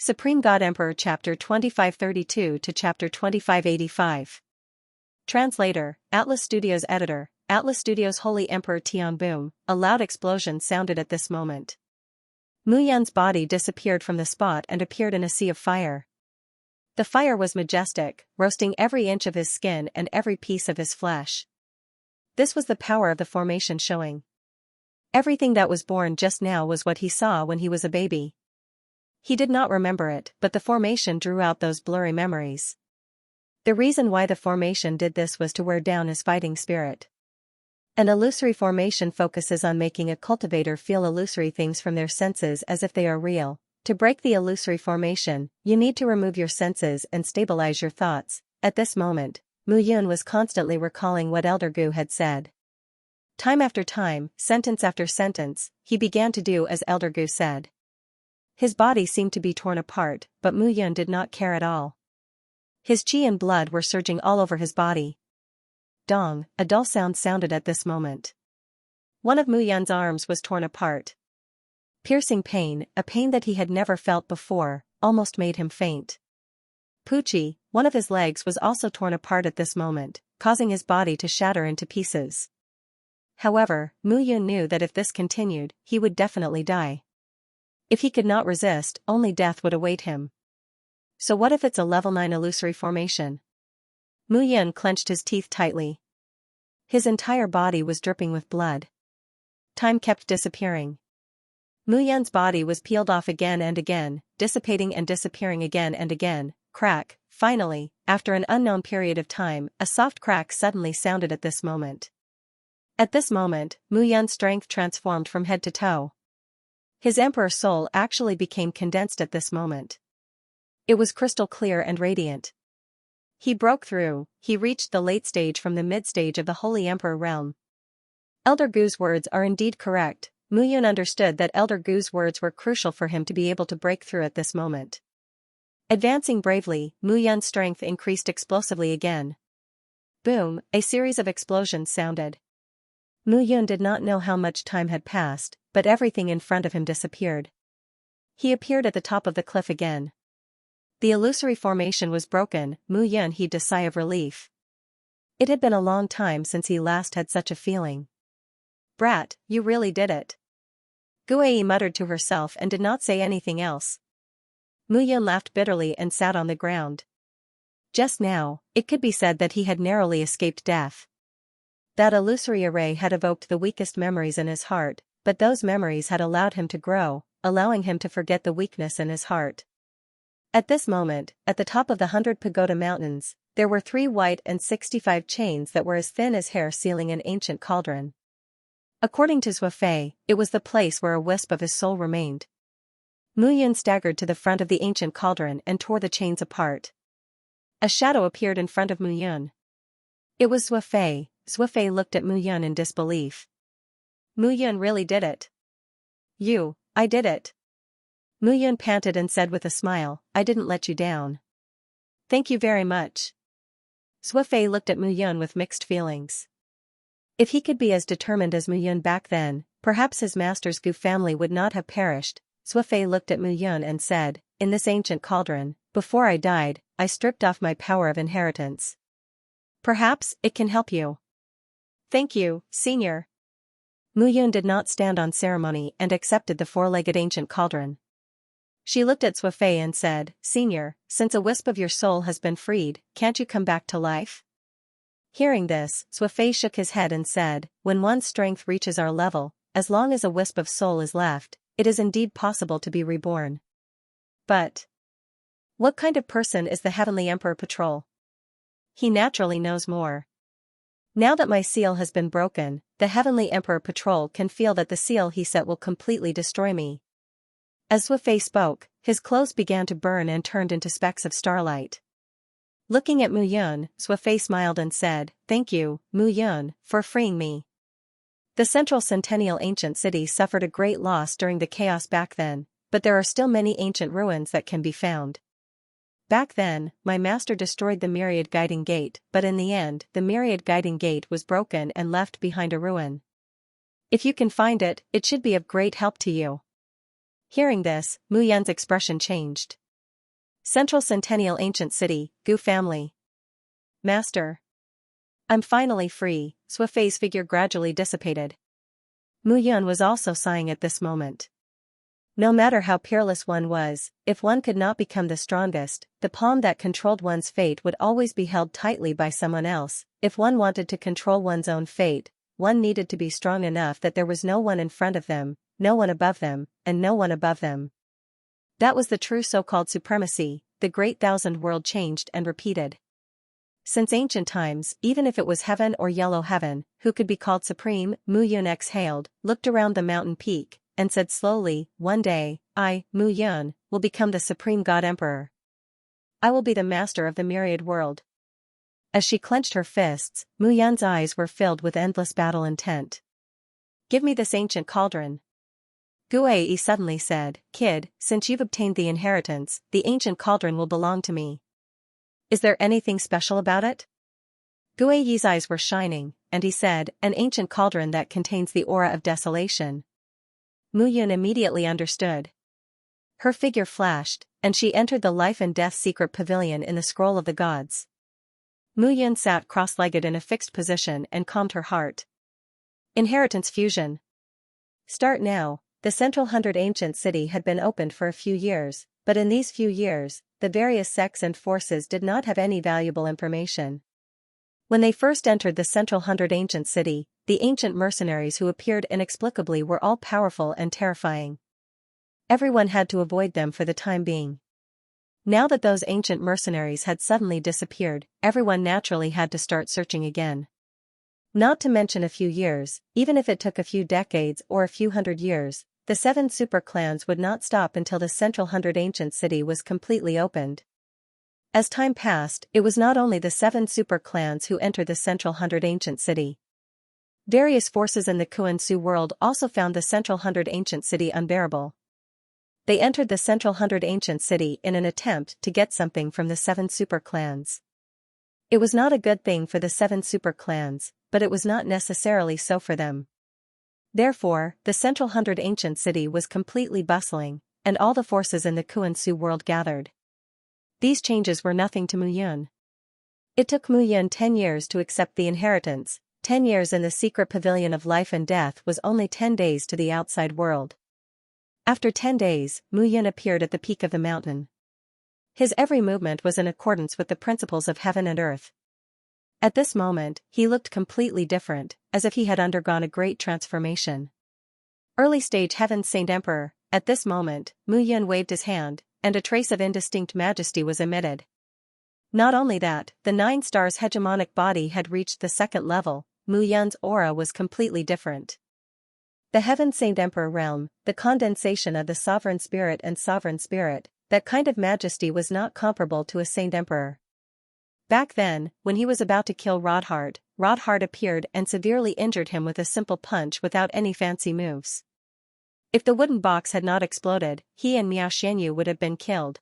Supreme God Emperor Chapter 2532 to Chapter 2585. Translator, Atlas Studios Editor, Atlas Studios Holy Emperor Tian Boom. A loud explosion sounded at this moment. Mu Yan's body disappeared from the spot and appeared in a sea of fire. The fire was majestic, roasting every inch of his skin and every piece of his flesh. This was the power of the formation showing. Everything that was born just now was what he saw when he was a baby. He did not remember it, but the formation drew out those blurry memories. The reason why the formation did this was to wear down his fighting spirit. An illusory formation focuses on making a cultivator feel illusory things from their senses as if they are real. To break the illusory formation, you need to remove your senses and stabilize your thoughts. At this moment, Mu Yun was constantly recalling what Elder Gu had said. Time after time, sentence after sentence, he began to do as Elder Gu said. His body seemed to be torn apart, but Mu Yun did not care at all. His qi and blood were surging all over his body. Dong, a dull sound sounded at this moment. One of Mu Yun's arms was torn apart. Piercing pain, a pain that he had never felt before, almost made him faint. Puchi, one of his legs was also torn apart at this moment, causing his body to shatter into pieces. However, Mu Yun knew that if this continued, he would definitely die. If he could not resist, only death would await him. So what if it's a level 9 illusory formation? Mu Yun clenched his teeth tightly. His entire body was dripping with blood. Time kept disappearing. Mu Yun's body was peeled off again and again, dissipating and disappearing again and again. Crack. Finally, after an unknown period of time, a soft crack suddenly sounded at this moment. At this moment, Mu Yun's strength transformed from head to toe. His emperor soul actually became condensed at this moment. It was crystal clear and radiant. He broke through, he reached the late stage from the mid-stage of the Holy Emperor realm. Elder Gu's words are indeed correct. Mu Yun understood that Elder Gu's words were crucial for him to be able to break through at this moment. Advancing bravely, Mu Yun's strength increased explosively again. Boom, a series of explosions sounded. Mu Yun did not know how much time had passed, but everything in front of him disappeared. He appeared at the top of the cliff again. The illusory formation was broken. Mu Yun heaved a sigh of relief. It had been a long time since he last had such a feeling. Brat, you really did it. Guei muttered to herself and did not say anything else. Mu Yun laughed bitterly and sat on the ground. Just now, it could be said that he had narrowly escaped death. That illusory array had evoked the weakest memories in his heart, but those memories had allowed him to grow, allowing him to forget the weakness in his heart. At this moment, at the top of the 100 Pagoda Mountains, there were 3 white and 65 chains that were as thin as hair sealing an ancient cauldron. According to Zhuofei, it was the place where a wisp of his soul remained. Mu Yun staggered to the front of the ancient cauldron and tore the chains apart. A shadow appeared in front of Mu Yun. It was Zhuofei. Zhuofei looked at Mu Yun in disbelief. Mu Yun really did it. I did it. Mu Yun panted and said with a smile, I didn't let you down. Thank you very much. Zhuofei looked at Mu Yun with mixed feelings. If he could be as determined as Mu Yun back then, perhaps his master's Gu family would not have perished. Zhuofei looked at Mu Yun and said, in this ancient cauldron, before I died, I stripped off my power of inheritance. Perhaps it can help you. Thank you, senior. Mu Yun did not stand on ceremony and accepted the 4-legged ancient cauldron. She looked at Zhuofei and said, Senior, since a wisp of your soul has been freed, can't you come back to life? Hearing this, Zhuofei shook his head and said, when one's strength reaches our level, as long as a wisp of soul is left, it is indeed possible to be reborn. But what kind of person is the Heavenly Emperor Patrol? He naturally knows more. Now that my seal has been broken, the Heavenly Emperor Patrol can feel that the seal he set will completely destroy me. As Zhuofei spoke, his clothes began to burn and turned into specks of starlight. Looking at Mu Yun, Zhuofei smiled and said, Thank you, Mu Yun, for freeing me. The central centennial ancient city suffered a great loss during the chaos back then, but there are still many ancient ruins that can be found. Back then, my master destroyed the Myriad Guiding Gate, but in the end, the Myriad Guiding Gate was broken and left behind a ruin. If you can find it, it should be of great help to you. Hearing this, Mu Yun's expression changed. Central Centennial Ancient City, Gu family. Master. I'm finally free, Suifei's figure gradually dissipated. Mu Yun was also sighing at this moment. No matter how peerless one was, if one could not become the strongest, the palm that controlled one's fate would always be held tightly by someone else. If one wanted to control one's own fate, one needed to be strong enough that there was no one in front of them, no one above them, and no one above them. That was the true so-called supremacy. The great thousand world changed and repeated. Since ancient times, even if it was heaven or yellow heaven, who could be called supreme? Mu Yun exhaled, looked around the mountain peak, and said slowly, one day, I, Mu Yun, will become the supreme god emperor. I will be the master of the myriad world. As she clenched her fists, Mu Yun's eyes were filled with endless battle intent. Give me this ancient cauldron. Gue suddenly said, Kid, since you've obtained the inheritance, the ancient cauldron will belong to me. Is there anything special about it? Gui's eyes were shining, and he said, an ancient cauldron that contains the aura of desolation. Mu Yun immediately understood. Her figure flashed, and she entered the life and death secret pavilion in the scroll of the gods. Mu Yun sat cross-legged in a fixed position and calmed her heart. Inheritance fusion. Start now. The Central 100 Ancient City had been opened for a few years, but in these few years, the various sects and forces did not have any valuable information. When they first entered the Central 100 Ancient City, the ancient mercenaries who appeared inexplicably were all powerful and terrifying. Everyone had to avoid them for the time being. Now that those ancient mercenaries had suddenly disappeared, everyone naturally had to start searching again. Not to mention a few years, even if it took a few decades or a few hundred years, the 7 super clans would not stop until the Central 100 Ancient City was completely opened. As time passed, it was not only the 7 super clans who entered the Central 100 Ancient City. Various forces in the Kuan-Su world also found the Central 100 Ancient City unbearable. They entered the Central 100 Ancient City in an attempt to get something from the 7 super clans. It was not a good thing for the 7 super clans, but it was not necessarily so for them. Therefore, the Central 100 Ancient City was completely bustling, and all the forces in the Kuan-Su world gathered. These changes were nothing to Mu Yun. It took Mu Yun 10 years to accept the inheritance. 10 years in the secret pavilion of life and death was only 10 days to the outside world. After 10 days, Mu Yun appeared at the peak of the mountain. His every movement was in accordance with the principles of heaven and earth. At this moment, he looked completely different, as if he had undergone a great transformation. Early stage Heaven's Saint Emperor. At this moment, Mu Yun waved his hand, and a trace of indistinct majesty was emitted. Not only that, the 9 stars hegemonic body had reached the 2nd level. Mu Yun's aura was completely different. The Heaven Saint Emperor realm, the condensation of the sovereign spirit and sovereign spirit, that kind of majesty was not comparable to a Saint Emperor. Back then, when he was about to kill Rodhard appeared and severely injured him with a simple punch without any fancy moves. If the wooden box had not exploded, he and Miao Xianyu would have been killed.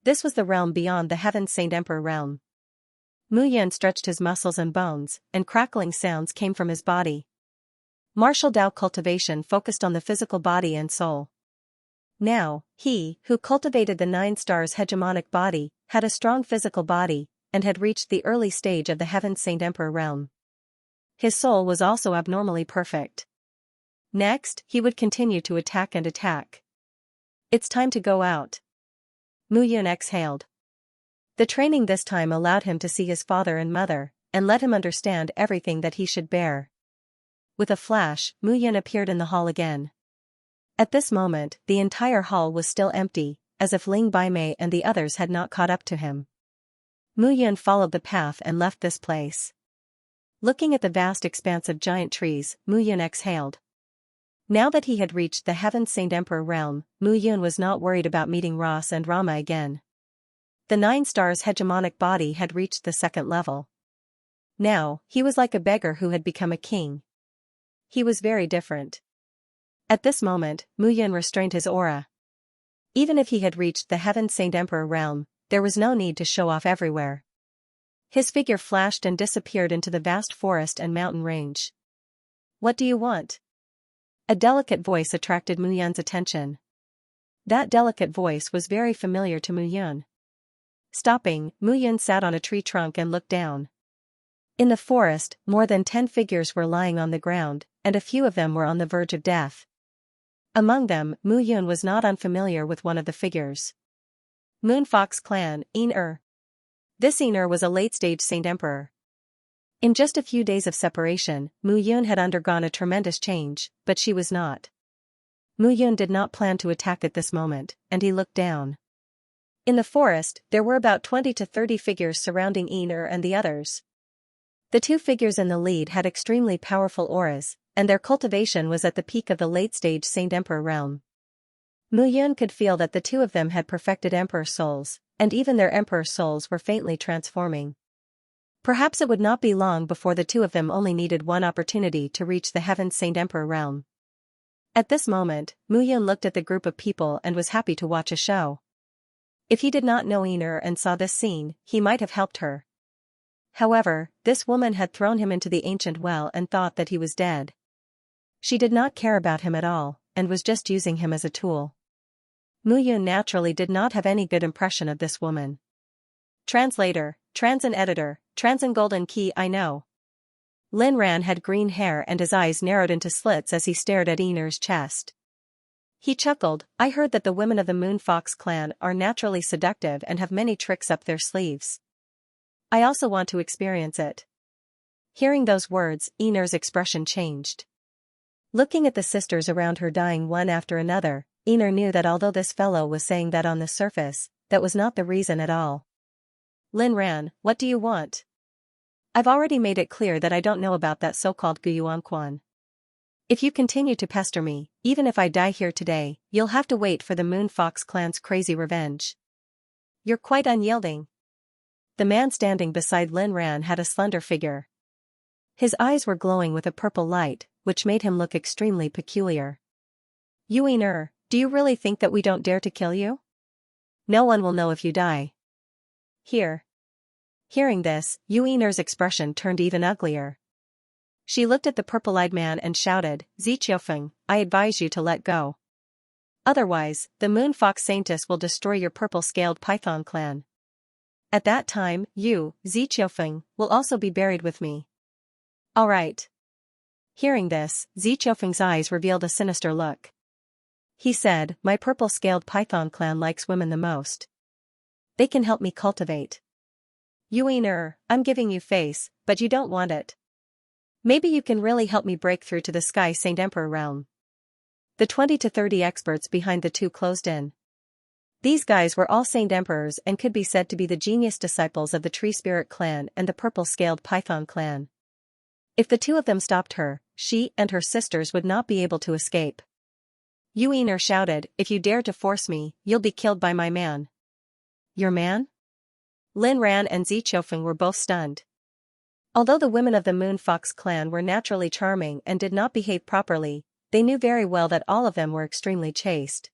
This was the realm beyond the Heaven Saint Emperor realm. Mu Yun stretched his muscles and bones, and crackling sounds came from his body. Martial Dao cultivation focused on the physical body and soul. Now, he, who cultivated the 9 stars hegemonic body, had a strong physical body, and had reached the early stage of the Heaven Saint Emperor realm. His soul was also abnormally perfect. Next, he would continue to attack and attack. It's time to go out. Mu Yun exhaled. The training this time allowed him to see his father and mother, and let him understand everything that he should bear. With a flash, Mu Yun appeared in the hall again. At this moment, the entire hall was still empty, as if Ling Baimei and the others had not caught up to him. Mu Yun followed the path and left this place. Looking at the vast expanse of giant trees, Mu Yun exhaled. Now that he had reached the Heaven Saint Emperor realm, Mu Yun was not worried about meeting Ross and Rama again. The 9 stars hegemonic body had reached the 2nd level. Now, he was like a beggar who had become a king. He was very different. At this moment, Mu Yun restrained his aura. Even if he had reached the Heaven Saint Emperor realm, there was no need to show off everywhere. His figure flashed and disappeared into the vast forest and mountain range. What do you want? A delicate voice attracted Mu Yun's attention. That delicate voice was very familiar to Mu Yun. Stopping, Mu Yun sat on a tree trunk and looked down. In the forest, more than 10 figures were lying on the ground, and a few of them were on the verge of death. Among them, Mu Yun was not unfamiliar with one of the figures. Moon Fox Clan, Yin-er. This Yin-er was a late-stage Saint Emperor. In just a few days of separation, Mu Yun had undergone a tremendous change, but she was not. Mu Yun did not plan to attack at this moment, and he looked down. In the forest, there were about 20 to 30 figures surrounding Yin-er and the others. The two figures in the lead had extremely powerful auras, and their cultivation was at the peak of the late-stage Saint Emperor realm. Mu Yun could feel that the two of them had perfected Emperor souls, and even their Emperor souls were faintly transforming. Perhaps it would not be long before the two of them only needed one opportunity to reach the Heaven's Saint Emperor realm. At this moment, Mu Yun looked at the group of people and was happy to watch a show. If he did not know Yin-er and saw this scene, he might have helped her. However, this woman had thrown him into the ancient well and thought that he was dead. She did not care about him at all, and was just using him as a tool. Mu Yun naturally did not have any good impression of this woman. Translator, Transin editor, Transin Golden Key. I know. Lin Ran had green hair and his eyes narrowed into slits as he stared at Yin-er's chest. He chuckled. I heard that the women of the Moon Fox clan are naturally seductive and have many tricks up their sleeves. I also want to experience it. Hearing those words, Yin-er's expression changed. Looking at the sisters around her dying one after another, Yin-er knew that although this fellow was saying that on the surface, that was not the reason at all. Lin Ran, what do you want? I've already made it clear that I don't know about that so-called Guyuanquan. If you continue to pester me, even if I die here today, you'll have to wait for the Moon Fox clan's crazy revenge. You're quite unyielding. The man standing beside Lin Ran had a slender figure. His eyes were glowing with a purple light, which made him look extremely peculiar. You Yin-er, do you really think that we don't dare to kill you? No one will know if you die. Here. Hearing this, Yin-er's expression turned even uglier. She looked at the purple-eyed man and shouted, Ziqiufeng, I advise you to let go. Otherwise, the Moon Fox Saintess will destroy your purple-scaled python clan. At that time, you, Ziqiufeng, will also be buried with me. All right. Hearing this, Ziqiufeng's eyes revealed a sinister look. He said, my purple-scaled python clan likes women the most. They can help me cultivate. Yin-er, I'm giving you face, but you don't want it. Maybe you can really help me break through to the Sky Saint Emperor realm. The 20 to 30 experts behind the two closed in. These guys were all Saint Emperors and could be said to be the genius disciples of the Tree Spirit clan and the purple-scaled python clan. If the two of them stopped her, she and her sisters would not be able to escape. Yin-er shouted, if you dare to force me, you'll be killed by my man. Your man? Lin Ran and Ziqiufeng were both stunned. Although the women of the Moon Fox clan were naturally charming and did not behave properly, they knew very well that all of them were extremely chaste.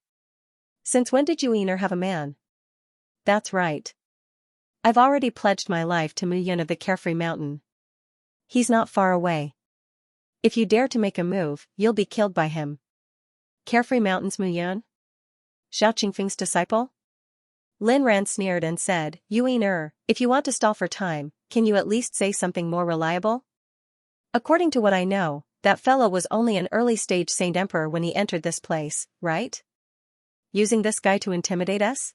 Since when did Yin-er have a man? That's right. I've already pledged my life to Mu Yun of the Carefree Mountain. He's not far away. If you dare to make a move, you'll be killed by him. Carefree Mountain's Mu Yun? Xiao Qingfeng's disciple? Lin Ran sneered and said, Yin-er, if you want to stall for time, can you at least say something more reliable? According to what I know, that fellow was only an early-stage Saint Emperor when he entered this place, right? Using this guy to intimidate us?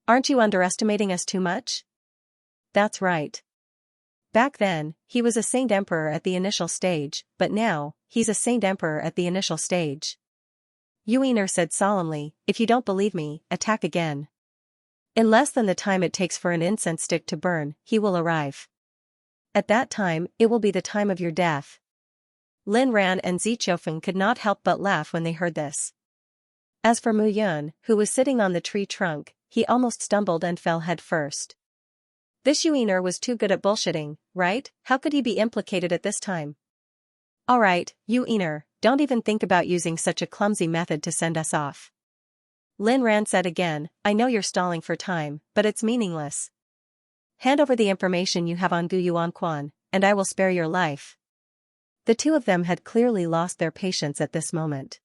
Aren't you underestimating us too much? That's right. Back then, he was a Saint Emperor at the initial stage, but now, he's a Saint Emperor at the initial stage. Yin-er said solemnly, if you don't believe me, attack again. In less than the time it takes for an incense stick to burn, he will arrive. At that time, it will be the time of your death. Lin Ran and Ziqiufeng could not help but laugh when they heard this. As for Mu Yun, who was sitting on the tree trunk, he almost stumbled and fell head first. This Yin-er was too good at bullshitting, right? How could he be implicated at this time? Alright, Yin-er, don't even think about using such a clumsy method to send us off. Lin Ran said again, I know you're stalling for time, but it's meaningless. Hand over the information you have on Guyuanquan, and I will spare your life. The two of them had clearly lost their patience at this moment.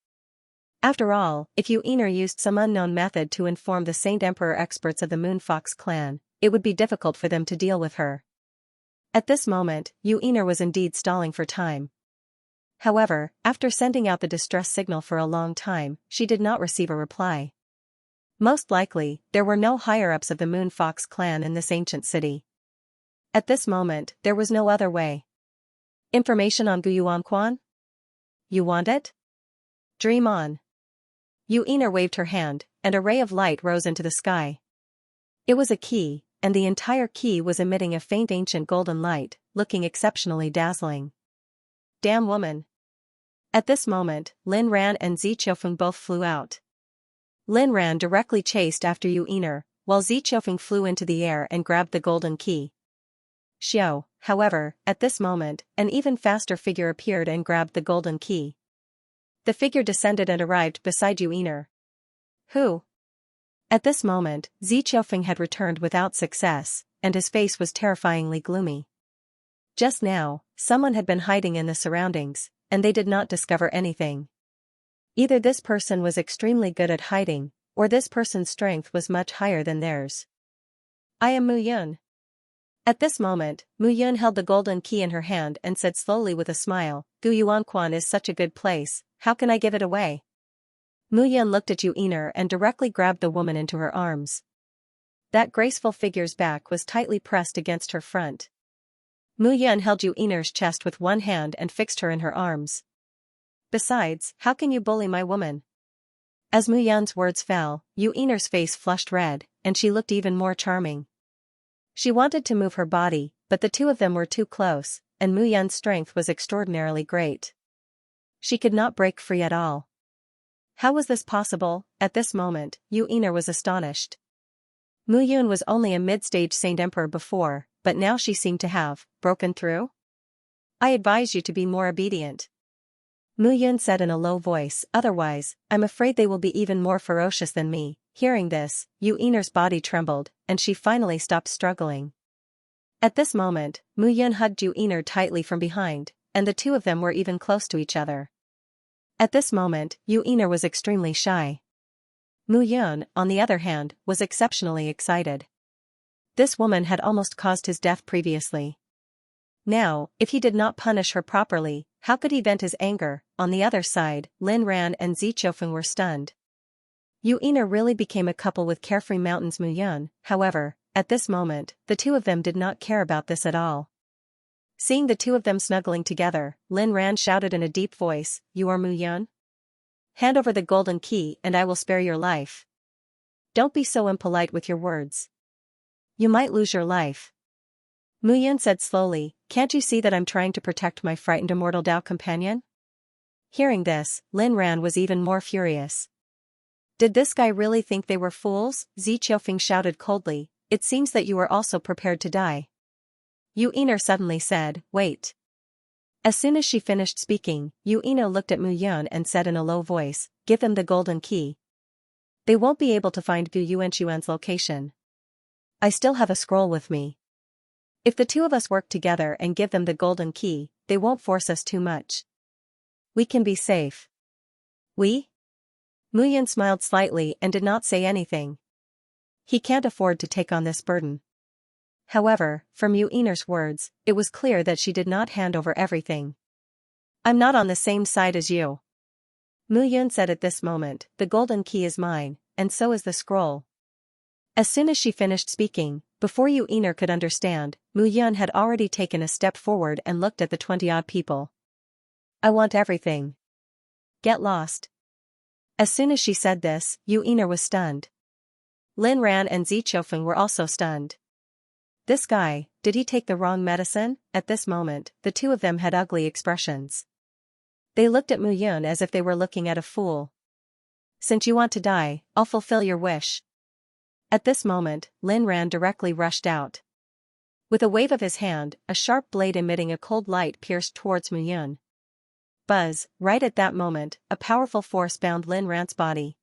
After all, if Yu Einer used some unknown method to inform the Saint Emperor experts of the Moonfox clan, it would be difficult for them to deal with her. At this moment, Yu Einer was indeed stalling for time. However, after sending out the distress signal for a long time, she did not receive a reply. Most likely, there were no higher-ups of the Moonfox clan in this ancient city. At this moment, there was no other way. Information on Gu Yuanquan? You want it? Dream on. Yu Einer waved her hand, and a ray of light rose into the sky. It was a key, and the entire key was emitting a faint ancient golden light, looking exceptionally dazzling. Damn woman. At this moment, Lin Ran and Zi Qiufeng both flew out. Lin Ran directly chased after Yu Einer, while Zi Qiufeng flew into the air and grabbed the golden key. Xiao, however, at this moment, an even faster figure appeared and grabbed the golden key. The figure descended and arrived beside Yu Einer. Who? At this moment, Zi Qiufeng had returned without success, and his face was terrifyingly gloomy. Just now, someone had been hiding in the surroundings, and they did not discover anything. Either this person was extremely good at hiding, or this person's strength was much higher than theirs. I am Mu Yun. At this moment, Mu Yun held the golden key in her hand and said slowly with a smile, Gu Yuanquan is such a good place, how can I give it away? Mu Yun looked at Yu Einer and directly grabbed the woman into her arms. That graceful figure's back was tightly pressed against her front. Mu Yun held Yu Einer's chest with one hand and fixed her in her arms. Besides, how can you bully my woman? As Mu Yun's words fell, Yu Einer's face flushed red, and she looked even more charming. She wanted to move her body, but the two of them were too close, and Mu Yun's strength was extraordinarily great. She could not break free at all. How was this possible? At this moment, Yu Einer was astonished. Mu Yun was only a mid-stage Saint Emperor before, but now she seemed to have broken through. I advise you to be more obedient. Mu Yun said in a low voice, otherwise, I'm afraid they will be even more ferocious than me. Hearing this, Yu Einer's body trembled, and she finally stopped struggling. At this moment, Mu Yun hugged Yu Einer tightly from behind, and the two of them were even close to each other. At this moment, Yu Einer was extremely shy. Mu Yun, on the other hand, was exceptionally excited. This woman had almost caused his death previously. Now, if he did not punish her properly, how could he vent his anger? On the other side, Lin Ran and Zi Qiufeng were stunned. Yu Einer really became a couple with carefree mountains Mu Yun, however, at this moment, the two of them did not care about this at all. Seeing the two of them snuggling together, Lin Ran shouted in a deep voice, You are Mu Yun? Hand over the golden key and I will spare your life. Don't be so impolite with your words. You might lose your life. Mu Yun said slowly, can't you see that I'm trying to protect my frightened immortal Dao companion? Hearing this, Lin Ran was even more furious. Did this guy really think they were fools? Zi Qiufeng shouted coldly, it seems that you are also prepared to die. Yu Einer suddenly said, wait. As soon as she finished speaking, Yu Einer looked at Mu Yun and said in a low voice, give them the golden key. They won't be able to find Gu Yuanquan's location. I still have a scroll with me. If the two of us work together and give them the golden key, they won't force us too much. We can be safe. We? Mu Yun smiled slightly and did not say anything. He can't afford to take on this burden. However, from Yu Einer's words, it was clear that she did not hand over everything. I'm not on the same side as you. Mu Yun said at this moment, the golden key is mine, and so is the scroll. As soon as she finished speaking, before Yu Einer could understand, Mu Yun had already taken a step forward and looked at the 20-odd people. I want everything. Get lost. As soon as she said this, Yu Einer was stunned. Lin Ran and Zi Qiufeng were also stunned. This guy, did he take the wrong medicine? At this moment, the two of them had ugly expressions. They looked at Mu Yun as if they were looking at a fool. Since you want to die, I'll fulfill your wish. At this moment, Lin Ran directly rushed out. With a wave of his hand, a sharp blade emitting a cold light pierced towards Mu Yun. Buzz, right at that moment, a powerful force bound Lin Ran's body.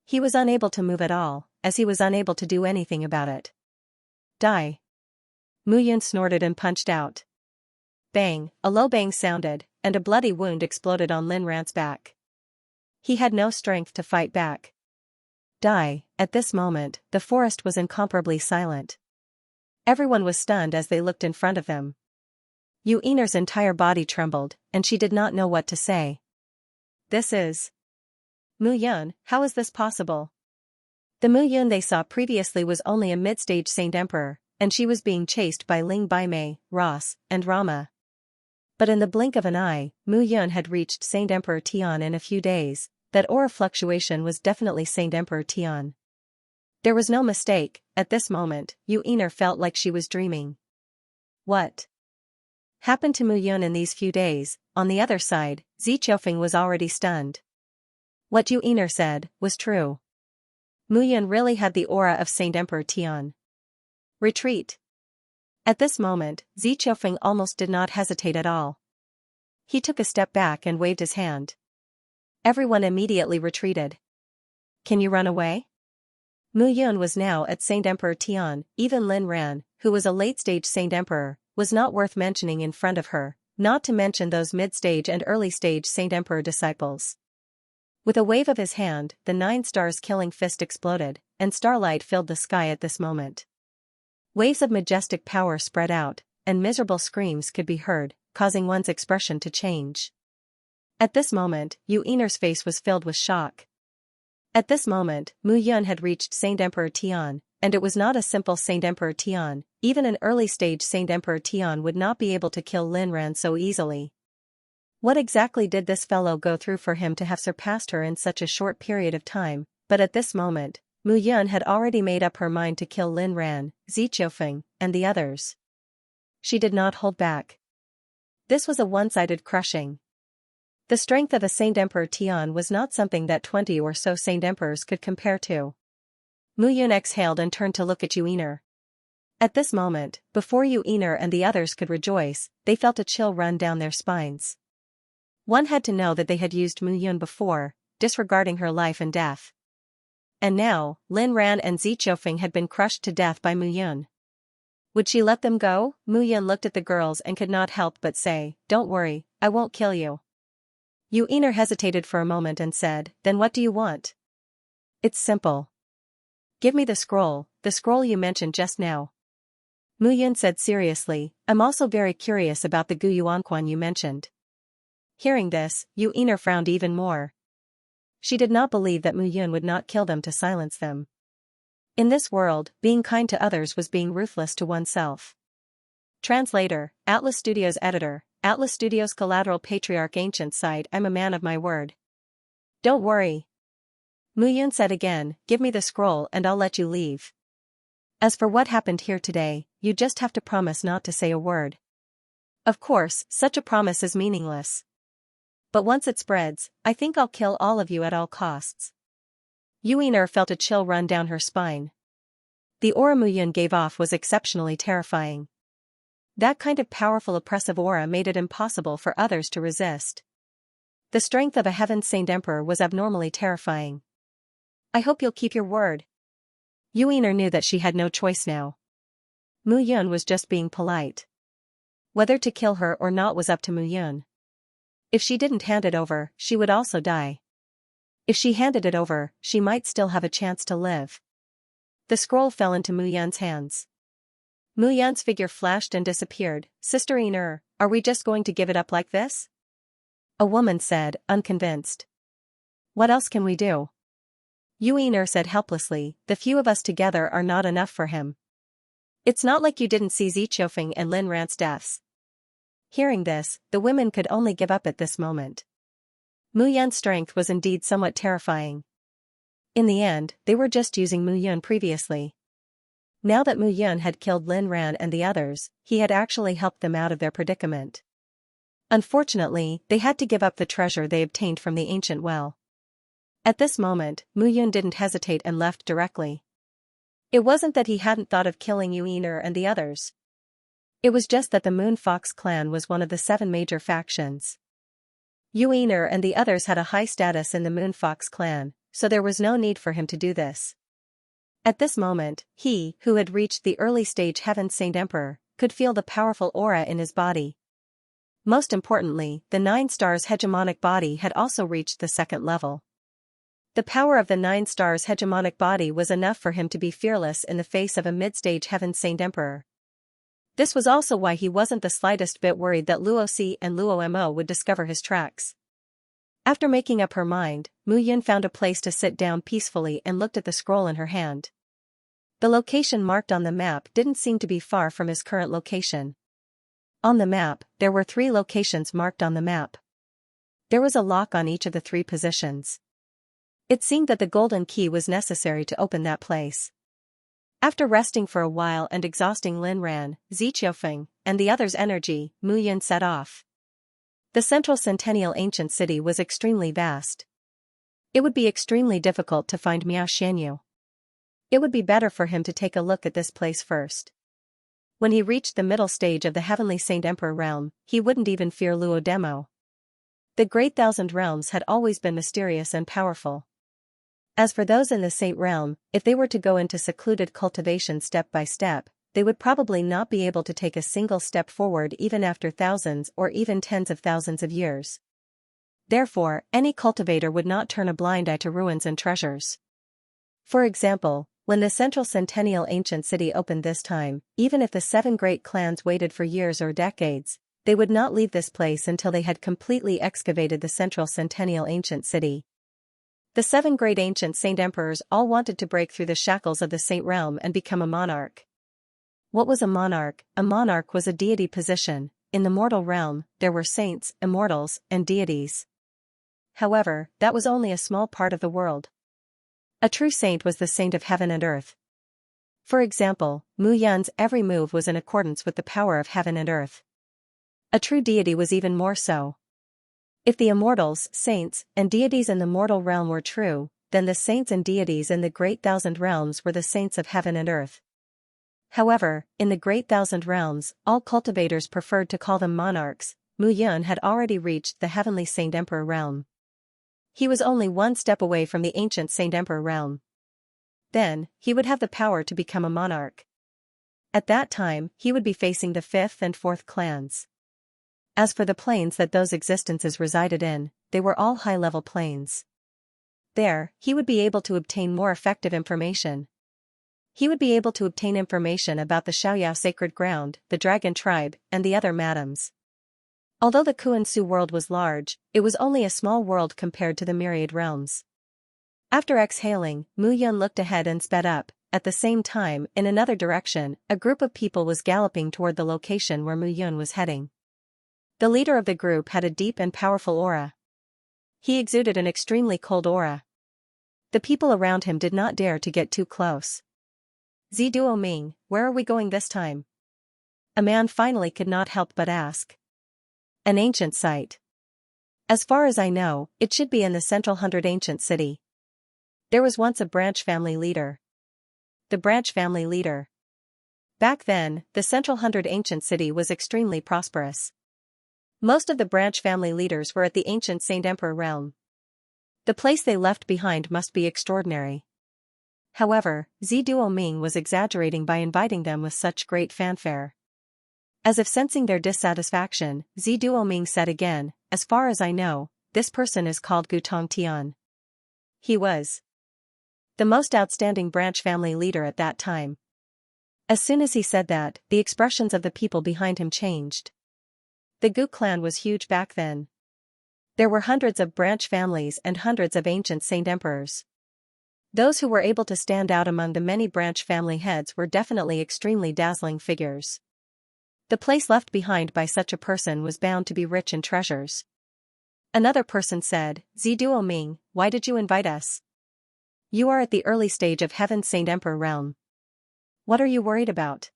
He was unable to move at all, as he was unable to do anything about it. Die. Mu Yun snorted and punched out. Bang, a low bang sounded, and a bloody wound exploded on Lin Ran's back. He had no strength to fight back. Die. At this moment, the forest was incomparably silent. Everyone was stunned as they looked in front of them. Yu Yiner's entire body trembled, and she did not know what to say. This is Mu Yun. How is this possible? The Mu Yun they saw previously was only a mid-stage Saint Emperor, and she was being chased by Ling Baimei, Ross, and Rama. But in the blink of an eye, Mu Yun had reached Saint Emperor Tian in a few days. That aura fluctuation was definitely Saint Emperor Tian. There was no mistake. At this moment, Yu Yiner felt like she was dreaming. What happened to Mu Yun in these few days? On the other side, Ziqiufeng was already stunned. What Yu Yiner said was true. Mu Yun really had the aura of Saint Emperor Tian. Retreat. At this moment, Ziqiufeng almost did not hesitate at all. He took a step back and waved his hand. Everyone immediately retreated. Can you run away? Mu Yun was now at Saint Emperor Tian. Even Lin Ran, who was a late-stage Saint Emperor, was not worth mentioning in front of her, not to mention those mid-stage and early-stage Saint Emperor disciples. With a wave of his hand, the 9 stars killing fist exploded, and starlight filled the sky at this moment. Waves of majestic power spread out, and miserable screams could be heard, causing one's expression to change. At this moment, Yu Yiner's face was filled with shock. At this moment, Mu Yun had reached Saint Emperor Tian, and it was not a simple Saint Emperor Tian. Even an early-stage Saint Emperor Tian would not be able to kill Lin Ran so easily. What exactly did this fellow go through for him to have surpassed her in such a short period of time? But at this moment, Mu Yun had already made up her mind to kill Lin Ran, Ziqiufeng, and the others. She did not hold back. This was a one-sided crushing. The strength of a Saint Emperor Tian was not something that 20 or so Saint Emperors could compare to. Mu Yun exhaled and turned to look at Yu Yiner. At this moment, before Yu Yiner and the others could rejoice, they felt a chill run down their spines. One had to know that they had used Mu Yun before, disregarding her life and death. And now, Lin Ran and Ziqiufeng had been crushed to death by Mu Yun. Would she let them go? Mu Yun looked at the girls and could not help but say, "Don't worry, I won't kill you." Yu Yiner hesitated for a moment and said, "Then what do you want?" "It's simple. Give me the scroll you mentioned just now." Mu Yun said seriously, "I'm also very curious about the Gu Yuanquan you mentioned." Hearing this, Yu Yiner frowned even more. She did not believe that Mu Yun would not kill them to silence them. In this world, being kind to others was being ruthless to oneself. Translator, Atlas Studios Editor, Atlas Studios Collateral Patriarch Ancient Site. I'm a man of my word. Don't worry. Mu Yun said again, "Give me the scroll and I'll let you leave. As for what happened here today, you just have to promise not to say a word." Of course, such a promise is meaningless. But once it spreads, I think I'll kill all of you at all costs. Yu Yiner felt a chill run down her spine. The aura Mu Yun gave off was exceptionally terrifying. That kind of powerful oppressive aura made it impossible for others to resist. The strength of a Heaven Saint Emperor was abnormally terrifying. "I hope you'll keep your word." Yu Yiner knew that she had no choice now. Mu Yun was just being polite. Whether to kill her or not was up to Mu Yun. If she didn't hand it over, she would also die. If she handed it over, she might still have a chance to live. The scroll fell into Mu Yun's hands. Mu Yun's figure flashed and disappeared. "Sister Yiner, are we just going to give it up like this?" A woman said, unconvinced. "What else can we do?" Yu Yiner said helplessly, "The few of us together are not enough for him. It's not like you didn't see Ziqiufeng and Lin Ran's deaths." Hearing this, the women could only give up at this moment. Mu Yun's strength was indeed somewhat terrifying. In the end, they were just using Mu Yun previously. Now that Mu Yun had killed Lin Ran and the others, he had actually helped them out of their predicament. Unfortunately, they had to give up the treasure they obtained from the ancient well. At this moment, Mu Yun didn't hesitate and left directly. It wasn't that he hadn't thought of killing Yu Yiner and the others. It was just that the Moon Fox clan was one of the 7 major factions. Yu Yiner and the others had a high status in the Moon Fox clan, so there was no need for him to do this. At this moment, he, who had reached the early stage Heaven Saint Emperor, could feel the powerful aura in his body. Most importantly, the 9 stars hegemonic body had also reached the 2nd level. The power of the 9 stars' hegemonic body was enough for him to be fearless in the face of a mid-stage Heaven Saint Emperor. This was also why he wasn't the slightest bit worried that Luo Si and Luo Mo would discover his tracks. After making up her mind, Mu Yun found a place to sit down peacefully and looked at the scroll in her hand. The location marked on the map didn't seem to be far from his current location. On the map, there were 3 locations marked on the map. There was a lock on each of the 3 positions. It seemed that the golden key was necessary to open that place. After resting for a while and exhausting Lin Ran, Ziqiufeng, and the others' energy, Mu Yun set off. The central centennial ancient city was extremely vast. It would be extremely difficult to find Miao Xianyu. It would be better for him to take a look at this place first. When he reached the middle stage of the Heavenly Saint Emperor realm, he wouldn't even fear Luo Demo. The Great Thousand Realms had always been mysterious and powerful. As for those in the Saint Realm, if they were to go into secluded cultivation step by step, they would probably not be able to take a single step forward even after thousands or even tens of thousands of years. Therefore, any cultivator would not turn a blind eye to ruins and treasures. For example, when the central centennial ancient city opened this time, even if the 7 great clans waited for years or decades, they would not leave this place until they had completely excavated the central centennial ancient city. The 7 great ancient saint emperors all wanted to break through the shackles of the saint realm and become a monarch. What was a monarch? A monarch was a deity position. In the mortal realm, there were saints, immortals, and deities. However, that was only a small part of the world. A true saint was the saint of heaven and earth. For example, Mu Yun's every move was in accordance with the power of heaven and earth. A true deity was even more so. If the immortals, saints, and deities in the mortal realm were true, then the saints and deities in the Great Thousand Realms were the saints of heaven and earth. However, in the Great Thousand Realms, all cultivators preferred to call them monarchs. Mu Yun had already reached the Heavenly Saint Emperor realm. He was only 1 step away from the ancient Saint Emperor realm. Then, he would have the power to become a monarch. At that time, he would be facing the 5th and 4th clans. As for the planes that those existences resided in, they were all high-level planes. There, he would be able to obtain more effective information. He would be able to obtain information about the Xiaoyao sacred ground, the dragon tribe, and the other madams. Although the Kuan-Su world was large, it was only a small world compared to the myriad realms. After exhaling, Mu Yun looked ahead and sped up. At the same time, in another direction, a group of people was galloping toward the location where Mu Yun was heading. The leader of the group had a deep and powerful aura. He exuded an extremely cold aura. The people around him did not dare to get too close. Ziduo Ming, where are we going this time? A man finally could not help but ask. An ancient site. As far as I know, it should be in the Central 100 ancient city. There was once a branch family leader. The branch family leader. Back then, the Central 100 ancient city was extremely prosperous. Most of the branch family leaders were at the ancient Saint Emperor realm. The place they left behind must be extraordinary. However, Ziduo Ming was exaggerating by inviting them with such great fanfare. As if sensing their dissatisfaction, Ziduo Ming said again, as far as I know, this person is called Gutong Tian. He was the most outstanding branch family leader at that time. As soon as he said that, the expressions of the people behind him changed. The Gu clan was huge back then. There were hundreds of branch families and hundreds of ancient saint emperors. Those who were able to stand out among the many branch family heads were definitely extremely dazzling figures. The place left behind by such a person was bound to be rich in treasures. Another person said, Ziduo Ming, why did you invite us? You are at the early stage of Heaven's Saint Emperor realm. What are you worried about?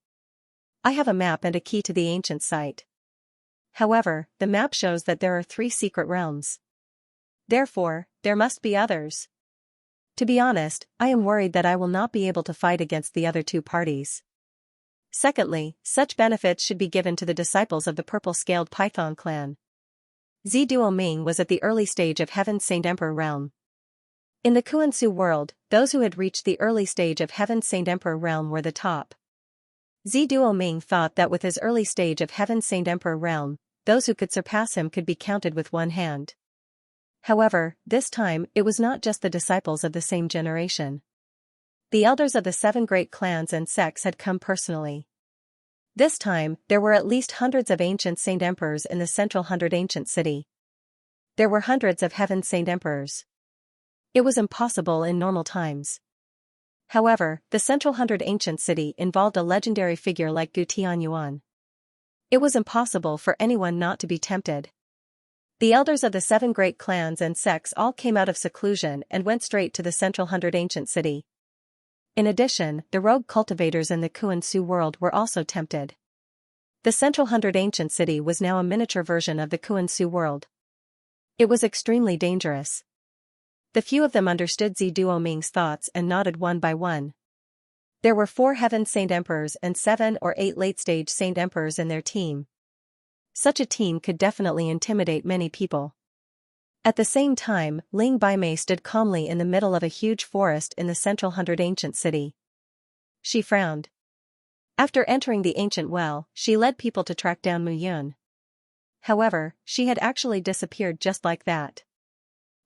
I have a map and a key to the ancient site. However, the map shows that there are 3 secret realms. Therefore, there must be others. To be honest, I am worried that I will not be able to fight against the other 2 parties. Secondly, such benefits should be given to the disciples of the purple-scaled Python clan. Ziduo Ming was at the early stage of Heaven's Saint Emperor realm. In the Kuan-Su world, those who had reached the early stage of Heaven's Saint Emperor realm were the top. Ziduo Ming thought that with his early stage of Heaven's Saint Emperor realm, those who could surpass him could be counted with one hand. However, this time, it was not just the disciples of the same generation. The elders of the 7 great clans and sects had come personally. This time, there were at least hundreds of ancient saint emperors in the central 100 ancient city. There were hundreds of heaven saint emperors. It was impossible in normal times. However, the central 100 ancient city involved a legendary figure like Gu Tianyuan. It was impossible for anyone not to be tempted. The elders of the 7 great clans and sects all came out of seclusion and went straight to the central 100 ancient city. In addition, the rogue cultivators in the Kuan-Su world were also tempted. The central 100 ancient city was now a miniature version of the Kuan-Su world. It was extremely dangerous. The few of them understood Zi Duoming's thoughts and nodded one by one. There were 4 heaven saint emperors and 7 or 8 late-stage saint emperors in their team. Such a team could definitely intimidate many people. At the same time, Ling Baimei stood calmly in the middle of a huge forest in the central 100 ancient city. She frowned. After entering the ancient well, she led people to track down Mu Yun. However, she had actually disappeared just like that.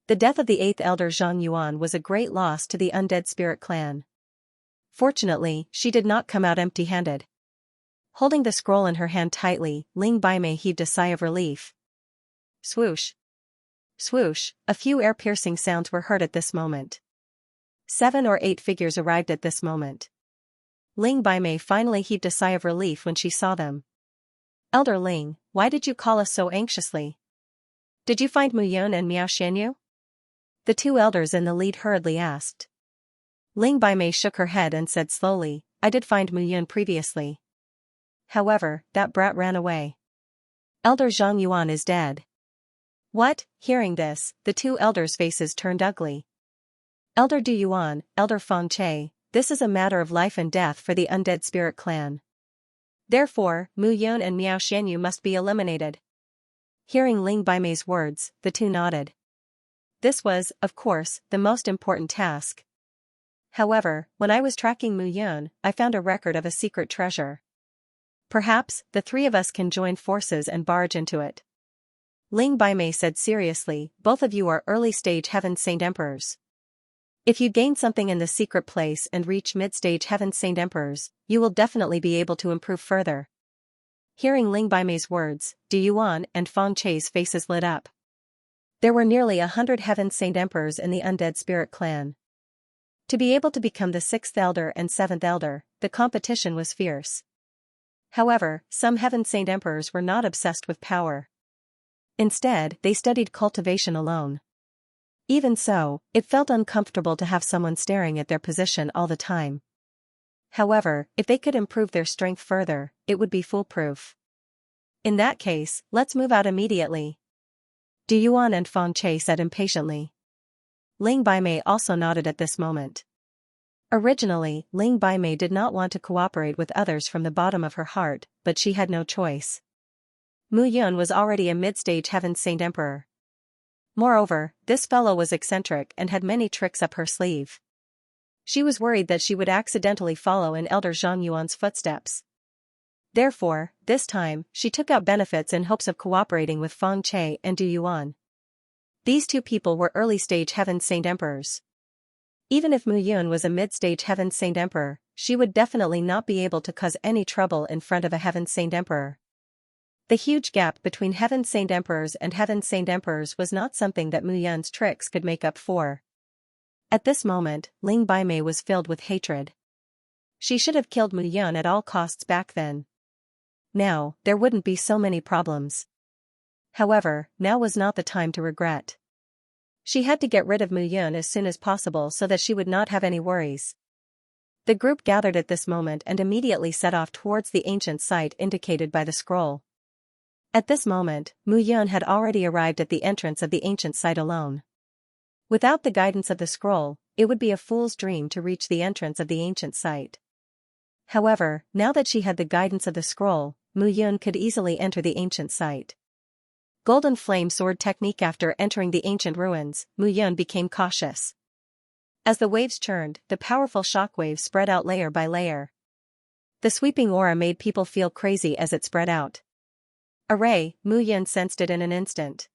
The death of the 8th elder Zhang Yuan was a great loss to the undead spirit clan. Fortunately, she did not come out empty-handed. Holding the scroll in her hand tightly, Ling Baimei heaved a sigh of relief. Swoosh. Swoosh, a few ear-piercing sounds were heard at this moment. 7 or 8 figures arrived at this moment. Ling Baimei finally heaved a sigh of relief when she saw them. Elder Ling, why did you call us so anxiously? Did you find Mu Yun and Miao Xianyu? The 2 elders in the lead hurriedly asked. Ling Baimei shook her head and said slowly, I did find Mu Yun previously. However, that brat ran away. Elder Zhang Yuan is dead. What? Hearing this, the 2 elders' faces turned ugly. Elder Du Yuan, Elder Feng Che, this is a matter of life and death for the undead spirit clan. Therefore, Mu Yun and Miao Xianyu must be eliminated. Hearing Ling Baimei's words, the 2 nodded. This was, of course, the most important task. However, when I was tracking Mu Yun, I found a record of a secret treasure. Perhaps, the 3 of us can join forces and barge into it. Ling Baimei said seriously, both of you are early-stage Heaven Saint Emperors. If you gain something in the secret place and reach mid-stage Heaven Saint Emperors, you will definitely be able to improve further. Hearing Ling Baimei's words, Du Yuan and Feng Che's faces lit up. There were nearly 100 Heaven Saint Emperors in the undead spirit clan. To be able to become the 6th elder and 7th elder, the competition was fierce. However, some Heaven Saint Emperors were not obsessed with power. Instead, they studied cultivation alone. Even so, it felt uncomfortable to have someone staring at their position all the time. However, if they could improve their strength further, it would be foolproof. In that case, let's move out immediately. Du Yuan and Feng Che said impatiently. Ling Baimei also nodded at this moment. Originally, Ling Baimei did not want to cooperate with others from the bottom of her heart, but she had no choice. Mu Yun was already a mid-stage Heaven Saint Emperor. Moreover, this fellow was eccentric and had many tricks up her sleeve. She was worried that she would accidentally follow in Elder Zhang Yuan's footsteps. Therefore, this time, she took out benefits in hopes of cooperating with Feng Che and Du Yuan. These 2 people were early-stage Heaven Saint Emperors. Even if Mu Yun was a mid-stage Heaven Saint Emperor, she would definitely not be able to cause any trouble in front of a Heaven Saint Emperor. The huge gap between Heaven Saint Emperors and Heaven Saint Emperors was not something that Mu Yun's tricks could make up for. At this moment, Ling Baimei was filled with hatred. She should have killed Mu Yun at all costs back then. Now, there wouldn't be so many problems. However, now was not the time to regret. She had to get rid of Mu Yun as soon as possible so that she would not have any worries. The group gathered at this moment and immediately set off towards the ancient site indicated by the scroll. At this moment, Mu Yun had already arrived at the entrance of the ancient site alone. Without the guidance of the scroll, it would be a fool's dream to reach the entrance of the ancient site. However, now that she had the guidance of the scroll, Mu Yun could easily enter the ancient site. Golden Flame Sword Technique. After entering the ancient ruins, Mu Yun became cautious. As the waves churned, the powerful shockwaves spread out layer by layer. The sweeping aura made people feel crazy as it spread out. Array, Mu Yun sensed it in an instant.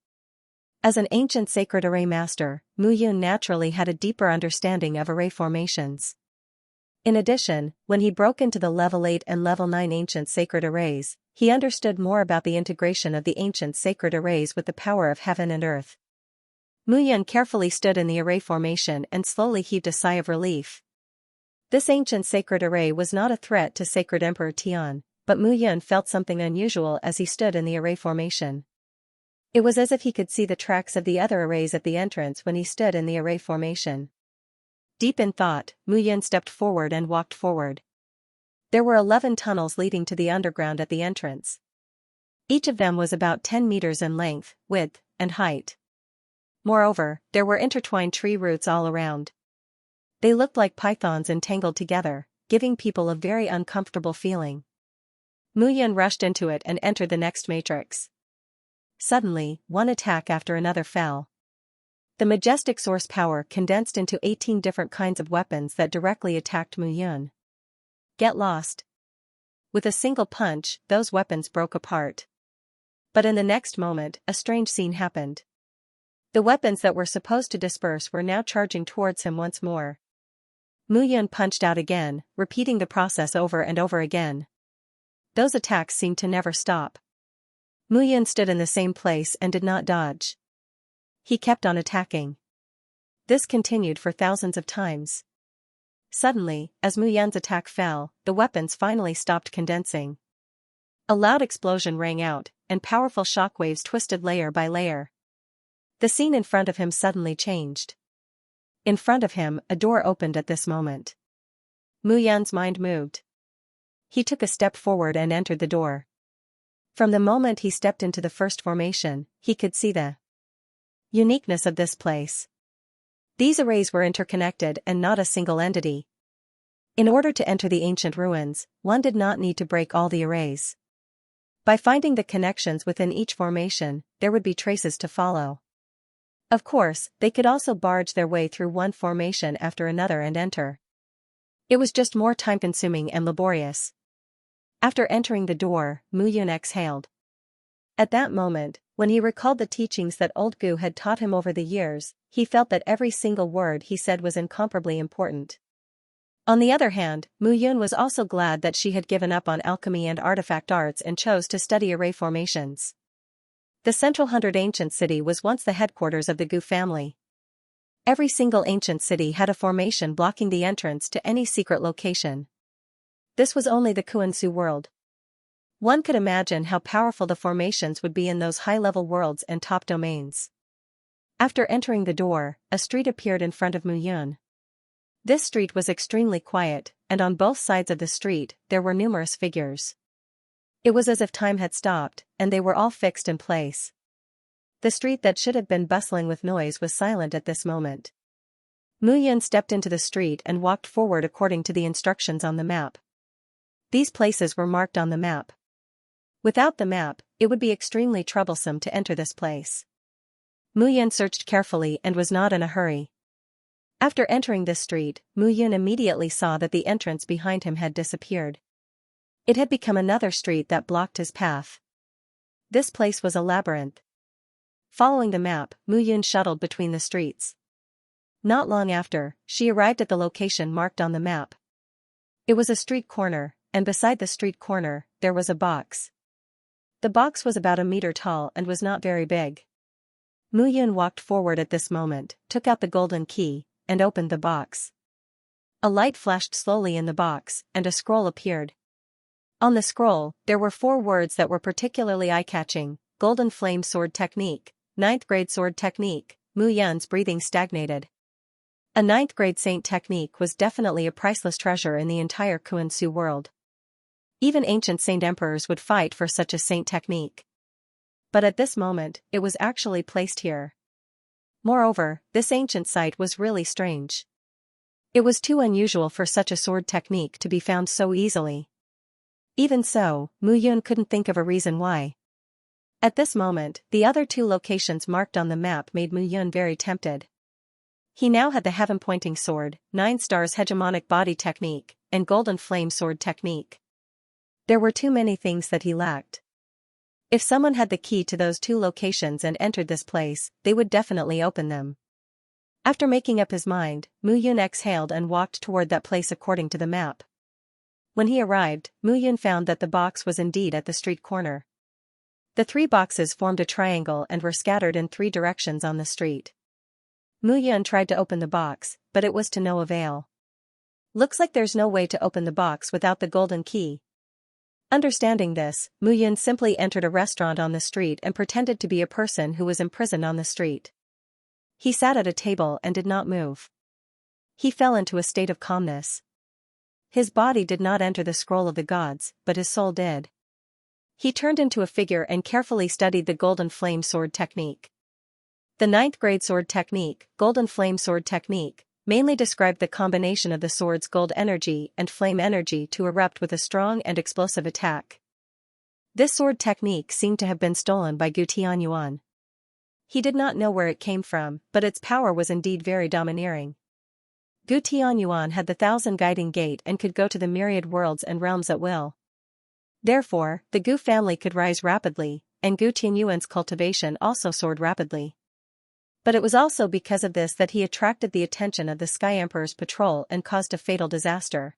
As an ancient sacred array master, Mu Yun naturally had a deeper understanding of array formations. In addition, when he broke into the level 8 and level 9 ancient sacred arrays, he understood more about the integration of the ancient sacred arrays with the power of heaven and earth. Mu Yun carefully stood in the array formation and slowly heaved a sigh of relief. This ancient sacred array was not a threat to Sacred Emperor Tian, but Mu Yun felt something unusual as he stood in the array formation. It was as if he could see the tracks of the other arrays at the entrance when he stood in the array formation. Deep in thought, Mu Yun stepped forward and walked forward. There were 11 tunnels leading to the underground at the entrance. Each of them was about 10 meters in length, width, and height. Moreover, there were intertwined tree roots all around. They looked like pythons entangled together, giving people a very uncomfortable feeling. Mu Yun rushed into it and entered the next matrix. Suddenly, one attack after another fell. The majestic source power condensed into 18 different kinds of weapons that directly attacked Mu Yun. Get lost. With a single punch, those weapons broke apart. But in the next moment, a strange scene happened. The weapons that were supposed to disperse were now charging towards him once more. Mu Yun punched out again, repeating the process over and over again. Those attacks seemed to never stop. Mu Yun stood in the same place and did not dodge. He kept on attacking. This continued for thousands of times. Suddenly, as Mu Yun's attack fell, the weapons finally stopped condensing. A loud explosion rang out, and powerful shockwaves twisted layer by layer. The scene in front of him suddenly changed. In front of him, a door opened at this moment. Mu Yun's mind moved. He took a step forward and entered the door. From the moment he stepped into the first formation, he could see the uniqueness of this place. These arrays were interconnected and not a single entity. In order to enter the ancient ruins, one did not need to break all the arrays. By finding the connections within each formation, there would be traces to follow. Of course, they could also barge their way through one formation after another and enter. It was just more time-consuming and laborious. After entering the door, Mu Yun exhaled. At that moment, when he recalled the teachings that old Gu had taught him over the years, he felt that every single word he said was incomparably important. On the other hand, Mu Yun was also glad that she had given up on alchemy and artifact arts and chose to study array formations. The Central 100 Ancient City was once the headquarters of the Gu family. Every single ancient city had a formation blocking the entrance to any secret location. This was only the Kuan-Su world. One could imagine how powerful the formations would be in those high-level worlds and top domains. After entering the door, a street appeared in front of Mu Yun. This street was extremely quiet, and on both sides of the street, there were numerous figures. It was as if time had stopped, and they were all fixed in place. The street that should have been bustling with noise was silent at this moment. Mu Yun stepped into the street and walked forward according to the instructions on the map. These places were marked on the map. Without the map, it would be extremely troublesome to enter this place. Mu Yun searched carefully and was not in a hurry. After entering this street, Mu Yun immediately saw that the entrance behind him had disappeared. It had become another street that blocked his path. This place was a labyrinth. Following the map, Mu Yun shuttled between the streets. Not long after, she arrived at the location marked on the map. It was a street corner, and beside the street corner, there was a box. The box was about a meter tall and was not very big. Mu Yun walked forward at this moment, took out the golden key, and opened the box. A light flashed slowly in the box, and a scroll appeared. On the scroll, there were 4 words that were particularly eye-catching: Golden Flame Sword Technique, 9th grade sword technique. Mu Yun's breathing stagnated. A 9th grade saint technique was definitely a priceless treasure in the entire Kuan-Su world. Even ancient saint emperors would fight for such a saint technique. But at this moment, it was actually placed here. Moreover, this ancient site was really strange. It was too unusual for such a sword technique to be found so easily. Even so, Mu Yun couldn't think of a reason why. At this moment, the other 2 locations marked on the map made Mu Yun very tempted. He now had the heaven-pointing sword, 9 stars hegemonic body technique, and golden flame sword technique. There were too many things that he lacked. If someone had the key to those two locations and entered this place, they would definitely open them. After making up his mind, Mu Yun exhaled and walked toward that place according to the map. When he arrived, Mu Yun found that the box was indeed at the street corner. The three boxes formed a triangle and were scattered in three directions on the street. Mu Yun tried to open the box, but it was to no avail. Looks like there's no way to open the box without the golden key. Understanding this, Mu Yun simply entered a restaurant on the street and pretended to be a person who was imprisoned on the street. He sat at a table and did not move. He fell into a state of calmness. His body did not enter the scroll of the gods, but his soul did. He turned into a figure and carefully studied the golden flame sword technique. The 9th grade sword technique, golden flame sword technique, mainly described the combination of the sword's gold energy and flame energy to erupt with a strong and explosive attack. This sword technique seemed to have been stolen by Gu Tianyuan. He did not know where it came from, but its power was indeed very domineering. Gu Tianyuan had the 1,000 guiding gate and could go to the myriad worlds and realms at will. Therefore, the Gu family could rise rapidly, and Gu Tianyuan's cultivation also soared rapidly. But it was also because of this that he attracted the attention of the Sky Emperor's patrol and caused a fatal disaster.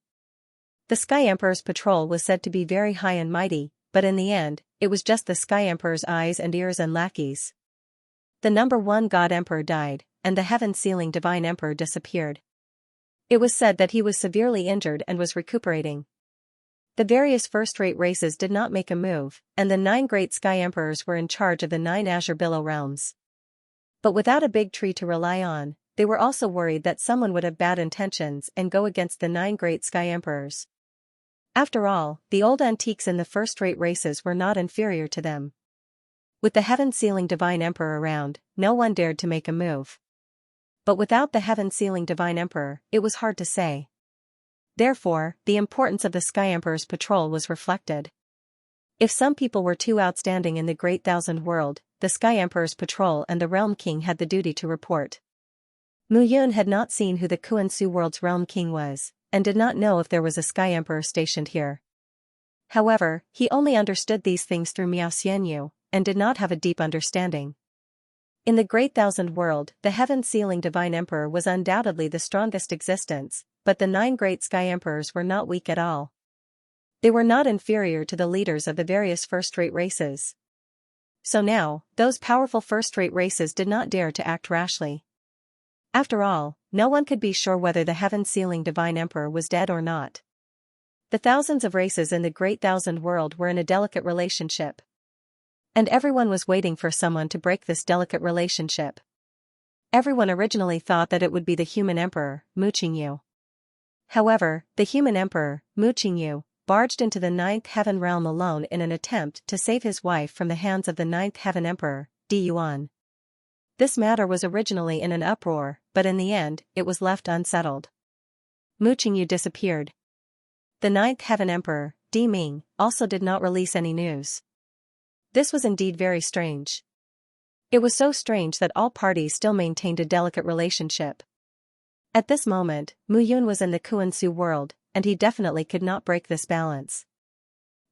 The Sky Emperor's patrol was said to be very high and mighty, but in the end, it was just the Sky Emperor's eyes and ears and lackeys. The number 1 God Emperor died, and the heaven-sealing Divine Emperor disappeared. It was said that he was severely injured and was recuperating. The various first-rate races did not make a move, and the 9 great Sky Emperors were in charge of the 9 Azure Billow realms. But without a big tree to rely on, they were also worried that someone would have bad intentions and go against the 9 great Sky Emperors. After all, the old antiques in the first-rate races were not inferior to them. With the heaven-sealing Divine Emperor around, no one dared to make a move. But without the heaven-sealing Divine Emperor, it was hard to say. Therefore, the importance of the Sky Emperor's patrol was reflected. If some people were too outstanding in the Great Thousand World, the Sky Emperor's patrol and the Realm King had the duty to report. Mu Yun had not seen who the Kuan-Su World's Realm King was, and did not know if there was a Sky Emperor stationed here. However, he only understood these things through Miao Xianyu, and did not have a deep understanding. In the Great Thousand World, the heaven-sealing Divine Emperor was undoubtedly the strongest existence, but the 9 great Sky Emperors were not weak at all. They were not inferior to the leaders of the various first-rate races. So now, those powerful first-rate races did not dare to act rashly. After all, no one could be sure whether the heaven-sealing Divine Emperor was dead or not. The thousands of races in the Great Thousand World were in a delicate relationship. And everyone was waiting for someone to break this delicate relationship. Everyone originally thought that it would be the human emperor, Mu Qingyu. However, the human emperor, Mu Qingyu, barged into the 9th heaven realm alone in an attempt to save his wife from the hands of the 9th heaven emperor, Di Yuan. This matter was originally in an uproar, but in the end, it was left unsettled. Mu Qingyu disappeared. The 9th heaven emperor, Di Ming, also did not release any news. This was indeed very strange. It was so strange that all parties still maintained a delicate relationship. At this moment, Mu Yun was in the Kuan-Su world, and he definitely could not break this balance.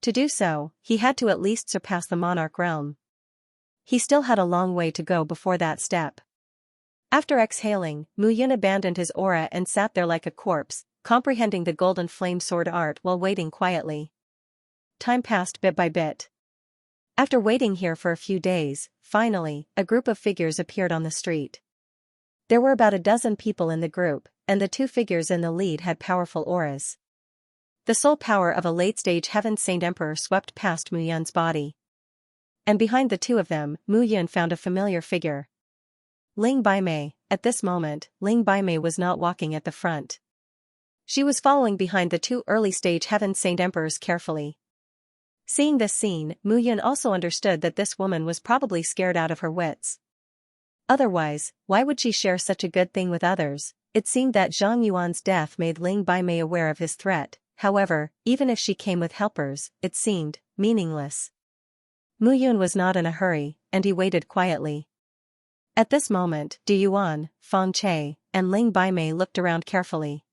To do so, he had to at least surpass the monarch realm. He still had a long way to go before that step. After exhaling, Mu Yun abandoned his aura and sat there like a corpse, comprehending the golden flame sword art while waiting quietly. Time passed bit by bit. After waiting here for a few days, finally, a group of figures appeared on the street. There were about a dozen people in the group, and the 2 figures in the lead had powerful auras. The soul power of a late-stage heaven-saint emperor swept past Mu Yun's body. And behind the 2 of them, Mu Yun found a familiar figure. Ling Baimei. At this moment, Ling Baimei was not walking at the front. She was following behind the 2 early-stage heaven-saint emperors carefully. Seeing this scene, Mu Yun also understood that this woman was probably scared out of her wits. Otherwise, why would she share such a good thing with others? It seemed that Zhang Yuan's death made Ling Baimei aware of his threat. However, even if she came with helpers, it seemed meaningless. Mu Yun was not in a hurry, and he waited quietly. At this moment, Du Yuan, Feng Che, and Ling Baimei looked around carefully.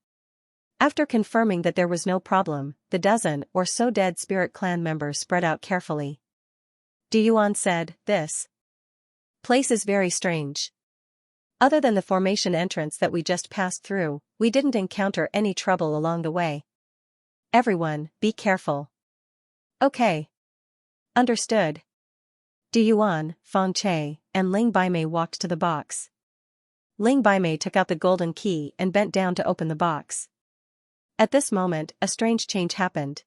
After confirming that there was no problem, the dozen or so dead spirit clan members spread out carefully. Du Yuan said, "This place is very strange. Other than the formation entrance that we just passed through, we didn't encounter any trouble along the way. Everyone, be careful." "Okay. Understood." Du Yuan, Feng Che, and Ling Baimei walked to the box. Ling Baimei took out the golden key and bent down to open the box. At this moment, a strange change happened.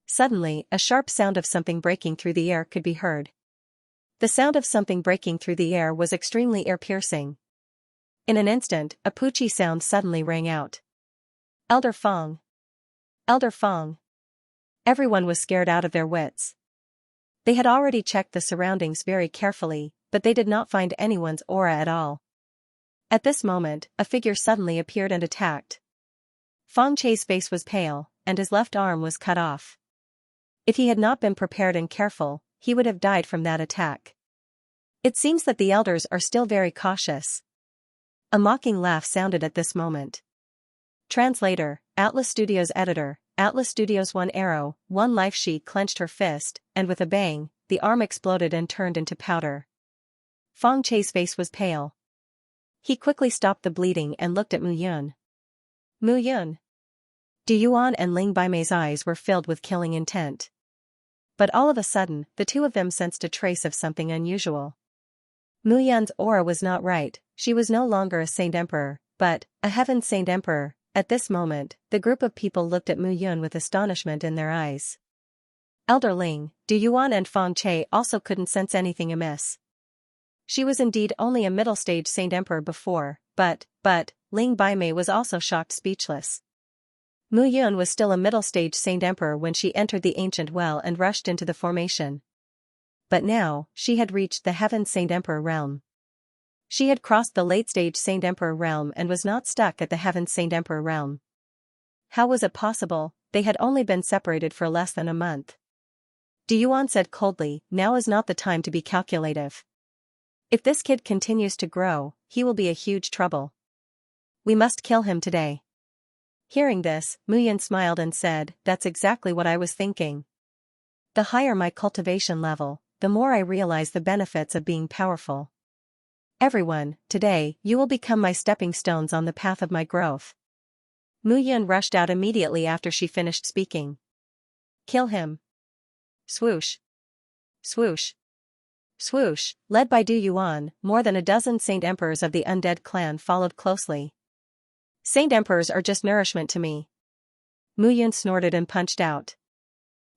Suddenly, a sharp sound of something breaking through the air could be heard. The sound of something breaking through the air was extremely ear-piercing. In an instant, a Puchi sound suddenly rang out. "Elder Feng! Elder Feng!" Everyone was scared out of their wits. They had already checked the surroundings very carefully, but they did not find anyone's aura at all. At this moment, a figure suddenly appeared and attacked. Feng Che's face was pale, and his left arm was cut off. If he had not been prepared and careful, he would have died from that attack. It seems that the elders are still very cautious. A mocking laugh sounded at this moment. Translator, Atlas Studios editor, Atlas Studios. One arrow, one life. She clenched her fist, and with a bang, the arm exploded and turned into powder. Feng Che's face was pale. He quickly stopped the bleeding and looked at Mu Yun. "Mu Yun." Du Yuan and Ling Baimei's eyes were filled with killing intent. But all of a sudden, the two of them sensed a trace of something unusual. Mu Yun's aura was not right. She was no longer a Saint Emperor, but a Heaven Saint Emperor. At this moment, the group of people looked at Mu Yun with astonishment in their eyes. Elder Ling, Du Yuan and Feng Che also couldn't sense anything amiss. She was indeed only a middle-stage Saint Emperor before, but, Ling Baimei was also shocked speechless. Mu Yun was still a middle-stage Saint Emperor when she entered the ancient well and rushed into the formation. But now, she had reached the Heaven Saint Emperor realm. She had crossed the late-stage Saint Emperor realm and was not stuck at the Heaven Saint Emperor realm. How was it possible? They had only been separated for less than a month. Du Yuan said coldly, "Now is not the time to be calculative. If this kid continues to grow, he will be a huge trouble. We must kill him today." Hearing this, Mu Yun smiled and said, "That's exactly what I was thinking. The higher my cultivation level, the more I realize the benefits of being powerful. Everyone, today, you will become my stepping stones on the path of my growth." Mu Yun rushed out immediately after she finished speaking. "Kill him." Swoosh. Swoosh. Swoosh, led by Du Yuan, more than a dozen Saint Emperors of the Undead clan followed closely. "Saint Emperors are just nourishment to me." Mu Yun snorted and punched out.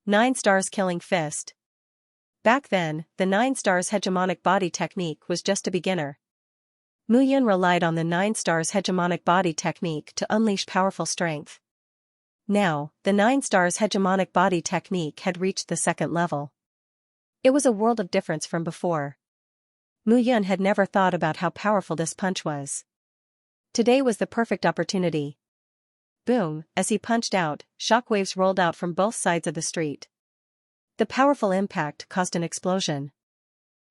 9 stars killing fist. Back then, the 9 stars hegemonic body technique was just a beginner. Mu Yun relied on the 9 stars hegemonic body technique to unleash powerful strength. Now, the 9 stars hegemonic body technique had reached the second level. It was a world of difference from before. Mu Yun had never thought about how powerful this punch was. Today was the perfect opportunity. Boom, as he punched out, shockwaves rolled out from both sides of the street. The powerful impact caused an explosion.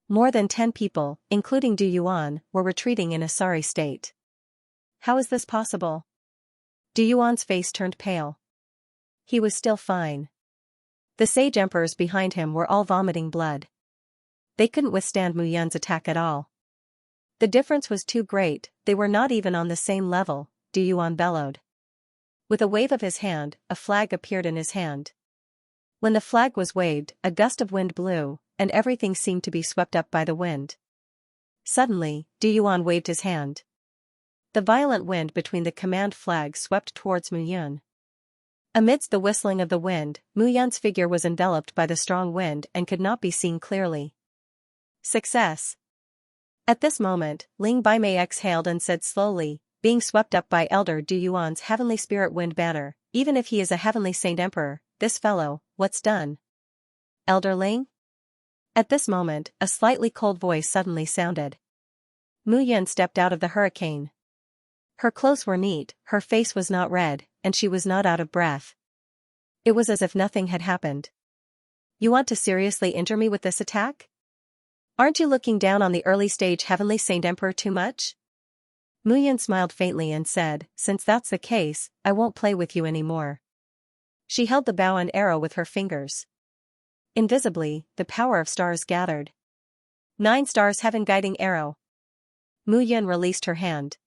More than 10 people, including Du Yuan, were retreating in a sorry state. How is this possible? Du Yuan's face turned pale. He was still fine. The sage emperors behind him were all vomiting blood. They couldn't withstand Mu Yun's attack at all. The difference was too great, they were not even on the same level, Du Yuan bellowed. With a wave of his hand, a flag appeared in his hand. When the flag was waved, a gust of wind blew, and everything seemed to be swept up by the wind. Suddenly, Du Yuan waved his hand. The violent wind between the command flags swept towards Mu Yun. Amidst the whistling of the wind, Mu Yun's figure was enveloped by the strong wind and could not be seen clearly. Success! At this moment, Ling Baimei exhaled and said slowly, "Being swept up by Elder Du Yuan's heavenly spirit wind banner, even if he is a heavenly Saint Emperor, this fellow, what's done?" "Elder Ling?" At this moment, a slightly cold voice suddenly sounded. Mu Yun stepped out of the hurricane. Her clothes were neat, her face was not red, and she was not out of breath. It was as if nothing had happened. "You want to seriously injure me with this attack? Aren't you looking down on the early stage heavenly Saint Emperor too much?" Mu Yun smiled faintly and said, "Since that's the case, I won't play with you anymore." She held the bow and arrow with her fingers. Invisibly, the power of stars gathered. 9 stars heaven guiding arrow. Mu Yun released her hand.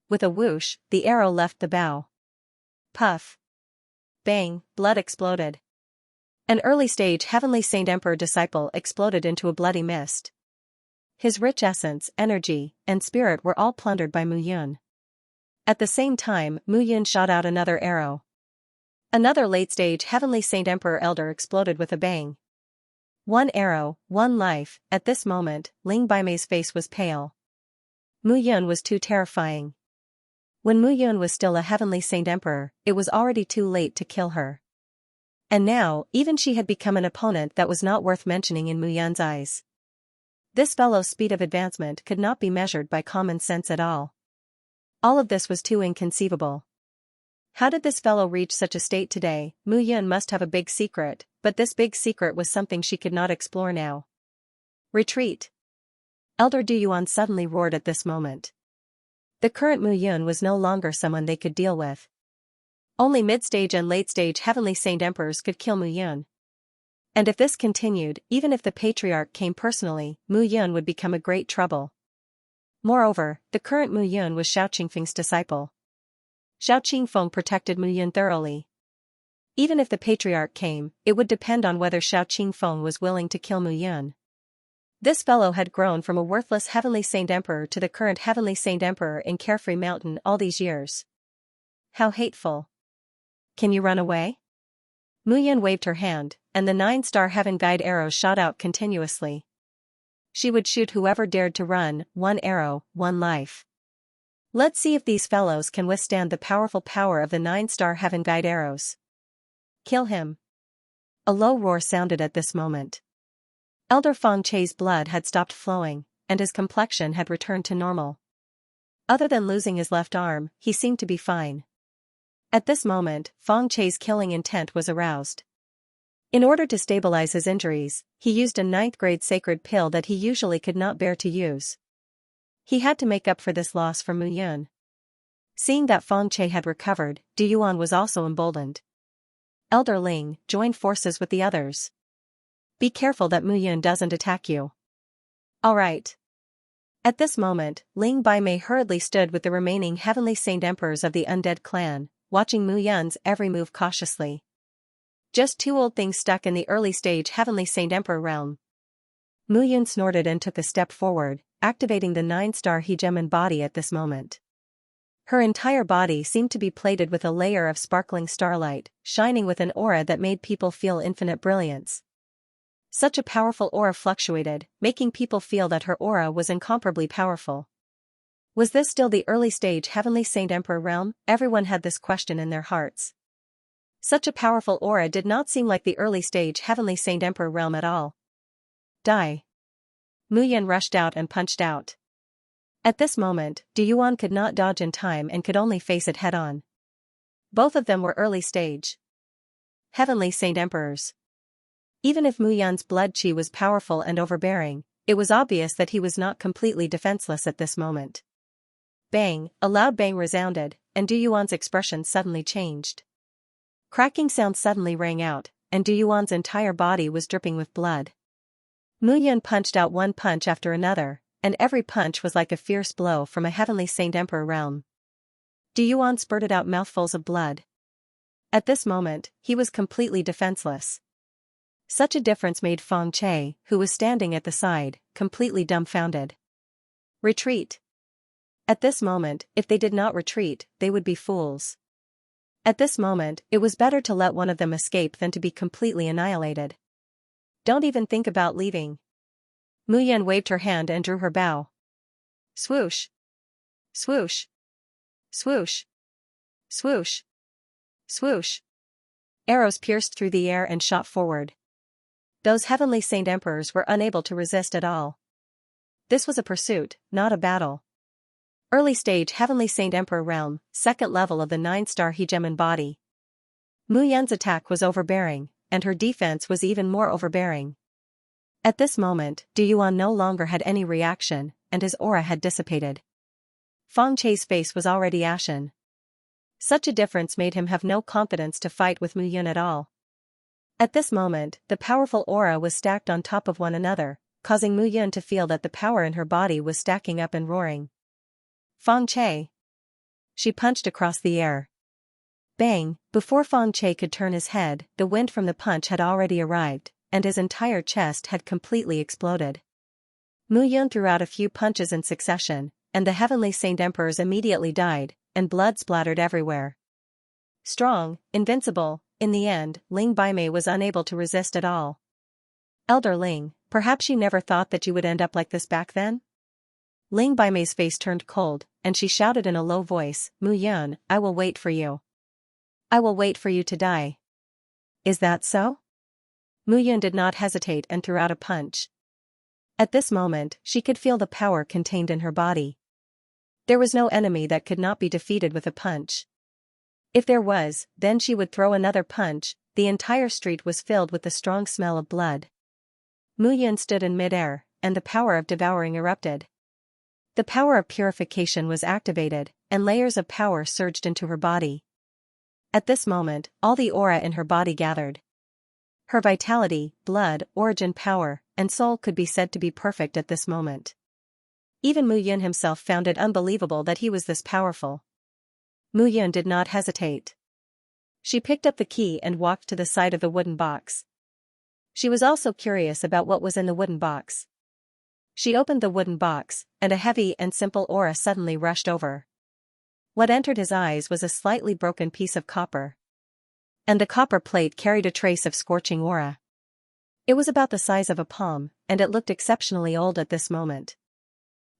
With a whoosh, the arrow left the bow. Puff. Bang, blood exploded. An early-stage Heavenly Saint Emperor disciple exploded into a bloody mist. His rich essence, energy, and spirit were all plundered by Mu Yun. At the same time, Mu Yun shot out another arrow. Another late-stage Heavenly Saint Emperor Elder exploded with a bang. 1 arrow, 1 life. At this moment, Ling Baimei's face was pale. Mu Yun was too terrifying. When Mu Yun was still a Heavenly Saint Emperor, it was already too late to kill her. And now, even she had become an opponent that was not worth mentioning in Mu Yun's eyes. This fellow's speed of advancement could not be measured by common sense at all. All of this was too inconceivable. How did this fellow reach such a state today? Mu Yun must have a big secret, but this big secret was something she could not explore now. Retreat! Elder Du Yuan suddenly roared at this moment. The current Mu Yun was no longer someone they could deal with. Only mid-stage and late-stage Heavenly Saint Emperors could kill Mu Yun. And if this continued, even if the Patriarch came personally, Mu Yun would become a great trouble. Moreover, the current Mu Yun was Xiao Qingfeng's disciple. Xiao Qingfeng protected Mu Yun thoroughly. Even if the Patriarch came, it would depend on whether Xiao Qingfeng was willing to kill Mu Yun. This fellow had grown from a worthless Heavenly Saint Emperor to the current Heavenly Saint Emperor in Carefree Mountain all these years. How hateful. Can you run away? Mu Yun waved her hand, and the 9-star Heaven Guide arrows shot out continuously. She would shoot whoever dared to run, 1 arrow, 1 life. Let's see if these fellows can withstand the powerful power of the 9-star Heaven Guide arrows. Kill him. A low roar sounded at this moment. Elder Feng Che's blood had stopped flowing, and his complexion had returned to normal. Other than losing his left arm, he seemed to be fine. At this moment, Feng Che's killing intent was aroused. In order to stabilize his injuries, he used a 9th-grade sacred pill that he usually could not bear to use. He had to make up for this loss for Mu Yun. Seeing that Feng Che had recovered, Du Yuan was also emboldened. Elder Ling, join forces with the others. Be careful that Mu Yun doesn't attack you. All right. At this moment, Ling Baimei hurriedly stood with the remaining Heavenly Saint Emperors of the Undead Clan, watching Mu Yun's every move cautiously. Just 2 old things stuck in the early-stage Heavenly Saint Emperor realm. Mu Yun snorted and took a step forward, activating the 9-star Hegemon body at this moment. Her entire body seemed to be plated with a layer of sparkling starlight, shining with an aura that made people feel infinite brilliance. Such a powerful aura fluctuated, making people feel that her aura was incomparably powerful. Was this still the early-stage Heavenly Saint Emperor realm? Everyone had this question in their hearts. Such a powerful aura did not seem like the early-stage Heavenly Saint Emperor realm at all. Die. Mu Yun rushed out and punched out. At this moment, Du Yuan could not dodge in time and could only face it head-on. Both of them were early-stage Heavenly Saint Emperors. Even if Mu Yun's blood chi was powerful and overbearing, it was obvious that he was not completely defenseless at this moment. Bang, a loud bang resounded, and Du Yuan's expression suddenly changed. Cracking sound suddenly rang out, and Du Yuan's entire body was dripping with blood. Mu Yun punched out 1 punch after another, and every punch was like a fierce blow from a Heavenly Saint Emperor realm. Du Yuan spurted out mouthfuls of blood. At this moment, he was completely defenseless. Such a difference made Feng Che, who was standing at the side, completely dumbfounded. Retreat. At this moment, if they did not retreat, they would be fools. At this moment, it was better to let one of them escape than to be completely annihilated. Don't even think about leaving. Mu Yun waved her hand and drew her bow. Swoosh. Swoosh. Swoosh. Swoosh. Swoosh. Arrows pierced through the air and shot forward. Those Heavenly Saint Emperors were unable to resist at all. This was a pursuit, not a battle. Early stage Heavenly Saint Emperor realm, 2nd level of the 9-star Hegemon body. Mu Yun's attack was overbearing, and her defense was even more overbearing. At this moment, Du Yuan no longer had any reaction, and his aura had dissipated. Feng Che's face was already ashen. Such a difference made him have no confidence to fight with Mu Yun at all. At this moment, the powerful aura was stacked on top of one another, causing Mu Yun to feel that the power in her body was stacking up and roaring. Feng Che. She punched across the air. Bang! Before Feng Che could turn his head, the wind from the punch had already arrived, and his entire chest had completely exploded. Mu Yun threw out a few punches in succession, and the heavenly Saint Emperors immediately died, and blood splattered everywhere. Strong, invincible, in the end, Ling Baimei was unable to resist at all. Elder Ling, perhaps you never thought that you would end up like this back then? Ling Baimei's face turned cold, and she shouted in a low voice, Mu Yun, I will wait for you. I will wait for you to die. Is that so? Mu Yun did not hesitate and threw out a punch. At this moment, she could feel the power contained in her body. There was no enemy that could not be defeated with a punch. If there was, then she would throw another punch. The entire street was filled with the strong smell of blood. Mu Yun stood in midair, and the power of devouring erupted. The power of purification was activated, and layers of power surged into her body. At this moment, all the aura in her body gathered. Her vitality, blood, origin power, and soul could be said to be perfect at this moment. Even Mu Yun himself found it unbelievable that he was this powerful. Mu Yun did not hesitate. She picked up the key and walked to the side of the wooden box. She was also curious about what was in the wooden box. She opened the wooden box, and a heavy and simple aura suddenly rushed over. What entered his eyes was a slightly broken piece of copper. And the copper plate carried a trace of scorching aura. It was about the size of a palm, and it looked exceptionally old at this moment.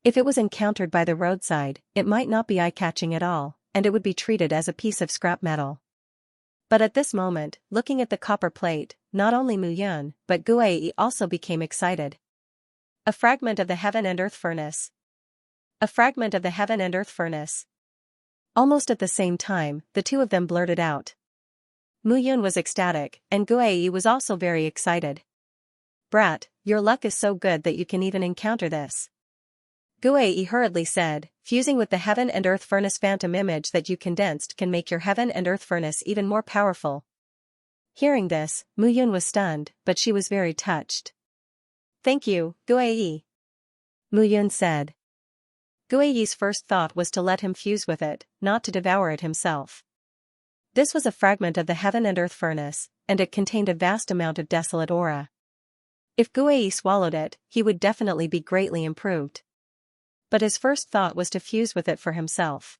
If it was encountered by the roadside, it might not be eye-catching at all, and it would be treated as a piece of scrap metal. But at this moment, looking at the copper plate, not only Mu Yun, but Guai also became excited. A fragment of the heaven and earth furnace. A fragment of the heaven and earth furnace. Almost at the same time, the two of them blurted out. Mu Yun was ecstatic, and Guai was also very excited. Brat, your luck is so good that you can even encounter this. Guai hurriedly said, fusing with the heaven and earth furnace phantom image that you condensed can make your heaven and earth furnace even more powerful. Hearing this, Mu Yun was stunned, but she was very touched. Thank you, Guai. Mu Yun said. Guai's first thought was to let him fuse with it, not to devour it himself. This was a fragment of the heaven and earth furnace, and it contained a vast amount of desolate aura. If Guai swallowed it, he would definitely be greatly improved. But his first thought was to fuse with it for himself.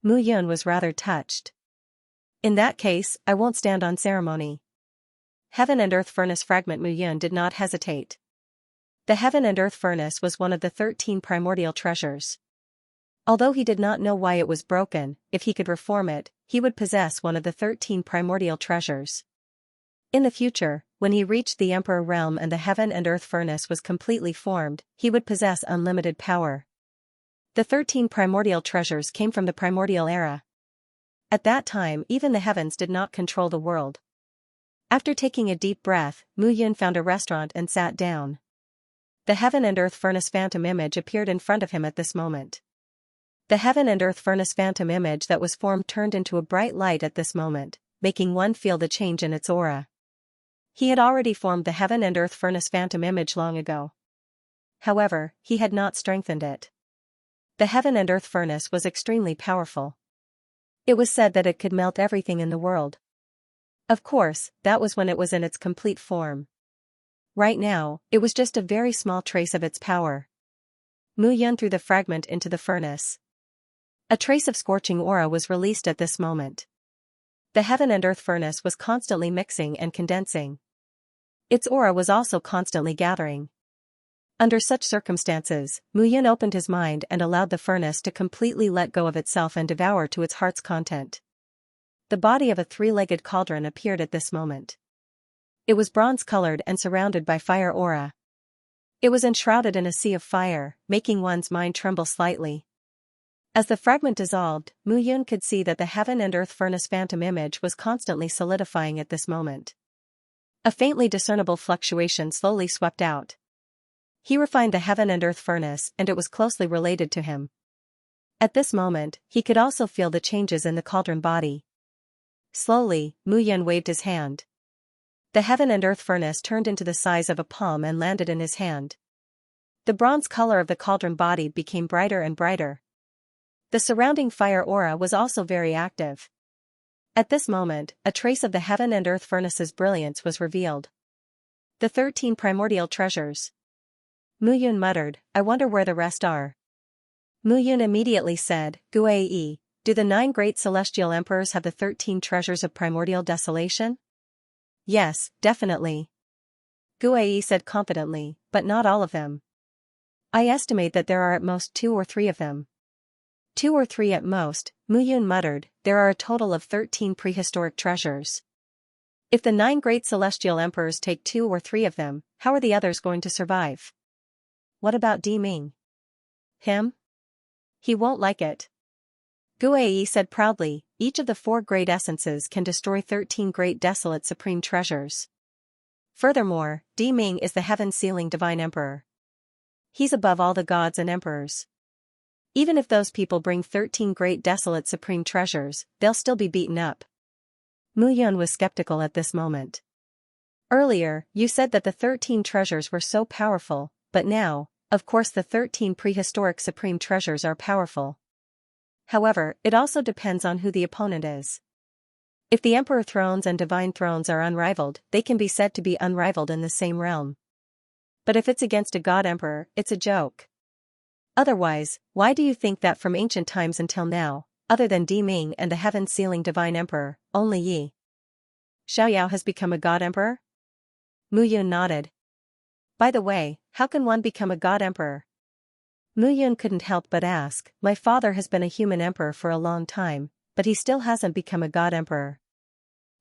Mu Yun was rather touched. In that case, I won't stand on ceremony. Heaven and earth furnace fragment. Mu Yun did not hesitate. The heaven and earth furnace was one of the 13 primordial treasures. Although he did not know why it was broken, if he could reform it, he would possess one of the 13 primordial treasures. In the future, when he reached the Emperor realm and the heaven and earth furnace was completely formed, he would possess unlimited power. The 13 primordial treasures came from the primordial era. At that time, even the heavens did not control the world. After taking a deep breath, Mu Yun found a restaurant and sat down. The heaven and earth furnace phantom image appeared in front of him at this moment. The heaven and earth furnace phantom image that was formed turned into a bright light at this moment, making one feel the change in its aura. He had already formed the heaven and earth furnace phantom image long ago. However, he had not strengthened it. The heaven and earth furnace was extremely powerful. It was said that it could melt everything in the world. Of course, that was when it was in its complete form. Right now, it was just a very small trace of its power. Mu Yun threw the fragment into the furnace. A trace of scorching aura was released at this moment. The heaven and earth furnace was constantly mixing and condensing. Its aura was also constantly gathering. Under such circumstances, Mu Yun opened his mind and allowed the furnace to completely let go of itself and devour to its heart's content. The body of a three-legged cauldron appeared at this moment. It was bronze-colored and surrounded by fire aura. It was enshrouded in a sea of fire, making one's mind tremble slightly. As the fragment dissolved, Mu Yun could see that the heaven and earth furnace phantom image was constantly solidifying at this moment. A faintly discernible fluctuation slowly swept out. He refined the heaven and earth furnace and it was closely related to him. At this moment, he could also feel the changes in the cauldron body. Slowly, Mu Yun waved his hand. The heaven and earth furnace turned into the size of a palm and landed in his hand. The bronze color of the cauldron body became brighter and brighter. The surrounding fire aura was also very active. At this moment, a trace of the heaven and earth furnace's brilliance was revealed. The 13 primordial treasures. Mu Yun muttered, I wonder where the rest are. Mu Yun immediately said, Guai, do the 9 great celestial emperors have the 13 treasures of primordial desolation? Yes, definitely. Guai said confidently, but not all of them. I estimate that there are at most 2 or 3 of them. 2 or 3 at most, Mu Yun muttered, there are a total of 13 prehistoric treasures. If the 9 great celestial emperors take 2 or 3 of them, how are the others going to survive? What about Di Ming? Him? He won't like it. Guai said proudly, each of the 4 great essences can destroy 13 great desolate supreme treasures. Furthermore, Di Ming is the heaven-sealing divine emperor. He's above all the gods and emperors. Even if those people bring 13 great desolate supreme treasures, they'll still be beaten up. Mu Yun was skeptical at this moment. Earlier, you said that the 13 treasures were so powerful, but now, of course the 13 prehistoric supreme treasures are powerful. However, it also depends on who the opponent is. If the emperor thrones and divine thrones are unrivaled, they can be said to be unrivaled in the same realm. But if it's against a god emperor, it's a joke. Otherwise, why do you think that from ancient times until now, other than Di Ming and the heaven-sealing divine emperor, only Yi Xiaoyao has become a god emperor? Mu Yun nodded. By the way, how can one become a god emperor? Mu Yun couldn't help but ask, my father has been a human emperor for a long time, but he still hasn't become a god emperor.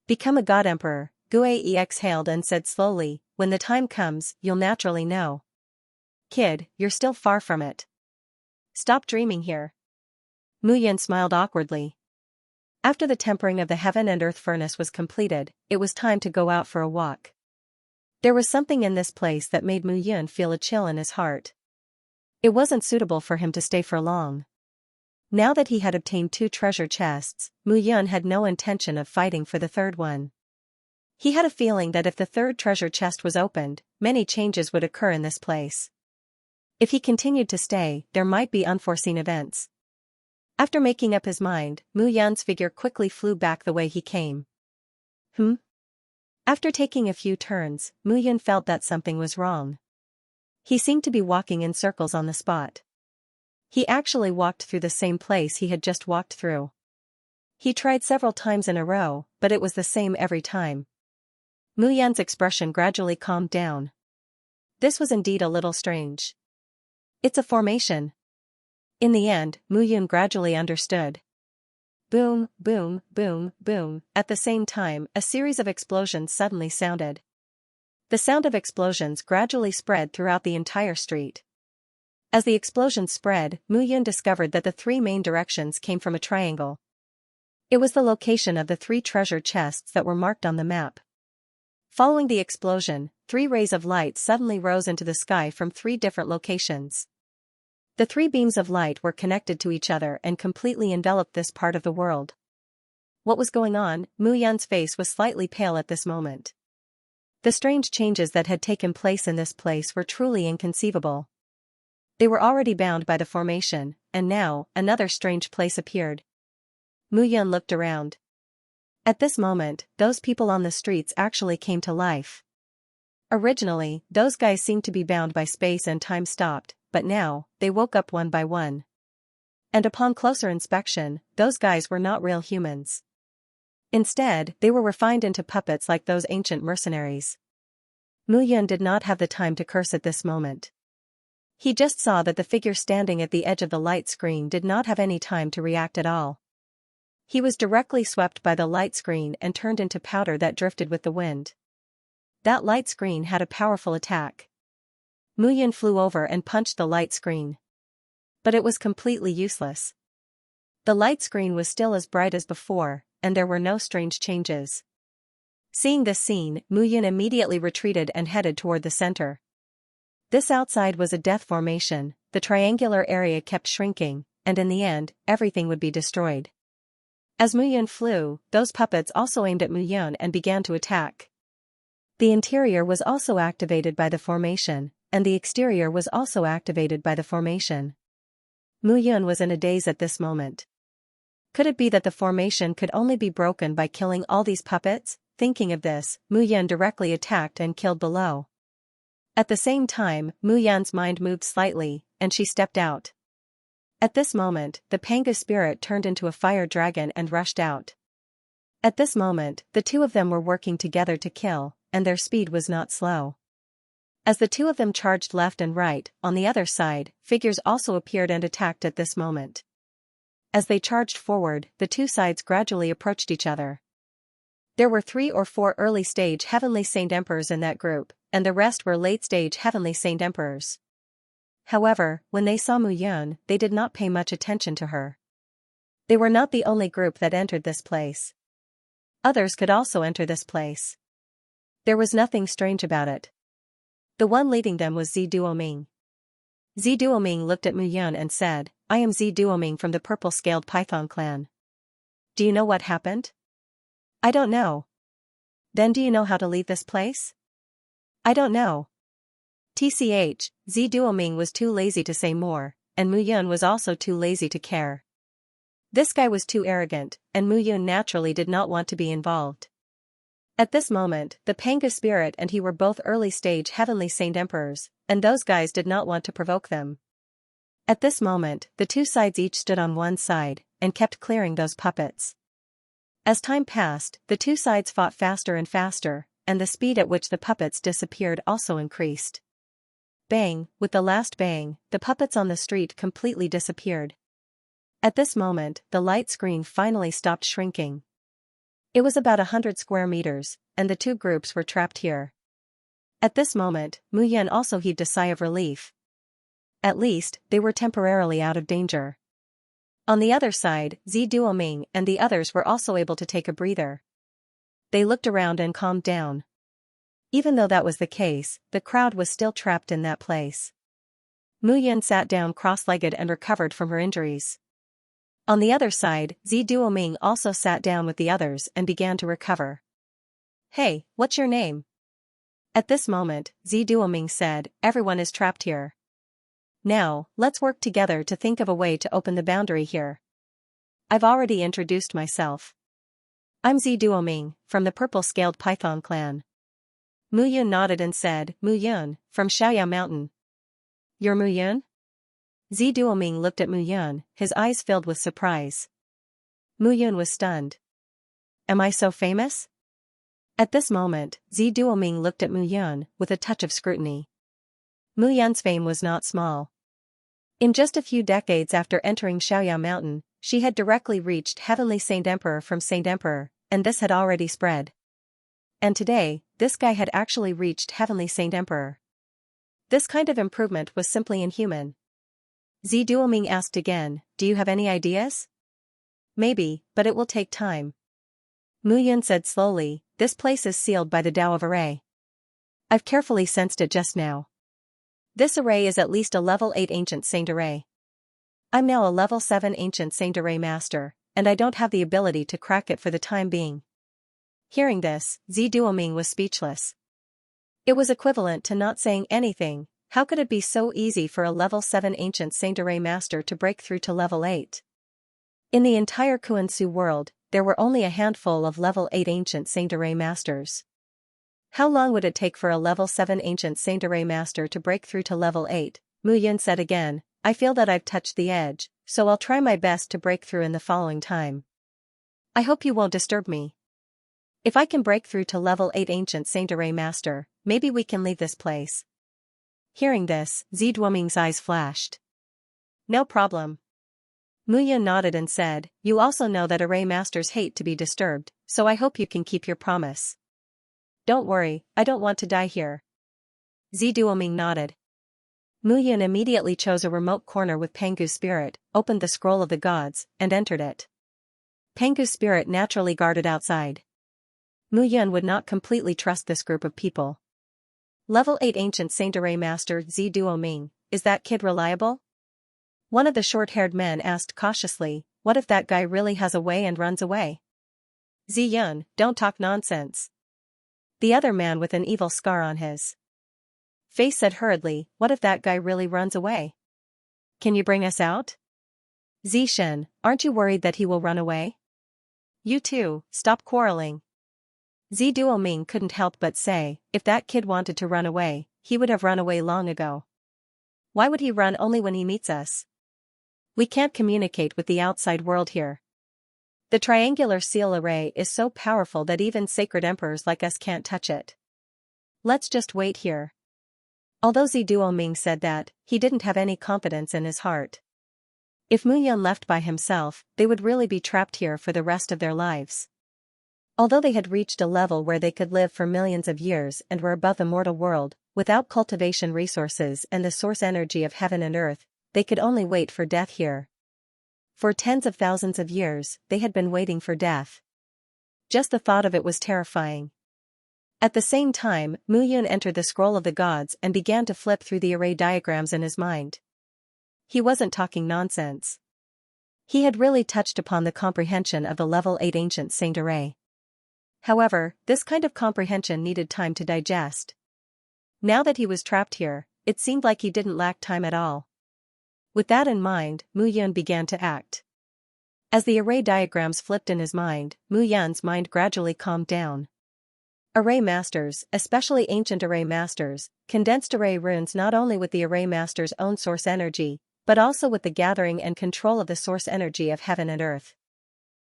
Become a god emperor, Guai exhaled and said slowly, when the time comes, you'll naturally know. Kid, you're still far from it. Stop dreaming here. Mu Yun smiled awkwardly. After the tempering of the heaven and earth furnace was completed, it was time to go out for a walk. There was something in this place that made Mu Yun feel a chill in his heart. It wasn't suitable for him to stay for long. Now that he had obtained 2 treasure chests, Mu Yun had no intention of fighting for the 3rd one. He had a feeling that if the 3rd treasure chest was opened, many changes would occur in this place. If he continued to stay, there might be unforeseen events. After making up his mind, Mu Yun's figure quickly flew back the way he came. After taking a few turns, Mu Yun felt that something was wrong. He seemed to be walking in circles on the spot. He actually walked through the same place he had just walked through. He tried several times in a row, but it was the same every time. Mu Yun's expression gradually calmed down. This was indeed a little strange. It's a formation. In the end, Mu Yun gradually understood. Boom, boom, boom, boom. At the same time, a series of explosions suddenly sounded. The sound of explosions gradually spread throughout the entire street. As the explosions spread, Mu Yun discovered that the 3 main directions came from a triangle. It was the location of the 3 treasure chests that were marked on the map. Following the explosion, 3 rays of light suddenly rose into the sky from 3 different locations. The 3 beams of light were connected to each other and completely enveloped this part of the world. What was going on? Mu Yun's face was slightly pale at this moment. The strange changes that had taken place in this place were truly inconceivable. They were already bound by the formation, and now, another strange place appeared. Mu Yun looked around. At this moment, those people on the streets actually came to life. Originally, those guys seemed to be bound by space and time stopped, but now, they woke up one by one. And upon closer inspection, those guys were not real humans. Instead, they were refined into puppets like those ancient mercenaries. Mu Yun did not have the time to curse at this moment. He just saw that the figure standing at the edge of the light screen did not have any time to react at all. He was directly swept by the light screen and turned into powder that drifted with the wind. That light screen had a powerful attack. Mu Yun flew over and punched the light screen. But it was completely useless. The light screen was still as bright as before, and there were no strange changes. Seeing this scene, Mu Yun immediately retreated and headed toward the center. This outside was a death formation, the triangular area kept shrinking, and in the end, everything would be destroyed. As Mu Yun flew, those puppets also aimed at Mu Yun and began to attack. The interior was also activated by the formation, and the exterior was also activated by the formation. Mu Yun was in a daze at this moment. Could it be that the formation could only be broken by killing all these puppets? Thinking of this, Mu Yun directly attacked and killed below. At the same time, Mu Yun's mind moved slightly, and she stepped out. At this moment, the Pangu spirit turned into a fire dragon and rushed out. At this moment, the two of them were working together to kill, and their speed was not slow. As the two of them charged left and right, on the other side, figures also appeared and attacked at this moment. As they charged forward, the two sides gradually approached each other. There were 3 or 4 early-stage Heavenly Saint Emperors in that group, and the rest were late-stage Heavenly Saint Emperors. However, when they saw Mu Yun, they did not pay much attention to her. They were not the only group that entered this place. Others could also enter this place. There was nothing strange about it. The one leading them was Zi Duoming. Zi Duoming looked at Mu Yun and said, "I am Zi Duoming from the purple-scaled python clan. Do you know what happened?" "I don't know." "Then do you know how to leave this place?" "I don't know." TCH, Zi Duoming was too lazy to say more, and Mu Yun was also too lazy to care. This guy was too arrogant, and Mu Yun naturally did not want to be involved. At this moment, the Pangu spirit and he were both early-stage Heavenly Saint Emperors, and those guys did not want to provoke them. At this moment, the two sides each stood on one side, and kept clearing those puppets. As time passed, the two sides fought faster and faster, and the speed at which the puppets disappeared also increased. Bang, with the last bang, the puppets on the street completely disappeared. At this moment, the light screen finally stopped shrinking. It was about 100 square meters, and the two groups were trapped here. At this moment, Mu Yun also heaved a sigh of relief. At least, they were temporarily out of danger. On the other side, Zi Duoming and the others were also able to take a breather. They looked around and calmed down. Even though that was the case, the crowd was still trapped in that place. Mu Yun sat down cross-legged and recovered from her injuries. On the other side, Zi Duoming also sat down with the others and began to recover. "Hey, what's your name?" At this moment, Zi Duoming said, "Everyone is trapped here. Now, let's work together to think of a way to open the boundary here. I've already introduced myself. I'm Zi Duoming, from the purple-scaled python clan." Mu Yun nodded and said, "Mu Yun, from Xianxia Mountain." "You're Mu Yun?" Zi Duoming looked at Mu Yun, his eyes filled with surprise. Mu Yun was stunned. "Am I so famous?" At this moment, Zi Duoming looked at Mu Yun with a touch of scrutiny. Mu Yun's fame was not small. In just a few decades after entering Xianxia Mountain, she had directly reached Heavenly Saint Emperor from Saint Emperor, and this had already spread. And today, this guy had actually reached Heavenly Saint Emperor. This kind of improvement was simply inhuman. Zi Duoming asked again, "Do you have any ideas?" "Maybe, but it will take time." Mu Yun said slowly, "This place is sealed by the Tao of Array. I've carefully sensed it just now. This array is at least a level 8 Ancient Saint Array. I'm now a level 7 Ancient Saint Array Master, and I don't have the ability to crack it for the time being." Hearing this, Zi Duoming was speechless. It was equivalent to not saying anything. How could it be so easy for a level 7 Ancient Saint Array Master to break through to level 8? In the entire Kuan-Su world, there were only a handful of level 8 Ancient Saint Array Masters. How long would it take for a level 7 Ancient Saint Array Master to break through to level 8? Mu Yun said again, "I feel that I've touched the edge, so I'll try my best to break through in the following time. I hope you won't disturb me. If I can break through to level 8 Ancient Saint Array Master, maybe we can leave this place." Hearing this, Zi Duoming's eyes flashed. "No problem." Mu Yun nodded and said, "You also know that Array Masters hate to be disturbed, so I hope you can keep your promise." "Don't worry, I don't want to die here." Zi Duoming nodded. Mu Yun immediately chose a remote corner with Pangu's spirit, opened the Scroll of the Gods, and entered it. Pangu's spirit naturally guarded outside. Mu Yun would not completely trust this group of people. Level 8 Ancient Saint Array Master Zi Duoming, is that kid reliable? One of the short-haired men asked cautiously, "What if that guy really has a way and runs away?" "Zi Yun, don't talk nonsense. The other man with an evil scar on his face said hurriedly, "What if that guy really runs away? Can you bring us out?" Zishin, aren't you worried that he will run away? You two, stop quarreling. Zi Duoming couldn't help but say, if that kid wanted to run away, he would have run away long ago. Why would he run only when he meets us? We can't communicate with the outside world here. The triangular seal array is so powerful that even sacred emperors like us can't touch it. Let's just wait here. Although Zi Duoming said that, he didn't have any confidence in his heart. If Mu Yun left by himself, they would really be trapped here for the rest of their lives. Although they had reached a level where they could live for millions of years and were above the mortal world, without cultivation resources and the source energy of heaven and earth, they could only wait for death here. For tens of thousands of years, they had been waiting for death. Just the thought of it was terrifying. At the same time, Mu Yun entered the scroll of the gods and began to flip through the array diagrams in his mind. He wasn't talking nonsense. He had really touched upon the comprehension of the level 8 ancient saint array. However, this kind of comprehension needed time to digest. Now that he was trapped here, it seemed like he didn't lack time at all. With that in mind, Mu Yun began to act. As the array diagrams flipped in his mind, Mu Yun's mind gradually calmed down. Array masters, especially ancient array masters, condensed array runes not only with the array master's own source energy, but also with the gathering and control of the source energy of heaven and earth.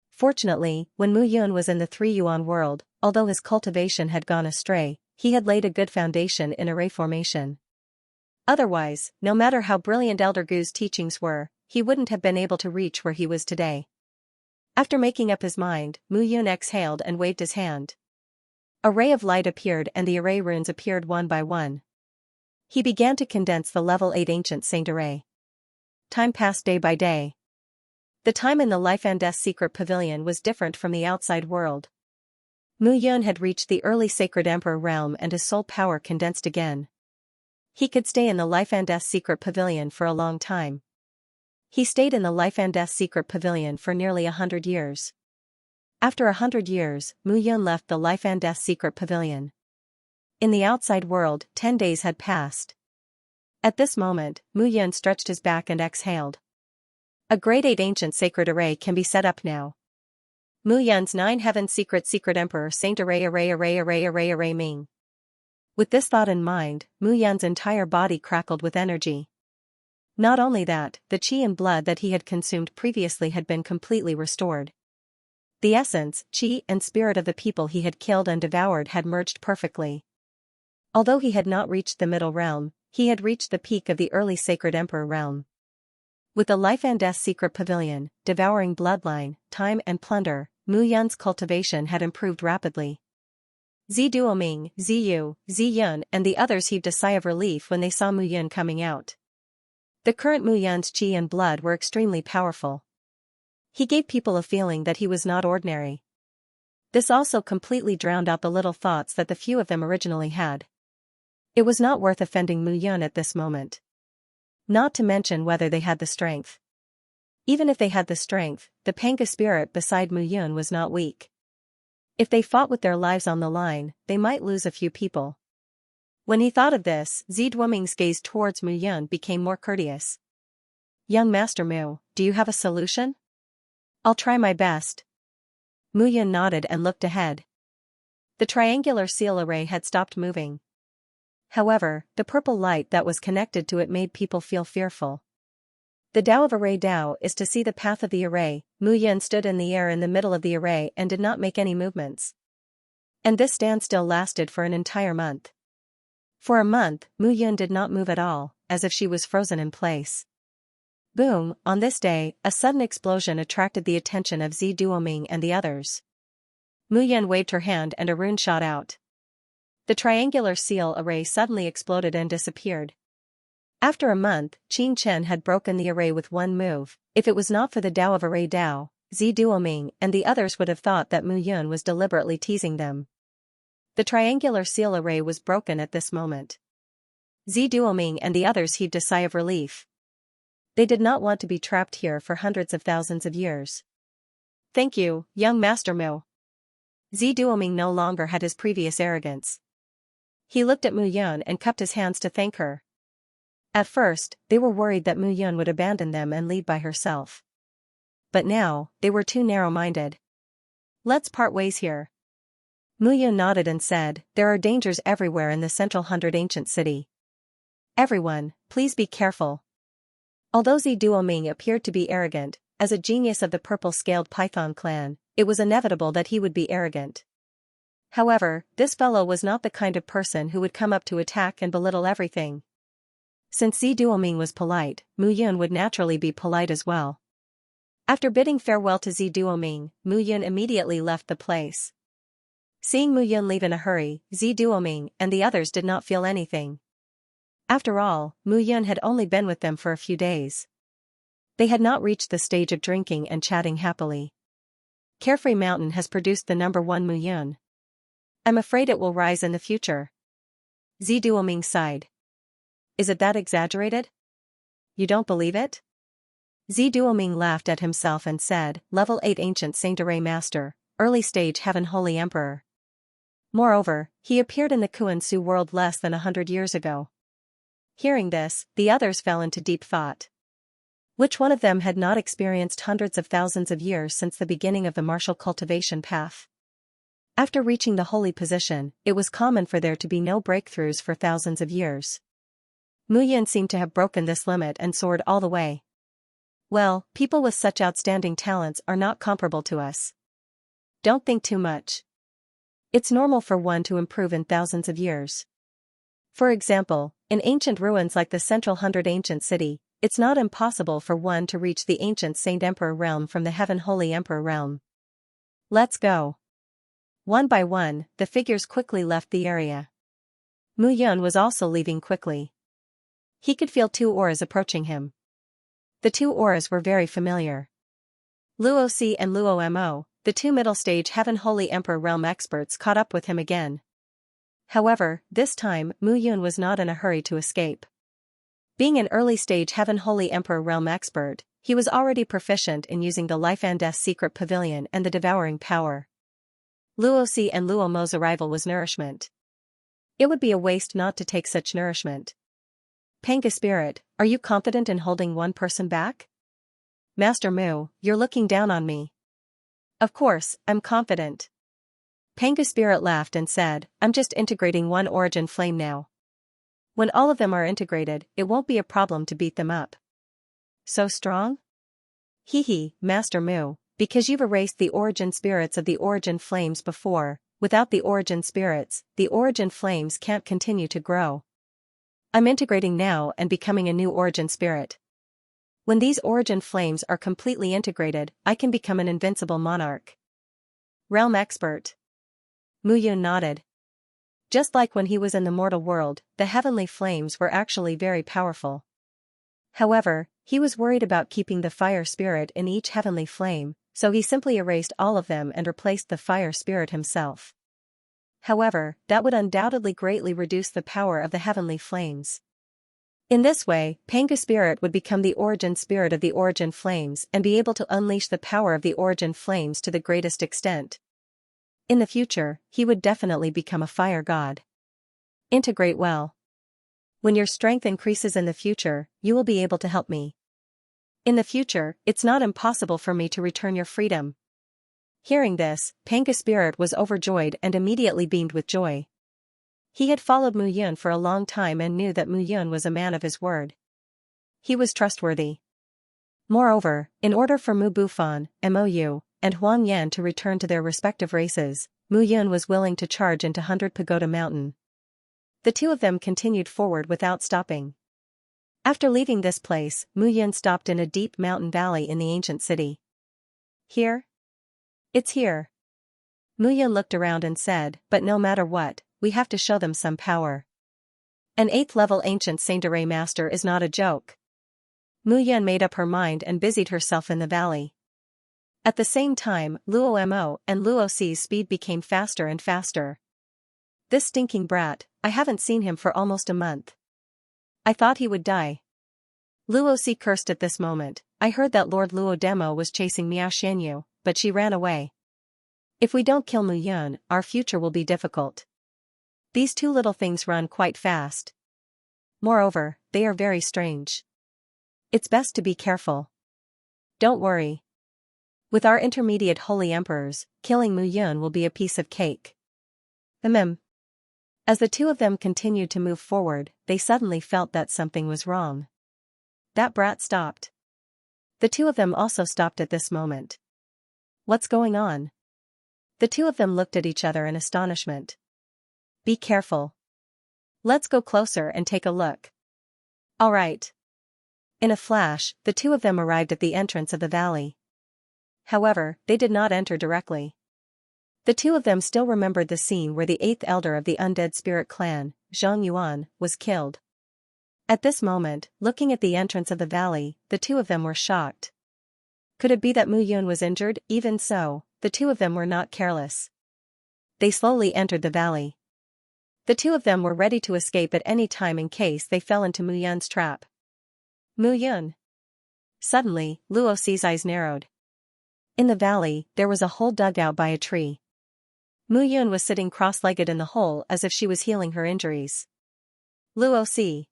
Fortunately, when Mu Yun was in the 3 Yuan world, although his cultivation had gone astray, he had laid a good foundation in array formation. Otherwise, no matter how brilliant Elder Gu's teachings were, he wouldn't have been able to reach where he was today. After making up his mind, Mu Yun exhaled and waved his hand. A ray of light appeared and the array runes appeared one by one. He began to condense the level 8 ancient saint array. Time passed day by day. The time in the Life and Death secret pavilion was different from the outside world. Mu Yun had reached the early sacred emperor realm and his soul power condensed again. He could stay in the Life and Death secret pavilion for a long time. He stayed in the Life and Death secret pavilion for nearly 100 years. After 100 years, Mu Yun left the Life and Death secret pavilion. In the outside world, 10 days had passed. At this moment, Mu Yun stretched his back and exhaled. A grade 8 ancient sacred array can be set up now. Mu Yun's 9 heaven secret emperor saint array Ming. With this thought in mind, Mu Yun's entire body crackled with energy. Not only that, the qi and blood that he had consumed previously had been completely restored. The essence, qi, and spirit of the people he had killed and devoured had merged perfectly. Although he had not reached the middle realm, he had reached the peak of the early sacred emperor realm. With the Life and Death secret pavilion, devouring bloodline, time and plunder, Mu Yun's cultivation had improved rapidly. Zi Duoming, Zi Yu, Zi Yun and the others heaved a sigh of relief when they saw Mu Yun coming out. The current Mu Yun's qi and blood were extremely powerful. He gave people a feeling that he was not ordinary. This also completely drowned out the little thoughts that the few of them originally had. It was not worth offending Mu Yun at this moment. Not to mention whether they had the strength. Even if they had the strength, the Panga spirit beside Mu Yun was not weak. If they fought with their lives on the line, they might lose a few people. When he thought of this, Zi Duoming's gaze towards Mu Yun became more courteous. Young Master Mu, do you have a solution? I'll try my best. Mu Yun nodded and looked ahead. The triangular seal array had stopped moving. However, the purple light that was connected to it made people feel fearful. The Tao of Array Tao is to see the path of the array. Mu Yun stood in the air in the middle of the array and did not make any movements. And this standstill lasted for an entire month. For a month, Mu Yun did not move at all, as if she was frozen in place. Boom, on this day, a sudden explosion attracted the attention of Zi Duoming and the others. Mu Yun waved her hand and a rune shot out. The triangular seal array suddenly exploded and disappeared. After a month, Qin Chen had broken the array with one move. If it was not for the Tao of Array Tao, Zi Duoming and the others would have thought that Mu Yun was deliberately teasing them. The triangular seal array was broken at this moment. Zi Duoming and the others heaved a sigh of relief. They did not want to be trapped here for hundreds of thousands of years. Thank you, young Master Mu. Zi Duoming no longer had his previous arrogance. He looked at Mu Yun and cupped his hands to thank her. At first, they were worried that Mu Yun would abandon them and leave by herself. But now, they were too narrow-minded. Let's part ways here. Mu Yun nodded and said, there are dangers everywhere in the central 100 ancient city. Everyone, please be careful. Although Zi Duoming appeared to be arrogant, as a genius of the purple-scaled python clan, it was inevitable that he would be arrogant. However, this fellow was not the kind of person who would come up to attack and belittle everything. Since Zi Duoming was polite, Mu Yun would naturally be polite as well. After bidding farewell to Zi Duoming, Mu Yun immediately left the place. Seeing Mu Yun leave in a hurry, Zi Duoming and the others did not feel anything. After all, Mu Yun had only been with them for a few days. They had not reached the stage of drinking and chatting happily. Carefree Mountain has produced the number one Mu Yun. I'm afraid it will rise in the future. Zi Duoming sighed. Is it that exaggerated? You don't believe it? Zi Duoming laughed at himself and said, Level 8 Ancient Saint-Array Master, Early Stage Heaven Holy Emperor. Moreover, he appeared in the Kuan Su world less than 100 years ago. Hearing this, the others fell into deep thought. Which one of them had not experienced hundreds of thousands of years since the beginning of the martial cultivation path? After reaching the holy position, it was common for there to be no breakthroughs for thousands of years. Mu Yun seemed to have broken this limit and soared all the way. Well, people with such outstanding talents are not comparable to us. Don't think too much. It's normal for one to improve in thousands of years. For example, in ancient ruins like the Central 100 Ancient City, it's not impossible for one to reach the ancient Saint Emperor realm from the Heaven Holy Emperor realm. Let's go. One by one, the figures quickly left the area. Mu Yun was also leaving quickly. He could feel two auras approaching him. The two auras were very familiar. Luo Si and Luo Mo, the two middle-stage Heaven Holy Emperor realm experts, caught up with him again. However, this time, Mu Yun was not in a hurry to escape. Being an early-stage Heaven Holy Emperor realm expert, he was already proficient in using the Life and Death Secret Pavilion and the Devouring Power. Luo Si and Luo Mo's arrival was nourishment. It would be a waste not to take such nourishment. Panga Spirit, are you confident in holding one person back? Master Mu, you're looking down on me. Of course, I'm confident. Panga Spirit laughed and said, I'm just integrating one origin flame now. When all of them are integrated, it won't be a problem to beat them up. So strong? Hee, Master Mu, because you've erased the origin spirits of the origin flames before, without the origin spirits, the origin flames can't continue to grow. I'm integrating now and becoming a new origin spirit. When these origin flames are completely integrated, I can become an invincible monarch. Realm expert. Mu Yun nodded. Just like when he was in the mortal world, the heavenly flames were actually very powerful. However, he was worried about keeping the fire spirit in each heavenly flame, so he simply erased all of them and replaced the fire spirit himself. However, that would undoubtedly greatly reduce the power of the heavenly flames. In this way, Panga Spirit would become the origin spirit of the origin flames and be able to unleash the power of the origin flames to the greatest extent. In the future, he would definitely become a fire god. Integrate well. When your strength increases in the future, you will be able to help me. In the future, it's not impossible for me to return your freedom. Hearing this, Panga Spirit was overjoyed and immediately beamed with joy. He had followed Mu Yun for a long time and knew that Mu Yun was a man of his word. He was trustworthy. Moreover, in order for Mu Bufan, Mou, and Huang Yan to return to their respective races, Mu Yun was willing to charge into 100 Pagoda Mountain. The two of them continued forward without stopping. After leaving this place, Mu Yun stopped in a deep mountain valley in the ancient city. Here? It's here. Mu Yun looked around and said, but no matter what, we have to show them some power. An 8th level ancient Saint-Array master is not a joke. Mu Yun made up her mind and busied herself in the valley. At the same time, Luo Mo and Luo Si's speed became faster and faster. This stinking brat, I haven't seen him for almost a month. I thought he would die. Luo Si cursed at this moment. I heard that Lord Luo Demo was chasing Miao Xianyu, but she ran away. If we don't kill Mu Yun, our future will be difficult. These two little things run quite fast. Moreover, they are very strange. It's best to be careful. Don't worry. With our intermediate holy emperors, killing Mu Yun will be a piece of cake. As the two of them continued to move forward, they suddenly felt that something was wrong. That brat stopped. The two of them also stopped at this moment. What's going on? The two of them looked at each other in astonishment. Be careful. Let's go closer and take a look. All right. In a flash, the two of them arrived at the entrance of the valley. However, they did not enter directly. The two of them still remembered the scene where the eighth elder of the undead spirit clan, Zhang Yuan, was killed. At this moment, looking at the entrance of the valley, the two of them were shocked. Could it be that Mu Yun was injured? Even so, the two of them were not careless. They slowly entered the valley. The two of them were ready to escape at any time in case they fell into Mu Yun's trap. Mu Yun. Suddenly, Luo Xi's eyes narrowed. In the valley, there was a hole dug out by a tree. Mu Yun was sitting cross-legged in the hole as if she was healing her injuries. Luo Xi.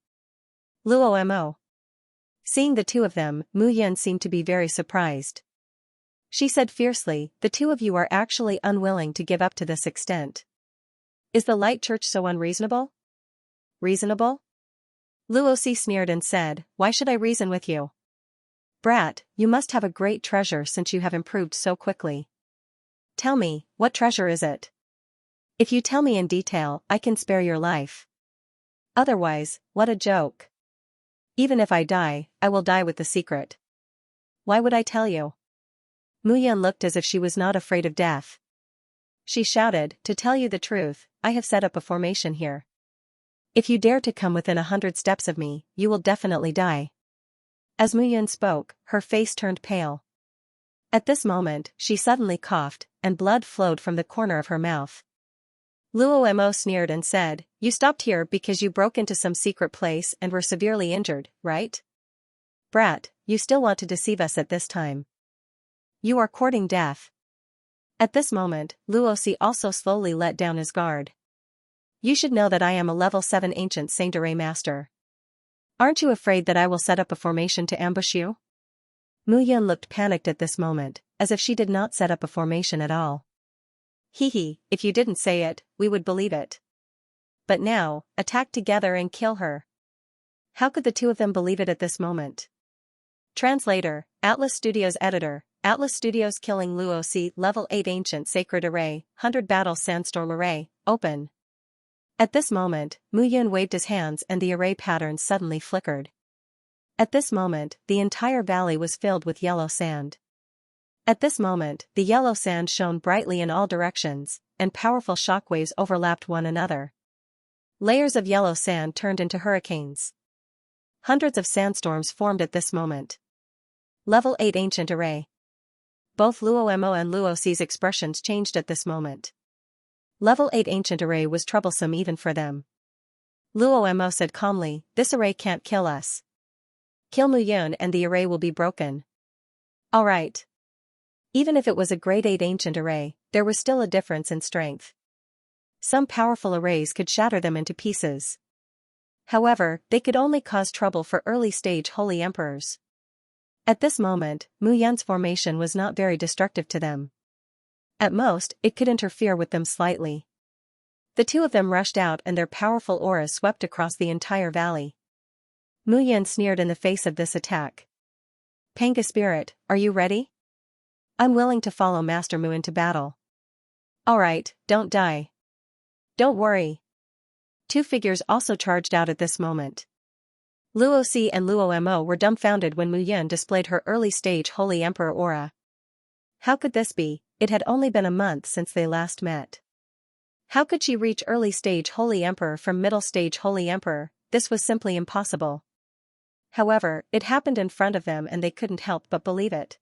Luo Mo. Seeing the two of them, Mu Yun seemed to be very surprised. She said fiercely, "The two of you are actually unwilling to give up to this extent. Is the Light Church so unreasonable?" Reasonable? Luo Xi sneered and said, "Why should I reason with you? Brat, you must have a great treasure since you have improved so quickly. Tell me, what treasure is it? If you tell me in detail, I can spare your life. Otherwise, what a joke. Even if I die, I will die with the secret. Why would I tell you?" Mu Yun looked as if she was not afraid of death. She shouted, "To tell you the truth, I have set up a formation here. If you dare to come within 100 steps of me, you will definitely die." As Mu Yun spoke, her face turned pale. At this moment, she suddenly coughed, and blood flowed from the corner of her mouth. Luo Mo sneered and said, "You stopped here because you broke into some secret place and were severely injured, right? Brat, you still want to deceive us at this time. You are courting death." At this moment, Luo Xi also slowly let down his guard. "You should know that I am a level 7 ancient Saint Array master. Aren't you afraid that I will set up a formation to ambush you?" Mu Yun looked panicked at this moment, as if she did not set up a formation at all. "Hee, if you didn't say it, we would believe it. But now, attack together and kill her." How could the two of them believe it at this moment? Translator, Atlas Studios Editor, Atlas Studios Killing Luo Xi Level 8 Ancient Sacred Array, 100 Battle Sandstorm Array, Open. At this moment, Mu Yun waved his hands and the array patterns suddenly flickered. At this moment, the entire valley was filled with yellow sand. At this moment, the yellow sand shone brightly in all directions, and powerful shockwaves overlapped one another. Layers of yellow sand turned into hurricanes. Hundreds of sandstorms formed at this moment. Level 8 Ancient Array. Both Luo Mo and Luo Xi's expressions changed at this moment. Level 8 Ancient Array was troublesome even for them. Luo Mo said calmly, "This array can't kill us. Kill Mu Yun and the array will be broken." All right. Even if it was a grade 8 ancient array, there was still a difference in strength. Some powerful arrays could shatter them into pieces. However, they could only cause trouble for early-stage holy emperors. At this moment, Mu Yun's formation was not very destructive to them. At most, it could interfere with them slightly. The two of them rushed out and their powerful auras swept across the entire valley. Mu Yun sneered in the face of this attack. "Panga Spirit, are you ready? I'm willing to follow Master Mu into battle." "Alright, don't die. Don't worry." Two figures also charged out at this moment. Luo Xi and Luo Mo were dumbfounded when Mu Yun displayed her early-stage Holy Emperor aura. How could this be? It had only been a month since they last met. How could she reach early-stage Holy Emperor from middle-stage Holy Emperor? This was simply impossible. However, it happened in front of them and they couldn't help but believe it.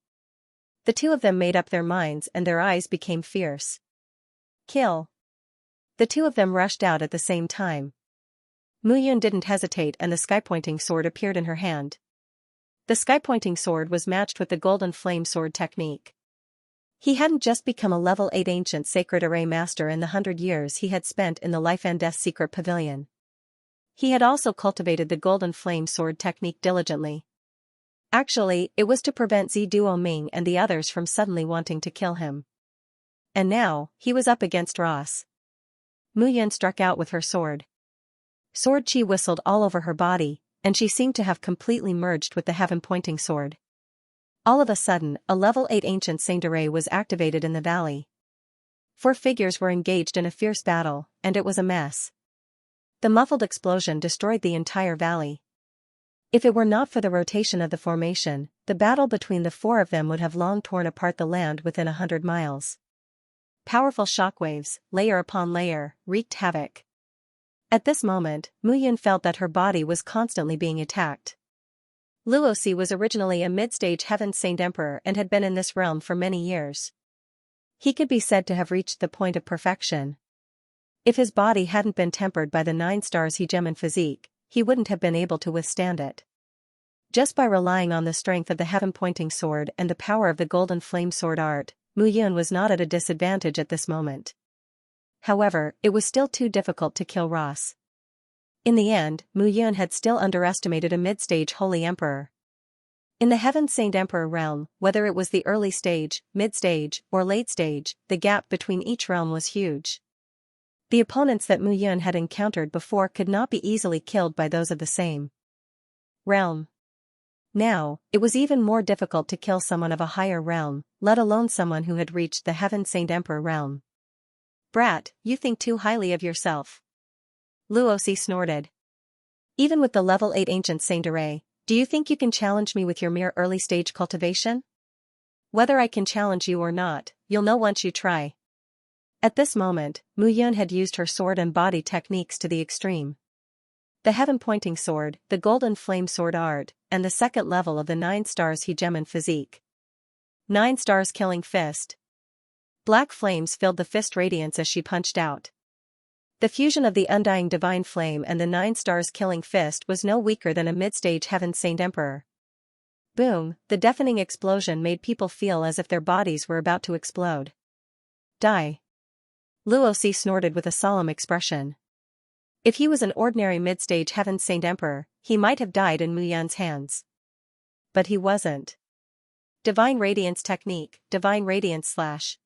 The two of them made up their minds and their eyes became fierce. Kill. The two of them rushed out at the same time. Mu Yun didn't hesitate and the sky-pointing sword appeared in her hand. The sky-pointing sword was matched with the golden flame sword technique. He hadn't just become a level 8 ancient sacred array master in the 100 years he had spent in the life and death secret pavilion. He had also cultivated the golden flame sword technique diligently. Actually, it was to prevent Ziduo Ming and the others from suddenly wanting to kill him. And now, he was up against Ross. Mu Yun struck out with her sword. Sword chi whistled all over her body, and she seemed to have completely merged with the heaven-pointing sword. All of a sudden, a level 8 ancient saint array was activated in the valley. 4 figures were engaged in a fierce battle, and it was a mess. The muffled explosion destroyed the entire valley. If it were not for the rotation of the formation, the battle between the 4 of them would have long torn apart the land within 100 miles. Powerful shockwaves, layer upon layer, wreaked havoc. At this moment, Mu Yun felt that her body was constantly being attacked. Luosi was originally a mid-stage Heaven Saint Emperor and had been in this realm for many years. He could be said to have reached the point of perfection. If his body hadn't been tempered by the 9 stars hegemon physique, he wouldn't have been able to withstand it. Just by relying on the strength of the heaven-pointing sword and the power of the golden flame sword art, Mu Yun was not at a disadvantage at this moment. However, it was still too difficult to kill Ross. In the end, Mu Yun had still underestimated a mid-stage Holy Emperor. In the Heaven Saint Emperor realm, whether it was the early stage, mid-stage, or late stage, the gap between each realm was huge. The opponents that Mu Yun had encountered before could not be easily killed by those of the same realm. Now, it was even more difficult to kill someone of a higher realm, let alone someone who had reached the Heaven Saint Emperor realm. "Brat, you think too highly of yourself," Luosi snorted. "Even with the level 8 ancient saint array, do you think you can challenge me with your mere early-stage cultivation? Whether I can challenge you or not, you'll know once you try." At this moment, Mu Yun had used her sword and body techniques to the extreme. The heaven-pointing sword, the golden flame sword art, and the second level of the 9 stars hegemon physique. 9 stars killing fist. Black flames filled the fist radiance as she punched out. The fusion of the undying divine flame and the 9 stars killing fist was no weaker than a mid-stage Heaven Saint Emperor. Boom, the deafening explosion made people feel as if their bodies were about to explode. "Die." Luosi snorted with a solemn expression. If he was an ordinary mid-stage Heaven Saint Emperor, he might have died in Mu Yun's hands. But he wasn't. Divine Radiance technique, Divine Radiance slash.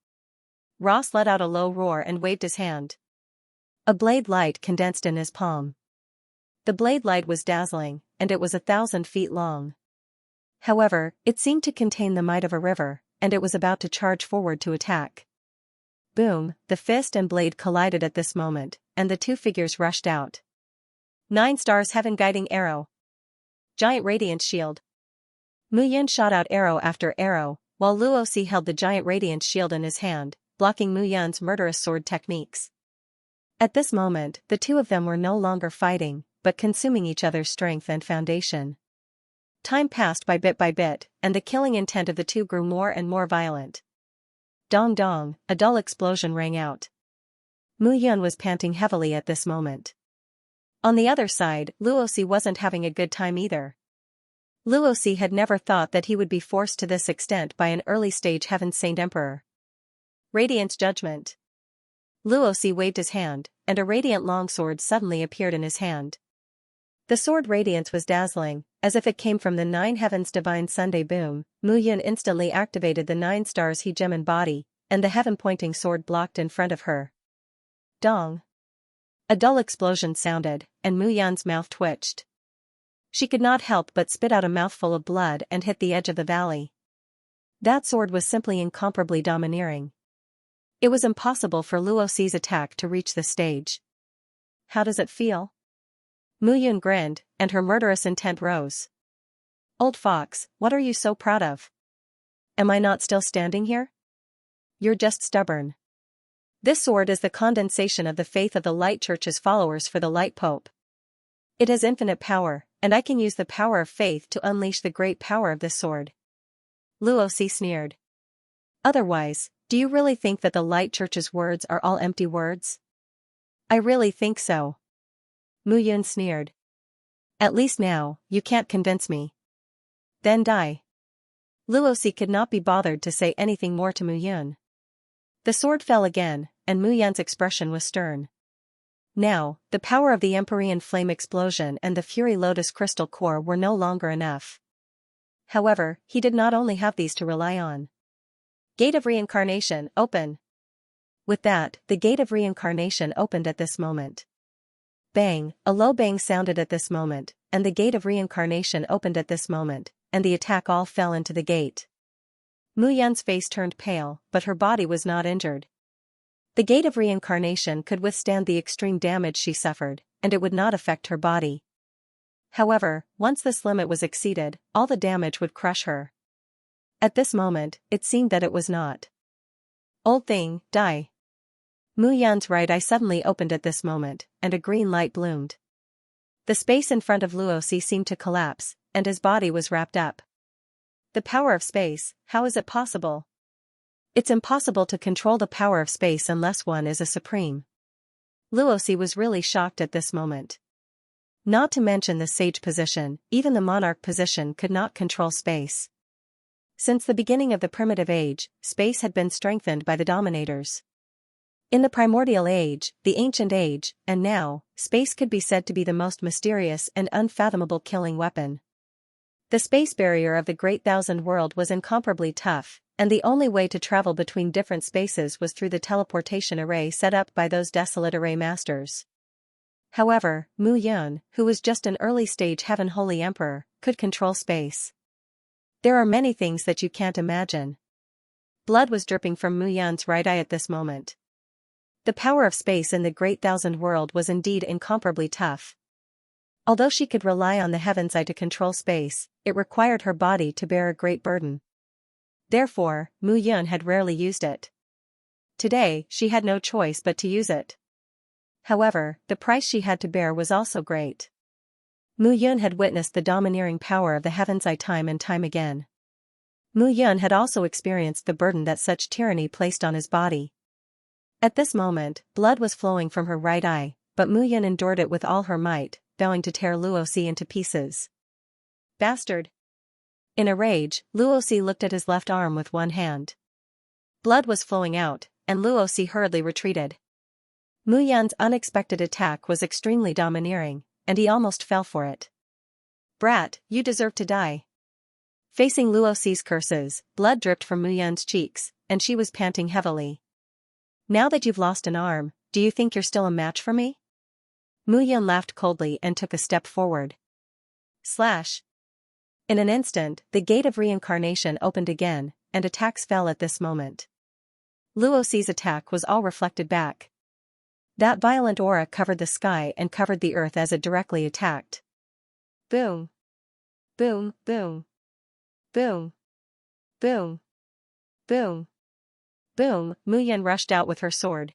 Ross let out a low roar and waved his hand. A blade light condensed in his palm. The blade light was dazzling, and it was 1,000 feet long. However, it seemed to contain the might of a river, and it was about to charge forward to attack. Boom, the fist and blade collided at this moment, and the 2 figures rushed out. 9 stars heaven guiding arrow. Giant radiance shield. Mu Yun shot out arrow after arrow, while Luosi held the giant radiance shield in his hand, blocking Mu Yun's murderous sword techniques. At this moment, the 2 of them were no longer fighting, but consuming each other's strength and foundation. Time passed by bit, and the killing intent of the 2 grew more and more violent. Dong dong, a dull explosion rang out. Mu Yun was panting heavily at this moment. On the other side, Luosi wasn't having a good time either. Luosi had never thought that he would be forced to this extent by an early-stage Heaven Saint Emperor. Radiance Judgment. Luosi waved his hand, and a radiant longsword suddenly appeared in his hand. The sword radiance was dazzling, as if it came from the 9 heavens divine Sunday boom. Mu Yun instantly activated the 9 stars hegemon body, and the heaven-pointing sword blocked in front of her. Dong. A dull explosion sounded, and Mu Yun's mouth twitched. She could not help but spit out a mouthful of blood and hit the edge of the valley. That sword was simply incomparably domineering. It was impossible for Luosi's attack to reach the stage. "How does it feel?" Mu Yun grinned, and her murderous intent rose. "Old fox, what are you so proud of? Am I not still standing here? You're just stubborn. This sword is the condensation of the faith of the Light Church's followers for the Light Pope. It has infinite power, and I can use the power of faith to unleash the great power of this sword." Luosi sneered. "Otherwise, do you really think that the Light Church's words are all empty words?" "I really think so." Mu Yun sneered. "At least now, you can't convince me." "Then die." Luosi could not be bothered to say anything more to Mu Yun. The sword fell again, and Mu Yun's expression was stern. Now, the power of the Empyrean flame explosion and the Fury Lotus crystal core were no longer enough. However, he did not only have these to rely on. Gate of Reincarnation, open! With that, the Gate of Reincarnation opened at this moment. Bang, a low bang sounded at this moment, and the Gate of Reincarnation opened at this moment, and the attack all fell into the gate. Mu Yun's face turned pale, but her body was not injured. The Gate of Reincarnation could withstand the extreme damage she suffered, and it would not affect her body. However, once this limit was exceeded, all the damage would crush her. At this moment, it seemed that it was not. Old thing, die. Mu Yun's right eye suddenly opened at this moment, and a green light bloomed. The space in front of Luosi seemed to collapse, and his body was wrapped up. The power of space, how is it possible? It's impossible to control the power of space unless one is a supreme. Luosi was really shocked at this moment. Not to mention the sage position, even the monarch position could not control space. Since the beginning of the primitive age, space had been strengthened by the dominators. In the primordial age, the ancient age, and now, space could be said to be the most mysterious and unfathomable killing weapon. The space barrier of the Great Thousand World was incomparably tough, and the only way to travel between different spaces was through the teleportation array set up by those desolate array masters. However, Mu Yun, who was just an early-stage Heaven Holy Emperor, could control space. There are many things that you can't imagine. Blood was dripping from Mu Yun's right eye at this moment. The power of space in the Great Thousand World was indeed incomparably tough. Although she could rely on the Heaven's Eye to control space, it required her body to bear a great burden. Therefore, Mu Yun had rarely used it. Today, she had no choice but to use it. However, the price she had to bear was also great. Mu Yun had witnessed the domineering power of the Heaven's Eye time and time again. Mu Yun had also experienced the burden that such tyranny placed on his body. At this moment, blood was flowing from her right eye, but Mu Yun endured it with all her might, vowing to tear Luosi into pieces. Bastard! In a rage, Luosi looked at his left arm with one hand. Blood was flowing out, and Luosi hurriedly retreated. Mu Yun's unexpected attack was extremely domineering, and he almost fell for it. Brat, you deserve to die. Facing Luosi's curses, blood dripped from Mu Yun's cheeks, and she was panting heavily. Now that you've lost an arm, do you think you're still a match for me? Mu Yun laughed coldly and took a step forward. Slash. In an instant, the Gate of Reincarnation opened again, and attacks fell at this moment. Luosi's attack was all reflected back. That violent aura covered the sky and covered the earth as it directly attacked. Boom. Boom, boom. Boom. Boom. Boom. Boom, Mu Yun rushed out with her sword.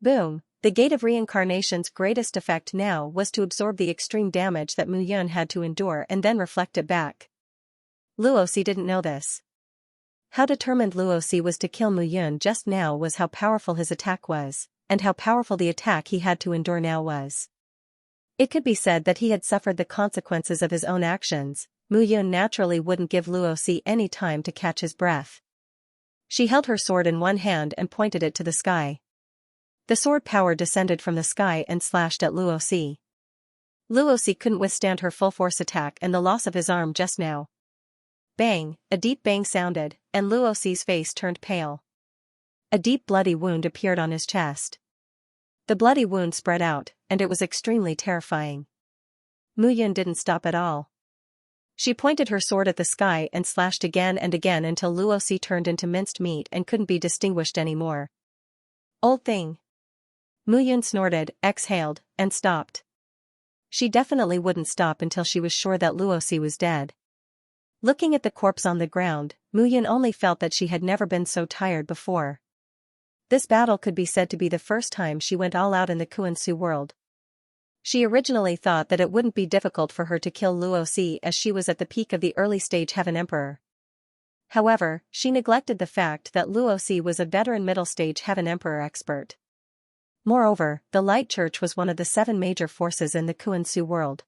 Boom, the Gate of Reincarnation's greatest effect now was to absorb the extreme damage that Mu Yun had to endure and then reflect it back. Luosi didn't know this. How determined Luosi was to kill Mu Yun just now was how powerful his attack was, and how powerful the attack he had to endure now was. It could be said that he had suffered the consequences of his own actions. Mu Yun naturally wouldn't give Luosi any time to catch his breath. She held her sword in one hand and pointed it to the sky. The sword power descended from the sky and slashed at Luosi. Luosi couldn't withstand her full-force attack and the loss of his arm just now. Bang, a deep bang sounded, and Luosi's face turned pale. A deep bloody wound appeared on his chest. The bloody wound spread out, and it was extremely terrifying. Mu Yun didn't stop at all. She pointed her sword at the sky and slashed again and again until Luosi turned into minced meat and couldn't be distinguished anymore. Old thing. Mu Yun snorted, exhaled, and stopped. She definitely wouldn't stop until she was sure that Luosi was dead. Looking at the corpse on the ground, Mu Yun only felt that she had never been so tired before. This battle could be said to be the first time she went all out in the Kuan-Su world. She originally thought that it wouldn't be difficult for her to kill Luosi as she was at the peak of the early-stage Heaven Emperor. However, she neglected the fact that Luosi was a veteran middle-stage Heaven Emperor expert. Moreover, the Light Church was one of the 7 major forces in the Kuan-Su world.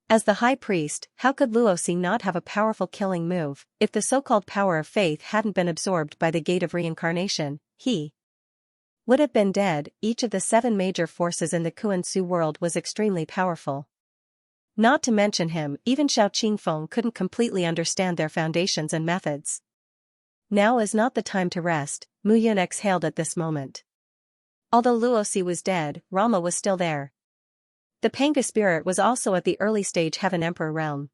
As the high priest, how could Luosi not have a powerful killing move? If the so-called power of faith hadn't been absorbed by the gate of reincarnation, he would have been dead. Each of the 7 major forces in the Kuan-Su world was extremely powerful. Not to mention him, even Xiao Qingfeng couldn't completely understand their foundations and methods. Now is not the time to rest, Mu Yun exhaled at this moment. Although Luosi was dead, Rama was still there. The Panga spirit was also at the early stage Heaven Emperor realm.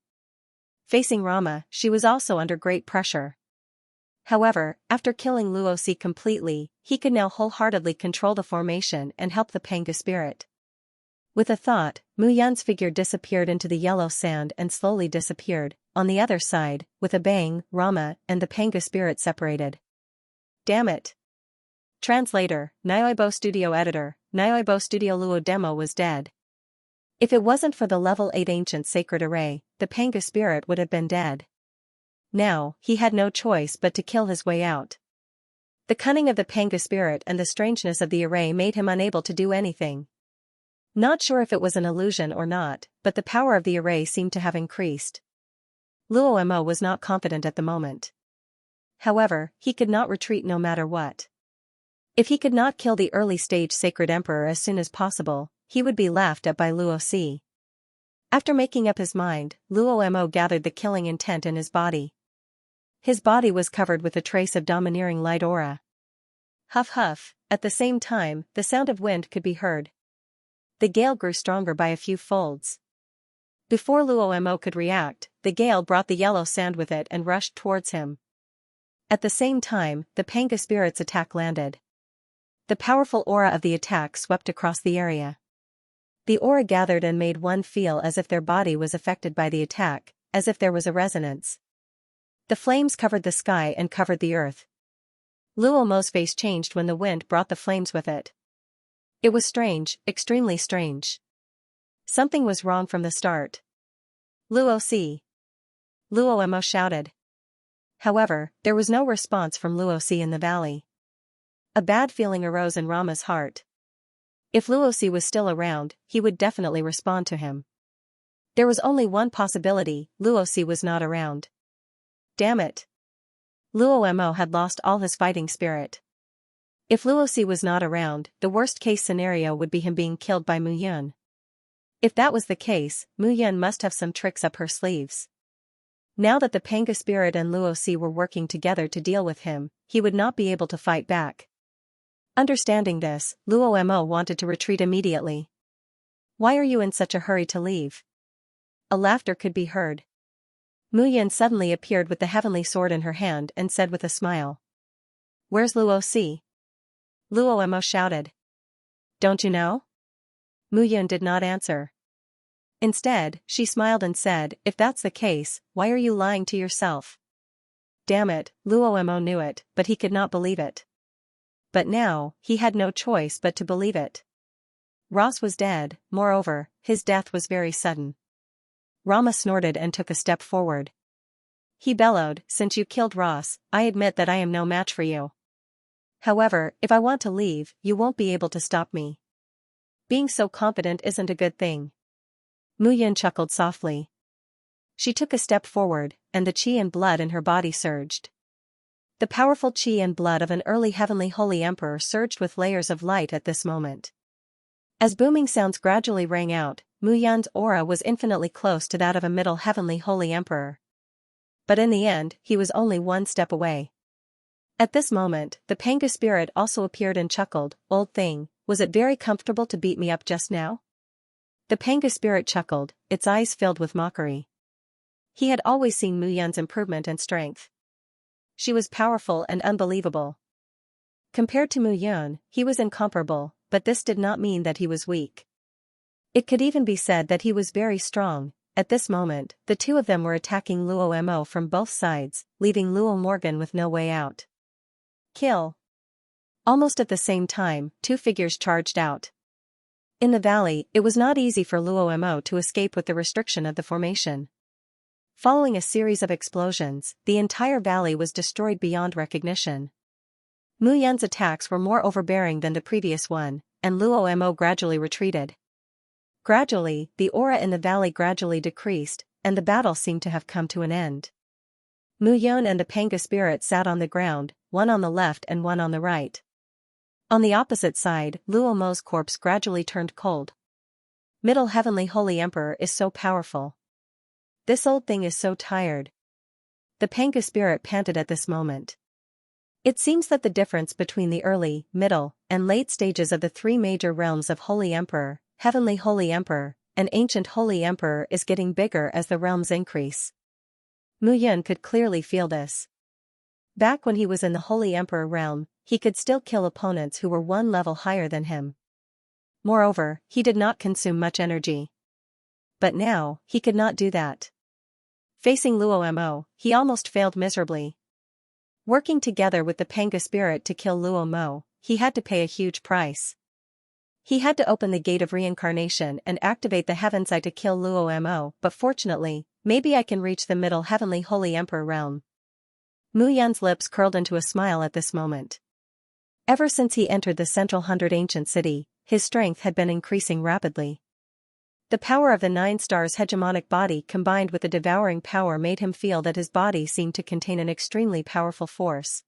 Facing Rama, she was also under great pressure. However, after killing Luosi completely, he could now wholeheartedly control the formation and help the Panga spirit. With a thought, Mu Yun's figure disappeared into the yellow sand and slowly disappeared. On the other side, with a bang, Rama and the Panga spirit separated. Damn it! Translator, Nyoibo Studio Editor, Nyoibo Studio Luo Demo was dead. If it wasn't for the level 8 ancient sacred array, the Panga spirit would have been dead. Now, he had no choice but to kill his way out. The cunning of the Panga spirit and the strangeness of the array made him unable to do anything. Not sure if it was an illusion or not, but the power of the array seemed to have increased. Luo Mo was not confident at the moment. However, he could not retreat no matter what. If he could not kill the early stage sacred emperor as soon as possible, he would be laughed at by Luosi. After making up his mind, Luo Mo gathered the killing intent in his body. His body was covered with a trace of domineering light aura. Huff huff, at the same time, the sound of wind could be heard. The gale grew stronger by a few folds. Before Luo Mo could react, the gale brought the yellow sand with it and rushed towards him. At the same time, the Panga spirit's attack landed. The powerful aura of the attack swept across the area. The aura gathered and made one feel as if their body was affected by the attack, as if there was a resonance. The flames covered the sky and covered the earth. Luo Mo's face changed when the wind brought the flames with it. It was strange, extremely strange. Something was wrong from the start. Luosi! Luo Mo shouted. However, there was no response from Luosi in the valley. A bad feeling arose in Rama's heart. If Luosi was still around, he would definitely respond to him. There was only one possibility: Luosi was not around. Damn it! Luo Mo had lost all his fighting spirit. If Luosi was not around, the worst-case scenario would be him being killed by Mu Yun. If that was the case, Mu Yun must have some tricks up her sleeves. Now that the Panga spirit and Luosi were working together to deal with him, he would not be able to fight back. Understanding this, Luo Mo wanted to retreat immediately. Why are you in such a hurry to leave? A laughter could be heard. Mu Yun suddenly appeared with the heavenly sword in her hand and said with a smile. Where's Luosi? Luo Mo shouted. Don't you know? Mu Yun did not answer. Instead, she smiled and said, if that's the case, why are you lying to yourself? Damn it, Luo Mo knew it, but he could not believe it. But now, he had no choice but to believe it. Ross was dead, moreover, his death was very sudden. Rama snorted and took a step forward. He bellowed, since you killed Ross, I admit that I am no match for you. However, if I want to leave, you won't be able to stop me. Being so confident isn't a good thing. Mu Yun chuckled softly. She took a step forward, and the qi and blood in her body surged. The powerful qi and blood of an early heavenly holy emperor surged with layers of light at this moment. As booming sounds gradually rang out, Mu Yun's aura was infinitely close to that of a middle heavenly holy emperor. But in the end, he was only one step away. At this moment, the Panga spirit also appeared and chuckled, old thing, was it very comfortable to beat me up just now? The Panga spirit chuckled, its eyes filled with mockery. He had always seen Mu Yun's improvement and strength. She was powerful and unbelievable. Compared to Mu Yun, he was incomparable, but this did not mean that he was weak. It could even be said that he was very strong. At this moment, the two of them were attacking Luo Mo from both sides, leaving Luo Morgan with no way out. Kill! Almost at the same time, two figures charged out. In the valley, it was not easy for Luo Mo to escape with the restriction of the formation. Following a series of explosions, the entire valley was destroyed beyond recognition. Mu Yun's attacks were more overbearing than the previous one, and Luo Mo gradually retreated. Gradually, the aura in the valley gradually decreased, and the battle seemed to have come to an end. Mu Yun and the Panga spirit sat on the ground, one on the left and one on the right. On the opposite side, Luo Mo's corpse gradually turned cold. Middle Heavenly Holy Emperor is so powerful. This old thing is so tired. The Panga spirit panted at this moment. It seems that the difference between the early, middle, and late stages of the three major realms of Holy Emperor, Heavenly Holy Emperor, and Ancient Holy Emperor is getting bigger as the realms increase. Mu Yun could clearly feel this. Back when he was in the Holy Emperor realm, he could still kill opponents who were one level higher than him. Moreover, he did not consume much energy. But now, he could not do that. Facing Luo Mo, he almost failed miserably. Working together with the Panga spirit to kill Luo Mo, he had to pay a huge price. He had to open the gate of reincarnation and activate the Heaven's Eye to kill Luo Mo, but fortunately, maybe I can reach the Middle Heavenly Holy Emperor realm. Mu Yun's lips curled into a smile at this moment. Ever since he entered the Central 100 Ancient City, his strength had been increasing rapidly. The power of the 9 stars hegemonic body combined with the devouring power made him feel that his body seemed to contain an extremely powerful force.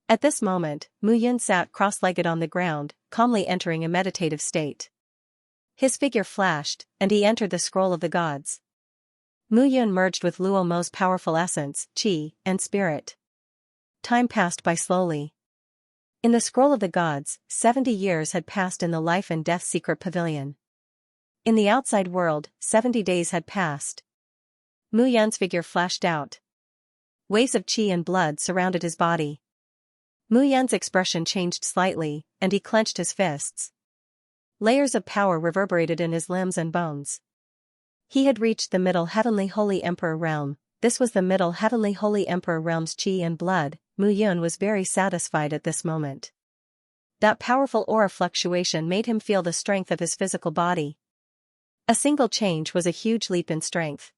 At this moment, Mu Yun sat cross-legged on the ground, calmly entering a meditative state. His figure flashed, and he entered the scroll of the gods. Mu Yun merged with Luo Mo's powerful essence, qi, and spirit. Time passed by slowly. In the scroll of the gods, 70 years had passed in the life and death secret pavilion. In the outside world, 70 days had passed. Mu Yun's figure flashed out. Waves of qi and blood surrounded his body. Mu Yun's expression changed slightly, and he clenched his fists. Layers of power reverberated in his limbs and bones. He had reached the Middle Heavenly Holy Emperor realm. This was the Middle Heavenly Holy Emperor realm's qi and blood. Mu Yun was very satisfied at this moment. That powerful aura fluctuation made him feel the strength of his physical body. A single change was a huge leap in strength.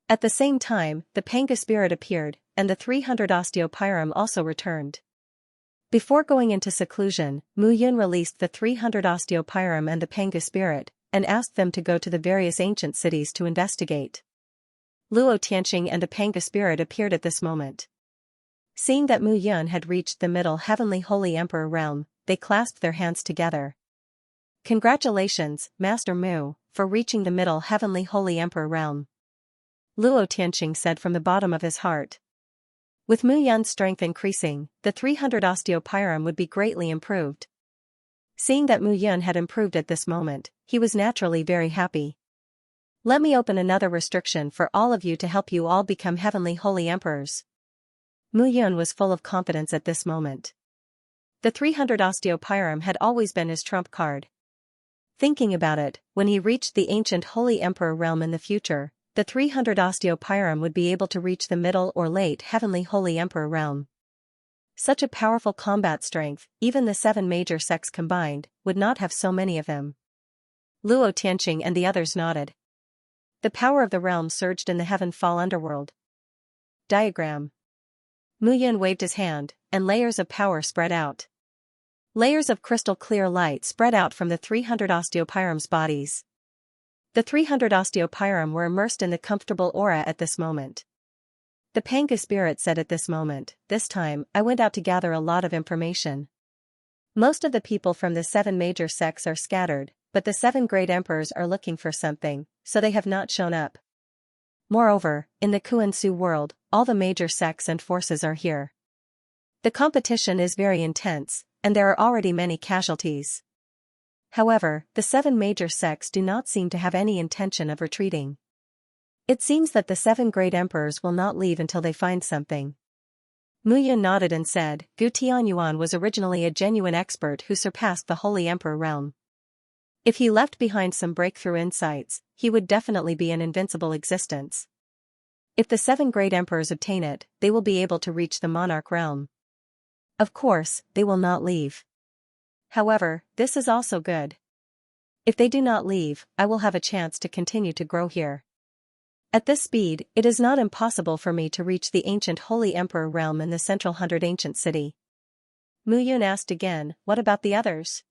At the same time, the Panga spirit appeared, and the 300 osteopyrum also returned. Before going into seclusion, Mu Yun released the 300 osteopyrum and the Panga spirit, and asked them to go to the various ancient cities to investigate. Luo Tianqing and the Panga spirit appeared at this moment. Seeing that Mu Yun had reached the Middle Heavenly Holy Emperor realm, they clasped their hands together. Congratulations, Master Mu, for reaching the Middle Heavenly Holy Emperor realm. Luo Tianqing said from the bottom of his heart. With Mu Yun's strength increasing, the 300 osteopyrum would be greatly improved. Seeing that Mu Yun had improved at this moment, he was naturally very happy. Let me open another restriction for all of you to help you all become Heavenly Holy Emperors. Mu Yun was full of confidence at this moment. The 300 osteopyrum had always been his trump card. Thinking about it, when he reached the ancient Holy Emperor realm in the future, the 300 osteopyrum would be able to reach the Middle or Late Heavenly Holy Emperor realm. Such a powerful combat strength, even the 7 major sects combined, would not have so many of them. Luo Tianqing and the others nodded. The power of the realm surged in the heaven-fall underworld. Diagram. Mu Yun waved his hand, and layers of power spread out. Layers of crystal-clear light spread out from the 300 osteopyrum's bodies. The 300 osteopyrum were immersed in the comfortable aura at this moment. The Panga spirit said at this moment, this time, I went out to gather a lot of information. Most of the people from the 7 major sects are scattered, but the 7 great emperors are looking for something, so they have not shown up. Moreover, in the Kuan-Su world, all the major sects and forces are here. The competition is very intense, and there are already many casualties. However, the 7 major sects do not seem to have any intention of retreating. It seems that the 7 great emperors will not leave until they find something. Mu Yun nodded and said, Gu Tianyuan was originally a genuine expert who surpassed the Holy Emperor realm. If he left behind some breakthrough insights, he would definitely be an invincible existence. If the 7 great emperors obtain it, they will be able to reach the monarch realm. Of course, they will not leave. However, this is also good. If they do not leave, I will have a chance to continue to grow here. At this speed, it is not impossible for me to reach the ancient Holy Emperor realm in the Central 100 Ancient City. Mu Yun asked again, what about the others?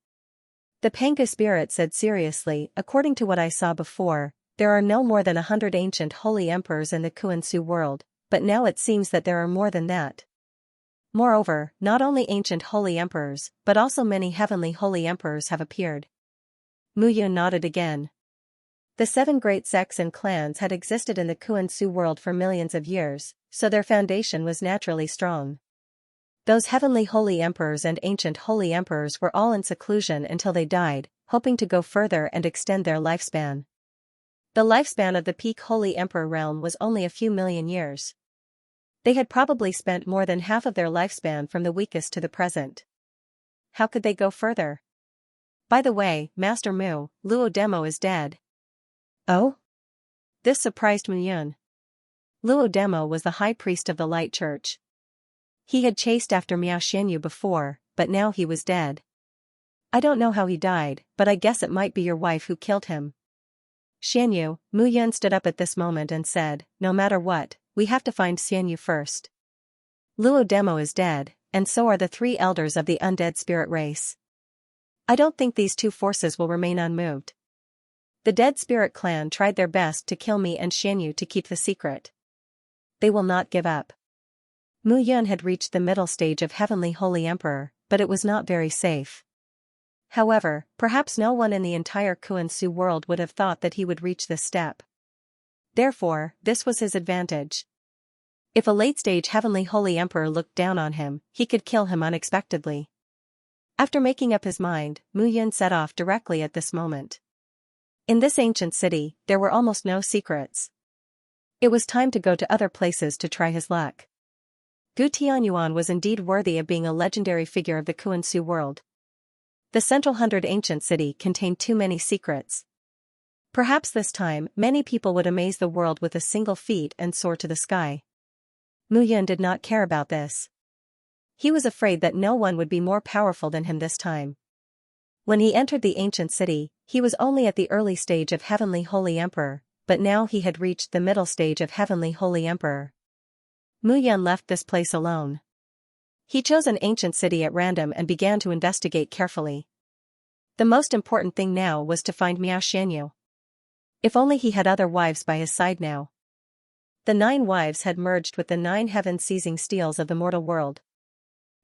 The Panga spirit said seriously, according to what I saw before, there are no more than 100 ancient holy emperors in the Kuan-Su world, but now it seems that there are more than that. Moreover, not only ancient holy emperors, but also many heavenly holy emperors have appeared. Mu Yun nodded again. The 7 great sects and clans had existed in the Kuan-Su world for millions of years, so their foundation was naturally strong. Those heavenly holy emperors and ancient holy emperors were all in seclusion until they died, hoping to go further and extend their lifespan. The lifespan of the peak holy emperor realm was only a few million years. They had probably spent more than half of their lifespan from the weakest to the present. How could they go further? By the way, Master Mu, Luo Demo is dead. Oh? This surprised Mu Yun. Luo Demo was the high priest of the Light Church. He had chased after Miao Xianyu before, but now he was dead. I don't know how he died, but I guess it might be your wife who killed him. Xianyu, Mu Yun stood up at this moment and said, no matter what, we have to find Xianyu first. Luo Demo is dead, and so are the 3 elders of the undead spirit race. I don't think these 2 forces will remain unmoved. The dead spirit clan tried their best to kill me and Xianyu to keep the secret. They will not give up. Mu Yun had reached the middle stage of Heavenly Holy Emperor, but it was not very safe. However, perhaps no one in the entire Kuan-Su world would have thought that he would reach this step. Therefore, this was his advantage. If a late-stage Heavenly Holy Emperor looked down on him, he could kill him unexpectedly. After making up his mind, Mu Yun set off directly at this moment. In this ancient city, there were almost no secrets. It was time to go to other places to try his luck. Gu Tianyuan was indeed worthy of being a legendary figure of the Kuan-Su world. The central 100 ancient city contained too many secrets. Perhaps this time, many people would amaze the world with a single feat and soar to the sky. Mu Yun did not care about this. He was afraid that no one would be more powerful than him this time. When he entered the ancient city, he was only at the early stage of Heavenly Holy Emperor, but now he had reached the middle stage of Heavenly Holy Emperor. Mu Yun left this place alone. He chose an ancient city at random and began to investigate carefully. The most important thing now was to find Miao Xianyu. If only he had other wives by his side now. The 9 wives had merged with the 9 heaven-seizing steels of the mortal world.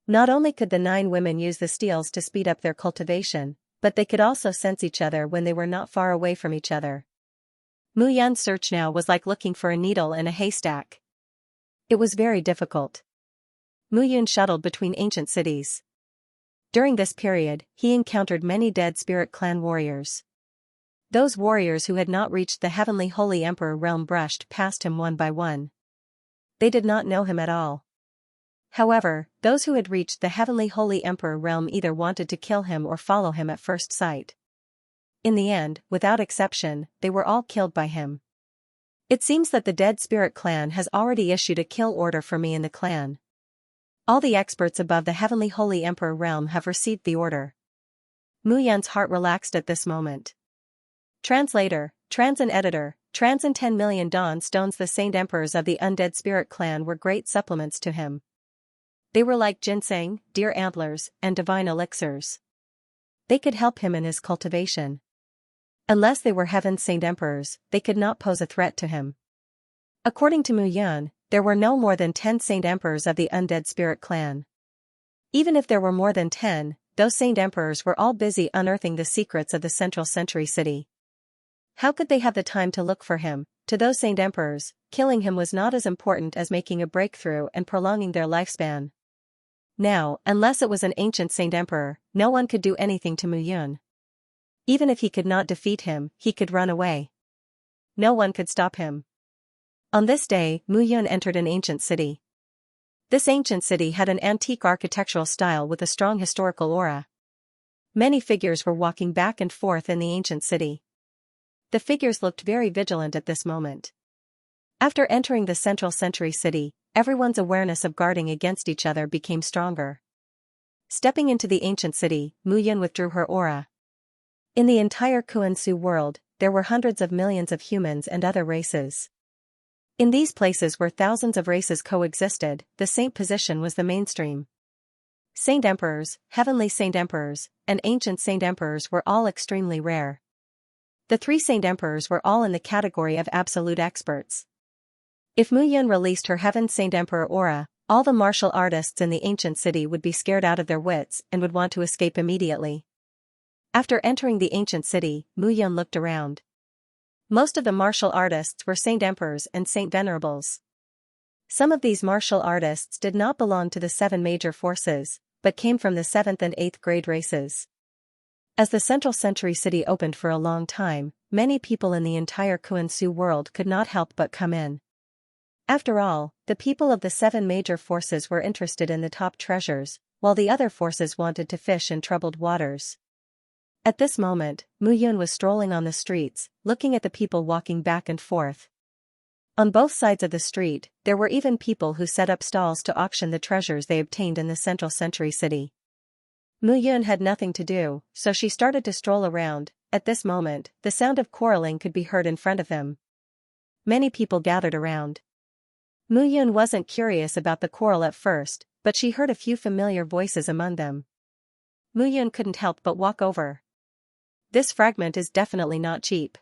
Not only could the 9 women use the steels to speed up their cultivation, but they could also sense each other when they were not far away from each other. Mu Yun's search now was like looking for a needle in a haystack. It was very difficult. Mu Yun shuttled between ancient cities. During this period, he encountered many dead spirit clan warriors. Those warriors who had not reached the Heavenly Holy Emperor realm brushed past him one by one. They did not know him at all. However, those who had reached the Heavenly Holy Emperor realm either wanted to kill him or follow him at first sight. In the end, without exception, they were all killed by him. It seems that the dead spirit clan has already issued a kill order for me in the clan. All the experts above the Heavenly Holy Emperor realm have received the order. Mu Yun's heart relaxed at this moment. Translator, Trans and Editor, Trans and 10 million Dawn Stones. The Saint Emperors of the Undead Spirit Clan were great supplements to him. They were like ginseng, deer antlers, and divine elixirs. They could help him in his cultivation. Unless they were Heaven's Saint Emperors, they could not pose a threat to him. According to Mu Yun, there were no more than 10 Saint Emperors of the Undead Spirit Clan. Even if there were more than 10, those Saint Emperors were all busy unearthing the secrets of the Central Century City. How could they have the time to look for him? To those Saint Emperors, killing him was not as important as making a breakthrough and prolonging their lifespan. Now, unless it was an ancient Saint Emperor, no one could do anything to Mu Yun. Even if he could not defeat him, he could run away. No one could stop him. On this day, Mu Yun entered an ancient city. This ancient city had an antique architectural style with a strong historical aura. Many figures were walking back and forth in the ancient city. The figures looked very vigilant at this moment. After entering the Central Century City, everyone's awareness of guarding against each other became stronger. Stepping into the ancient city, Mu Yun withdrew her aura. In the entire Kuan-Su world, there were hundreds of millions of humans and other races. In these places where thousands of races coexisted, the saint position was the mainstream. Saint emperors, heavenly saint emperors, and ancient saint emperors were all extremely rare. The 3 saint emperors were all in the category of absolute experts. If Mu Yun released her heaven saint emperor aura, all the martial artists in the ancient city would be scared out of their wits and would want to escape immediately. After entering the ancient city, Mu Yun looked around. Most of the martial artists were saint emperors and saint venerables. Some of these martial artists did not belong to the 7 major forces, but came from the 7th and 8th grade races. As the central century city opened for a long time, many people in the entire Kuan-Su world could not help but come in. After all, the people of the 7 major forces were interested in the top treasures, while the other forces wanted to fish in troubled waters. At this moment, Mu Yun was strolling on the streets, looking at the people walking back and forth. On both sides of the street, there were even people who set up stalls to auction the treasures they obtained in the central century city. Mu Yun had nothing to do, so she started to stroll around. At this moment, the sound of quarreling could be heard in front of them. Many people gathered around. Mu Yun wasn't curious about the quarrel at first, but she heard a few familiar voices among them. Mu Yun couldn't help but walk over. This fragment is definitely not cheap.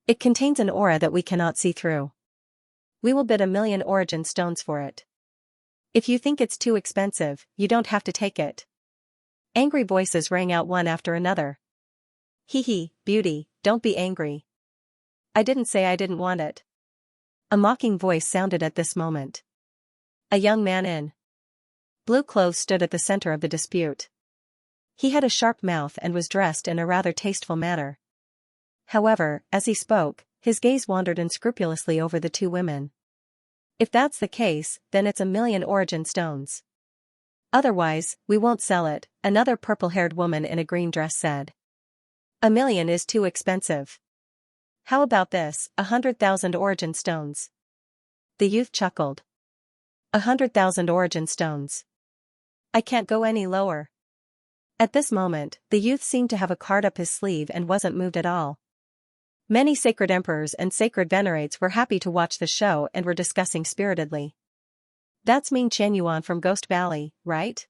It contains an aura that we cannot see through. We will bid 1,000,000 origin stones for it. If you think it's too expensive, you don't have to take it. Angry voices rang out one after another. Hee, beauty, don't be angry. I didn't say I didn't want it. A mocking voice sounded at this moment. A young man in blue clothes stood at the center of the dispute. He had a sharp mouth and was dressed in a rather tasteful manner. However, as he spoke, his gaze wandered unscrupulously over the 2 women. If that's the case, then it's 1,000,000 origin stones. Otherwise, we won't sell it, another purple-haired woman in a green dress said. 1,000,000 is too expensive. How about this, 100,000 origin stones? The youth chuckled. 100,000 origin stones. I can't go any lower. At this moment, the youth seemed to have a card up his sleeve and wasn't moved at all. Many sacred emperors and sacred venerates were happy to watch the show and were discussing spiritedly. That's Ming Qianyuan from Ghost Valley, right?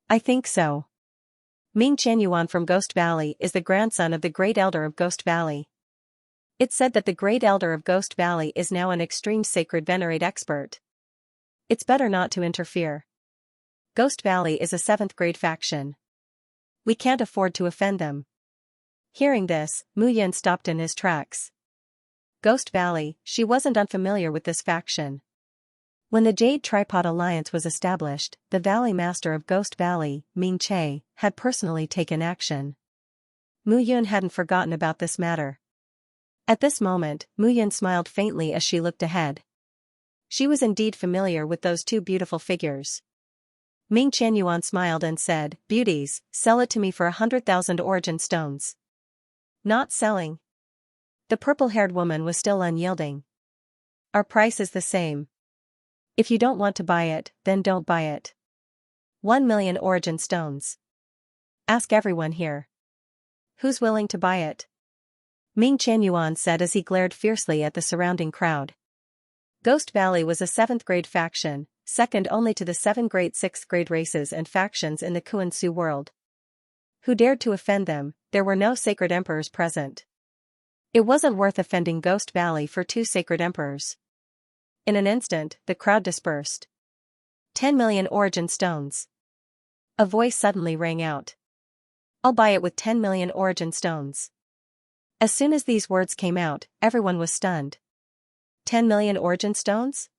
I think so. Ming Qianyuan from Ghost Valley is the grandson of the Great Elder of Ghost Valley. It's said that the Great Elder of Ghost Valley is now an extreme sacred venerate expert. It's better not to interfere. Ghost Valley is a 7th grade faction. We can't afford to offend them. Hearing this, Mu Yun stopped in his tracks. Ghost Valley, she wasn't unfamiliar with this faction. When the Jade Tripod Alliance was established, the Valley Master of Ghost Valley, Ming Che, had personally taken action. Mu Yun hadn't forgotten about this matter. At this moment, Mu Yun smiled faintly as she looked ahead. She was indeed familiar with those 2 beautiful figures. Ming Qianyuan smiled and said, "Beauties, sell it to me for 100,000 origin stones." Not selling. The purple-haired woman was still unyielding. Our price is the same. If you don't want to buy it, then don't buy it. 1,000,000 origin stones. Ask everyone here. Who's willing to buy it? Ming Qianyuan said as he glared fiercely at the surrounding crowd. Ghost Valley was a 7th grade faction, second only to the 7 great 6th grade races and factions in the Kuan-Su world. Who dared to offend them? There were no sacred emperors present. It wasn't worth offending Ghost Valley for 2 sacred emperors. In an instant, the crowd dispersed. 10,000,000 origin stones. A voice suddenly rang out. I'll buy it with 10,000,000 origin stones. As soon as these words came out, everyone was stunned. 10,000,000 origin stones?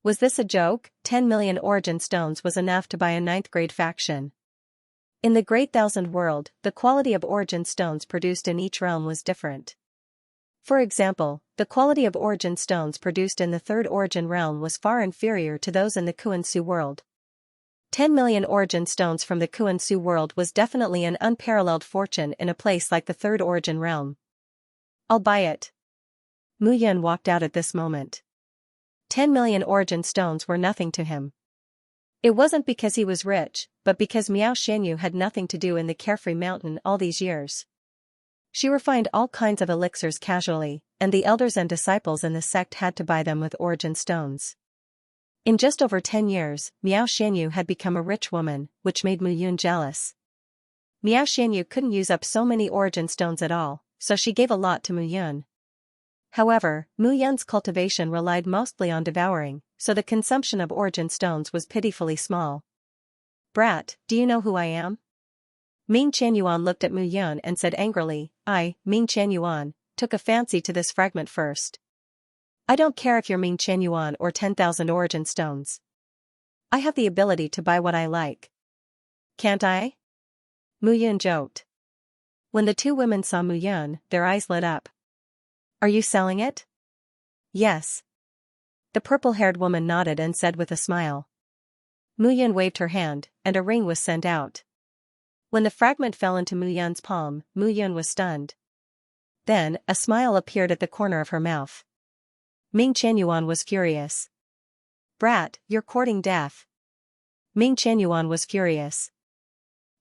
Was this a joke? 10,000,000 origin stones was enough to buy a 9th grade faction. In the Great Thousand World, the quality of origin stones produced in each realm was different. For example, the quality of origin stones produced in the 3rd origin realm was far inferior to those in the Kuan-Su world. 10,000,000 origin stones from the Kuan-Su world was definitely an unparalleled fortune in a place like the 3rd origin realm. I'll buy it. Mu Yun walked out at this moment. 10,000,000 origin stones were nothing to him. It wasn't because he was rich, but because Miao Xianyu had nothing to do in the Carefree Mountain all these years. She refined all kinds of elixirs casually, and the elders and disciples in the sect had to buy them with origin stones. In just over 10 years, Miao Xianyu had become a rich woman, which made Mu Yun jealous. Miao Xianyu couldn't use up so many origin stones at all, so she gave a lot to Mu Yun. However, Mu Yun's cultivation relied mostly on devouring, so the consumption of origin stones was pitifully small. "Brat, do you know who I am?" Ming Qianyuan looked at Mu Yun and said angrily, "I, Ming Qianyuan, took a fancy to this fragment first. I don't care if you're Ming Qianyuan or 10,000 origin stones. I have the ability to buy what I like. Can't I?" Mu Yun joked. When the two women saw Mu Yun, their eyes lit up. "Are you selling it?" "Yes." The purple-haired woman nodded and said with a smile. Mu Yun waved her hand, and a ring was sent out. When the fragment fell into Mu Yun's palm, Mu Yun was stunned. Then, a smile appeared at the corner of her mouth. Ming Qianyuan was furious. "Brat, you're courting death." Ming Qianyuan was furious.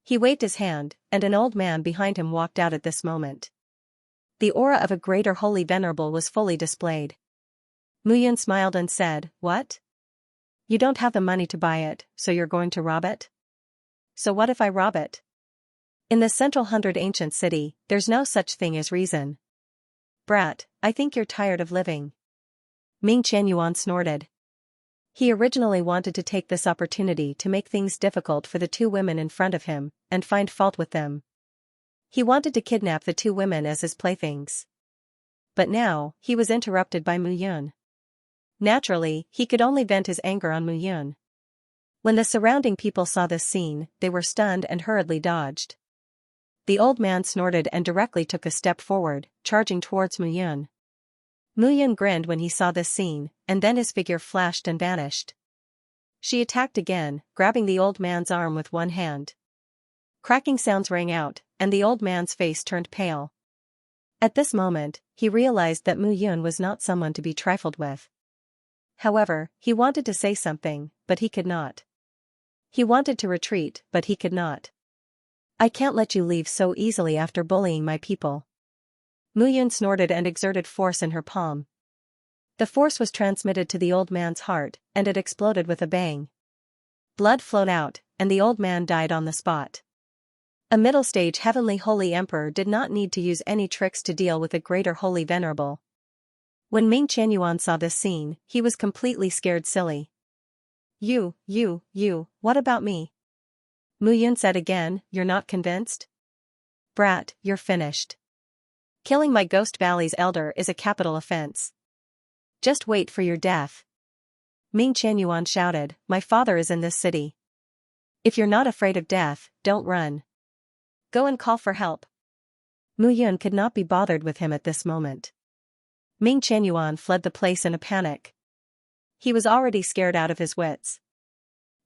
He waved his hand, and an old man behind him walked out at this moment. The aura of a greater holy venerable was fully displayed. Mu Yun smiled and said, "What? You don't have the money to buy it, so you're going to rob it? So what if I rob it? In the central 100 ancient city, there's no such thing as reason. Brat, I think you're tired of living." Ming Qianyuan snorted. He originally wanted to take this opportunity to make things difficult for the two women in front of him, and find fault with them. He wanted to kidnap the two women as his playthings. But now, he was interrupted by Mu Yun. Naturally, he could only vent his anger on Mu Yun. When the surrounding people saw this scene, they were stunned and hurriedly dodged. The old man snorted and directly took a step forward, charging towards Mu Yun. Mu Yun grinned when he saw this scene, and then his figure flashed and vanished. She attacked again, grabbing the old man's arm with one hand. Cracking sounds rang out, and the old man's face turned pale. At this moment, he realized that Mu Yun was not someone to be trifled with. However, he wanted to say something, but he could not. He wanted to retreat, but he could not. "I can't let you leave so easily after bullying my people." Mu Yun snorted and exerted force in her palm. The force was transmitted to the old man's heart, and it exploded with a bang. Blood flowed out, and the old man died on the spot. A middle-stage heavenly holy emperor did not need to use any tricks to deal with a greater holy venerable. When Ming Qianyuan saw this scene, he was completely scared silly. You, what about me?" Mu Yun said again, "You're not convinced? Brat, you're finished. Killing my Ghost Valley's elder is a capital offense. Just wait for your death." Ming Qianyuan shouted, "My father is in this city. If you're not afraid of death, don't run. Go and call for help." Mu Yun could not be bothered with him at this moment. Ming Qianyuan fled the place in a panic. He was already scared out of his wits.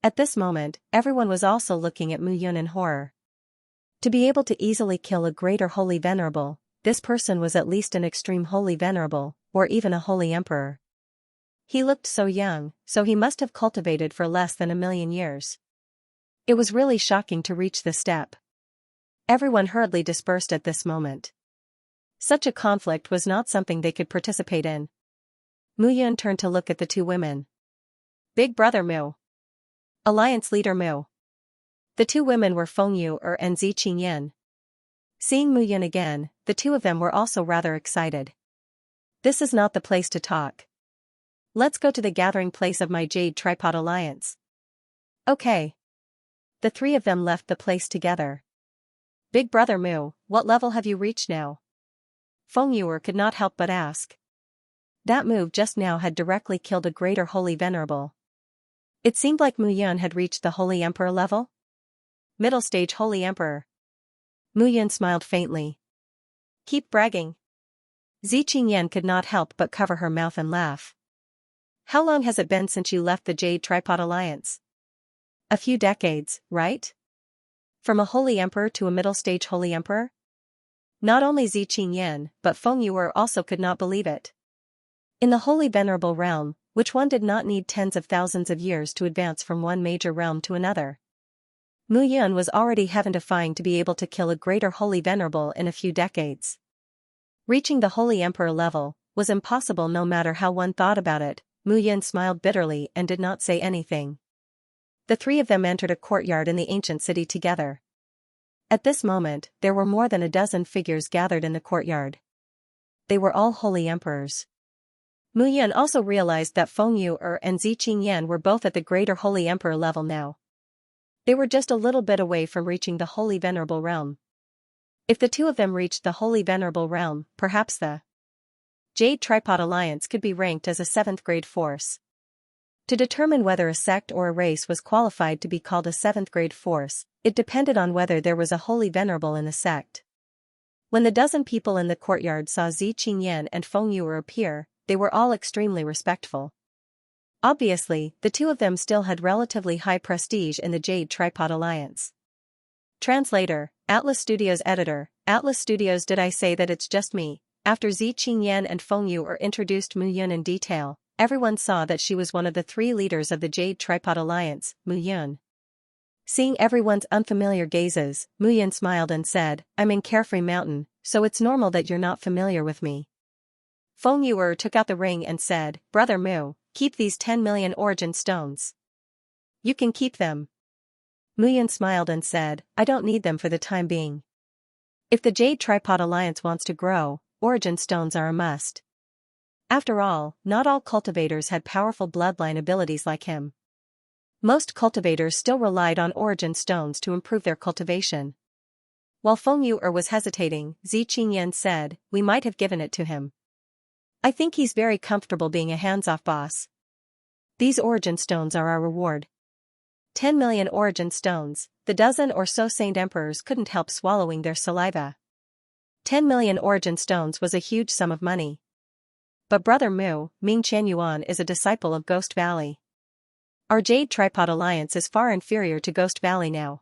At this moment, everyone was also looking at Mu Yun in horror. To be able to easily kill a greater holy venerable, this person was at least an extreme holy venerable, or even a holy emperor. He looked so young, so he must have cultivated for less than 1,000,000 years. It was really shocking to reach this step. Everyone hurriedly dispersed at this moment. Such a conflict was not something they could participate in. Mu Yun turned to look at the two women. "Big brother Mu. Alliance leader Mu." The two women were Feng Yu and Xianxia. Seeing Mu Yun again, the two of them were also rather excited. "This is not the place to talk. Let's go to the gathering place of my Jade Tripod Alliance." "Okay." The three of them left the place together. "Big brother Mu, what level have you reached now?" Feng Yu could not help but ask. That move just now had directly killed a greater holy venerable. It seemed like Mu Yun had reached the holy emperor level. Middle stage holy emperor. Mu Yun smiled faintly. "Keep bragging." Xianxia could not help but cover her mouth and laugh. "How long has it been since you left the Jade Tripod Alliance?" "A few decades, right? From a holy emperor to a middle-stage holy emperor?" Not only Xianxia, but Feng Yu also could not believe it. In the holy venerable realm, which one did not need tens of thousands of years to advance from one major realm to another, Mu Yun was already heaven-defying to be able to kill a greater holy venerable in a few decades. Reaching the holy emperor level was impossible no matter how one thought about it, Mu Yun smiled bitterly and did not say anything. The three of them entered a courtyard in the ancient city together. At this moment, there were more than a dozen figures gathered in the courtyard. They were all holy emperors. Mu Yun also realized that Feng Yu'er and Zi Qingyan were both at the greater holy emperor level now. They were just a little bit away from reaching the holy venerable realm. If the two of them reached the holy venerable realm, perhaps the Jade Tripod Alliance could be ranked as a 7th grade force. To determine whether a sect or a race was qualified to be called a 7th grade force, it depended on whether there was a holy venerable in the sect. When the dozen people in the courtyard saw Zi Qingyan and Feng Yu'er appear, they were all extremely respectful. Obviously, the two of them still had relatively high prestige in the Jade Tripod Alliance. Translator, Atlas Studios Editor, Atlas Studios. Did I say that it's just me? After Zi Qingyan and Feng Yu'er introduced Mu Yun in detail, everyone saw that she was one of the 3 leaders of the Jade Tripod Alliance, Mu Yun. Seeing everyone's unfamiliar gazes, Mu Yun smiled and said, I'm in Carefree Mountain, so it's normal that you're not familiar with me. Feng Yu'er took out the ring and said, Brother Mu, keep these 10 million origin stones. You can keep them. Mu Yun smiled and said, I don't need them for the time being. If the Jade Tripod Alliance wants to grow, origin stones are a must. After all, not all cultivators had powerful bloodline abilities like him. Most cultivators still relied on origin stones to improve their cultivation. While Feng Yu'er was hesitating, Zi Qingyan said, we might have given it to him. I think he's very comfortable being a hands-off boss. These origin stones are our reward. 10 million origin stones, the dozen or so saint emperors couldn't help swallowing their saliva. 10 million origin stones was a huge sum of money. But Brother Mu, Ming Qianyuan is a disciple of Ghost Valley. Our Jade Tripod Alliance is far inferior to Ghost Valley now.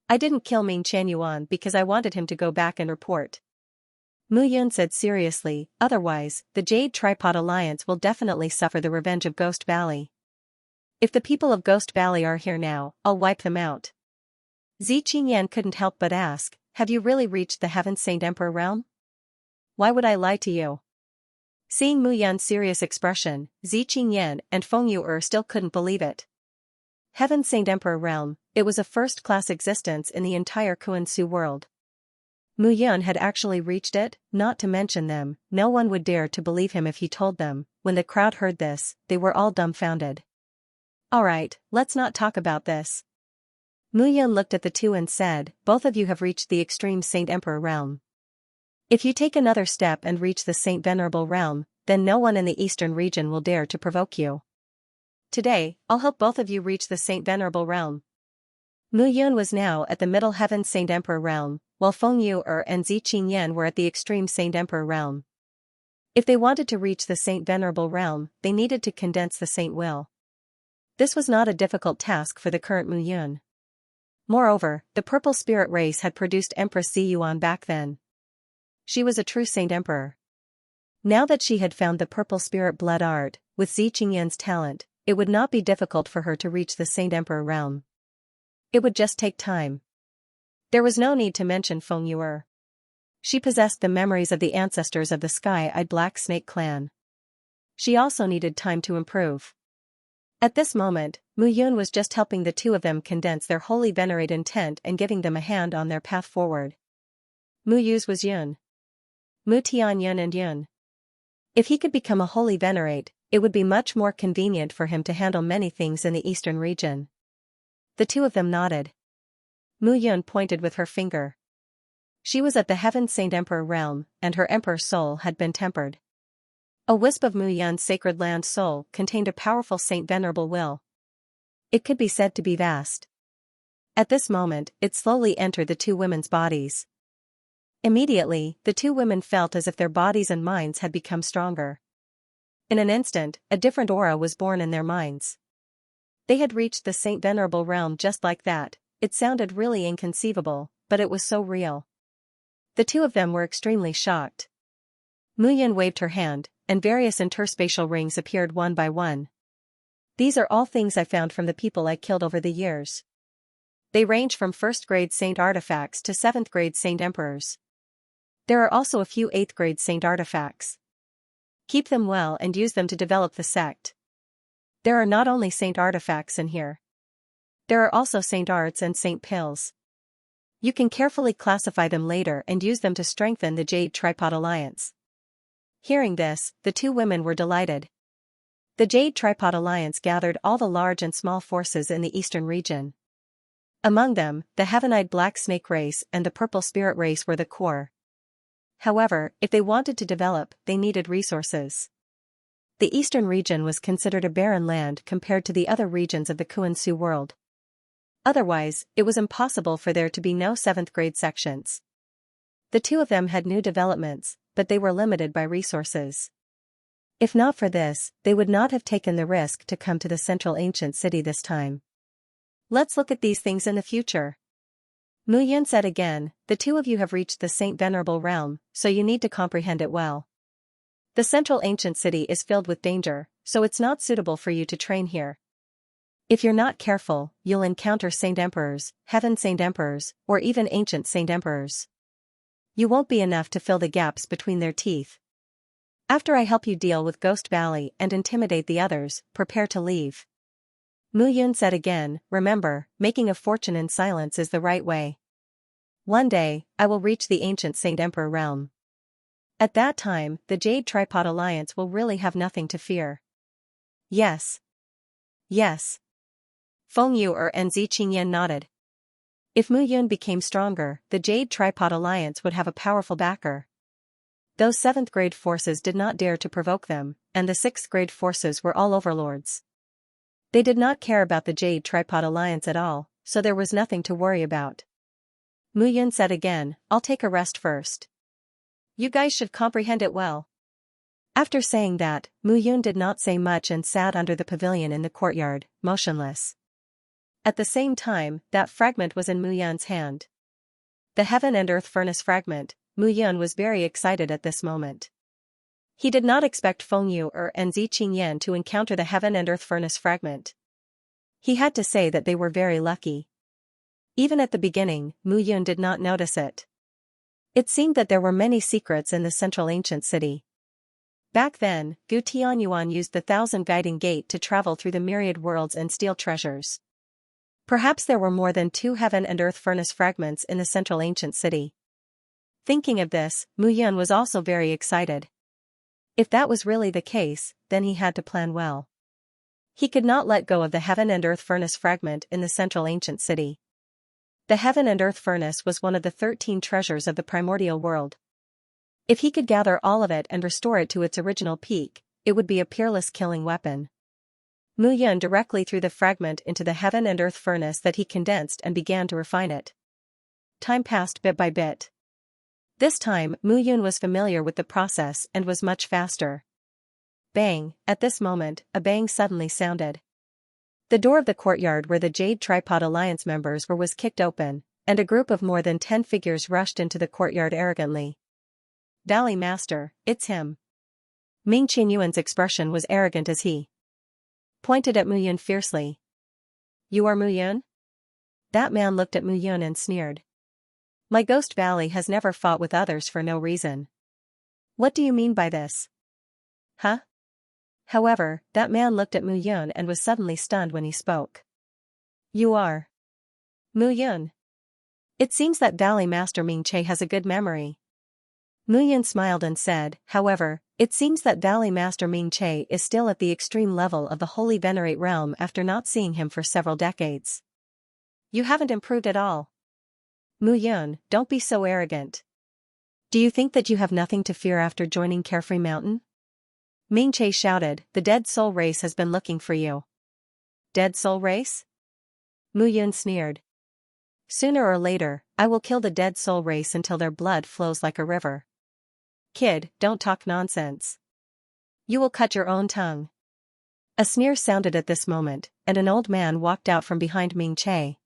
I didn't kill Ming Qianyuan because I wanted him to go back and report. Mu Yun said seriously, otherwise, the Jade Tripod Alliance will definitely suffer the revenge of Ghost Valley. If the people of Ghost Valley are here now, I'll wipe them out. Zi Qingyan couldn't help but ask, have you really reached the Heaven Saint Emperor realm? Why would I lie to you? Seeing Mu Yun's serious expression, Zi Qingyan and Feng Yu'er still couldn't believe it. Heaven Saint Emperor realm, it was a first-class existence in the entire Kuan-Su world. Mu Yun had actually reached it, not to mention them, no one would dare to believe him if he told them. When the crowd heard this, they were all dumbfounded. Alright, let's not talk about this. Mu Yun looked at the two and said, both of you have reached the extreme Saint Emperor realm. If you take another step and reach the Saint Venerable realm, then no one in the eastern region will dare to provoke you. Today, I'll help both of you reach the Saint Venerable realm. Mu Yun was now at the Middle Heaven Saint Emperor realm, while Feng Yu'er and Zi Qingyan were at the extreme Saint Emperor realm. If they wanted to reach the Saint Venerable realm, they needed to condense the Saint Will. This was not a difficult task for the current Mu Yun. Moreover, the Purple Spirit race had produced Empress Zi Yuan back then. She was a true Saint Emperor. Now that she had found the Purple Spirit blood art, with Zi Qingyan's talent, it would not be difficult for her to reach the Saint Emperor realm. It would just take time. There was no need to mention Feng Yu'er. She possessed the memories of the ancestors of the Sky-Eyed Black Snake clan. She also needed time to improve. At this moment, Mu Yun was just helping the two of them condense their holy venerate intent and giving them a hand on their path forward. Mu Yu's was Yun. Mu Tian Yun and Yun. If he could become a holy venerate, it would be much more convenient for him to handle many things in the eastern region. The two of them nodded. Mu Yun pointed with her finger. She was at the Heaven Saint Emperor realm, and her emperor soul had been tempered. A wisp of Mu Yun's sacred land soul contained a powerful Saint Venerable will. It could be said to be vast. At this moment, it slowly entered the two women's bodies. Immediately, the two women felt as if their bodies and minds had become stronger. In an instant, a different aura was born in their minds. They had reached the Saint Venerable realm just like that. It sounded really inconceivable, but it was so real. The two of them were extremely shocked. Mu Yun waved her hand, and various interspatial rings appeared one by one. These are all things I found from the people I killed over the years. They range from 1st grade saint artifacts to 7th grade saint emperors. There are also a few 8th grade saint artifacts. Keep them well and use them to develop the sect. There are not only saint artifacts in here. There are also saint arts and saint pills. You can carefully classify them later and use them to strengthen the Jade Tripod Alliance. Hearing this, the two women were delighted. The Jade Tripod Alliance gathered all the large and small forces in the eastern region. Among them, the Heaven-Eyed Black Snake race and the Purple Spirit race were the core. However, if they wanted to develop, they needed resources. The eastern region was considered a barren land compared to the other regions of the Kuan-Su world. Otherwise, it was impossible for there to be no 7th grade sections. The two of them had new developments, but they were limited by resources. If not for this, they would not have taken the risk to come to the central ancient city this time. Let's look at these things in the future. Mu Yun said again, the two of you have reached the Saint Venerable realm, so you need to comprehend it well. The central ancient city is filled with danger, so it's not suitable for you to train here. If you're not careful, you'll encounter Saint Emperors, Heaven Saint Emperors, or even Ancient Saint Emperors. You won't be enough to fill the gaps between their teeth. After I help you deal with Ghost Valley and intimidate the others, prepare to leave. Mu Yun said again, remember, making a fortune in silence is the right way. One day, I will reach the ancient Saint Emperor realm. At that time, the Jade Tripod Alliance will really have nothing to fear. Yes. Yes. Feng Yu and Xianxia nodded. If Mu Yun became stronger, the Jade Tripod Alliance would have a powerful backer. Those 7th grade forces did not dare to provoke them, and the 6th grade forces were all overlords. They did not care about the Jade Tripod Alliance at all, so there was nothing to worry about. Mu Yun said again, I'll take a rest first. You guys should comprehend it well. After saying that, Mu Yun did not say much and sat under the pavilion in the courtyard, motionless. At the same time, that fragment was in Mu Yun's hand. The Heaven and Earth Furnace fragment. Mu Yun was very excited at this moment. He did not expect Feng Yu and Xianxia to encounter the Heaven and Earth Furnace fragment. He had to say that they were very lucky. Even at the beginning, Mu Yun did not notice it. It seemed that there were many secrets in the central ancient city. Back then, Gu Tianyuan used the 1,000 guiding gate to travel through the myriad worlds and steal treasures. Perhaps there were more than 2 Heaven and Earth Furnace fragments in the central ancient city. Thinking of this, Mu Yun was also very excited. If that was really the case, then he had to plan well. He could not let go of the Heaven and Earth Furnace fragment in the central ancient city. The Heaven and Earth Furnace was one of the 13 treasures of the primordial world. If he could gather all of it and restore it to its original peak, it would be a peerless killing weapon. Mu Yun directly threw the fragment into the Heaven and Earth Furnace that he condensed and began to refine it. Time passed bit by bit. This time, Mu Yun was familiar with the process and was much faster. Bang! At this moment, a bang suddenly sounded. The door of the courtyard where the Jade Tripod Alliance members were was kicked open, and a group of more than 10 figures rushed into the courtyard arrogantly. Valley Master, it's him. Ming Qianyuan's expression was arrogant as he pointed at Mu Yun fiercely. You are Mu Yun? That man looked at Mu Yun and sneered. My Ghost Valley has never fought with others for no reason. What do you mean by this? Huh? However, that man looked at Mu Yun and was suddenly stunned when he spoke. You are Mu Yun. It seems that Valley Master Ming Che has a good memory. Mu Yun smiled and said, however, it seems that Valley Master Ming Che is still at the extreme level of the Holy Venerate realm after not seeing him for several decades. You haven't improved at all. Mu Yun, don't be so arrogant. Do you think that you have nothing to fear after joining Carefree Mountain? Ming Che shouted, the Dead Soul Race has been looking for you. Dead Soul Race? Mu Yun sneered. Sooner or later, I will kill the Dead Soul Race until their blood flows like a river. Kid, don't talk nonsense. You will cut your own tongue. A sneer sounded at this moment, and an old man walked out from behind Ming Che.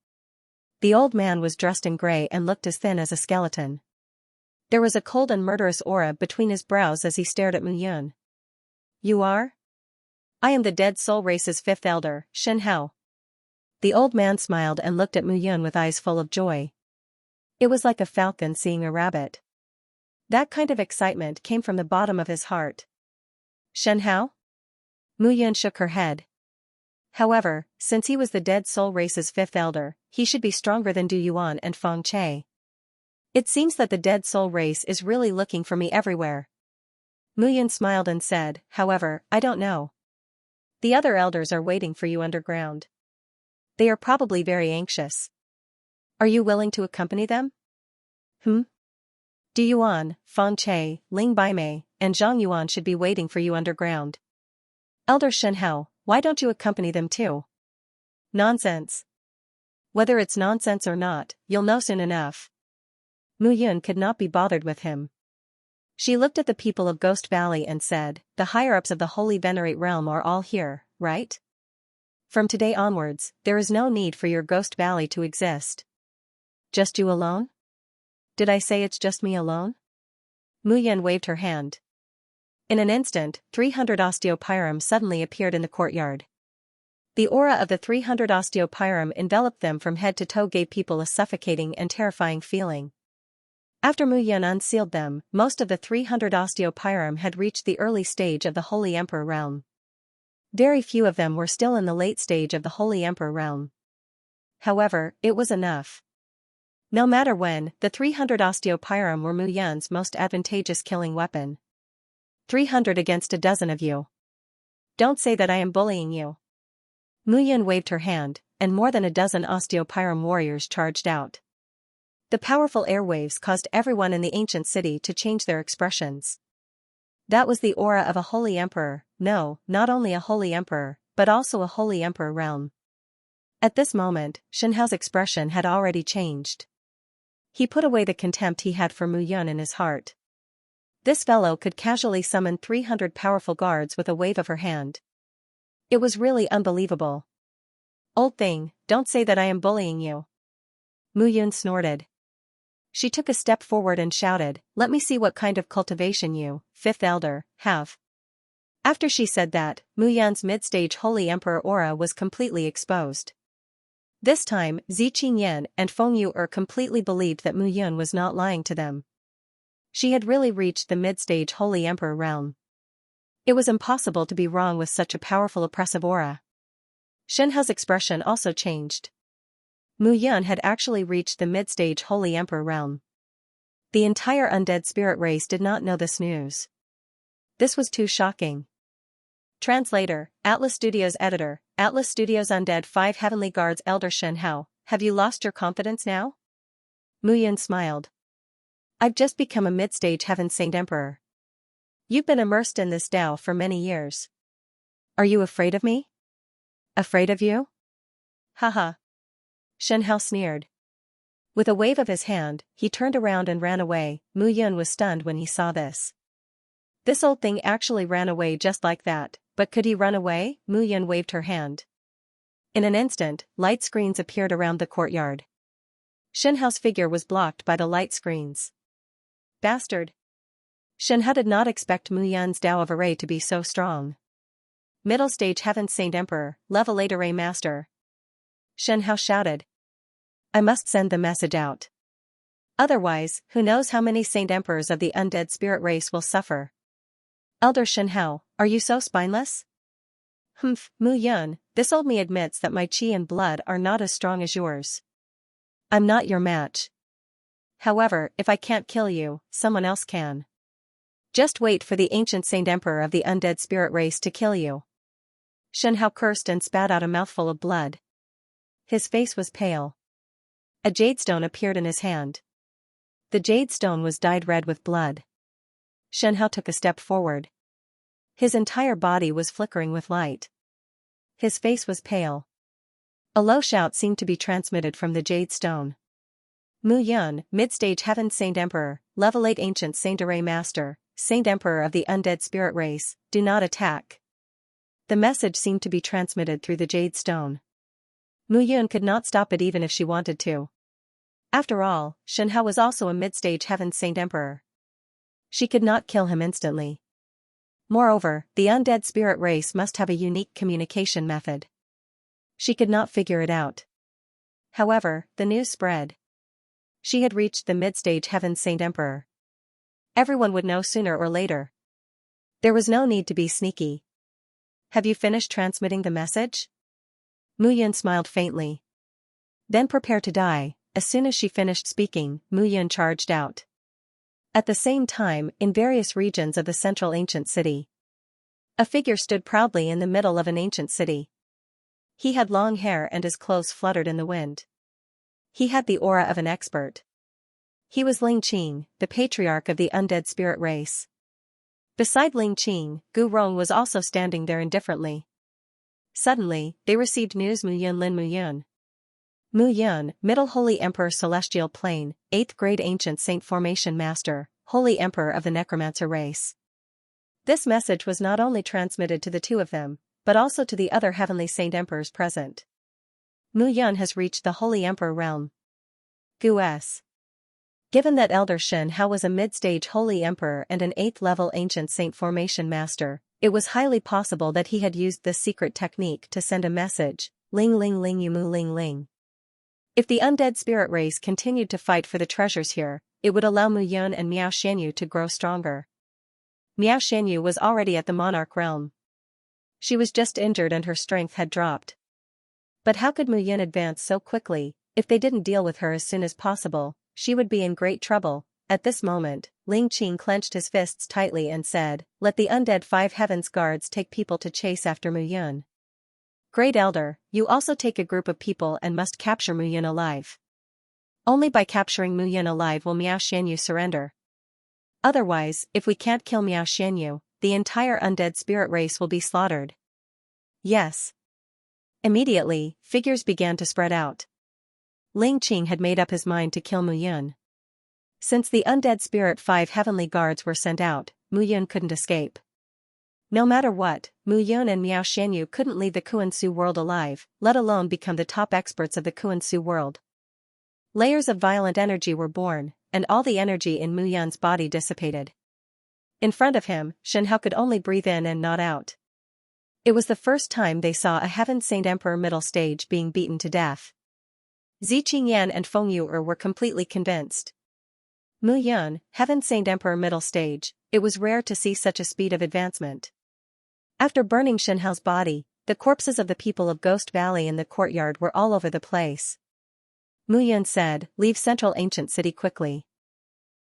The old man was dressed in gray and looked as thin as a skeleton. There was a cold and murderous aura between his brows as he stared at Mu Yun. You are? I am the Dead Soul Race's 5th elder, Shen Hao. The old man smiled and looked at Mu Yun with eyes full of joy. It was like a falcon seeing a rabbit. That kind of excitement came from the bottom of his heart. Shen Hao? Mu Yun shook her head. However, since he was the dead soul race's fifth elder, he should be stronger than Du Yuan and Feng Che. It seems that the dead soul race is really looking for me everywhere. Mu Yun smiled and said, however, I don't know. The other elders are waiting for you underground. They are probably very anxious. Are you willing to accompany them? Du Yuan, Feng Che, Ling Baimei, and Zhang Yuan should be waiting for you underground. Elder Shen Hao, why don't you accompany them too? Nonsense. Whether it's nonsense or not, you'll know soon enough. Mu Yun could not be bothered with him. She looked at the people of Ghost Valley and said, the higher-ups of the Holy Venerate Realm are all here, right? From today onwards, there is no need for your Ghost Valley to exist. Just you alone? Did I say it's just me alone? Mu Yun waved her hand. In an instant, 300 osteopyrum suddenly appeared in the courtyard. The aura of the 300 osteopyrum enveloped them from head to toe, gave people a suffocating and terrifying feeling. After Mu Yun unsealed them, most of the 300 osteopyrum had reached the early stage of the Holy Emperor realm. Very few of them were still in the late stage of the Holy Emperor realm. However, it was enough. No matter when, the 300 osteopyrum were Mu Yun's most advantageous killing weapon. 300 against a dozen of you. Don't say that I am bullying you. Mu Yun waved her hand, and more than a dozen osteopyrum warriors charged out. The powerful airwaves caused everyone in the ancient city to change their expressions. That was the aura of a holy emperor, no, not only a holy emperor, but also a holy emperor realm. At this moment, Shen Hao's expression had already changed. He put away the contempt he had for Mu Yun in his heart. This fellow could casually summon 300 powerful guards with a wave of her hand. It was really unbelievable. Old thing, don't say that I am bullying you. Mu Yun snorted. She took a step forward and shouted, let me see what kind of cultivation you, fifth elder, have. After she said that, Mu Yun's mid-stage holy emperor aura was completely exposed. This time, Zi Qingyan and Feng Yu completely believed that Mu Yun was not lying to them. She had really reached the mid-stage holy emperor realm. It was impossible to be wrong with such a powerful oppressive aura. Shen Hao's expression also changed. Mu Yun had actually reached the mid-stage holy emperor realm. The entire undead spirit race did not know this news. This was too shocking. Translator, Atlas Studios Editor, Atlas Studios Undead 5 Heavenly Guards. Elder Shen Hao, have you lost your confidence now? Mu Yun smiled. I've just become a mid-stage Heaven Saint Emperor. You've been immersed in this Tao for many years. Are you afraid of me? Afraid of you? Haha. Shen Hao sneered. With a wave of his hand, he turned around and ran away. Mu Yun was stunned when he saw this. This old thing actually ran away just like that, but could he run away? Mu Yun waved her hand. In an instant, light screens appeared around the courtyard. Shen Hao's figure was blocked by the light screens. Bastard. Shen Hao did not expect Mu Yun's Tao of Array to be so strong. Middle stage Heaven Saint Emperor, level 8 Array Master. Shen Hao shouted. I must send the message out. Otherwise, who knows how many Saint Emperors of the undead spirit race will suffer. Elder Shen Hao, are you so spineless? Mu Yun, this old me admits that my chi and blood are not as strong as yours. I'm not your match. However, if I can't kill you, someone else can. Just wait for the ancient Saint Emperor of the undead spirit race to kill you. Shen Hao cursed and spat out a mouthful of blood. His face was pale. A jade stone appeared in his hand. The jade stone was dyed red with blood. Shen Hao took a step forward. His entire body was flickering with light. His face was pale. A low shout seemed to be transmitted from the jade stone. Mu Yun, mid-stage Heaven Saint Emperor, level 8 Ancient Saint Array Master, Saint Emperor of the undead spirit race, do not attack. The message seemed to be transmitted through the jade stone. Mu Yun could not stop it even if she wanted to. After all, Shen Hao was also a mid-stage Heaven Saint Emperor. She could not kill him instantly. Moreover, the undead spirit race must have a unique communication method. She could not figure it out. However, the news spread. She had reached the mid-stage Heaven Saint Emperor. Everyone would know sooner or later. There was no need to be sneaky. Have you finished transmitting the message? Mu Yun smiled faintly. Then prepare to die. As soon as she finished speaking, Mu Yun charged out. At the same time, in various regions of the central ancient city, a figure stood proudly in the middle of an ancient city. He had long hair and his clothes fluttered in the wind. He had the aura of an expert. He was Ling Qing, the patriarch of the undead spirit race. Beside Ling Qing, Gu Rong was also standing there indifferently. Suddenly, they received news. Mu Yun Lin Mu Yun. Mu Yun, Middle Holy Emperor Celestial Plane, 8th grade Ancient Saint Formation Master, Holy Emperor of the Necromancer race. This message was not only transmitted to the two of them, but also to the other Heavenly Saint Emperors present. Mu Yun has reached the Holy Emperor realm. Gu S. Given that Elder Shen Hao was a mid-stage Holy Emperor and an 8th-level Ancient Saint Formation Master, it was highly possible that he had used this secret technique to send a message, Ling Ling Ling Yu Mu Ling Ling. If the undead spirit race continued to fight for the treasures here, it would allow Mu Yun and Miao Xianyu to grow stronger. Miao Xianyu was already at the Monarch realm. She was just injured and her strength had dropped. But how could Mu Yun advance so quickly? If they didn't deal with her as soon as possible, she would be in great trouble. At this moment, Ling Qing clenched his fists tightly and said, "Let the undead 5 heavens guards take people to chase after Mu Yun. Great Elder, you also take a group of people and must capture Mu Yun alive. Only by capturing Mu Yun alive will Miao Xianyu surrender. Otherwise, if we can't kill Miao Xianyu, the entire undead spirit race will be slaughtered." Yes. Immediately, figures began to spread out. Ling Qing had made up his mind to kill Mu Yun. Since the undead spirit 5 heavenly guards were sent out, Mu Yun couldn't escape. No matter what, Mu Yun and Miao Xianyu couldn't leave the Kuan-Su world alive, let alone become the top experts of the Kuan-Su world. Layers of violent energy were born, and all the energy in Mu Yun's body dissipated. In front of him, Shen Hao could only breathe in and not out. It was the first time they saw a Heaven Saint Emperor middle stage being beaten to death. Zi Qingyan and Feng Yu'er were completely convinced. Mu Yun, Heaven Saint Emperor middle stage, it was rare to see such a speed of advancement. After burning Shen Hao's body, the corpses of the people of Ghost Valley in the courtyard were all over the place. Mu Yun said, "Leave Central Ancient City quickly.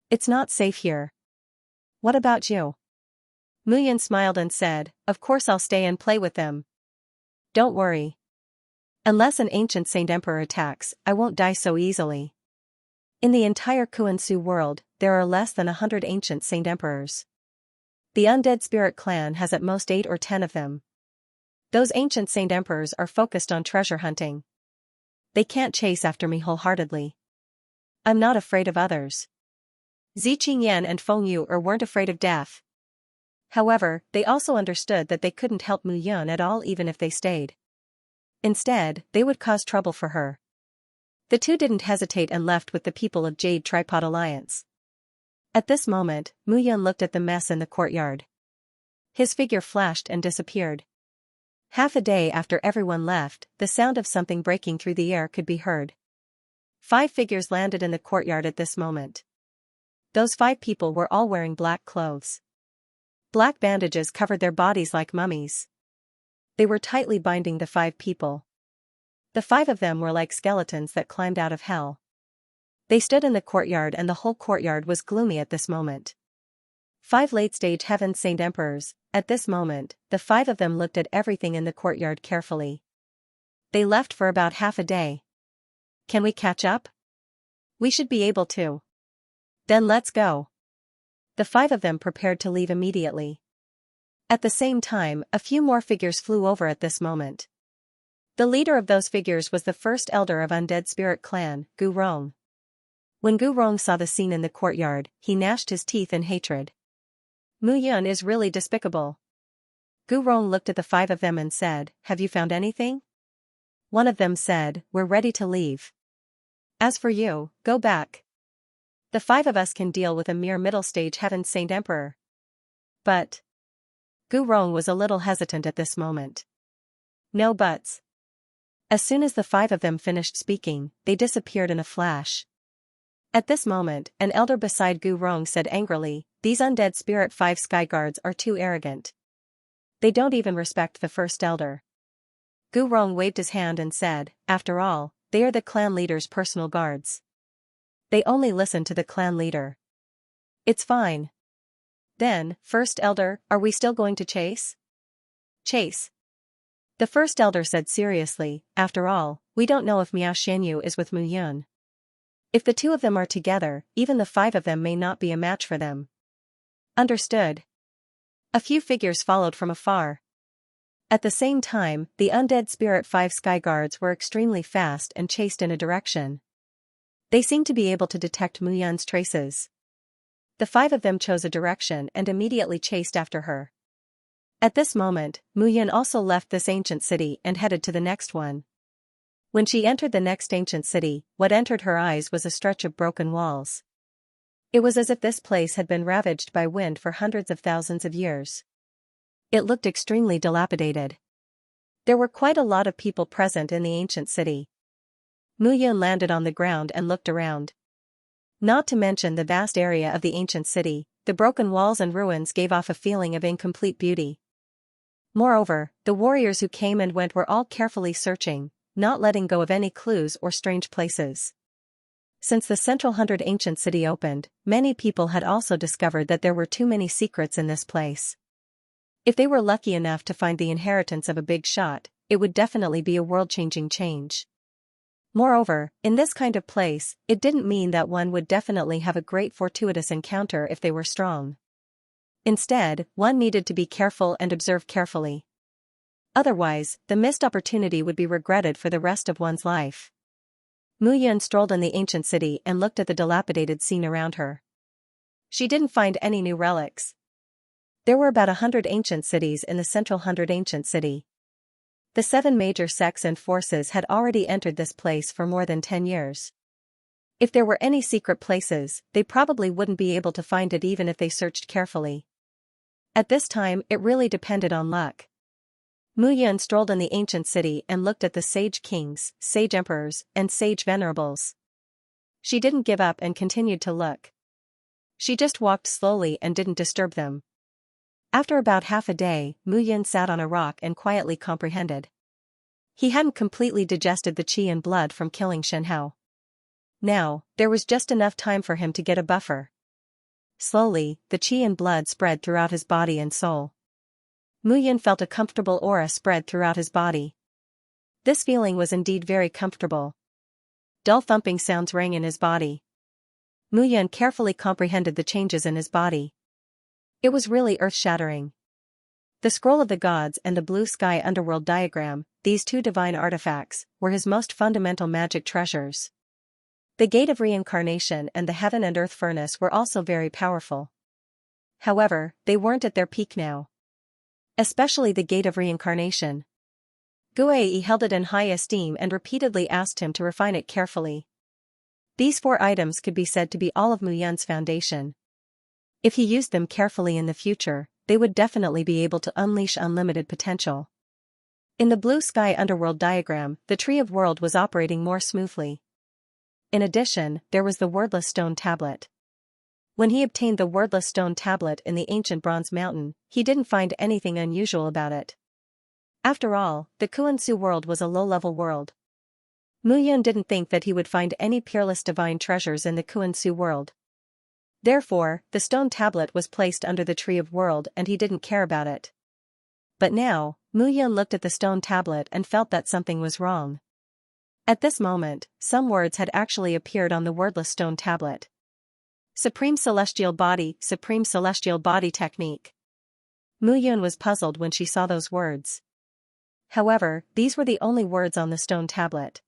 It's not safe here." "What about you?" Mu Yun smiled and said, "Of course I'll stay and play with them. Don't worry. Unless an Ancient Saint Emperor attacks, I won't die so easily. In the entire Kuan-Su world, there are less than 100 Ancient Saint Emperors. The Undead Spirit Clan has at most 8 or 10 of them. Those Ancient Saint Emperors are focused on treasure hunting. They can't chase after me wholeheartedly. I'm not afraid of others." Zi Qingyan and Feng Yu'er weren't afraid of death. However, they also understood that they couldn't help Mu Yun at all even if they stayed. Instead, they would cause trouble for her. The two didn't hesitate and left with the people of Jade Tripod Alliance. At this moment, Mu Yun looked at the mess in the courtyard. His figure flashed and disappeared. Half a day after everyone left, the sound of something breaking through the air could be heard. 5 figures landed in the courtyard at this moment. Those 5 people were all wearing black clothes. Black bandages covered their bodies like mummies. They were tightly binding the 5 people. The 5 of them were like skeletons that climbed out of hell. They stood in the courtyard and the whole courtyard was gloomy at this moment. 5 late-stage Heaven Saint Emperors. At this moment, the 5 of them looked at everything in the courtyard carefully. They left for about half a day. "Can we catch up?" "We should be able to." "Then let's go." The 5 of them prepared to leave immediately. At the same time, a few more figures flew over at this moment. The leader of those figures was the first elder of Undead Spirit Clan, Gu Rong. When Gu Rong saw the scene in the courtyard, he gnashed his teeth in hatred. Mu Yun is really despicable. Gu Rong looked at the 5 of them and said, "Have you found anything?" One of them said, "We're ready to leave. As for you, go back. The 5 of us can deal with a mere middle-stage Heaven Saint Emperor." But Gu Rong was a little hesitant at this moment. "No buts." As soon as the 5 of them finished speaking, they disappeared in a flash. At this moment, an elder beside Gu Rong said angrily, these undead spirit 5 sky guards are too arrogant. They don't even respect the first elder. Gu Rong waved his hand and said, after all, they are the clan leader's personal guards. They only listen to the clan leader. It's fine. Then, first elder, are we still going to chase? Chase. The first elder said seriously, after all, we don't know if Miao Xianyu is with Mu Yun. If the two of them are together, even the 5 of them may not be a match for them. Understood. A few figures followed from afar. At the same time, the undead spirit 5 sky guards were extremely fast and chased in a direction. They seemed to be able to detect Mu Yun's traces. The 5 of them chose a direction and immediately chased after her. At this moment, Mu Yun also left this ancient city and headed to the next one. When she entered the next ancient city, what entered her eyes was a stretch of broken walls. It was as if this place had been ravaged by wind for hundreds of thousands of years. It looked extremely dilapidated. There were quite a lot of people present in the ancient city. Mu Yun landed on the ground and looked around. Not to mention the vast area of the ancient city, the broken walls and ruins gave off a feeling of incomplete beauty. Moreover, the warriors who came and went were all carefully searching, not letting go of any clues or strange places. Since the Central 100 ancient city opened, many people had also discovered that there were too many secrets in this place. If they were lucky enough to find the inheritance of a big shot, it would definitely be a world-changing change. Moreover, in this kind of place, it didn't mean that one would definitely have a great fortuitous encounter if they were strong. Instead, one needed to be careful and observe carefully. Otherwise, the missed opportunity would be regretted for the rest of one's life. Mu Yun strolled in the ancient city and looked at the dilapidated scene around her. She didn't find any new relics. There were about 100 ancient cities in the Central 100 ancient city. The 7 major sects and forces had already entered this place for more than 10 years. If there were any secret places, they probably wouldn't be able to find it even if they searched carefully. At this time, it really depended on luck. Mu Yun strolled in the ancient city and looked at the sage kings, sage emperors, and sage venerables. She didn't give up and continued to look. She just walked slowly and didn't disturb them. After about half a day, Mu Yun sat on a rock and quietly comprehended. He hadn't completely digested the qi and blood from killing Shen Hao. Now, there was just enough time for him to get a buffer. Slowly, the qi and blood spread throughout his body and soul. Mu Yun felt a comfortable aura spread throughout his body. This feeling was indeed very comfortable. Dull thumping sounds rang in his body. Mu Yun carefully comprehended the changes in his body. It was really earth-shattering. The Scroll of the Gods and the Blue Sky Underworld diagram, these 2 divine artifacts, were his most fundamental magic treasures. The Gate of Reincarnation and the Heaven and Earth Furnace were also very powerful. However, they weren't at their peak now. Especially the Gate of Reincarnation. Guei held it in high esteem and repeatedly asked him to refine it carefully. These 4 items could be said to be all of Mu Yun's foundation. If he used them carefully in the future, they would definitely be able to unleash unlimited potential. In the Blue Sky Underworld diagram, the Tree of World was operating more smoothly. In addition, there was the wordless stone tablet. When he obtained the wordless stone tablet in the ancient bronze mountain, he didn't find anything unusual about it. After all, the Kuan-Su world was a low-level world. Mu Yun didn't think that he would find any peerless divine treasures in the Kuan-Su world. Therefore, the stone tablet was placed under the Tree of World and he didn't care about it. But now, Mu Yun looked at the stone tablet and felt that something was wrong. At this moment, some words had actually appeared on the wordless stone tablet. Supreme Celestial Body Technique. Mu Yun was puzzled when she saw those words. However, these were the only words on the stone tablet.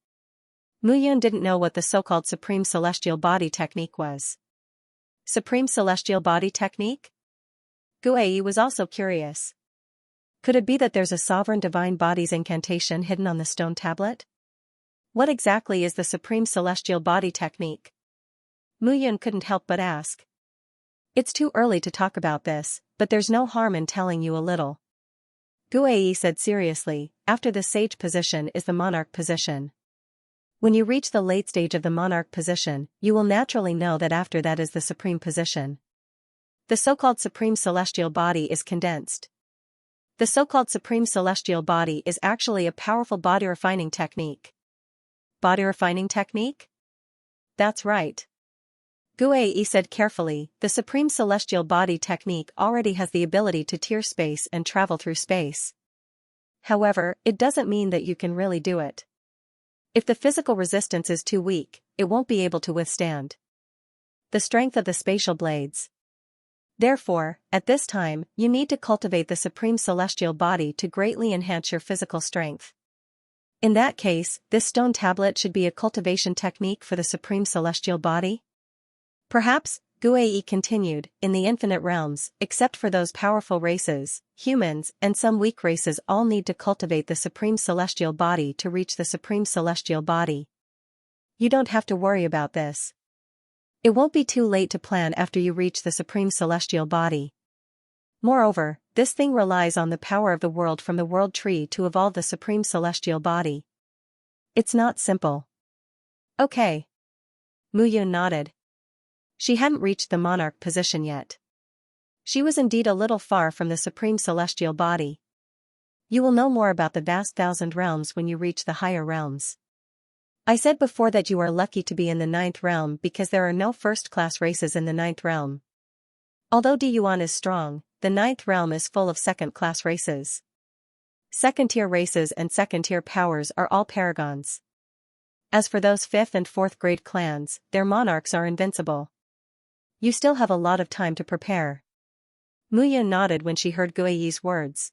Mu Yun didn't know what the so-called Supreme Celestial Body Technique was. Supreme Celestial Body Technique? Guei was also curious. Could it be that there's a sovereign divine body's incantation hidden on the stone tablet? What exactly is the Supreme Celestial Body Technique? Mu Yun couldn't help but ask. It's too early to talk about this, but there's no harm in telling you a little. Guei said seriously, after the sage position is the monarch position. When you reach the late stage of the monarch position, you will naturally know that after that is the supreme position. The so-called Supreme Celestial Body is condensed. The so-called Supreme Celestial Body is actually a powerful body refining technique. Body refining technique? That's right. Guei said carefully, the Supreme Celestial Body technique already has the ability to tear space and travel through space. However, it doesn't mean that you can really do it. If the physical resistance is too weak, it won't be able to withstand the strength of the spatial blades. Therefore, at this time, you need to cultivate the Supreme Celestial Body to greatly enhance your physical strength. In that case, this stone tablet should be a cultivation technique for the Supreme Celestial Body? Perhaps, Guei continued, in the infinite realms, except for those powerful races, humans and some weak races all need to cultivate the Supreme Celestial Body to reach the Supreme Celestial Body. You don't have to worry about this. It won't be too late to plan after you reach the Supreme Celestial Body. Moreover, this thing relies on the power of the world from the world tree to evolve the Supreme Celestial Body. It's not simple. Okay. Mu Yun nodded. She hadn't reached the monarch position yet. She was indeed a little far from the Supreme Celestial Body. You will know more about the vast thousand realms when you reach the higher realms. I said before that you are lucky to be in the 9th realm because there are no first-class races in the 9th realm. Although Diyuan is strong, the 9th realm is full of second-class races. Second-tier races and second-tier powers are all paragons. As for those 5th and 4th grade clans, their monarchs are invincible. You still have a lot of time to prepare. Mu Yun nodded when she heard Guei's words.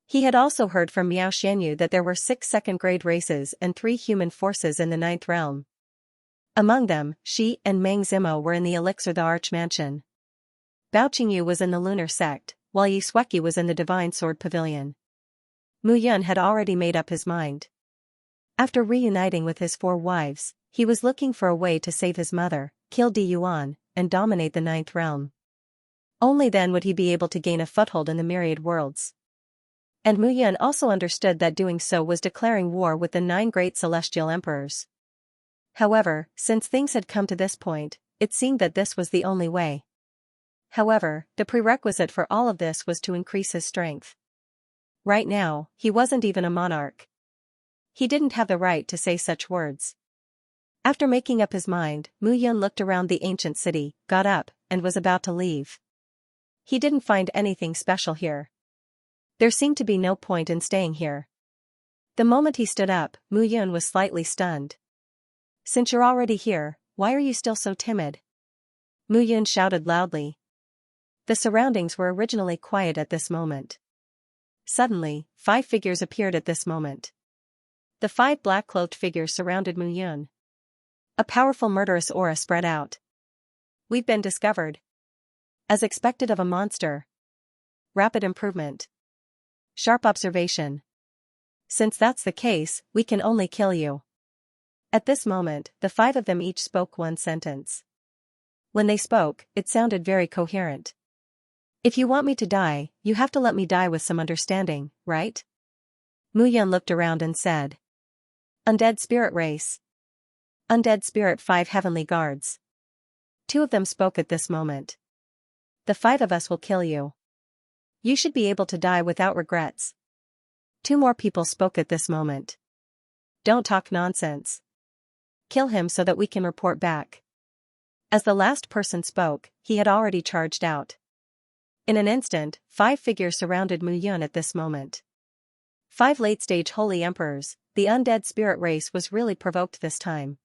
He had also heard from Miao Xianyu that there were 6 second-grade races and 3 human forces in the 9th realm. Among them, Shi and Meng Zimo were in the Elixir the Arch Mansion. Bao Qingyu was in the Lunar Sect, while Yi Sueki was in the Divine Sword Pavilion. Mu Yun had already made up his mind. After reuniting with his 4 wives, he was looking for a way to save his mother, kill Diyuan, and dominate the 9th realm. Only then would he be able to gain a foothold in the myriad worlds. And Mu Yun also understood that doing so was declaring war with the 9 great celestial emperors. However, since things had come to this point, it seemed that this was the only way. However, the prerequisite for all of this was to increase his strength. Right now, he wasn't even a monarch. He didn't have the right to say such words. After making up his mind, Mu Yun looked around the ancient city, got up, and was about to leave. He didn't find anything special here. There seemed to be no point in staying here. The moment he stood up, Mu Yun was slightly stunned. Since you're already here, why are you still so timid? Mu Yun shouted loudly. The surroundings were originally quiet at this moment. Suddenly, 5 figures appeared at this moment. The 5 black-cloaked figures surrounded Mu Yun. A powerful murderous aura spread out. We've been discovered. As expected of a monster. Rapid improvement. Sharp observation. Since that's the case, we can only kill you. At this moment, the 5 of them each spoke one sentence. When they spoke, it sounded very coherent. If you want me to die, you have to let me die with some understanding, right? Mu Yun looked around and said. Undead spirit race. Undead spirit 5 heavenly guards. 2 of them spoke at this moment. The 5 of us will kill you. You should be able to die without regrets. 2 more people spoke at this moment. Don't talk nonsense. Kill him so that we can report back. As the last person spoke, he had already charged out. In an instant, 5 figures surrounded Mu Yun at this moment. 5 late-stage holy emperors, the undead spirit race was really provoked this time.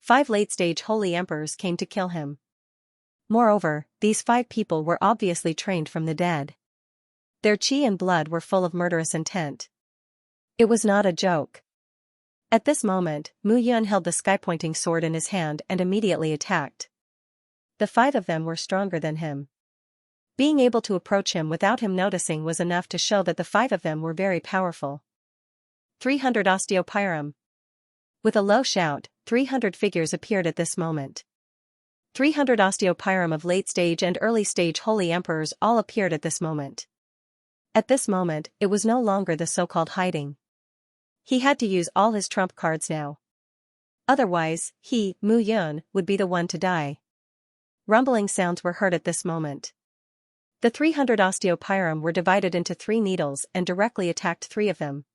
5 late-stage holy emperors came to kill him. Moreover, these 5 people were obviously trained from the dead. Their chi and blood were full of murderous intent. It was not a joke. At this moment, Mu Yun held the sky-pointing sword in his hand and immediately attacked. The 5 of them were stronger than him. Being able to approach him without him noticing was enough to show that the 5 of them were very powerful. 300 Osteopyrum. With a low shout, 300 figures appeared at this moment. 300 Osteopyrum of late-stage and early-stage holy emperors all appeared at this moment. At this moment, it was no longer the so-called hiding. He had to use all his trump cards now. Otherwise, he, Mu Yun, would be the one to die. Rumbling sounds were heard at this moment. The 300 osteopyrum were divided into 3 needles and directly attacked 3 of them.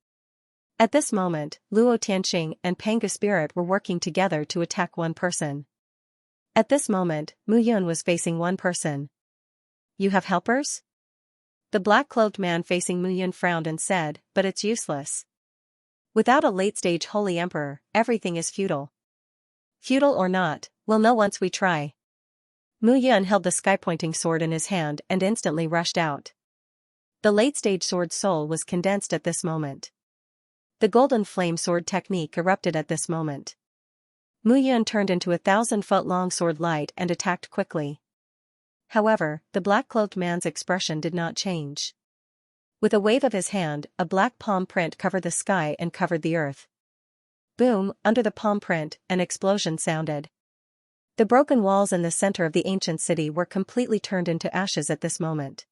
At this moment, Luo Tianxing and Pangu Spirit were working together to attack one person. At this moment, Mu Yun was facing one person. You have helpers? The black-clothed man facing Mu Yun frowned and said, but it's useless. Without a late-stage holy emperor, everything is futile. Futile or not, we'll know once we try. Mu Yun held the sky-pointing sword in his hand and instantly rushed out. The late-stage sword soul was condensed at this moment. The golden flame sword technique erupted at this moment. Mu Yun turned into a 1,000-foot-long sword light and attacked quickly. However, the black-clothed man's expression did not change. With a wave of his hand, a black palm print covered the sky and covered the earth. Boom, under the palm print, an explosion sounded. The broken walls in the center of the ancient city were completely turned into ashes at this moment.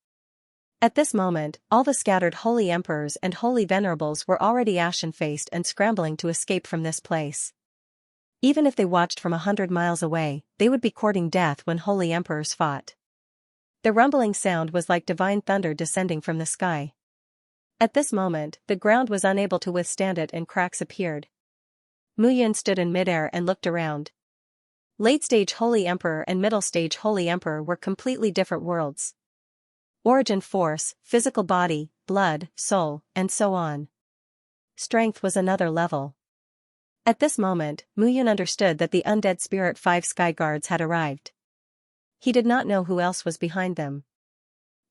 At this moment, all the scattered holy emperors and holy venerables were already ashen-faced and scrambling to escape from this place. Even if they watched from 100 miles away, they would be courting death when holy emperors fought. The rumbling sound was like divine thunder descending from the sky. At this moment, the ground was unable to withstand it and cracks appeared. Mu Yun stood in midair and looked around. Late-stage Holy Emperor and middle-stage Holy Emperor were completely different worlds. Origin force, physical body, blood, soul, and so on. Strength was another level. At this moment, Mu Yun understood that the undead spirit 5 sky guards had arrived. He did not know who else was behind them.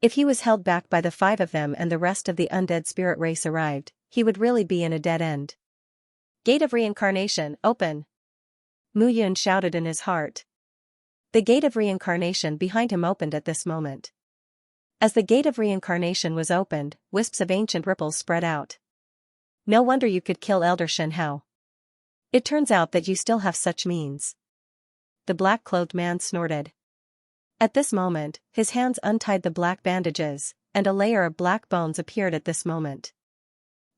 If he was held back by the 5 of them and the rest of the undead spirit race arrived, he would really be in a dead end. Gate of Reincarnation, open! Mu Yun shouted in his heart. The gate of reincarnation behind him opened at this moment. As the gate of reincarnation was opened, wisps of ancient ripples spread out. No wonder you could kill Elder Shen Hao. It turns out that you still have such means. The black-clothed man snorted. At this moment, his hands untied the black bandages, and a layer of black bones appeared at this moment.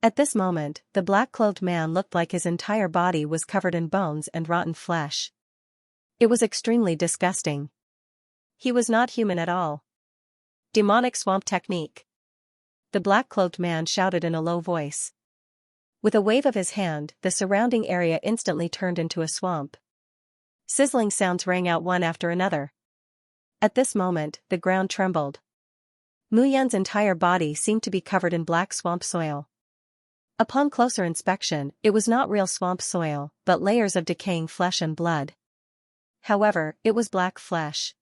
At this moment, the black-clothed man looked like his entire body was covered in bones and rotten flesh. It was extremely disgusting. He was not human at all. Demonic swamp technique. The black-clothed man shouted in a low voice. With a wave of his hand, the surrounding area instantly turned into a swamp. Sizzling sounds rang out one after another. At this moment, the ground trembled. Mu Yun's entire body seemed to be covered in black swamp soil. Upon closer inspection, it was not real swamp soil, but layers of decaying flesh and blood. However, it was black flesh.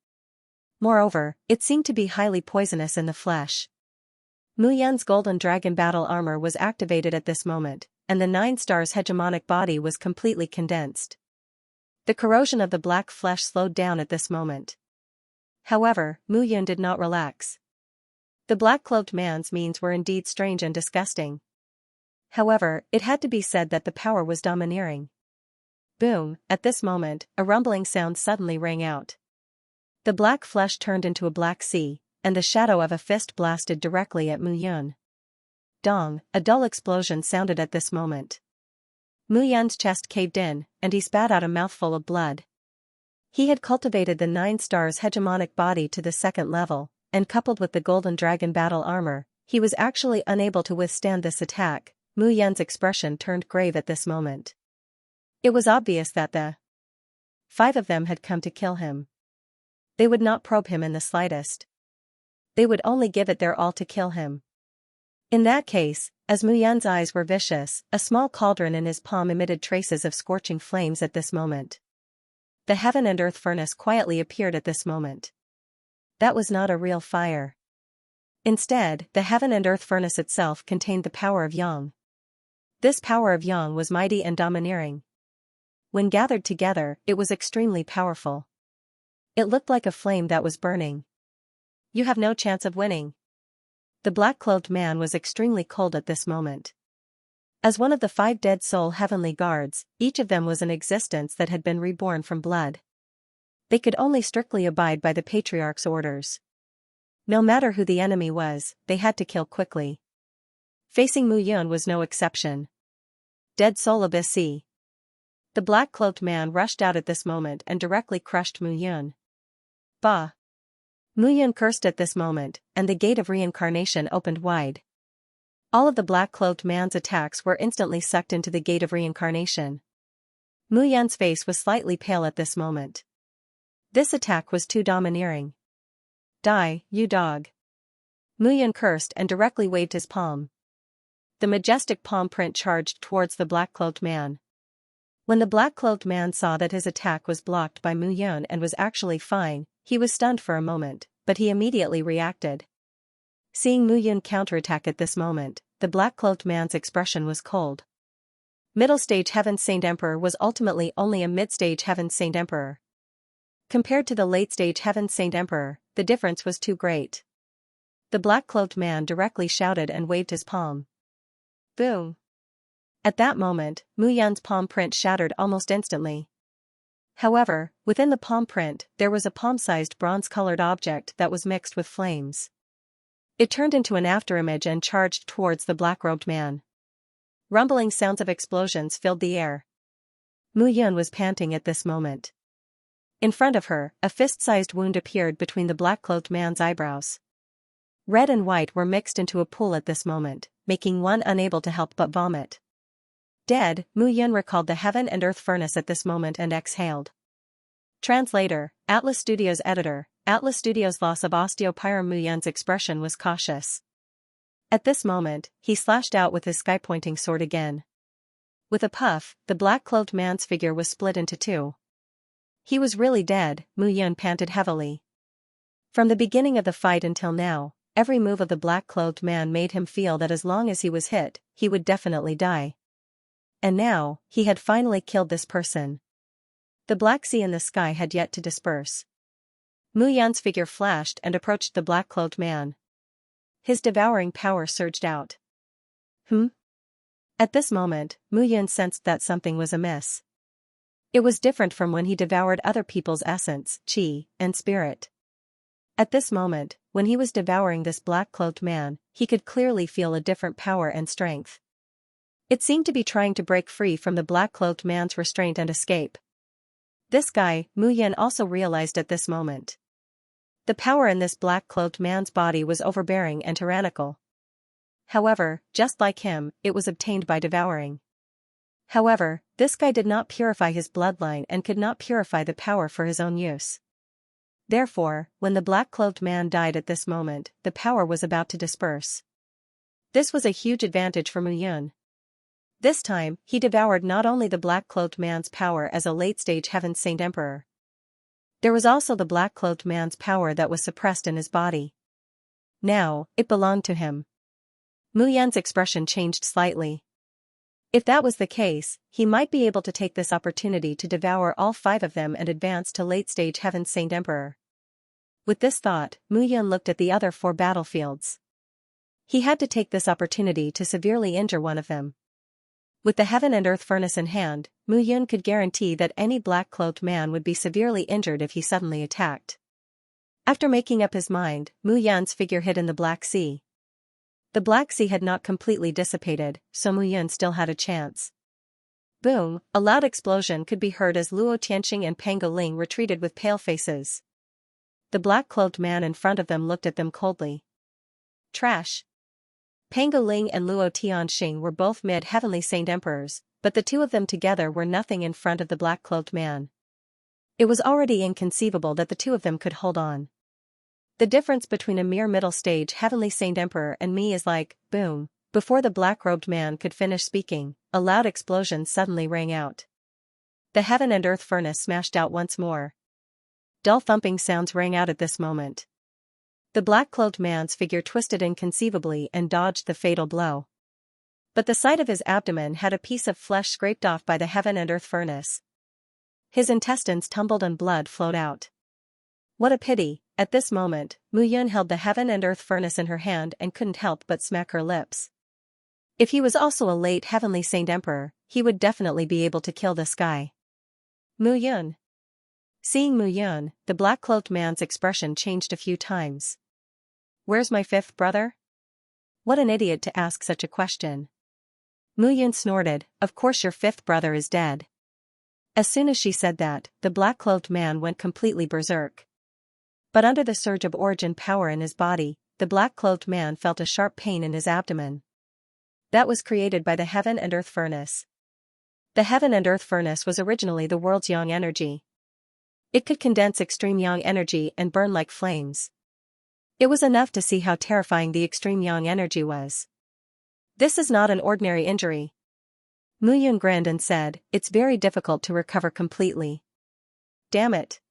Moreover, it seemed to be highly poisonous in the flesh. Mu Yun's golden dragon battle armor was activated at this moment, and the 9 stars hegemonic body was completely condensed. The corrosion of the black flesh slowed down at this moment. However, Mu Yun did not relax. The black-clothed man's means were indeed strange and disgusting. However, it had to be said that the power was domineering. Boom, at this moment, a rumbling sound suddenly rang out. The black flesh turned into a black sea, and the shadow of a fist blasted directly at Mu Yun. Dong, a dull explosion sounded at this moment. Mu Yun's chest caved in, and he spat out a mouthful of blood. He had cultivated the 9 stars hegemonic body to the 2nd level, and coupled with the golden dragon battle armor, he was actually unable to withstand this attack. Mu Yun's expression turned grave at this moment. It was obvious that the 5 of them had come to kill him. They would not probe him in the slightest. They would only give it their all to kill him. In that case, as Mu Yun's eyes were vicious, a small cauldron in his palm emitted traces of scorching flames at this moment. The heaven and earth furnace quietly appeared at this moment. That was not a real fire. Instead, the heaven and earth furnace itself contained the power of Yang. This power of Yang was mighty and domineering. When gathered together, it was extremely powerful. It looked like a flame that was burning. You have no chance of winning. The black-clothed man was extremely cold at this moment. As one of the 5 dead soul heavenly guards, each of them was an existence that had been reborn from blood. They could only strictly abide by the patriarch's orders. No matter who the enemy was, they had to kill quickly. Facing Mu Yun was no exception. Dead soul abyssy. The black-cloaked man rushed out at this moment and directly crushed Mu Yun. Bah! Mu Yun cursed at this moment, and the gate of reincarnation opened wide. All of the black-cloaked man's attacks were instantly sucked into the gate of reincarnation. Mu Yun's face was slightly pale at this moment. This attack was too domineering. Die, you dog! Mu Yun cursed and directly waved his palm. The majestic palm print charged towards the black-cloaked man. When the black-cloaked man saw that his attack was blocked by Mu Yun and was actually fine, he was stunned for a moment, but he immediately reacted. Seeing Mu Yun counterattack at this moment, the black-cloaked man's expression was cold. Middle stage Heaven Saint Emperor was ultimately only a mid-stage Heaven Saint Emperor. Compared to the late-stage Heaven Saint Emperor, the difference was too great. The black-cloaked man directly shouted and waved his palm. Boom! At that moment, Mu Yun's palm print shattered almost instantly. However, within the palm print, there was a palm-sized bronze-colored object that was mixed with flames. It turned into an afterimage and charged towards the black-robed man. Rumbling sounds of explosions filled the air. Mu Yun was panting at this moment. In front of her, a fist-sized wound appeared between the black-cloaked man's eyebrows. Red and white were mixed into a pool at this moment, making one unable to help but vomit. Dead, Mu Yun recalled the heaven and earth furnace at this moment and exhaled. Translator, Atlas Studios Editor, Atlas Studios' loss of osteopyrum. Mu Yun's expression was cautious. At this moment, he slashed out with his sky-pointing sword again. With a puff, the black-cloaked man's figure was split into two. He was really dead, Mu Yun panted heavily. From the beginning of the fight until now, every move of the black-cloaked man made him feel that as long as he was hit, he would definitely die. And now, he had finally killed this person. The black sea in the sky had yet to disperse. Mu Yun's figure flashed and approached the black-cloaked man. His devouring power surged out. At this moment, Mu Yun sensed that something was amiss. It was different from when he devoured other people's essence, chi, and spirit. At this moment, when he was devouring this black-cloaked man, he could clearly feel a different power and strength. It seemed to be trying to break free from the black-cloaked man's restraint and escape. This guy, Mu Yun also realized at this moment. The power in this black-cloaked man's body was overbearing and tyrannical. However, just like him, it was obtained by devouring. However, this guy did not purify his bloodline and could not purify the power for his own use. Therefore, when the black-cloaked man died at this moment, the power was about to disperse. This was a huge advantage for Mu Yun. This time, he devoured not only the black-cloaked man's power as a late-stage Heaven Saint Emperor. There was also the black-cloaked man's power that was suppressed in his body. Now, it belonged to him. Mu Yun's expression changed slightly. If that was the case, he might be able to take this opportunity to devour all 5 of them and advance to late-stage Heaven Saint Emperor. With this thought, Mu Yun looked at the other 4 battlefields. He had to take this opportunity to severely injure one of them. With the heaven and earth furnace in hand, Mu Yun could guarantee that any black-cloaked man would be severely injured if he suddenly attacked. After making up his mind, Mu Yun's figure hid in the Black Sea. The Black Sea had not completely dissipated, so Mu Yun still had a chance. Boom! A loud explosion could be heard as Luo Tianxing and Pango Ling retreated with pale faces. The black-cloaked man in front of them looked at them coldly. Trash! Pango Ling and Luo Tianxing were both mid-heavenly saint emperors, but the 2 of them together were nothing in front of the black-cloaked man. It was already inconceivable that the 2 of them could hold on. The difference between a mere middle-stage heavenly saint emperor and me is like, boom. Before the black-robed man could finish speaking, a loud explosion suddenly rang out. The heaven and earth furnace smashed out once more. Dull thumping sounds rang out at this moment. The black-cloaked man's figure twisted inconceivably and dodged the fatal blow. But the side of his abdomen had a piece of flesh scraped off by the heaven and earth furnace. His intestines tumbled and blood flowed out. What a pity! At this moment, Mu Yun held the heaven and earth furnace in her hand and couldn't help but smack her lips. If he was also a late heavenly saint emperor, he would definitely be able to kill this guy. Mu Yun. Seeing Mu Yun, the black-cloaked man's expression changed a few times. Where's my 5th brother? What an idiot to ask such a question. Mu Yun snorted, of course your 5th brother is dead. As soon as she said that, the black-cloaked man went completely berserk. But under the surge of origin power in his body, the black-clothed man felt a sharp pain in his abdomen. That was created by the heaven and earth furnace. The heaven and earth furnace was originally the world's yang energy. It could condense extreme yang energy and burn like flames. It was enough to see how terrifying the extreme yang energy was. This is not an ordinary injury. Mu Yun grinned and said, "It's very difficult to recover completely." Damn it.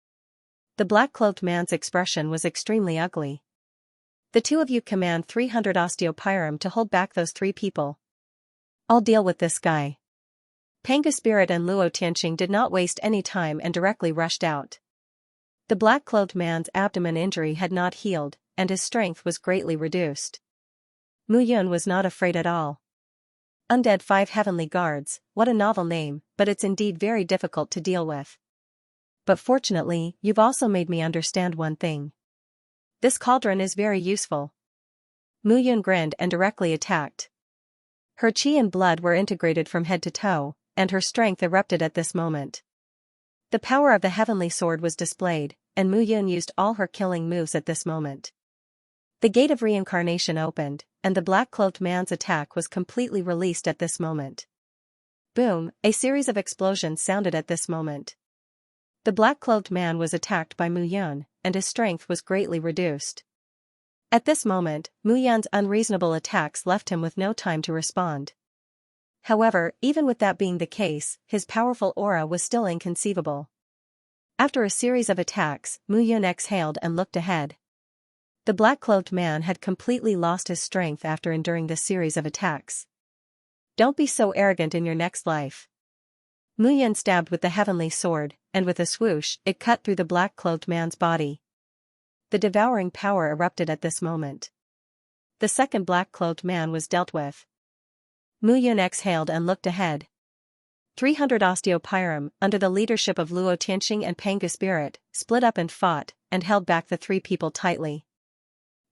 The black-clothed man's expression was extremely ugly. The two of you command 300 osteopyrum to hold back those three people. I'll deal with this guy. Pangu Spirit and Luo Tianqing did not waste any time and directly rushed out. The black-clothed man's abdomen injury had not healed, and his strength was greatly reduced. Mu Yun was not afraid at all. Undead 5 Heavenly Guards, what a novel name, but it's indeed very difficult to deal with. But fortunately, you've also made me understand one thing. This cauldron is very useful. Mu Yun grinned and directly attacked. Her qi and blood were integrated from head to toe, and her strength erupted at this moment. The power of the heavenly sword was displayed, and Mu Yun used all her killing moves at this moment. The gate of reincarnation opened, and the black-clothed man's attack was completely released at this moment. Boom, a series of explosions sounded at this moment. The black-clothed man was attacked by Mu Yun, and his strength was greatly reduced. At this moment, Mu Yun's unreasonable attacks left him with no time to respond. However, even with that being the case, his powerful aura was still inconceivable. After a series of attacks, Mu Yun exhaled and looked ahead. The black-clothed man had completely lost his strength after enduring this series of attacks. Don't be so arrogant in your next life. Mu Yun stabbed with the heavenly sword, and with a swoosh, it cut through the black-clothed man's body. The devouring power erupted at this moment. The second black-clothed man was dealt with. Mu Yun exhaled and looked ahead. 300 osteopyrum, under the leadership of Luo Tianqing and Pangu Spirit, split up and fought, and held back the three people tightly.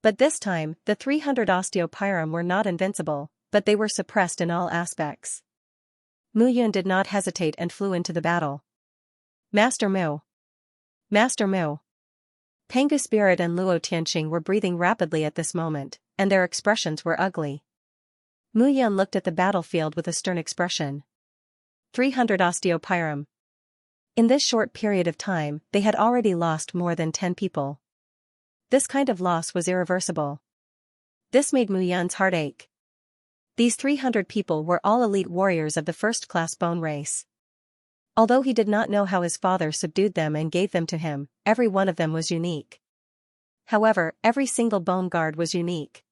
But this time, the 300 osteopyrum were not invincible, but they were suppressed in all aspects. Mu Yun did not hesitate and flew into the battle. Master Mu! Master Mu! Pangu Spirit and Luo Tianqing were breathing rapidly at this moment, and their expressions were ugly. Mu Yun looked at the battlefield with a stern expression. 300 osteopyrum. In this short period of time, they had already lost more than 10 people. This kind of loss was irreversible. This made Mu Yun's heart ache. These 300 people were all elite warriors of the first-class bone race. Although he did not know how his father subdued them and gave them to him, every one of them was unique. However, every single bone guard was unique.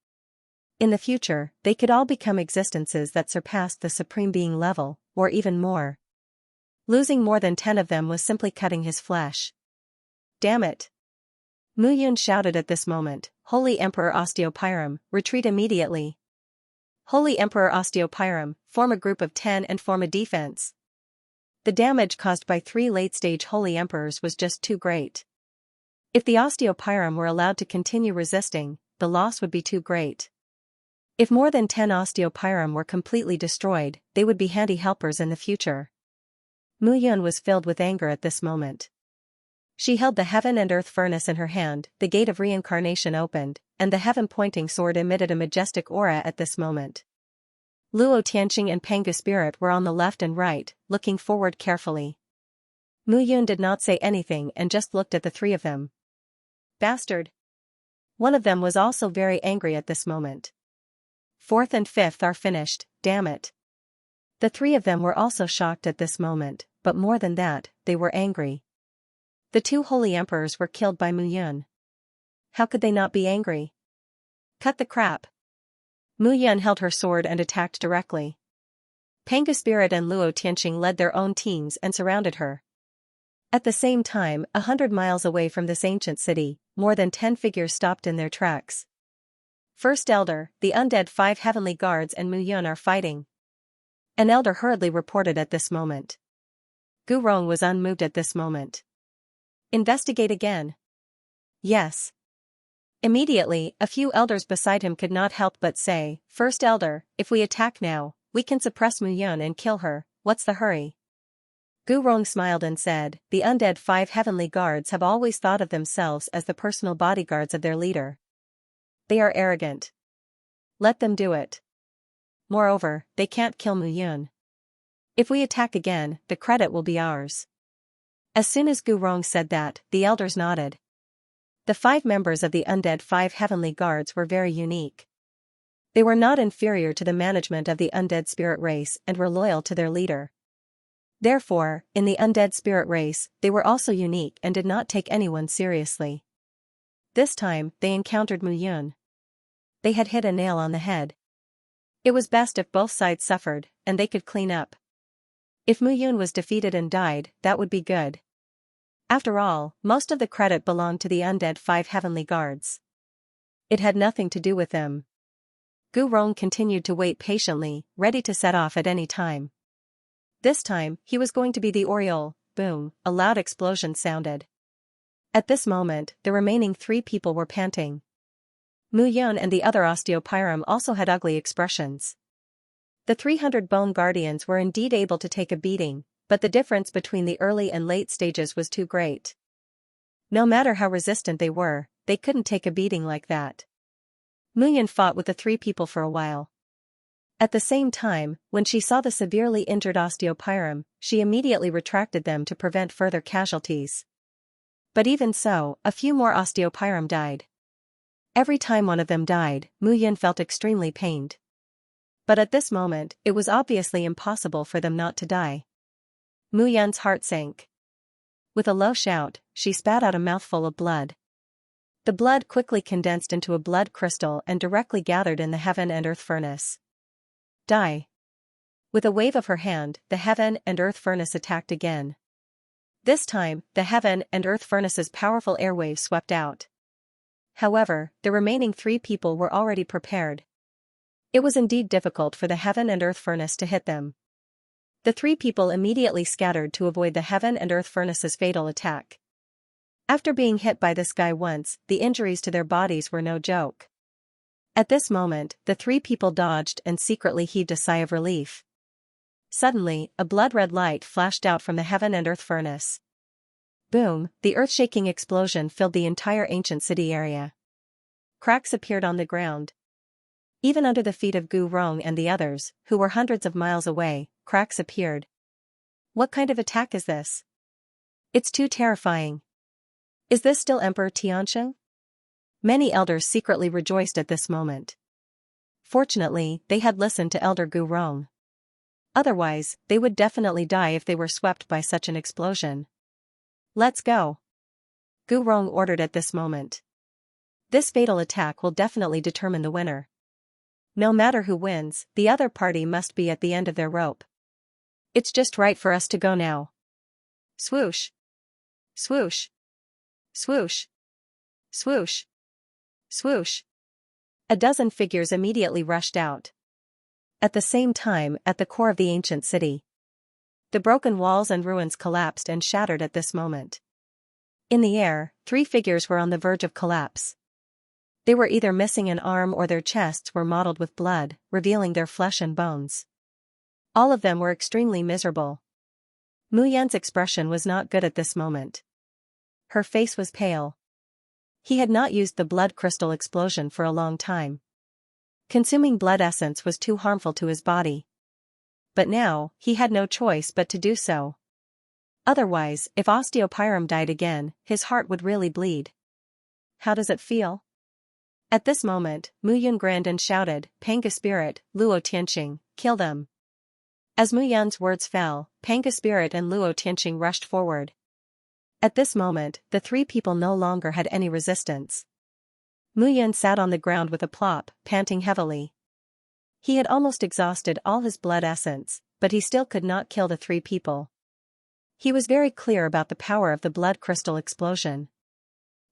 In the future, they could all become existences that surpassed the Supreme Being level, or even more. Losing more than 10 of them was simply cutting his flesh. Damn it! Mu Yun shouted at this moment, "Holy Emperor Osteopyrum, retreat immediately! Holy Emperor Osteopyrum, form a group of 10 and form a defense!" The damage caused by 3 late-stage Holy Emperors was just too great. If the Osteopyrum were allowed to continue resisting, the loss would be too great. If more than 10 Osteopyrum were completely destroyed, they would be handy helpers in the future. Mu Yun was filled with anger at this moment. She held the heaven and earth furnace in her hand, the gate of reincarnation opened, and the heaven-pointing sword emitted a majestic aura at this moment. Luo Tianqing and Pangu Spirit were on the left and right, looking forward carefully. Mu Yun did not say anything and just looked at the three of them. Bastard! One of them was also very angry at this moment. 4th and 5th are finished, damn it. The three of them were also shocked at this moment, but more than that, they were angry. The 2 Holy Emperors were killed by Mu Yun. How could they not be angry? Cut the crap! Mu Yun held her sword and attacked directly. Pangu Spirit and Luo Tianqing led their own teams and surrounded her. At the same time, 100 miles away from this ancient city, more than 10 figures stopped in their tracks. First Elder, the undead 5 heavenly guards and Mu Yun are fighting. An elder hurriedly reported at this moment. Gu Rong was unmoved at this moment. Investigate again. Yes. Immediately, a few elders beside him could not help but say, First Elder, if we attack now, we can suppress Mu Yun and kill her, what's the hurry? Gu Rong smiled and said, "The undead 5 heavenly guards have always thought of themselves as the personal bodyguards of their leader. They are arrogant. Let them do it. Moreover, they can't kill Mu Yun. If we attack again, the credit will be ours." As soon as Gu Rong said that, the elders nodded. The 5 members of the undead 5 heavenly guards were very unique. They were not inferior to the management of the undead spirit race and were loyal to their leader. Therefore, in the undead spirit race, they were also unique and did not take anyone seriously. This time, they encountered Mu Yun. They had hit a nail on the head. It was best if both sides suffered, and they could clean up. If Mu Yun was defeated and died, that would be good. After all, most of the credit belonged to the undead 5 heavenly guards. It had nothing to do with them. Gu Rong continued to wait patiently, ready to set off at any time. This time, he was going to be the Oriole. Boom, a loud explosion sounded. At this moment, the remaining 3 people were panting. Mu Yun and the other Osteopyrum also had ugly expressions. The 300 bone guardians were indeed able to take a beating, but the difference between the early and late stages was too great. No matter how resistant they were, they couldn't take a beating like that. Mu Yun fought with the 3 people for a while. At the same time, when she saw the severely injured Osteopyrum, she immediately retracted them to prevent further casualties. But even so, a few more Osteopyrum died. Every time one of them died, Mu Yun felt extremely pained. But at this moment, it was obviously impossible for them not to die. Mu Yun's heart sank. With a low shout, she spat out a mouthful of blood. The blood quickly condensed into a blood crystal and directly gathered in the heaven and earth furnace. Die. With a wave of her hand, the heaven and earth furnace attacked again. This time, the heaven and earth furnace's powerful airwaves swept out. However, the remaining 3 people were already prepared. It was indeed difficult for the heaven and earth furnace to hit them. The 3 people immediately scattered to avoid the heaven and earth furnace's fatal attack. After being hit by this guy once, the injuries to their bodies were no joke. At this moment, the 3 people dodged and secretly heaved a sigh of relief. Suddenly, a blood-red light flashed out from the heaven and earth furnace. Boom, the earth-shaking explosion filled the entire ancient city area. Cracks appeared on the ground. Even under the feet of Gu Rong and the others, who were hundreds of miles away, cracks appeared. What kind of attack is this? It's too terrifying. Is this still Emperor Xianxia? Many elders secretly rejoiced at this moment. Fortunately, they had listened to Elder Gu Rong. Otherwise, they would definitely die if they were swept by such an explosion. Let's go. Gu Rong ordered at this moment. This fatal attack will definitely determine the winner. No matter who wins, the other party must be at the end of their rope. It's just right for us to go now. Swoosh. Swoosh. Swoosh. Swoosh. Swoosh. A dozen figures immediately rushed out. At the same time, at the core of the ancient city, the broken walls and ruins collapsed and shattered at this moment. In the air, 3 figures were on the verge of collapse. They were either missing an arm or their chests were mottled with blood, revealing their flesh and bones. All of them were extremely miserable. Mu Yan's expression was not good at this moment. Her face was pale. He had not used the blood crystal explosion for a long time. Consuming blood essence was too harmful to his body. But now, he had no choice but to do so. Otherwise, if Osteopyrum died again, his heart would really bleed. How does it feel? At this moment, Mu Yun grinned and shouted, "Panga Spirit, Luo Tianqing, kill them." As Mu Yun's words fell, Panga Spirit and Luo Tianqing rushed forward. At this moment, the 3 people no longer had any resistance. Mu Yun sat on the ground with a plop, panting heavily. He had almost exhausted all his blood essence, but he still could not kill the 3 people. He was very clear about the power of the blood crystal explosion.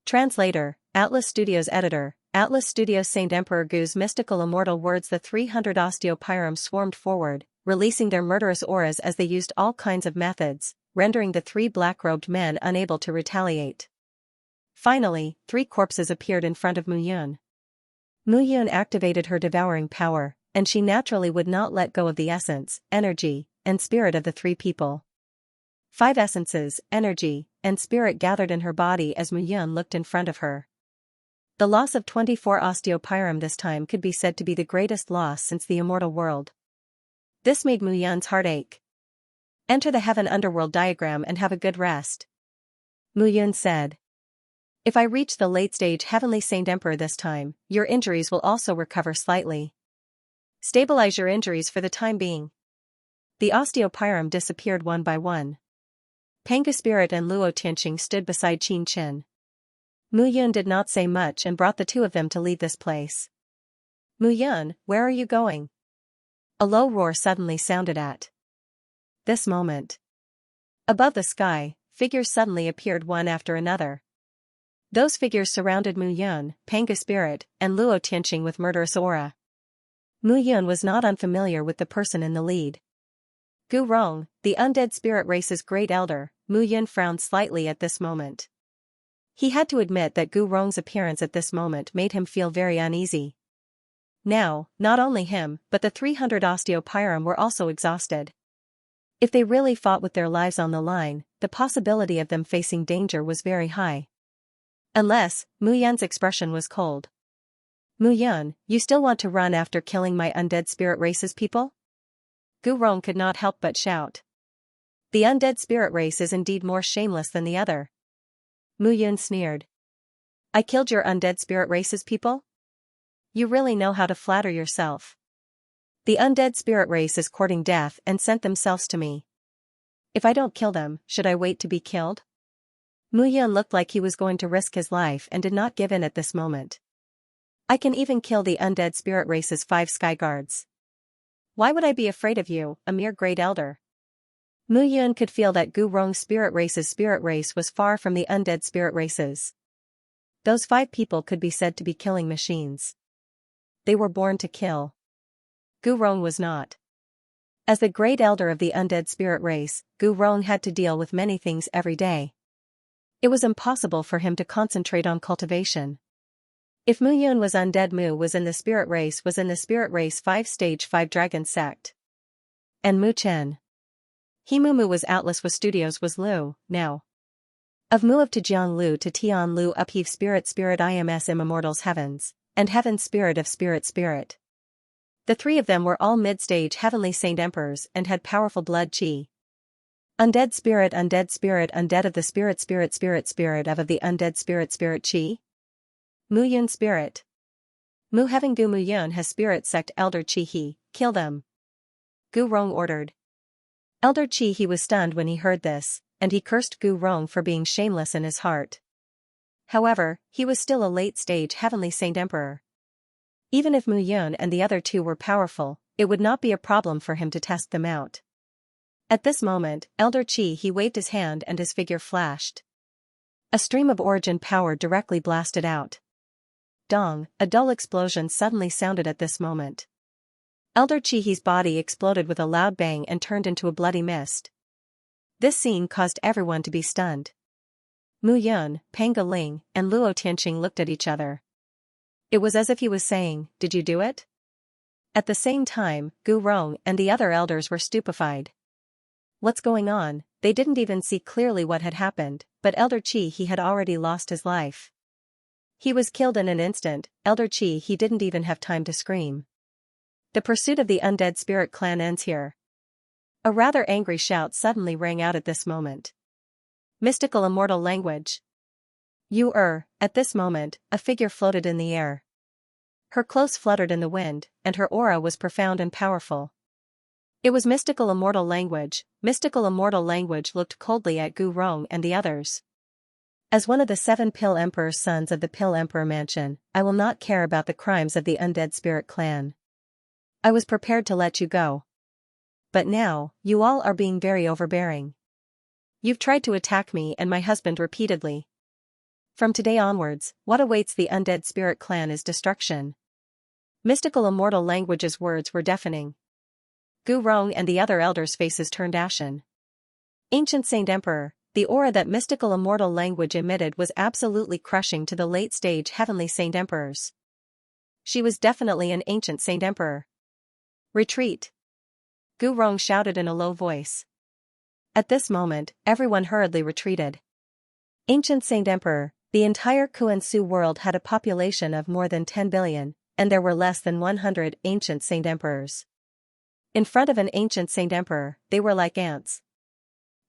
Translator, Atlas Studios Editor, Atlas Studios Saint Emperor Gu's mystical immortal words. The 300 Osteopyrum swarmed forward, releasing their murderous auras as they used all kinds of methods, rendering the 3 black-robed men unable to retaliate. Finally, 3 corpses appeared in front of Mu Yun. Mu Yun activated her devouring power, and she naturally would not let go of the essence, energy, and spirit of the 3 people. 5 essences, energy, and spirit gathered in her body as Mu Yun looked in front of her. The loss of 24 osteopyrum this time could be said to be the greatest loss since the immortal world. This made Mu Yun's heart ache. Enter the heaven underworld diagram and have a good rest. Mu Yun said. If I reach the late stage heavenly Saint Emperor this time, your injuries will also recover slightly. Stabilize your injuries for the time being. The osteopyrum disappeared one by one. Pangu Spirit and Luo Tianqing stood beside Qin Chen. Mu Yun did not say much and brought the two of them to leave this place. Mu Yun, where are you going? A low roar suddenly sounded at this moment. Above the sky, figures suddenly appeared one after another. Those figures surrounded Mu Yun, Pangu Spirit, and Luo Tianqing with murderous aura. Mu Yun was not unfamiliar with the person in the lead. Gu Rong, the undead spirit race's great elder. Mu Yun frowned slightly at this moment. He had to admit that Gu Rong's appearance at this moment made him feel very uneasy. Now, not only him, but the 300 osteopyrum were also exhausted. If they really fought with their lives on the line, the possibility of them facing danger was very high. Unless, Mu Yun's expression was cold. Mu Yun, you still want to run after killing my undead spirit race's people? Gu Rong could not help but shout. The undead spirit race is indeed more shameless than the other. Mu Yun sneered. I killed your undead spirit race's people? You really know how to flatter yourself. The undead spirit race is courting death and sent themselves to me. If I don't kill them, should I wait to be killed? Mu Yun looked like he was going to risk his life and did not give in at this moment. I can even kill the undead spirit race's 5 sky guards. Why would I be afraid of you, a mere great elder? Mu Yun could feel that Gu Rong's spirit race was far from the undead spirit races. Those 5 people could be said to be killing machines. They were born to kill. Gu Rong was not. As the great elder of the undead spirit race, Gu Rong had to deal with many things every day. It was impossible for him to concentrate on cultivation. If Mu Yun was undead, Mu was in the spirit race 5 stage 5 dragon sect. And Mu Chen. He Mu was Atlas with studios was Lu, now. Of Mu of Zhejiang Lu to Tian Lu upheave spirit IMS immortals heavens, and heaven spirit of spirit. The 3 of them were all mid-stage heavenly saint emperors and had powerful blood qi. Undead spirit undead of the spirit of the undead spirit qi. Mu Yun spirit. Mu having Gu Mu Yun has spirit sect elder qi he, kill them. Gu Rong ordered. Elder qi he was stunned when he heard this, and he cursed Gu Rong for being shameless in his heart. However, he was still a late-stage heavenly saint emperor. Even if Mu Yun and the other 2 were powerful, it would not be a problem for him to test them out. At this moment, Elder Qi he waved his hand and his figure flashed. A stream of origin power directly blasted out. Dong, a dull explosion suddenly sounded at this moment. Elder Qi he's body exploded with a loud bang and turned into a bloody mist. This scene caused everyone to be stunned. Mu Yun, Pangu Ling, and Luo Tianqing looked at each other. It was as if he was saying, "Did you do it?" At the same time, Gu Rong and the other elders were stupefied. What's going on? They didn't even see clearly what had happened, but Elder Qi he had already lost his life. He was killed in an instant. Elder Qi he didn't even have time to scream. The pursuit of the undead spirit clan ends here. A rather angry shout suddenly rang out at this moment. Mystical immortal language. At this moment, a figure floated in the air. Her clothes fluttered in the wind, and her aura was profound and powerful. It was mystical immortal language. Mystical immortal language looked coldly at Gu Rong and the others. As one of the 7 Pill Emperor's sons of the Pill Emperor Mansion, I will not care about the crimes of the undead spirit clan. I was prepared to let you go. But now, you all are being very overbearing. You've tried to attack me and my husband repeatedly. From today onwards, what awaits the undead spirit clan is destruction. Mystical immortal language's words were deafening. Gu Rong and the other elders' faces turned ashen. Ancient Saint Emperor, the aura that mystical immortal language emitted was absolutely crushing to the late-stage heavenly Saint Emperors. She was definitely an ancient Saint Emperor. Retreat! Gu Rong shouted in a low voice. At this moment, everyone hurriedly retreated. Ancient Saint Emperor, the entire Kuan-Su world had a population of more than 10 billion, and there were less than 100 ancient Saint Emperors. In front of an ancient Saint Emperor, they were like ants.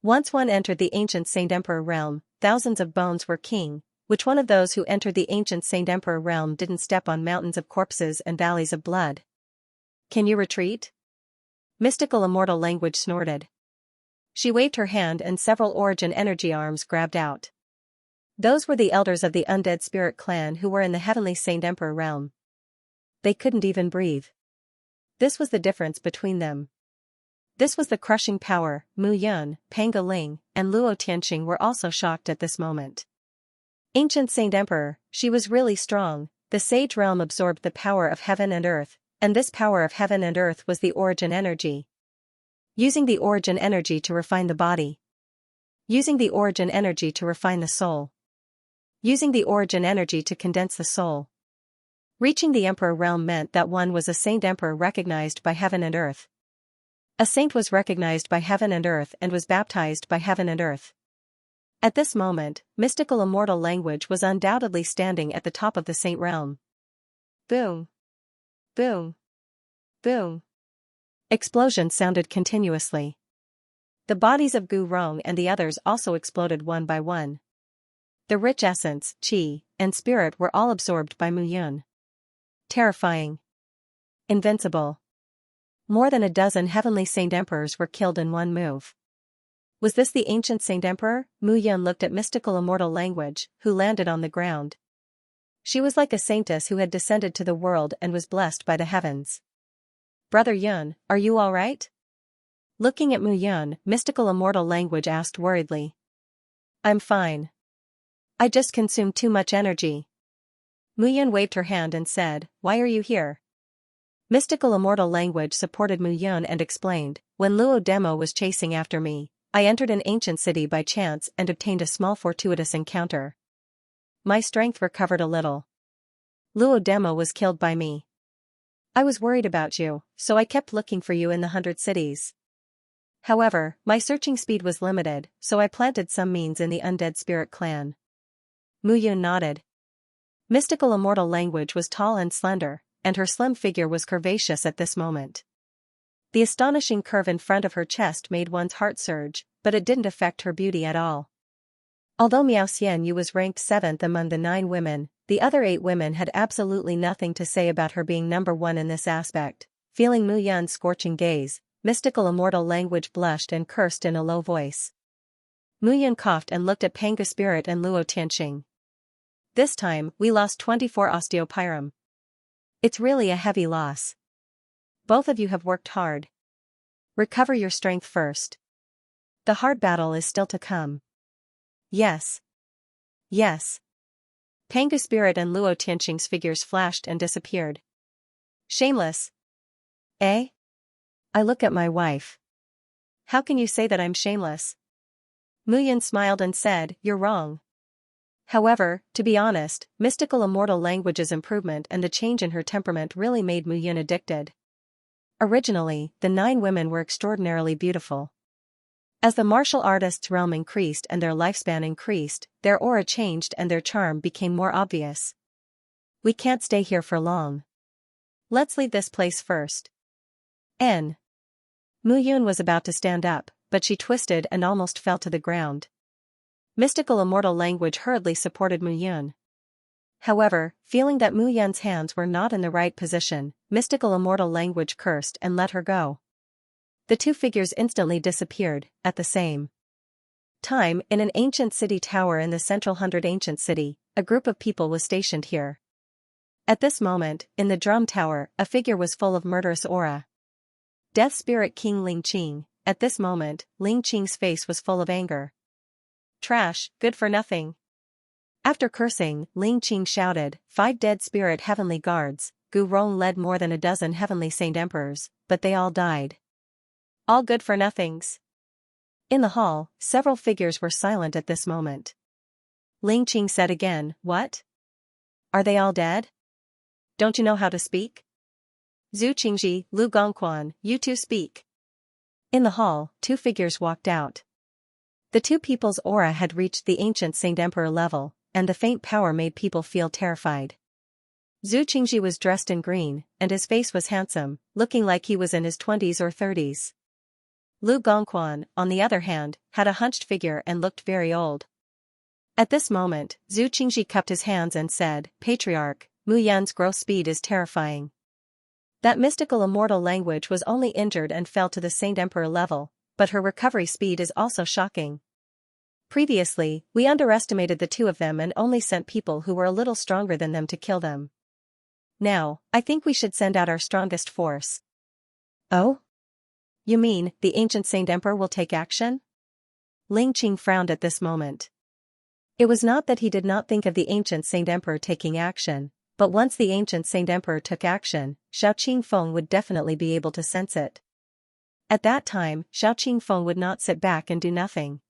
Once one entered the ancient Saint Emperor realm, thousands of bones were king. Which one of those who entered the ancient Saint Emperor realm didn't step on mountains of corpses and valleys of blood? Can you retreat? Mystical immortal language snorted. She waved her hand and several origin energy arms grabbed out. Those were the elders of the undead spirit clan who were in the heavenly Saint Emperor realm. They couldn't even breathe. This was the difference between them. This was the crushing power. Mu Yun, Panga Ling, and Luo Tianqing were also shocked at this moment. Ancient Saint Emperor, she was really strong. The sage realm absorbed the power of heaven and earth, and this power of heaven and earth was the origin energy. Using the origin energy to refine the body. Using the origin energy to refine the soul. Using the origin energy to condense the soul. Reaching the Emperor realm meant that one was a Saint Emperor recognized by heaven and earth. A saint was recognized by heaven and earth and was baptized by heaven and earth. At this moment, mystical immortal language was undoubtedly standing at the top of the saint realm. Boom. Boom. Boom. Explosions sounded continuously. The bodies of Gu Rong and the others also exploded one by one. The rich essence, qi, and spirit were all absorbed by Mu Yun. Terrifying. Invincible. More than a dozen heavenly Saint Emperors were killed in one move. Was this the ancient Saint Emperor? Mu Yun looked at mystical immortal language, who landed on the ground. She was like a saintess who had descended to the world and was blessed by the heavens. Brother Yun, are you all right? Looking at Mu Yun, mystical immortal language asked worriedly. I'm fine. I just consumed too much energy. Mu Yun waved her hand and said, why are you here? Mystical immortal language supported Mu Yun and explained, when Luo Demo was chasing after me, I entered an ancient city by chance and obtained a small fortuitous encounter. My strength recovered a little. Luo Demo was killed by me. I was worried about you, so I kept looking for you in the 100 cities. However, my searching speed was limited, so I planted some means in the undead spirit clan. Mu Yun nodded. Mystical immortal language was tall and slender, and her slim figure was curvaceous at this moment. The astonishing curve in front of her chest made one's heart surge, but it didn't affect her beauty at all. Although Miao Xianyu was ranked 7th among the 9 women, the other 8 women had absolutely nothing to say about her being number 1 in this aspect. Feeling Mu Yun's scorching gaze, mystical immortal language blushed and cursed in a low voice. Mu Yun coughed and looked at Panga Spirit and Luo Tianqing. This time, we lost 24 osteopyrum. It's really a heavy loss. Both of you have worked hard. Recover your strength first. The hard battle is still to come. Yes. Yes. Panga Spirit and Luo Tianqing's figures flashed and disappeared. Shameless. Eh? I look at my wife. How can you say that I'm shameless? Mu Yun smiled and said, you're wrong. However, to be honest, mystical immortal language's improvement and the change in her temperament really made Mu Yun addicted. Originally, the 9 women were extraordinarily beautiful. As the martial artists' realm increased and their lifespan increased, their aura changed and their charm became more obvious. We can't stay here for long. Let's leave this place first. N. Mu Yun was about to stand up, but she twisted and almost fell to the ground. Mystical immortal language hurriedly supported Mu Yun. However, feeling that Mu Yun's hands were not in the right position, mystical immortal language cursed and let her go. The 2 figures instantly disappeared, at the same time. In an ancient city tower in the central 100 ancient city, a group of people was stationed here. At this moment, in the drum tower, a figure was full of murderous aura. Death Spirit King Ling Qing. At this moment, Ling Qing's face was full of anger. Trash, good for nothing. After cursing, Ling Qing shouted, 5 dead spirit heavenly guards. Gu Rong led more than a dozen heavenly saint emperors, but they all died. All good for nothings. In the hall, several figures were silent at this moment. Ling Qing said again, what? Are they all dead? Don't you know how to speak? Zhu Qingji, Lu Gongquan, you two speak. In the hall, 2 figures walked out. The two people's aura had reached the ancient Saint Emperor level, and the faint power made people feel terrified. Zhu Qingji was dressed in green, and his face was handsome, looking like he was in his 20s or 30s. Lu Gongquan, on the other hand, had a hunched figure and looked very old. At this moment, Zhu Qingji cupped his hands and said, "Patriarch, Mu Yan's growth speed is terrifying." That mystical immortal language was only injured and fell to the Saint Emperor level, but her recovery speed is also shocking. Previously, we underestimated the two of them and only sent people who were a little stronger than them to kill them. Now, I think we should send out our strongest force. Oh? You mean, the ancient Saint Emperor will take action? Ling Qing frowned at this moment. It was not that he did not think of the ancient Saint Emperor taking action, but once the ancient Saint Emperor took action, Xiao Qingfeng would definitely be able to sense it. At that time, Xiao Qingfeng would not sit back and do nothing.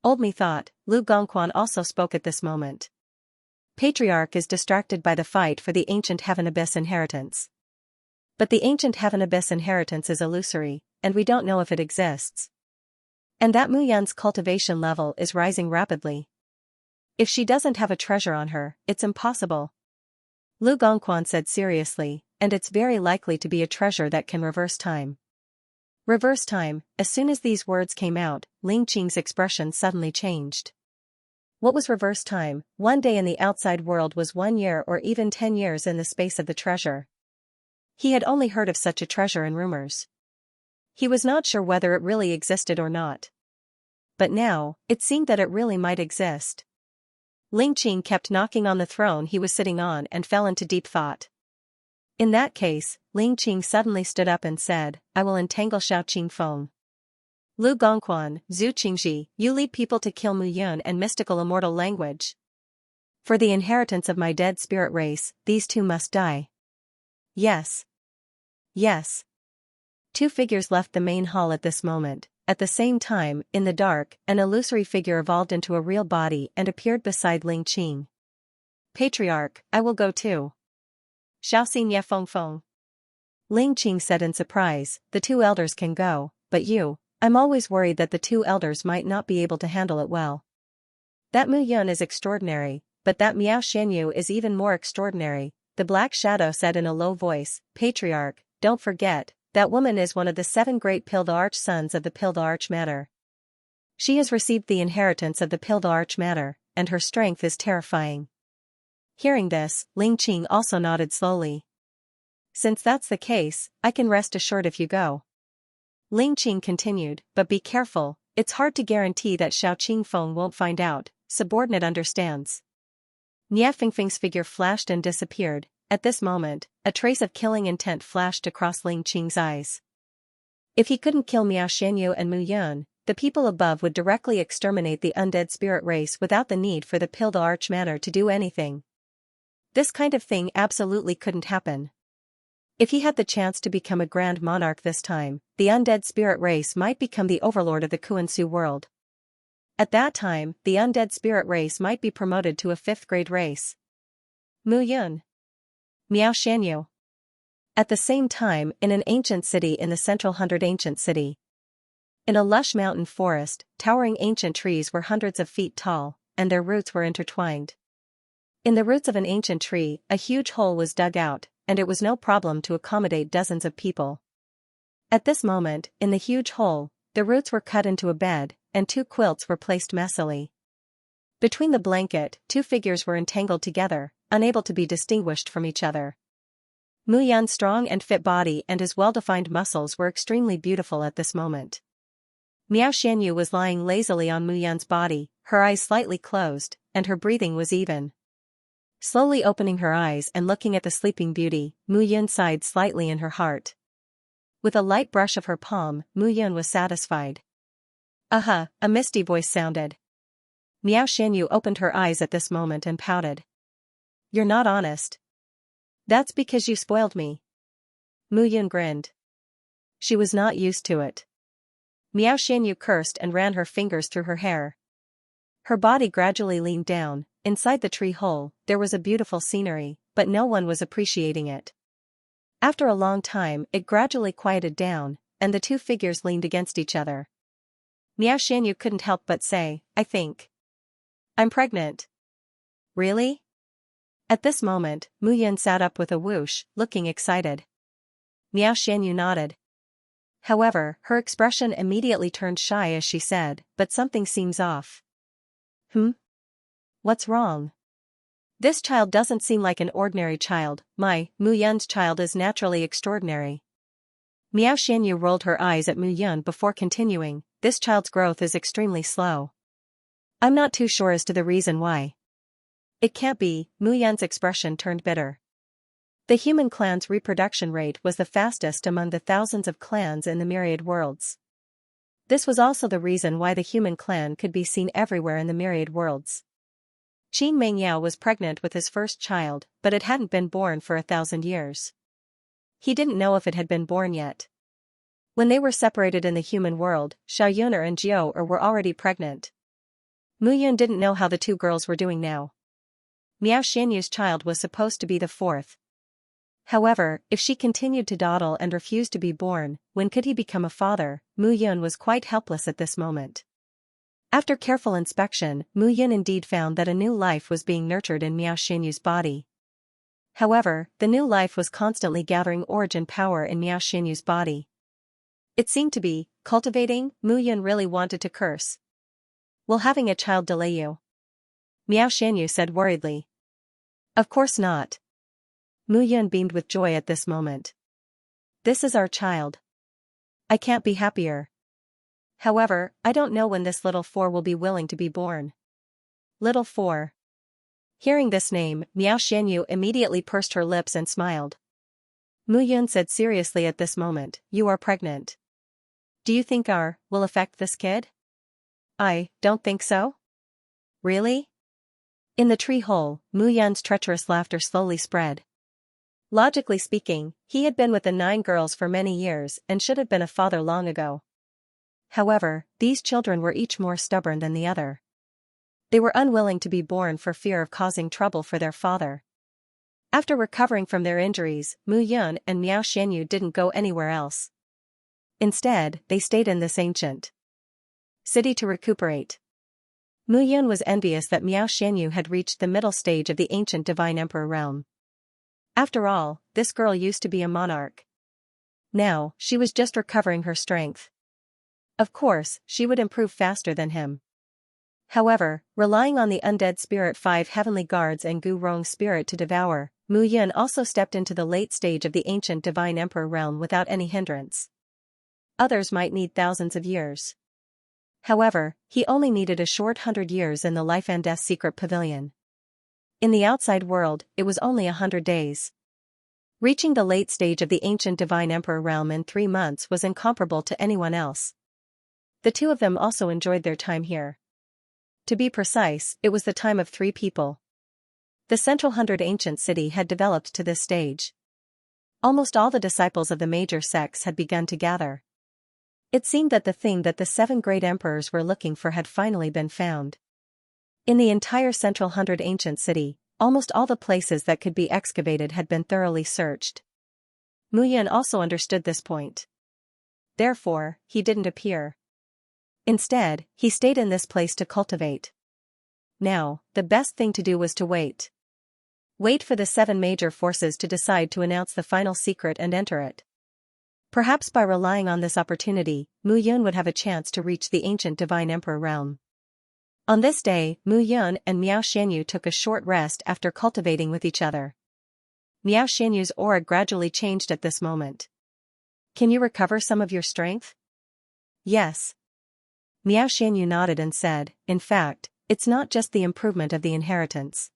Old me thought, Lu Gongquan also spoke at this moment. Patriarch is distracted by the fight for the ancient Heaven Abyss inheritance. But the ancient Heaven Abyss inheritance is illusory, and we don't know if it exists. And that Mu Yan's cultivation level is rising rapidly. If she doesn't have a treasure on her, it's impossible. Lu Gongquan said seriously, and it's very likely to be a treasure that can reverse time. Reverse time. As soon as these words came out, Ling Qing's expression suddenly changed. What was reverse time? 1 day in the outside world was 1 year or even 10 years in the space of the treasure. He had only heard of such a treasure in rumors. He was not sure whether it really existed or not. But now, it seemed that it really might exist. Ling Qing kept knocking on the throne he was sitting on and fell into deep thought. In that case, Ling Qing suddenly stood up and said, "I will entangle Xiao Qingfeng." Lu Gongquan, Zhu Qingji, you lead people to kill Mu Yun and mystical immortal language. For the inheritance of my dead spirit race, these two must die. Yes. Yes. Two figures left the main hall at this moment. At the same time, in the dark, an illusory figure evolved into a real body and appeared beside Ling Qing. Patriarch, I will go too. Xiaoxin ye feng feng. Ling Qing said in surprise, the two elders can go, but you, I'm always worried that the two elders might not be able to handle it well. That Mu Yun is extraordinary, but that Miao Shanyu is even more extraordinary, the Black Shadow said in a low voice. Patriarch, don't forget, that woman is one of the 7 great Pilda Arch sons of the Pilda Arch Matter. She has received the inheritance of the Pilda Arch Matter, and her strength is terrifying. Hearing this, Ling Qing also nodded slowly. Since that's the case, I can rest assured if you go. Ling Qing continued, but be careful, it's hard to guarantee that Xiao Qingfeng won't find out, subordinate understands. Nie Fingfing's figure flashed and disappeared. At this moment, a trace of killing intent flashed across Ling Qing's eyes. If he couldn't kill Miao Shanyu and Mu Yun, the people above would directly exterminate the undead spirit race without the need for the Pilda Arch Manor to do anything. This kind of thing absolutely couldn't happen. If he had the chance to become a grand monarch this time, the undead spirit race might become the overlord of the Kuan-Su world. At that time, the undead spirit race might be promoted to a 5th grade race. Mu Yun. Miao Shanyu. At the same time, in an ancient city in the central 100 ancient city. In a lush mountain forest, towering ancient trees were hundreds of feet tall, and their roots were intertwined. In the roots of an ancient tree, a huge hole was dug out, and it was no problem to accommodate dozens of people. At this moment, in the huge hole, the roots were cut into a bed, and 2 quilts were placed messily. Between the blanket, 2 figures were entangled together, unable to be distinguished from each other. Mu Yan's strong and fit body and his well-defined muscles were extremely beautiful at this moment. Miao Shanyu was lying lazily on Mu Yan's body, her eyes slightly closed, and her breathing was even. Slowly opening her eyes and looking at the sleeping beauty, Mu Yun sighed slightly in her heart. With a light brush of her palm, Mu Yun was satisfied. A misty voice sounded. Miao Shanyu opened her eyes at this moment and pouted. You're not honest. That's because you spoiled me. Mu Yun grinned. She was not used to it. Miao Shanyu cursed and ran her fingers through her hair. Her body gradually leaned down. Inside the tree hole, there was a beautiful scenery, but no one was appreciating it. After a long time, it gradually quieted down, and the 2 figures leaned against each other. Miao Xianyu couldn't help but say, I think I'm pregnant. Really? At this moment, Mu Yun sat up with a whoosh, looking excited. Miao Xianyu nodded. However, her expression immediately turned shy as she said, but something seems off. What's wrong? This child doesn't seem like an ordinary child. Mu Yun's child is naturally extraordinary. Miao Xianyu rolled her eyes at Mu Yun before continuing, this child's growth is extremely slow. I'm not too sure as to the reason why. It can't be. Mu Yun's expression turned bitter. The human clan's reproduction rate was the fastest among the thousands of clans in the myriad worlds. This was also the reason why the human clan could be seen everywhere in the myriad worlds. Qin Mengyao was pregnant with his first child, but it hadn't been born for 1,000 years. He didn't know if it had been born yet. When they were separated in the human world, Xiaoyuner and Jiao were already pregnant. Mu Yun didn't know how the two girls were doing now. Miao Xianyu's child was supposed to be the fourth. However, if she continued to dawdle and refused to be born, when could he become a father? Mu Yun was quite helpless at this moment. After careful inspection, Mu Yun indeed found that a new life was being nurtured in Miao Xianyu's body. However, the new life was constantly gathering origin power in Miao Xianyu's body. It seemed to be cultivating. Mu Yun really wanted to curse. Will having a child delay you? Miao Xianyu said worriedly. Of course not. Mu Yun beamed with joy at this moment. This is our child. I can't be happier. However, I don't know when this little four will be willing to be born. Little four. Hearing this name, Miao Xianyu immediately pursed her lips and smiled. Mu Yun said seriously at this moment, you are pregnant. Do you think will affect this kid? I don't think so. Really? In the tree hole, Mu Yun's treacherous laughter slowly spread. Logically speaking, he had been with the 9 girls for many years and should have been a father long ago. However, these children were each more stubborn than the other. They were unwilling to be born for fear of causing trouble for their father. After recovering from their injuries, Mu Yun and Miao Xianyu didn't go anywhere else. Instead, they stayed in this ancient city to recuperate. Mu Yun was envious that Miao Xianyu had reached the middle stage of the ancient divine emperor realm. After all, this girl used to be a monarch. Now, she was just recovering her strength. Of course, she would improve faster than him. However, relying on the undead spirit 5 heavenly guards and Gu Rong's spirit to devour, Mu Yun also stepped into the late stage of the ancient divine emperor realm without any hindrance. Others might need thousands of years. However, he only needed a short 100 years in the life and death secret pavilion. In the outside world, it was only 100 days. Reaching the late stage of the ancient divine emperor realm in 3 months was incomparable to anyone else. The two of them also enjoyed their time here. To be precise, it was the time of 3 people. The central 100 ancient city had developed to this stage. Almost all the disciples of the major sects had begun to gather. It seemed that the thing that the 7 great emperors were looking for had finally been found. In the entire central 100 ancient city, almost all the places that could be excavated had been thoroughly searched. Mu Yun also understood this point. Therefore, he didn't appear. Instead, he stayed in this place to cultivate. Now, the best thing to do was to wait. Wait for the 7 major forces to decide to announce the final secret and enter it. Perhaps by relying on this opportunity, Mu Yun would have a chance to reach the ancient divine emperor realm. On this day, Mu Yun and Miao Xianyu took a short rest after cultivating with each other. Miao Xianyu's aura gradually changed at this moment. Can you recover some of your strength? Yes. Miao Xianyu nodded and said, in fact, it's not just the improvement of the inheritance.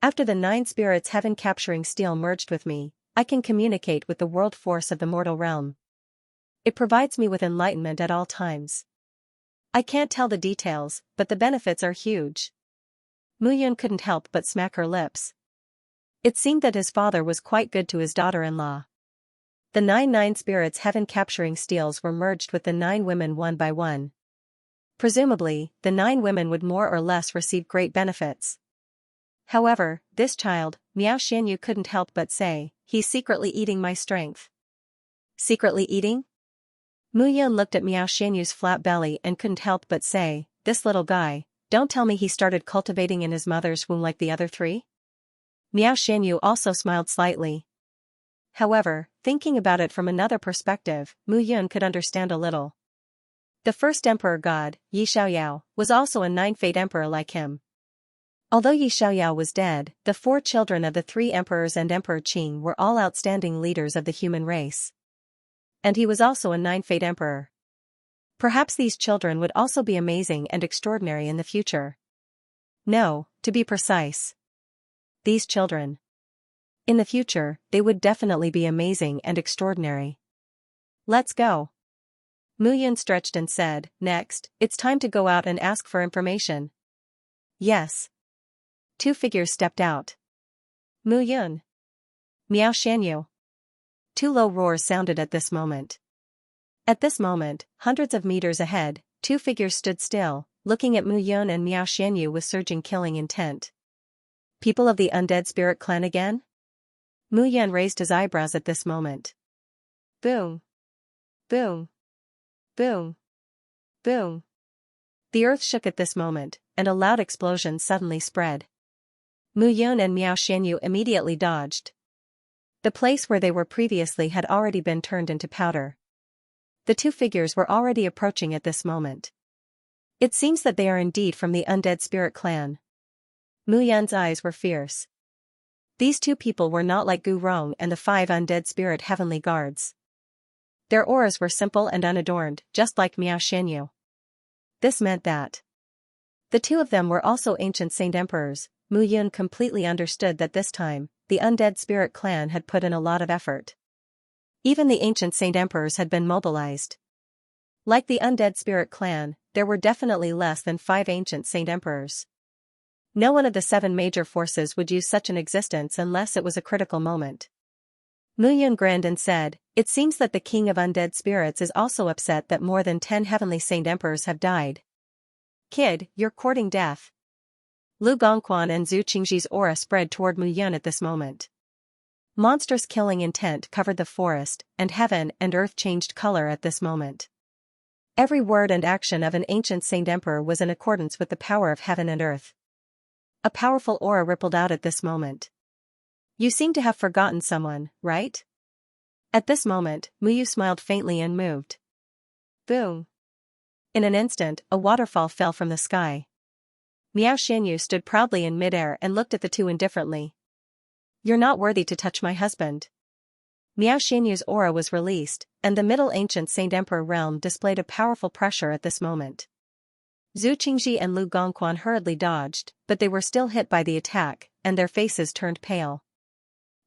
After the 9 spirits heaven capturing steel merged with me, I can communicate with the world force of the mortal realm. It provides me with enlightenment at all times. I can't tell the details, but the benefits are huge. Mu Yun couldn't help but smack her lips. It seemed that his father was quite good to his daughter-in-law. The 9 spirits heaven capturing steels were merged with the 9 women one by one. Presumably, the 9 women would more or less receive great benefits. However, this child, Miao Xianyu couldn't help but say, he's secretly eating my strength. Secretly eating? Mu Yun looked at Miao Xianyu's flat belly and couldn't help but say, "This little guy, don't tell me he started cultivating in his mother's womb like the other three?" Miao Xianyu also smiled slightly. However, thinking about it from another perspective, Mu Yun could understand a little. The first emperor god, Yi Xiaoyao, was also a nine-fate emperor like him. Although Yi Xiaoyao was dead, the four children of the three emperors and Emperor Qing were all outstanding leaders of the human race. And he was also a nine-fate emperor. Perhaps these children would also be amazing and extraordinary in the future. No, to be precise. These children. In the future, they would definitely be amazing and extraordinary. Let's go. Mu Yun stretched and said, "Next, it's time to go out and ask for information." Yes. Two figures stepped out. Mu Yun. Miao Xianyu. Two low roars sounded at this moment. At this moment, hundreds of meters ahead, two figures stood still, looking at Mu Yun and Miao Xianyu with surging killing intent. People of the undead spirit clan again? Mu Yun raised his eyebrows at this moment. Boom. Boom. Boom. Boom. The earth shook at this moment, and a loud explosion suddenly spread. Mu Yun and Miao Xianyu immediately dodged. The place where they were previously had already been turned into powder. The two figures were already approaching at this moment. It seems that they are indeed from the undead spirit clan. Mu Yun's eyes were fierce. These two people were not like Gu Rong and the five undead spirit heavenly guards. Their auras were simple and unadorned, just like Miao Xianyu. This meant that the two of them were also ancient saint emperors. Mu Yun completely understood that this time, the undead spirit clan had put in a lot of effort. Even the ancient saint emperors had been mobilized. Like the undead spirit clan, there were definitely less than 5 ancient saint emperors. No one of the 7 major forces would use such an existence unless it was a critical moment. Mu Yun grinned and said, "It seems that the king of undead spirits is also upset that more than 10 heavenly saint emperors have died. Kid, you're courting death." Lu Gongquan and Zhu Qingji's aura spread toward Mu Yun at this moment. Monstrous killing intent covered the forest, and heaven and earth changed color at this moment. Every word and action of an ancient saint emperor was in accordance with the power of heaven and earth. A powerful aura rippled out at this moment. "You seem to have forgotten someone, right?" At this moment, Mu Yu smiled faintly and moved. Boom. In an instant, a waterfall fell from the sky. Miao Xianyu stood proudly in midair and looked at the two indifferently. "You're not worthy to touch my husband." Miao Xianyu's aura was released, and the Middle Ancient Saint Emperor realm displayed a powerful pressure at this moment. Zhu Qingji and Lu Gongquan hurriedly dodged, but they were still hit by the attack, and their faces turned pale.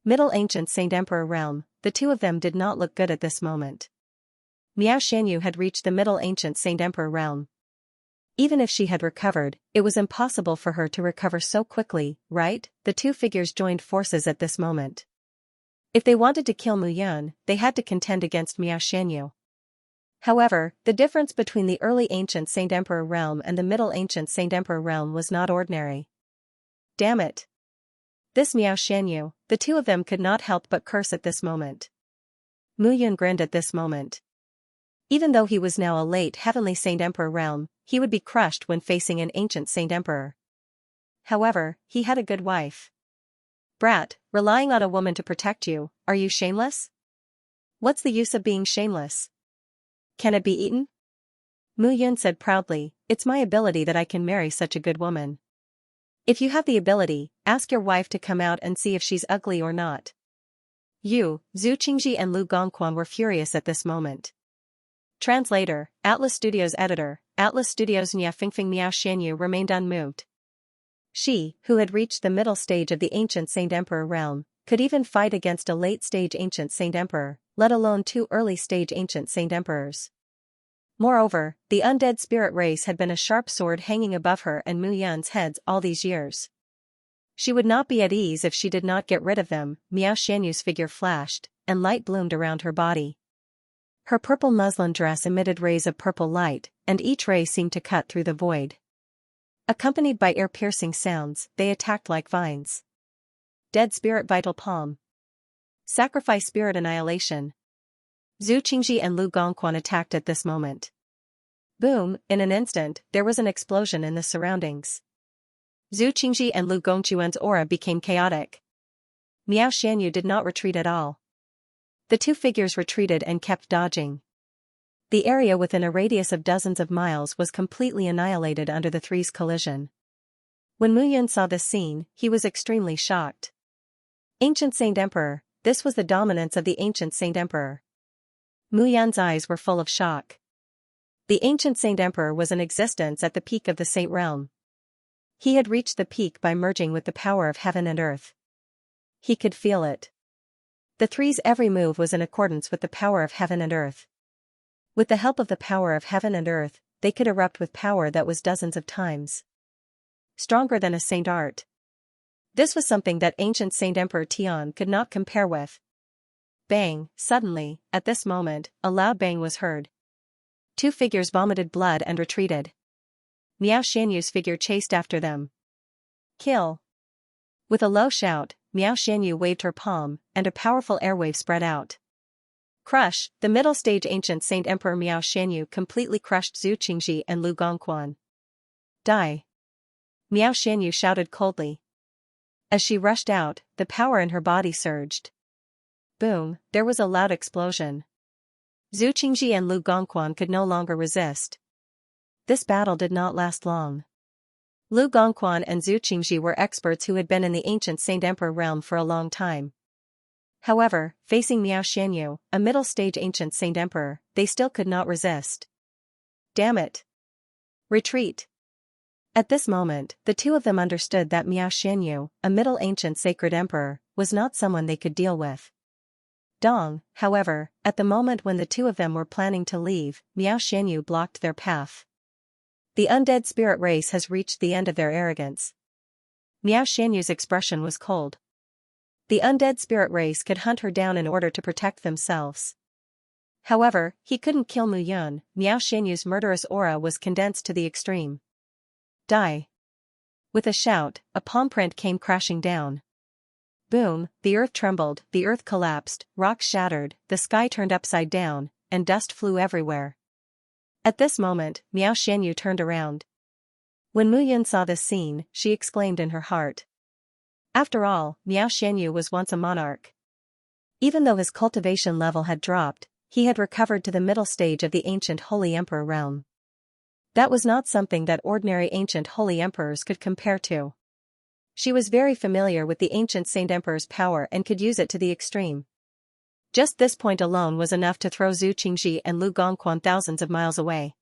Middle Ancient Saint Emperor realm, the two of them did not look good at this moment. Miao Xianyu had reached the Middle Ancient Saint Emperor realm. Even if she had recovered, it was impossible for her to recover so quickly, right? The two figures joined forces at this moment. If they wanted to kill Mu Yun, they had to contend against Miao Xianyu. However, the difference between the early Ancient Saint Emperor realm and the Middle Ancient Saint Emperor realm was not ordinary. Damn it. This Miao Xianyu, the two of them could not help but curse at this moment. Mu Yun grinned at this moment. Even though he was now a late Heavenly Saint Emperor realm, he would be crushed when facing an Ancient Saint Emperor. However, he had a good wife. "Brat, relying on a woman to protect you, are you shameless? What's the use of being shameless? Can it be eaten?" Mu Yun said proudly, "It's my ability that I can marry such a good woman. If you have the ability, ask your wife to come out and see if she's ugly or not." Zhu Qingji and Lu Gongquan were furious at this moment. Translator, Atlas Studios Editor, Atlas Studios. Nya Fingfing Miao Xianyu remained unmoved. She, who had reached the middle stage of the Ancient Saint Emperor realm, could even fight against a late-stage Ancient Saint Emperor, let alone 2 early-stage Ancient Saint Emperors. Moreover, the undead spirit race had been a sharp sword hanging above her and Mu Yun's heads all these years. She would not be at ease if she did not get rid of them. Miao Xianyu's figure flashed, and light bloomed around her body. Her purple muslin dress emitted rays of purple light, and each ray seemed to cut through the void. Accompanied by ear-piercing sounds, they attacked like vines. Dead Spirit Vital Palm. Sacrifice Spirit Annihilation. Zhu Qingji and Lu Gongquan attacked at this moment. Boom, in an instant, there was an explosion in the surroundings. Zhu Qingji and Lu Gongquan's aura became chaotic. Miao Xianyu did not retreat at all. The two figures retreated and kept dodging. The area within a radius of dozens of miles was completely annihilated under the three's collision. When Mu Yun saw this scene, he was extremely shocked. Ancient Saint Emperor, this was the dominance of the ancient Saint Emperor. Mu Yun's eyes were full of shock. The ancient Saint Emperor was in existence at the peak of the Saint Realm. He had reached the peak by merging with the power of heaven and earth. He could feel it. The three's every move was in accordance with the power of heaven and earth. With the help of the power of heaven and earth, they could erupt with power that was dozens of times stronger than a saint art. This was something that ancient Saint Emperor Tian could not compare with. Bang! Suddenly, at this moment, a loud bang was heard. Two figures vomited blood and retreated. Miao Xianyu's figure chased after them. Kill! With a low shout, Miao Xianyu waved her palm, and a powerful airwave spread out. Crush! The middle stage ancient Saint Emperor Miao Xianyu completely crushed Zhu Qingji and Lu Gongquan. Die! Miao Xianyu shouted coldly. As she rushed out, the power in her body surged. Boom! There was a loud explosion. Zhu Qingji and Lu Gongquan could no longer resist. This battle did not last long. Lu Gongquan and Zhu Qingji were experts who had been in the ancient Saint Emperor realm for a long time. However, facing Miao Xianyu, a middle-stage ancient Saint Emperor, they still could not resist. Damn it! Retreat! At this moment, the two of them understood that Miao Xianyu, a middle ancient sacred emperor, was not someone they could deal with. Dong, however, at the moment when the two of them were planning to leave, Miao Xianyu blocked their path. The undead spirit race has reached the end of their arrogance. Miao Xianyu's expression was cold. The undead spirit race could hunt her down in order to protect themselves. However, he couldn't kill Mu Yun. Miao Xianyu's murderous aura was condensed to the extreme. Die! With a shout, a palm print came crashing down. Boom, the earth trembled, the earth collapsed, rocks shattered, the sky turned upside down, and dust flew everywhere. At this moment, Miao Xianyu turned around. When Mu Yun saw this scene, she exclaimed in her heart. After all, Miao Xianyu was once a monarch. Even though his cultivation level had dropped, he had recovered to the middle stage of the ancient Holy Emperor realm. That was not something that ordinary ancient Holy Emperors could compare to. She was very familiar with the ancient Saint Emperor's power and could use it to the extreme. Just this point alone was enough to throw Zhu Qingji and Lu Gongquan thousands of miles away.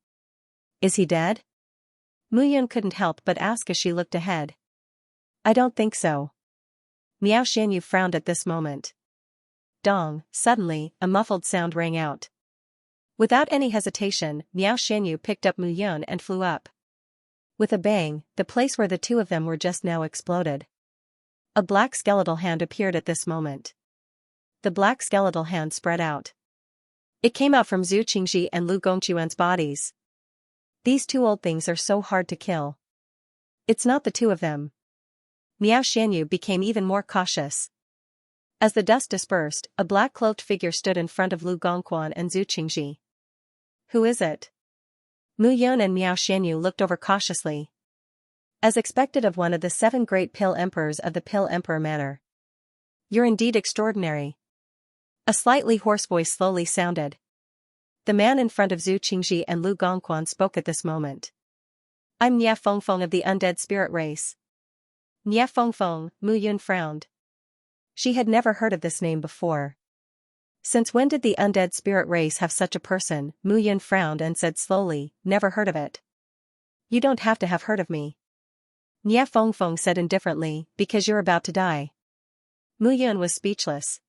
Is he dead? Mu Yun couldn't help but ask as she looked ahead. I don't think so. Miao Xianyu frowned at this moment. Dong! Suddenly, a muffled sound rang out. Without any hesitation, Miao Xianyu picked up Mu Yun and flew up. With a bang, the place where the two of them were just now exploded. A black skeletal hand appeared at this moment. The black skeletal hand spread out. It came out from Zhu Qingji and Lu Gongquan's bodies. These two old things are so hard to kill. It's not the two of them. Miao Xianyu became even more cautious. As the dust dispersed, a black-cloaked figure stood in front of Lu Gongquan and Zhu Qingji. Who is it? Mu Yun and Miao Xianyu looked over cautiously. As expected of one of the 7 great Pill Emperors of the Pill Emperor manner. You're indeed extraordinary. A slightly hoarse voice slowly sounded. The man in front of Zhu Qingji and Lu Gongquan spoke at this moment. I'm Nia Fengfeng of the undead spirit race. Nia Fengfeng, Mu Yun frowned. She had never heard of this name before. Since when did the undead spirit race have such a person? Mu Yun frowned and said slowly, never heard of it. You don't have to have heard of me. Nia Fengfeng said indifferently, because you're about to die. Mu Yun was speechless.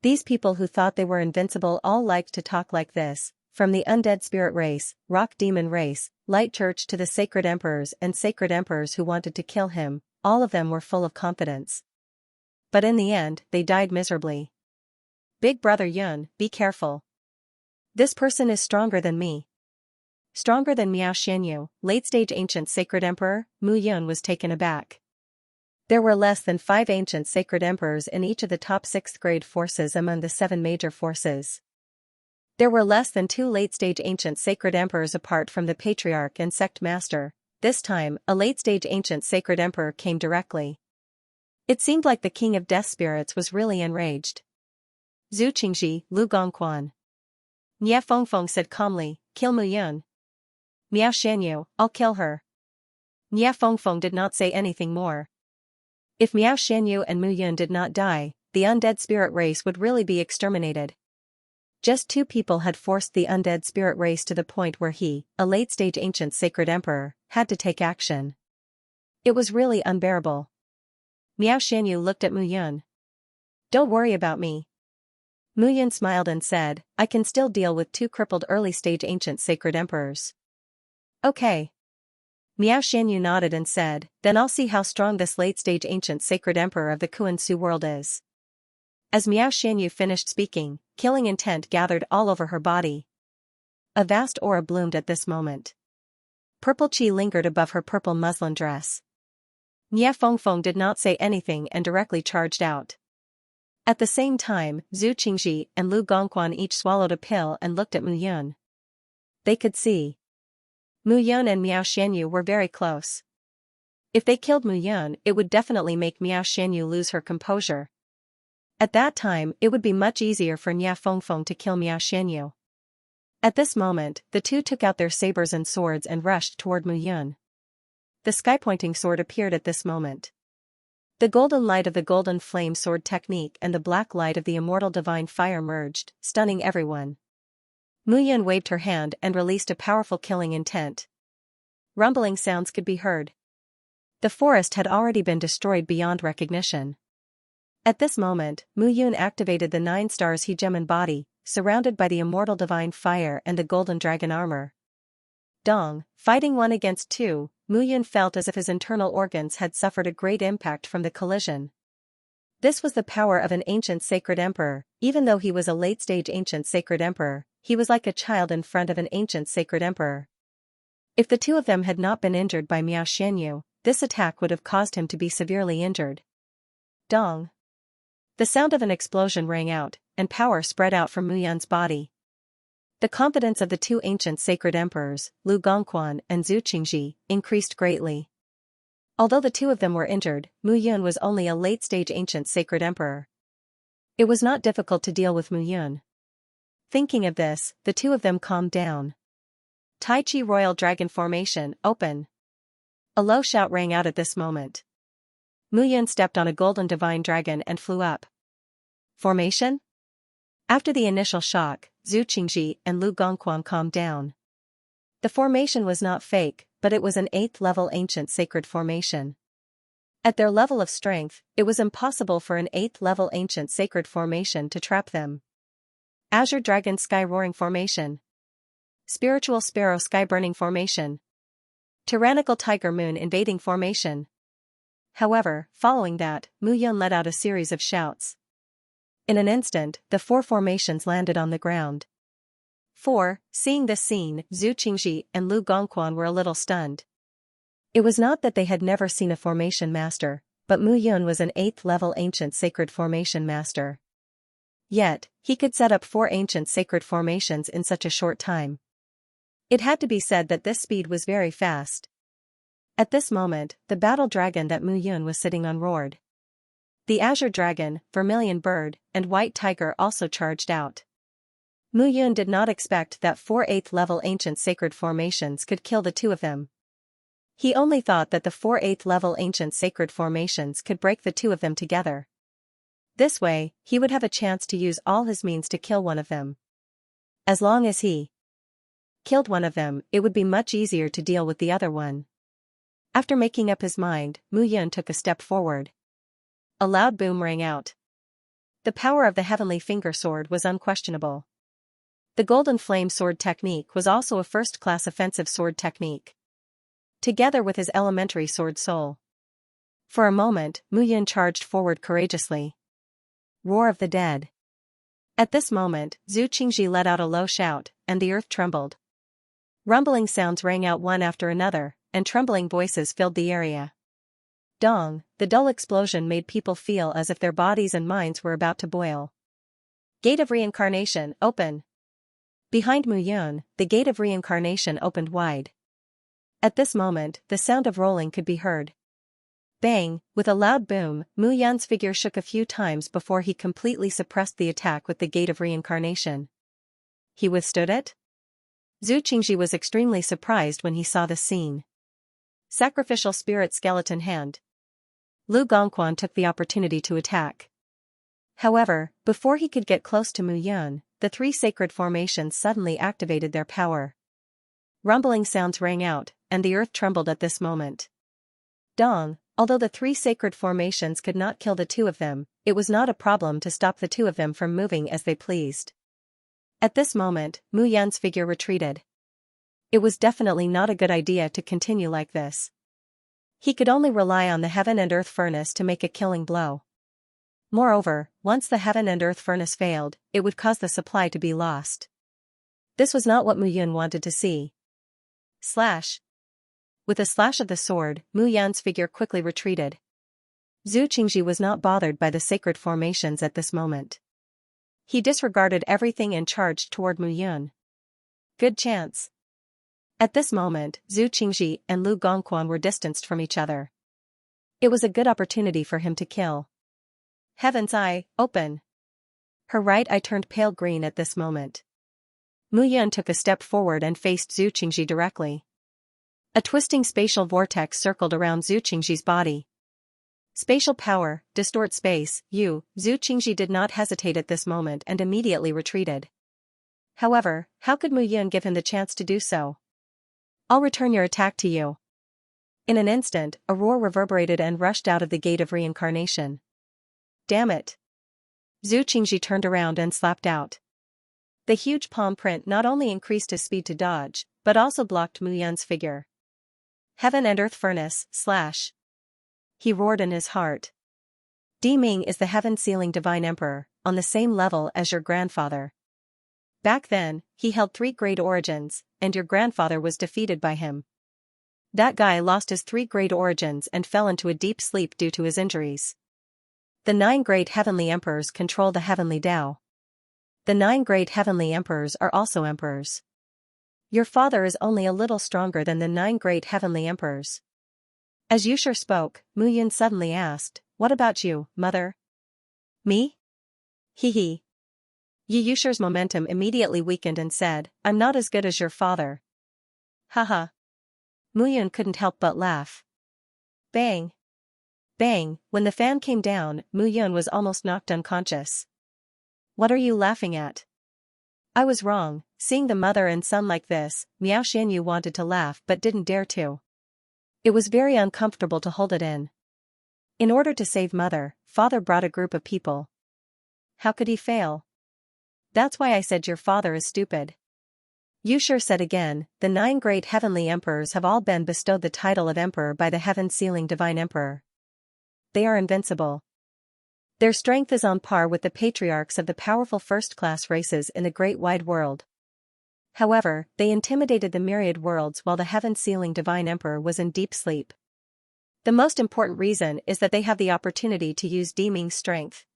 These people who thought they were invincible all liked to talk like this, from the undead spirit race, rock demon race, light church to the sacred emperors and sacred emperors who wanted to kill him, all of them were full of confidence. But in the end, they died miserably. Big brother Yun, be careful. This person is stronger than me. Stronger than Miao Xianyu, late-stage ancient sacred emperor. Mu Yun was taken aback. There were less than 5 ancient sacred emperors in each of the top 6th grade forces among the 7 major forces. There were less than 2 late-stage ancient sacred emperors apart from the patriarch and sect master. This time, a late-stage ancient sacred emperor came directly. It seemed like the king of death spirits was really enraged. Zhu Qingji, Lu Gongquan. Nie Fengfeng said calmly, kill Mu Yun. Miao Shanyu, I'll kill her. Nie Fengfeng did not say anything more. If Miao Shanyu and Mu Yun did not die, the undead spirit race would really be exterminated. Just 2 people had forced the undead spirit race to the point where he, a late-stage ancient sacred emperor, had to take action. It was really unbearable. Miao Shanyu looked at Mu Yun. Don't worry about me. Mu Yun smiled and said, I can still deal with 2 crippled early-stage ancient sacred emperors. Okay. Miao Shanyu nodded and said, then I'll see how strong this late-stage ancient sacred emperor of the Kuan-Su world is. As Miao Shanyu finished speaking, killing intent gathered all over her body. A vast aura bloomed at this moment. Purple qi lingered above her purple muslin dress. Nie Fengfeng did not say anything and directly charged out. At the same time, Zhu Qingji and Lu Gongquan each swallowed a pill and looked at Mu Yun. They could see. Mu Yun and Miao Shanyu were very close. If they killed Mu Yun, it would definitely make Miao Shanyu lose her composure. At that time, it would be much easier for Nie Fengfeng to kill Miao Shanyu. At this moment, the 2 took out their sabers and swords and rushed toward Mu Yun. The sky-pointing sword appeared at this moment. The golden light of the golden flame sword technique and the black light of the immortal divine fire merged, stunning everyone. Mu Yun waved her hand and released a powerful killing intent. Rumbling sounds could be heard. The forest had already been destroyed beyond recognition. At this moment, Mu Yun activated the 9 stars Hegemon body, surrounded by the immortal divine fire and the golden dragon armor. Dong, fighting 1 against 2, Mu Yun felt as if his internal organs had suffered a great impact from the collision. This was the power of an ancient sacred emperor. Even though he was a late-stage ancient sacred emperor, he was like a child in front of an ancient sacred emperor. If the 2 of them had not been injured by Miao Shanyu, this attack would have caused him to be severely injured. Dong. The sound of an explosion rang out, and power spread out from Mu Yun's body. The confidence of the 2 ancient sacred emperors, Lu Gongquan and Zhu Qingji, increased greatly. Although the 2 of them were injured, Mu Yun was only a late-stage ancient sacred emperor. It was not difficult to deal with Mu Yun. Thinking of this, the 2 of them calmed down. Tai Chi Royal Dragon Formation, open. A low shout rang out at this moment. Mu Yun stepped on a golden divine dragon and flew up. Formation? After the initial shock, Zhu Qingji and Lu Gongquan calmed down. The formation was not fake, but it was an 8th-level ancient sacred formation. At their level of strength, it was impossible for an 8th-level ancient sacred formation to trap them. Azure Dragon Sky Roaring Formation. Spiritual Sparrow Sky Burning Formation. Tyrannical Tiger Moon Invading Formation. However, following that, Mu Yun let out a series of shouts. In an instant, the 4 formations landed on the ground. Seeing this scene, Zhu Qingji and Lu Gongquan were a little stunned. It was not that they had never seen a formation master, but Mu Yun was an 8th-level ancient sacred formation master. Yet, he could set up 4 ancient sacred formations in such a short time. It had to be said that this speed was very fast. At this moment, the battle dragon that Mu Yun was sitting on roared. The azure dragon, vermilion bird, and white tiger also charged out. Mu Yun did not expect that 4 8th-level ancient sacred formations could kill the 2 of them. He only thought that the 4 8th-level ancient sacred formations could break the 2 of them together. This way, he would have a chance to use all his means to kill one of them. As long as he killed one of them, it would be much easier to deal with the other one. After making up his mind, Mu Yun took a step forward. A loud boom rang out. The power of the heavenly finger sword was unquestionable. The golden flame sword technique was also a first-class offensive sword technique. Together with his elementary sword soul. For a moment, Mu Yun charged forward courageously. Roar of the Dead. At this moment, Zhu Qingji let out a low shout, and the earth trembled. Rumbling sounds rang out one after another, and trembling voices filled the area. Dong, the dull explosion made people feel as if their bodies and minds were about to boil. Gate of Reincarnation, open. Behind Mu Yun, the gate of reincarnation opened wide. At this moment, the sound of rolling could be heard. Bang! With a loud boom, Mu Yun's figure shook a few times before he completely suppressed the attack with the gate of reincarnation. He withstood it? Zhu Qingji was extremely surprised when he saw the scene. Sacrificial spirit skeleton hand. Lu Gongquan took the opportunity to attack. However, before he could get close to Mu Yun, the three sacred formations suddenly activated their power. Rumbling sounds rang out, and the earth trembled at this moment. Dong, although the three sacred formations could not kill the two of them, it was not a problem to stop the two of them from moving as they pleased. At this moment, Mu Yun's figure retreated. It was definitely not a good idea to continue like this. He could only rely on the heaven and earth furnace to make a killing blow. Moreover, once the heaven and earth furnace failed, it would cause the supply to be lost. This was not what Mu Yun wanted to see. Slash. With a slash of the sword, Mu Yun's figure quickly retreated. Zhu Qingji was not bothered by the sacred formations at this moment. He disregarded everything and charged toward Mu Yun. Good chance. At this moment, Zhu Qingji and Lu Gongquan were distanced from each other. It was a good opportunity for him to kill. Heaven's eye, open. Her right eye turned pale green at this moment. Mu Yun took a step forward and faced Zhu Qingji directly. A twisting spatial vortex circled around Zhu Qingji's body. Spatial power, distort space, Zhu Qingji did not hesitate at this moment and immediately retreated. However, how could Mu Yun give him the chance to do so? I'll return your attack to you. In an instant, a roar reverberated and rushed out of the gate of reincarnation. Damn it! Zhu Qingji turned around and slapped out. The huge palm print not only increased his speed to dodge, but also blocked Mu Yun's figure. Heaven and earth furnace, slash. He roared in his heart. Di Ming is the heaven-sealing divine emperor, on the same level as your grandfather. Back then, he held 3 great origins, and your grandfather was defeated by him. That guy lost his 3 great origins and fell into a deep sleep due to his injuries. The 9 great heavenly emperors control the heavenly Tao. The 9 great heavenly emperors are also emperors. Your father is only a little stronger than the 9 great heavenly emperors. As Yushur spoke, Mu Yun suddenly asked, "What about you, mother?" Me? Hee. Yushur's momentum immediately weakened and said, "I'm not as good as your father." Haha. Mu Yun couldn't help but laugh. Bang. Bang, when the fan came down, Mu Yun was almost knocked unconscious. What are you laughing at? I was wrong, seeing the mother and son like this, Miao Xianyu wanted to laugh but didn't dare to. It was very uncomfortable to hold it in. In order to save mother, father brought a group of people. How could he fail? That's why I said your father is stupid. Yushur said again, the 9 great heavenly emperors have all been bestowed the title of emperor by the heaven-sealing divine emperor. They are invincible. Their strength is on par with the patriarchs of the powerful first-class races in the great wide world. However, they intimidated the myriad worlds while the heaven-sealing divine emperor was in deep sleep. The most important reason is that they have the opportunity to use Di Ming's strength.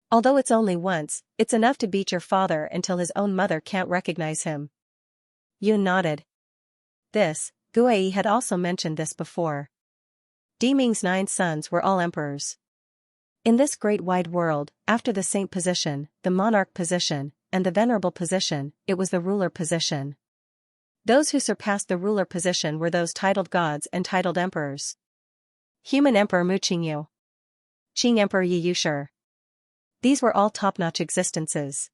Although it's only once, it's enough to beat your father until his own mother can't recognize him. Yun nodded. Guai had also mentioned this before. Di Ming's 9 sons were all emperors. In this great wide world, after the saint position, the monarch position, and the venerable position, it was the ruler position. Those who surpassed the ruler position were those titled gods and titled emperors. Human Emperor Mu Qingyu. Qing Emperor Yi Yushur. These were all top-notch existences.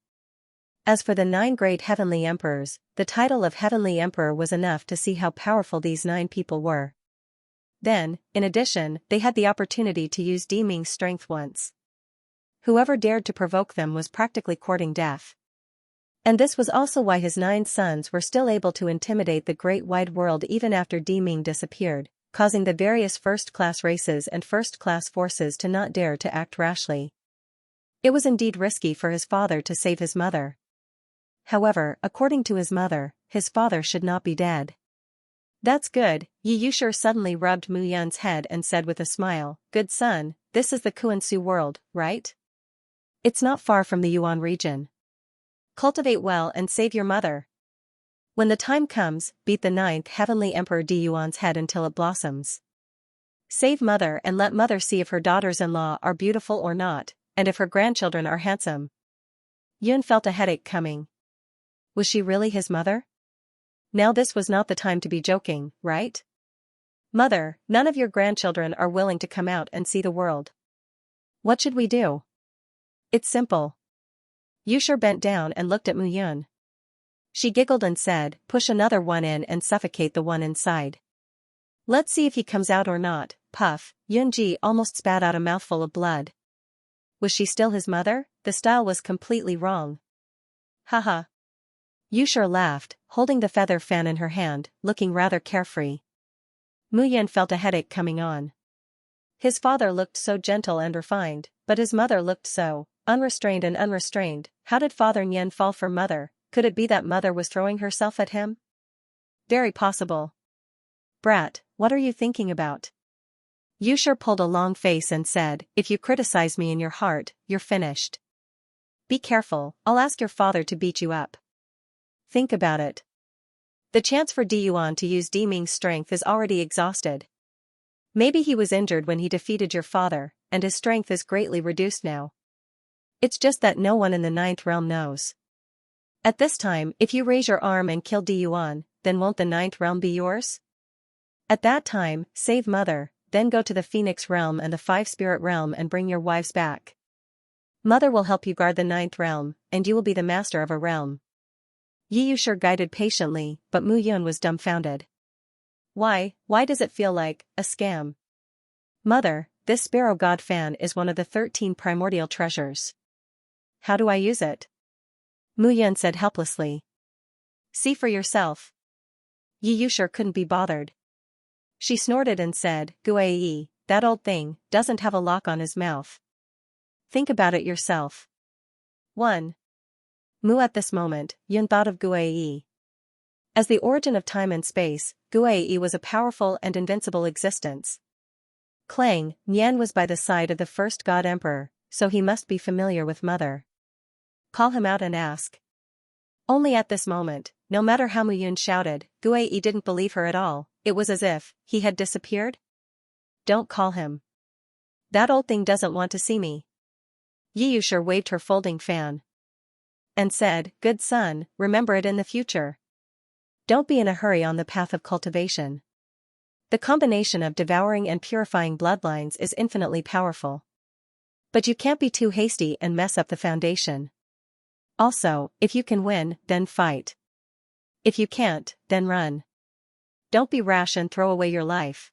As for the 9 great heavenly emperors, the title of heavenly emperor was enough to see how powerful these 9 people were. Then, in addition, they had the opportunity to use Di Ming's strength once. Whoever dared to provoke them was practically courting death. And this was also why his 9 sons were still able to intimidate the great wide world even after Di Ming disappeared, causing the various first-class races and first-class forces to not dare to act rashly. It was indeed risky for his father to save his mother. However, according to his mother, his father should not be dead. That's good, Yi Yushur suddenly rubbed Mu Yun's head and said with a smile, "Good son, this is the Kuan-Su world, right? It's not far from the Yuan region. Cultivate well and save your mother. When the time comes, beat the ninth heavenly emperor Di Yuan's head until it blossoms. Save mother and let mother see if her daughters-in-law are beautiful or not, and if her grandchildren are handsome. Yun felt a headache coming. Was she really his mother? Now this was not the time to be joking, right? Mother, none of your grandchildren are willing to come out and see the world. What should we do? It's simple. Yushur bent down and looked at Mu Yun. She giggled and said, push another one in and suffocate the one inside. Let's see if he comes out or not. Puff, Yunji almost spat out a mouthful of blood. Was she still his mother? The style was completely wrong. Haha. Yushur laughed, holding the feather fan in her hand, looking rather carefree. Mu Yun felt a headache coming on. His father looked so gentle and refined, but his mother looked so unrestrained and unrestrained. How did Father Nyen fall for mother? Could it be that mother was throwing herself at him? Very possible. Brat, what are you thinking about? Yushur pulled a long face and said, if you criticize me in your heart, you're finished. Be careful, I'll ask your father to beat you up. Think about it. The chance for Di Yuan to use Di Ming's strength is already exhausted. Maybe he was injured when he defeated your father, and his strength is greatly reduced now. It's just that no one in the ninth realm knows. At this time, if you raise your arm and kill Di Yuan, then won't the ninth realm be yours? At that time, save mother, then go to the Phoenix realm and the five-spirit realm and bring your wives back. Mother will help you guard the ninth realm, and you will be the master of a realm. Yi Yushur guided patiently, but Mu Yun was dumbfounded. Why does it feel like a scam? Mother, this sparrow god fan is one of the 13 primordial treasures. How do I use it? Mu Yun said helplessly. See for yourself. Yi Yushur couldn't be bothered. She snorted and said, Guai, that old thing doesn't have a lock on his mouth. Think about it yourself. 1. Mu At this moment, Yun thought of Guai. As the origin of time and space, Guai was a powerful and invincible existence. Clang, Nyan was by the side of the first god emperor, so he must be familiar with mother. Call him out and ask. Only at this moment, no matter how Mu Yun shouted, Guai didn't believe her at all. It was as if he had disappeared. Don't call him. That old thing doesn't want to see me. Yi Yushur waved her folding fan and said, good son, remember it in the future. Don't be in a hurry on the path of cultivation. The combination of devouring and purifying bloodlines is infinitely powerful. But you can't be too hasty and mess up the foundation. Also, if you can win, then fight. If you can't, then run. Don't be rash and throw away your life.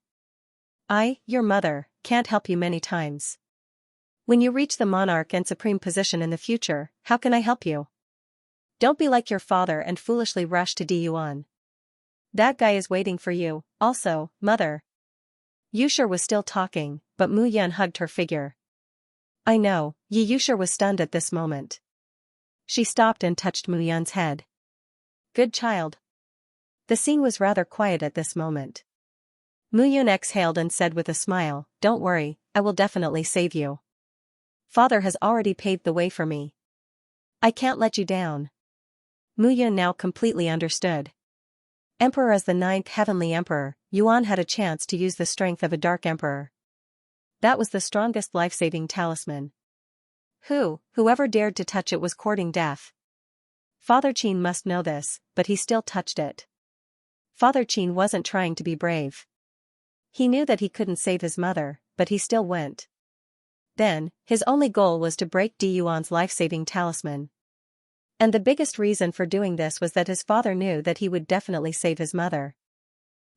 I, your mother, can't help you many times. When you reach the monarch and supreme position in the future, how can I help you? Don't be like your father and foolishly rush to Di Yuan. That guy is waiting for you, also, mother. Yushur was still talking, but Mu Yun hugged her figure. I know, Yi Yushur was stunned at this moment. She stopped and touched Mu Yun's head. Good child. The scene was rather quiet at this moment. Mu Yun exhaled and said with a smile, don't worry, I will definitely save you. Father has already paved the way for me. I can't let you down. Mu Yun now completely understood. Emperor as the ninth heavenly emperor, Yuan had a chance to use the strength of a dark emperor. That was the strongest life-saving talisman. Whoever dared to touch it was courting death. Father Qin must know this, but he still touched it. Father Qin wasn't trying to be brave. He knew that he couldn't save his mother, but he still went. Then, his only goal was to break Di Yuan's life-saving talisman. And the biggest reason for doing this was that his father knew that he would definitely save his mother.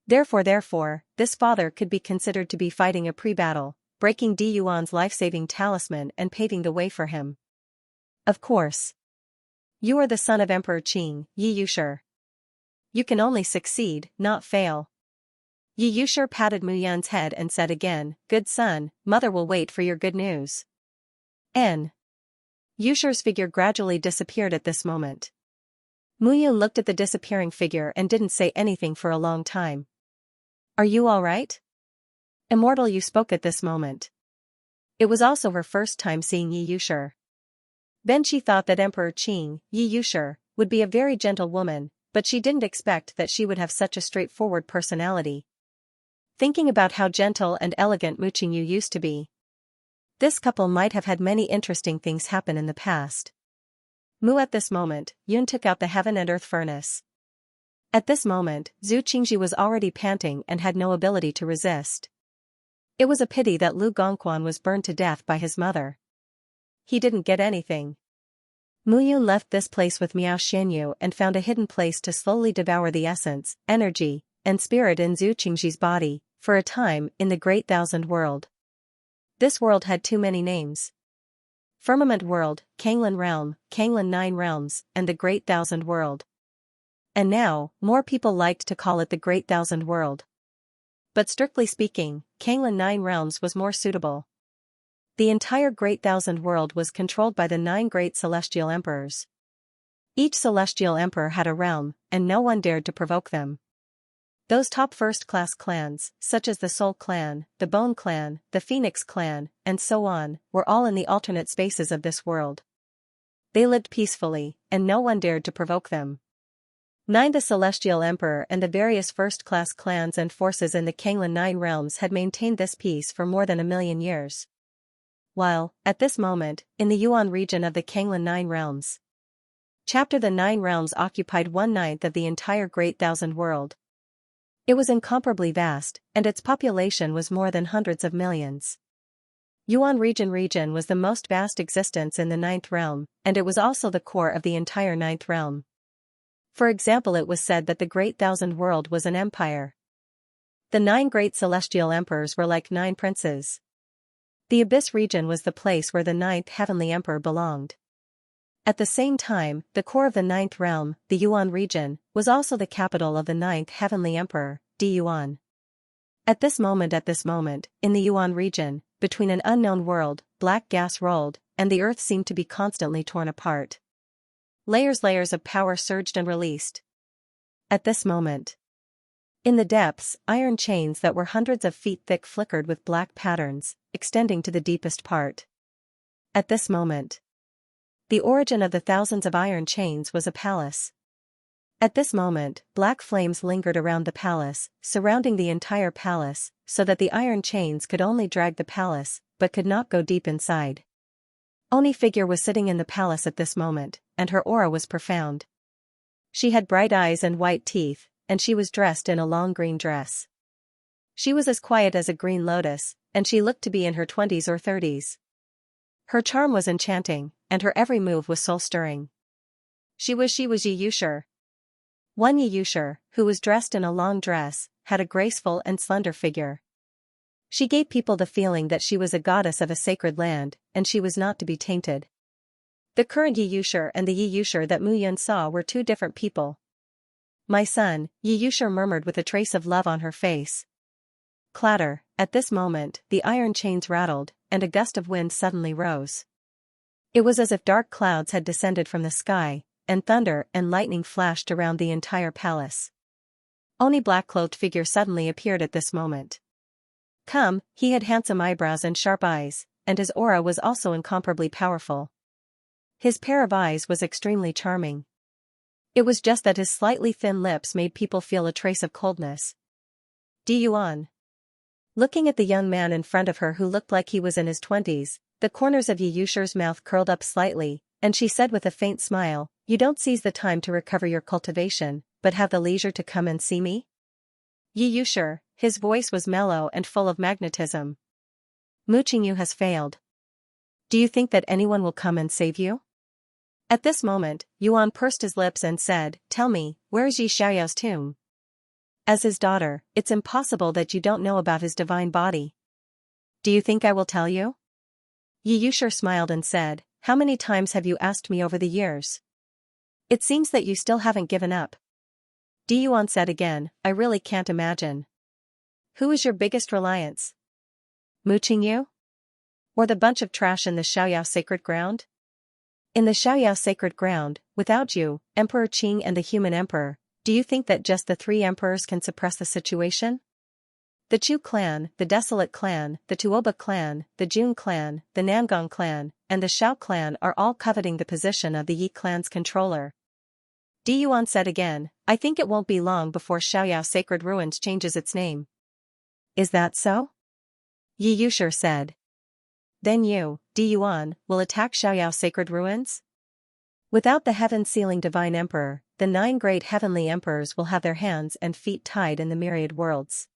Therefore, this father could be considered to be fighting a pre-battle, breaking Di Yuan's life-saving talisman and paving the way for him. Of course. You are the son of Emperor Qing, Yi Yushur. You can only succeed, not fail. Yi Yushur patted Mu Yun's head and said again, good son, mother will wait for your good news. Yushur's figure gradually disappeared at this moment. Mu Yun looked at the disappearing figure and didn't say anything for a long time. Are you all right? Immortal Yu spoke at this moment. It was also her first time seeing Yi Yushur. Then she thought that Emperor Qing, Yi Yushi, would be a very gentle woman, but she didn't expect that she would have such a straightforward personality. Thinking about how gentle and elegant Mu Qingyu used to be, this couple might have had many interesting things happen in the past. At this moment, Yun took out the heaven and earth furnace. At this moment, Zhu Qingji was already panting and had no ability to resist. It was a pity that Lu Gongquan was burned to death by his mother. He didn't get anything. Mu Yun left this place with Miao Xianyu and found a hidden place to slowly devour the essence, energy, and spirit in Zhu Qingji's body, for a time, in the Great Thousand World. This world had too many names. Firmament World, Kanglin Realm, Kanglin Nine Realms, and the Great Thousand World. And now, more people liked to call it the Great Thousand World. But strictly speaking, Kanglin Nine Realms was more suitable. The entire Great Thousand World was controlled by the 9 great celestial emperors. Each celestial emperor had a realm, and no one dared to provoke them. Those top first-class clans, such as the Soul Clan, the Bone Clan, the Phoenix Clan, and so on, were all in the alternate spaces of this world. They lived peacefully, and no one dared to provoke them. 9 The celestial emperor and the various first-class clans and forces in the Kanglin Nine Realms had maintained this peace for more than 1,000,000 years. While, at this moment, in the Yuan region of the Kanglin Nine Realms, the 9 realms occupied 1/9 of the entire Great Thousand World. It was incomparably vast, and its population was more than hundreds of millions. Yuan region was the most vast existence in the 9th realm, and it was also the core of the entire 9th realm. For example, it was said that the Great Thousand World was an empire. The 9 great celestial emperors were like 9 princes. The Abyss region was the place where the 9th heavenly emperor belonged. At the same time, the core of the 9th realm, the Yuan region, was also the capital of the 9th heavenly emperor, Yuan. At this moment, in the Yuan region, between an unknown world, black gas rolled, and the earth seemed to be constantly torn apart. Layers of power surged and released. At this moment, in the depths, iron chains that were hundreds of feet thick flickered with black patterns, extending to the deepest part. At this moment, the origin of the thousands of iron chains was a palace. At this moment, black flames lingered around the palace, surrounding the entire palace, so that the iron chains could only drag the palace, but could not go deep inside. Oni figure was sitting in the palace at this moment, and her aura was profound. She had bright eyes and white teeth, and she was dressed in a long green dress. She was as quiet as a green lotus, and she looked to be in her 20s or 30s. Her charm was enchanting, and her every move was soul-stirring. She was Yi Yushi. One Yi Yushi, who was dressed in a long dress, had a graceful and slender figure. She gave people the feeling that she was a goddess of a sacred land, and she was not to be tainted. The current Yi Yushi and the Yi Yushi that Mu Yun saw were 2 different people. "My son," Yi Yushi murmured with a trace of love on her face. Clatter, at this moment, the iron chains rattled, and a gust of wind suddenly rose. It was as if dark clouds had descended from the sky, and thunder and lightning flashed around the entire palace. Oni black-clothed figure suddenly appeared at this moment. He had handsome eyebrows and sharp eyes, and his aura was also incomparably powerful. His pair of eyes was extremely charming. It was just that his slightly thin lips made people feel a trace of coldness. Yuan. Looking at the young man in front of her who looked like he was in his 20s, the corners of Yi Yushi's mouth curled up slightly, and she said with a faint smile, "You don't seize the time to recover your cultivation, but have the leisure to come and see me?" Yi Yushi, his voice was mellow and full of magnetism. "Mu Qingyu has failed. Do you think that anyone will come and save you?" At this moment, Yuan pursed his lips and said, "Tell me, where is Yi Xiaoyao's tomb? As his daughter, it's impossible that you don't know about his divine body. Do you think I will tell you?" Yi Yushi smiled and said, "How many times have you asked me over the years? It seems that you still haven't given up." Yuan said again, "I really can't imagine. Who is your biggest reliance? Mu Qingyu? Or the bunch of trash in the Xiaoyao sacred ground? In the Xiaoyao sacred ground, without you, Emperor Qing and the human emperor, do you think that just the 3 emperors can suppress the situation? The Chu clan, the Desolate clan, the Tuoba clan, the Jun clan, the Namgong clan, and the Xiao clan are all coveting the position of the Yi clan's controller. Di Yuan said again, I think it won't be long before Xiaoyao Sacred Ruins changes its name. Is that so? Yi Yushir said. Then you, Di Yuan, will attack Xiaoyao Sacred Ruins? Without the heaven-sealing divine emperor, the 9 great heavenly emperors will have their hands and feet tied in the myriad worlds.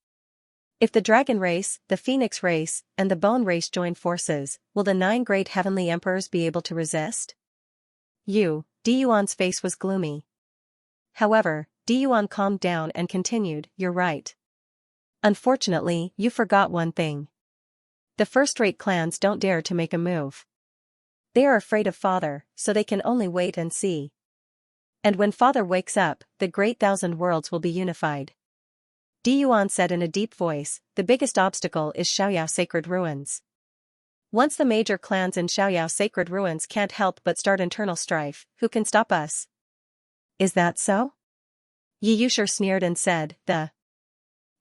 If the dragon race, the phoenix race, and the bone race join forces, will the 9 great heavenly emperors be able to resist? Di Yuan's face was gloomy. However, Di Yuan calmed down and continued, you're right. Unfortunately, you forgot one thing. The first-rate clans don't dare to make a move. They are afraid of Father, so they can only wait and see. And when Father wakes up, the great 1,000 worlds will be unified. Di Yuan said in a deep voice, the biggest obstacle is Xiaoyao Sacred Ruins. Once the major clans in Xiaoyao Sacred Ruins can't help but start internal strife, who can stop us? Is that so? Yi Yushir sneered and said, the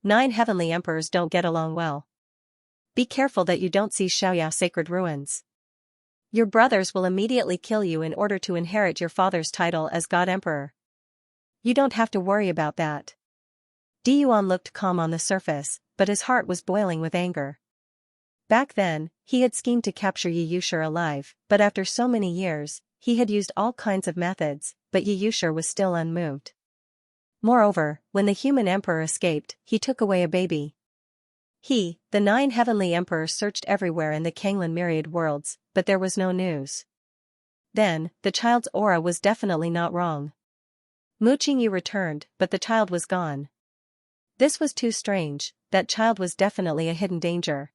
9 heavenly emperors don't get along well. Be careful that you don't see Xiaoyao Sacred Ruins. Your brothers will immediately kill you in order to inherit your father's title as God Emperor. You don't have to worry about that. Di Yuan looked calm on the surface, but his heart was boiling with anger. Back then, he had schemed to capture Yi Yushir alive, but after so many years, he had used all kinds of methods, but Yi Yushir was still unmoved. Moreover, when the human emperor escaped, he took away a baby. The 9 heavenly emperors searched everywhere in the Kanglan myriad worlds, but there was no news. Then, the child's aura was definitely not wrong. Mu Qingyu returned, but the child was gone. This was too strange, that child was definitely a hidden danger.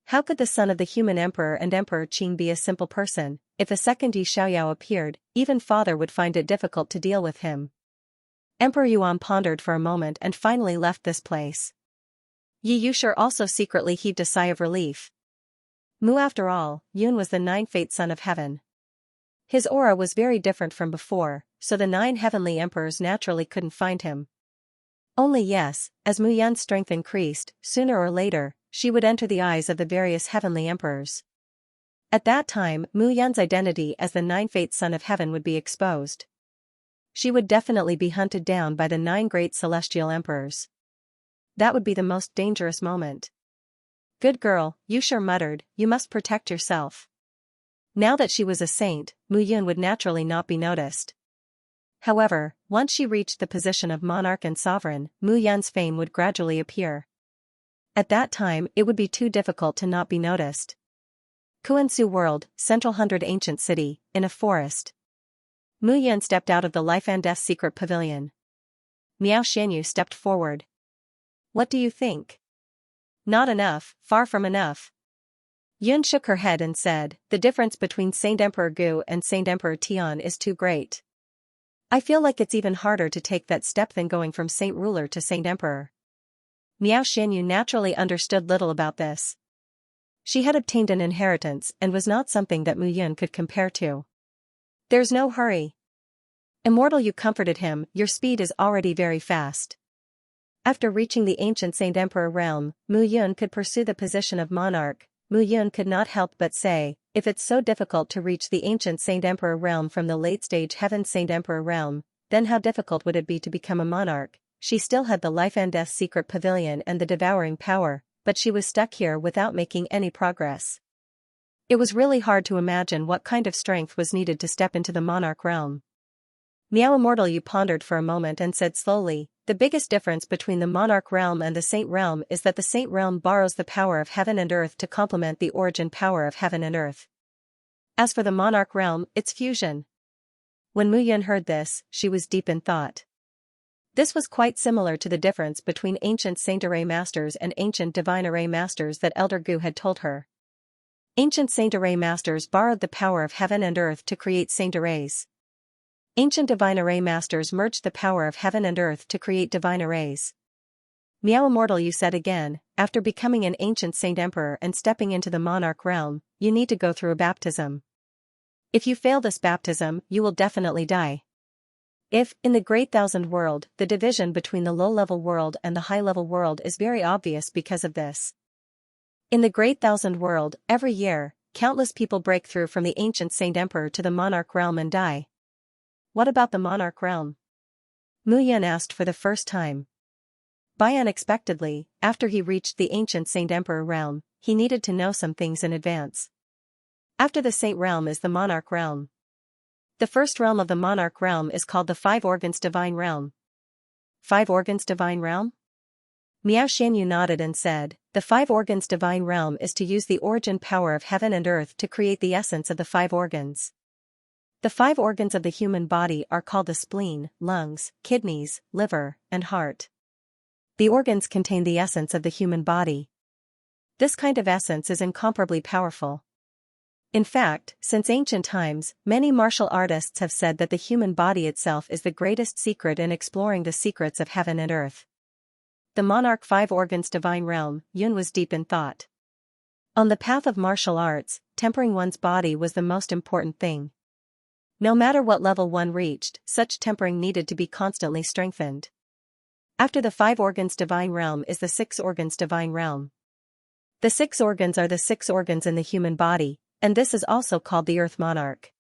How could the son of the human emperor and Emperor Qing be a simple person? If a second Yi Xiaoyao appeared, even Father would find it difficult to deal with him. Emperor Yuan pondered for a moment and finally left this place. Yi Yushir also secretly heaved a sigh of relief. After all, Yun was the 9th son of heaven. His aura was very different from before, so the 9 heavenly emperors naturally couldn't find him. Only yes, as Mu Yun's strength increased, sooner or later, she would enter the eyes of the various heavenly emperors. At that time, Mu Yun's identity as the 9th son of heaven would be exposed. She would definitely be hunted down by the 9 great celestial emperors. That would be the most dangerous moment. Good girl, Yushir muttered, you must protect yourself. Now that she was a saint, Mu Yun would naturally not be noticed. However, once she reached the position of monarch and sovereign, Mu Yun's fame would gradually appear. At that time, it would be too difficult to not be noticed. Kuansu World, Central 100 Ancient City, in a forest. Mu Yun stepped out of the Life and Death Secret Pavilion. Miao Xianyu stepped forward. What do you think? Not enough, far from enough. Yun shook her head and said, the difference between Saint Emperor Gu and Saint Emperor Tian is too great. I feel like it's even harder to take that step than going from Saint Ruler to Saint Emperor. Miao Xianyu naturally understood little about this. She had obtained an inheritance and was not something that Mu Yun could compare to. There's no hurry. Immortal, you comforted him, your speed is already very fast. After reaching the ancient Saint Emperor realm, Mu Yun could pursue the position of monarch. Mu Yun could not help but say, if it's so difficult to reach the ancient Saint Emperor realm from the late-stage Heaven Saint Emperor realm, then how difficult would it be to become a monarch? She still had the Life and Death Secret Pavilion and the devouring power, but she was stuck here without making any progress. It was really hard to imagine what kind of strength was needed to step into the monarch realm. Miao Immortal, you pondered for a moment and said slowly, the biggest difference between the monarch realm and the saint realm is that the saint realm borrows the power of heaven and earth to complement the origin power of heaven and earth. As for the monarch realm, it's fusion. When Mu Yun heard this, she was deep in thought. This was quite similar to the difference between ancient Saint Array Masters and ancient Divine Array Masters that Elder Gu had told her. Ancient Saint Array Masters borrowed the power of heaven and earth to create Saint Arrays. Ancient Divine Array Masters merged the power of heaven and earth to create Divine Arrays. Miao Immortal, you said again, after becoming an ancient Saint Emperor and stepping into the monarch realm, you need to go through a baptism. If you fail this baptism, you will definitely die. If, in the Great Thousand World, the division between the low-level world and the high-level world is very obvious because of this. In the Great Thousand World, every year, countless people break through from the ancient Saint Emperor to the monarch realm and die. What about the monarch realm? Mu Yun asked for the first time. By unexpectedly, after he reached the ancient Saint Emperor realm, he needed to know some things in advance. After the Saint realm is the monarch realm. The first realm of the monarch realm is called the Five Organs Divine Realm. Five Organs Divine Realm? Miao Xianyu nodded and said, the Five Organs Divine Realm is to use the origin power of heaven and earth to create the essence of the five organs. The five organs of the human body are called the spleen, lungs, kidneys, liver, and heart. The organs contain the essence of the human body. This kind of essence is incomparably powerful. In fact, since ancient times, many martial artists have said that the human body itself is the greatest secret in exploring the secrets of heaven and earth. The monarch Five Organs Divine Realm, Yun was deep in thought. On the path of martial arts, tempering one's body was the most important thing. No matter what level one reached, such tempering needed to be constantly strengthened. After the Five Organs Divine Realm is the Six Organs Divine Realm. The six organs are the six organs in the human body, and this is also called the Earth Monarch.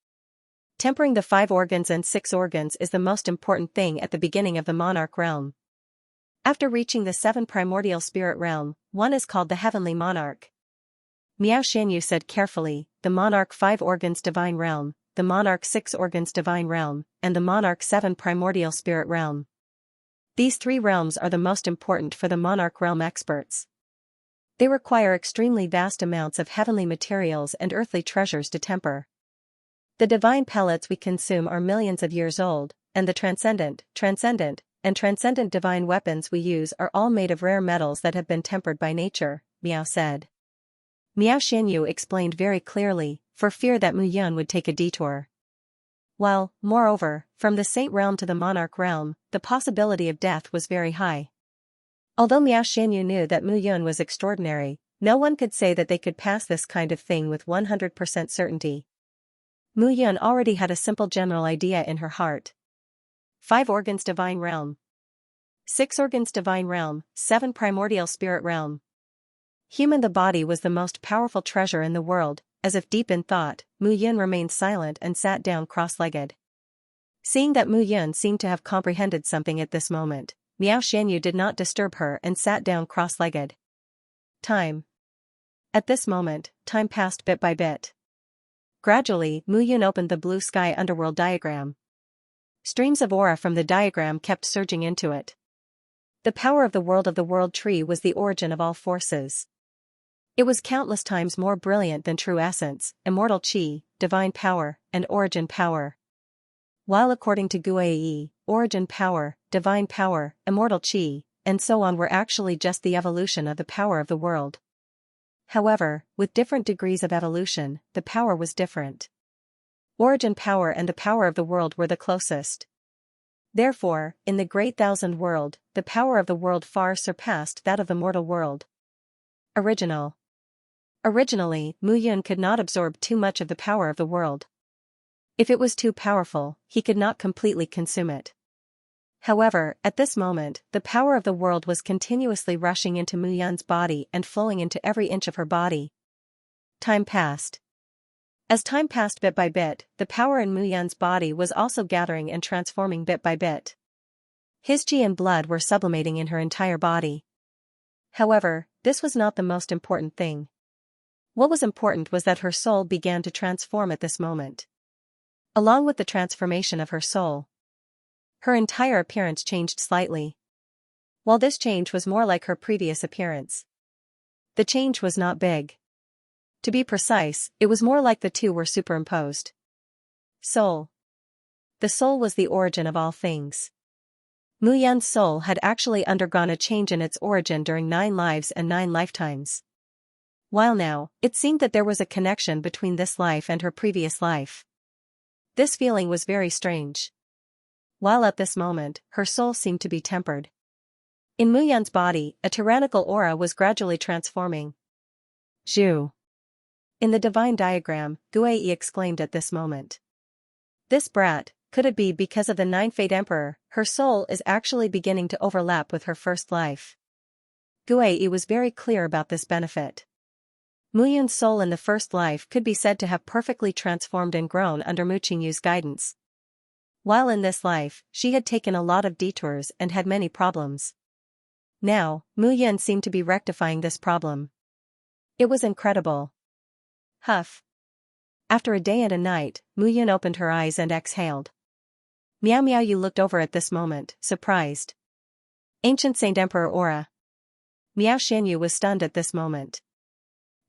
Tempering the five organs and six organs is the most important thing at the beginning of the monarch realm. After reaching the seven primordial spirit realm, one is called the Heavenly Monarch. Miao Xianyu said carefully, the monarch Five Organs Divine Realm, the monarch Six Organs Divine Realm, and the monarch Seven Primordial Spirit Realm. These three realms are the most important for the monarch realm experts. They require extremely vast amounts of heavenly materials and earthly treasures to temper. The divine pellets we consume are millions of years old, and the transcendent divine weapons we use are all made of rare metals that have been tempered by nature, Miao said. Miao Xianyu explained very clearly, for fear that Mu Yun would take a detour. While, moreover, from the saint realm to the monarch realm, the possibility of death was very high. Although Miao Xianyu knew that Mu Yun was extraordinary, no one could say that they could pass this kind of thing with 100% certainty. Mu Yun already had a simple general idea in her heart. Five Organs Divine Realm. Six Organs Divine Realm, Seven Primordial Spirit Realm. Human the body was the most powerful treasure in the world. As if deep in thought, Mu Yun remained silent and sat down cross-legged. Seeing that Mu Yun seemed to have comprehended something at this moment, Miao Xianyu did not disturb her and sat down cross-legged. Time. At this moment, time passed bit by bit. Gradually, Mu Yun opened the blue sky underworld diagram. Streams of aura from the diagram kept surging into it. The power of the world tree was the origin of all forces. It was countless times more brilliant than true essence, immortal chi, divine power, and origin power. While according to Guai, origin power, divine power, immortal chi, and so on were actually just the evolution of the power of the world. However, with different degrees of evolution, the power was different. Origin power and the power of the world were the closest. Therefore, in the great thousand world, the power of the world far surpassed that of the mortal world. Originally, Mu Yun could not absorb too much of the power of the world. If it was too powerful, he could not completely consume it. However, at this moment, the power of the world was continuously rushing into Mu Yun's body and flowing into every inch of her body. Time passed. As time passed bit by bit, the power in Mu Yun's body was also gathering and transforming bit by bit. His qi and blood were sublimating in her entire body. However, this was not the most important thing. What was important was that her soul began to transform at this moment. Along with the transformation of her soul, her entire appearance changed slightly. While this change was more like her previous appearance, the change was not big. To be precise, it was more like the two were superimposed. Soul. The soul was the origin of all things. Mu Yun's soul had actually undergone a change in its origin during 9 lives and 9 lifetimes. While now, it seemed that there was a connection between this life and her previous life. This feeling was very strange. While at this moment, her soul seemed to be tempered. In Mu Yun's body, a tyrannical aura was gradually transforming. Zhu. In the divine diagram, Guai exclaimed at this moment. This brat, could it be because of the 9 Fate Emperor, her soul is actually beginning to overlap with her first life. Guai was very clear about this benefit. Mu Yun's soul in the first life could be said to have perfectly transformed and grown under Mu Qingyu's guidance. While in this life, she had taken a lot of detours and had many problems. Now, Mu Yun seemed to be rectifying this problem. It was incredible. Huff. After a day and a night, Mu Yun opened her eyes and exhaled. Miao Miao Yu looked over at this moment, surprised. Ancient Saint Emperor aura. Miao Xianyu was stunned at this moment.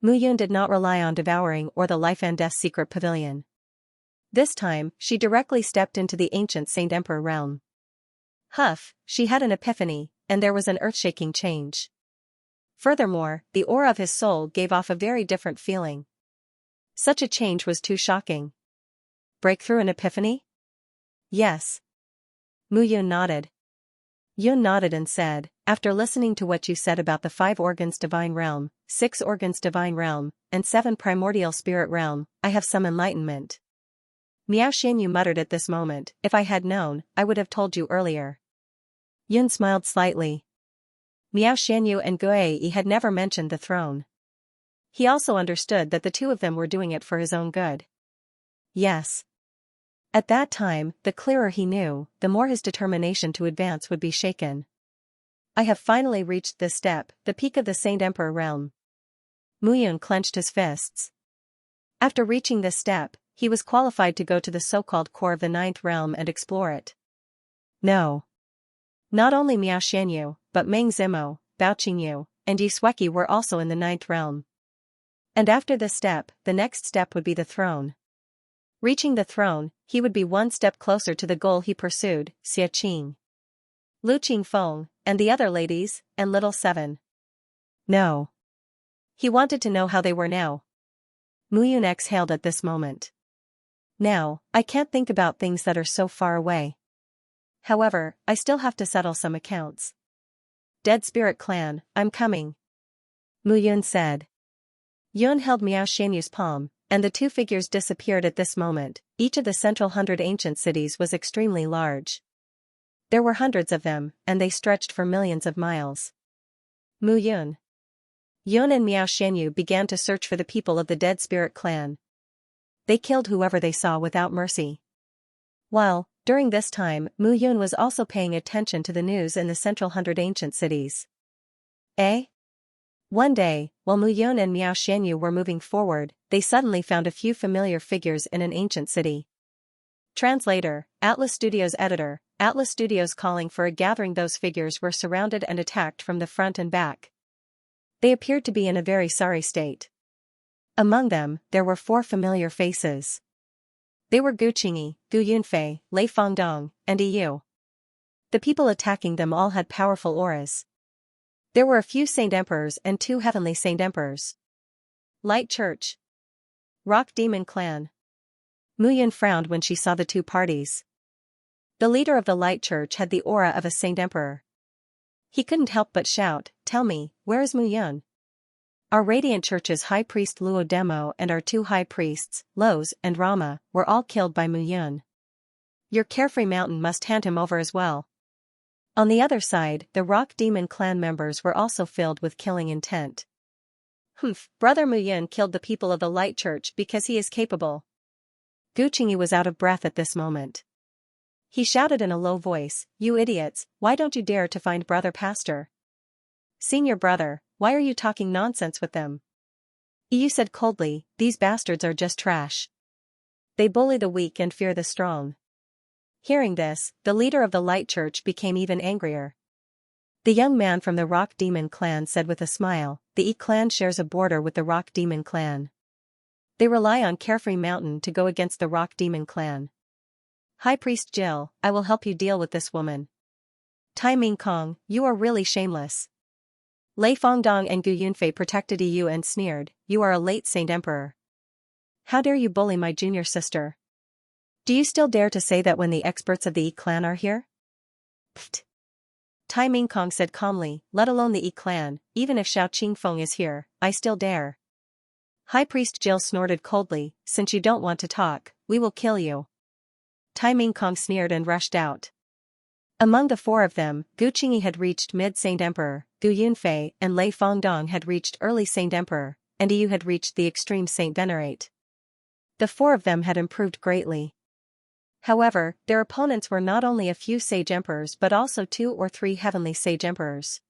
Mu Yun did not rely on devouring or the life and death secret pavilion. This time, she directly stepped into the ancient Saint Emperor realm. Huff, she had an epiphany, and there was an earth-shaking change. Furthermore, the aura of his soul gave off a very different feeling. Such a change was too shocking. Breakthrough and epiphany? Yes. Mu Yun nodded. Yun nodded and said, after listening to what you said about the 5 organs divine realm, 6 organs divine realm, and 7 primordial spirit realm, I have some enlightenment. Miao Xianyu muttered at this moment, if I had known, I would have told you earlier. Yun smiled slightly. Miao Xianyu and Guei had never mentioned the throne. He also understood that the two of them were doing it for his own good. Yes. At that time, the clearer he knew, the more his determination to advance would be shaken. I have finally reached this step, the peak of the Saint Emperor realm. Mu Yun clenched his fists. After reaching this step, he was qualified to go to the so-called core of the 9th realm and explore it. No. Not only Miao Xianyu, but Meng Zimo, Bao Qingyu, and Yi Sueki were also in the 9th realm. And after this step, the next step would be the throne. Reaching the throne, he would be one step closer to the goal he pursued, Xia Qing, Lu Qingfeng, and the other ladies, and Little Seven. No. He wanted to know how they were now. Mu Yun exhaled at this moment. Now, I can't think about things that are so far away. However, I still have to settle some accounts. Dead Spirit Clan, I'm coming. Mu Yun said. Yun held Miao Xianyu's palm, and the two figures disappeared at this moment. Each of the central 100 ancient cities was extremely large. There were hundreds of them, and they stretched for millions of miles. Mu Yun. Yun and Miao Xianyu began to search for the people of the Dead Spirit Clan. They killed whoever they saw without mercy. While, during this time, Mu Yun was also paying attention to the news in the central 100 ancient cities. One day, while Mu Yun and Miao Xianyu were moving forward, they suddenly found a few familiar figures in an ancient city. Translator, Atlas Studios editor, Atlas Studios calling for a gathering. Those figures were surrounded and attacked from the front and back. They appeared to be in a very sorry state. Among them, there were 4 familiar faces. They were Gu Qingyi, Gu Yunfei, Lei Fangdong, and Yi Yu. The people attacking them all had powerful auras. There were a few Saint Emperors and 2 Heavenly Saint Emperors. Light Church. Rock Demon Clan. Mu Yun frowned when she saw the 2 parties. The leader of the Light Church had the aura of a Saint Emperor. He couldn't help but shout, "Tell me, where is Mu Yun?" Our Radiant Church's High Priest Luo Demo and our 2 High Priests, Loz and Rama, were all killed by Mu Yun. Your Carefree Mountain must hand him over as well. On the other side, the Rock Demon Clan members were also filled with killing intent. Brother Mu Yun killed the people of the Light Church because he is capable. Gu Qingyi was out of breath at this moment. He shouted in a low voice, "You idiots, why don't you dare to find Brother Pastor? Senior brother, why are you talking nonsense with them?" Yu said coldly, "These bastards are just trash. They bully the weak and fear the strong." Hearing this, the leader of the Light Church became even angrier. The young man from the Rock Demon Clan said with a smile, "The Yi Clan shares a border with the Rock Demon Clan. They rely on Carefree Mountain to go against the Rock Demon Clan. High Priest Jill, I will help you deal with this woman. Tai Ming Kong, you are really shameless." Lei Fangdong and Gu Yunfei protected Yu and sneered, "You are a late Saint Emperor. How dare you bully my junior sister? Do you still dare to say that when the experts of the Yi Clan are here?" Pfft. Tai Ming Kong said calmly, "Let alone the Yi Clan, even if Xiao Qingfeng is here, I still dare." High Priest Jill snorted coldly, "Since you don't want to talk, we will kill you." Tai Ming Kong sneered and rushed out. Among the 4 of them, Gu Qingyi had reached mid-Saint Emperor, Gu Yunfei and Lei Fangdong had reached early Saint Emperor, and Yu had reached the extreme Saint Venerate. The four of them had improved greatly. However, their opponents were not only a few sage emperors but also 2 or 3 heavenly sage emperors.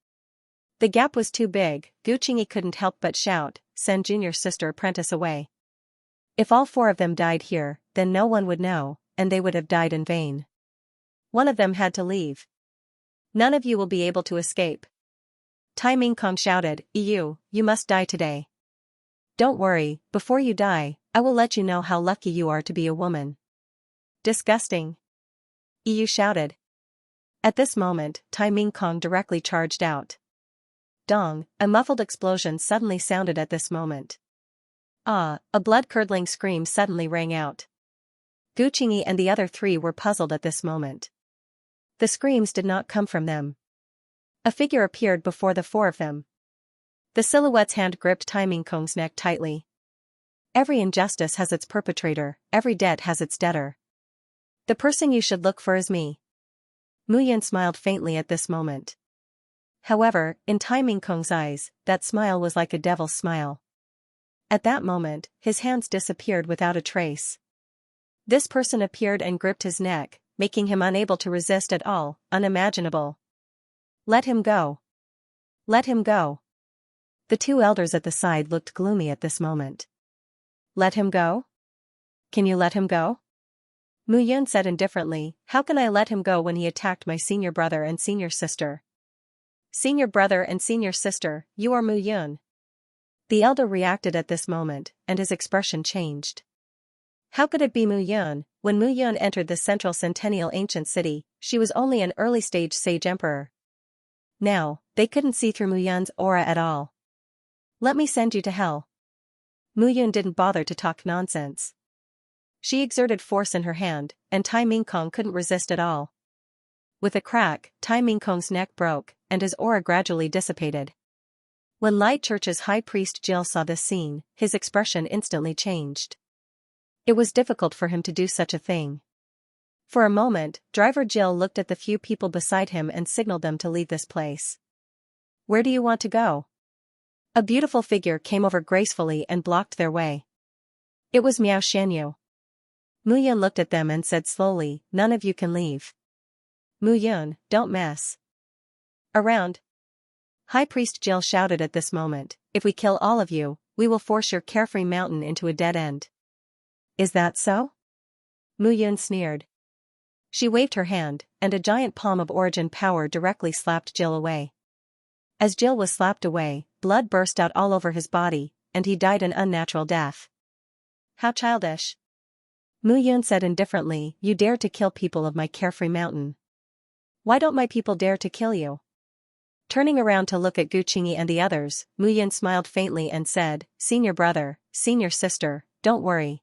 The gap was too big. Guqingyi couldn't help but shout, "Send Junior Sister Apprentice away." If all 4 of them died here, then no one would know, and they would have died in vain. One of them had to leave. "None of you will be able to escape." Tai Mingkong shouted, "Yu, you must die today. Don't worry, before you die, I will let you know how lucky you are to be a woman." "Disgusting!" Yu shouted. At this moment, Tai Mingkong directly charged out. Dong, a muffled explosion suddenly sounded at this moment. Ah, a blood-curdling scream suddenly rang out. Guqingyi and the other 3 were puzzled at this moment. The screams did not come from them. A figure appeared before the 4 of them. The silhouette's hand gripped Tai Mingkong's neck tightly. "Every injustice has its perpetrator, every debt has its debtor. The person you should look for is me." Mu Yun smiled faintly at this moment. However, in Tai Mingkong's eyes, that smile was like a devil's smile. At that moment, his hands disappeared without a trace. This person appeared and gripped his neck, making him unable to resist at all. Unimaginable. "Let him go. Let him go." The 2 elders at the side looked gloomy at this moment. "Let him go? Can you let him go?" Mu Yun said indifferently, "How can I let him go when he attacked my senior brother and senior sister?" "Senior brother and senior sister, you are Mu Yun." The elder reacted at this moment, and his expression changed. How could it be Mu Yun? When Mu Yun entered the central centennial ancient city, she was only an early-stage sage emperor. Now, they couldn't see through Mu Yun's aura at all. "Let me send you to hell." Mu Yun didn't bother to talk nonsense. She exerted force in her hand, and Tai Mingkong couldn't resist at all. With a crack, Tai Mingkong's neck broke, and his aura gradually dissipated. When Light Church's high priest Jill saw this scene, his expression instantly changed. It was difficult for him to do such a thing. For a moment, Driver Jill looked at the few people beside him and signaled them to leave this place. "Where do you want to go?" A beautiful figure came over gracefully and blocked their way. It was Miao Xianyu. Mu Yun looked at them and said slowly, "None of you can leave. Mu Yun, don't mess around." High Priest Jill shouted at this moment, "If we kill all of you, we will force your carefree mountain into a dead end." "Is that so?" Mu Yun sneered. She waved her hand, and a giant palm of origin power directly slapped Jill away. As Jill was slapped away, blood burst out all over his body, and he died an unnatural death. "How childish." Mu Yun said indifferently, "You dare to kill people of my carefree mountain. Why don't my people dare to kill you?" Turning around to look at Guqingyi and the others, Mu Yun smiled faintly and said, "Senior brother, senior sister, don't worry."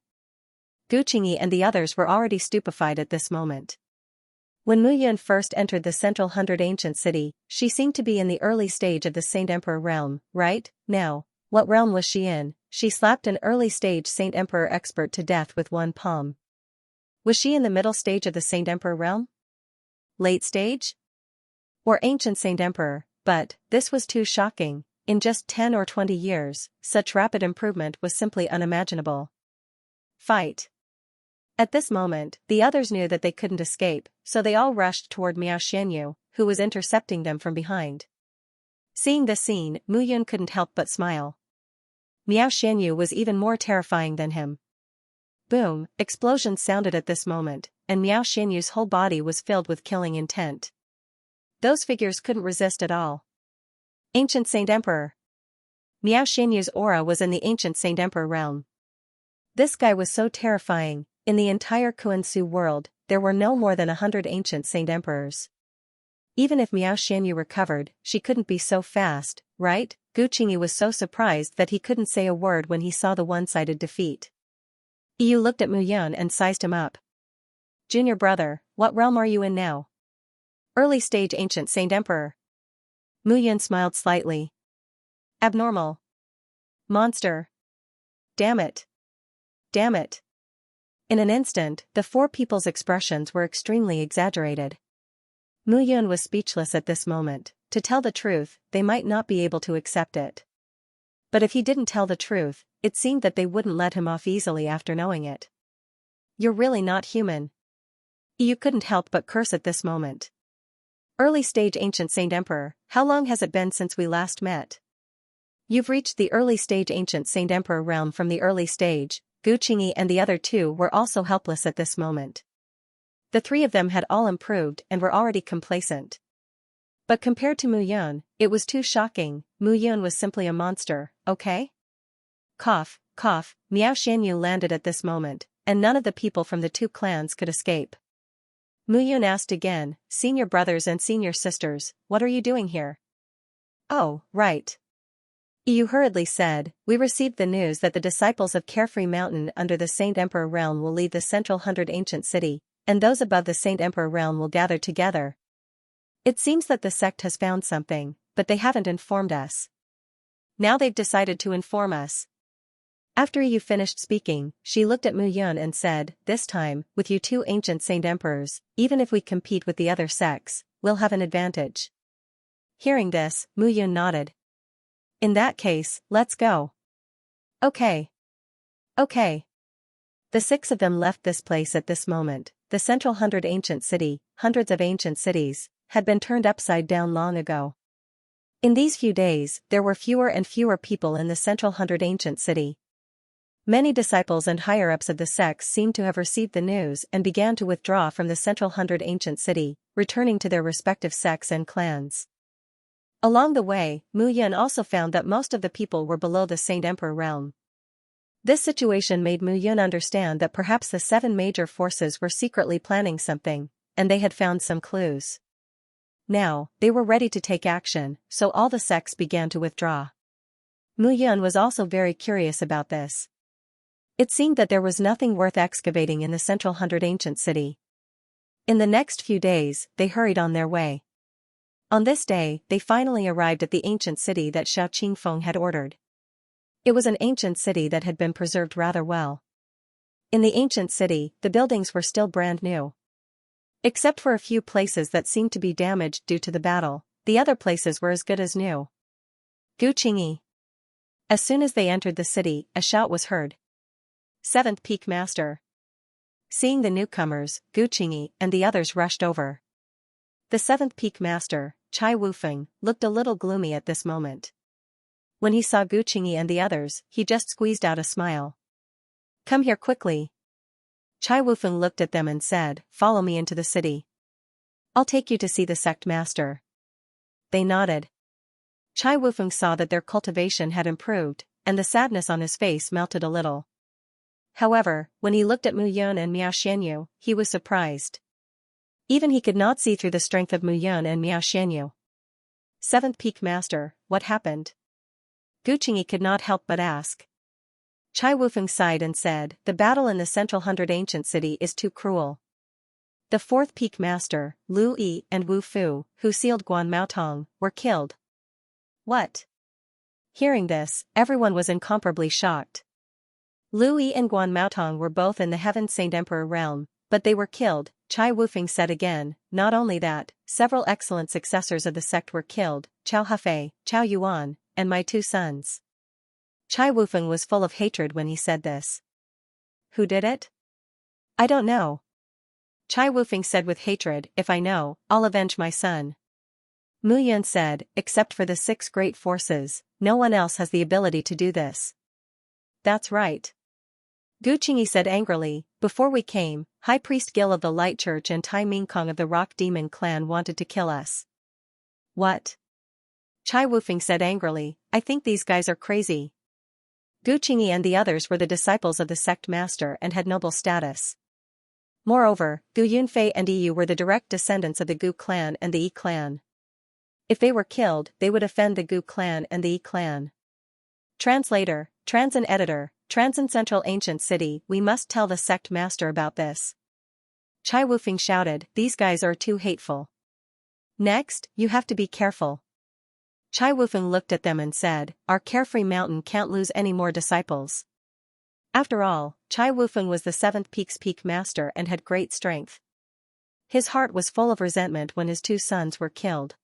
Guqingyi and the others were already stupefied at this moment. When Mu Yun first entered the central 100 ancient city, she seemed to be in the early stage of the Saint Emperor realm, right? Now, what realm was she in? She slapped an early stage Saint Emperor expert to death with one palm. Was she in the middle stage of the Saint Emperor realm? Late stage? Or ancient Saint Emperor? But this was too shocking. In just 10 or 20 years, such rapid improvement was simply unimaginable. Fight. At this moment, the others knew that they couldn't escape, so they all rushed toward Miao Xianyu, who was intercepting them from behind. Seeing this scene, Mu Yun couldn't help but smile. Miao Xianyu was even more terrifying than him. Boom, explosions sounded at this moment, and Miao Xianyu's whole body was filled with killing intent. Those figures couldn't resist at all. Ancient Saint Emperor. Miao Xianyu's aura was in the ancient Saint Emperor realm. This guy was so terrifying. In the entire Kuan-Su world, there were no more than 100 ancient Saint Emperors. Even if Miao Xianyu recovered, she couldn't be so fast, right? Guqingyi was so surprised that he couldn't say a word when he saw the one-sided defeat. Yu looked at Mu Yun and sized him up. "Junior brother, what realm are you in now?" "Early stage ancient Saint Emperor." Mu Yun smiled slightly. "Abnormal. Monster. Damn it. Damn it." In an instant, the 4 people's expressions were extremely exaggerated. Mu Yun was speechless at this moment. To tell the truth, they might not be able to accept it. But if he didn't tell the truth, it seemed that they wouldn't let him off easily after knowing it. You're really not human. You couldn't help but curse at this moment. Early stage ancient Saint Emperor, how long has it been since we last met? You've reached the early stage ancient Saint Emperor realm from the early stage. Gu Qingyi and the other two were also helpless at this moment. The three of them had all improved and were already complacent. But compared to Mu Yun, it was too shocking. Mu Yun was simply a monster, okay? Cough, cough, Miao Xianyu landed at this moment, and none of the people from the two clans could escape. Mu Yun asked again, senior brothers and senior sisters, what are you doing here? Oh, right. Yu hurriedly said, we received the news that the disciples of Carefree Mountain under the Saint Emperor realm will leave the central 100 ancient city, and those above the Saint Emperor realm will gather together. It seems that the sect has found something, but they haven't informed us. Now they've decided to inform us. After Yu finished speaking, she looked at Mu Yun and said, this time, with you two ancient Saint Emperors, even if we compete with the other sects, we'll have an advantage. Hearing this, Mu Yun nodded. In that case, let's go. Okay. Okay. The six of them left this place at this moment. The central 100 ancient city, hundreds of ancient cities, had been turned upside down long ago. In these few days, there were fewer and fewer people in the central 100 ancient city. Many disciples and higher-ups of the sects seemed to have received the news and began to withdraw from the central 100 ancient city, returning to their respective sects and clans. Along the way, Mu Yun also found that most of the people were below the Saint Emperor realm. This situation made Mu Yun understand that perhaps the seven major forces were secretly planning something, and they had found some clues. Now, they were ready to take action, so all the sects began to withdraw. Mu Yun was also very curious about this. It seemed that there was nothing worth excavating in the central 100 ancient city. In the next few days, they hurried on their way. On this day, they finally arrived at the ancient city that Xiao Qingfeng had ordered. It was an ancient city that had been preserved rather well. In the ancient city, the buildings were still brand new. Except for a few places that seemed to be damaged due to the battle, the other places were as good as new. Gu Qingyi. As soon as they entered the city, a shout was heard. Seventh Peak Master. Seeing the newcomers, Gu Qingyi and the others rushed over. The seventh Peak Master, Chai Wufeng, looked a little gloomy at this moment. When he saw Gu Qingyi and the others, he just squeezed out a smile. Come here quickly. Chai Wufeng looked at them and said, follow me into the city. I'll take you to see the sect master. They nodded. Chai Wufeng saw that their cultivation had improved, and the sadness on his face melted a little. However, when he looked at Mu Yun and Miao Xianyu, he was surprised. Even he could not see through the strength of Mu Yun and Miao Xianyu. Seventh Peak Master, what happened? Gu Qingyi could not help but ask. Chai Wufeng sighed and said, the battle in the central 100 ancient city is too cruel. The fourth Peak Master, Lu Yi and Wu Fu, who sealed Guan Maotong, were killed. What? Hearing this, everyone was incomparably shocked. Lu Yi and Guan Maotong were both in the Heaven Saint Emperor realm, but they were killed, Chai Wufeng said again. Not only that, several excellent successors of the sect were killed, Chao Hafei, Chao Yuan, and my two sons. Chai Wufeng was full of hatred when he said this. Who did it? I don't know. Chai Wufeng said with hatred, if I know, I'll avenge my son. Mu Yun said, except for the six great forces, no one else has the ability to do this. That's right. Gu Qingyi said angrily, before we came, High Priest Gil of the Light Church and Tai Mingkong of the Rock Demon clan wanted to kill us. What? Chai Wufeng said angrily, I think these guys are crazy. Gu Qingyi and the others were the disciples of the sect master and had noble status. Moreover, Gu Yunfei and Yu were the direct descendants of the Gu clan and the Yi clan. If they were killed, they would offend the Gu clan and the Yi clan. Translator, Transin Editor, Transin Central Ancient City, we must tell the sect master about this. Chai Wufeng shouted, these guys are too hateful. Next, you have to be careful. Chai Wufeng looked at them and said, our Carefree Mountain can't lose any more disciples. After all, Chai Wufeng was the seventh Peak's Peak Master and had great strength. His heart was full of resentment when his two sons were killed.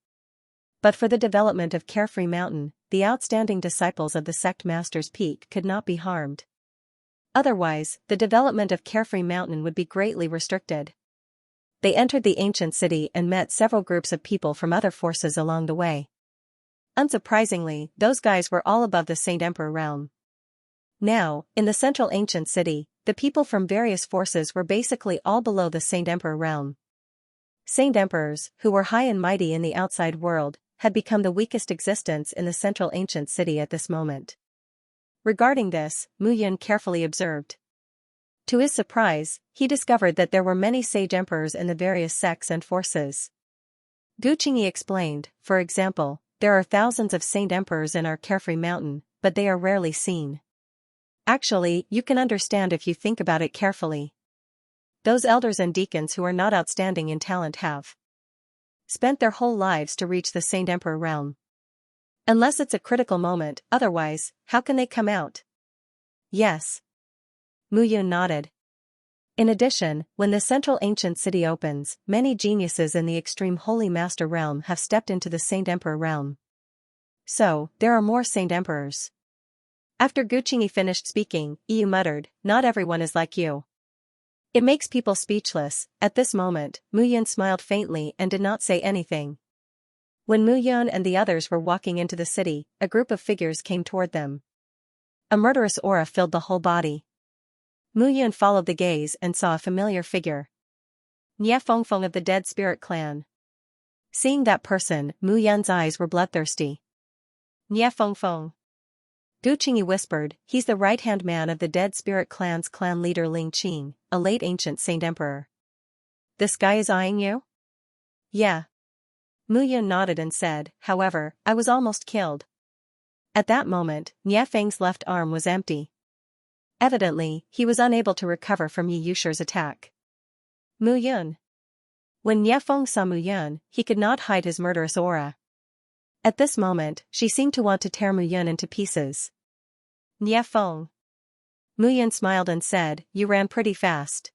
But for the development of Carefree Mountain, the outstanding disciples of the sect Master's Peak could not be harmed. Otherwise, the development of Carefree Mountain would be greatly restricted. They entered the ancient city and met several groups of people from other forces along the way. Unsurprisingly, those guys were all above the Saint Emperor realm. Now, in the central ancient city, the people from various forces were basically all below the Saint Emperor realm. Saint Emperors, who were high and mighty in the outside world, had become the weakest existence in the central ancient city at this moment. Regarding this, Mu Yun carefully observed. To his surprise, he discovered that there were many sage emperors in the various sects and forces. Gu Qingyi explained, for example, there are thousands of saint emperors in our Carefree Mountain, but they are rarely seen. Actually, you can understand if you think about it carefully. Those elders and deacons who are not outstanding in talent have spent their whole lives to reach the Saint Emperor realm. Unless it's a critical moment, otherwise, how can they come out? Yes. Mu Yun nodded. In addition, when the central ancient city opens, many geniuses in the extreme Holy Master realm have stepped into the Saint Emperor realm. So, there are more Saint Emperors. After Gu Qingyi finished speaking, Yu muttered, "Not everyone is like you." It makes people speechless. At this moment, Mu Yun smiled faintly and did not say anything. When Mu Yun and the others were walking into the city, a group of figures came toward them. A murderous aura filled the whole body. Mu Yun followed the gaze and saw a familiar figure. Nie Fengfeng of the Dead Spirit Clan. Seeing that person, Mu Yun's eyes were bloodthirsty. Nie Fengfeng. Gu Qingyi whispered, "He's the right-hand man of the Dead Spirit Clan's clan leader Ling Qing, a late ancient saint emperor." "This guy is eyeing you?" "Yeah." Mu Yun nodded and said, "However, I was almost killed." At that moment, Nie Feng's left arm was empty. Evidently, he was unable to recover from Yi Yusher's attack. Mu Yun. When Nie Feng saw Mu Yun, he could not hide his murderous aura. At this moment, she seemed to want to tear Mu Yun into pieces. Nie Feng. Mu Yun smiled and said, "You ran pretty fast.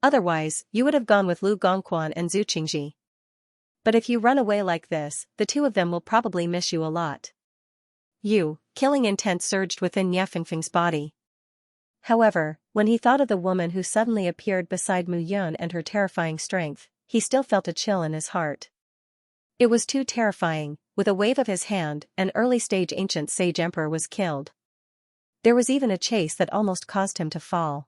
Otherwise, you would have gone with Lu Gongquan and Zhu Qingji. But if you run away like this, the two of them will probably miss you a lot." Killing intent surged within Nie Fengfeng's body. However, when he thought of the woman who suddenly appeared beside Mu Yun and her terrifying strength, he still felt a chill in his heart. It was too terrifying. With a wave of his hand, an early-stage ancient sage emperor was killed. There was even a chase that almost caused him to fall.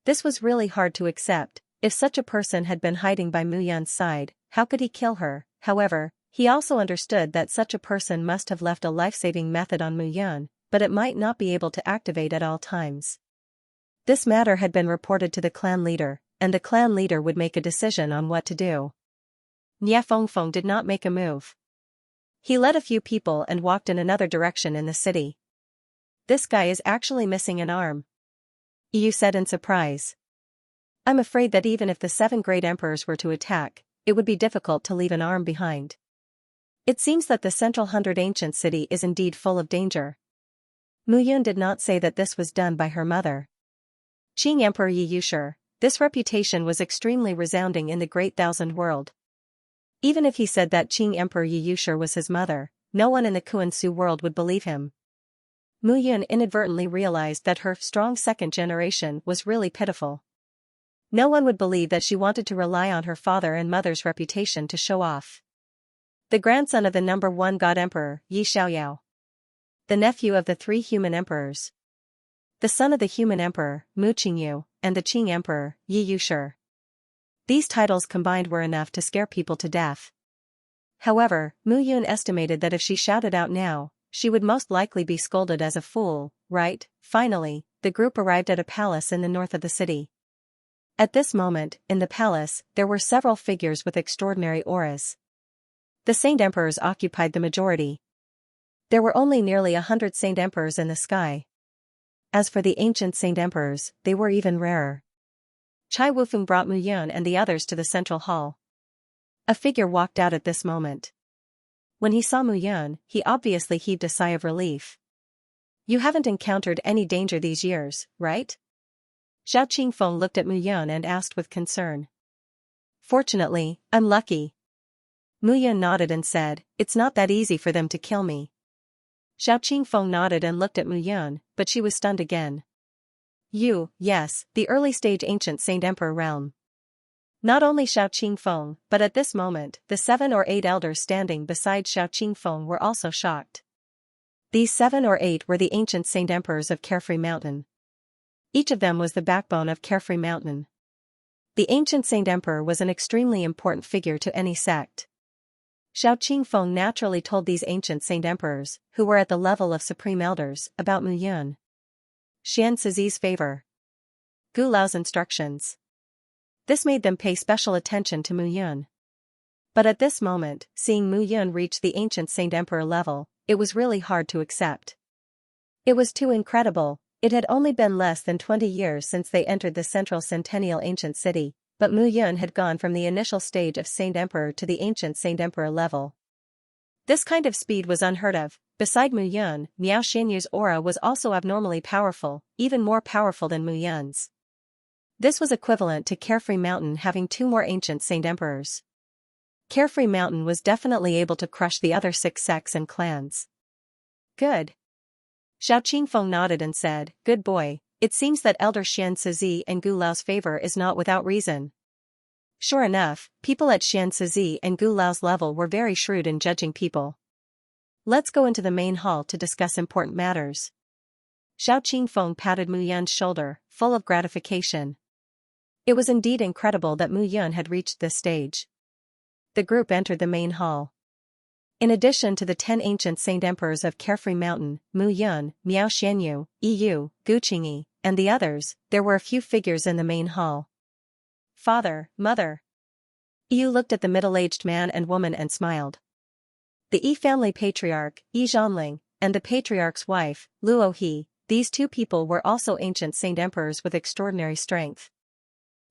This was really hard to accept. If such a person had been hiding by Mu Yun's side, how could he kill her? However, he also understood that such a person must have left a life-saving method on Mu Yun, but it might not be able to activate at all times. This matter had been reported to the clan leader, and the clan leader would make a decision on what to do. Nie Fengfeng did not make a move. He led a few people and walked in another direction in the city. "This guy is actually missing an arm," Yu said in surprise. "I'm afraid that even if the 7 great emperors were to attack, it would be difficult to leave an arm behind. It seems that the central 100 ancient city is indeed full of danger." Mu Yun did not say that this was done by her mother. Qing Emperor Yi Yusher, this reputation was extremely resounding in the Great Thousand World. Even if he said that Qing Emperor Yi Yusher was his mother, no one in the Kuan-Su world would believe him. Mu Yun inadvertently realized that her strong second generation was really pitiful. No one would believe that she wanted to rely on her father and mother's reputation to show off. The grandson of the number 1 god emperor, Yi Xiaoyao. The nephew of the 3 human emperors. The son of the human emperor, Mu Qingyu, and the Qing emperor, Yi Yusher. These titles combined were enough to scare people to death. However, Mu Yun estimated that if she shouted out now, she would most likely be scolded as a fool, right? Finally, the group arrived at a palace in the north of the city. At this moment, in the palace, there were several figures with extraordinary auras. The Saint Emperors occupied the majority. There were only nearly 100 Saint Emperors in the sky. As for the ancient Saint Emperors, they were even rarer. Chai Wufeng brought Mu Yun and the others to the central hall. A figure walked out at this moment. When he saw Mu Yun, he obviously heaved a sigh of relief. "You haven't encountered any danger these years, right?" Xiao Qingfeng looked at Mu Yun and asked with concern. "Fortunately, I'm lucky." Mu Yun nodded and said, "It's not that easy for them to kill me." Xiao Qingfeng nodded and looked at Mu Yun, but she was stunned again. Yes, the early-stage ancient Saint Emperor realm. Not only Xiao Qingfeng, but at this moment, the 7 or 8 elders standing beside Xiao Qingfeng were also shocked. These 7 or 8 were the ancient Saint Emperors of Carefree Mountain. Each of them was the backbone of Carefree Mountain. The ancient Saint Emperor was an extremely important figure to any sect. Xiao Qingfeng naturally told these ancient Saint Emperors, who were at the level of supreme elders, about Mu Yun, Xianxia's favor, Gu Lao's instructions. This made them pay special attention to Mu Yun. But at this moment, seeing Mu Yun reach the ancient Saint Emperor level, it was really hard to accept. It was too incredible. It had only been less than 20 years since they entered the central centennial ancient city, but Mu Yun had gone from the initial stage of Saint Emperor to the ancient Saint Emperor level. This kind of speed was unheard of. Beside Mu Yun, Miao Xianyu's aura was also abnormally powerful, even more powerful than Mu Yun's. This was equivalent to Carefree Mountain having 2 more ancient Saint Emperors. Carefree Mountain was definitely able to crush the other 6 sects and clans. Good. Xiao Qingfeng nodded and said, "Good boy, it seems that Elder Xianxia and Gu Lao's favor is not without reason." Sure enough, people at Xianxia and Gu Lao's level were very shrewd in judging people. Let's go into the main hall to discuss important matters. Xiao Qingfeng patted Mu Yun's shoulder, full of gratification. It was indeed incredible that Mu Yun had reached this stage. The group entered the main hall. In addition to the 10 ancient Saint Emperors of Carefree Mountain, Mu Yun, Miao Xianyu, Yu, Gu Qingyi, and the others, there were a few figures in the main hall. Father, Mother. Yu looked at the middle-aged man and woman and smiled. The Yi family patriarch, Yi Zhanling, and the patriarch's wife, Luo He, these 2 people were also ancient Saint Emperors with extraordinary strength.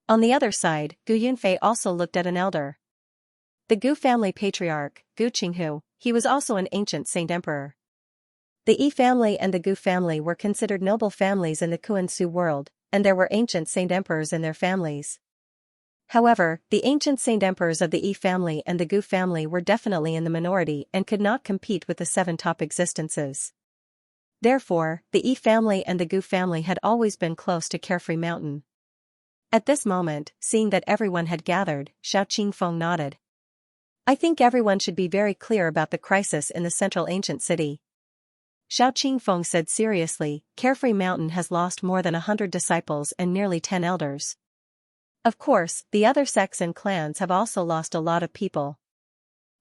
On the other side, Gu Yunfei also looked at an elder. The Gu family patriarch, Gu Qinghu, he was also an ancient Saint Emperor. The Yi family and the Gu family were considered noble families in the Kuan-Su world, and there were ancient Saint Emperors in their families. However, the ancient Saint Emperors of the Yi family and the Gu family were definitely in the minority and could not compete with the 7 top existences. Therefore, the Yi family and the Gu family had always been close to Carefree Mountain. At this moment, seeing that everyone had gathered, Xiao Qingfeng nodded. "I think everyone should be very clear about the crisis in the central ancient city." Xiao Qingfeng said seriously, "Carefree Mountain has lost more than 100 disciples and nearly 10 elders. Of course, the other sects and clans have also lost a lot of people.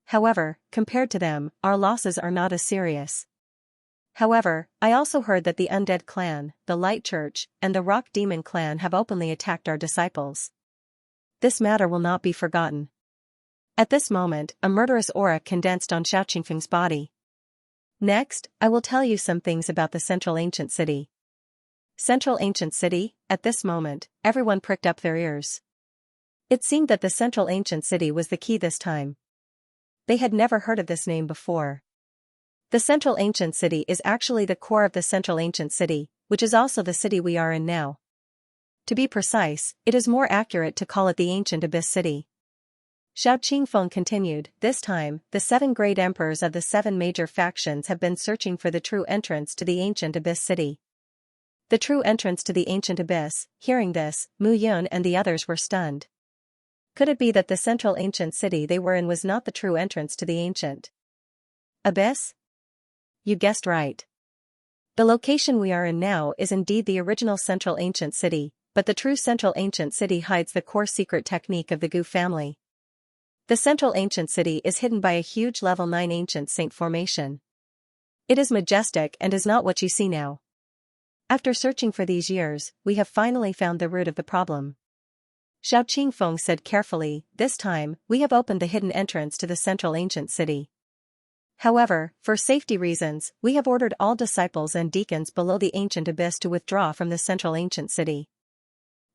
However, compared to them, our losses are not as serious. However, I also heard that the Undead Clan, the Light Church, and the Rock Demon Clan have openly attacked our disciples. This matter will not be forgotten." At this moment, a murderous aura condensed on Xiao Qingfeng's body. Next, I will tell you some things about the Central Ancient City. Central Ancient City, at this moment, everyone pricked up their ears. It seemed that the Central Ancient City was the key this time. They had never heard of this name before. The Central Ancient City is actually the core of the Central Ancient City, which is also the city we are in now. To be precise, it is more accurate to call it the Ancient Abyss City. Xiao Qingfeng continued, "This time, the 7 great emperors of the 7 major factions have been searching for the true entrance to the Ancient Abyss City." The true entrance to the Ancient Abyss. Hearing this, Mu Yun and the others were stunned. Could it be that the Central Ancient City they were in was not the true entrance to the Ancient Abyss? You guessed right. The location we are in now is indeed the original Central Ancient City, but the true Central Ancient City hides the core secret technique of the Gu family. The Central Ancient City is hidden by a huge level 9 ancient saint formation. It is majestic and is not what you see now. After searching for these years, we have finally found the root of the problem. Xiao Qingfeng said carefully, "This time, we have opened the hidden entrance to the Central Ancient City. However, for safety reasons, we have ordered all disciples and deacons below the Ancient Abyss to withdraw from the Central Ancient City.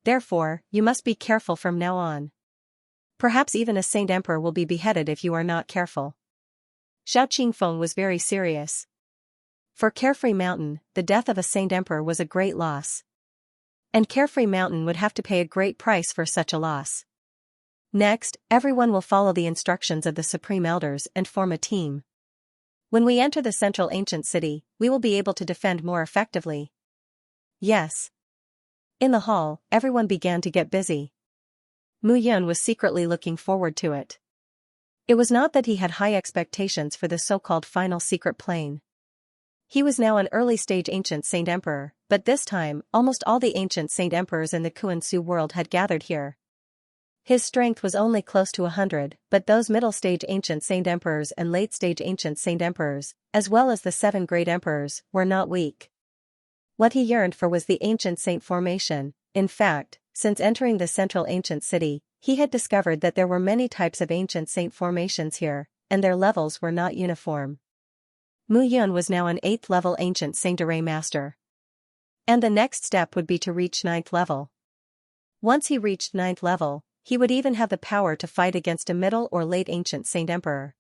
Therefore, you must be careful from now on. Perhaps even a Saint Emperor will be beheaded if you are not careful." Xiao Qingfeng was very serious. For Carefree Mountain, the death of a Saint Emperor was a great loss. And Carefree Mountain would have to pay a great price for such a loss. Next, everyone will follow the instructions of the Supreme Elders and form a team. When we enter the central ancient city, we will be able to defend more effectively. Yes. In the hall, everyone began to get busy. Mu Yun was secretly looking forward to it. It was not that he had high expectations for the so-called final secret plane. He was now an early-stage ancient Saint Emperor, but this time, almost all the ancient Saint Emperors in the Kuan-Su world had gathered here. His strength was only close to 100, but those middle-stage ancient Saint Emperors and late-stage ancient Saint Emperors, as well as the 7 great emperors, were not weak. What he yearned for was the ancient saint formation. In fact, since entering the central ancient city, he had discovered that there were many types of ancient saint formations here, and their levels were not uniform. Mu Yun was now an 8th level ancient Saint Array master. And the next step would be to reach 9th level. Once he reached 9th level, he would even have the power to fight against a middle or late ancient Saint Emperor.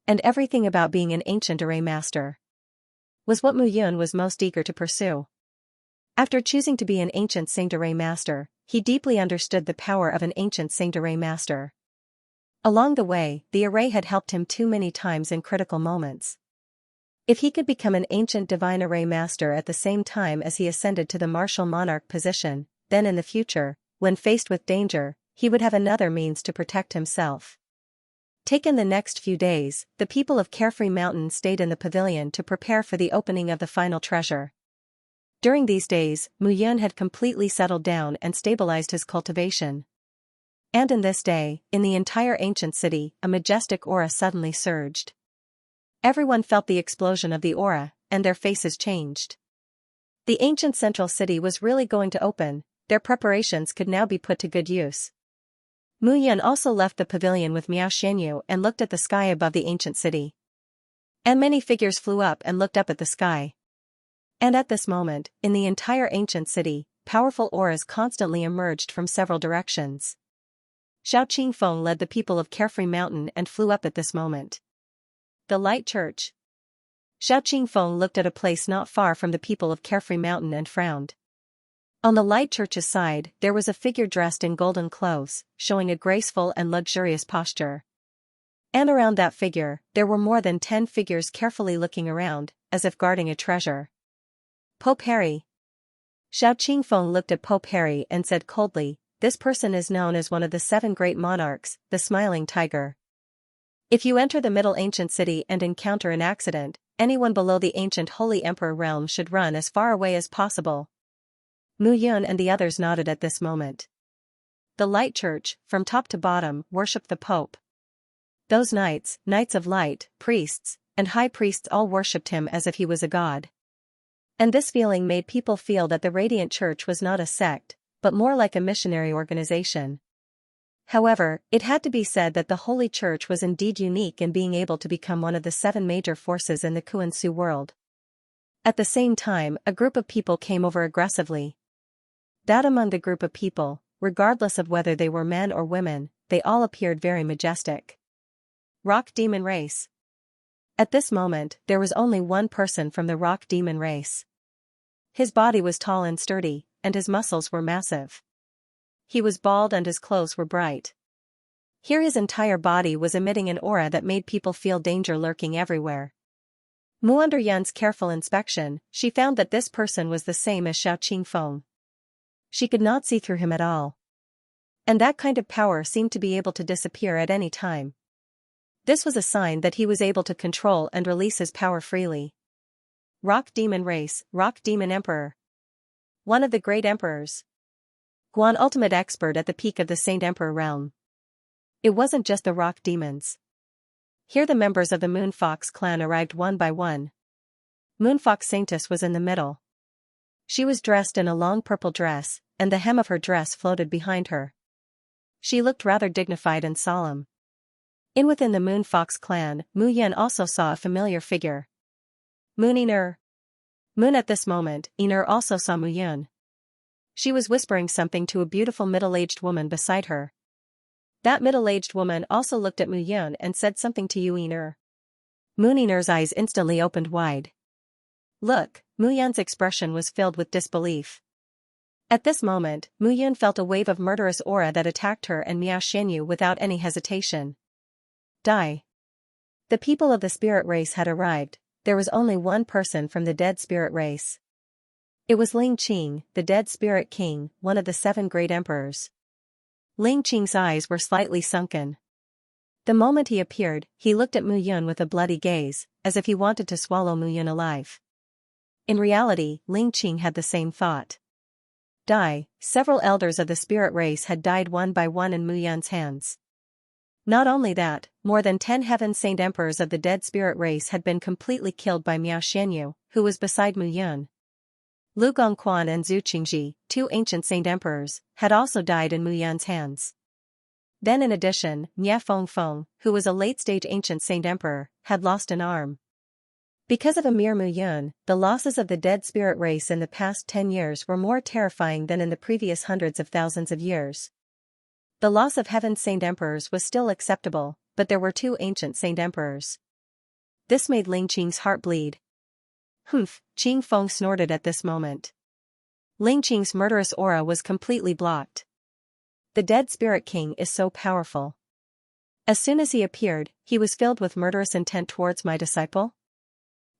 And everything about being an ancient Array master was what Mu Yun was most eager to pursue. After choosing to be an ancient Saint Array master, he deeply understood the power of an ancient Saint Array master. Along the way, the array had helped him too many times in critical moments. If he could become an ancient divine array master at the same time as he ascended to the martial monarch position, then in the future, when faced with danger, he would have another means to protect himself. Taken the next few days, the people of Carefree Mountain stayed in the pavilion to prepare for the opening of the final treasure. During these days, Mu Yun had completely settled down and stabilized his cultivation. And in this day, in the entire ancient city, a majestic aura suddenly surged. Everyone felt the explosion of the aura, and their faces changed. The ancient central city was really going to open. Their preparations could now be put to good use. Mu Yun also left the pavilion with Miao Xianyu and looked at the sky above the ancient city. And many figures flew up and looked up at the sky. And at this moment, in the entire ancient city, powerful auras constantly emerged from several directions. Xiao Qingfeng led the people of Carefree Mountain and flew up at this moment. The Light Church. Xiao Qingfeng looked at a place not far from the people of Carefree Mountain and frowned. On the Light Church's side, there was a figure dressed in golden clothes, showing a graceful and luxurious posture. And around that figure, there were more than 10 figures carefully looking around, as if guarding a treasure. Pope Harry. Xiao Qingfeng looked at Pope Harry and said coldly, "This person is known as one of the 7 great monarchs, the Smiling Tiger. If you enter the Middle Ancient City and encounter an accident, anyone below the ancient Holy Emperor realm should run as far away as possible." Mu Yun and the others nodded at this moment. The Light Church, from top to bottom, worshipped the Pope. Those knights, knights of light, priests, and high priests all worshipped him as if he was a god. And this feeling made people feel that the Radiant Church was not a sect, but more like a missionary organization. However, it had to be said that the Holy Church was indeed unique in being able to become one of the 7 major forces in the Kuan-Su world. At the same time, a group of people came over aggressively. That among the group of people, regardless of whether they were men or women, they all appeared very majestic. Rock Demon Race. At this moment, there was only one person from the Rock Demon race. His body was tall and sturdy, and his muscles were massive. He was bald and his clothes were bright. Here his entire body was emitting an aura that made people feel danger lurking everywhere. Under Yun's careful inspection, she found that this person was the same as Xiao Qingfeng. She could not see through him at all. And that kind of power seemed to be able to disappear at any time. This was a sign that he was able to control and release his power freely. Rock Demon Race, Rock Demon Emperor. One of the great emperors. Guan ultimate expert at the peak of the Saint Emperor realm. It wasn't just the rock demons. Here the members of the Moonfox clan arrived one by one. Moonfox Saintess was in the middle. She was dressed in a long purple dress, and the hem of her dress floated behind her. She looked rather dignified and solemn. Within the Moonfox clan, Mu Yun also saw a familiar figure. Moon Iner. Moon at this moment, Iner also saw Mu Yun. She was whispering something to a beautiful middle-aged woman beside her. That middle-aged woman also looked at Mu Yun and said something to Yu Iner. Moon Iner's eyes instantly opened wide. Look, Mu Yun's expression was filled with disbelief. At this moment, Mu Yun felt a wave of murderous aura that attacked her and Miao Xianyu without any hesitation. Die. The people of the spirit race had arrived. There was only one person from the dead spirit race. It was Ling Qing, the dead spirit king, one of the 7 great emperors. Ling Qing's eyes were slightly sunken. The moment he appeared, he looked at Mu Yun with a bloody gaze, as if he wanted to swallow Mu Yun alive. In reality, Ling Qing had the same thought. Die. Several elders of the spirit race had died one by one in Mu Yun's hands. Not only that, more than 10 heaven saint emperors of the dead spirit race had been completely killed by Miao Xianyu, who was beside Mu Yun. Lu Gongquan and Zhu Qingji, 2 ancient saint emperors, had also died in Mu Yun's hands. Then in addition, Mia Fengfeng, who was a late-stage ancient saint emperor, had lost an arm. Because of Emir Mu Yun, the losses of the dead spirit race in the past 10 years were more terrifying than in the previous hundreds of thousands of years. The loss of heaven's saint emperors was still acceptable, but there were 2 ancient saint emperors. This made Ling Qing's heart bleed. Humph, Qing Feng snorted at this moment. Ling Qing's murderous aura was completely blocked. The dead spirit king is so powerful. As soon as he appeared, he was filled with murderous intent towards my disciple.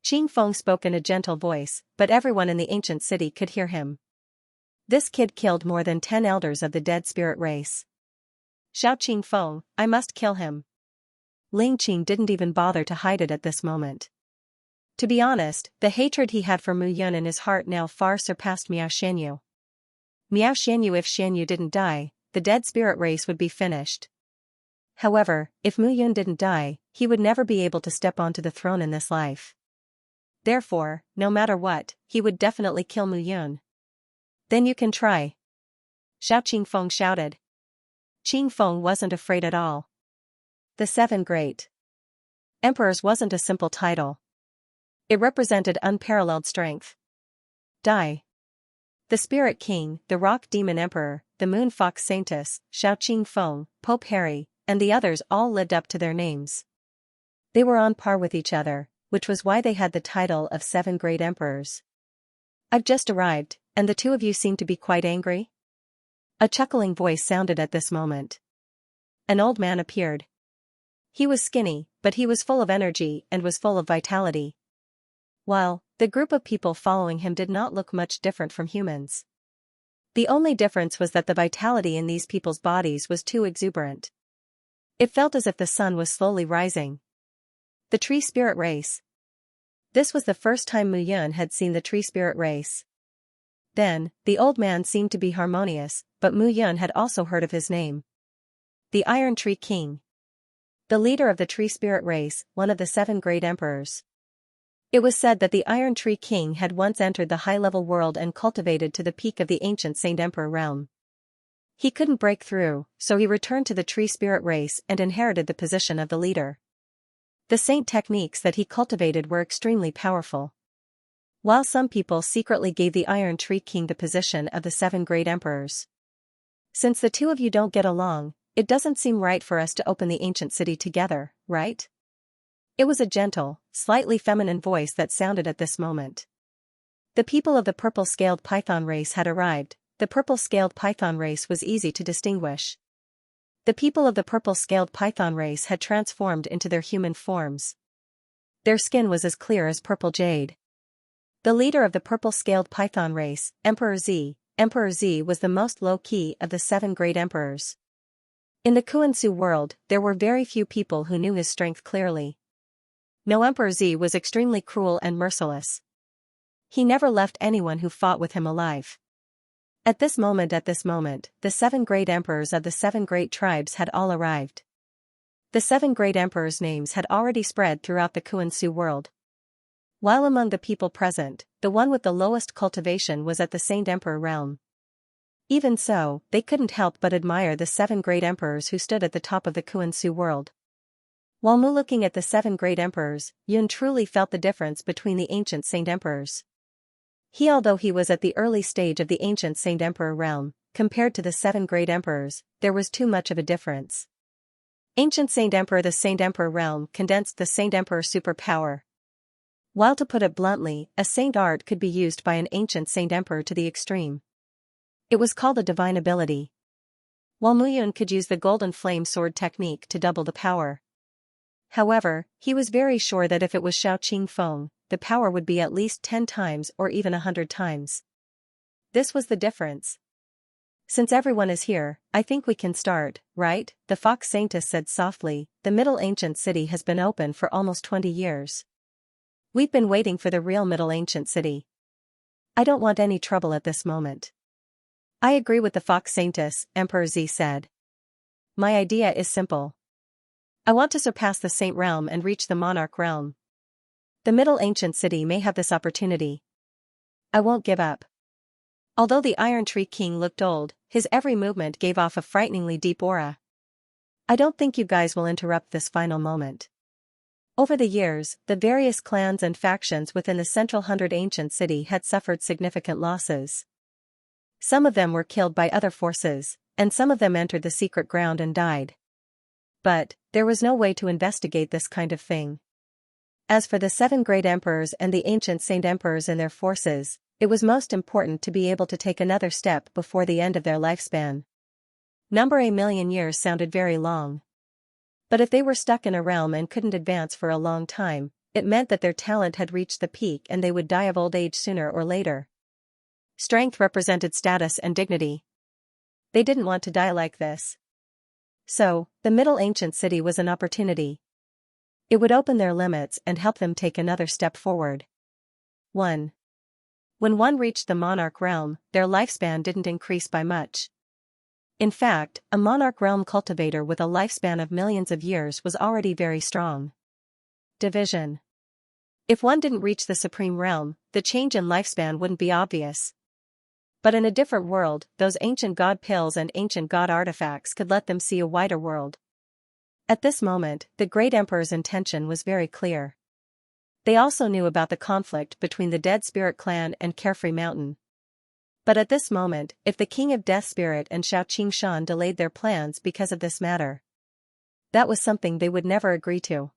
Qing Feng spoke in a gentle voice, but everyone in the ancient city could hear him. This kid killed more than 10 elders of the dead spirit race. Shout Qing Feng, I must kill him. Ling Qing didn't even bother to hide it at this moment. To be honest, the hatred he had for Mu Yun in his heart now far surpassed Miao Xianyu. Miao Xianyu, if Xianyu didn't die, the dead spirit race would be finished. However, if Mu Yun didn't die, he would never be able to step onto the throne in this life. Therefore, no matter what, he would definitely kill Mu Yun. Then you can try. Xiao Qing Feng shouted. Qing Feng wasn't afraid at all. The 7 great emperors wasn't a simple title. It represented unparalleled strength. Die. The Spirit King, the Rock Demon Emperor, the Moon Fox Saintess, Xiao Qing Feng, Pope Harry, and the others all lived up to their names. They were on par with each other, which was why they had the title of 7 great emperors. I've just arrived, and the 2 of you seem to be quite angry? A chuckling voice sounded at this moment. An old man appeared. He was skinny, but he was full of energy and was full of vitality. While the group of people following him did not look much different from humans. The only difference was that the vitality in these people's bodies was too exuberant. It felt as if the sun was slowly rising. The tree spirit race. This was the first time Mu Yun had seen the tree spirit race. Then, the old man seemed to be harmonious, but Mu Yun had also heard of his name. The Iron Tree King. The leader of the tree spirit race, one of the 7 great emperors. It was said that the Iron Tree King had once entered the high-level world and cultivated to the peak of the ancient Saint Emperor realm. He couldn't break through, so he returned to the tree spirit race and inherited the position of the leader. The saint techniques that he cultivated were extremely powerful. While some people secretly gave the Iron Tree King the position of the 7 great emperors. Since the 2 of you don't get along, it doesn't seem right for us to open the ancient city together, right? It was a gentle, slightly feminine voice that sounded at this moment. The people of the purple-scaled python race had arrived. The purple-scaled python race was easy to distinguish. The people of the purple-scaled python race had transformed into their human forms. Their skin was as clear as purple jade. The leader of the purple-scaled python race, Emperor Z was the most low-key of the 7 great emperors. In the Kuan-Su world, there were very few people who knew his strength clearly. No, Emperor Z was extremely cruel and merciless. He never left anyone who fought with him alive. At this moment, the 7 great emperors of the 7 great tribes had all arrived. The 7 great emperors' names had already spread throughout the Kuan-Su world. While among the people present, the one with the lowest cultivation was at the Saint Emperor realm. Even so, they couldn't help but admire the 7 great emperors who stood at the top of the Kuan-Su world. While looking at the 7 great emperors, Yun truly felt the difference between the ancient Saint Emperors. Although he was at the early stage of the ancient Saint Emperor realm, compared to the 7 great emperors, there was too much of a difference. Ancient Saint Emperor, the Saint Emperor realm condensed the Saint Emperor superpower. While to put it bluntly, a saint art could be used by an ancient Saint Emperor to the extreme. It was called a divine ability. While Muyun could use the golden flame sword technique to double the power. However, he was very sure that if it was Xiao Qingfeng, the power would be at least 10 times or even 100 times. This was the difference. Since everyone is here, I think we can start, right? The fox saintess said softly. The Middle Ancient City has been open for almost 20 years. We've been waiting for the real Middle Ancient City. I don't want any trouble at this moment. I agree with the fox saintess, Emperor Z said. My idea is simple. I want to surpass the Saint Realm and reach the Monarch Realm. The Middle Ancient City may have this opportunity. I won't give up. Although the Iron Tree King looked old, his every movement gave off a frighteningly deep aura. I don't think you guys will interrupt this final moment. Over the years, the various clans and factions within the Central 100 Ancient City had suffered significant losses. Some of them were killed by other forces, and some of them entered the secret ground and died. But, there was no way to investigate this kind of thing. As for the 7 great emperors and the ancient saint emperors and their forces, it was most important to be able to take another step before the end of their lifespan. Number a million years sounded very long. But if they were stuck in a realm and couldn't advance for a long time, it meant that their talent had reached the peak and they would die of old age sooner or later. Strength represented status and dignity. They didn't want to die like this. So, the Middle Ancient City was an opportunity. It would open their limits and help them take another step forward. 1. When one reached the Monarch Realm, their lifespan didn't increase by much. In fact, a Monarch Realm cultivator with a lifespan of millions of years was already very strong. Division. If one didn't reach the Supreme Realm, the change in lifespan wouldn't be obvious. But in a different world, those ancient god pills and ancient god artifacts could let them see a wider world. At this moment, the Great Emperor's intention was very clear. They also knew about the conflict between the Dead Spirit Clan and Carefree Mountain. But at this moment, if the King of Death Spirit and Xiao Qingshan delayed their plans because of this matter, that was something they would never agree to.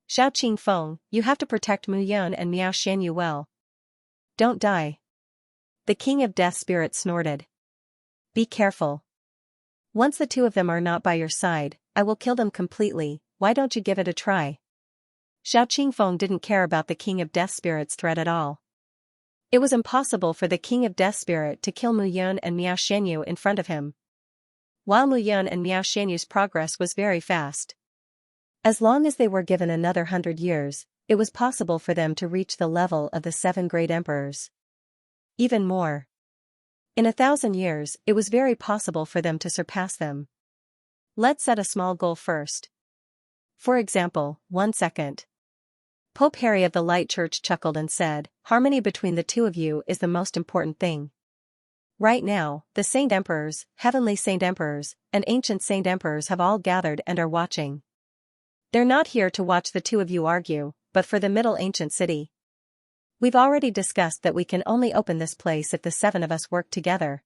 Xiao Qingfeng, you have to protect Mu Yun and Miao Xianyu well. Don't die. The King of Death Spirit snorted. Be careful. Once the 2 of them are not by your side, I will kill them completely. Why don't you give it a try? Xiao Qingfeng didn't care about the King of Death Spirit's threat at all. It was impossible for the King of Death Spirit to kill Mu Yun and Miao Xianyu in front of him. While Mu Yun and Miao Xianyu's progress was very fast. As long as they were given another 100 years, it was possible for them to reach the level of the 7 great emperors. Even more. In 1,000 years, it was very possible for them to surpass them. Let's set a small goal first. For example, 1 second. Pope Harry of the Light Church chuckled and said, harmony between the 2 of you is the most important thing. Right now, the Saint Emperors, Heavenly Saint Emperors, and Ancient Saint Emperors have all gathered and are watching. They're not here to watch the 2 of you argue, but for the Middle Ancient City. We've already discussed that we can only open this place if the 7 of us work together.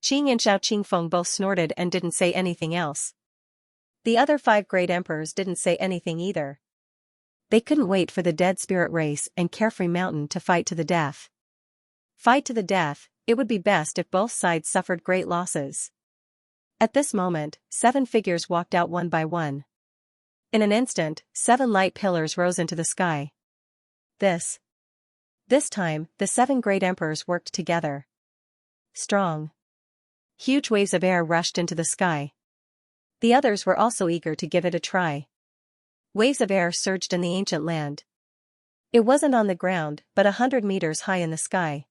Qing and Xiao Qingfeng both snorted and didn't say anything else. The other 5 great emperors didn't say anything either. They couldn't wait for the Dead Spirit Race and Carefree Mountain to fight to the death. Fight to the death, it would be best if both sides suffered great losses. At this moment, 7 figures walked out one by one. In an instant, 7 light pillars rose into the sky. This time, the 7 great emperors worked together. Strong. Huge waves of air rushed into the sky. The others were also eager to give it a try. Waves of air surged in the ancient land. It wasn't on the ground, but 100 meters high in the sky.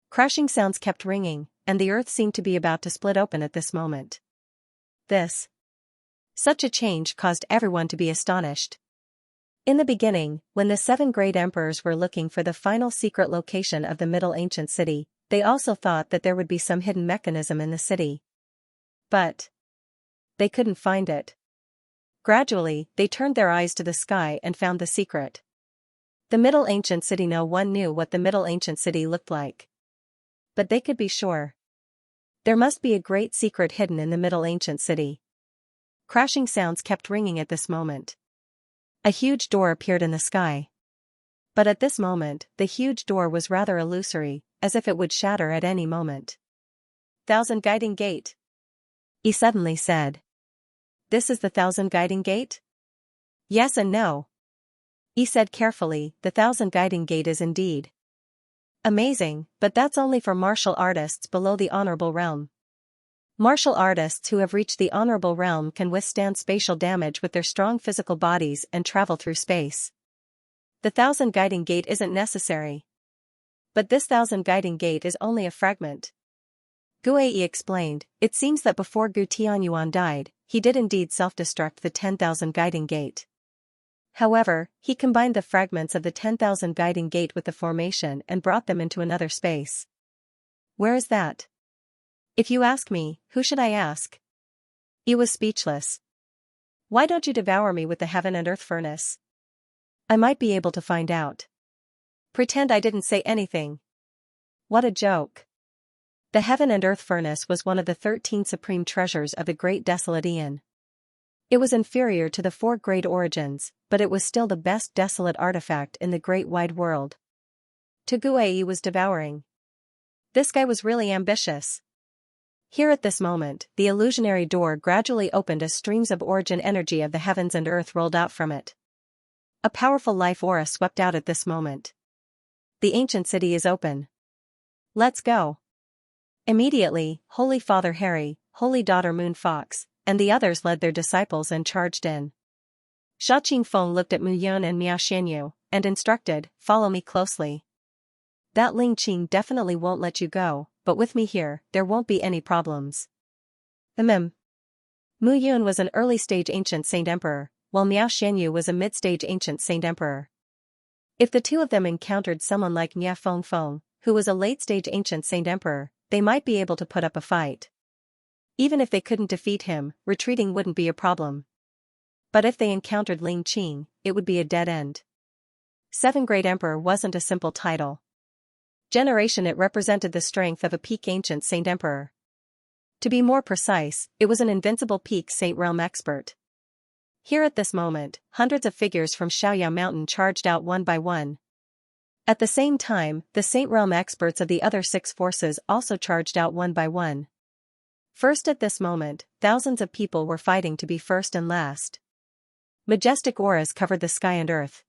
Crashing sounds kept ringing, and the earth seemed to be about to split open at this moment. Such a change caused everyone to be astonished. In the beginning, when the 7 great emperors were looking for the final secret location of the Middle Ancient City, they also thought that there would be some hidden mechanism in the city. But they couldn't find it. Gradually, they turned their eyes to the sky and found the secret. The Middle Ancient City. No one knew what the Middle Ancient City looked like. But they could be sure. There must be a great secret hidden in the Middle Ancient City. Crashing sounds kept ringing at this moment. A huge door appeared in the sky. But at this moment, the huge door was rather illusory, as if it would shatter at any moment. Thousand Guiding Gate. He suddenly said. This is the Thousand Guiding Gate? Yes and no. He said carefully, the Thousand Guiding Gate is indeed amazing, but that's only for martial artists below the honorable realm. Martial artists who have reached the honorable realm can withstand spatial damage with their strong physical bodies and travel through space. The Thousand Guiding Gate isn't necessary. But this Thousand Guiding Gate is only a fragment. Guei explained, it seems that before Gu Tianyuan died, he did indeed self-destruct the 10,000 Guiding Gate. However, he combined the fragments of the 10,000 Guiding Gate with the formation and brought them into another space. Where is that? If you ask me, who should I ask? He was speechless. Why don't you devour me with the heaven and earth furnace? I might be able to find out. Pretend I didn't say anything. What a joke. The heaven and earth furnace was one of the 13 supreme treasures of the great desolate Aeon. It was inferior to the 4 great origins, but it was still the best desolate artifact in the great wide world. To Guei he was devouring. This guy was really ambitious. Here at this moment, the illusionary door gradually opened as streams of origin energy of the heavens and earth rolled out from it. A powerful life aura swept out at this moment. The ancient city is open. Let's go. Immediately, Holy Father Harry, Holy Daughter Moon Fox, and the others led their disciples and charged in. Sha Qingfeng looked at Mu Yun and Miao Xianyu, and instructed, follow me closely. That Ling Qing definitely won't let you go, but with me here, there won't be any problems. Mu Yun was an early-stage ancient Saint Emperor, while Miao Xianyu was a mid-stage ancient Saint Emperor. If the two of them encountered someone like Nia Fengfeng, who was a late-stage ancient Saint Emperor, they might be able to put up a fight. Even if they couldn't defeat him, retreating wouldn't be a problem. But if they encountered Ling Qing, it would be a dead end. 7 Great Emperor wasn't a simple title. Generation it represented the strength of a peak ancient Saint Emperor. To be more precise, it was an invincible peak Saint Realm expert. Here at this moment, hundreds of figures from Xiaoyao Mountain charged out one by one. At the same time, the Saint Realm experts of the other 6 forces also charged out one by one. First at this moment, thousands of people were fighting to be first and last. Majestic auras covered the sky and earth.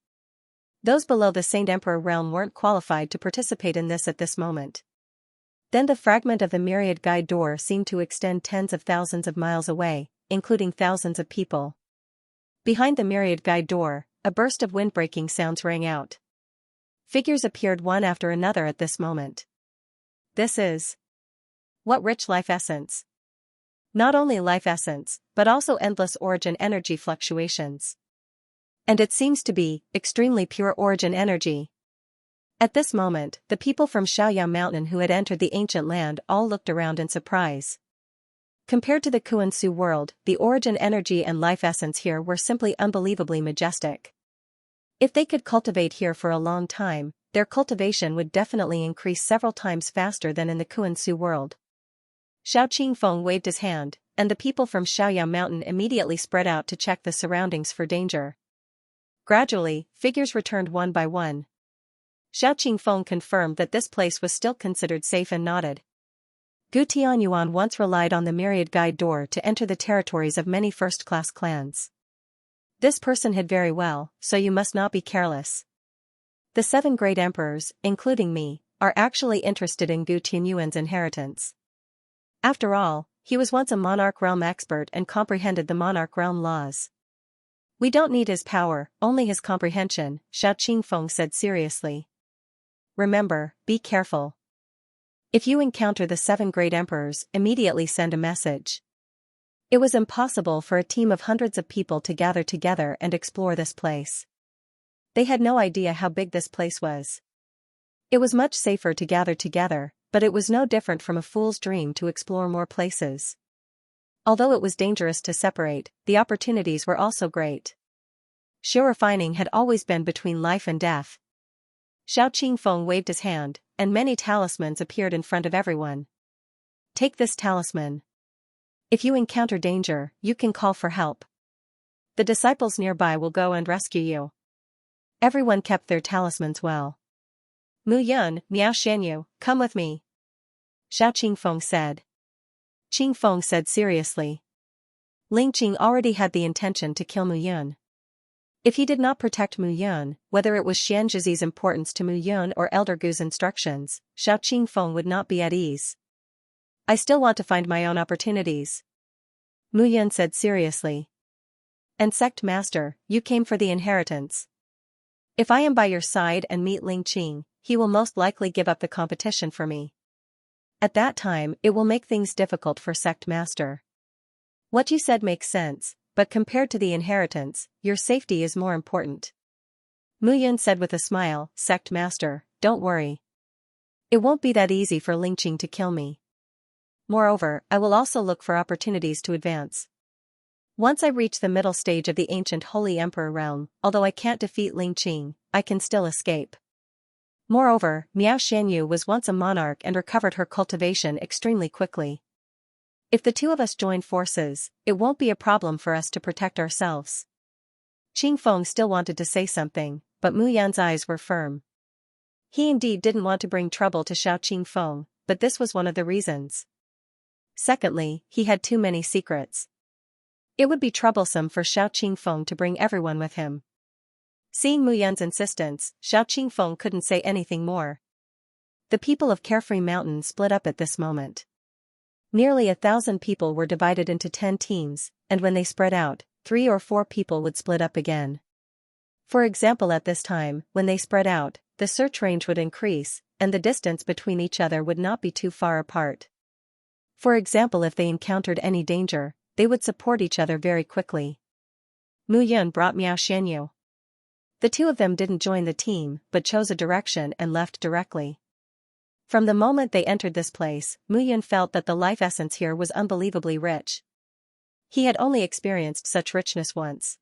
Those below the Saint Emperor realm weren't qualified to participate in this at this moment. Then the fragment of the myriad guide door seemed to extend tens of thousands of miles away, including thousands of people. Behind the myriad guide door, a burst of wind-breaking sounds rang out. Figures appeared one after another at this moment. This is... what rich life essence! Not only life essence, but also endless origin energy fluctuations. And it seems to be extremely pure origin energy. At this moment, the people from Xiaoyao Mountain who had entered the ancient land all looked around in surprise. Compared to the Kuan-Su world, the origin energy and life essence here were simply unbelievably majestic. If they could cultivate here for a long time, their cultivation would definitely increase several times faster than in the Kuan-Su world. Xiao Qingfeng waved his hand, and the people from Xiaoyao Mountain immediately spread out to check the surroundings for danger. Gradually, figures returned one by one. Xiao Qingfeng confirmed that this place was still considered safe and nodded. Gu Tianyuan once relied on the myriad guide door to enter the territories of many first-class clans. This person hid very well, so you must not be careless. The 7 great emperors, including me, are actually interested in Gu Tianyuan's inheritance. After all, he was once a monarch realm expert and comprehended the monarch realm laws. We don't need his power, only his comprehension, Xiao Qingfeng said seriously. Remember, be careful. If you encounter the 7 great emperors, immediately send a message. It was impossible for a team of hundreds of people to gather together and explore this place. They had no idea how big this place was. It was much safer to gather together, but it was no different from a fool's dream to explore more places. Although it was dangerous to separate, the opportunities were also great. Sheer refining had always been between life and death. Xiao Qingfeng waved his hand, and many talismans appeared in front of everyone. Take this talisman. If you encounter danger, you can call for help. The disciples nearby will go and rescue you. Everyone kept their talismans well. Mu Yun, Miao Xianyu, come with me, Xiao Qingfeng said. Qing Feng said seriously. Ling Qing already had the intention to kill Mu Yun. If he did not protect Mu Yun, whether it was Xianxia's importance to Mu Yun or Elder Gu's instructions, Xiao Qing Feng would not be at ease. I still want to find my own opportunities, Mu Yun said seriously. And Sect Master, you came for the inheritance. If I am by your side and meet Ling Qing, he will most likely give up the competition for me. At that time, it will make things difficult for Sect Master. What you said makes sense, but compared to the inheritance, your safety is more important. Mu Yun said with a smile, Sect Master, don't worry. It won't be that easy for Ling Qing to kill me. Moreover, I will also look for opportunities to advance. Once I reach the middle stage of the ancient Holy Emperor realm, although I can't defeat Ling Qing, I can still escape. Moreover, Miao Xianyu was once a monarch and recovered her cultivation extremely quickly. If the two of us join forces, it won't be a problem for us to protect ourselves. Qing Feng still wanted to say something, but Mu Yan's eyes were firm. He indeed didn't want to bring trouble to Xiao Qing Feng, but this was one of the reasons. Secondly, he had too many secrets. It would be troublesome for Xiao Qing Feng to bring everyone with him. Seeing Mu Yan's insistence, Xiao Qing Feng couldn't say anything more. The people of Carefree Mountain split up at this moment. Nearly 1,000 people were divided into 10 teams, and when they spread out, 3 or 4 people would split up again. For example, at this time, when they spread out, the search range would increase, and the distance between each other would not be too far apart. For example, if they encountered any danger, they would support each other very quickly. Mu Yun brought Miao Xianyu. The two of them didn't join the team, but chose a direction and left directly. From the moment they entered this place, Mu Yun felt that the life essence here was unbelievably rich. He had only experienced such richness once.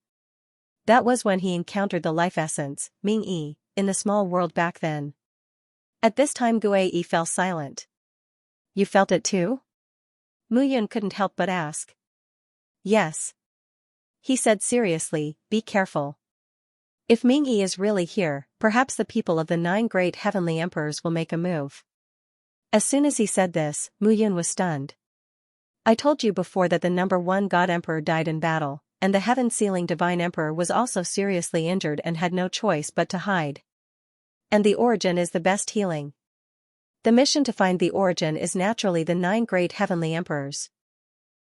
That was when he encountered the life essence, Ming Yi, in the small world back then. At this time Gue Yi fell silent. You felt it too? Mu Yun couldn't help but ask. Yes. He said seriously, be careful. If Ming Yi is really here, perhaps the people of the 9 great heavenly emperors will make a move. As soon as he said this, Mu Yun was stunned. I told you before that the number 1 God Emperor died in battle, and the heaven-sealing Divine Emperor was also seriously injured and had no choice but to hide. And the origin is the best healing. The mission to find the origin is naturally the 9 great heavenly emperors.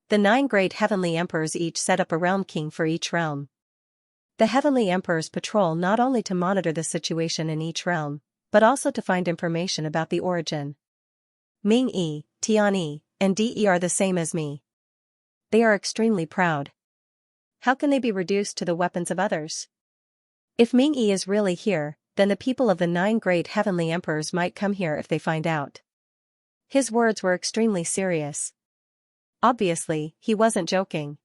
The 9 great heavenly emperors each set up a realm king for each realm. The heavenly emperors patrol not only to monitor the situation in each realm, but also to find information about the origin. Ming Yi, Tian Yi, and De are the same as me. They are extremely proud. How can they be reduced to the weapons of others? If Ming Yi is really here, then the people of the 9 great heavenly emperors might come here if they find out. His words were extremely serious. Obviously, he wasn't joking.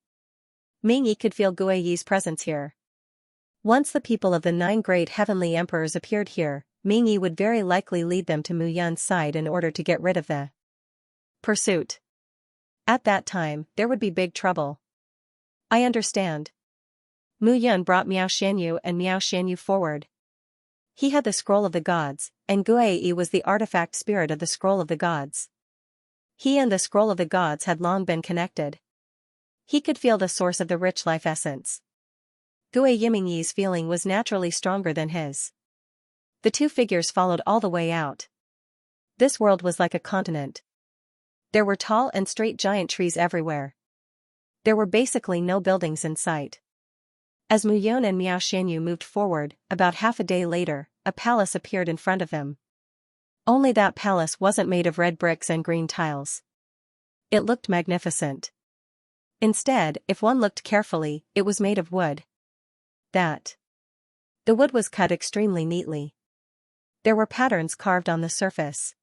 Ming Yi could feel Gue Yi's presence here. Once the people of the 9 great heavenly emperors appeared here, Ming Yi would very likely lead them to Mu Yun's side in order to get rid of the pursuit. At that time, there would be big trouble. I understand. Mu Yun brought Miao Xianyu and Miao Xianyu forward. He had the Scroll of the Gods, and Gue Yi was the artifact spirit of the Scroll of the Gods. He and the Scroll of the Gods had long been connected. He could feel the source of the rich life essence. Gue Yimingyi's feeling was naturally stronger than his. The two figures followed all the way out. This world was like a continent. There were tall and straight giant trees everywhere. There were basically no buildings in sight. As Mu Yun and Miao Xianyu moved forward, about half a day later, a palace appeared in front of them. Only that palace wasn't made of red bricks and green tiles. It looked magnificent. Instead, if one looked carefully, it was made of wood. The wood was cut extremely neatly. There were patterns carved on the surface.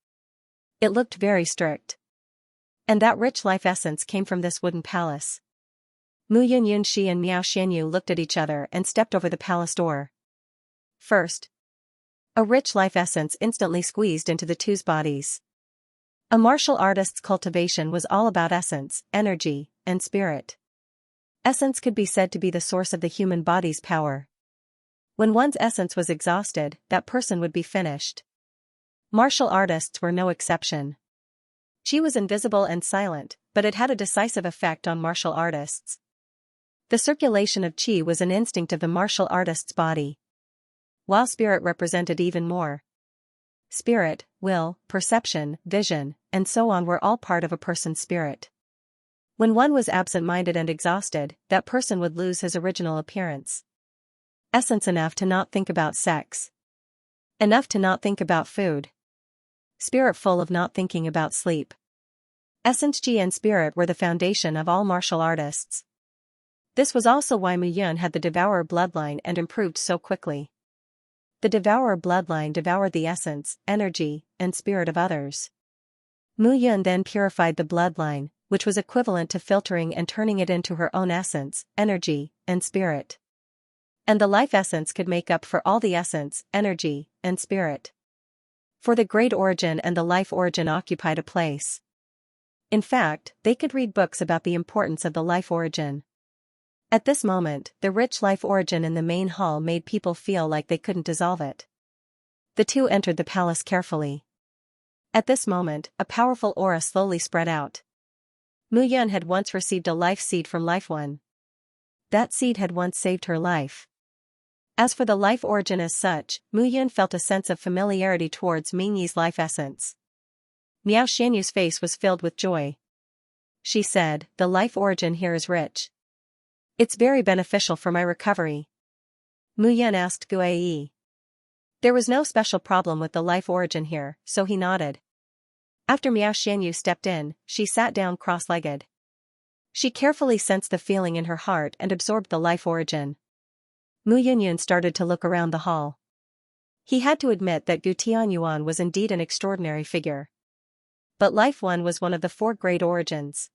It looked very strict. And that rich life essence came from this wooden palace. Mu Yun Yunxi and Miao Xianyu looked at each other and stepped over the palace door. First, a rich life essence instantly squeezed into the two's bodies. A martial artist's cultivation was all about essence, energy, and spirit. Essence could be said to be the source of the human body's power. When one's essence was exhausted, that person would be finished. Martial artists were no exception. Qi was invisible and silent, but it had a decisive effect on martial artists. The circulation of qi was an instinct of the martial artist's body, while spirit represented even more. Spirit, will, perception, vision, and so on were all part of a person's spirit. When one was absent-minded and exhausted, that person would lose his original appearance. Essence enough to not think about sex. Enough to not think about food. Spirit full of not thinking about sleep. Essence, qi and spirit were the foundation of all martial artists. This was also why Mu Yun had the devourer bloodline and improved so quickly. The devourer bloodline devoured the essence, energy, and spirit of others. Mu Yun then purified the bloodline, which was equivalent to filtering and turning it into her own essence, energy, and spirit. And the life essence could make up for all the essence, energy, and spirit. For the great origin and the life origin occupied a place. In fact, they could read books about the importance of the life origin. At this moment, the rich life origin in the main hall made people feel like they couldn't dissolve it. The two entered the palace carefully. At this moment, a powerful aura slowly spread out. Mu Yun had once received a life seed from Life One. That seed had once saved her life. As for the life origin as such, Mu Yun felt a sense of familiarity towards Ming Yi's life essence. Miao Xianyu's face was filled with joy. She said, "The life origin here is rich. It's very beneficial for my recovery." Mu Yun asked Gu Yi. There was no special problem with the life origin here, so he nodded. After Miao Xianyu stepped in, she sat down cross-legged. She carefully sensed the feeling in her heart and absorbed the life origin. Mu Yunyun started to look around the hall. He had to admit that Gu Tianyuan was indeed an extraordinary figure. But Life One was one of the four great origins.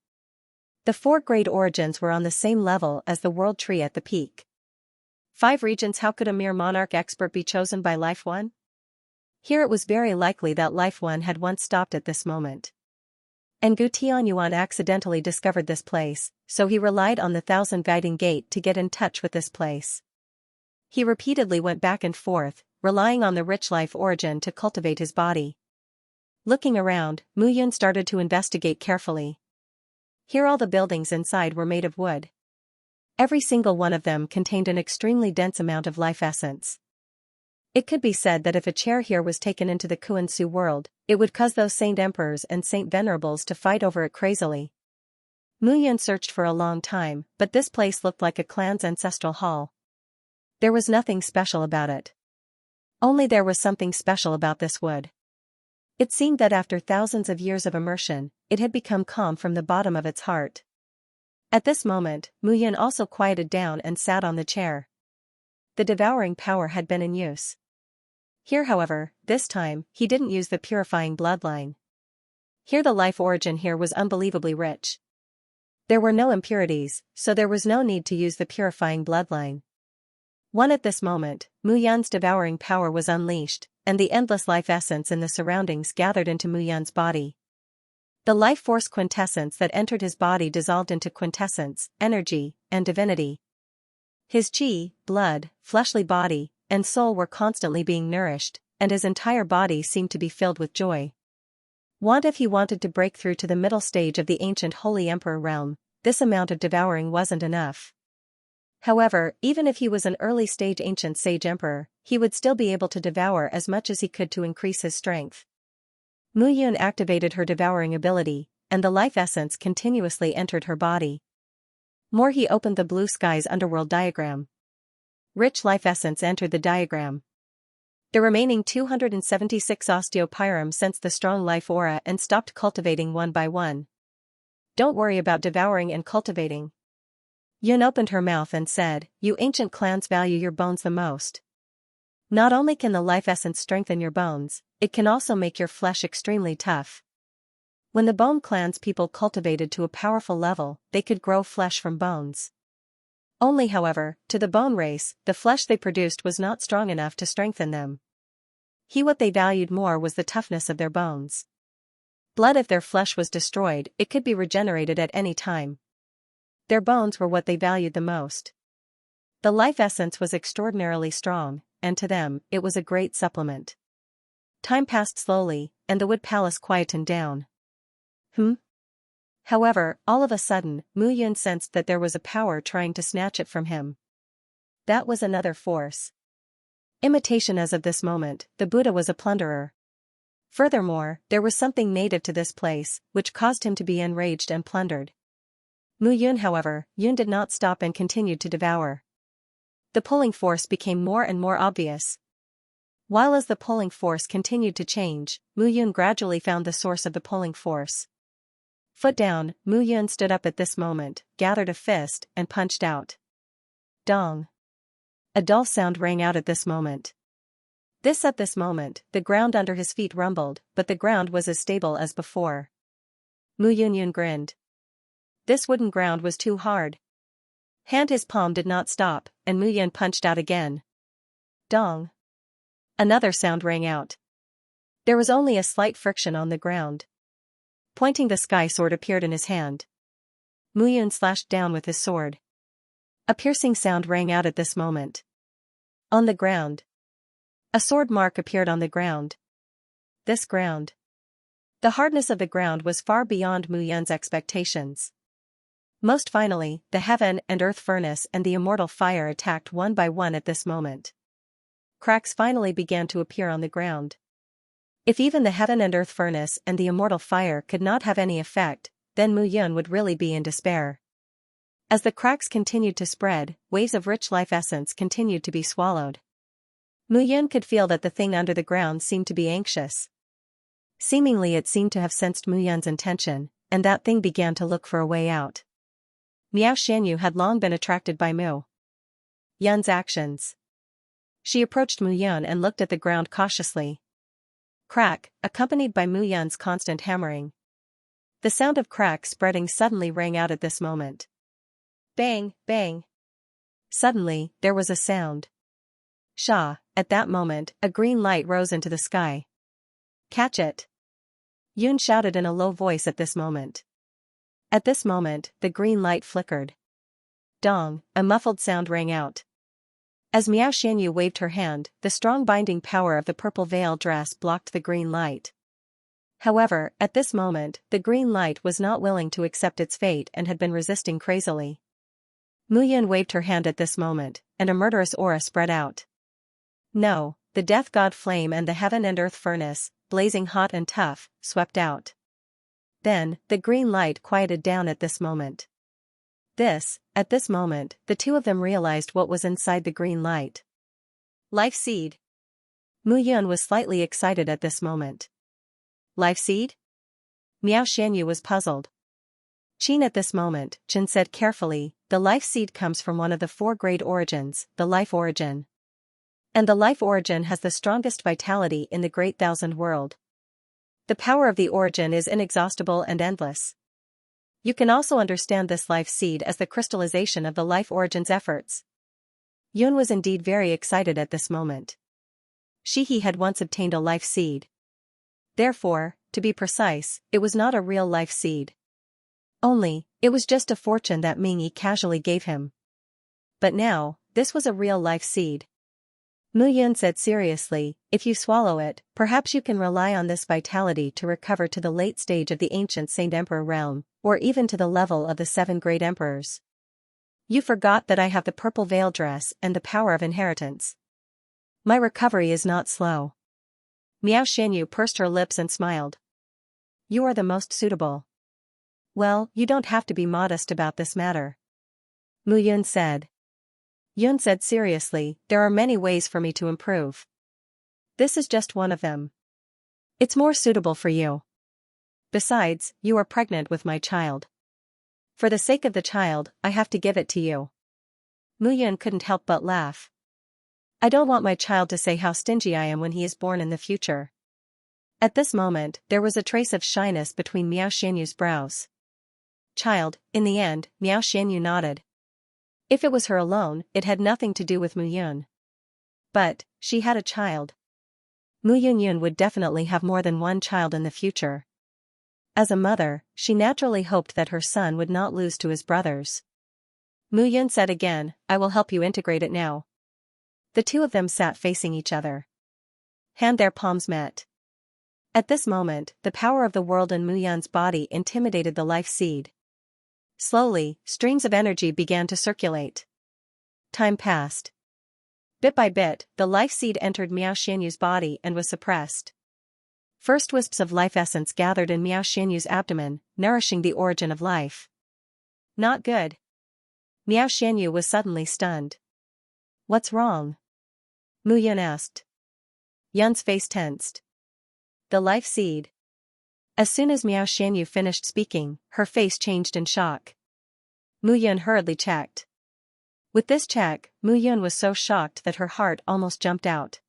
The four great origins were on the same level as the world tree at the peak. 5 regions. How could a mere monarch expert be chosen by Life One? Here it was very likely that Life One had once stopped at this moment. And Gu Tianyuan accidentally discovered this place, so he relied on the 1,000 guiding gate to get in touch with this place. He repeatedly went back and forth, relying on the rich life origin to cultivate his body. Looking around, Mu Yun started to investigate carefully. Here all the buildings inside were made of wood. Every single one of them contained an extremely dense amount of life essence. It could be said that if a chair here was taken into the Kuan-Su world, it would cause those Saint Emperors and Saint Venerables to fight over it crazily. Mu Yun searched for a long time, but this place looked like a clan's ancestral hall. There was nothing special about it. Only there was something special about this wood. It seemed that after thousands of years of immersion, it had become calm from the bottom of its heart. At this moment, Mu Yun also quieted down and sat on the chair. The devouring power had been in use. Here however, this time, he didn't use the purifying bloodline. Here the life origin here was unbelievably rich. There were no impurities, so there was no need to use the purifying bloodline. At this moment, Mu Yun's devouring power was unleashed, and the endless life essence in the surroundings gathered into Mu Yun's body. The life force quintessence that entered his body dissolved into quintessence, energy, and divinity. His qi, blood, fleshly body, and soul were constantly being nourished, and his entire body seemed to be filled with joy. If he wanted to break through to the middle stage of the ancient Holy Emperor realm, this amount of devouring wasn't enough. However, even if he was an early-stage ancient sage emperor, he would still be able to devour as much as he could to increase his strength. Mu Yun activated her devouring ability, and the life essence continuously entered her body. He opened the blue skies underworld diagram. Rich life essence entered the diagram. The remaining 276 osteopyrum sensed the strong life aura and stopped cultivating one by one. Don't worry about devouring and cultivating. Yun opened her mouth and said, "You ancient clans value your bones the most. Not only can the life essence strengthen your bones, it can also make your flesh extremely tough." When the bone clans people cultivated to a powerful level, they could grow flesh from bones. Only however, to the bone race, the flesh they produced was not strong enough to strengthen them. What they valued more was the toughness of their bones. Blood. If their flesh was destroyed, it could be regenerated at any time. Their bones were what they valued the most. The life essence was extraordinarily strong, and to them, it was a great supplement. Time passed slowly, and the wood palace quietened down. Hmm? However, all of a sudden, Mu Yun sensed that there was a power trying to snatch it from him. That was another force. Imitation as of this moment, the Buddha was a plunderer. Furthermore, there was something native to this place, which caused him to be enraged and plundered. Mu Yun, however, Yun did not stop and continued to devour. The pulling force became more and more obvious. While as the pulling force continued to change, Mu Yun gradually found the source of the pulling force. Foot down, Mu Yun stood up at this moment, gathered a fist, and punched out. Dong. A dull sound rang out at this moment. At this moment, the ground under his feet rumbled, but the ground was as stable as before. Mu Yun grinned. This wooden ground was too hard. His palm did not stop, and Mu Yun punched out again. Dong. Another sound rang out. There was only a slight friction on the ground. Pointing the sky sword appeared in his hand. Mu Yun slashed down with his sword. A piercing sound rang out at this moment. On the ground. A sword mark appeared on the ground. This ground. The hardness of the ground was far beyond Mu Yun's expectations. Most finally, the heaven and earth furnace and the immortal fire attacked one by one at this moment. Cracks finally began to appear on the ground. If even the heaven and earth furnace and the immortal fire could not have any effect, then Mu Yun would really be in despair. As the cracks continued to spread, waves of rich life essence continued to be swallowed. Mu Yun could feel that the thing under the ground seemed to be anxious. Seemingly it seemed to have sensed Mu Yun's intention, and that thing began to look for a way out. Miao Xianyu had long been attracted by Mu Yun's actions. She approached Mu Yun and looked at the ground cautiously. Crack, accompanied by Mu Yun's constant hammering. The sound of crack spreading suddenly rang out at this moment. Bang, bang. Suddenly, there was a sound. Sha, at that moment, a green light rose into the sky. Catch it! Yun shouted in a low voice at this moment. At this moment, the green light flickered. Dong, a muffled sound rang out. As Miao Xianyu waved her hand, the strong binding power of the purple veil dress blocked the green light. However, at this moment, the green light was not willing to accept its fate and had been resisting crazily. Mu Yun waved her hand at this moment, and a murderous aura spread out. No, the death god flame and the heaven and earth furnace, blazing hot and tough, swept out. Then, the green light quieted down at this moment. At this moment, the two of them realized what was inside the green light. Life seed. Mu Yun was slightly excited at this moment. Life seed? Miao Xianyu was puzzled. Qin at this moment, Qin said carefully, the life seed comes from one of the four great origins, the life origin. And the life origin has the strongest vitality in the great thousand world. The power of the origin is inexhaustible and endless. You can also understand this life seed as the crystallization of the life origin's efforts. Yun was indeed very excited at this moment. He had once obtained a life seed. Therefore, to be precise, it was not a real life seed. Only, it was just a fortune that Mingyi casually gave him. But now, this was a real life seed. Mu Yun said seriously, if you swallow it, perhaps you can rely on this vitality to recover to the late stage of the ancient Saint Emperor realm, or even to the level of the 7 great emperors. You forgot that I have the purple veil dress and the power of inheritance. My recovery is not slow. Miao Xianyu pursed her lips and smiled. You are the most suitable. Well, you don't have to be modest about this matter. Mu Yun said. Yun said seriously, there are many ways for me to improve. This is just one of them. It's more suitable for you. Besides, you are pregnant with my child. For the sake of the child, I have to give it to you. Mu Yun couldn't help but laugh. I don't want my child to say how stingy I am when he is born in the future. At this moment, there was a trace of shyness between Miao Xianyu's brows. Child, in the end, Miao Xianyu nodded. If it was her alone, it had nothing to do with Mu Yun. But, she had a child. Mu Yun would definitely have more than one child in the future. As a mother, she naturally hoped that her son would not lose to his brothers. Mu Yun said again, I will help you integrate it now. The two of them sat facing each other. Their palms met. At this moment, the power of the world in Mu Yan's body intimidated the life seed. Slowly, streams of energy began to circulate. Time passed. Bit by bit, the life seed entered Miao Xianyu's body and was suppressed. First wisps of life essence gathered in Miao Xianyu's abdomen, nourishing the origin of life. Not good. Miao Xianyu was suddenly stunned. What's wrong? Mu Yan asked. Yan's face tensed. The life seed. As soon as Miao Xianyu finished speaking, her face changed in shock. Mu Yan hurriedly checked. With this check, Mu Yan was so shocked that her heart almost jumped out.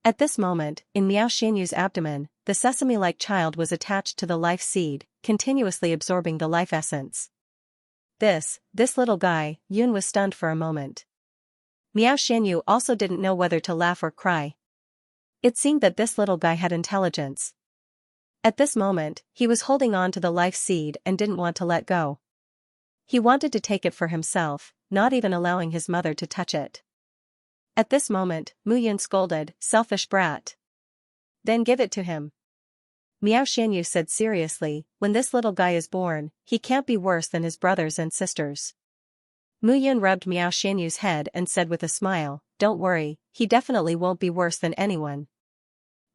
At this moment, in Miao Xianyu's abdomen, the sesame-like child was attached to the life seed, continuously absorbing the life essence. This little guy, Yun was stunned for a moment. Miao Xianyu also didn't know whether to laugh or cry. It seemed that this little guy had intelligence. At this moment, he was holding on to the life seed and didn't want to let go. He wanted to take it for himself, not even allowing his mother to touch it. At this moment, Mu Yan scolded, "Selfish brat. Then give it to him." Miao Xianyu said seriously, "When this little guy is born, he can't be worse than his brothers and sisters." Mu Yan rubbed Miao Xianyu's head and said with a smile, "Don't worry, he definitely won't be worse than anyone."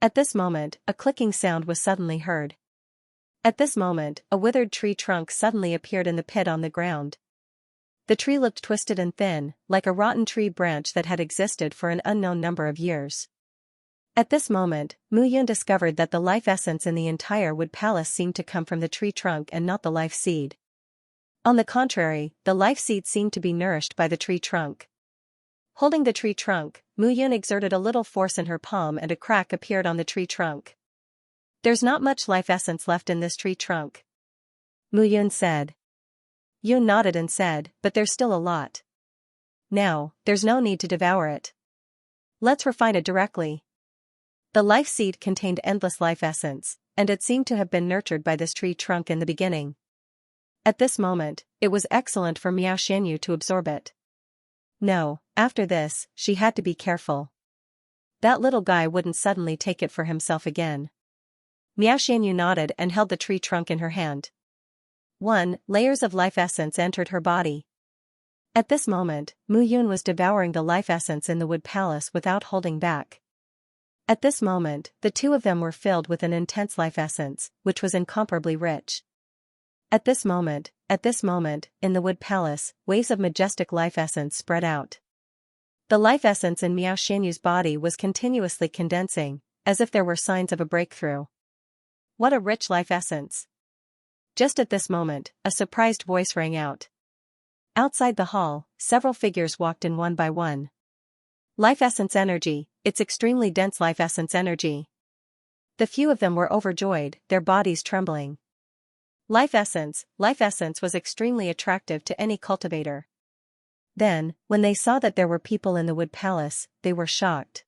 At this moment, a clicking sound was suddenly heard. At this moment, a withered tree trunk suddenly appeared in the pit on the ground. The tree looked twisted and thin, like a rotten tree branch that had existed for an unknown number of years. At this moment, Mu Yan discovered that the life essence in the entire wood palace seemed to come from the tree trunk and not the life seed. On the contrary, the life seed seemed to be nourished by the tree trunk. Holding the tree trunk, Mu Yan exerted a little force in her palm and a crack appeared on the tree trunk. "There's not much life essence left in this tree trunk," Mu Yan said. Yun nodded and said, "But there's still a lot. Now, there's no need to devour it. Let's refine it directly." The life seed contained endless life essence, and it seemed to have been nurtured by this tree trunk in the beginning. At this moment, it was excellent for Miao Xianyu to absorb it. No, after this, she had to be careful. That little guy wouldn't suddenly take it for himself again. Miao Xianyu nodded and held the tree trunk in her hand. Layers of life essence entered her body. At this moment, Mu Yun was devouring the life essence in the wood palace without holding back. At this moment, the two of them were filled with an intense life essence, which was incomparably rich. At this moment, in the wood palace, waves of majestic life essence spread out. The life essence in Miao Xianyu's body was continuously condensing, as if there were signs of a breakthrough. What a rich life essence! Just at this moment, a surprised voice rang out. Outside the hall, several figures walked in one by one. Life essence energy, it's extremely dense life essence energy. The few of them were overjoyed, their bodies trembling. Life essence was extremely attractive to any cultivator. Then, when they saw that there were people in the wood palace, they were shocked.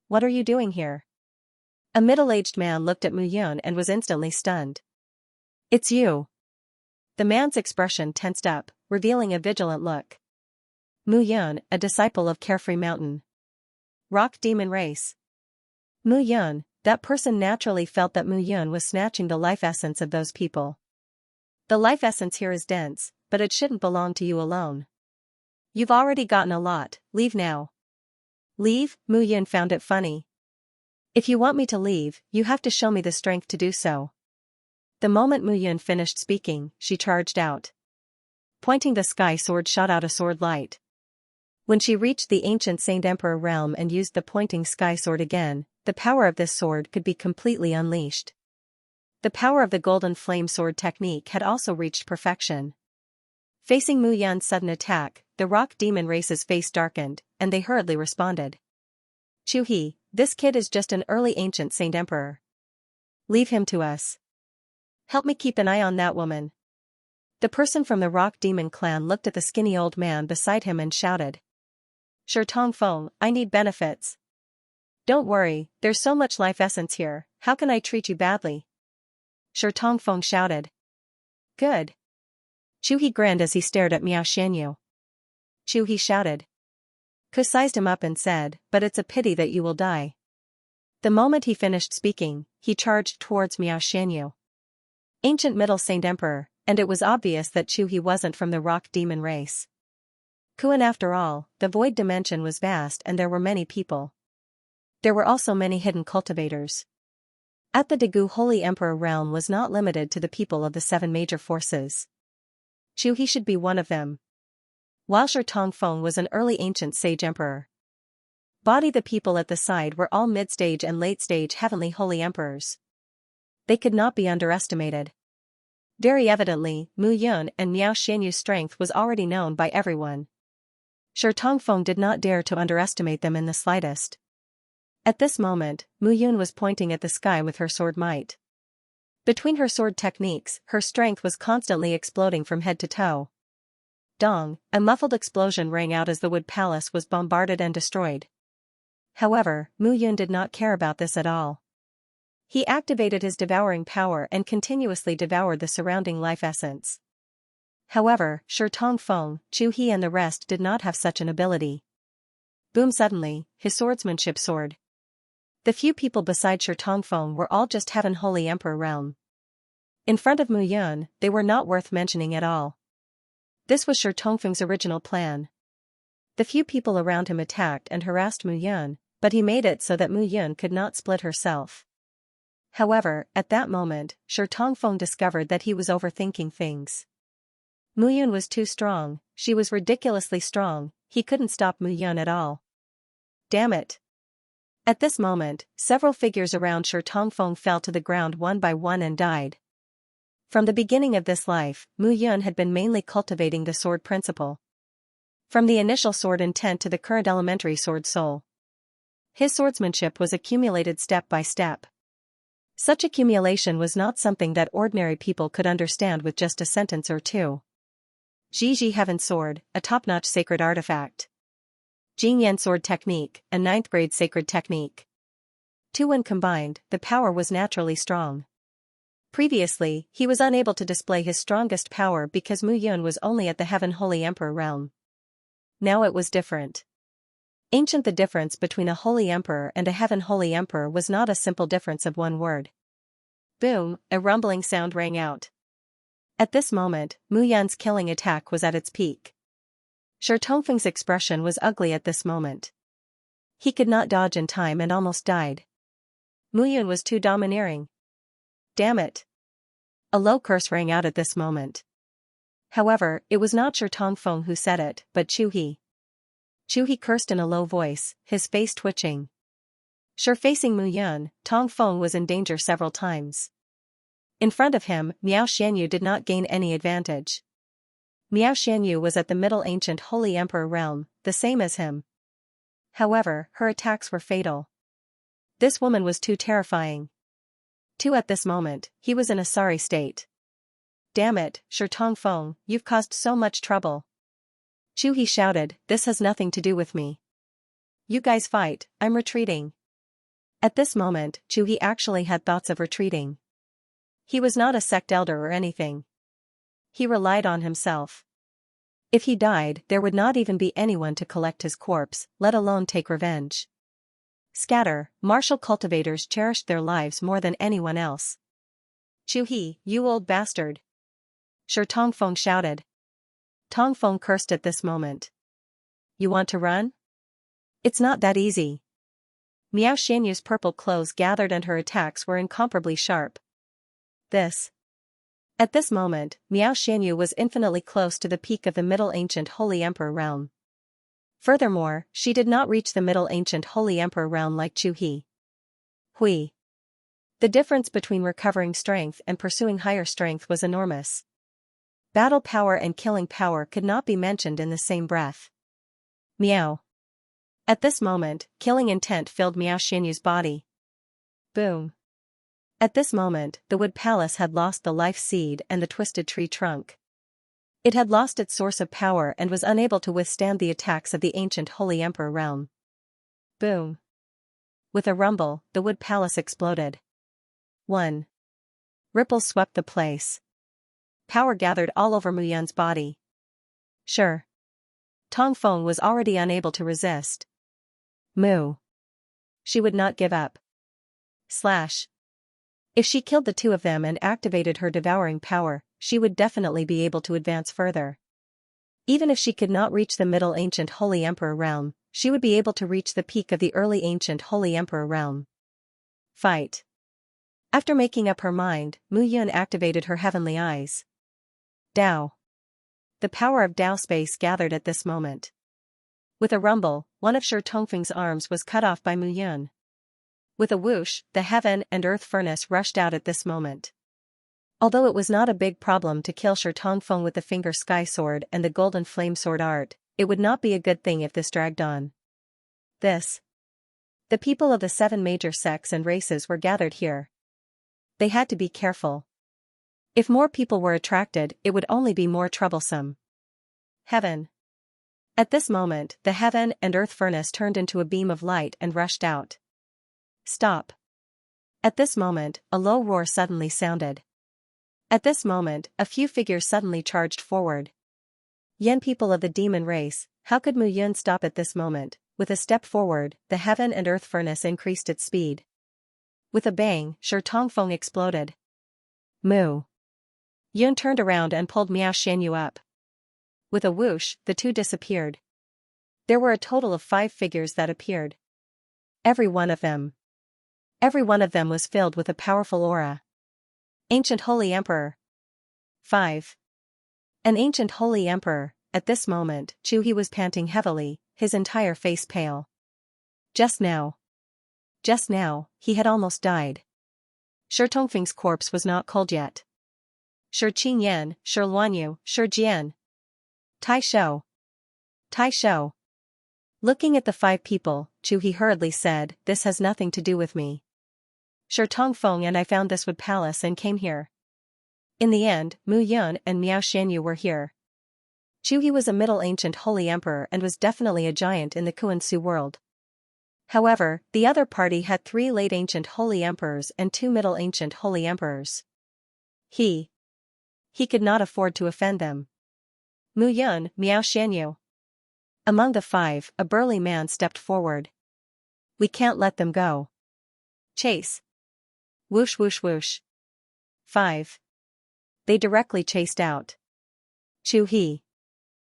"What are you doing here?" A middle-aged man looked at Mu Yun and was instantly stunned. "It's you." The man's expression tensed up, revealing a vigilant look. Mu Yun, a disciple of Carefree Mountain. Rock Demon Race. Mu Yun, that person naturally felt that Mu Yun was snatching the life essence of those people. "The life essence here is dense, but it shouldn't belong to you alone. You've already gotten a lot, leave now." "Leave?" Mu Yun found it funny. "If you want me to leave, you have to show me the strength to do so." The moment Mu Yun finished speaking, she charged out. Pointing the sky sword shot out a sword light. When she reached the ancient Saint Emperor realm and used the pointing sky sword again, the power of this sword could be completely unleashed. The power of the golden flame sword technique had also reached perfection. Facing Mu Yan's sudden attack, the rock demon race's face darkened, and they hurriedly responded. "Chu-he, this kid is just an early ancient Saint Emperor. Leave him to us. Help me keep an eye on that woman." The person from the rock demon clan looked at the skinny old man beside him and shouted. "Sure Tongfeng, I need benefits. Don't worry, there's so much life essence here, how can I treat you badly?" Sure Tongfeng shouted. "Good." Chu-he grinned as he stared at Miao Xianyu. Chu-he shouted. Ku sized him up and said, "But it's a pity that you will die." The moment he finished speaking, he charged towards Miao Xianyu. Ancient Middle Saint Emperor, and it was obvious that Chu He wasn't from the rock demon race. Kuan after all, the void dimension was vast and there were many people. There were also many hidden cultivators. At the Dagu Holy Emperor realm was not limited to the people of the seven major forces. Chu He should be one of them. While Shi Tongfeng was an early ancient sage emperor. The people at the side were all mid-stage and late-stage heavenly holy emperors. They could not be underestimated. Very evidently, Mu Yun and Miao Xianyu's strength was already known by everyone. Shi Tongfeng did not dare to underestimate them in the slightest. At this moment, Mu Yun was pointing at the sky with her sword might. Between her sword techniques, her strength was constantly exploding from head to toe. Dong, a muffled explosion rang out as the wood palace was bombarded and destroyed. However, Mu Yun did not care about this at all. He activated his devouring power and continuously devoured the surrounding life essence. However, Shi Tongfeng, Chu He and the rest did not have such an ability. Boom! Suddenly, his swordsmanship soared. The few people beside Shi Tongfeng were all just Heaven Holy Emperor realm. In front of Mu Yun, they were not worth mentioning at all. This was Shi Tongfeng's original plan. The few people around him attacked and harassed Mu Yun, but he made it so that Mu Yun could not split herself. However, at that moment, Shi Tongfeng discovered that he was overthinking things. Mu Yun was too strong, she was ridiculously strong, he couldn't stop Mu Yun at all. Damn it! At this moment, several figures around Shi Tongfeng fell to the ground one by one and died. From the beginning of this life, Mu Yun had been mainly cultivating the sword principle. From the initial sword intent to the current elementary sword soul. His swordsmanship was accumulated step by step. Such accumulation was not something that ordinary people could understand with just a sentence or two. Zhiji Heaven Sword, a top-notch sacred artifact. Jingyan Sword Technique, a 9th grade sacred technique. Two when combined, the power was naturally strong. Previously, he was unable to display his strongest power because Mu Yun was only at the Heaven Holy Emperor realm. Now it was different. Ancient the difference between a Holy Emperor and a Heaven Holy Emperor was not a simple difference of one word. Boom, a rumbling sound rang out. At this moment, Mu Yun's killing attack was at its peak. Shi Tongfeng's expression was ugly at this moment. He could not dodge in time and almost died. Mu Yun was too domineering. Damn it! A low curse rang out at this moment. However, it was not Shi Tongfeng who said it, but Chu He. Chu He cursed in a low voice, his face twitching. Sure facing Mu Yun, Tongfeng was in danger several times. In front of him, Miao Xianyu did not gain any advantage. Miao Xianyu was at the Middle Ancient Holy Emperor realm, the same as him. However, her attacks were fatal. This woman was too terrifying. At this moment, he was in a sorry state. Damn it, Shi Tongfeng, you've caused so much trouble. Chu He shouted, this has nothing to do with me. You guys fight, I'm retreating. At this moment, Chu He actually had thoughts of retreating. He was not a sect elder or anything. He relied on himself. If he died, there would not even be anyone to collect his corpse, let alone take revenge. Scatter, martial cultivators cherished their lives more than anyone else. Chu He, you old bastard. Shi Tongfeng shouted. Tongfeng cursed at this moment. You want to run? It's not that easy. Miao Xianyu's purple clothes gathered and her attacks were incomparably sharp. At this moment, Miao Xianyu was infinitely close to the peak of the Middle Ancient Holy Emperor realm. Furthermore, she did not reach the Middle Ancient Holy Emperor realm like Chu He. Hui. The difference between recovering strength and pursuing higher strength was enormous. Battle power and killing power could not be mentioned in the same breath. Meow. At this moment, killing intent filled Miao Xianyu's body. Boom. At this moment, the wood palace had lost the life seed and the twisted tree trunk. It had lost its source of power and was unable to withstand the attacks of the ancient Holy Emperor realm. Boom. With a rumble, the wood palace exploded. 1. Ripples swept the place. Power gathered all over Mu Yun's body. Sure. Tongfeng was already unable to resist. Mu. She would not give up. Slash. If she killed the two of them and activated her devouring power, she would definitely be able to advance further. Even if she could not reach the Middle Ancient Holy Emperor realm, she would be able to reach the peak of the Early Ancient Holy Emperor realm. Fight. After making up her mind, Mu Yun activated her heavenly eyes. Dao. The power of Dao space gathered at this moment. With a rumble, one of Shi Tongfeng's arms was cut off by Mu Yun. With a whoosh, the heaven and earth furnace rushed out at this moment. Although it was not a big problem to kill Shi Tongfeng with the finger sky sword and the golden flame sword art, it would not be a good thing if this dragged on. The people of the 7 major sects and races were gathered here. They had to be careful. If more people were attracted, it would only be more troublesome. Heaven. At this moment, the heaven and earth furnace turned into a beam of light and rushed out. Stop. At this moment, a low roar suddenly sounded. At this moment, a few figures suddenly charged forward. Yen people of the demon race, how could Mu Yun stop at this moment? With a step forward, the heaven and earth furnace increased its speed. With a bang, Shi Tongfeng exploded. Mu Yun turned around and pulled Miao Xianyu up. With a whoosh, the two disappeared. There were a total of 5 figures that appeared. Every one of them was filled with a powerful aura. Ancient Holy Emperor. 5. An Ancient Holy Emperor. At this moment, Chu He was panting heavily, his entire face pale. Just now, he had almost died. Shi Tongfeng's corpse was not cold yet. Shi Qingyan, Shi Luanyu, Shi Jian. Tai Shou. Looking at the 5 people, Chu He hurriedly said, "This has nothing to do with me. Shi Tongfeng and I found this wood palace and came here. In the end, Mu Yun and Miao Xianyu were here." Chu He was a Middle Ancient Holy Emperor and was definitely a giant in the Kuan-Su world. However, the other party had 3 Late Ancient Holy Emperors and 2 Middle Ancient Holy Emperors. He could not afford to offend them. Mu Yun, Miao Xianyu. Among the 5, a burly man stepped forward. "We can't let them go. Chase." Whoosh whoosh whoosh. 5. They directly chased out. Chu He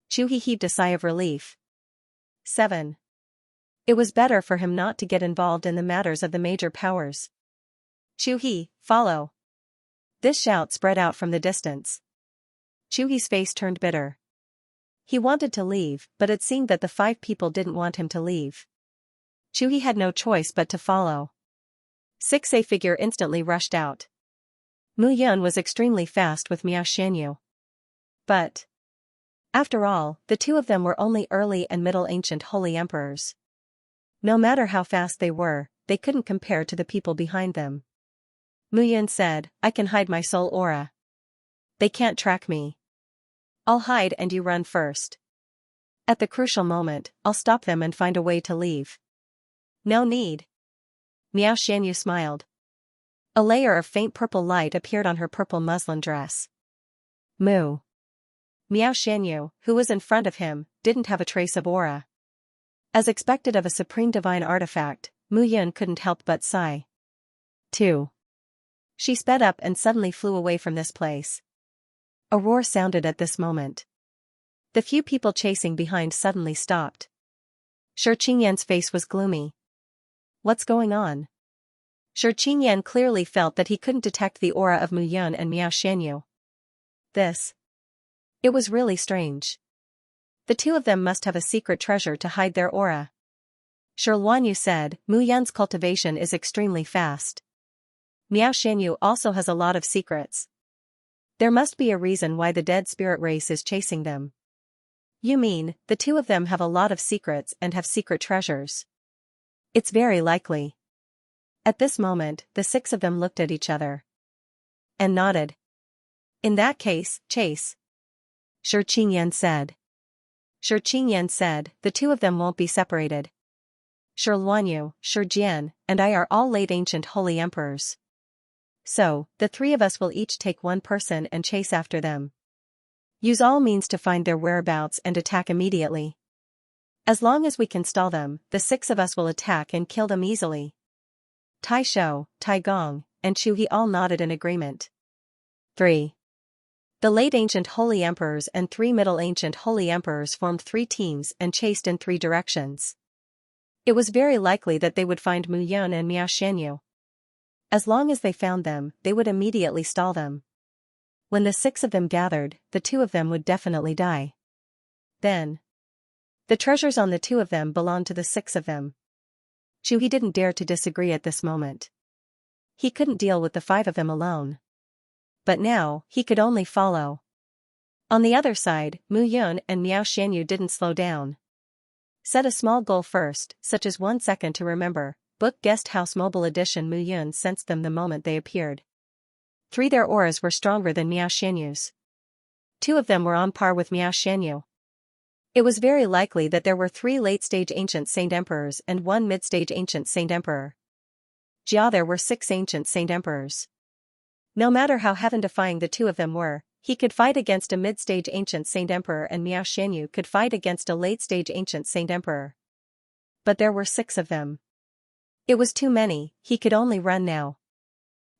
heaved a sigh of relief. 7. It was better for him not to get involved in the matters of the major powers. Chu He, follow. This shout spread out from the distance. Chu He's face turned bitter. He wanted to leave, but it seemed that the 5 people didn't want him to leave. Chu He had no choice but to follow. 6A figure instantly rushed out. Mu Yun was extremely fast with Miao Xianyu. But after all, the 2 of them were only early and Middle Ancient Holy Emperors. No matter how fast they were, they couldn't compare to the people behind them. Mu Yun said, "I can hide my soul aura. They can't track me. I'll hide and you run first. At the crucial moment, I'll stop them and find a way to leave." "No need." Miao Xianyu smiled. A layer of faint purple light appeared on her purple muslin dress. Miao Xianyu, who was in front of him, didn't have a trace of aura. As expected of a supreme divine artifact, Mu Yun couldn't help but sigh. 2. She sped up and suddenly flew away from this place. A roar sounded at this moment. The few people chasing behind suddenly stopped. Shi Qingyan's face was gloomy. What's going on? Shi Qingyan clearly felt that he couldn't detect the aura of Mu Yun and Miao Xianyu. It was really strange. The 2 of them must have a secret treasure to hide their aura. Shi Luanyu said, "Mu Yun's cultivation is extremely fast. Miao Xianyu also has a lot of secrets. There must be a reason why the dead spirit race is chasing them." "You mean, the 2 of them have a lot of secrets and have secret treasures?" "It's very likely." At this moment, the 6 of them looked at each other and nodded. "In that case, chase," Shi Qingyan said. Shi Qingyan said, "The 2 of them won't be separated. Shi Luanyu, Shi Jian, and I are all Late Ancient Holy Emperors. So, the 3 of us will each take 1 person and chase after them. Use all means to find their whereabouts and attack immediately. As long as we can stall them, the 6 of us will attack and kill them easily." Tai Shou, Tai Gong, and Chu He all nodded in agreement. 3. The late ancient holy emperors and 3 middle ancient holy emperors formed 3 teams and chased in 3 directions. It was very likely that they would find Mu Yun and Miao Xianyu. As long as they found them, they would immediately stall them. When the 6 of them gathered, the 2 of them would definitely die. Then, the treasures on the 2 of them belonged to the 6 of them. Chu He didn't dare to disagree at this moment. He couldn't deal with the 5 of them alone. But now, he could only follow. On the other side, Mu Yun and Miao Xianyu didn't slow down. Set a small goal first, such as 1 second to remember. Book Guest House Mobile Edition. Mu Yun sensed them the moment they appeared. 3. Their auras were stronger than Miao Xianyu's. 2 of them were on par with Miao Xianyu. It was very likely that there were 3 late-stage ancient saint emperors and 1 mid-stage ancient saint emperor. Jia, there were 6 ancient saint emperors. No matter how heaven-defying the 2 of them were, he could fight against a mid-stage ancient saint emperor and Miao Xianyu could fight against a late-stage ancient saint emperor. But there were 6 of them. It was too many, he could only run now.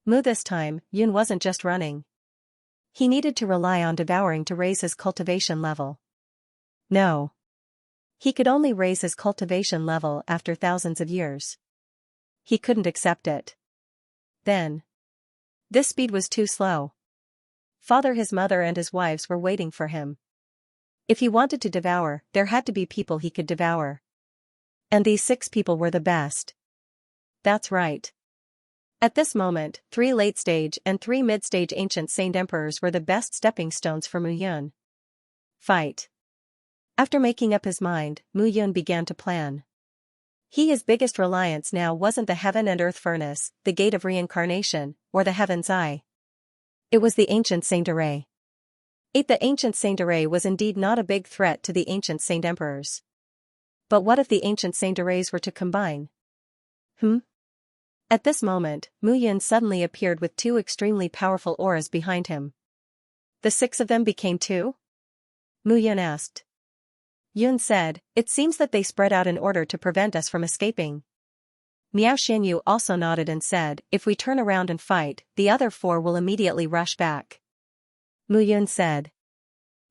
This time, Yun wasn't just running. He needed to rely on devouring to raise his cultivation level. No. He could only raise his cultivation level after thousands of years. He couldn't accept it. Then. This speed was too slow. His mother and his wives were waiting for him. If he wanted to devour, there had to be people he could devour. And these 6 people were the best. That's right. At this moment, 3 late-stage and 3 mid-stage ancient saint emperors were the best stepping stones for Mu Yun. Fight. After making up his mind, Mu Yun began to plan. His biggest reliance now wasn't the heaven and earth furnace, the gate of reincarnation, or the heaven's eye. It was the ancient saint array. 8. The ancient saint array was indeed not a big threat to the ancient saint emperors. But what if the ancient saint arrays were to combine? At this moment, Mu Yun suddenly appeared with 2 extremely powerful auras behind him. The 6 of them became 2? Mu Yun asked. Yun said, it seems that they spread out in order to prevent us from escaping. Miao Xianyu also nodded and said, if we turn around and fight, the other 4 will immediately rush back. Mu Yun said.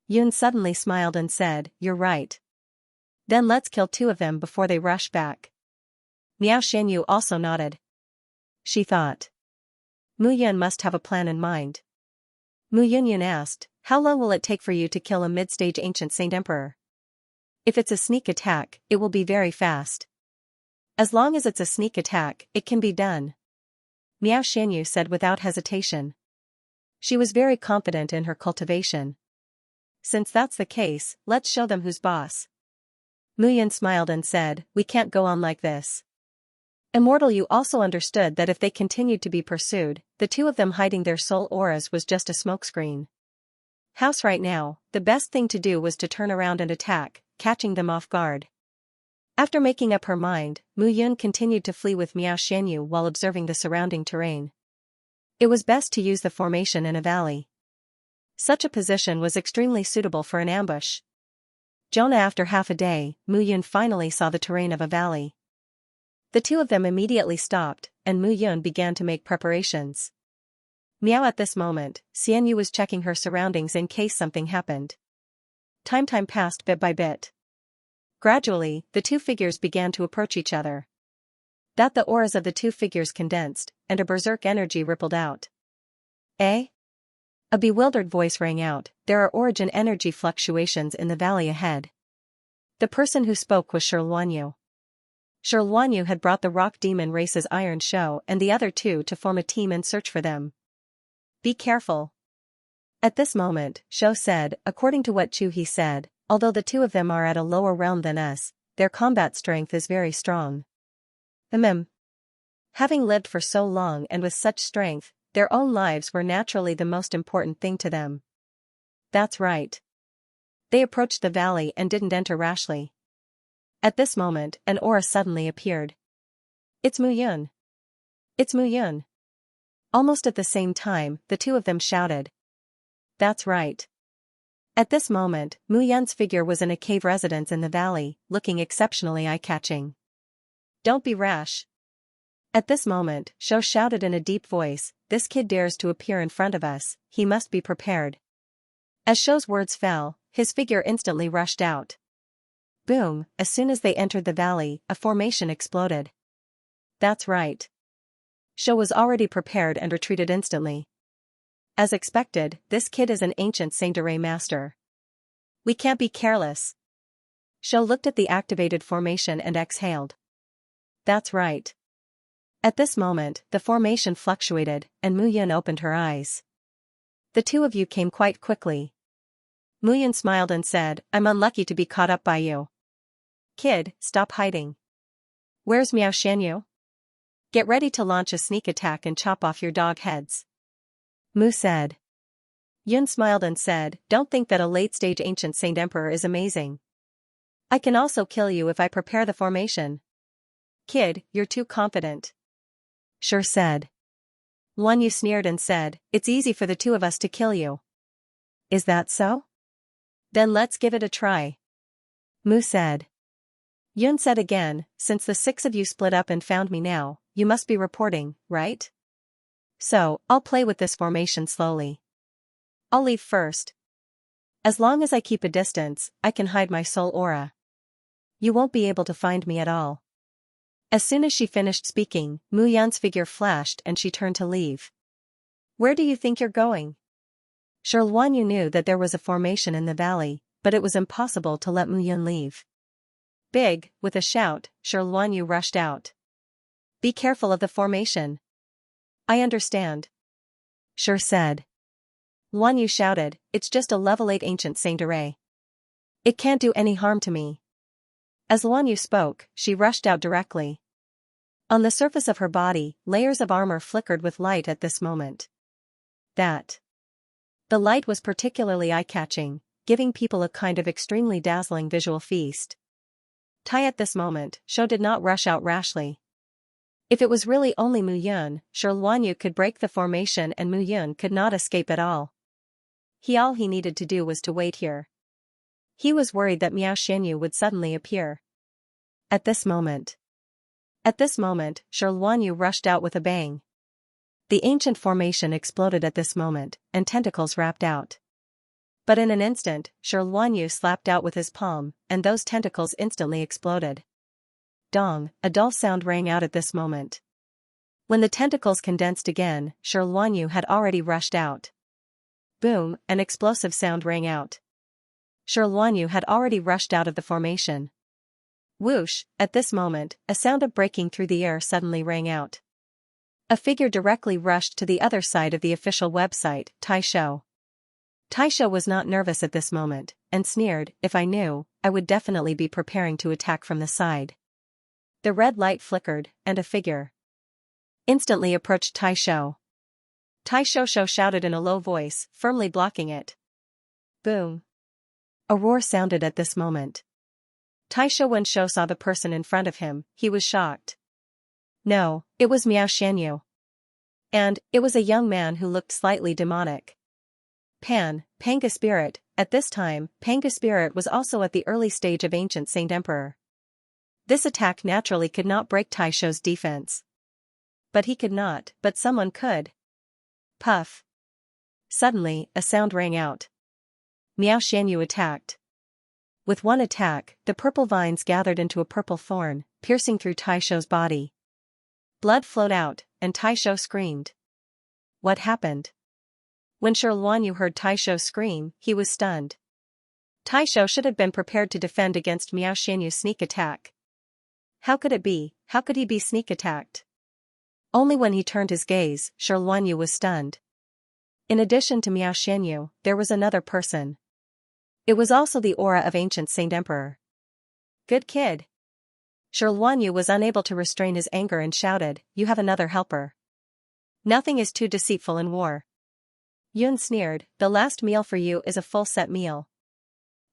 Yun suddenly smiled and said, you're right. Then let's kill 2 of them before they rush back. Miao Xianyu also nodded. She thought. Mu Yun must have a plan in mind. Mu Yun asked, how long will it take for you to kill a mid-stage ancient saint emperor? If it's a sneak attack, it will be very fast. As long as it's a sneak attack, it can be done. Miao Xianyu said without hesitation. She was very confident in her cultivation. Since that's the case, let's show them who's boss. Mu Yun smiled and said, we can't go on like this. Immortal Yu also understood that if they continued to be pursued, the 2 of them hiding their soul auras was just a smokescreen. Right now, the best thing to do was to turn around and attack, catching them off guard. After making up her mind, Mu Yun continued to flee with Miao Xianyu while observing the surrounding terrain. It was best to use the formation in a valley. Such a position was extremely suitable for an ambush. After half a day, Mu Yun finally saw the terrain of a valley. The 2 of them immediately stopped, and Mu Yun began to make preparations. Miao at this moment, Xianyu was checking her surroundings in case something happened. Time passed bit by bit. Gradually, the 2 figures began to approach each other. The auras of the 2 figures condensed, and a berserk energy rippled out. Eh? A bewildered voice rang out, there are origin energy fluctuations in the valley ahead. The person who spoke was Luanyu. Luanyu had brought the rock demon race's Iron Show and the other 2 to form a team and search for them. Be careful. At this moment, Shou said, according to what Chu He said, although the 2 of them are at a lower realm than us, their combat strength is very strong. Having lived for so long and with such strength, their own lives were naturally the most important thing to them. That's right. They approached the valley and didn't enter rashly. At this moment, an aura suddenly appeared. It's Mu Yun. It's Mu Yun. Almost at the same time, the 2 of them shouted. That's right. At this moment, Mu Yun's figure was in a cave residence in the valley, looking exceptionally eye-catching. Don't be rash. At this moment, Shou shouted in a deep voice, "This kid dares to appear in front of us, he must be prepared." As Shou's words fell, his figure instantly rushed out. Boom, as soon as they entered the valley, a formation exploded. That's right. Shou was already prepared and retreated instantly. As expected, this kid is an ancient Saint-Array master. We can't be careless. Shou looked at the activated formation and exhaled. That's right. At this moment, the formation fluctuated, and Mu Yun opened her eyes. The two of you came quite quickly. Mu Yun smiled and said, "I'm unlucky to be caught up by you. Kid, stop hiding. Where's Miao Xianyu? Get ready to launch a sneak attack and chop off your dog heads." Mu said. Yun smiled and said, "Don't think that a late-stage ancient Saint Emperor is amazing. I can also kill you if I prepare the formation." "Kid, you're too confident." Sure said. Luan Yu sneered and said, "It's easy for the two of us to kill you." "Is that so? Then let's give it a try." Mu said. Yun said again, "Since the six of you split up and found me now, you must be reporting, right? So, I'll play with this formation slowly. I'll leave first. As long as I keep a distance, I can hide my soul aura. You won't be able to find me at all." As soon as she finished speaking, Mu Yan's figure flashed and she turned to leave. "Where do you think you're going?" Sure, Luan Yu knew that there was a formation in the valley, but it was impossible to let Mu Yun leave. Big, with a shout, Sure Luan Yu rushed out. "Be careful of the formation." "I understand." Sure said. Luan Yu shouted, "It's just a level 8 ancient Saint-Array. It can't do any harm to me." As Luan Yu spoke, she rushed out directly. On the surface of her body, layers of armor flickered with light at this moment. The light was particularly eye-catching, giving people a kind of extremely dazzling visual feast. At this moment, Shou did not rush out rashly. If it was really only Mu Yun, sure Luan Yu could break the formation and Mu Yun could not escape at all. All he needed to do was to wait here. He was worried that Miao Xianyu would suddenly appear. At this moment, sure Luan Yu rushed out with a bang. The ancient formation exploded at this moment, and tentacles wrapped out. But in an instant, sure Luan Yu slapped out with his palm, and those tentacles instantly exploded. Dong, a dull sound rang out at this moment. When the tentacles condensed again, sure Luan Yu had already rushed out. Boom, an explosive sound rang out. Sure Luan Yu had already rushed out of the formation. Whoosh, at this moment, a sound of breaking through the air suddenly rang out. A figure directly rushed to the other side of the official website, Taishou. Taishou was not nervous at this moment, and sneered, "If I knew, I would definitely be preparing to attack from the side." The red light flickered, and a figure instantly approached Taishou. Taishou shouted in a low voice, firmly blocking it. Boom. A roar sounded at this moment. When Shou saw the person in front of him, he was shocked. No, it was Miao Xianyu. And, it was a young man who looked slightly demonic. Panga Spirit. At this time, Panga Spirit was also at the early stage of ancient Saint Emperor. This attack naturally could not break Taishou's defense. But someone could. Puff. Suddenly, a sound rang out. Miao Xianyu attacked. With one attack, the purple vines gathered into a purple thorn, piercing through Taishou's body. Blood flowed out, and Taishou screamed. What happened? When Sure Luan Yu heard Taishou scream, he was stunned. Taishou should have been prepared to defend against Miao Xianyu's sneak attack. How could it be? How could he be sneak attacked? Only when he turned his gaze, Sure Luan Yu was stunned. In addition to Miao Xianyu, there was another person. It was also the aura of ancient Saint Emperor. Good kid. Sure Luan Yu was unable to restrain his anger and shouted, "You have another helper. Nothing is too deceitful in war." Yun sneered, "The last meal for you is a full-set meal."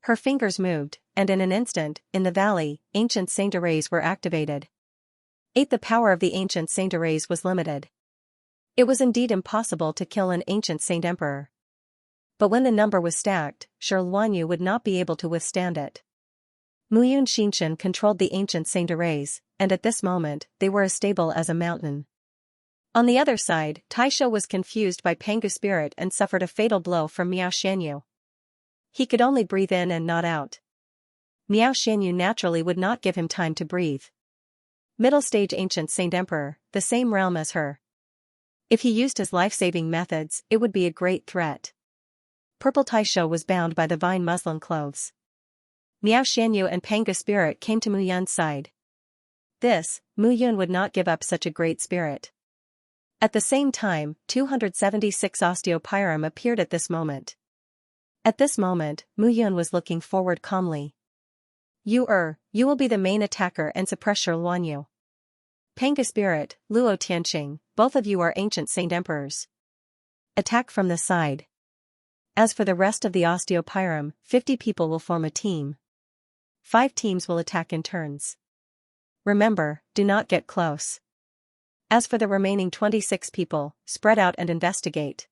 Her fingers moved, and in an instant, in the valley, ancient Saint-Arrays were activated. The power of the ancient Saint-Arrays was limited. It was indeed impossible to kill an ancient Saint Emperor. But when the number was stacked, Sure Luan Yu would not be able to withstand it. Mu Yun Xinshan controlled the ancient Saint-Arrays, and at this moment, they were as stable as a mountain. On the other side, Taisho was confused by Pangu spirit and suffered a fatal blow from Miao Xianyu. He could only breathe in and not out. Miao Xianyu naturally would not give him time to breathe. Middle stage ancient Saint Emperor, the same realm as her. If he used his life-saving methods, it would be a great threat. Purple Taisho was bound by the vine muslin clothes. Miao Xianyu and Pangu spirit came to Mu Yun's side. Mu Yun would not give up such a great spirit. At the same time, 276 Osteopyrum appeared at this moment. At this moment, Mu Yun was looking forward calmly. You will be the main attacker and suppress Luanyu. Pangu spirit, Luo Tianqing, both of you are ancient Saint Emperors. Attack from the side. As for the rest of the Osteopyrum, 50 people will form a team. 5 teams will attack in turns. Remember, do not get close. As for the remaining 26 people, spread out and investigate.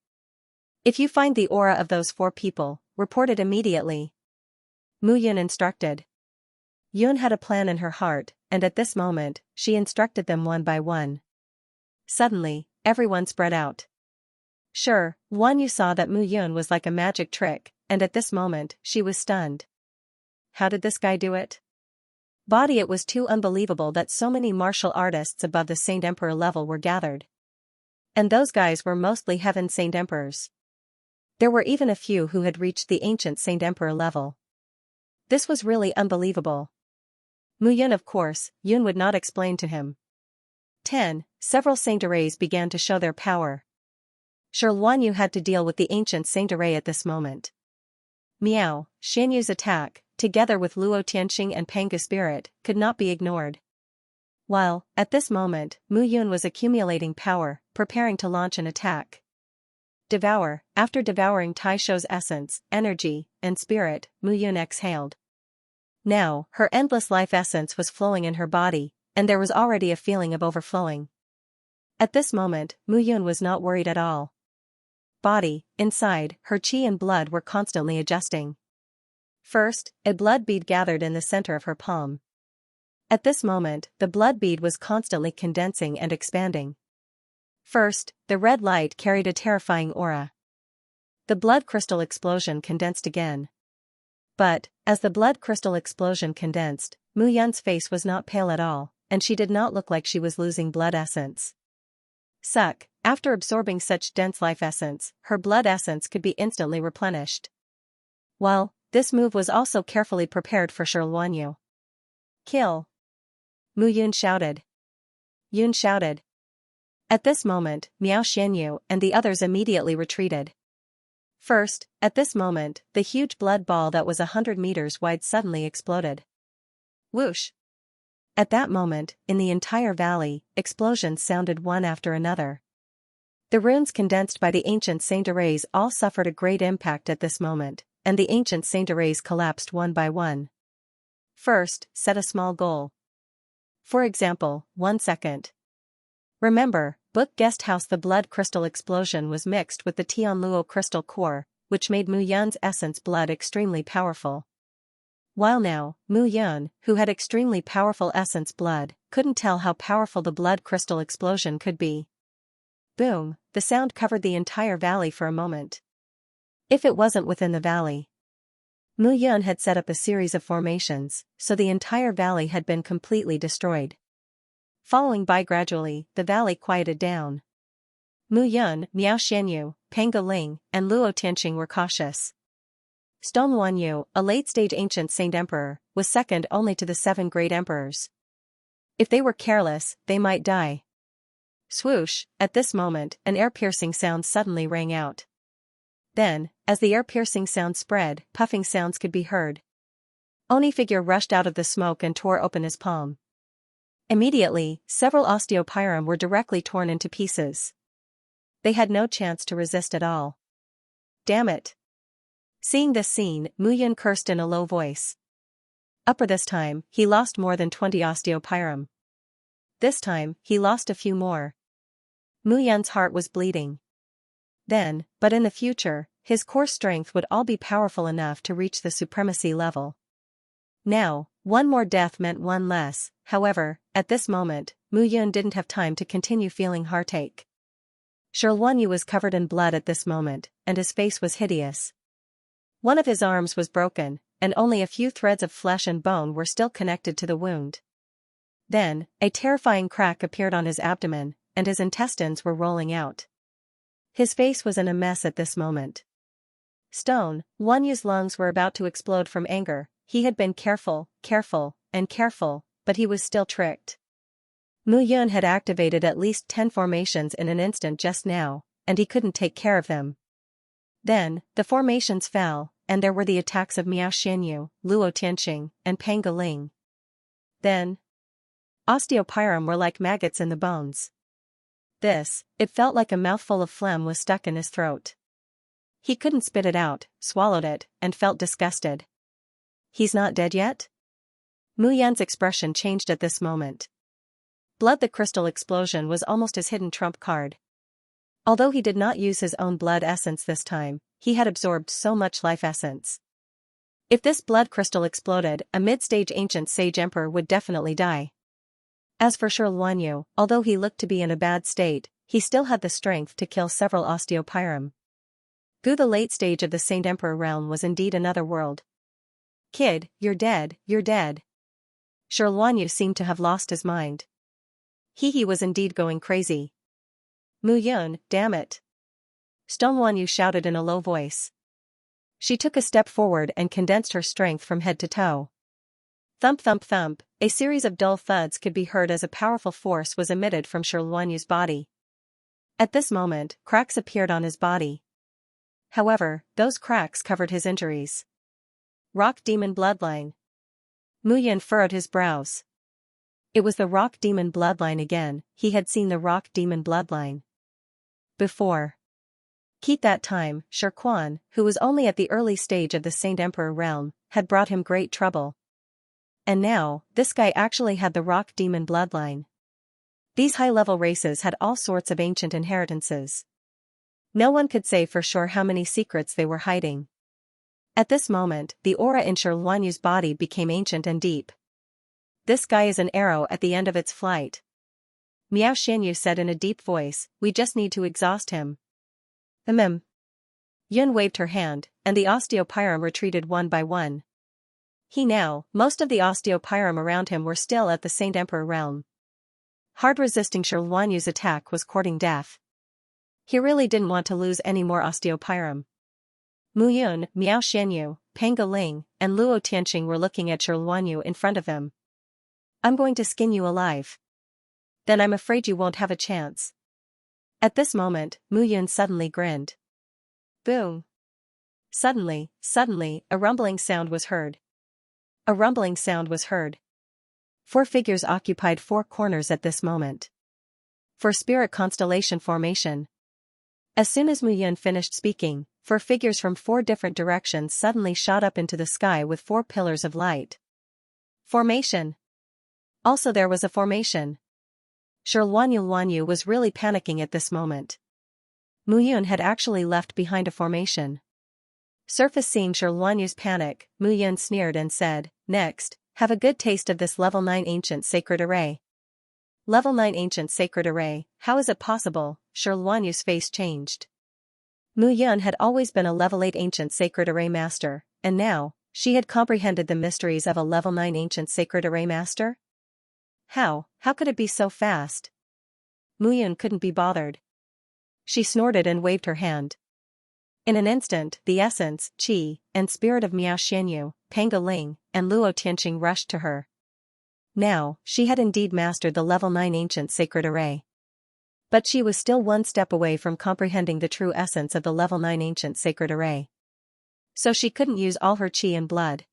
If you find the aura of those 4 people, report it immediately. Mu Yun instructed. Yun had a plan in her heart, and at this moment, she instructed them one by one. Suddenly, everyone spread out. Sure, Yu saw that Mu Yun was like a magic trick, and at this moment, she was stunned. How did this guy do it? It was too unbelievable that so many martial artists above the Saint Emperor level were gathered. And those guys were mostly Heaven Saint Emperors. There were even a few who had reached the ancient Saint Emperor level. This was really unbelievable. Mu Yun, of course, Yun would not explain to him. 10. Several Saint Arrays began to show their power. Luanyu had to deal with the ancient Saint Array at this moment. Miao Xianyu's attack, together with Luo Tianqing and Pangu spirit, could not be ignored. While, at this moment, Mu Yun was accumulating power, preparing to launch an attack. Devour. After devouring Taisho's essence, energy, and spirit, Mu Yun exhaled. Now, her endless life essence was flowing in her body, and there was already a feeling of overflowing. At this moment, Mu Yun was not worried at all. Inside, her qi and blood were constantly adjusting. First, a blood bead gathered in the center of her palm. At this moment, the blood bead was constantly condensing and expanding. First, the red light carried a terrifying aura. The blood crystal explosion condensed again. But, as the blood crystal explosion condensed, Mu Yun's face was not pale at all, and she did not look like she was losing blood essence. After absorbing such dense life essence, her blood essence could be instantly replenished. Well, this move was also carefully prepared for Luanyu. Kill! Mu Yun shouted. Yun shouted. At this moment, Miao Xianyu and the others immediately retreated. First, at this moment, the huge blood ball that was 100 meters wide suddenly exploded. Whoosh! At that moment, in the entire valley, explosions sounded one after another. The runes condensed by the ancient Saint Arrays all suffered a great impact at this moment, and the ancient Saint Arrays collapsed one by one. First, set a small goal. For example, 1 second. Remember, book guest house the blood crystal explosion was mixed with the Tianluo crystal core, which made Mu Yun's essence blood extremely powerful. While now, Mu Yun, who had extremely powerful essence blood, couldn't tell how powerful the blood crystal explosion could be. Boom, the sound covered the entire valley for a moment. If it wasn't within the valley. Mu Yun had set up a series of formations, so the entire valley had been completely destroyed. Following by gradually, the valley quieted down. Mu Yun, Miao Xianyu, Pangu Ling, and Luo Tianqing were cautious. Stone Luanyu, a late-stage ancient Saint Emperor, was second only to the 7 great emperors. If they were careless, they might die. Swoosh! At this moment, an air-piercing sound suddenly rang out. Then, as the air-piercing sound spread, puffing sounds could be heard. Oni figure rushed out of the smoke and tore open his palm. Immediately, several osteopyrum were directly torn into pieces. They had no chance to resist at all. Damn it! Seeing this scene, Mu Yun cursed in a low voice. This time, he lost more than 20 osteopyrum. This time, he lost a few more. Mu Yun's heart was bleeding. But in the future, his core strength would all be powerful enough to reach the supremacy level. Now, One more death meant one less. However, at this moment, Mu Yun didn't have time to continue feeling heartache. Shi Luanyu was covered in blood at this moment, and his face was hideous. One of his arms was broken, and only a few threads of flesh and bone were still connected to the wound. Then, a terrifying crack appeared on his abdomen, and his intestines were rolling out. His face was in a mess at this moment. Stone, Luanyu's lungs were about to explode from anger. He had been careful, and careful, but he was still tricked. Mu Yun had activated at least 10 formations in an instant just now, and he couldn't take care of them. Then, the formations fell, and there were the attacks of Miao Xianyu, Luo Tianqing, and Pang Galing. Then, osteopyrum were like maggots in the bones. It felt like a mouthful of phlegm was stuck in his throat. He couldn't spit it out, swallowed it, and felt disgusted. He's not dead yet? Mu Yun's expression changed at this moment. Blood. The crystal explosion was almost his hidden trump card. Although he did not use his own blood essence this time, he had absorbed so much life essence. If this blood crystal exploded, a mid-stage ancient sage emperor would definitely die. As for Shi Luanyu, although he looked to be in a bad state, he still had the strength to kill several osteopyrum. Gu, the late stage of the Saint Emperor realm, was indeed another world. Kid, you're dead, you're dead. Shi Luanyu seemed to have lost his mind. He was indeed going crazy. Mu Yun, damn it. Stone Luanyu shouted in a low voice. She took a step forward and condensed her strength from head to toe. Thump thump thump, a series of dull thuds could be heard as a powerful force was emitted from Shi Luanyu's body. At this moment, cracks appeared on his body. However, those cracks covered his injuries. Rock Demon Bloodline. Mu Yun furrowed his brows. It was the Rock Demon Bloodline again. He had seen the Rock Demon Bloodline before. Keep that time, Shi Quan, who was only at the early stage of the Saint Emperor realm, had brought him great trouble. And now, this guy actually had the Rock Demon Bloodline. These high-level races had all sorts of ancient inheritances. No one could say for sure how many secrets they were hiding. At this moment, the aura in Shi Luanyu's body became ancient and deep. This guy is an arrow at the end of its flight. Miao Xianyu said in a deep voice, we just need to exhaust him. Yun waved her hand, and the osteopyrum retreated one by one. Most of the osteopyrum around him were still at the Saint Emperor realm. Hard resisting Shi Luanyu's attack was courting death. He really didn't want to lose any more osteopyrum. Mu Yun, Miao Xianyu, Pang Galing, and Luo Tianqing were looking at Shi Luanyu in front of him. I'm going to skin you alive. Then I'm afraid you won't have a chance. At this moment, Mu Yun suddenly grinned. Boom. Suddenly, a rumbling sound was heard. A rumbling sound was heard. 4 figures occupied 4 corners at this moment. For spirit constellation formation. As soon as Mu Yun finished speaking, 4 figures from 4 different directions suddenly shot up into the sky with 4 pillars of light. Formation. Also there was a formation. Shi Luanyu was really panicking at this moment. Mu Yun had actually left behind a formation. Surface seeing Shi Luanyu's panic, Mu Yun sneered and said, next, have a good taste of this level 9 ancient sacred array. Level 9 ancient sacred array, how is it possible? Shi Luanyu's face changed. Mu Yun had always been a level 8 ancient sacred array master, and now, she had comprehended the mysteries of a level 9 ancient sacred array master? How could it be so fast? Mu Yun couldn't be bothered. She snorted and waved her hand. In an instant, the essence, qi, and spirit of Miao Xianyu, Pang Galing, and Luo Tianqing rushed to her. Now, she had indeed mastered the level 9 ancient sacred array. But she was still one step away from comprehending the true essence of the level 9 ancient sacred array. So she couldn't use all her qi and blood.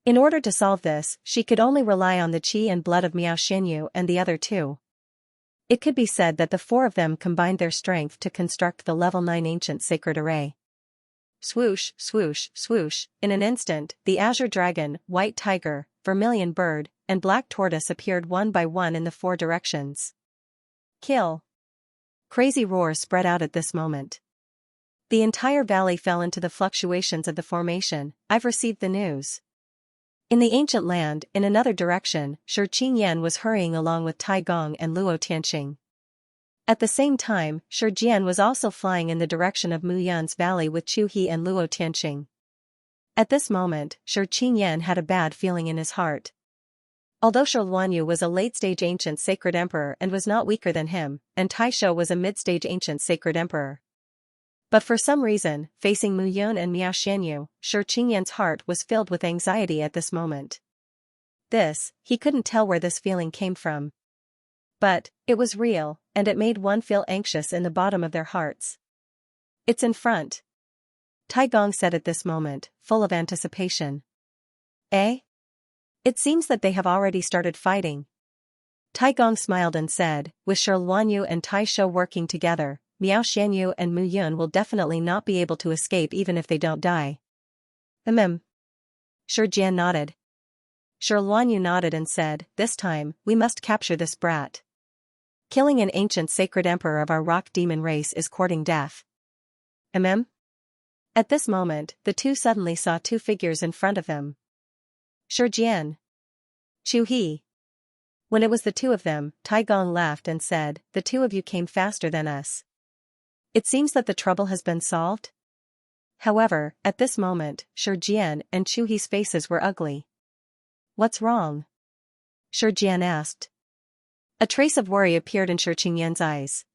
In order to solve this, she could only rely on the qi and blood of Miao Xianyu and the other 2. It could be said that the 4 of them combined their strength to construct the level 9 ancient sacred array. Swoosh, swoosh, swoosh, in an instant, the azure dragon, white tiger, vermilion bird, and black tortoise appeared one by one in the 4 directions. Kill! Crazy roars spread out at this moment. The entire valley fell into the fluctuations of the formation. I've received the news. In the ancient land, in another direction, Shi Qingyan was hurrying along with Tai Gong and Luo Tianxing. At the same time, Shi Jian was also flying in the direction of Muyun's valley with Chu He and Luo Tianxing. At this moment, Shi Qingyan had a bad feeling in his heart. Although Shi Luanyu was a late-stage ancient sacred emperor and was not weaker than him, and Tai Shou was a mid-stage ancient sacred emperor. But for some reason, facing Muyun and Miao Xianyu, Shi Qingyan's heart was filled with anxiety at this moment. He couldn't tell where this feeling came from. But, it was real, and it made one feel anxious in the bottom of their hearts. It's in front. Tai Gong said at this moment, full of anticipation. Eh? It seems that they have already started fighting. Tai Gong smiled and said, with Shi Luanyu and Tai Shou working together, Miao Xianyu and Mu Yun will definitely not be able to escape even if they don't die. Shi Jian nodded. Shi Luanyu nodded and said, this time, we must capture this brat. Killing an ancient sacred emperor of our rock demon race is courting death. At this moment, the two suddenly saw two figures in front of them. Shi Jian. Chu He. When it was the two of them, Tai Gong laughed and said, the two of you came faster than us. It seems that the trouble has been solved? However, at this moment, Shi Jian and Chu He's faces were ugly. What's wrong? Shi Jian asked. A trace of worry appeared in Shi Qingyan's eyes.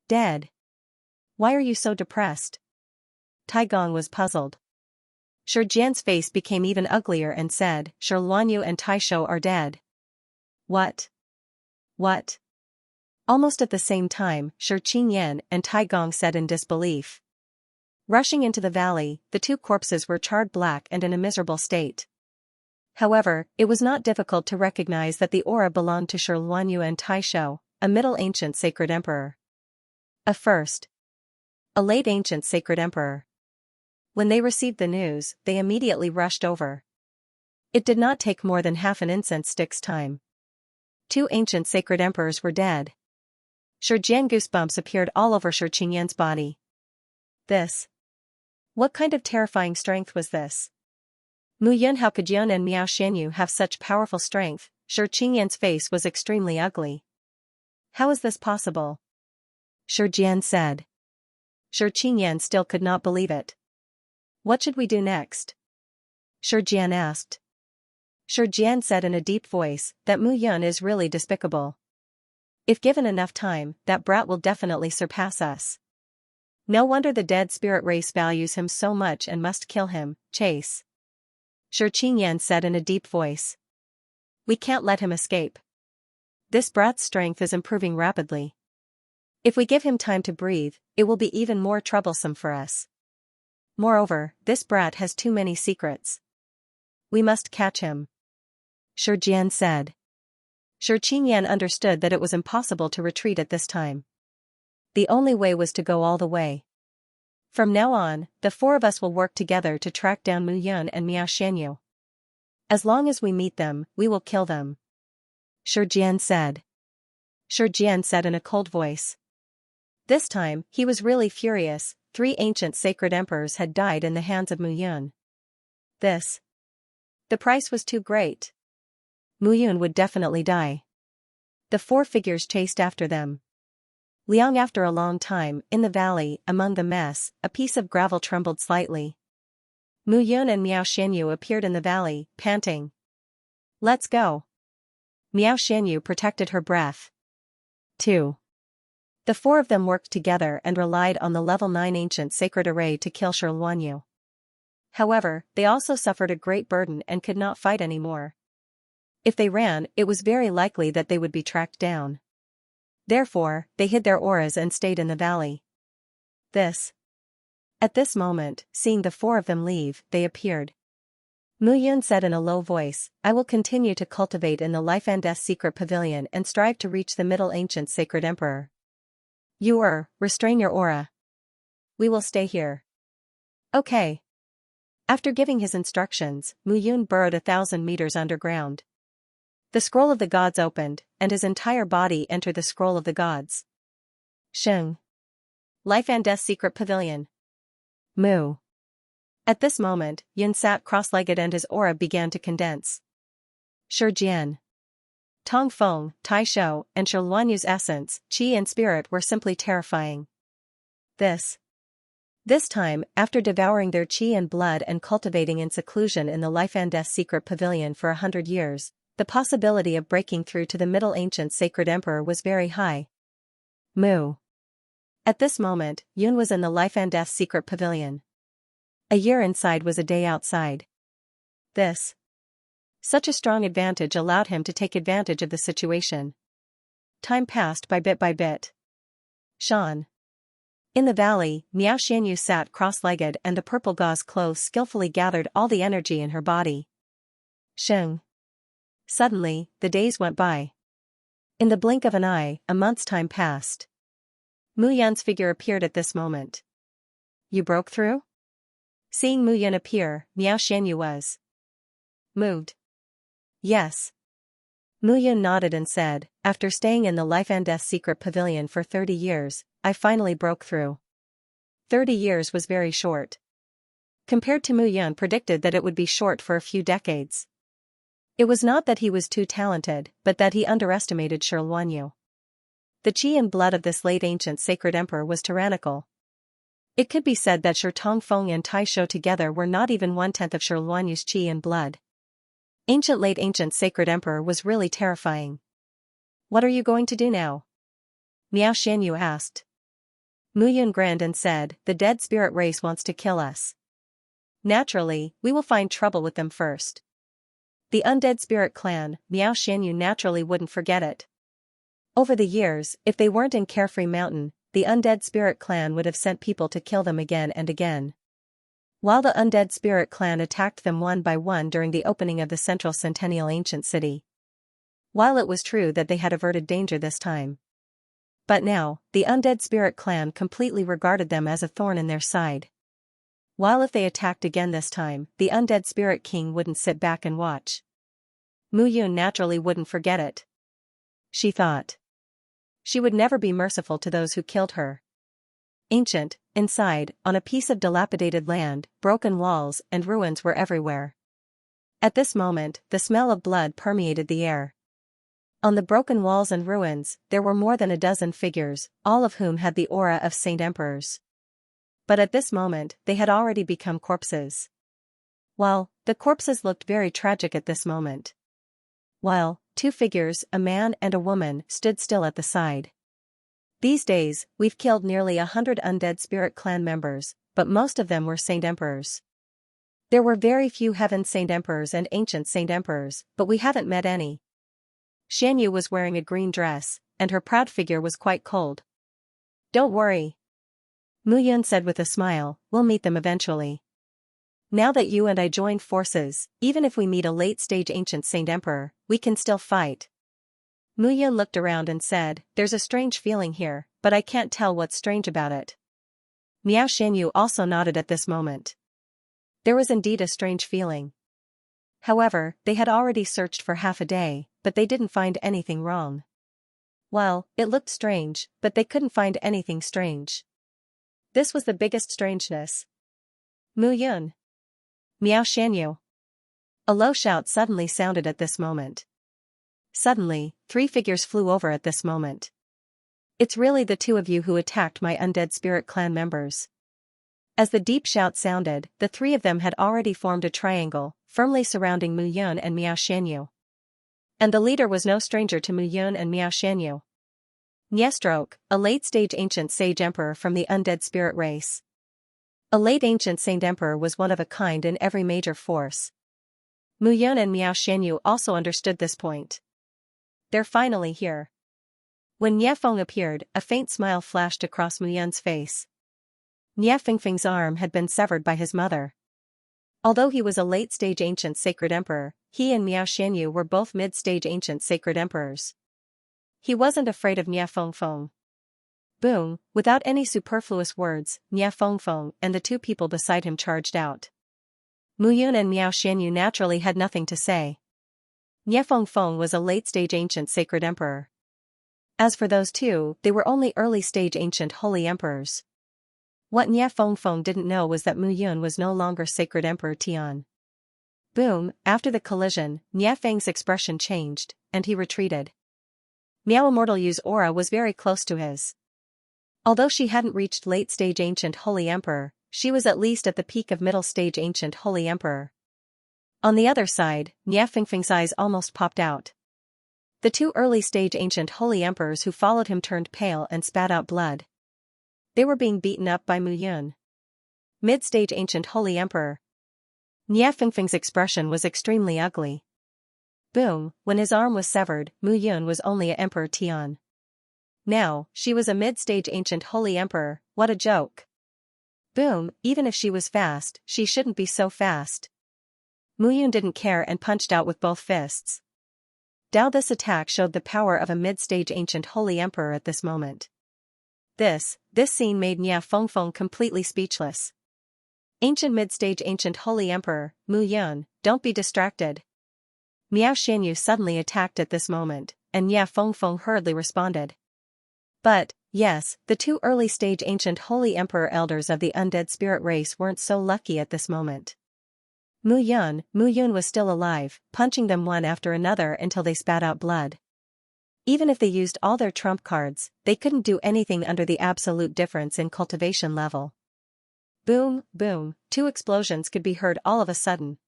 Dead. Why are you so depressed? Tai Gong was puzzled. Shi Jian's face became even uglier and said, Shi Luanyu and Tai Shou are dead. What? Almost at the same time, Shi Qingyan and Tai Gong said in disbelief. Rushing into the valley, the two corpses were charred black and in a miserable state. However, it was not difficult to recognize that the aura belonged to Shi Luanyu and Tai Shou, a middle ancient sacred emperor. A late ancient sacred emperor. When they received the news, they immediately rushed over. It did not take more than half an incense stick's time. Two ancient sacred emperors were dead. Shi Jian goosebumps appeared all over Shi Qingyan's body. What kind of terrifying strength was this? Mu Yun, how could Yun and Miao Xianyu have such powerful strength? Shi Qingyan's face was extremely ugly. How is this possible? Shi Jian said. Shi Qingyan still could not believe it. What should we do next? Shi Jian asked. Shi Jian said in a deep voice that Mu Yun is really despicable. If given enough time, that brat will definitely surpass us. No wonder the dead spirit race values him so much and must kill him. Chase. Shi Qingyan said in a deep voice. We can't let him escape. This brat's strength is improving rapidly. If we give him time to breathe, it will be even more troublesome for us. Moreover, this brat has too many secrets. We must catch him. Shi Jian said. Shi Qingyan understood that it was impossible to retreat at this time. The only way was to go all the way. From now on, the four of us will work together to track down Mu Yun and Miao Xianyu. As long as we meet them, we will kill them. Shi Jian said. Shi Jian said in a cold voice. This time, he was really furious. 3 ancient sacred emperors had died in the hands of Mu Yun. The price was too great. Mu Yun would definitely die. The 4 figures chased after them. Liang, after a long time, in the valley, among the mess, a piece of gravel trembled slightly. Mu Yun and Miao Xianyu appeared in the valley, panting. Let's go. Miao Xianyu protected her breath. 2. The 4 of them worked together and relied on the level 9 ancient sacred array to kill Shi Luanyu. However, they also suffered a great burden and could not fight anymore. If they ran, it was very likely that they would be tracked down. Therefore, they hid their auras and stayed in the valley. At this moment, seeing the 4 of them leave, they appeared. Mu Yun said in a low voice, I will continue to cultivate in the life and death secret pavilion and strive to reach the middle ancient sacred emperor. You restrain your aura. We will stay here. Okay. After giving his instructions, Mu Yun burrowed 1,000 meters underground. The scroll of the gods opened, and his entire body entered the scroll of the gods. Sheng. Life and Death Secret Pavilion. Mu. At this moment, Yun sat cross-legged and his aura began to condense. Shijian, Tong Feng, Tai Shou, and Shi Luanyu's essence, qi and spirit were simply terrifying. This time, after devouring their qi and blood and cultivating in seclusion in the life and death secret pavilion for 100 years, the possibility of breaking through to the Middle Ancient Sacred Emperor was very high. Moo. At this moment, Yun was in the life and death secret pavilion. A year inside was a day outside. Such a strong advantage allowed him to take advantage of the situation. Time passed by bit. Shan. In the valley, Miao Xianyu sat cross-legged and the purple gauze clothes skillfully gathered all the energy in her body. Sheng. Suddenly, the days went by. In the blink of an eye, a month's time passed. Mu Yan's figure appeared at this moment. You broke through? Seeing Mu Yan appear, Miao Xianyu was moved. Yes. Mu Yan nodded and said, after staying in the life and death secret pavilion for 30 years, I finally broke through. 30 years was very short. Compared to Mu Yan predicted that it would be short for a few decades. It was not that he was too talented, but that he underestimated Shi Luanyu. The qi and blood of this late ancient sacred emperor was tyrannical. It could be said that Shi Tongfeng and Tai Shou together were not even 1/10 of Shi Luanyu's qi and blood. Late ancient sacred emperor was really terrifying. What are you going to do now? Miao Xianyu asked. Mu Yun grinned and said, the dead spirit race wants to kill us. Naturally, we will find trouble with them first. The undead spirit clan, Miao Xianyu naturally wouldn't forget it. Over the years, if they weren't in Carefree Mountain, the undead spirit clan would have sent people to kill them again and again. While the undead spirit clan attacked them one by one during the opening of the Central Centennial Ancient City. While it was true that they had averted danger this time. But now, the undead spirit clan completely regarded them as a thorn in their side. While if they attacked again this time, the undead spirit king wouldn't sit back and watch. Mu Yun naturally wouldn't forget it. She thought. She would never be merciful to those who killed her. Inside, on a piece of dilapidated land, broken walls and ruins were everywhere. At this moment, the smell of blood permeated the air. On the broken walls and ruins, there were more than a dozen figures, all of whom had the aura of saint emperors. But at this moment, they had already become corpses. Well, the corpses looked very tragic at this moment. While, two figures, a man and a woman, stood still at the side. These days, we've killed nearly 100 undead spirit clan members, but most of them were saint emperors. There were very few heaven saint emperors and ancient saint emperors, but we haven't met any. Xianyu was wearing a green dress, and her proud figure was quite cold. Don't worry. Mu Yun said with a smile, we'll meet them eventually. Now that you and I joined forces, even if we meet a late-stage ancient saint emperor, we can still fight. Mu Yun looked around and said, there's a strange feeling here, but I can't tell what's strange about it. Miao Xianyu also nodded at this moment. There was indeed a strange feeling. However, they had already searched for half a day, but they didn't find anything wrong. Well, it looked strange, but they couldn't find anything strange. This was the biggest strangeness. Mu Yun. Miao Xianyu. A low shout suddenly sounded at this moment. Suddenly, 3 figures flew over at this moment. It's really the 2 of you who attacked my undead spirit clan members. As the deep shout sounded, the 3 of them had already formed a triangle, firmly surrounding Mu Yun and Miao Xianyu. And the leader was no stranger to Mu Yun and Miao Xianyu. Niestroke, a late-stage ancient sage emperor from the undead spirit race. A late ancient saint emperor was one of a kind in every major force. Mu Yun and Miao Xianyu also understood this point. They're finally here. When Nie Feng appeared, a faint smile flashed across Mu Yun's face. Nie Fengfeng's arm had been severed by his mother. Although he was a late-stage ancient sacred emperor, he and Miao Xianyu were both mid-stage ancient sacred emperors. He wasn't afraid of Nie Fengfeng. Boom, without any superfluous words, Nie Fengfeng and the 2 people beside him charged out. Mu Yun and Miao Xianyu naturally had nothing to say. Nie Fengfeng was a late-stage ancient sacred emperor. As for those 2, they were only early-stage ancient holy emperors. What Nia Fengfeng didn't know was that Mu Yun was no longer Sacred Emperor Tian. Boom, after the collision, Nia Feng's expression changed, and he retreated. Miao Immortal Yu's aura was very close to his. Although she hadn't reached late-stage Ancient Holy Emperor, she was at least at the peak of middle-stage Ancient Holy Emperor. On the other side, Nia Fengfeng's eyes almost popped out. The two early-stage Ancient Holy Emperors who followed him turned pale and spat out blood. They were being beaten up by Mu Yun. Mid-stage Ancient Holy Emperor. Nia Fengfeng's expression was extremely ugly. Boom, when his arm was severed, Mu Yun was only a Emperor Tian. Now, she was a mid-stage Ancient Holy Emperor. What a joke. Boom, even if she was fast, she shouldn't be so fast. Mu Yun didn't care and punched out with both fists. This attack showed the power of a mid-stage Ancient Holy Emperor at this moment. This scene made Nia Fengfeng completely speechless. Ancient mid-stage Ancient Holy Emperor, Mu Yun, don't be distracted. Miao Xianyu suddenly attacked at this moment, and Nia Fengfeng hurriedly responded. But, yes, the two early-stage Ancient Holy Emperor elders of the undead spirit race weren't so lucky at this moment. Mu Yun was still alive, punching them one after another until they spat out blood. Even if they used all their trump cards, they couldn't do anything under the absolute difference in cultivation level. Boom, boom, two explosions could be heard all of a sudden.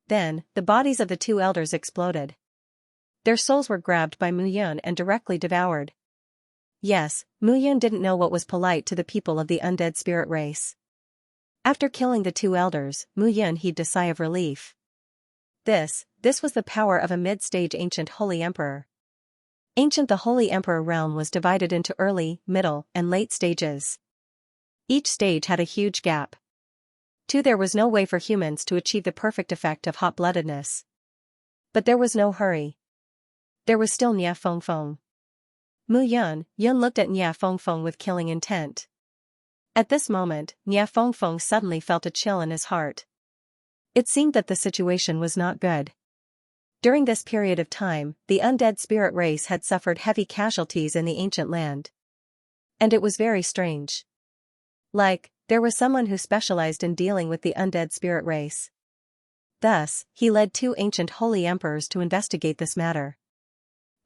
Then, the bodies of the two elders exploded. Their souls were grabbed by Mu Yun and directly devoured. Yes, Mu Yun didn't know what was polite to the people of the undead spirit race. After killing the two elders, Mu Yun heaved a sigh of relief. This was the power of a mid-stage Ancient Holy Emperor. The Holy Emperor realm was divided into early, middle, and late stages. Each stage had a huge gap. There was no way for humans to achieve the perfect effect of hot-bloodedness. But there was no hurry. There was still Nia Fengfeng. Mu Yun looked at Nia Fengfeng with killing intent. At this moment, Nia Fengfeng suddenly felt a chill in his heart. It seemed that the situation was not good. During this period of time, the undead spirit race had suffered heavy casualties in the ancient land. And it was very strange. There was someone who specialized in dealing with the undead spirit race. Thus, he led two ancient holy emperors to investigate this matter.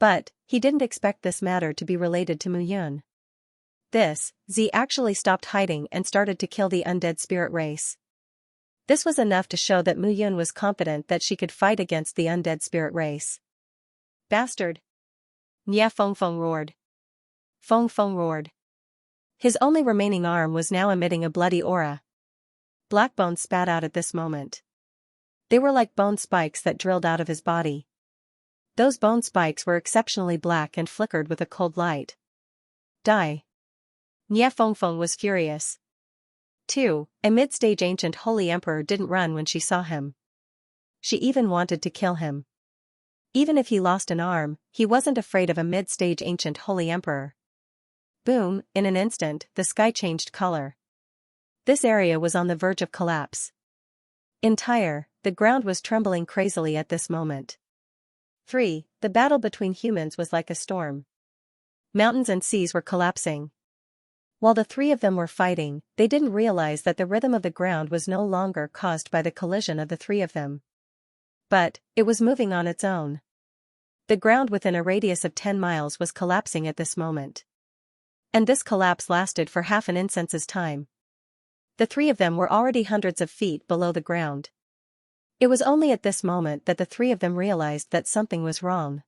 But, he didn't expect this matter to be related to Mu Yun. Z actually stopped hiding and started to kill the undead spirit race. This was enough to show that Mu Yun was confident that she could fight against the undead spirit race. Bastard! Nia Fengfeng roared. Fengfeng roared. His only remaining arm was now emitting a bloody aura. Black bones spat out at this moment. They were like bone spikes that drilled out of his body. Those bone spikes were exceptionally black and flickered with a cold light. Die! Nia Fengfeng was furious. A mid-stage ancient holy emperor didn't run when she saw him. She even wanted to kill him. Even if he lost an arm, he wasn't afraid of a mid-stage ancient holy emperor. Boom, in an instant, the sky changed color. This area was on the verge of collapse. The ground was trembling crazily at this moment. The battle between humans was like a storm. Mountains and seas were collapsing. While the three of them were fighting, they didn't realize that the rhythm of the ground was no longer caused by the collision of the three of them. But, it was moving on its own. The ground within a radius of 10 miles was collapsing at this moment. And this collapse lasted for half an instance's time. The three of them were already hundreds of feet below the ground. It was only at this moment that the three of them realized that something was wrong.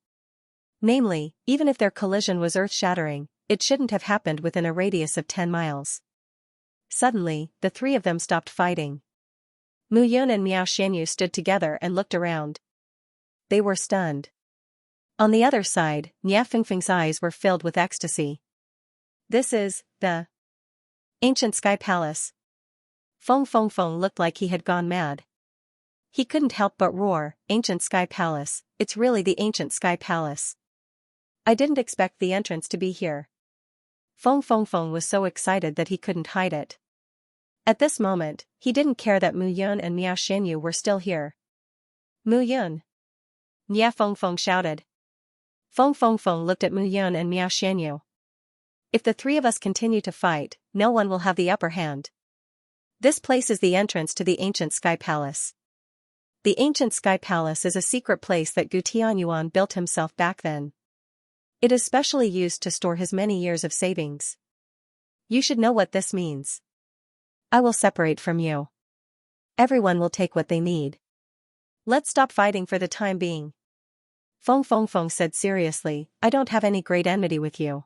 Namely, even if their collision was earth-shattering, it shouldn't have happened within a radius of 10 miles. Suddenly, the three of them stopped fighting. Mu Yun and Miao Xianyu stood together and looked around. They were stunned. On the other side, Nia Fengfeng's eyes were filled with ecstasy. This is the ancient sky palace. Fengfeng looked like he had gone mad. He couldn't help but roar, "Ancient sky palace, it's really the ancient sky palace. I didn't expect the entrance to be here." Fengfeng was so excited that he couldn't hide it. At this moment, he didn't care that Mu Yun and Miao Xianyu were still here. Mu Yun! Nia Fengfeng shouted. Fengfeng looked at Mu Yun and Miao Xianyu. If the three of us continue to fight, no one will have the upper hand. This place is the entrance to the ancient Sky Palace. The ancient Sky Palace is a secret place that Gu Tianyuan built himself back then. It is specially used to store his many years of savings. You should know what this means. I will separate from you. Everyone will take what they need. Let's stop fighting for the time being. Feng Feng Feng said seriously, I don't have any great enmity with you.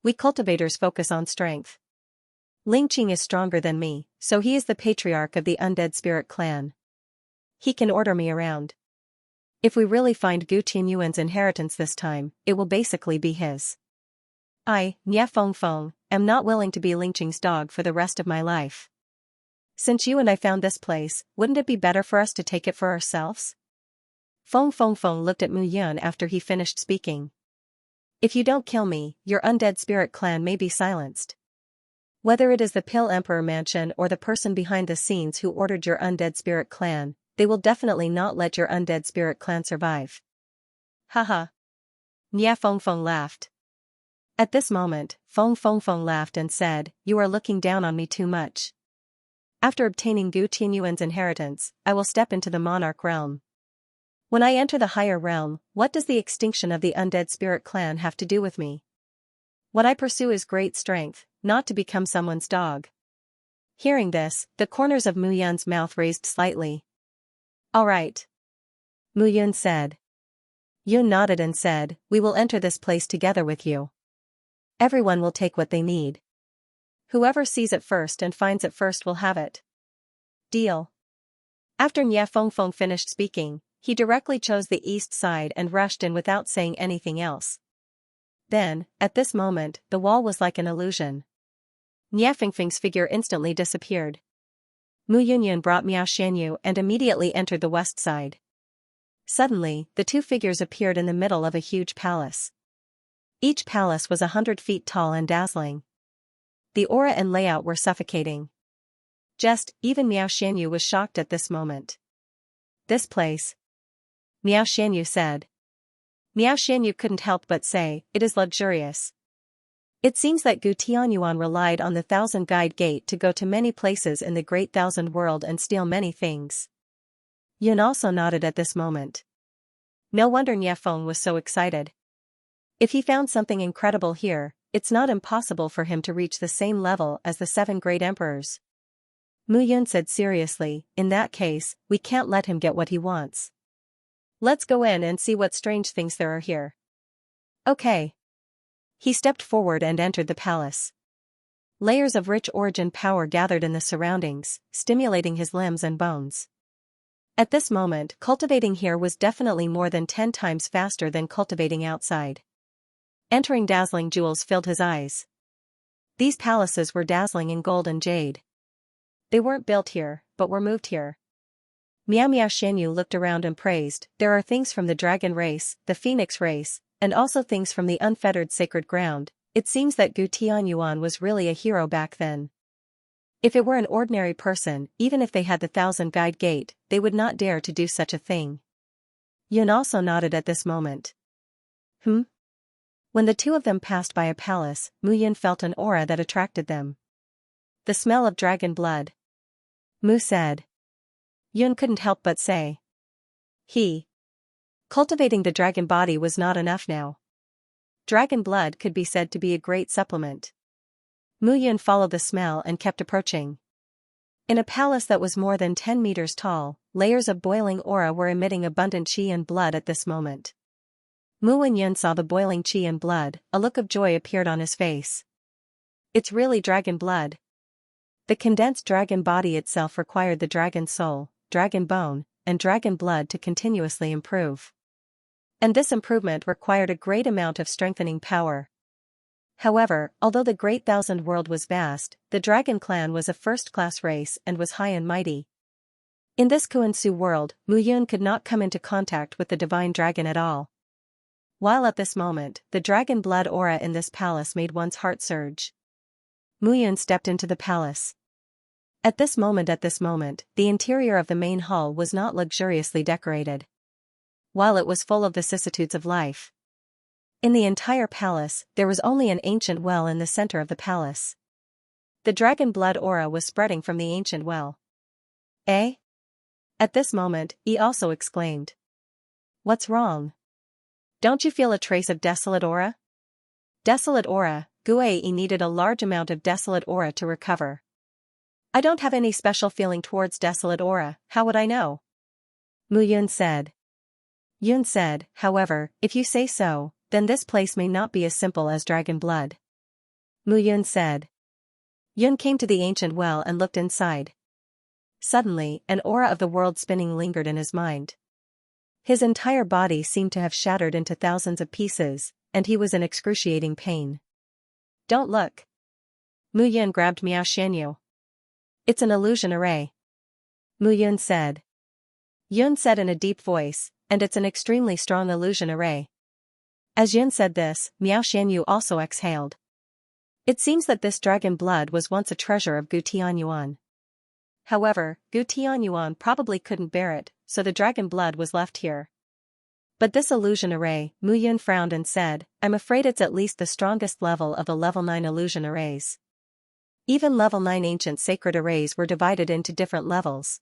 We cultivators focus on strength. Ling Qing is stronger than me, so he is the patriarch of the undead spirit clan. He can order me around. If we really find Gu Tianyuan's inheritance this time, it will basically be his. I, Nia Feng Feng, am not willing to be Ling Qing's dog for the rest of my life. Since you and I found this place, wouldn't it be better for us to take it for ourselves? Feng Feng Feng looked at Mu Yun after he finished speaking. If you don't kill me, your undead spirit clan may be silenced. Whether it is the Pill Emperor Mansion or the person behind the scenes who ordered your undead spirit clan, they will definitely not let your undead spirit clan survive. Haha. Nia Feng Feng laughed. At this moment, Feng Feng Feng laughed and said, You are looking down on me too much. After obtaining Gu Tianyuan's inheritance, I will step into the monarch realm. When I enter the higher realm, what does the extinction of the undead spirit clan have to do with me? What I pursue is great strength, not to become someone's dog. Hearing this, the corners of Mu Yun's mouth raised slightly. All right. Mu Yun said. Yun nodded and said, We will enter this place together with you. Everyone will take what they need. Whoever sees it first and finds it first will have it. Deal. After Nia Feng Feng finished speaking, he directly chose the east side and rushed in without saying anything else. Then, at this moment, the wall was like an illusion. Nia Fengfeng's figure instantly disappeared. Mu Yunyun brought Miao Xianyu and immediately entered the west side. Suddenly, the two figures appeared in the middle of a huge palace. Each palace was 100 feet tall and dazzling. The aura and layout were suffocating. Even Miao Xianyu was shocked at this moment. This place. Miao Xianyu said. Miao Xianyu couldn't help but say, It is luxurious. It seems that Gu Tianyuan relied on the Thousand Guide Gate to go to many places in the Great Thousand World and steal many things. Yun also nodded at this moment. No wonder Nia Feng was so excited. If he found something incredible here, it's not impossible for him to reach the same level as the 7 great emperors. Mu Yun said seriously, In that case, we can't let him get what he wants. Let's go in and see what strange things there are here. Okay. He stepped forward and entered the palace. Layers of rich origin power gathered in the surroundings, stimulating his limbs and bones. At this moment, cultivating here was definitely more than 10 times faster than cultivating outside. Entering dazzling jewels filled his eyes. These palaces were dazzling in gold and jade. They weren't built here, but were moved here. Miao Miao Xianyu looked around and praised, There are things from the dragon race, the phoenix race, and also things from the unfettered sacred ground. It seems that Gu Tianyuan was really a hero back then. If it were an ordinary person, even if they had the Thousand Guide Gate, they would not dare to do such a thing. Yun also nodded at this moment. When the two of them passed by a palace, Mu Yun felt an aura that attracted them. The smell of dragon blood. Mu said. Yun couldn't help but say. Cultivating the dragon body was not enough now. Dragon blood could be said to be a great supplement. Mu Yun followed the smell and kept approaching. In a palace that was more than 10 meters tall, layers of boiling aura were emitting abundant qi and blood at this moment. Mu and Yun saw the boiling qi and blood, a look of joy appeared on his face. It's really dragon blood. The condensed dragon body itself required the dragon soul, dragon bone, and dragon blood to continuously improve. And this improvement required a great amount of strengthening power. However, although the Great Thousand World was vast, the Dragon Clan was a first-class race and was high and mighty. In this Kuan-Su world, Mu Yun could not come into contact with the divine dragon at all. While at this moment, the dragon blood aura in this palace made one's heart surge. Mu Yun stepped into the palace. At this moment, the interior of the main hall was not luxuriously decorated. While it was full of vicissitudes of life. In the entire palace, there was only an ancient well in the center of the palace. The dragon blood aura was spreading from the ancient well. Eh? At this moment, he also exclaimed. What's wrong? Don't you feel a trace of desolate aura? Desolate aura, Gue needed a large amount of desolate aura to recover. I don't have any special feeling towards desolate aura, how would I know? Mu Yun said. Yun said, however, if you say so, then this place may not be as simple as dragon blood. Mu Yun said. Yun came to the ancient well and looked inside. Suddenly, an aura of the world spinning lingered in his mind. His entire body seemed to have shattered into thousands of pieces, and he was in excruciating pain. Don't look. Mu Yun grabbed Miao Xianyu. It's an illusion array. Mu Yun said. Yun said in a deep voice, and it's an extremely strong illusion array. As Yun said this, Miao Xianyu also exhaled. It seems that this dragon blood was once a treasure of Gu Tianyuan. However, Gu Tianyuan probably couldn't bear it, so the dragon blood was left here. But this illusion array, Mu Yun frowned and said, I'm afraid it's at least the strongest level of the level 9 illusion arrays. Even level 9 ancient sacred arrays were divided into different levels.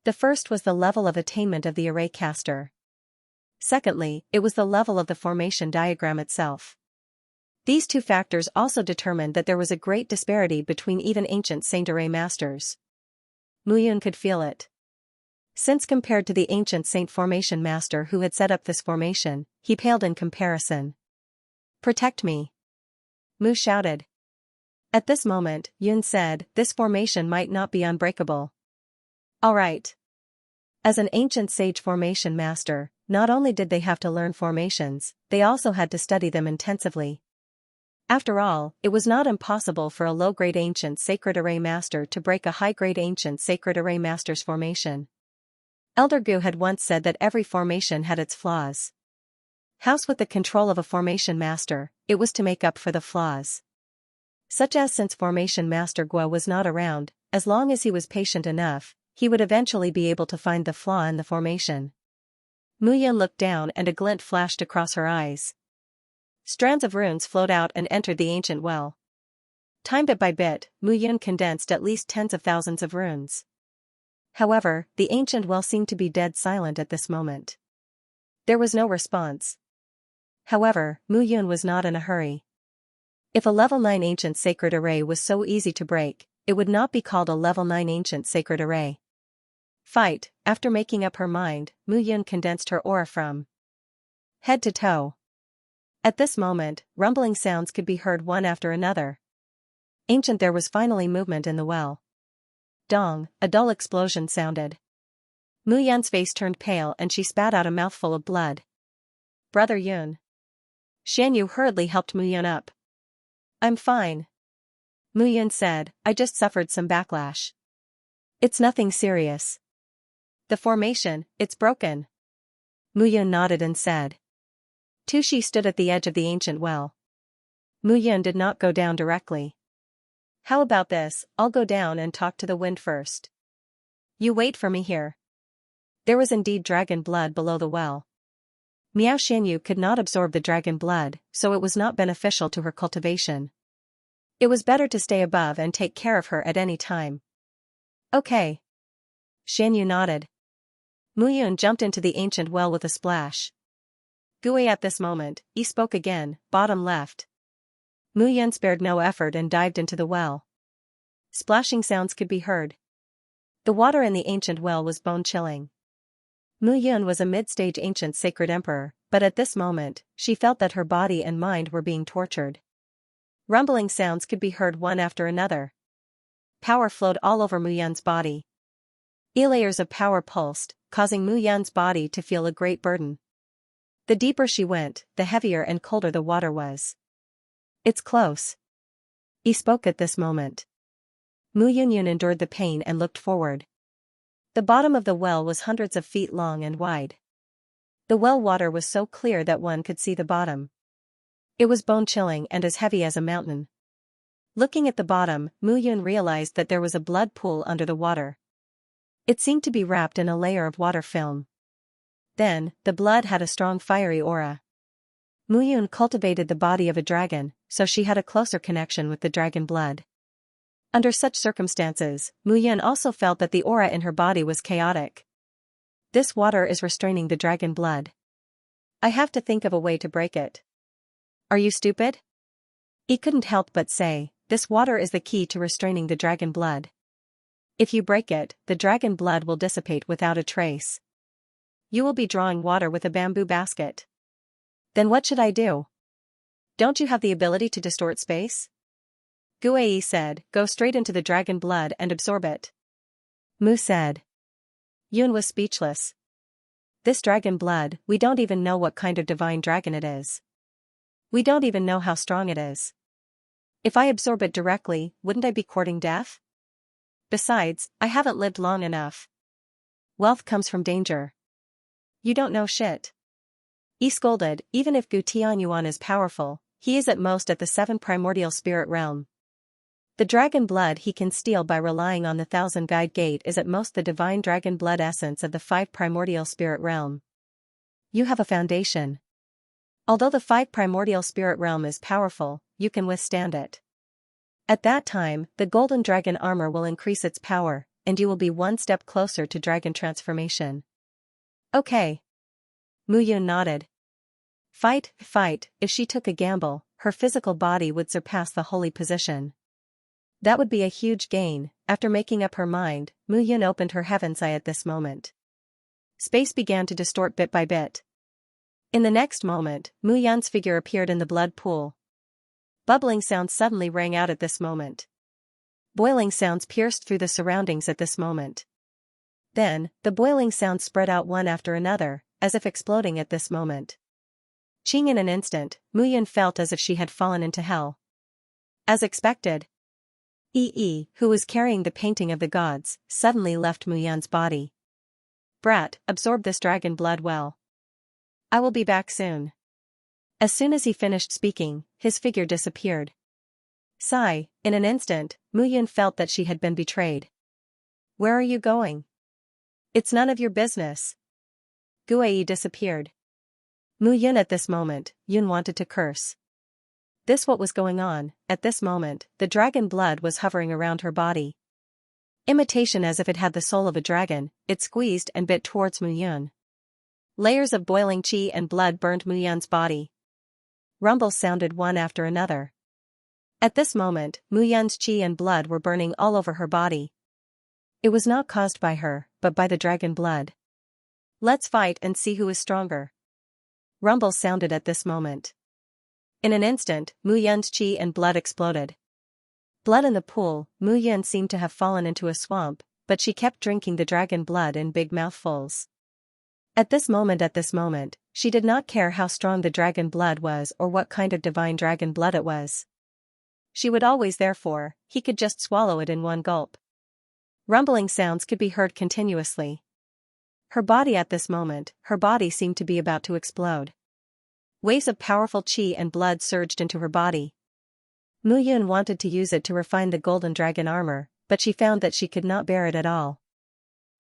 The first was the level of attainment of the array caster. Secondly, it was the level of the formation diagram itself. These two factors also determined that there was a great disparity between even ancient saint array masters. Mu Yun could feel it. Since compared to the ancient saint formation master who had set up this formation, he paled in comparison. Protect me! Mu shouted. At this moment, Yun said, this formation might not be unbreakable. All right. As an ancient sage formation master, not only did they have to learn formations, they also had to study them intensively. After all, it was not impossible for a low-grade ancient sacred array master to break a high-grade ancient sacred array master's formation. Elder Gu had once said that every formation had its flaws. House with the control of a formation master, it was to make up for the flaws. Such as since formation master Guo was not around, as long as he was patient enough, he would eventually be able to find the flaw in the formation. Mu Yun looked down and a glint flashed across her eyes. Strands of runes flowed out and entered the ancient well. Time bit by bit, Mu Yun condensed at least tens of thousands of runes. However, the ancient well seemed to be dead silent at this moment. There was no response. However, Mu Yun was not in a hurry. If a level 9 ancient sacred array was so easy to break, it would not be called a level 9 ancient sacred array. Fight. After making up her mind, Mu Yun condensed her aura from head to toe. At this moment, rumbling sounds could be heard one after another. Ancient, there was finally movement in the well. Dong, a dull explosion sounded. Mu Yun's face turned pale and she spat out a mouthful of blood. Brother Yun. Xianyu hurriedly helped Mu Yun up. I'm fine. Mu Yun said, I just suffered some backlash. It's nothing serious. The formation, it's broken. Mu Yun nodded and said. Tushi stood at the edge of the ancient well. Mu Yun did not go down directly. How about this, I'll go down and talk to the wind first. You wait for me here. There was indeed dragon blood below the well. Miao Xianyu could not absorb the dragon blood, so it was not beneficial to her cultivation. It was better to stay above and take care of her at any time. Okay. Xianyu nodded. Mu Yun jumped into the ancient well with a splash. Gui at this moment, he spoke again, bottom left. Mu Yun spared no effort and dived into the well. Splashing sounds could be heard. The water in the ancient well was bone-chilling. Mu Yun was a mid-stage ancient sacred emperor, but at this moment, she felt that her body and mind were being tortured. Rumbling sounds could be heard one after another. Power flowed all over Mu Yun's body. Layers of power pulsed, causing Mu Yun's body to feel a great burden. The deeper she went, the heavier and colder the water was. It's close. He spoke at this moment. Mu Yun endured the pain and looked forward. The bottom of the well was hundreds of feet long and wide. The well water was so clear that one could see the bottom. It was bone-chilling and as heavy as a mountain. Looking at the bottom, Mu Yun realized that there was a blood pool under the water. It seemed to be wrapped in a layer of water film. Then, the blood had a strong fiery aura. Mu Yun cultivated the body of a dragon, so she had a closer connection with the dragon blood. Under such circumstances, Mu Yun also felt that the aura in her body was chaotic. This water is restraining the dragon blood. I have to think of a way to break it. Are you stupid? He couldn't help but say, this water is the key to restraining the dragon blood. If you break it, the dragon blood will dissipate without a trace. You will be drawing water with a bamboo basket. Then what should I do? Don't you have the ability to distort space? Guei said, go straight into the dragon blood and absorb it. Mu said. Yun was speechless. This dragon blood, we don't even know what kind of divine dragon it is. We don't even know how strong it is. If I absorb it directly, wouldn't I be courting death? Besides, I haven't lived long enough. Wealth comes from danger. You don't know shit. He scolded, even if Gu Tianyuan is powerful, he is at most at the 7 primordial spirit realm. The dragon blood he can steal by relying on the 1000 guide gate is at most the divine dragon blood essence of the 5 primordial spirit realm. You have a foundation. Although the 5 primordial spirit realm is powerful, you can withstand it. At that time, the golden dragon armor will increase its power, and you will be one step closer to dragon transformation. Okay. Mu Yun nodded. Fight, if she took a gamble, her physical body would surpass the holy position. That would be a huge gain. After making up her mind, Mu Yun opened her heaven's eye at this moment. Space began to distort bit by bit. In the next moment, Mu Yun's figure appeared in the blood pool. Bubbling sounds suddenly rang out at this moment. Boiling sounds pierced through the surroundings at this moment. Then, the boiling sounds spread out one after another, as if exploding at this moment. Ching in an instant, Mu Yun felt as if she had fallen into hell. As expected. Yi, who was carrying the painting of the gods, suddenly left Mu Yun's body. Brat, absorb this dragon blood well. I will be back soon. As soon as he finished speaking, his figure disappeared. Sigh, in an instant, Mu Yun felt that she had been betrayed. Where are you going? It's none of your business. Guei disappeared. Mu Yun at this moment, Yun wanted to curse. This what was going on, at this moment, the dragon blood was hovering around her body. Imitation as if it had the soul of a dragon, it squeezed and bit towards Mu Yun. Layers of boiling qi and blood burned Mu Yun's body. Rumbles sounded one after another. At this moment, Mu Yun's qi and blood were burning all over her body. It was not caused by her, but by the dragon blood. Let's fight and see who is stronger. Rumbles sounded at this moment. In an instant, Mu Yun's qi and blood exploded. Blood in the pool, Mu Yun seemed to have fallen into a swamp, but she kept drinking the dragon blood in big mouthfuls. At this moment, she did not care how strong the dragon blood was or what kind of divine dragon blood it was. She would always therefore, he could just swallow it in one gulp. Rumbling sounds could be heard continuously. Her body at this moment, her body seemed to be about to explode. Waves of powerful qi and blood surged into her body. Mu Yun wanted to use it to refine the golden dragon armor, but she found that she could not bear it at all.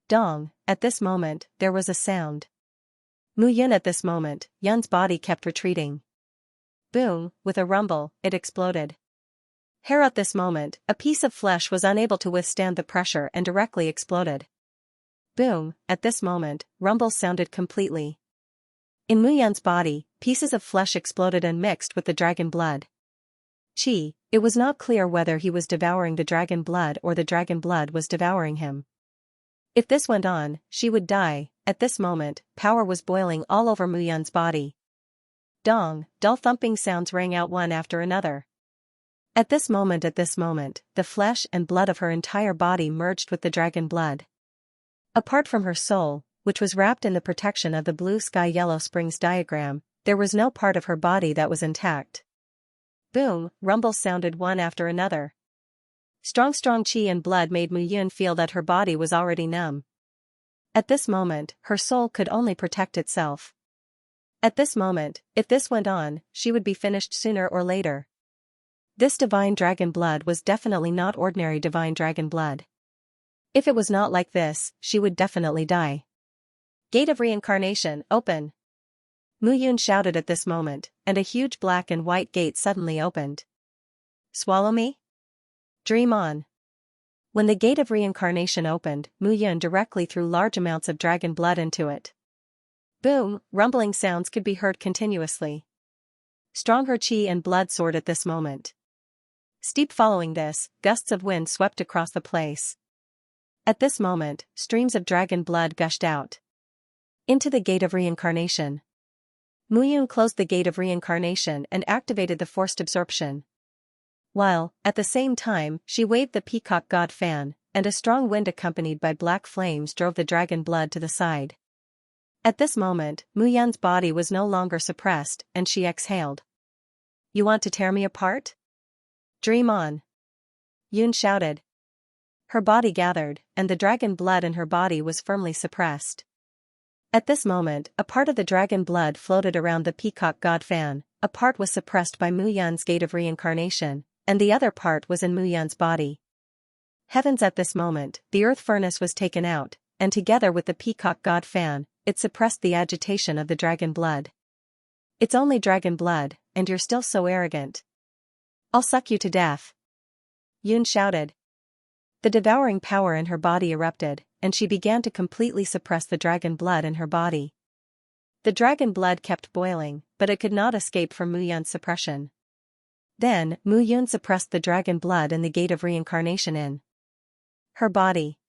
Dong, at this moment, there was a sound. Mu Yun at this moment, Yun's body kept retreating. Boom, with a rumble, it exploded. Hair at this moment, a piece of flesh was unable to withstand the pressure and directly exploded. Boom, at this moment, rumbles sounded completely. In Mu Yun's body, pieces of flesh exploded and mixed with the dragon blood. Qi, it was not clear whether he was devouring the dragon blood or the dragon blood was devouring him. If this went on, she would die. At this moment, power was boiling all over Mu Yun's body. Dong, dull thumping sounds rang out one after another. At this moment, the flesh and blood of her entire body merged with the dragon blood. Apart from her soul, which was wrapped in the protection of the blue sky yellow springs diagram, there was no part of her body that was intact. Boom, rumbles sounded one after another. Strong qi and blood made Mu Yun feel that her body was already numb. At this moment, her soul could only protect itself. At this moment, if this went on, she would be finished sooner or later. This divine dragon blood was definitely not ordinary divine dragon blood. If it was not like this, she would definitely die. Gate of reincarnation, open. Mu Yun shouted at this moment, and a huge black and white gate suddenly opened. Swallow me? Dream on. When the gate of reincarnation opened, Mu Yun directly threw large amounts of dragon blood into it. Boom, rumbling sounds could be heard continuously. Strong her chi and blood soared at this moment. Steep following this, gusts of wind swept across the place. At this moment, streams of dragon blood gushed out into the gate of reincarnation. Mu Yun closed the gate of reincarnation and activated the forced absorption. While, at the same time, she waved the peacock god fan, and a strong wind accompanied by black flames drove the dragon blood to the side. At this moment, Mu Yun's body was no longer suppressed, and she exhaled. You want to tear me apart? Dream on. Yun shouted. Her body gathered, and the dragon blood in her body was firmly suppressed. At this moment, a part of the dragon blood floated around the peacock god fan, a part was suppressed by Mu Yun's gate of reincarnation, and the other part was in Mu Yun's body. Heavens, at this moment, the earth furnace was taken out, and together with the peacock god fan, it suppressed the agitation of the dragon blood. It's only dragon blood, and you're still so arrogant. I'll suck you to death. Yun shouted. The devouring power in her body erupted, and she began to completely suppress the dragon blood in her body. The dragon blood kept boiling, but it could not escape from Mu Yun's suppression. Then, Mu Yun suppressed the dragon blood in the gate of reincarnation in her body.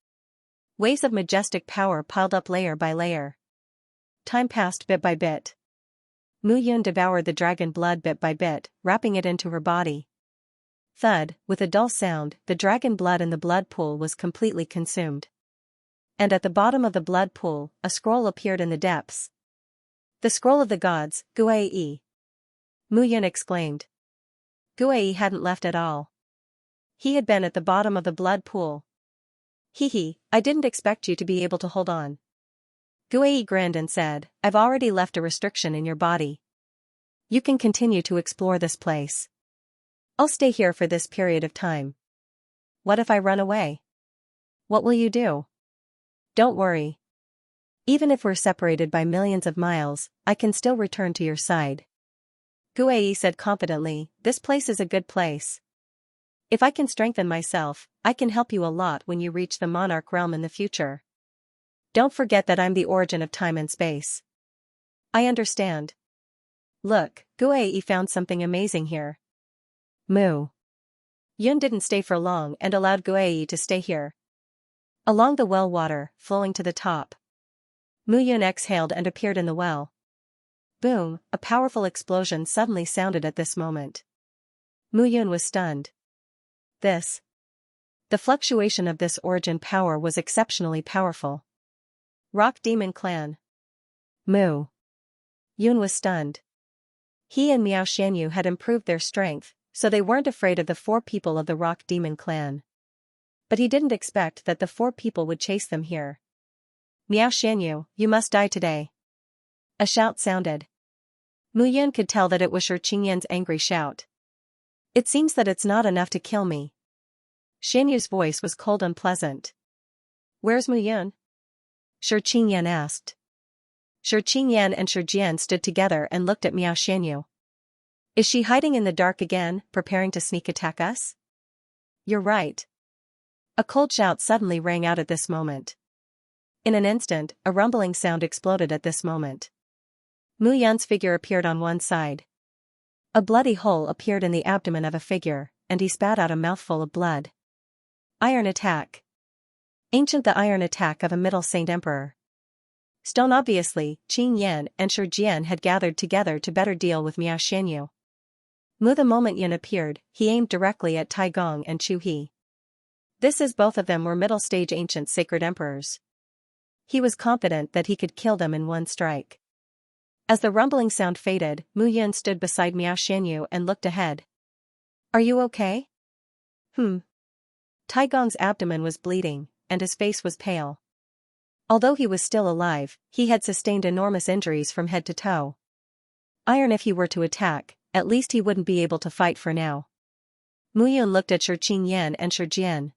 Waves of majestic power piled up layer by layer. Time passed bit by bit. Mu Yun devoured the dragon blood bit by bit, wrapping it into her body. Thud, with a dull sound, the dragon blood in the blood pool was completely consumed. And at the bottom of the blood pool, a scroll appeared in the depths. The scroll of the gods, Guai. Mu Yun exclaimed. Guai hadn't left at all. He had been at the bottom of the blood pool. Hee, I didn't expect you to be able to hold on. Guai grinned and said, I've already left a restriction in your body. You can continue to explore this place. I'll stay here for this period of time. What if I run away? What will you do? Don't worry. Even if we're separated by millions of miles, I can still return to your side. Guai said confidently, this place is a good place. If I can strengthen myself, I can help you a lot when you reach the monarch realm in the future. Don't forget that I'm the origin of time and space. I understand. Look, Guai found something amazing here. Mu Yun didn't stay for long and allowed Guai to stay here. Along the well water, flowing to the top. Mu Yun exhaled and appeared in the well. Boom, a powerful explosion suddenly sounded at this moment. Mu Yun was stunned. The fluctuation of this origin power was exceptionally powerful. Rock Demon Clan. Mu Yun was stunned. He and Miao Xianyu had improved their strength, so they weren't afraid of the 4 people of the Rock Demon Clan. But he didn't expect that the 4 people would chase them here. Miao Xianyu, you must die today. A shout sounded. Mu Yun could tell that it was Shi Qingyan's angry shout. It seems that it's not enough to kill me. Xianyu's voice was cold and pleasant. Where's Mu Yun? Shi Qingyan asked. Shi Qingyan and Shi Jian stood together and looked at Miao Xianyu. Is she hiding in the dark again, preparing to sneak attack us? You're right. A cold shout suddenly rang out at this moment. In an instant, a rumbling sound exploded at this moment. Mu Yun's figure appeared on one side. A bloody hole appeared in the abdomen of a figure, and he spat out a mouthful of blood. Iron attack. Ancient the iron attack of a Middle Saint Emperor. Stone. Obviously, Qing Yan and Shi Jian had gathered together to better deal with Miao Xianyu. Mu. The moment Yin appeared, he aimed directly at Tai Gong and Chu He. Both of them were middle-stage ancient sacred emperors. He was confident that he could kill them in one strike. As the rumbling sound faded, Mu Yun stood beside Miao Xianyu and looked ahead. Are you okay? Tai Gong's abdomen was bleeding, and his face was pale. Although he was still alive, he had sustained enormous injuries from head to toe. Iron. If he were to attack, at least he wouldn't be able to fight for now. Mu Yun looked at Shi Qingyan and Shi Jian.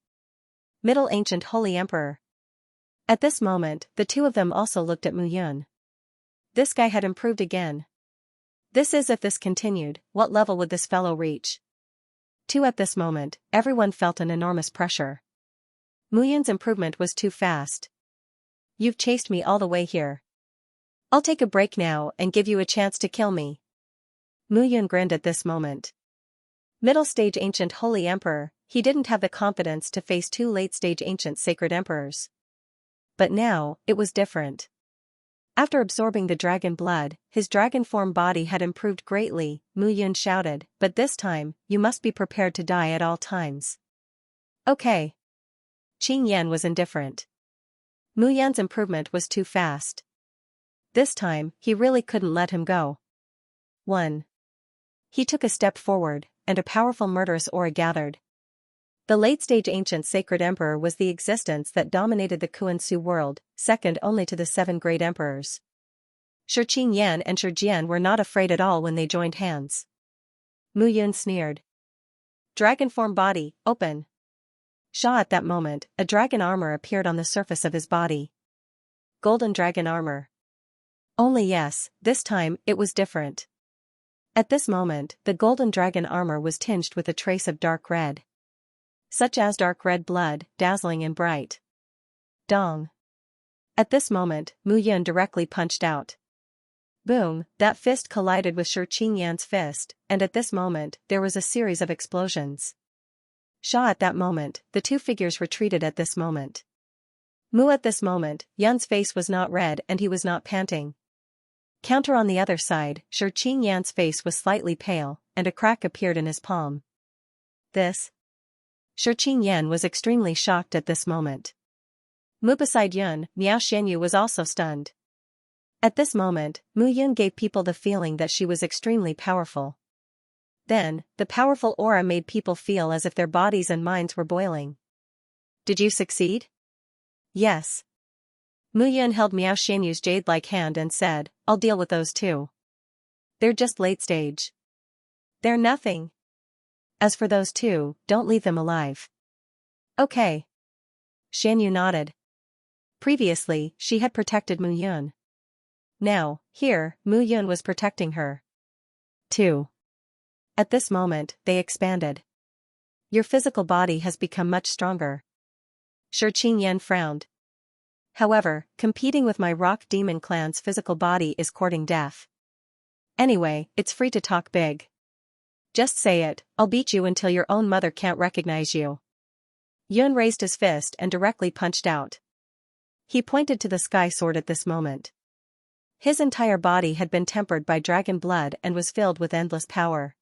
Middle Ancient Holy Emperor. At this moment, the two of them also looked at Mu Yun. This guy had improved again. If this continued, what level would this fellow reach? 2. At this moment, everyone felt an enormous pressure. Muyun's improvement was too fast. You've chased me all the way here. I'll take a break now and give you a chance to kill me. Muyun grinned at this moment. Middle stage ancient holy emperor, he didn't have the confidence to face 2 late stage ancient sacred emperors. But now, it was different. After absorbing the dragon blood, his dragon form body had improved greatly. Muyun shouted, but this time, you must be prepared to die at all times. Okay. Qing Yan was indifferent. Muyun's improvement was too fast. This time, he really couldn't let him go. 1. He took a step forward, and a powerful murderous aura gathered. The late-stage ancient sacred emperor was the existence that dominated the Kuan-Su world, second only to the 7 great emperors. Qing Yan and Shi Jian were not afraid at all when they joined hands. Muyun sneered. Dragon form body, open. At that moment, a dragon armor appeared on the surface of his body. Golden dragon armor. Only yes, this time, it was different. At this moment, the golden dragon armor was tinged with a trace of dark red. Such as dark red blood, dazzling and bright. Dong. At this moment, Muyun directly punched out. Boom, that fist collided with Qing Yan's fist, and at this moment, there was a series of explosions. At that moment, the 2 figures retreated at this moment. At this moment, Yun's face was not red and he was not panting. Counter on the other side, Qing Yan's face was slightly pale, and a crack appeared in his palm. This? Qing Yan was extremely shocked at this moment. Beside Yun, Miao Xianyu was also stunned. At this moment, Muyun gave people the feeling that she was extremely powerful. Then, the powerful aura made people feel as if their bodies and minds were boiling. Did you succeed? Yes. Muyun held Miao Xianyu's jade-like hand and said, I'll deal with those 2. They're just late stage. They're nothing. As for those 2, don't leave them alive. Okay. Xianyu nodded. Previously, she had protected Muyun. Now, here, Muyun was protecting her. 2. At this moment, they expanded. Your physical body has become much stronger. Qing Yan frowned. However, competing with my rock demon clan's physical body is courting death. Anyway, it's free to talk big. Just say it, I'll beat you until your own mother can't recognize you. Yun raised his fist and directly punched out. He pointed to the sky sword at this moment. His entire body had been tempered by dragon blood and was filled with endless power.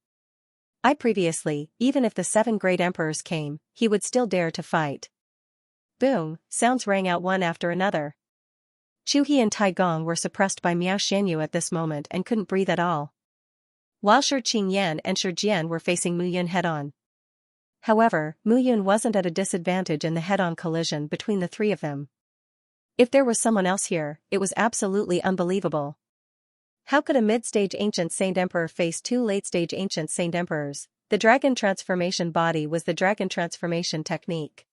Previously, even if the 7 great emperors came, he would still dare to fight. Boom, sounds rang out one after another. Chu He and Tai Gong were suppressed by Miao Xianyu at this moment and couldn't breathe at all. While Qing Yan and Shi Jian were facing Muyun head-on. However, Muyun wasn't at a disadvantage in the head-on collision between the 3 of them. If there was someone else here, it was absolutely unbelievable. How could a mid-stage ancient saint emperor face 2 late-stage ancient saint emperors? The dragon transformation body was the dragon transformation technique.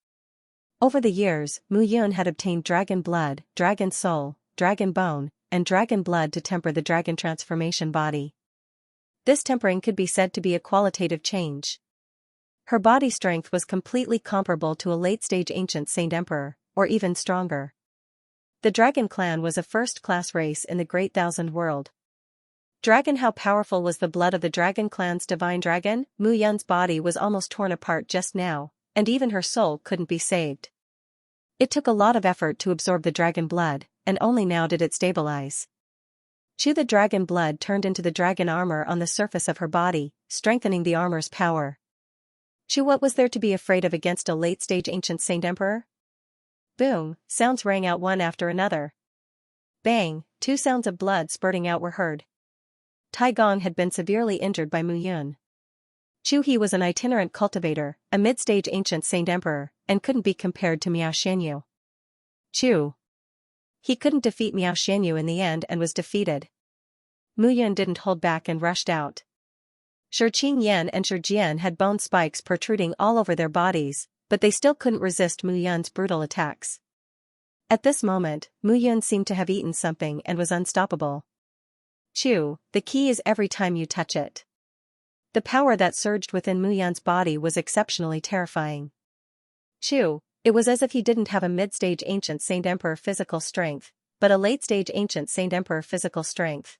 Over the years, Muyun had obtained dragon blood, dragon soul, dragon bone, and dragon blood to temper the dragon transformation body. This tempering could be said to be a qualitative change. Her body strength was completely comparable to a late-stage ancient saint emperor, or even stronger. The dragon clan was a first-class race in the Great Thousand World. Dragon. How powerful was the blood of the dragon clan's divine dragon? Muyun's body was almost torn apart just now, and even her soul couldn't be saved. It took a lot of effort to absorb the dragon blood, and only now did it stabilize. The dragon blood turned into the dragon armor on the surface of her body, strengthening the armor's power. What was there to be afraid of against a late-stage ancient saint emperor? Boom, sounds rang out one after another. Bang, 2 sounds of blood spurting out were heard. Tai Gong had been severely injured by Muyun. Chu He was an itinerant cultivator, a mid-stage ancient saint emperor, and couldn't be compared to Miao Xianyu. He couldn't defeat Miao Xianyu in the end and was defeated. Muyun didn't hold back and rushed out. Qing Yan and Shi Jian had bone spikes protruding all over their bodies, but they still couldn't resist Muyun's brutal attacks. At this moment, Muyun seemed to have eaten something and was unstoppable. Chu, the key is every time you touch it. The power that surged within Mu Yan's body was exceptionally terrifying. Chu, it was as if he didn't have a mid-stage ancient Saint Emperor physical strength, but a late-stage ancient Saint Emperor physical strength.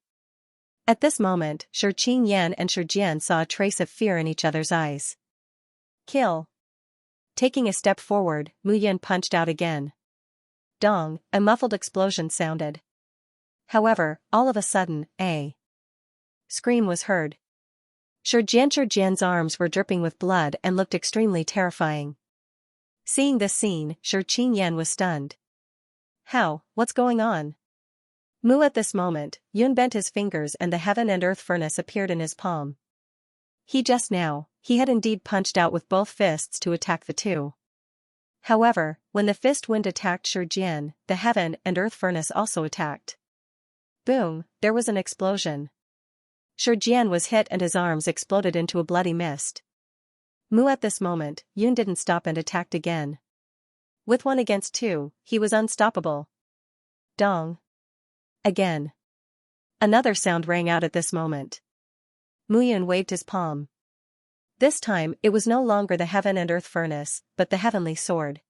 At this moment, Shi Qingyan and Shi Jian saw a trace of fear in each other's eyes. Kill. Taking a step forward, Mu Yan punched out again. Dong, a muffled explosion sounded. However, all of a sudden, a scream was heard. Shi Jian's arms were dripping with blood and looked extremely terrifying. Seeing this scene, Shi Qingyan was stunned. How, what's going on? Mu at this moment, Yun bent his fingers and the heaven and earth furnace appeared in his palm. He had indeed punched out with both fists to attack the two. However, when the fist wind attacked Shi Jian, the heaven and earth furnace also attacked. Boom, there was an explosion. Shi Jian was hit and his arms exploded into a bloody mist. Mu at this moment, Yun didn't stop and attacked again. With 1 against 2, he was unstoppable. Dong. Again. Another sound rang out at this moment. Mu Yun waved his palm. This time, it was no longer the heaven and earth furnace, but the heavenly sword.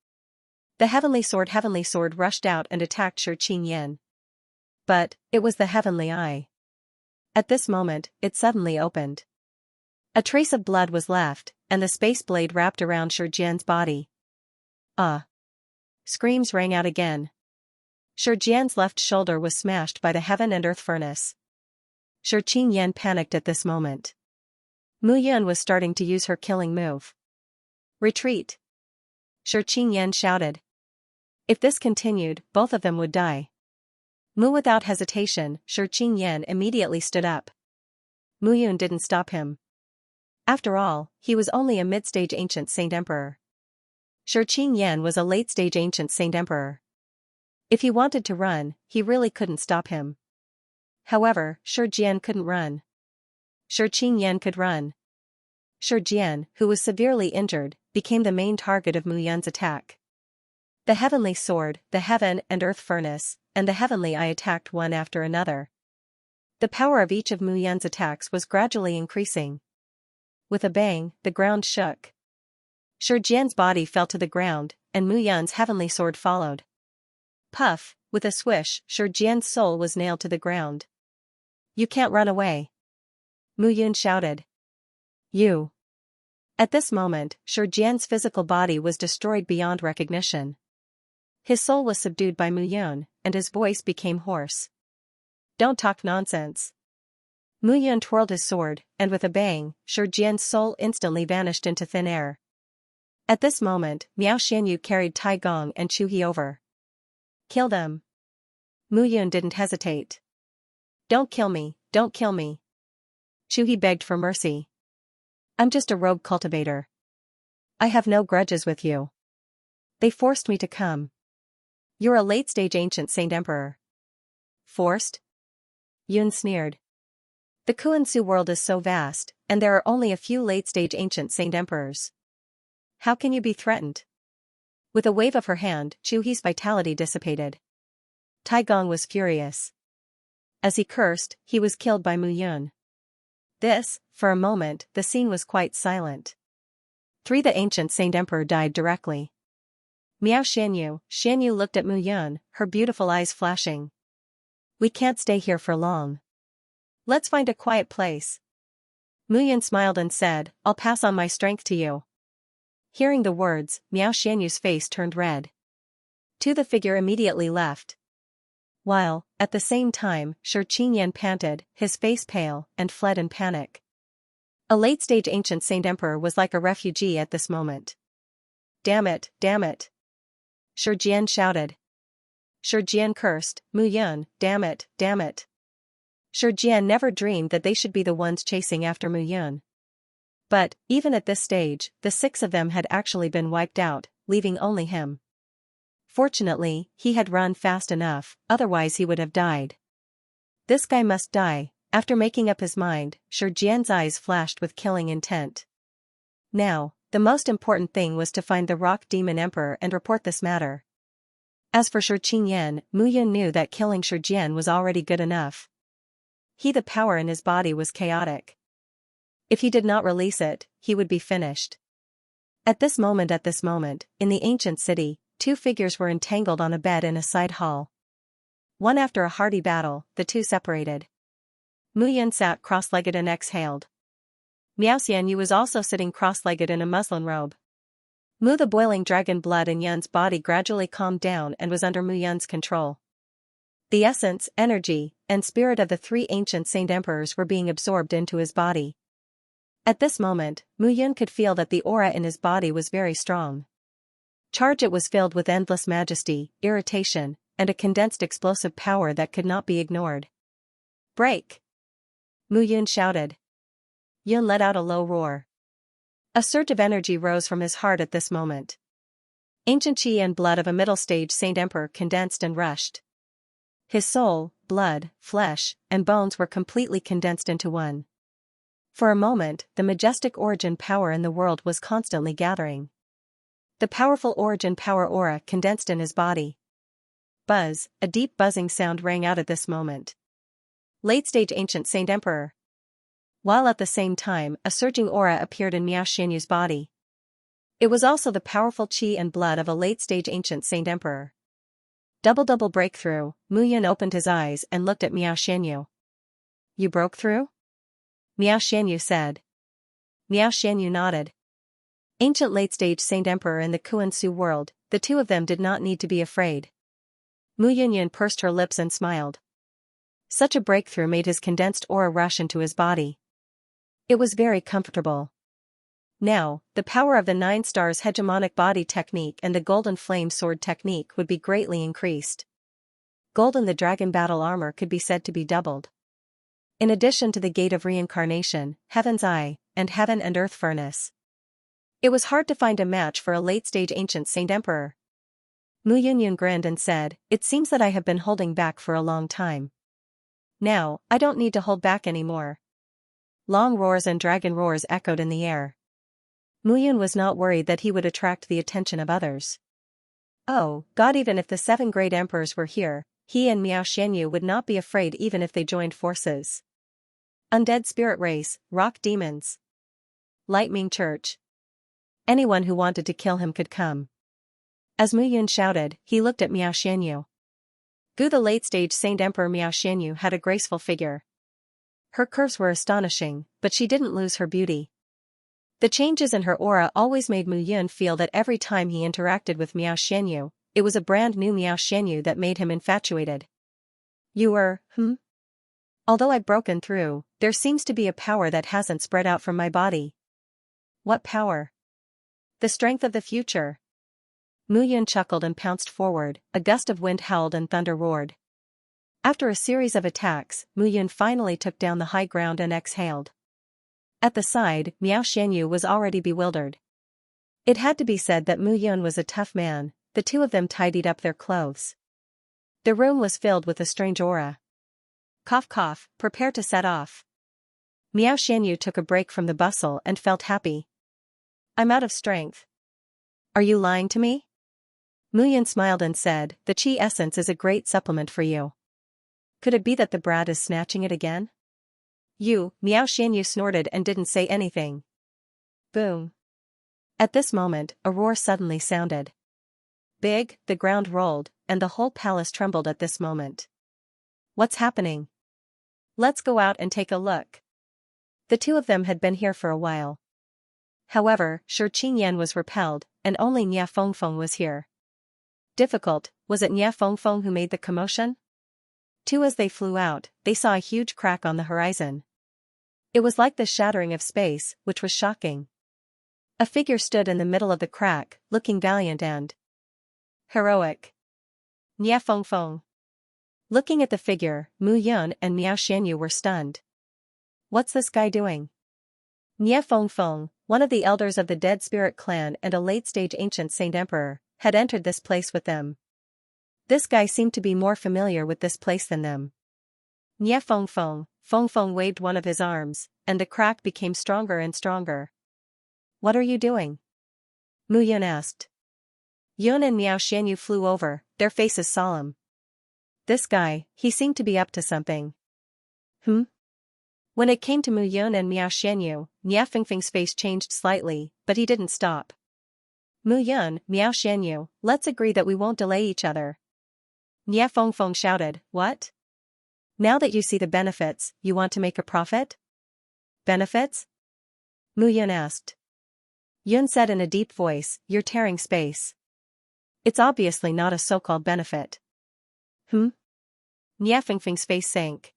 The heavenly sword rushed out and attacked Shi Qingyan. But, it was the heavenly eye. At this moment, it suddenly opened. A trace of blood was left, and the space blade wrapped around Shi Jian's body. Ah! Screams rang out again. Shi Jian's left shoulder was smashed by the heaven and earth furnace. Shi Qingyan panicked at this moment. Mu Yun was starting to use her killing move. Retreat! Shi Qingyan shouted. If this continued, both of them would die. Mu without hesitation, Shi Qingyan immediately stood up. Mu Yun didn't stop him. After all, he was only a mid-stage ancient Saint Emperor. Shi Qingyan was a late-stage ancient Saint Emperor. If he wanted to run, he really couldn't stop him. However, Shi Jian couldn't run. Shi Qingyan could run. Shi Jian, who was severely injured, became the main target of Mu Yun's attack. The heavenly sword, the heaven and earth furnace, and the heavenly eye attacked one after another. The power of each of Mu Yun's attacks was gradually increasing. With a bang, the ground shook. Shi Jian's body fell to the ground, and Mu Yun's heavenly sword followed. Puff, with a swish, Shi Jian's soul was nailed to the ground. You can't run away. Mu Yun shouted. You. At this moment, Shi Jian's physical body was destroyed beyond recognition. His soul was subdued by Mu Yun, and his voice became hoarse. Don't talk nonsense. Mu Yun twirled his sword, and with a bang, Shi Jian's soul instantly vanished into thin air. At this moment, Miao Xianyu carried Tai Gong and Chu He over. Kill them. Mu Yun didn't hesitate. Don't kill me, don't kill me. Chu He begged for mercy. I'm just a rogue cultivator. I have no grudges with you. They forced me to come. You're a late-stage ancient Saint Emperor. Forced? Yun sneered. The Kuan-Su world is so vast, and there are only a few late-stage ancient Saint Emperors. How can you be threatened? With a wave of her hand, Chu He's vitality dissipated. Tai Gong was furious. As he cursed, he was killed by Mu Yun. For a moment, the scene was quite silent. The ancient Saint Emperor died directly. Miao Xianyu looked at Mu Yun, her beautiful eyes flashing. We can't stay here for long. Let's find a quiet place. Mu Yun smiled and said, I'll pass on my strength to you. Hearing the words, Miao Xianyu's face turned red. The figure immediately left. While, at the same time, Shi Qingyan panted, his face pale, and fled in panic. A late-stage ancient Saint Emperor was like a refugee at this moment. Damn it, damn it. Shi Jian shouted. Shi Jian cursed, Mu Yun, damn it, damn it. Shi Jian never dreamed that they should be the ones chasing after Mu Yun. But, even at this stage, the 6 of them had actually been wiped out, leaving only him. Fortunately, he had run fast enough, otherwise he would have died. This guy must die. After making up his mind, Shi Jian's eyes flashed with killing intent. Now, the most important thing was to find the Rock Demon Emperor and report this matter. As for Shi Qingyan, Mu Yun knew that killing Shi Jian was already good enough. The power in his body was chaotic. If he did not release it, he would be finished. At this moment, in the ancient city, two figures were entangled on a bed in a side hall. One after a hearty battle, the two separated. Mu Yun sat cross-legged and exhaled. Miao Xianyu was also sitting cross-legged in a muslin robe. The boiling dragon blood in Yun's body gradually calmed down and was under Mu Yun's control. The essence, energy, and spirit of the three ancient saint emperors were being absorbed into his body. At this moment, Mu Yun could feel that the aura in his body was very strong. It was filled with endless majesty, irritation, and a condensed explosive power that could not be ignored. "Break!" Mu Yun shouted. Yun let out a low roar. A surge of energy rose from his heart at this moment. Ancient chi and blood of a middle-stage saint emperor condensed and rushed. His soul, blood, flesh, and bones were completely condensed into one. For a moment, the majestic origin power in the world was constantly gathering. The powerful origin power aura condensed in his body. Buzz, a deep buzzing sound rang out at this moment. Late-stage ancient saint emperor. While at the same time, a surging aura appeared in Miao Xianyu's body. It was also the powerful chi and blood of a late-stage ancient saint emperor. Double breakthrough. Mu Yun opened his eyes and looked at Miao Xianyu. "You broke through?" Miao Xianyu said. Miao Xianyu nodded. Ancient late-stage saint emperor in the Kuan-Su world, the two of them did not need to be afraid. Mu Yun pursed her lips and smiled. Such a breakthrough made his condensed aura rush into his body. It was very comfortable. Now, the power of the 9 stars hegemonic body technique and the golden flame sword technique would be greatly increased. Golden the dragon battle armor could be said to be doubled. In addition to the gate of reincarnation, heaven's eye, and heaven and earth furnace. It was hard to find a match for a late-stage ancient saint emperor. Mu Yun grinned and said, "It seems that I have been holding back for a long time. Now, I don't need to hold back anymore." Long roars and dragon roars echoed in the air. Mu Yun was not worried that he would attract the attention of others. Oh, God, even if the 7 great emperors were here, he and Miao Xianyu would not be afraid even if they joined forces. Undead spirit race, rock demons. Light Ming Church. Anyone who wanted to kill him could come. As Mu Yun shouted, he looked at Miao Xianyu. The late-stage saint emperor Miao Xianyu had a graceful figure. Her curves were astonishing, but she didn't lose her beauty. The changes in her aura always made Mu Yun feel that every time he interacted with Miao Xianyu, it was a brand new Miao Xianyu that made him infatuated. "You were, Although I've broken through, there seems to be a power that hasn't spread out from my body." "What power?" "The strength of the future." Mu Yun chuckled and pounced forward, a gust of wind howled and thunder roared. After a series of attacks, Mu Yun finally took down the high ground and exhaled. At the side, Miao Xianyu was already bewildered. It had to be said that Mu Yun was a tough man. The two of them tidied up their clothes. The room was filled with a strange aura. Cough cough, prepare to set off. Miao Xianyu took a break from the bustle and felt happy. "I'm out of strength." "Are you lying to me?" Mu Yun smiled and said, "The chi essence is a great supplement for you. Could it be that the brat is snatching it again?" Miao Xianyu snorted and didn't say anything. Boom. At this moment, a roar suddenly sounded. Big, the ground rolled, and the whole palace trembled at this moment. "What's happening? Let's go out and take a look." The two of them had been here for a while. However, Shi Qingyan was repelled, and only Nia Fengfeng was here. Difficult, was it Nia Fengfeng who made the commotion? As they flew out, they saw a huge crack on the horizon. It was like the shattering of space, which was shocking. A figure stood in the middle of the crack, looking valiant and heroic. Nia Fengfeng. Looking at the figure, Mu Yun and Miao Xianyu were stunned. "What's this guy doing?" Nia Fengfeng, one of the elders of the Dead Spirit clan and a late-stage ancient saint emperor, had entered this place with them. This guy seemed to be more familiar with this place than them. Nia Fengfeng waved one of his arms, and the crack became stronger and stronger. "What are you doing?" Mu Yun asked. Yun and Miao Xianyu flew over, their faces solemn. This guy, he seemed to be up to something. Hmm? When it came to Mu Yun and Miao Xianyu, Nia Fingfing's face changed slightly, but he didn't stop. Mu Yun, Miao Xianyu, let's agree that we won't delay each other. Nia Fengfeng shouted, what? Now that you see the benefits, you want to make a profit? Benefits? Mu Yun asked. Yun said in a deep voice, you're tearing space. It's obviously not a so-called benefit. Nia Fingfing's face sank.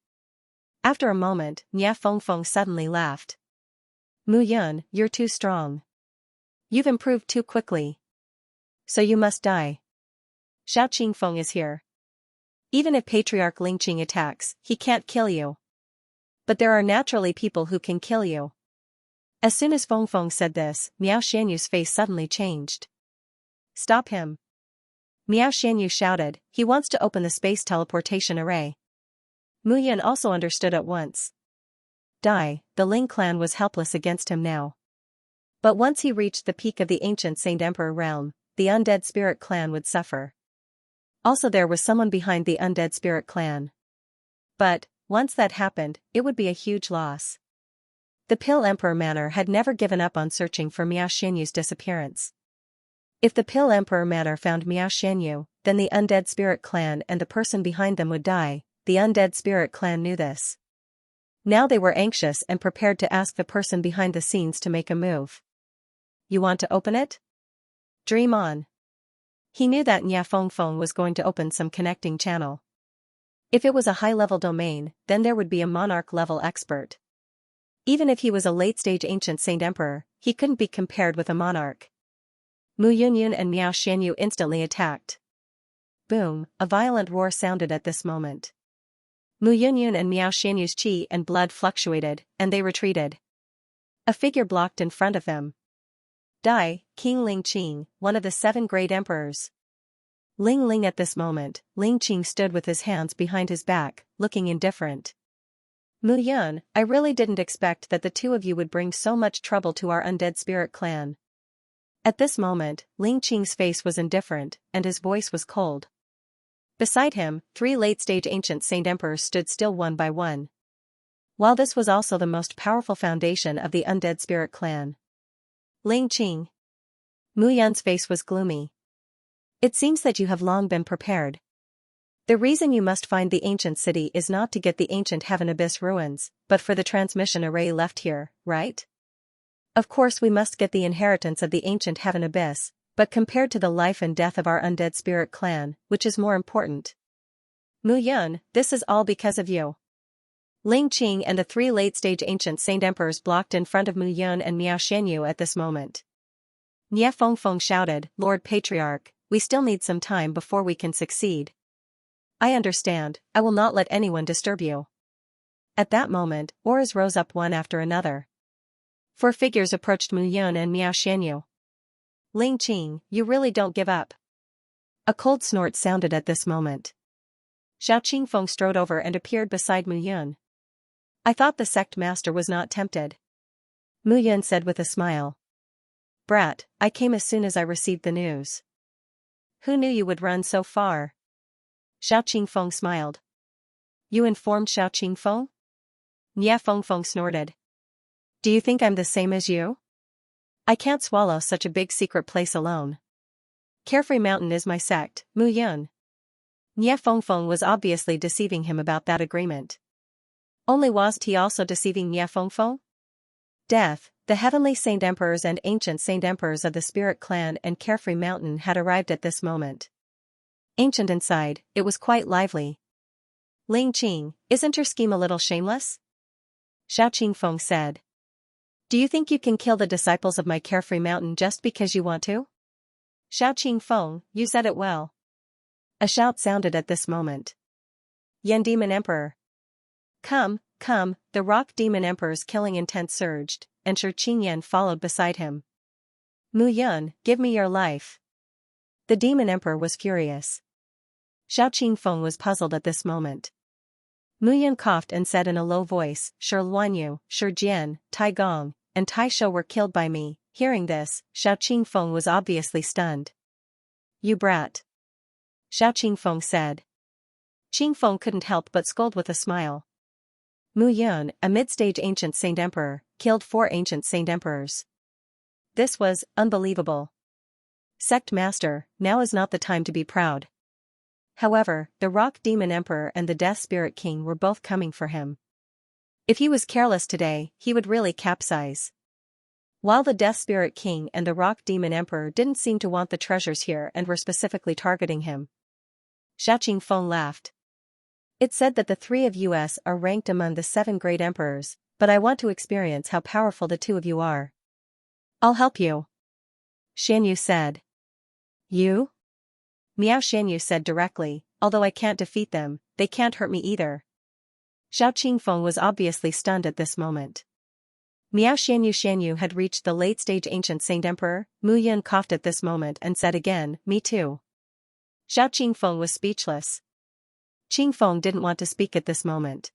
After a moment, Nia Fengfeng suddenly laughed. Mu Yun, you're too strong. You've improved too quickly. So you must die. Xiao Qingfeng is here. Even if Patriarch Lingqing attacks, he can't kill you. But there are naturally people who can kill you. As soon as Fengfeng said this, Miao Xianyu's face suddenly changed. Stop him. Miao Xianyu shouted, he wants to open the space teleportation array. Mu Yun also understood at once. Die, the Ling clan was helpless against him now. But once he reached the peak of the ancient Saint Emperor realm, the undead spirit clan would suffer. Also there was someone behind the undead spirit clan. But, once that happened, it would be a huge loss. The Pill Emperor Manor had never given up on searching for Miao Xianyu's disappearance. If the Pill Emperor Manor found Miao Xianyu, then the undead spirit clan and the person behind them would die. The undead spirit clan knew this. Now they were anxious and prepared to ask the person behind the scenes to make a move. You want to open it? Dream on. He knew that Nia Fengfeng was going to open some connecting channel. If it was a high-level domain, then there would be a monarch-level expert. Even if he was a late-stage ancient Saint Emperor, he couldn't be compared with a monarch. Mu Yunyun and Miao Xianyu instantly attacked. Boom, a violent roar sounded at this moment. Mu Yunyun and Miao Xianyu's qi and blood fluctuated, and they retreated. A figure blocked in front of them. Die, King Ling Qing, one of the 7 great emperors. Ling Ling at this moment, Ling Qing stood with his hands behind his back, looking indifferent. Mu Yun, I really didn't expect that the two of you would bring so much trouble to our undead spirit clan. At this moment, Ling Qing's face was indifferent, and his voice was cold. Beside him, 3 late-stage ancient Saint Emperors stood still one by one. While this was also the most powerful foundation of the undead spirit clan. Ling Qing. Mu Yun's face was gloomy. It seems that you have long been prepared. The reason you must find the ancient city is not to get the ancient Heaven Abyss ruins, but for the transmission array left here, right? Of course we must get the inheritance of the ancient Heaven Abyss, but compared to the life and death of our undead spirit clan, which is more important? Mu Yun, this is all because of you. Ling Qing and the 3 late-stage ancient Saint Emperors blocked in front of Mu Yun and Miao Xianyu at this moment. Nia Fengfeng shouted, Lord Patriarch, we still need some time before we can succeed. I understand, I will not let anyone disturb you. At that moment, auras rose up one after another. 4 figures approached Mu Yun and Miao Xianyu. Ling Qing, you really don't give up. A cold snort sounded at this moment. Xiao Qingfeng strode over and appeared beside Mu Yun. I thought the sect master was not tempted. Mu Yun said with a smile. Brat, I came as soon as I received the news. Who knew you would run so far? Xiao Qingfeng smiled. You informed Xiao Qingfeng? Nia Fengfeng snorted. Do you think I'm the same as you? I can't swallow such a big secret place alone. Carefree Mountain is my sect, Mu Yun. Nia Fengfeng was obviously deceiving him about that agreement. Only wasn't he also deceiving Nia Fengfeng? Death, the heavenly Saint Emperors and ancient Saint Emperors of the Spirit Clan and Carefree Mountain had arrived at this moment. Ancient inside, it was quite lively. Ling Qing, isn't your scheme a little shameless? Xiao Qingfeng said. Do you think you can kill the disciples of my Carefree Mountain just because you want to? Xiao Qingfeng, you said it well. A shout sounded at this moment. Yen Demon Emperor. Come, come, the Rock Demon Emperor's killing intent surged, and Shi Qingyan followed beside him. Mu Yun, give me your life. The Demon Emperor was furious. Xiao Qingfeng was puzzled at this moment. Mu Yun coughed and said in a low voice, Shi Luanyu, Shi Jian, Tai Gong, and Tai Shou were killed by me. Hearing this, Xiao Qingfeng was obviously stunned. You brat. Xiao Qingfeng said. Qingfeng couldn't help but scold with a smile. Mu Yun, a mid-stage ancient saint emperor, killed 4 ancient saint emperors. This was unbelievable. Sect master, now is not the time to be proud. However, the Rock Demon Emperor and the Death Spirit King were both coming for him. If he was careless today, he would really capsize. While the Death Spirit King and the Rock Demon Emperor didn't seem to want the treasures here and were specifically targeting him, Xiao Feng laughed. It said that the 3 of us are ranked among the 7 great emperors, but I want to experience how powerful the 2 of you are. I'll help you, Xianxia said. You? Miao Xianxia said directly, although I can't defeat them, they can't hurt me either. Xiao Feng was obviously stunned at this moment. Miao Xianxia had reached the late-stage ancient saint emperor. Mu Yun coughed at this moment and said again, me too. Xiao Feng was speechless. Qingfeng didn't want to speak at this moment.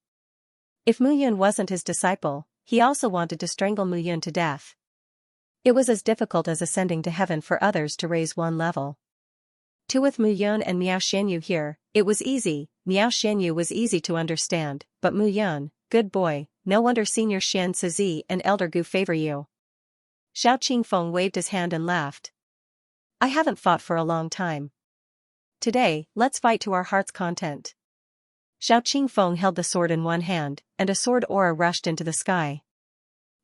If Mu Yun wasn't his disciple, he also wanted to strangle Mu Yun to death. It was as difficult as ascending to heaven for others to raise 1 level. With Mu Yun and Miao Xianxia here, it was easy. Miao Xianxia was easy to understand, but Mu Yun, good boy, no wonder Senior Xian Sizi and Elder Gu favor you. Xiao Qingfeng waved his hand and laughed. I haven't fought for a long time. Today, let's fight to our heart's content. Xiao Qingfeng held the sword in one hand, and a sword aura rushed into the sky.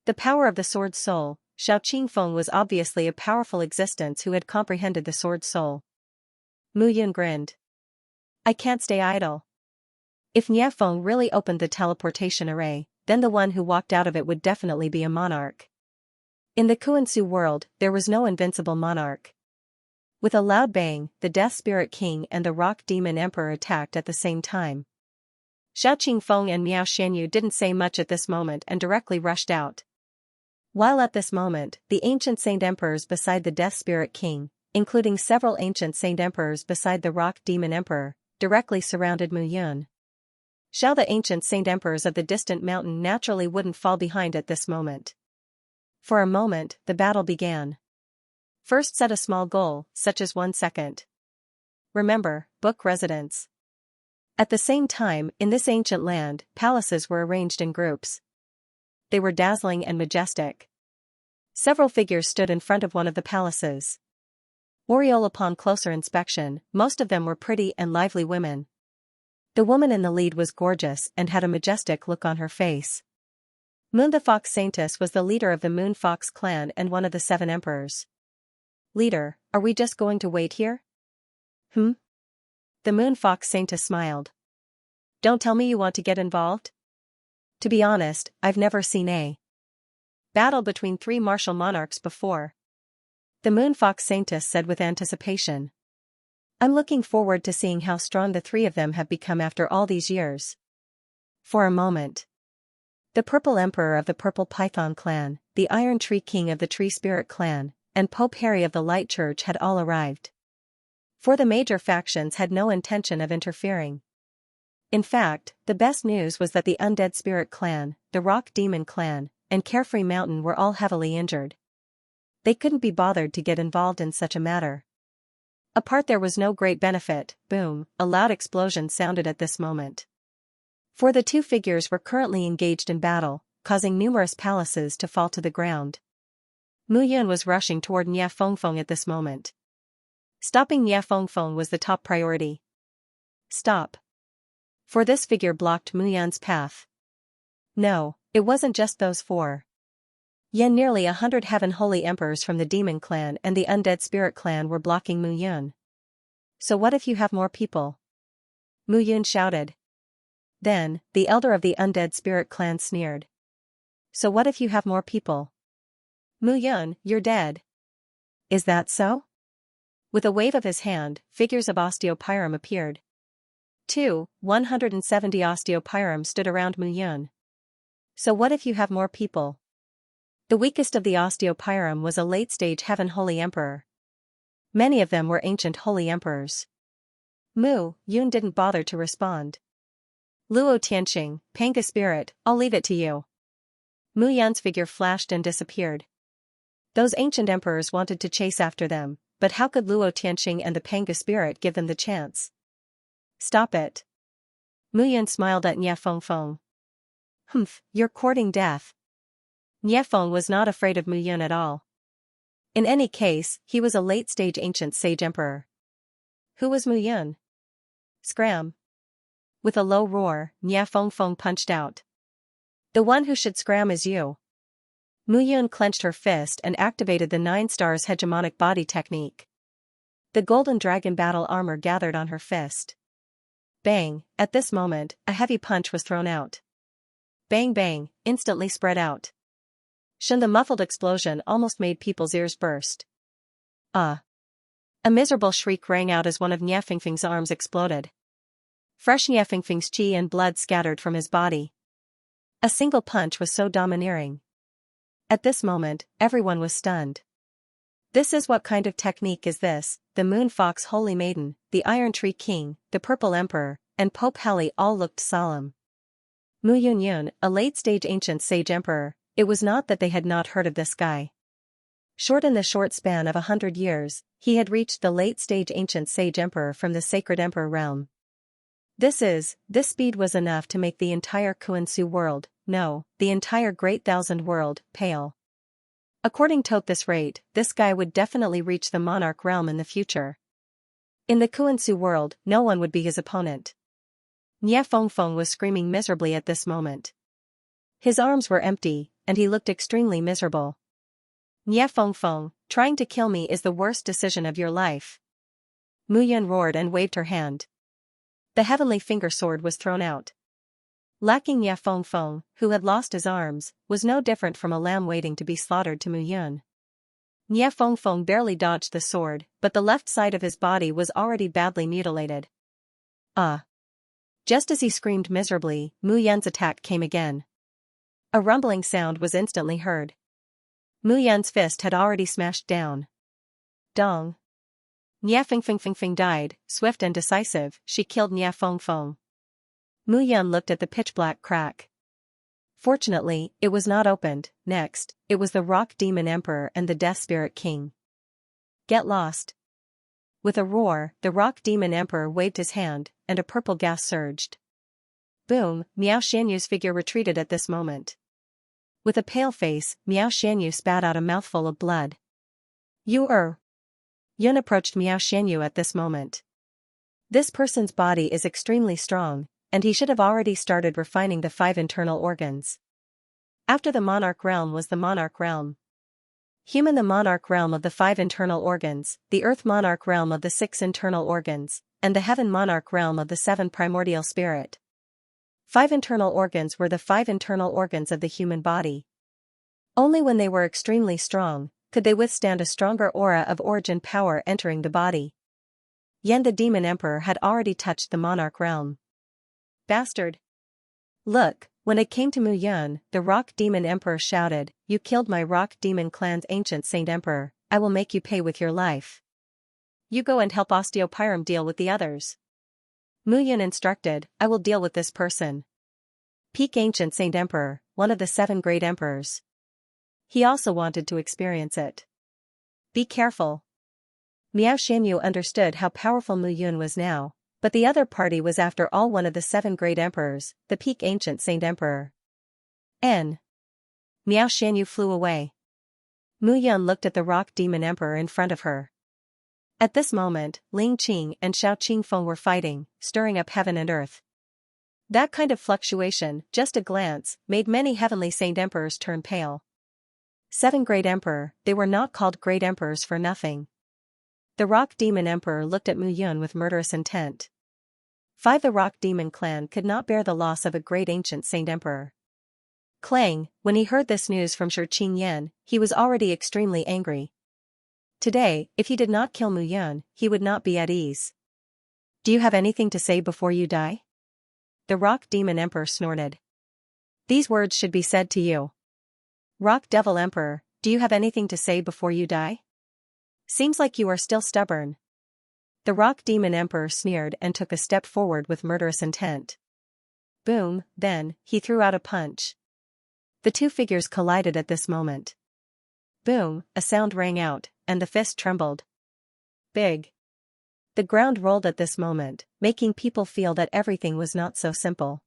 The power of the sword's soul. Xiao Qingfeng was obviously a powerful existence who had comprehended the sword's soul. Mu Yun grinned. I can't stay idle. If Niafeng really opened the teleportation array, then the one who walked out of it would definitely be a monarch. In the Kuan-Su world, there was no invincible monarch. With a loud bang, the Death Spirit King and the Rock Demon Emperor attacked at the same time. Xiao Qingfeng and Miao Xianxia didn't say much at this moment and directly rushed out. While at this moment, the ancient saint emperors beside the Death Spirit King, including several ancient saint emperors beside the Rock Demon Emperor, directly surrounded Mu Yun. The ancient saint emperors of the distant mountain naturally wouldn't fall behind at this moment. For a moment, the battle began. First set a small goal, such as 1 second. Remember, book residence. At the same time, in this ancient land, palaces were arranged in groups. They were dazzling and majestic. Several figures stood in front of one of the palaces. Oriole, upon closer inspection, most of them were pretty and lively women. The woman in the lead was gorgeous and had a majestic look on her face. Moon the Fox Saintess was the leader of the Moon Fox clan and one of the 7 emperors. Leader, are we just going to wait here? The Moon Fox Saintess smiled. Don't tell me you want to get involved? To be honest, I've never seen a battle between 3 martial monarchs before. The Moon Fox Saintess said with anticipation. I'm looking forward to seeing how strong the 3 of them have become after all these years. For a moment. The Purple Emperor of the Purple Python clan, the Iron Tree King of the Tree Spirit clan, and Pope Harry of the Light Church had all arrived. For the major factions had no intention of interfering. In fact, the best news was that the Undead Spirit clan, the Rock Demon clan, and Carefree Mountain were all heavily injured. They couldn't be bothered to get involved in such a matter. Apart, there was no great benefit. Boom, a loud explosion sounded at this moment. For the 2 figures were currently engaged in battle, causing numerous palaces to fall to the ground. Mu Yun was rushing toward Nia Fengfeng at this moment. Stopping Nia Fengfeng was the top priority. Stop. For this figure blocked Mu Yun's path. No, it wasn't just those 4. Nearly 100 Heaven Holy Emperors from the Demon Clan and the Undead Spirit Clan were blocking Mu Yun. So what if you have more people? Mu Yun shouted. Then, the elder of the Undead Spirit Clan sneered. So what if you have more people? Mu Yun, you're dead. Is that so? With a wave of his hand, figures of Osteopyrum appeared. 170 Osteopyrum stood around Mu Yun. So what if you have more people? The weakest of the Osteopyrum was a late-stage Heaven Holy Emperor. Many of them were ancient Holy Emperors. Mu Yun didn't bother to respond. Luo Tianqing, Panga Spirit, I'll leave it to you. Mu Yun's figure flashed and disappeared. Those ancient emperors wanted to chase after them, but how could Luo Tianqing and the Panga Spirit give them the chance? Stop it. Mu Yun smiled at Nia Fengfeng. Humph, you're courting death. Niefeng was not afraid of Mu Yun at all. In any case, he was a late-stage ancient sage emperor. Who was Mu Yun? Scram. With a low roar, Niefeng punched out. The one who should scram is you. Mu Yun clenched her fist and activated the 9 stars hegemonic body technique. The golden dragon battle armor gathered on her fist. Bang, at this moment, a heavy punch was thrown out. Bang bang, instantly spread out. Shun, the muffled explosion almost made people's ears burst. Ah! A miserable shriek rang out as one of Niefeng's arms exploded. Fresh Niefeng's qi and blood scattered from his body. A single punch was so domineering. At this moment, everyone was stunned. This is what kind of technique is this? The Moon Fox Holy Maiden, the Iron Tree King, the Purple Emperor, and Pope Heli all looked solemn. Mu Yun, a late-stage ancient sage emperor, it was not that they had not heard of this guy. Short in the short span of 100 years, he had reached the late-stage ancient sage emperor from the sacred emperor realm. This speed was enough to make the entire Kuan-Su world, no, the entire Great Thousand world, pale. According to this rate, this guy would definitely reach the monarch realm in the future. In the Kuan-Su world, no one would be his opponent. Niefeng was screaming miserably at this moment. His arms were empty, and he looked extremely miserable. Niefeng, trying to kill me is the worst decision of your life. Mu Yun roared and waved her hand. The heavenly finger sword was thrown out. Lacking Niefeng, who had lost his arms, was no different from a lamb waiting to be slaughtered to Mu Yun. Niefeng barely dodged the sword, but the left side of his body was already badly mutilated. Ah! Just as he screamed miserably, Mu Yun's attack came again. A rumbling sound was instantly heard. Mu Yun's fist had already smashed down. Dong! Niefeng died, swift and decisive, she killed Niefeng. Mu Yun looked at the pitch-black crack. Fortunately, it was not opened. Next, it was the Rock Demon Emperor and the Death Spirit King. Get lost! With a roar, the Rock Demon Emperor waved his hand, and a purple gas surged. Boom! Miao Xianyu's figure retreated at this moment. With a pale face, Miao Xianyu spat out a mouthful of blood. Yun approached Miao Xianyu at this moment. This person's body is extremely strong, and he should have already started refining the 5 internal organs. After the monarch realm was the monarch realm. Human, the monarch realm of the 5 internal organs, the earth monarch realm of the 6 internal organs, and the heaven monarch realm of the 7 primordial spirit. 5 internal organs were the 5 internal organs of the human body. Only when they were extremely strong, could they withstand a stronger aura of origin power entering the body. Yan, the demon emperor, had already touched the monarch realm. Bastard! Look! When it came to Mu Yun, the Rock Demon Emperor shouted, "You killed my Rock Demon clan's ancient Saint Emperor, I will make you pay with your life. You go and help Osteopyrum deal with the others." Mu Yun instructed, "I will deal with this person." Peak Ancient Saint Emperor, one of the 7 great emperors. He also wanted to experience it. Be careful. Miao Xianyu understood how powerful Mu Yun was now. But the other party was after all one of the 7 great emperors, the peak ancient Saint Emperor. Miao Xianyu flew away. Mu Yun looked at the Rock Demon Emperor in front of her. At this moment, Ling Qing and Xiao Qingfeng were fighting, stirring up heaven and earth. That kind of fluctuation, just a glance, made many heavenly Saint Emperors turn pale. 7 great emperor, they were not called great emperors for nothing. The Rock Demon Emperor looked at Mu Yun with murderous intent. 5 The Rock Demon clan could not bear the loss of a great ancient Saint Emperor. Clang, when he heard this news from Shi Qingyan, he was already extremely angry. Today, if he did not kill Mu Yun, he would not be at ease. Do you have anything to say before you die? The Rock Demon Emperor snorted. These words should be said to you. Rock Devil Emperor, do you have anything to say before you die? Seems like you are still stubborn. The Rock Demon Emperor sneered and took a step forward with murderous intent. Boom, then, he threw out a punch. The 2 figures collided at this moment. Boom, a sound rang out, and the fist trembled. Big. The ground rolled at this moment, making people feel that everything was not so simple.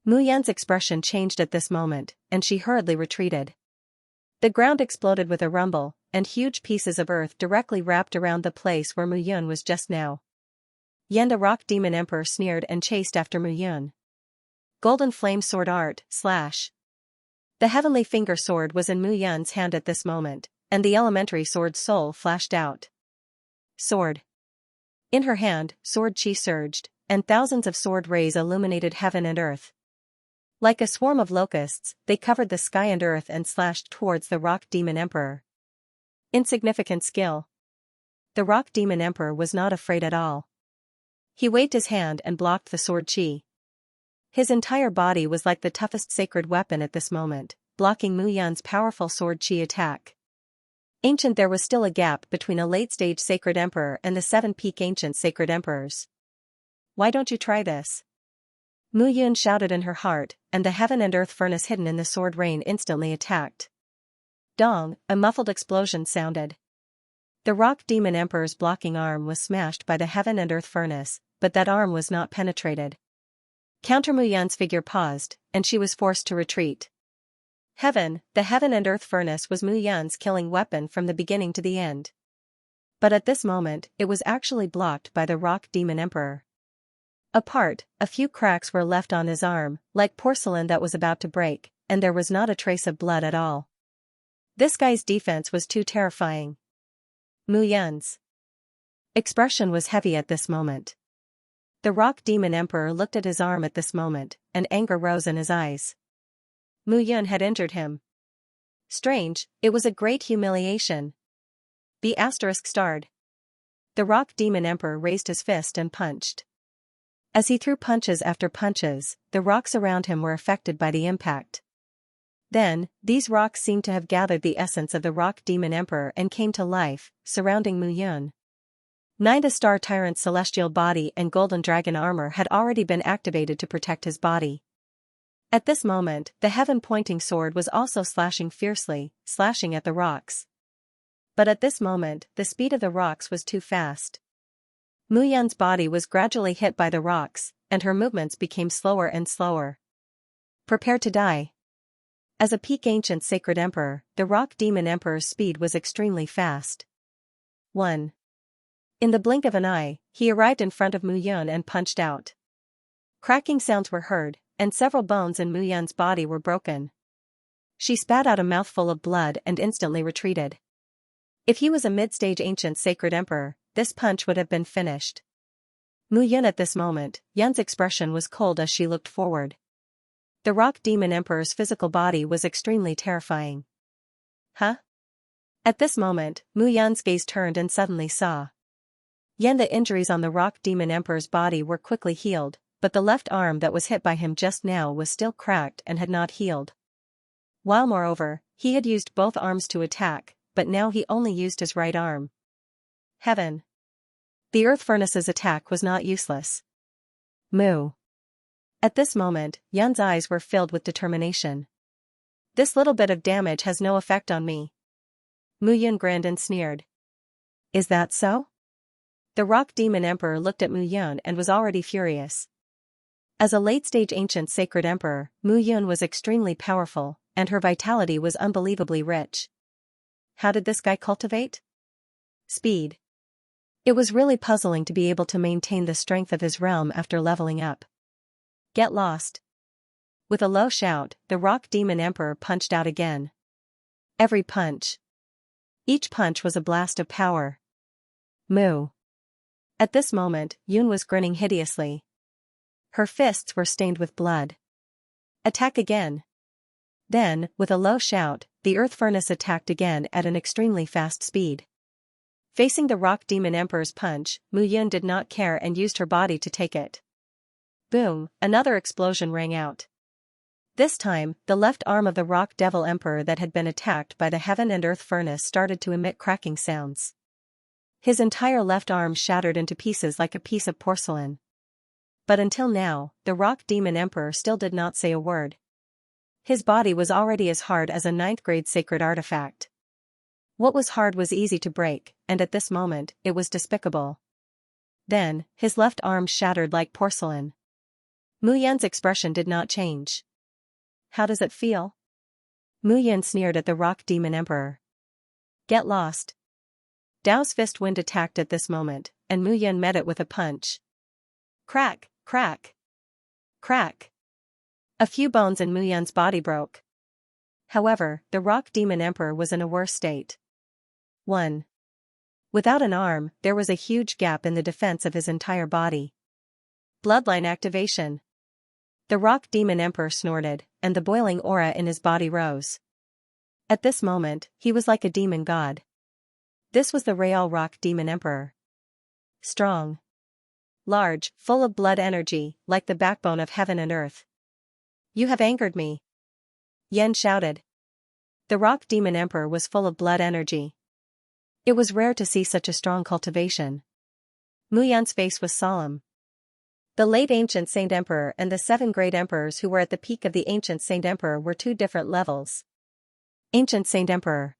Mu Yan's expression changed at this moment, and she hurriedly retreated. The ground exploded with a rumble, and huge pieces of earth directly wrapped around the place where Mu Yun was just now. Yan, the Rock Demon Emperor, sneered and chased after Mu Yun. Golden Flame Sword Art, slash. The Heavenly Finger Sword was in Mu Yun's hand at this moment, and the Elementary Sword Soul flashed out. Sword. In her hand, sword chi surged, and thousands of sword rays illuminated heaven and earth. Like a swarm of locusts, they covered the sky and earth and slashed towards the Rock Demon Emperor. Insignificant skill. The Rock Demon Emperor was not afraid at all. He waved his hand and blocked the sword chi. His entire body was like the toughest sacred weapon at this moment, blocking Mu Yun's powerful sword chi attack. Ancient, there was still a gap between a late-stage sacred emperor and the 7 peak ancient sacred emperors. Why don't you try this? Mu Yun shouted in her heart, and the heaven and earth furnace hidden in the sword rain instantly attacked. Dong, a muffled explosion sounded. The Rock Demon Emperor's blocking arm was smashed by the heaven and earth furnace, but that arm was not penetrated. Counter Mu Yun's figure paused, and she was forced to retreat. The heaven and earth furnace was Mu Yun's killing weapon from the beginning to the end. But at this moment, it was actually blocked by the Rock Demon Emperor. Apart, a few cracks were left on his arm, like porcelain that was about to break, and there was not a trace of blood at all. This guy's defense was too terrifying. Mu Yun's expression was heavy at this moment. The Rock Demon Emperor looked at his arm at this moment, and anger rose in his eyes. Mu Yun had injured him. Strange, it was a great humiliation. The asterisk starred. The Rock Demon Emperor raised his fist and punched. As he threw punches after punches, the rocks around him were affected by the impact. Then, these rocks seemed to have gathered the essence of the Rock Demon Emperor and came to life, surrounding Mu Yun. 9 Star Tyrant's celestial body and golden dragon armor had already been activated to protect his body. At this moment, the heaven-pointing sword was also slashing fiercely, slashing at the rocks. But at this moment, the speed of the rocks was too fast. Mu Yun's body was gradually hit by the rocks, and her movements became slower and slower. Prepare to die. As a peak ancient sacred emperor, the Rock Demon Emperor's speed was extremely fast. 1. In the blink of an eye, he arrived in front of Mu Yun and punched out. Cracking sounds were heard, and several bones in Mu Yun's body were broken. She spat out a mouthful of blood and instantly retreated. If he was a mid-stage ancient sacred emperor, this punch would have been finished. Mu Yun at this moment, Yun's expression was cold as she looked forward. The Rock Demon Emperor's physical body was extremely terrifying. Huh? At this moment, Mu Yun's gaze turned and suddenly saw. The injuries on the Rock Demon Emperor's body were quickly healed, but the left arm that was hit by him just now was still cracked and had not healed. While moreover, he had used both arms to attack, but now he only used his right arm. Heaven. The earth furnace's attack was not useless. Mu. At this moment, Yun's eyes were filled with determination. This little bit of damage has no effect on me. Mu Yun grinned and sneered. Is that so? The Rock Demon Emperor looked at Mu Yun and was already furious. As a late-stage ancient sacred emperor, Mu Yun was extremely powerful, and her vitality was unbelievably rich. How did this guy cultivate? Speed. It was really puzzling to be able to maintain the strength of his realm after leveling up. Get lost. With a low shout, the Rock Demon Emperor punched out again. Every punch. Each punch was a blast of power. Mu. At this moment, Yun was grinning hideously. Her fists were stained with blood. Attack again. Then, with a low shout, the earth furnace attacked again at an extremely fast speed. Facing the Rock Demon Emperor's punch, Mu Yun did not care and used her body to take it. Boom, another explosion rang out. This time, the left arm of the Rock Devil Emperor that had been attacked by the heaven and earth furnace started to emit cracking sounds. His entire left arm shattered into pieces like a piece of porcelain. But until now, the Rock Demon Emperor still did not say a word. His body was already as hard as a 9th-grade sacred artifact. What was hard was easy to break, and at this moment, it was despicable. Then, his left arm shattered like porcelain. Mu Yan's expression did not change. How does it feel? Mu Yan sneered at the Rock Demon Emperor. Get lost. Dao's fist wind attacked at this moment, and Mu Yan met it with a punch. Crack, crack, crack. A few bones in Mu Yan's body broke. However, the Rock Demon Emperor was in a worse state. 1. Without an arm, there was a huge gap in the defense of his entire body. Bloodline activation. The Rock Demon Emperor snorted, and the boiling aura in his body rose. At this moment, he was like a demon god. This was the Real Rock Demon Emperor. Strong. Large, full of blood energy, like the backbone of heaven and earth. You have angered me. Yan shouted. The Rock Demon Emperor was full of blood energy. It was rare to see such a strong cultivation. Mu Yan's face was solemn. The late Ancient Saint Emperor and the 7 great emperors who were at the peak of the Ancient Saint Emperor were 2 different levels. Ancient Saint Emperor.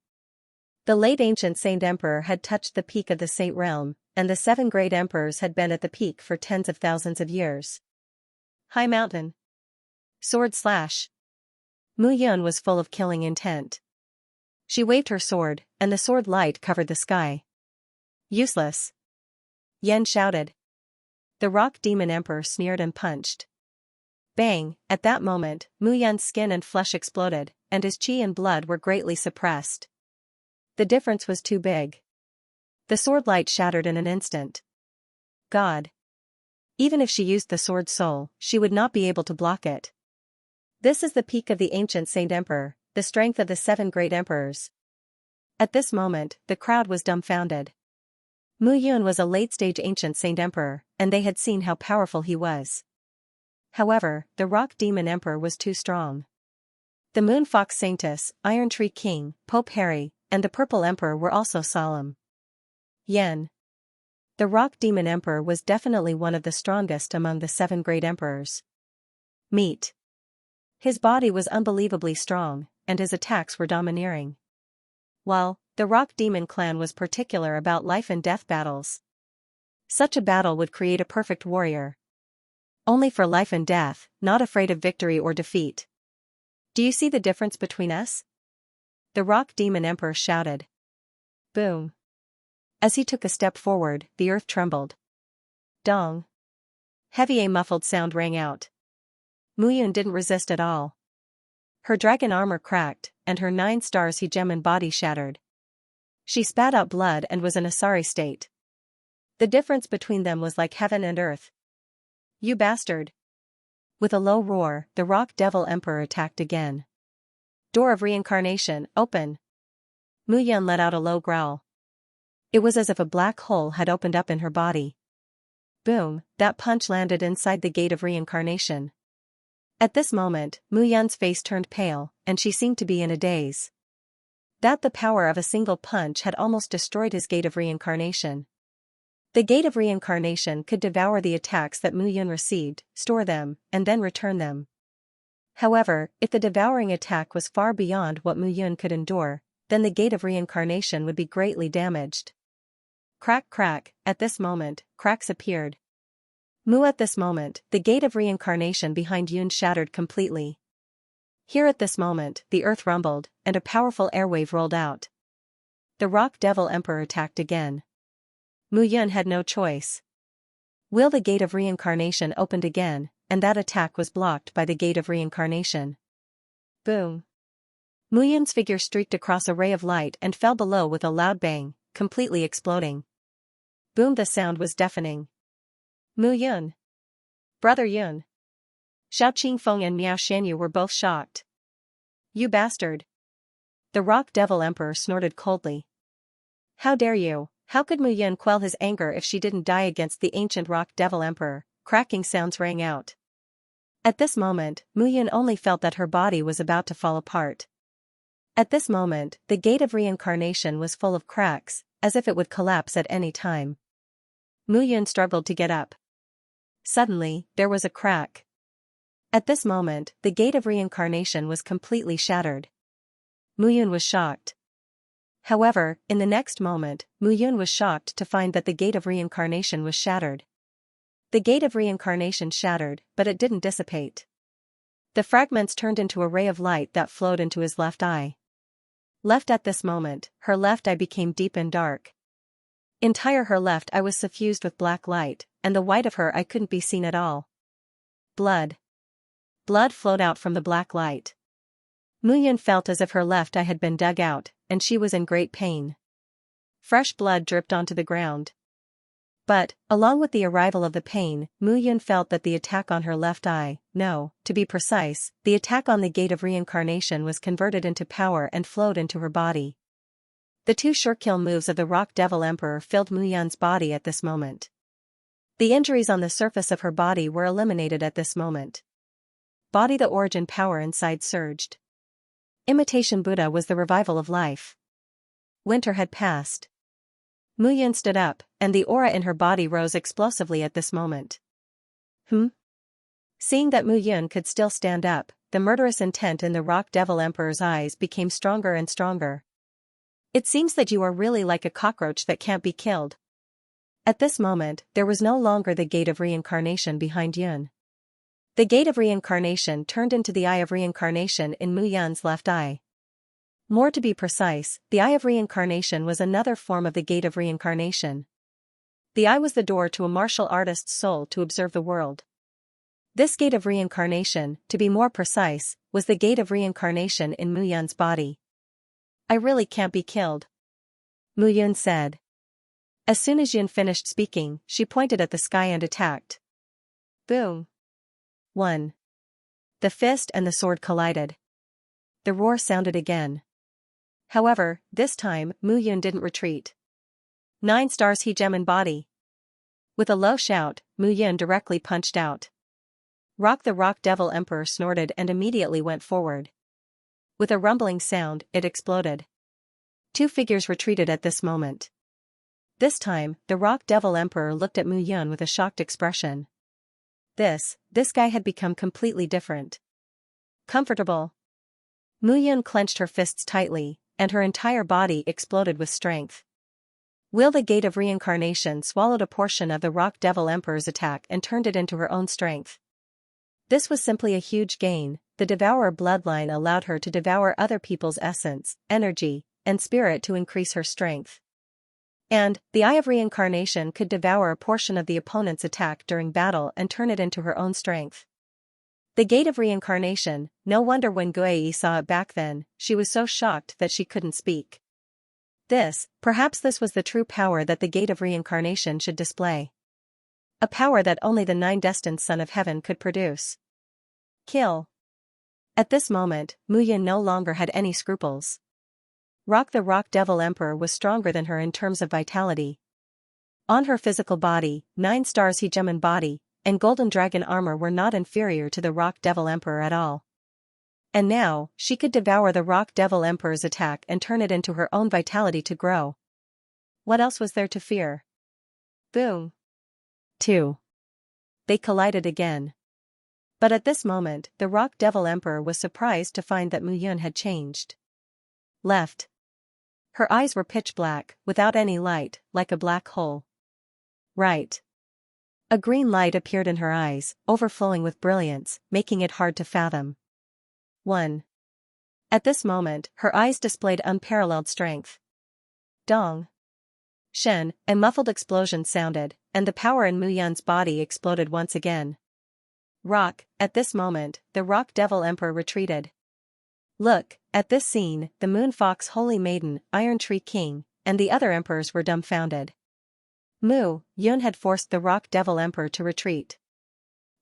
The late Ancient Saint Emperor had touched the peak of the Saint Realm, and the 7 great emperors had been at the peak for tens of thousands of years. High Mountain. Sword slash. Mu Yan was full of killing intent. She waved her sword, and the sword light covered the sky. Useless. Yan shouted. The Rock Demon Emperor sneered and punched. Bang! At that moment, Mu Yan's skin and flesh exploded, and his chi and blood were greatly suppressed. The difference was too big. The sword light shattered in an instant. God. Even if she used the sword soul, she would not be able to block it. This is the peak of the Ancient Saint Emperor, the strength of the 7 great emperors. At this moment, the crowd was dumbfounded. Mu Yan was a late-stage Ancient Saint Emperor, and they had seen how powerful he was. However, the Rock Demon Emperor was too strong. The Moon Fox Saintess, Iron Tree King, Pope Harry, and the Purple Emperor were also solemn. Yan. The Rock Demon Emperor was definitely one of the strongest among the 7 great emperors. Meet. His body was unbelievably strong, and his attacks were domineering. While the Rock Demon clan was particular about life and death battles. Such a battle would create a perfect warrior. Only for life and death, not afraid of victory or defeat. Do you see the difference between us? The Rock Demon Emperor shouted. Boom. As he took a step forward, the earth trembled. Dong. Heavy a muffled sound rang out. Mu Yan didn't resist at all. Her dragon armor cracked, and her 9 stars He-Gemin body shattered. She spat out blood and was in a sorry state. The difference between them was like heaven and earth. You bastard! With a low roar, the Rock Devil Emperor attacked again. Door of Reincarnation, open! Mu Yan let out a low growl. It was as if a black hole had opened up in her body. Boom, that punch landed inside the gate of reincarnation. At this moment, Mu Yan's face turned pale, and she seemed to be in a daze. That the power of a single punch had almost destroyed his gate of reincarnation. The gate of reincarnation could devour the attacks that Mu Yan received, store them, and then return them. However, if the devouring attack was far beyond what Mu Yan could endure, then the gate of reincarnation would be greatly damaged. Crack crack, at this moment, cracks appeared. At this moment, the gate of reincarnation behind Yun shattered completely. Here at this moment, the earth rumbled, and a powerful airwave rolled out. The Rock Devil Emperor attacked again. Mu Yan had no choice. The gate of reincarnation opened again, and that attack was blocked by the gate of reincarnation. Boom. Mu Yan's figure streaked across a ray of light and fell below with a loud bang, completely exploding. Boom, the sound was deafening. Mu Yan. Brother Yun. Xiao Qingfeng and Miao Shanyu were both shocked. You bastard. The Rock Devil Emperor snorted coldly. How dare you? How could Mu Yan quell his anger if she didn't die against the ancient Rock Devil Emperor? Cracking sounds rang out. At this moment, Mu Yan only felt that her body was about to fall apart. At this moment, the gate of reincarnation was full of cracks, as if it would collapse at any time. Mu Yan struggled to get up. Suddenly, there was a crack. At this moment, the gate of reincarnation was completely shattered. Mu Yan was shocked. However, in the next moment, Mu Yan was shocked to find that the gate of reincarnation was shattered. The gate of reincarnation shattered, but it didn't dissipate. The fragments turned into a ray of light that flowed into his left eye. Left at this moment, her left eye became deep and dark. Entire her left eye was suffused with black light, and the white of her eye couldn't be seen at all. Blood. Blood flowed out from the black light. Muyun felt as if her left eye had been dug out, and she was in great pain. Fresh blood dripped onto the ground. But, along with the arrival of the pain, Muyun felt that the attack on her left eye, no, to be precise, the attack on the gate of reincarnation was converted into power and flowed into her body. The two sure-kill moves of the Rock Devil Emperor filled Muyun's body at this moment. The injuries on the surface of her body were eliminated at this moment. Body the origin power inside surged. Imitation Buddha was the revival of life. Winter had passed. Muyun stood up, and the aura in her body rose explosively at this moment. Seeing that Muyun could still stand up, the murderous intent in the Rock Devil Emperor's eyes became stronger and stronger. It seems that you are really like a cockroach that can't be killed. At this moment, there was no longer the gate of reincarnation behind Yun. The gate of reincarnation turned into the eye of reincarnation in Muyun's left eye. More to be precise, the eye of reincarnation was another form of the gate of reincarnation. The eye was the door to a martial artist's soul to observe the world. This gate of reincarnation, to be more precise, was the gate of reincarnation in Muyun's body. I really can't be killed, Muyun said. As soon as Yun finished speaking, she pointed at the sky and attacked. Boom. 1. The fist and the sword collided. The roar sounded again. However, this time, Muyun didn't retreat. 9 stars he gem in body. With a low shout, Muyun directly punched out. The Rock Devil Emperor snorted and immediately went forward. With a rumbling sound, it exploded. 2 figures retreated at this moment. This time, the Rock Devil Emperor looked at Muyun with a shocked expression. This guy had become completely different. Comfortable. Muyun clenched her fists tightly, and her entire body exploded with strength. The gate of reincarnation swallowed a portion of the Rock Devil Emperor's attack and turned it into her own strength. This was simply a huge gain. The Devourer bloodline allowed her to devour other people's essence, energy, and spirit to increase her strength. And, the Eye of Reincarnation could devour a portion of the opponent's attack during battle and turn it into her own strength. The Gate of Reincarnation, no wonder when Guei saw it back then, she was so shocked that she couldn't speak. Perhaps this was the true power that the Gate of Reincarnation should display. A power that only the 9 destined Son of Heaven could produce. Kill. At this moment, Muyun no longer had any scruples. The Rock Devil Emperor was stronger than her in terms of vitality. On her physical body, 9 stars he gem body, and golden dragon armor were not inferior to the Rock Devil Emperor at all. And now, she could devour the Rock Devil Emperor's attack and turn it into her own vitality to grow. What else was there to fear? Boom. 2. They collided again. But at this moment, the Rock Devil Emperor was surprised to find that Muyun had changed. Left. Her eyes were pitch black, without any light, like a black hole. Right. A green light appeared in her eyes, overflowing with brilliance, making it hard to fathom. 1. At this moment, her eyes displayed unparalleled strength. Dong. Shen, a muffled explosion sounded, and the power in Muyun's body exploded once again. At this moment, the Rock Devil Emperor retreated. Look, at this scene, the Moon Fox Holy Maiden, Iron Tree King, and the other emperors were dumbfounded. Yun had forced the Rock Devil Emperor to retreat.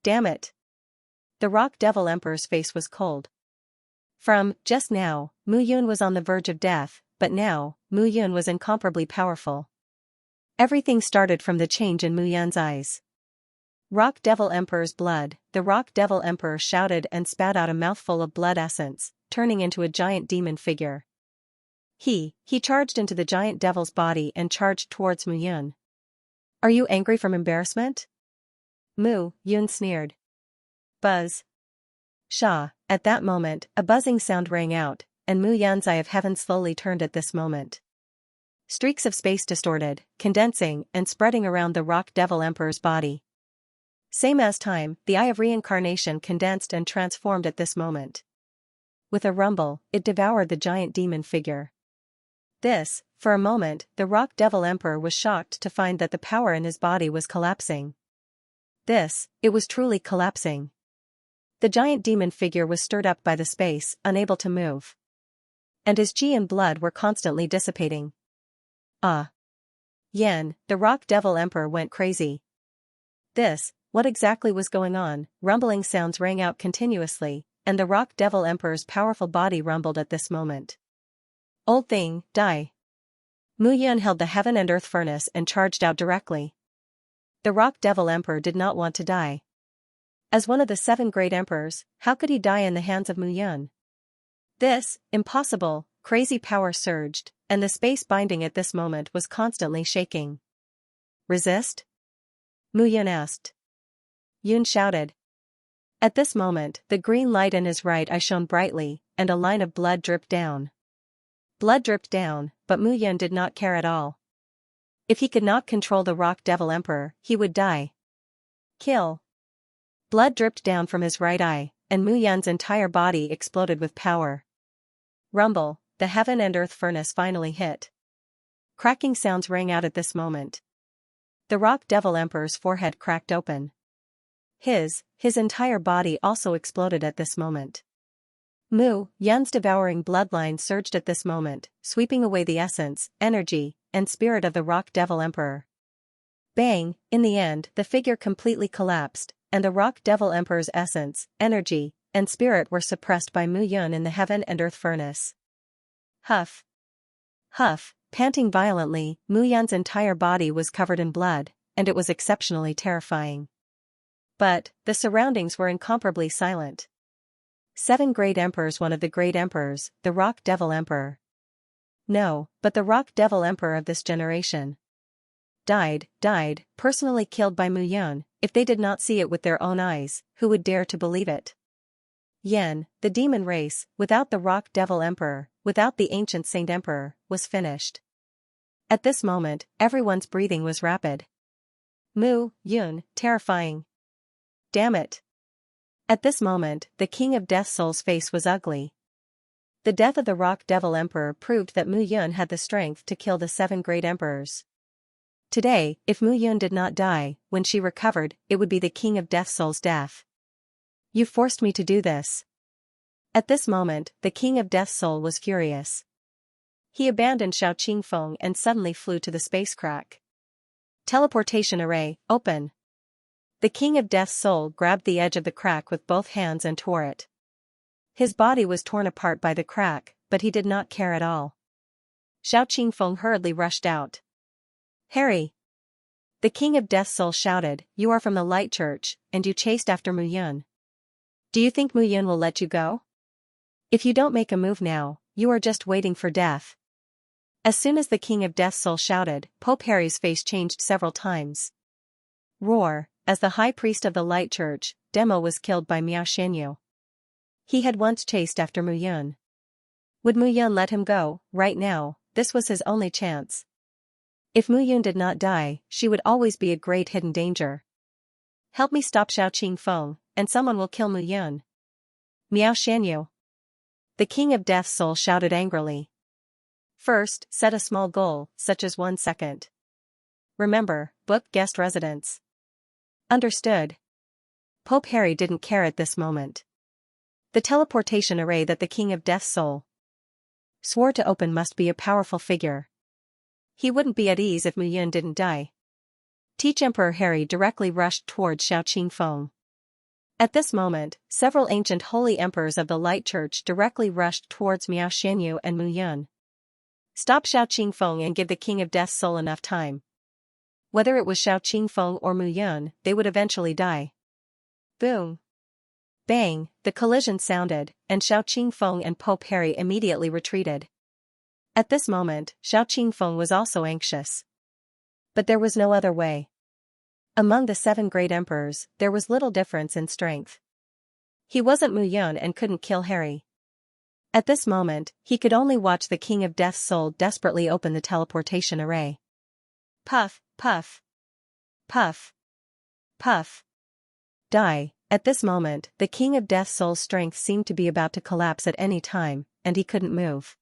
Damn it. The Rock Devil Emperor's face was cold. Just now, Muyun was on the verge of death, but now, Muyun was incomparably powerful. Everything started from the change in Muyun's eyes. Rock Devil Emperor's blood. The Rock Devil Emperor shouted and spat out a mouthful of blood essence, turning into a giant demon figure. He charged into the giant devil's body and charged towards Muyun. Are you angry from embarrassment? Yun sneered. Buzz. Sha. At that moment, a buzzing sound rang out, and Muyun's eye of heaven slowly turned at this moment. Streaks of space distorted, condensing, and spreading around the Rock Devil Emperor's body. Same as time, the eye of reincarnation condensed and transformed at this moment. With a rumble, it devoured the giant demon figure. For a moment, the Rock Devil Emperor was shocked to find that the power in his body was collapsing. It was truly collapsing. The giant demon figure was stirred up by the space, unable to move. And his chi and blood were constantly dissipating. Yen, the Rock Devil Emperor went crazy. What exactly was going on? Rumbling sounds rang out continuously, and the Rock Devil Emperor's powerful body rumbled at this moment. Old thing, die. Mu Yun held the heaven and earth furnace and charged out directly. The Rock Devil Emperor did not want to die. As one of the 7 great emperors, how could he die in the hands of Mu Yun? Impossible, crazy power surged, and the space binding at this moment was constantly shaking. Resist? Mu Yun asked. Yun shouted. At this moment, the green light in his right eye shone brightly, and a line of blood dripped down. Blood dripped down, but Mu Yun did not care at all. If he could not control the Rock Devil Emperor, he would die. Kill. Blood dripped down from his right eye, and Mu Yun's entire body exploded with power. Rumble, the heaven and earth furnace finally hit. Cracking sounds rang out at this moment. The Rock Devil Emperor's forehead cracked open. His entire body also exploded at this moment. Mu Yun's devouring bloodline surged at this moment, sweeping away the essence, energy, and spirit of the Rock Devil Emperor. Bang! In the end, the figure completely collapsed, and the Rock Devil Emperor's essence, energy, and spirit were suppressed by Mu Yun in the heaven and earth furnace. Huff! Huff! Panting violently, Mu Yun's entire body was covered in blood, and it was exceptionally terrifying. But the surroundings were incomparably silent. 7 great emperors. One of the great emperors, the Rock Devil Emperor. No, but the Rock Devil Emperor of this generation. Died, personally killed by Mu Yun. If they did not see it with their own eyes, who would dare to believe it? Yen, the demon race, without the Rock Devil Emperor, without the ancient Saint Emperor, was finished. At this moment, everyone's breathing was rapid. Mu Yun, terrifying. Damn it. At this moment, the King of Death Soul's face was ugly. The death of the Rock Devil Emperor proved that Mu Yun had the strength to kill the 7 great emperors. Today, if Mu Yun did not die, when she recovered, it would be the King of Death Soul's death. You forced me to do this. At this moment, the King of Death Soul was furious. He abandoned Xiao Qingfeng and suddenly flew to the space crack. Teleportation array, open. The King of Death's Soul grabbed the edge of the crack with both hands and tore it. His body was torn apart by the crack, but he did not care at all. Xiao Qingfeng hurriedly rushed out. Harry! The King of Death's Soul shouted, you are from the Light Church, and you chased after Mu Yun. Do you think Mu Yun will let you go? If you don't make a move now, you are just waiting for death. As soon as the King of Death's Soul shouted, Pope Harry's face changed several times. Roar! As the High Priest of the Light Church, Demo was killed by Miao Xianyu. He had once chased after Mu Yun. Would Mu Yun let him go? Right now, this was his only chance. If Mu Yun did not die, she would always be a great hidden danger. Help me stop Xiao Qingfeng, and someone will kill Mu Yun. Miao Xianyu. The King of Death's Soul shouted angrily. First, set a small goal, such as 1 second. Remember, book guest residence. Understood. Pope Harry didn't care at this moment. The teleportation array that the King of Death's Soul swore to open must be a powerful figure. He wouldn't be at ease if Mu Yun didn't die. Teach Emperor Harry directly rushed towards Xiao Qingfeng. At this moment, several ancient holy emperors of the Light Church directly rushed towards Miao Xianyu and Mu Yun. Stop Xiao Qingfeng and give the King of Death's Soul enough time. Whether it was Xiao Qingfeng or Mu Yun, they would eventually die. Boom! Bang! The collision sounded, and Xiao Qingfeng and Pope Harry immediately retreated. At this moment, Xiao Qingfeng was also anxious. But there was no other way. Among the 7 great emperors, there was little difference in strength. He wasn't Mu Yun and couldn't kill Harry. At this moment, he could only watch the King of Death's Soul desperately open the teleportation array. Puff, puff. Puff. Puff. Die. At this moment, the King of Death's soul's strength seemed to be about to collapse at any time, and he couldn't move.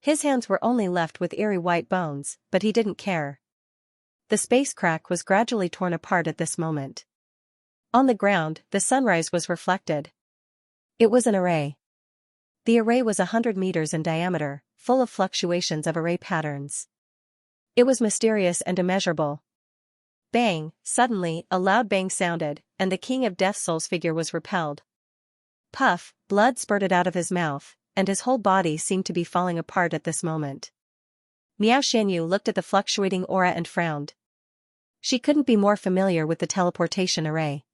His hands were only left with eerie white bones, but he didn't care. The space crack was gradually torn apart at this moment. On the ground, the sunrise was reflected. It was an array. The array was 100 meters in diameter, full of fluctuations of array patterns. It was mysterious and immeasurable. Bang! Suddenly, a loud bang sounded, and the King of Death's soul's figure was repelled. Puff! Blood spurted out of his mouth, and his whole body seemed to be falling apart at this moment. Miao Xianyu looked at the fluctuating aura and frowned. She couldn't be more familiar with the teleportation array.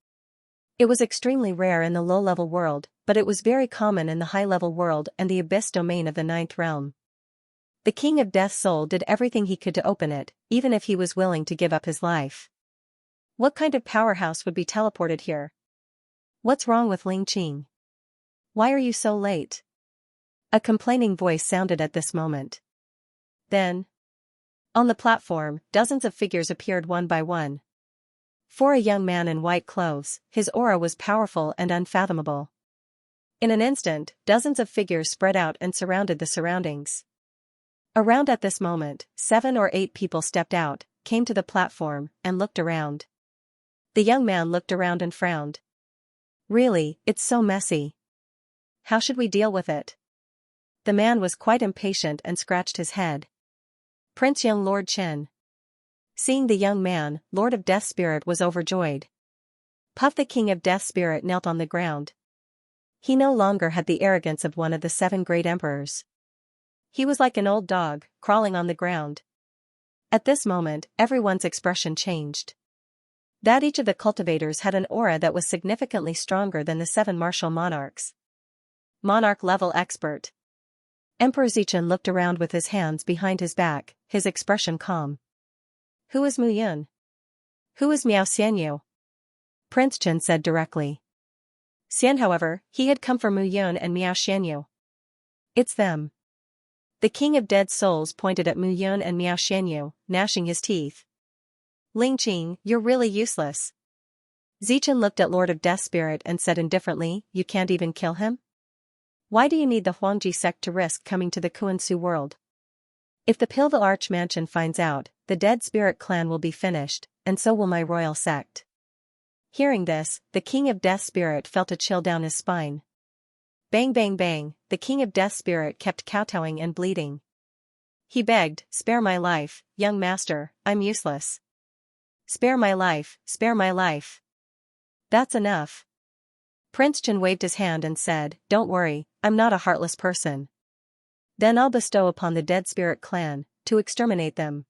It was extremely rare in the low-level world, but it was very common in the high-level world and the abyss domain of the ninth realm. The King of Death's soul did everything he could to open it, even if he was willing to give up his life. What kind of powerhouse would be teleported here? What's wrong with Ling Qing? Why are you so late? A complaining voice sounded at this moment. Then, on the platform, dozens of figures appeared one by one. For a young man in white clothes, his aura was powerful and unfathomable. In an instant, dozens of figures spread out and surrounded the surroundings. Around at this moment, 7 or 8 people stepped out, came to the platform, and looked around. The young man looked around and frowned. Really, it's so messy. How should we deal with it? The man was quite impatient and scratched his head. Prince Young Lord Chen. Seeing the young man, Lord of Death Spirit was overjoyed. Puff the King of Death Spirit knelt on the ground. He no longer had the arrogance of one of the 7 great emperors. He was like an old dog, crawling on the ground. At this moment, everyone's expression changed. That each of the cultivators had an aura that was significantly stronger than the 7 martial monarchs. Monarch-level expert. Emperor Zichen looked around with his hands behind his back, his expression calm. Who is Mu Yun? Who is Miao Xianyu? Prince Chen said directly. Xian, however, he had come for Mu Yun and Miao Xianyu. It's them. The King of Dead Souls pointed at Mu Yun and Miao Xianyu, gnashing his teeth. Ling Qing, you're really useless. Zichen looked at Lord of Death Spirit and said indifferently, you can't even kill him? Why do you need the Huangji sect to risk coming to the Kuan-Su world? If the Pilva Arch Mansion finds out, the Dead Spirit clan will be finished, and so will my royal sect. Hearing this, the King of Death Spirit felt a chill down his spine. Bang bang bang, the King of Death Spirit kept kowtowing and bleeding. He begged, spare my life, young master, I'm useless. Spare my life, spare my life. That's enough. Prince Chen waved his hand and said, don't worry, I'm not a heartless person. Then I'll bestow upon the Dead Spirit clan, to exterminate them.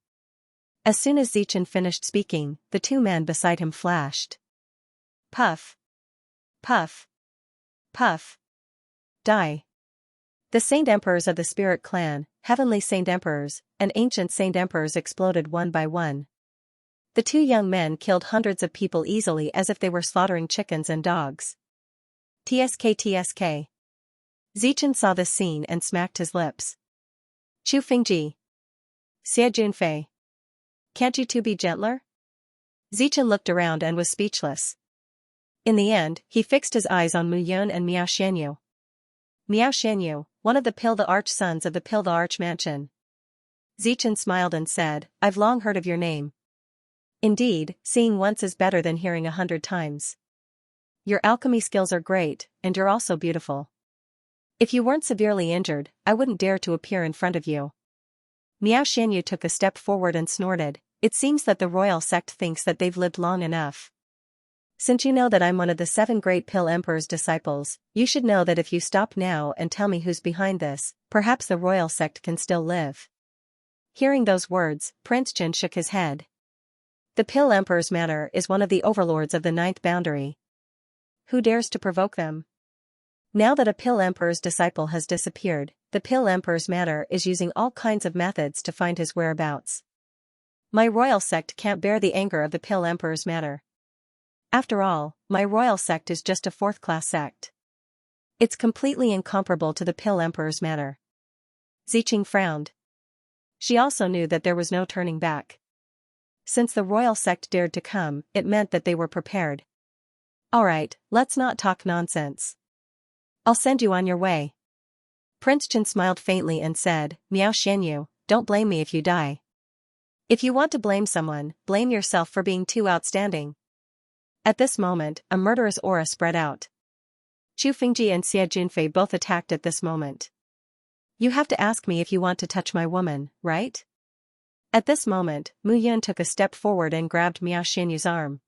As soon as Zichen finished speaking, the 2 men beside him flashed. Puff. Puff. Puff. Die. The Saint Emperors of the Spirit clan, Heavenly Saint Emperors, and Ancient Saint Emperors exploded one by one. The 2 young men killed hundreds of people easily as if they were slaughtering chickens and dogs. TSK. Zichen saw this scene and smacked his lips. Chu Fingji. Xie Junfei. Can't you 2 be gentler? Zichen looked around and was speechless. In the end, he fixed his eyes on Mu Yun and Miao Xianyu. Miao Xianyu, one of the Pilva Arch sons of the Pilva Arch Mansion. Zichen smiled and said, I've long heard of your name. Indeed, seeing once is better than hearing 100 times. Your alchemy skills are great, and you're also beautiful. If you weren't severely injured, I wouldn't dare to appear in front of you. Miao Xianyu took a step forward and snorted, it seems that the royal sect thinks that they've lived long enough. Since you know that I'm one of the 7 great Pill Emperor's disciples, you should know that if you stop now and tell me who's behind this, perhaps the royal sect can still live. Hearing those words, Prince Chen shook his head. The Pill Emperor's manor is one of the overlords of the 9th boundary. Who dares to provoke them? Now that a Pill Emperor's disciple has disappeared, the Pill Emperor's manor is using all kinds of methods to find his whereabouts. My royal sect can't bear the anger of the Pill Emperor's manor. After all, my royal sect is just a 4th-class sect. It's completely incomparable to the Pill Emperor's manor. Ziqing frowned. She also knew that there was no turning back. Since the royal sect dared to come, it meant that they were prepared. Alright, let's not talk nonsense. I'll send you on your way. Prince Chen smiled faintly and said, Miao Xianyu, don't blame me if you die. If you want to blame someone, blame yourself for being too outstanding. At this moment, a murderous aura spread out. Chu Fingji and Xie Junfei both attacked at this moment. You have to ask me if you want to touch my woman, right? At this moment, Mu Yun took a step forward and grabbed Miao Xianyu's arm.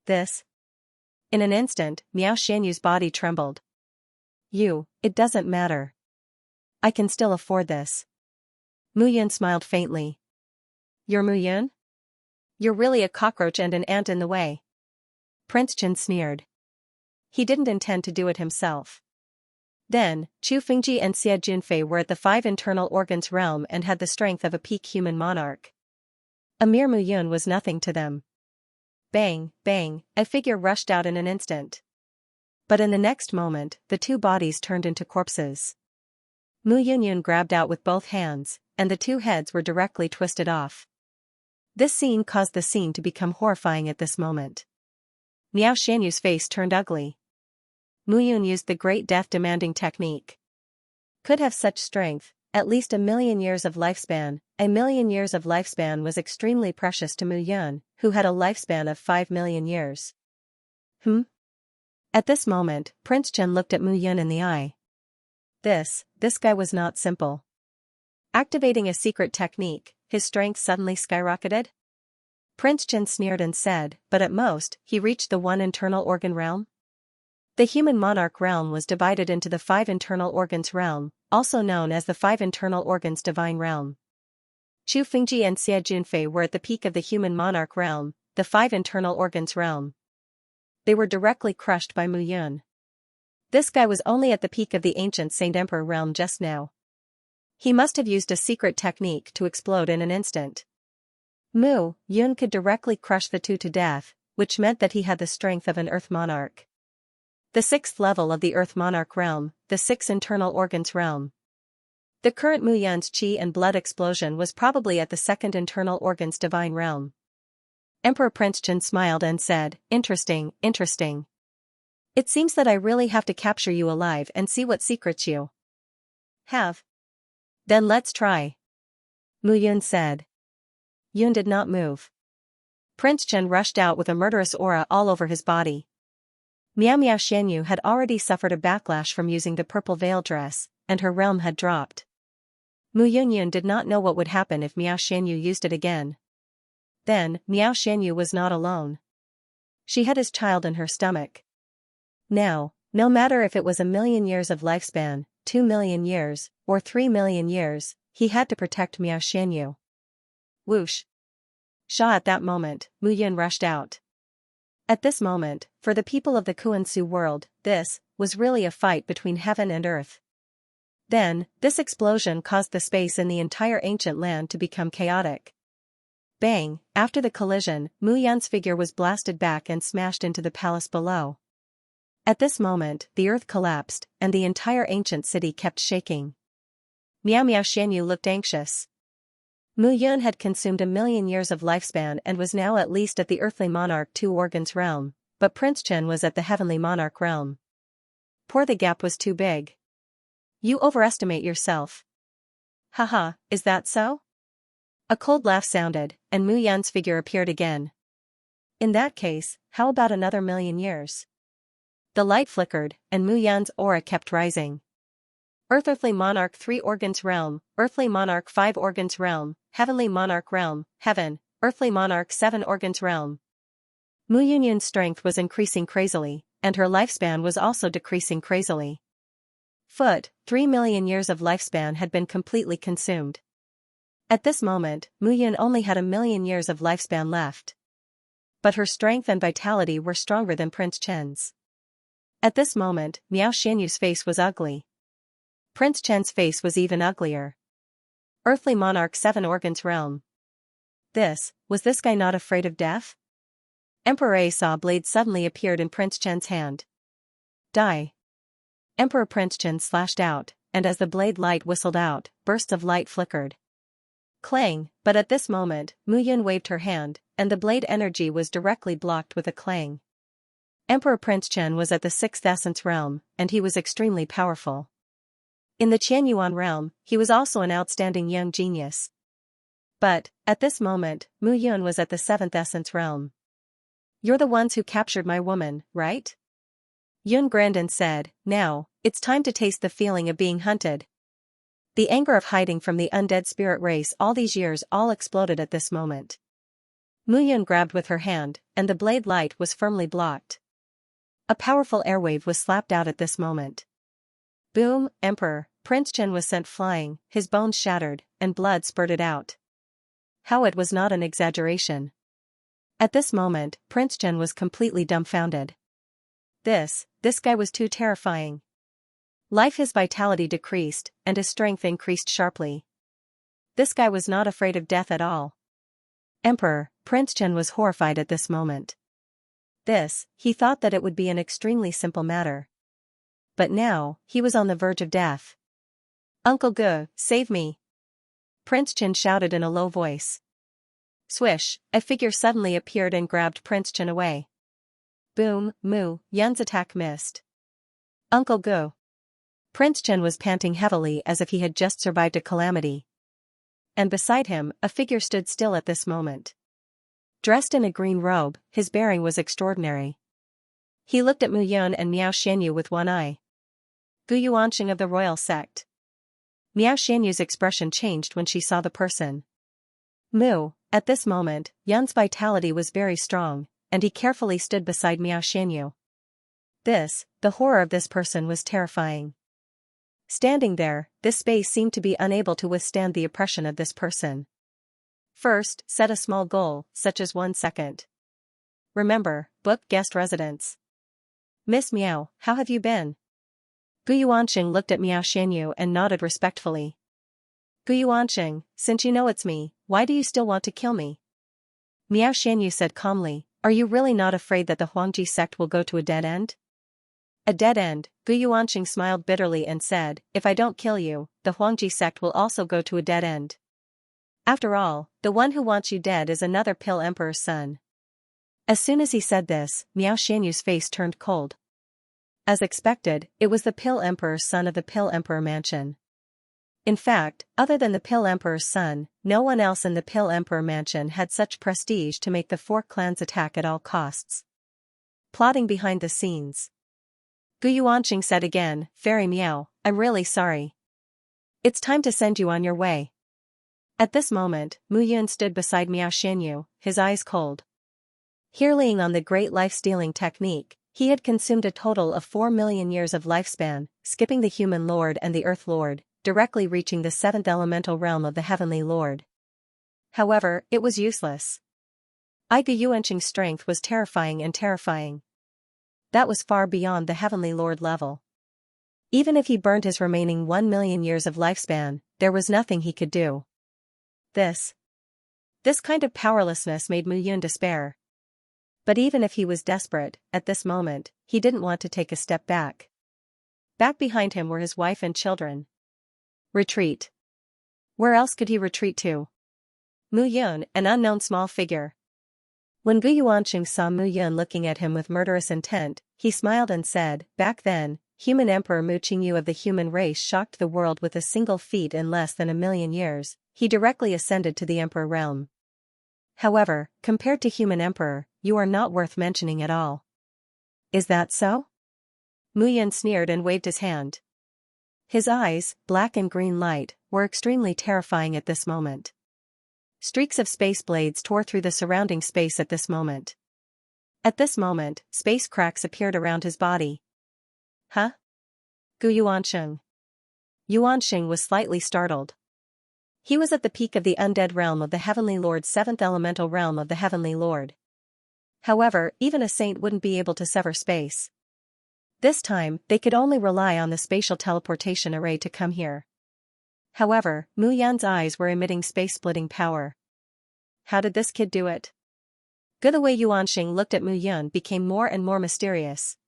This? In an instant, Miao Xianyu's body trembled. It doesn't matter. I can still afford this. Mu Yun smiled faintly. You're Mu Yun? You're really a cockroach and an ant in the way. Prince Chen sneered. He didn't intend to do it himself. Then, Chu Fingji and Xie Junfei were at the 5 internal organs realm and had the strength of a peak human monarch. A mere Mu Yun was nothing to them. Bang, bang, a figure rushed out in an instant. But in the next moment, the two bodies turned into corpses. Mu Yun grabbed out with both hands, and the two heads were directly twisted off. This scene caused the scene to become horrifying at this moment. Miao Xianyu's face turned ugly. Mu Yun used the great death-demanding technique. Could have such strength, at least 1,000,000 years of lifespan. 1,000,000 years of lifespan was extremely precious to Mu Yun, who had a lifespan of 5,000,000 years. At this moment, Prince Chen looked at Mu Yun in the eye. This guy was not simple. Activating a secret technique, his strength suddenly skyrocketed? Prince Chen sneered and said, but at most, he reached the 1 internal organ realm? The human monarch realm was divided into the 5 internal organs realm, also known as the 5 internal organs divine realm. Chu Fingji and Xie Junfei were at the peak of the human monarch realm, the 5 internal organs realm. They were directly crushed by Mu Yun. This guy was only at the peak of the ancient Saint Emperor realm just now. He must have used a secret technique to explode in an instant. Mu Yun could directly crush the two to death, which meant that he had the strength of an Earth monarch. The 6th level of the Earth monarch realm, the 6 internal organs realm. The current Mu Yun's chi and blood explosion was probably at the 2nd internal organs divine realm. Emperor Prince Chen smiled and said, interesting. It seems that I really have to capture you alive and see what secrets you have. Then let's try. Mu Yun said. Yun did not move. Prince Chen rushed out with a murderous aura all over his body. Miao Xianyu had already suffered a backlash from using the purple veil dress, and her realm had dropped. Mu Yun did not know what would happen if Miao Xianyu used it again. Then, Miao Xianyu was not alone. She had his child in her stomach. Now, no matter if it was 1,000,000 years of lifespan, 2,000,000 years, or 3,000,000 years, he had to protect Miao Xianyu. Whoosh! Shaw at that moment, Mu Yun rushed out. At this moment, for the people of the Kuan-Su world, this was really a fight between heaven and earth. Then, this explosion caused the space in the entire ancient land to become chaotic. Bang! After the collision, Mu Yun's figure was blasted back and smashed into the palace below. At this moment, the earth collapsed, and the entire ancient city kept shaking. Miao Xianyu looked anxious. Mu Yun had consumed 1,000,000 years of lifespan and was now at least at the earthly monarch 2 organs realm, but Prince Chen was at the heavenly monarch realm. The gap was too big. You overestimate yourself. Haha, is that so? A cold laugh sounded, and Mu Yun's figure appeared again. In that case, how about another 1,000,000 years? The light flickered, and Mu Yun's aura kept rising. Earthly Monarch 3 organs realm, Earthly Monarch 5 organs realm, Heavenly Monarch realm, heaven, Earthly Monarch 7 organs realm. Mu Yun's strength was increasing crazily, and her lifespan was also decreasing crazily. 3,000,000 years of lifespan had been completely consumed. At this moment, Mu Yun only had 1,000,000 years of lifespan left. But her strength and vitality were stronger than Prince Chen's. At this moment, Miao Xianyu's face was ugly. Prince Chen's face was even uglier. Earthly Monarch 7 organs realm. Was this guy not afraid of death? Emperor saw blade suddenly appeared in Prince Chen's hand. Die. Emperor Prince Chen slashed out, and as the blade light whistled out, bursts of light flickered. Clang, but at this moment, Mu Yun waved her hand, and the blade energy was directly blocked with a clang. Emperor Prince Chen was at the 6th Essence realm, and he was extremely powerful. In the Qianyuan realm, he was also an outstanding young genius. But, at this moment, Mu Yun was at the 7th Essence realm. "You're the ones who captured my woman, right?" Yun grinned and said, "Now, it's time to taste the feeling of being hunted." The anger of hiding from the undead spirit race all these years all exploded at this moment. Mu Yun grabbed with her hand, and the blade light was firmly blocked. A powerful airwave was slapped out at this moment. Boom! Emperor Prince Chen was sent flying, his bones shattered, and blood spurted out. How it was not an exaggeration. At this moment, Prince Chen was completely dumbfounded. This guy was too terrifying. His vitality decreased, and his strength increased sharply. This guy was not afraid of death at all. Emperor Prince Chen was horrified at this moment. He thought that it would be an extremely simple matter. But now, he was on the verge of death. "Uncle Gu, save me!" Prince Chen shouted in a low voice. Swish, a figure suddenly appeared and grabbed Prince Chen away. Boom! Mu Yun's attack missed. "Uncle Gu." Prince Chen was panting heavily as if he had just survived a calamity. And beside him, a figure stood still at this moment. Dressed in a green robe, his bearing was extraordinary. He looked at Mu Yun and Miao Xianyu with one eye. Gu Yuanxing of the royal sect. Miao Xianyu's expression changed when she saw the person. At this moment, Yun's vitality was very strong, and he carefully stood beside Miao Xianyu. The horror of this person was terrifying. Standing there, this space seemed to be unable to withstand the oppression of this person. First, set a small goal, such as 1 second. Remember, book guest residence. "Miss Miao, how have you been?" Gu Yuanxing looked at Miao Xianyu and nodded respectfully. "Gu Yuanxing, since you know it's me, why do you still want to kill me?" Miao Xianyu said calmly, "Are you really not afraid that the Huangji sect will go to a dead end?" "A dead end," Gu Yuanxing smiled bitterly and said, "If I don't kill you, the Huangji sect will also go to a dead end. After all, the one who wants you dead is another Pill Emperor's son." As soon as he said this, Miao Xianyu's face turned cold. As expected, it was the Pill Emperor's son of the Pill Emperor mansion. In fact, other than the Pill Emperor's son, no one else in the Pill Emperor mansion had such prestige to make the 4 clans attack at all costs. Plotting behind the scenes. Gu Yuanxing said again, "Fairy Miao, I'm really sorry. It's time to send you on your way." At this moment, Mu Yun stood beside Miao Xianyu, his eyes cold. Healing on the great life-stealing technique, he had consumed a total of 4 million years of lifespan, skipping the human lord and the earth lord, directly reaching the 7th elemental realm of the heavenly lord. However, it was useless. Gu Yuanxing's strength was terrifying and terrifying. That was far beyond the heavenly lord level. Even if he burned his remaining 1 million years of lifespan, there was nothing he could do. This kind of powerlessness made Mu Yun despair. But even if he was desperate, at this moment, he didn't want to take a step back. Back behind him were his wife and children. Retreat. Where else could he retreat to? Mu Yun, an unknown small figure. When Gu Yuanxing saw Mu Yun looking at him with murderous intent, he smiled and said, "Back then, human Emperor Mu Qingyu of the human race shocked the world with a single feat in less than 1,000,000 years. He directly ascended to the Emperor realm. However, compared to human Emperor, you are not worth mentioning at all." "Is that so?" Mu Yun sneered and waved his hand. His eyes, black and green light, were extremely terrifying at this moment. Streaks of space blades tore through the surrounding space at this moment. At this moment, space cracks appeared around his body. "Huh? Gu Yuanxing." Yuanxing was slightly startled. He was at the peak of the undead realm of the Heavenly Lord's 7th elemental realm of the Heavenly Lord. However, even a saint wouldn't be able to sever space. This time, they could only rely on the spatial teleportation array to come here. However, Mu Yan's eyes were emitting space-splitting power. How did this kid do it? The way Yuanxing looked at Mu Yun became more and more mysterious.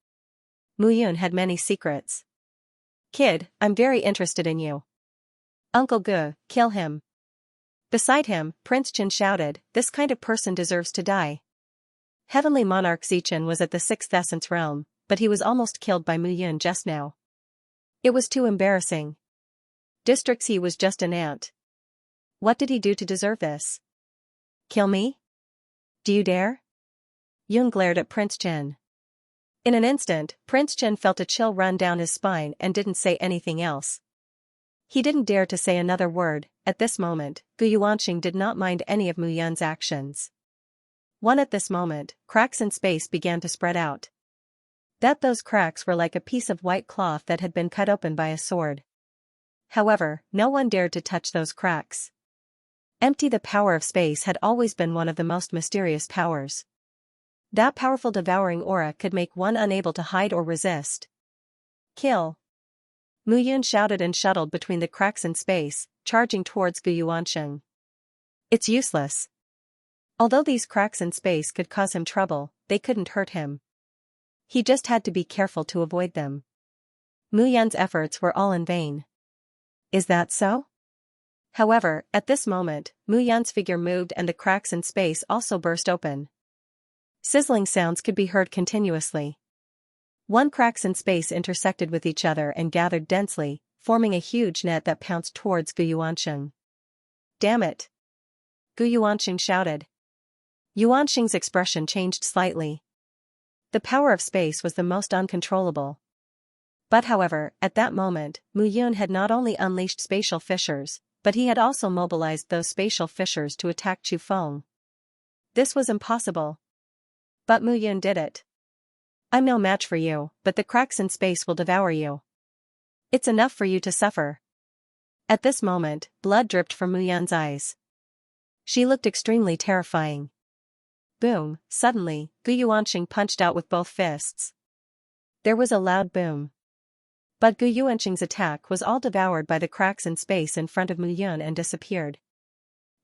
Mu Yun had many secrets. "Kid, I'm very interested in you. Uncle Gu, kill him." Beside him, Prince Chen shouted, "This kind of person deserves to die." Heavenly Monarch Xichen was at the sixth essence realm, but he was almost killed by Mu Yun just now. It was too embarrassing. District C was just an ant. What did he do to deserve this? Kill me? Do you dare? Yun glared at Prince Chen. In an instant, Prince Chen felt a chill run down his spine and didn't say anything else. He didn't dare to say another word. At this moment, Gu Yuanqing did not mind any of Mu Yun's actions. At this moment, cracks in space began to spread out. Those cracks were like a piece of white cloth that had been cut open by a sword. However, no one dared to touch those cracks. The power of space had always been one of the most mysterious powers. That powerful devouring aura could make one unable to hide or resist. Kill! Mu Yun shouted and shuttled between the cracks in space, charging towards Gu Yuanqing. It's useless. Although these cracks in space could cause him trouble, they couldn't hurt him. He just had to be careful to avoid them. Mu Yun's efforts were all in vain. Is that so? However, at this moment, Mu Yun's figure moved and the cracks in space also burst open. Sizzling sounds could be heard continuously. Cracks in space intersected with each other and gathered densely, forming a huge net that pounced towards Gu Yuanqing. Damn it! Gu Yuanqing shouted. Yuanqing's expression changed slightly. The power of space was the most uncontrollable. But however, at that moment, Mu Yun had not only unleashed spatial fissures, but he had also mobilized those spatial fissures to attack Chu Feng. This was impossible. But Mu Yun did it. I'm no match for you, but the cracks in space will devour you. It's enough for you to suffer. At this moment, blood dripped from Mu Yun's eyes. She looked extremely terrifying. Boom! Suddenly, Gu Yuanqing punched out with both fists. There was a loud boom. But Gu Yuanqing's attack was all devoured by the cracks in space in front of Mu Yun and disappeared.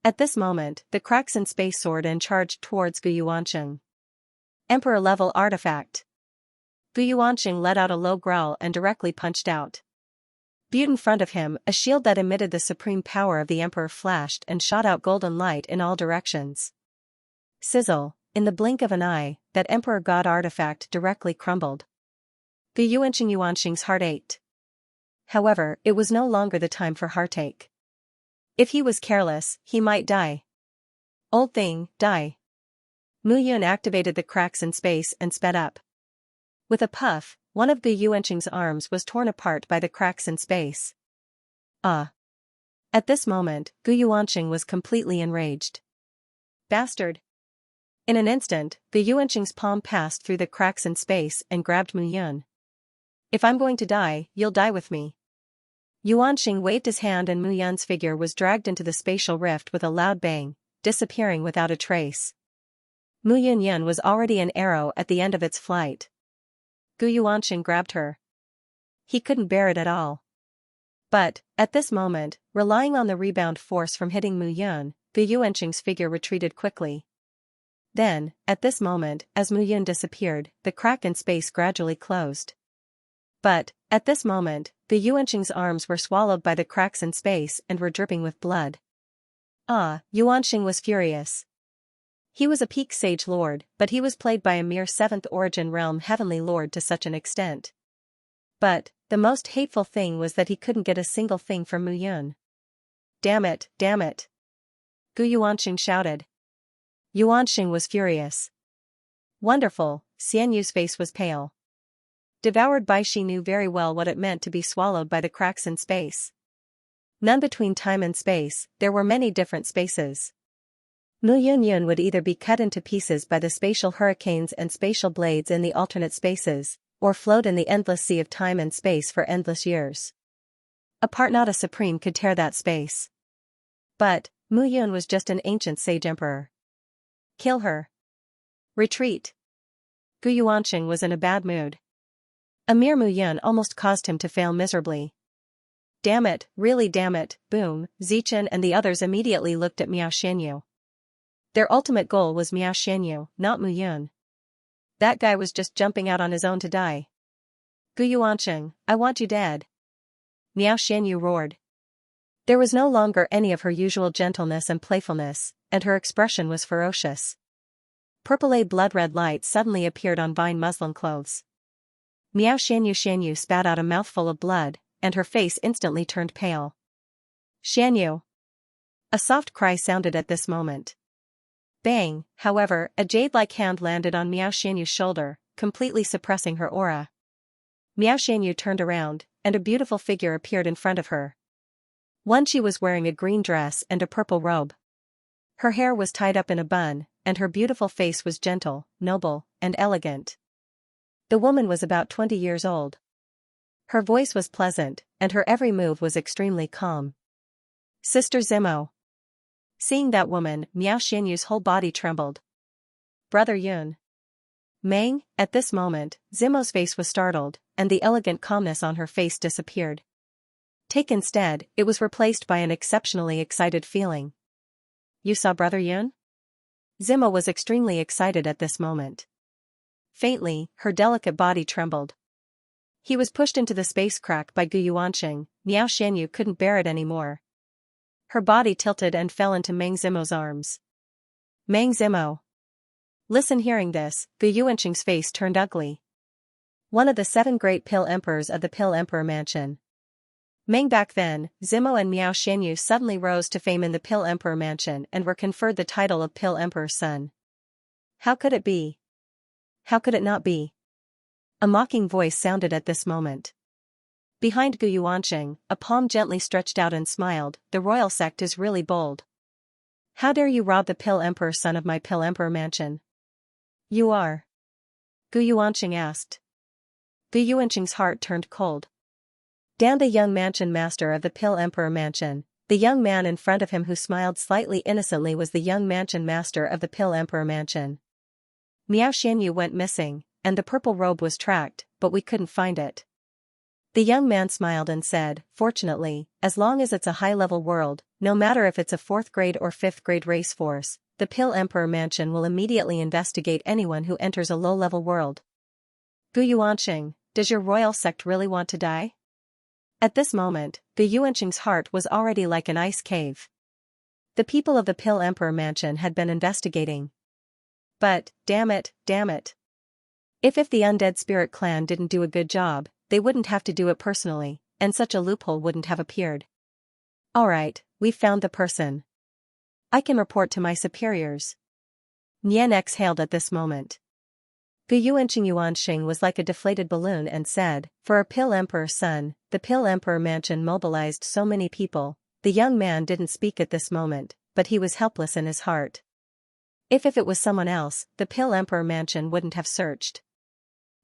At this moment, the cracks in space soared and charged towards Gu Yuanqing. Emperor-level artifact. Gu Yuanqing let out a low growl and directly punched out. Viewed in front of him, a shield that emitted the supreme power of the Emperor flashed and shot out golden light in all directions. Sizzle! In the blink of an eye, that Emperor God artifact directly crumbled. Gu Yuanqing's heart ached. However, it was no longer the time for heartache. If he was careless, he might die. Old thing, die. Mu Yun activated the cracks in space and sped up. With a puff, one of Gu Yuanqing's arms was torn apart by the cracks in space. Ah! At this moment, Gu Yuanqing was completely enraged. Bastard! In an instant, Gu Yuanqing's palm passed through the cracks in space and grabbed Mu Yun. If I'm going to die, you'll die with me. Yuanqing waved his hand and Mu Yun's figure was dragged into the spatial rift with a loud bang, disappearing without a trace. Mu Yun was already an arrow at the end of its flight. Gu Yuanqing grabbed her. He couldn't bear it at all. But, at this moment, relying on the rebound force from hitting Mu Yun, Gu Yuanqing's figure retreated quickly. Then, at this moment, as Mu Yun disappeared, the crack in space gradually closed. But, at this moment, Gu Yuanqing's arms were swallowed by the cracks in space and were dripping with blood. Yuanqing was furious. He was a peak sage lord, but he was played by a mere 7th origin realm heavenly lord to such an extent. But, the most hateful thing was that he couldn't get a single thing from Mu Yun. Damn it, damn it! Gu Yuanqing shouted. Yuanqing was furious. Wonderful, Xianyu's face was pale. Devoured by she knew very well what it meant to be swallowed by the cracks in space. None between time and space, there were many different spaces. Mu Yun would either be cut into pieces by the spatial hurricanes and spatial blades in the alternate spaces, or float in the endless sea of time and space for endless years. A part not a supreme could tear that space. But, Mu Yun was just an ancient sage emperor. Kill her. Retreat. Gu Yuanqing was in a bad mood. A mere Mu Yun almost caused him to fail miserably. Damn it, really damn it, boom, Xichen and the others immediately looked at Miao Xianyu. Their ultimate goal was Miao Xianyu, not Mu Yun. That guy was just jumping out on his own to die. Gu Yuanqing, I want you dead. Miao Xianyu roared. There was no longer any of her usual gentleness and playfulness, and her expression was ferocious. purple blood-red light suddenly appeared on vine muslin clothes. Miao Xianyu spat out a mouthful of blood, and her face instantly turned pale. Xianyu! A soft cry sounded at this moment. Bang, however, a jade-like hand landed on Miao Xianyu's shoulder, completely suppressing her aura. Miao Xianyu turned around, and a beautiful figure appeared in front of her. She was wearing a green dress and a purple robe. Her hair was tied up in a bun, and her beautiful face was gentle, noble, and elegant. The woman was about 20 years old. Her voice was pleasant, and her every move was extremely calm. Sister Zimo. Seeing that woman, Miao Xianyu's whole body trembled. Brother Yun. Meng, at this moment, Zimo's face was startled, and the elegant calmness on her face disappeared. Instead, it was replaced by an exceptionally excited feeling. You saw Brother Yun? Zimo was extremely excited at this moment. Faintly, her delicate body trembled. He was pushed into the space crack by Gu Yuanqing. Miao Xianyu couldn't bear it anymore. Her body tilted and fell into Meng Zimo's arms. Meng Zimo. Listen, hearing this, Gu Yuanqing's face turned ugly. One of the 7 great Pill Emperors of the Pill Emperor Mansion. Meng. Back then, Zimo and Miao Xianyu suddenly rose to fame in the Pill Emperor Mansion and were conferred the title of Pill Emperor's son. How could it be? How could it not be? A mocking voice sounded at this moment. Behind Gu Yuanqing, a palm gently stretched out and smiled. The royal sect is really bold. How dare you rob the Pill Emperor's son of my Pill Emperor Mansion? You are? Gu Yuanqing asked. Gu Yuanqing's heart turned cold. Dan, the young mansion master of the Pill Emperor Mansion. The young man in front of him who smiled slightly innocently was the young mansion master of the Pill Emperor Mansion. Miao Xianyu went missing, and the purple robe was tracked, but we couldn't find it. The young man smiled and said, fortunately, as long as it's a high-level world, no matter if it's a 4th grade or 5th grade race force, the Pill Emperor Mansion will immediately investigate anyone who enters a low-level world. Gu Yuanqing, does your royal sect really want to die? At this moment, Gu Yuanqing's heart was already like an ice cave. The people of the Pill Emperor Mansion had been investigating. But, damn it. If the Undead Spirit Clan didn't do a good job, they wouldn't have to do it personally, and such a loophole wouldn't have appeared. Alright, we've found the person. I can report to my superiors. Nian exhaled at this moment. Gu Yuanqing was like a deflated balloon and said, for a Pill Emperor's son, the Pill Emperor Mansion mobilized so many people. The young man didn't speak at this moment, but he was helpless in his heart. If it was someone else, the Pill Emperor Mansion wouldn't have searched.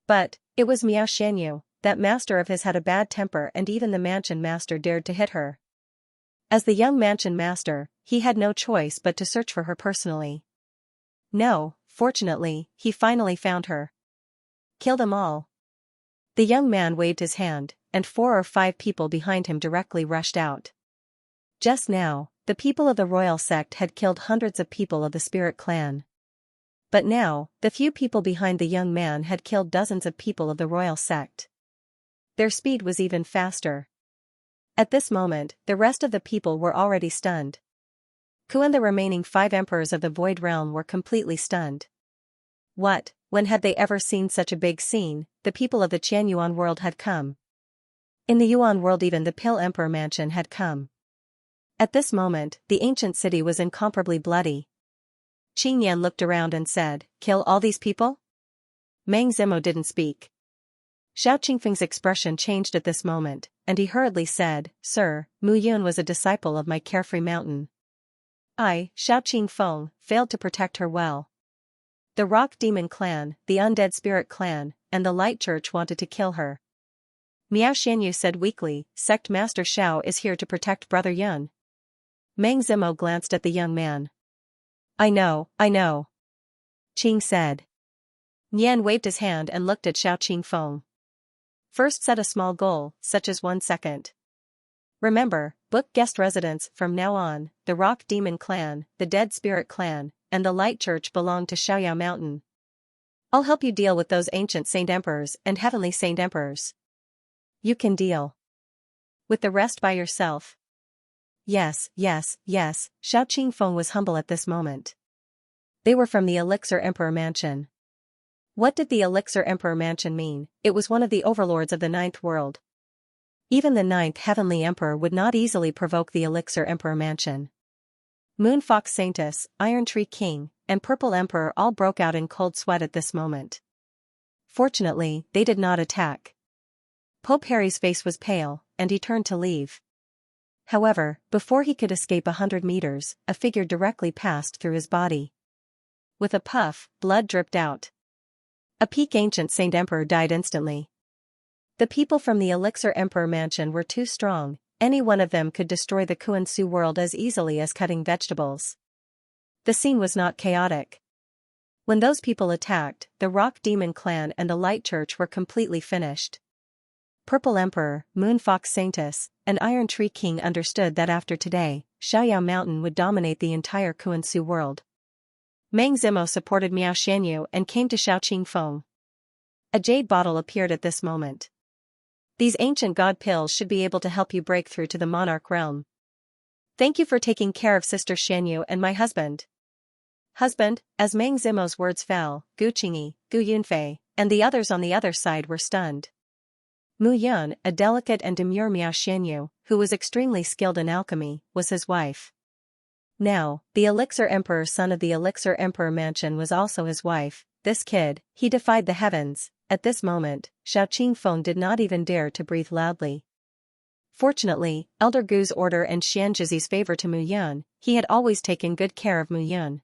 But, it was Miao Xianyu. That master of his had a bad temper, and even the mansion master dared to hit her. As the young mansion master, he had no choice but to search for her personally. No, fortunately, he finally found her. Kill them all. The young man waved his hand, and 4 or 5 people behind him directly rushed out. Just now, the people of the royal sect had killed hundreds of people of the Spirit Clan. But now, the few people behind the young man had killed dozens of people of the royal sect. Their speed was even faster. At this moment, the rest of the people were already stunned. Ku and the remaining 5 emperors of the Void Realm were completely stunned. What, when had they ever seen such a big scene? The people of the Qianyuan world had come. In the Yuan world even the Pill Emperor Mansion had come. At this moment, the ancient city was incomparably bloody. Qing Yan looked around and said, kill all these people? Meng Zimo didn't speak. Xiao Qingfeng's expression changed at this moment, and he hurriedly said, Sir, Mu Yun was a disciple of my carefree mountain. I, Xiao Qingfeng, failed to protect her well. The Rock Demon Clan, the Undead Spirit Clan, and the Light Church wanted to kill her. Miao Xianyu said weakly, Sect Master Xiao is here to protect Brother Yun. Meng Zimo glanced at the young man. I know. Qing said. Nian waved his hand and looked at Xiao Qingfeng. First set a small goal, such as 1 second. Remember, book guest residence from now on. The Rock Demon Clan, the Dead Spirit Clan, and the Light Church belong to Xiaoyao Mountain. I'll help you deal with those ancient Saint Emperors and Heavenly Saint Emperors. You can deal with the rest by yourself. Yes. Xiao Qingfeng was humble at this moment. They were from the Elixir Emperor Mansion. What did the Elixir Emperor Mansion mean? It was one of the overlords of the Ninth World. Even the Ninth Heavenly Emperor would not easily provoke the Elixir Emperor Mansion. Moon Fox Saintess, Iron Tree King, and Purple Emperor all broke out in cold sweat at this moment. Fortunately, they did not attack. Pope Harry's face was pale, and he turned to leave. However, before he could escape 100 meters, a figure directly passed through his body. With a puff, blood dripped out. A peak ancient Saint Emperor died instantly. The people from the Elixir Emperor Mansion were too strong, any one of them could destroy the Kuan-Su world as easily as cutting vegetables. The scene was not chaotic. When those people attacked, the Rock Demon Clan and the Light Church were completely finished. Purple Emperor, Moon Fox Saintess, and Iron Tree King understood that after today, Xiaoyao Mountain would dominate the entire Kuan-Su world. Meng Zimo supported Miao Xianyu and came to Xiaoqing Feng. A jade bottle appeared at this moment. These ancient god pills should be able to help you break through to the monarch realm. Thank you for taking care of Sister Xianyu and my husband. Husband, as Meng Zimo's words fell, Gu Qingyi, Gu Yunfei, and the others on the other side were stunned. Mu Yun, a delicate and demure Miao Xianyu, who was extremely skilled in alchemy, was his wife. Now, the Elixir Emperor, son of the Elixir Emperor Mansion, was also his wife. This kid, he defied the heavens. At this moment, Xiaoqing Feng did not even dare to breathe loudly. Fortunately, Elder Gu's order and Xianzhi's favor to Mu Yun, he had always taken good care of Mu Yun.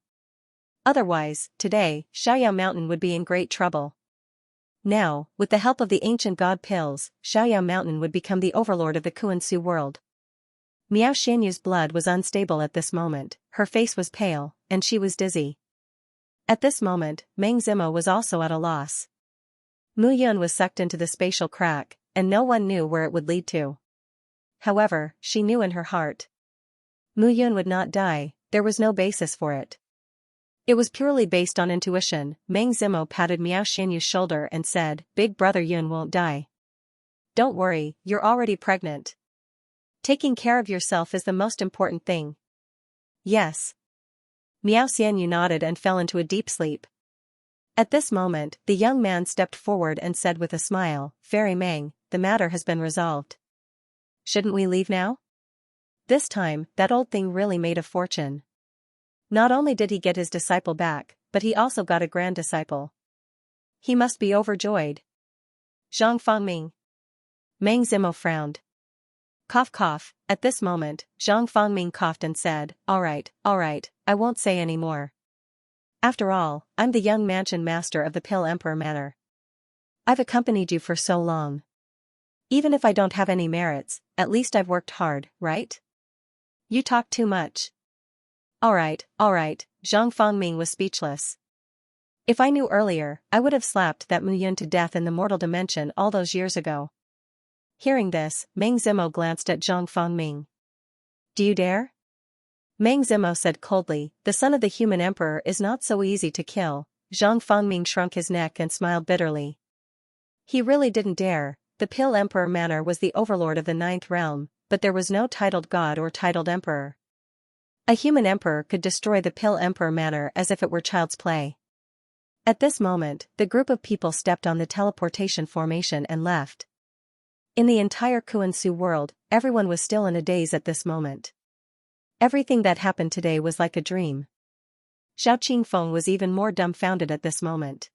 Otherwise, today, Xiaoyao Mountain would be in great trouble. Now, with the help of the ancient god pills, Xiaoyao Mountain would become the overlord of the Kuan-Su world. Miao Xianyu's blood was unstable at this moment, her face was pale, and she was dizzy. At this moment, Meng Zimo was also at a loss. Mu Yun was sucked into the spatial crack, and no one knew where it would lead to. However, she knew in her heart. Mu Yun would not die, there was no basis for it. It was purely based on intuition. Meng Zimo patted Miao Xianyu's shoulder and said, "Big brother Yun won't die. Don't worry, you're already pregnant. Taking care of yourself is the most important thing." "Yes." Miao Xianyu nodded and fell into a deep sleep. At this moment, the young man stepped forward and said with a smile, "Fairy Meng, the matter has been resolved. Shouldn't we leave now?" This time, that old thing really made a fortune. Not only did he get his disciple back, but he also got a grand disciple. He must be overjoyed. Zhang Fangming. Meng Zimo frowned. Cough cough. At this moment, Zhang Fangming coughed and said, all right, I won't say any more. After all, I'm the young mansion master of the Pill Emperor Manor. I've accompanied you for so long. Even if I don't have any merits, at least I've worked hard, right? You talk too much. All right, Zhang Fangming was speechless. If I knew earlier, I would have slapped that Mu Yun to death in the mortal dimension all those years ago. Hearing this, Meng Zimo glanced at Zhang Fangming. Do you dare? Meng Zimo said coldly, the son of the human emperor is not so easy to kill. Zhang Fangming shrunk his neck and smiled bitterly. He really didn't dare. The Pill Emperor Manor was the overlord of the Ninth Realm, but there was no titled god or titled emperor. A human emperor could destroy the Pill Emperor Manor as if it were child's play. At this moment, the group of people stepped on the teleportation formation and left. In the entire Kuan-Su world, everyone was still in a daze at this moment. Everything that happened today was like a dream. Xiaoqing Feng was even more dumbfounded at this moment.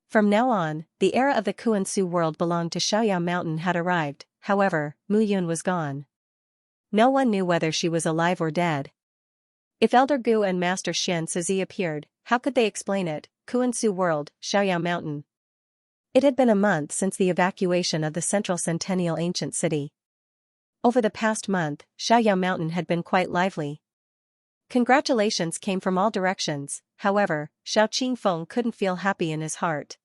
From now on, the era of the Kuan-Su world belonged to Xiaoyao Mountain had arrived. However, Mu Yun was gone. No one knew whether she was alive or dead. If Elder Gu and Master Xianxia appeared, how could they explain it? Kuan-Su world, Xiaoyao Mountain. It had been a month since the evacuation of the central centennial ancient city. Over the past month, Xiaoyao Mountain had been quite lively. Congratulations came from all directions. However, Xiaoqing Feng couldn't feel happy in his heart.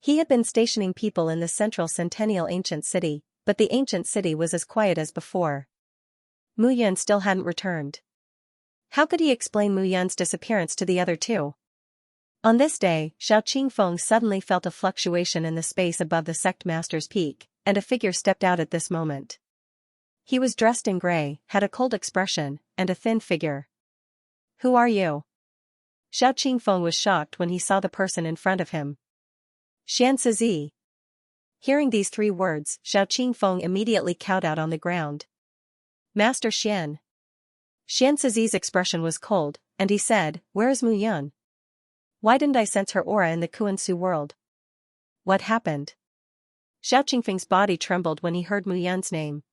He had been stationing people in the central centennial ancient city, but the ancient city was as quiet as before. Mu Yun still hadn't returned. How could he explain Mu Yun's disappearance to the other two? On this day, Xiaoqing Feng suddenly felt a fluctuation in the space above the sect master's peak, and a figure stepped out at this moment. He was dressed in gray, had a cold expression, and a thin figure. Who are you? Xiao Qingfeng was shocked when he saw the person in front of him. Xianxia. Hearing these 3 words, Xiao Qingfeng immediately kowed out on the ground. Master Xian. Xianxia's expression was cold, and he said, "Where is Mu Yun? Why didn't I sense her aura in the Kuan-Su world? What happened?" Xiao Qingfeng's body trembled when he heard Mu Yun's name.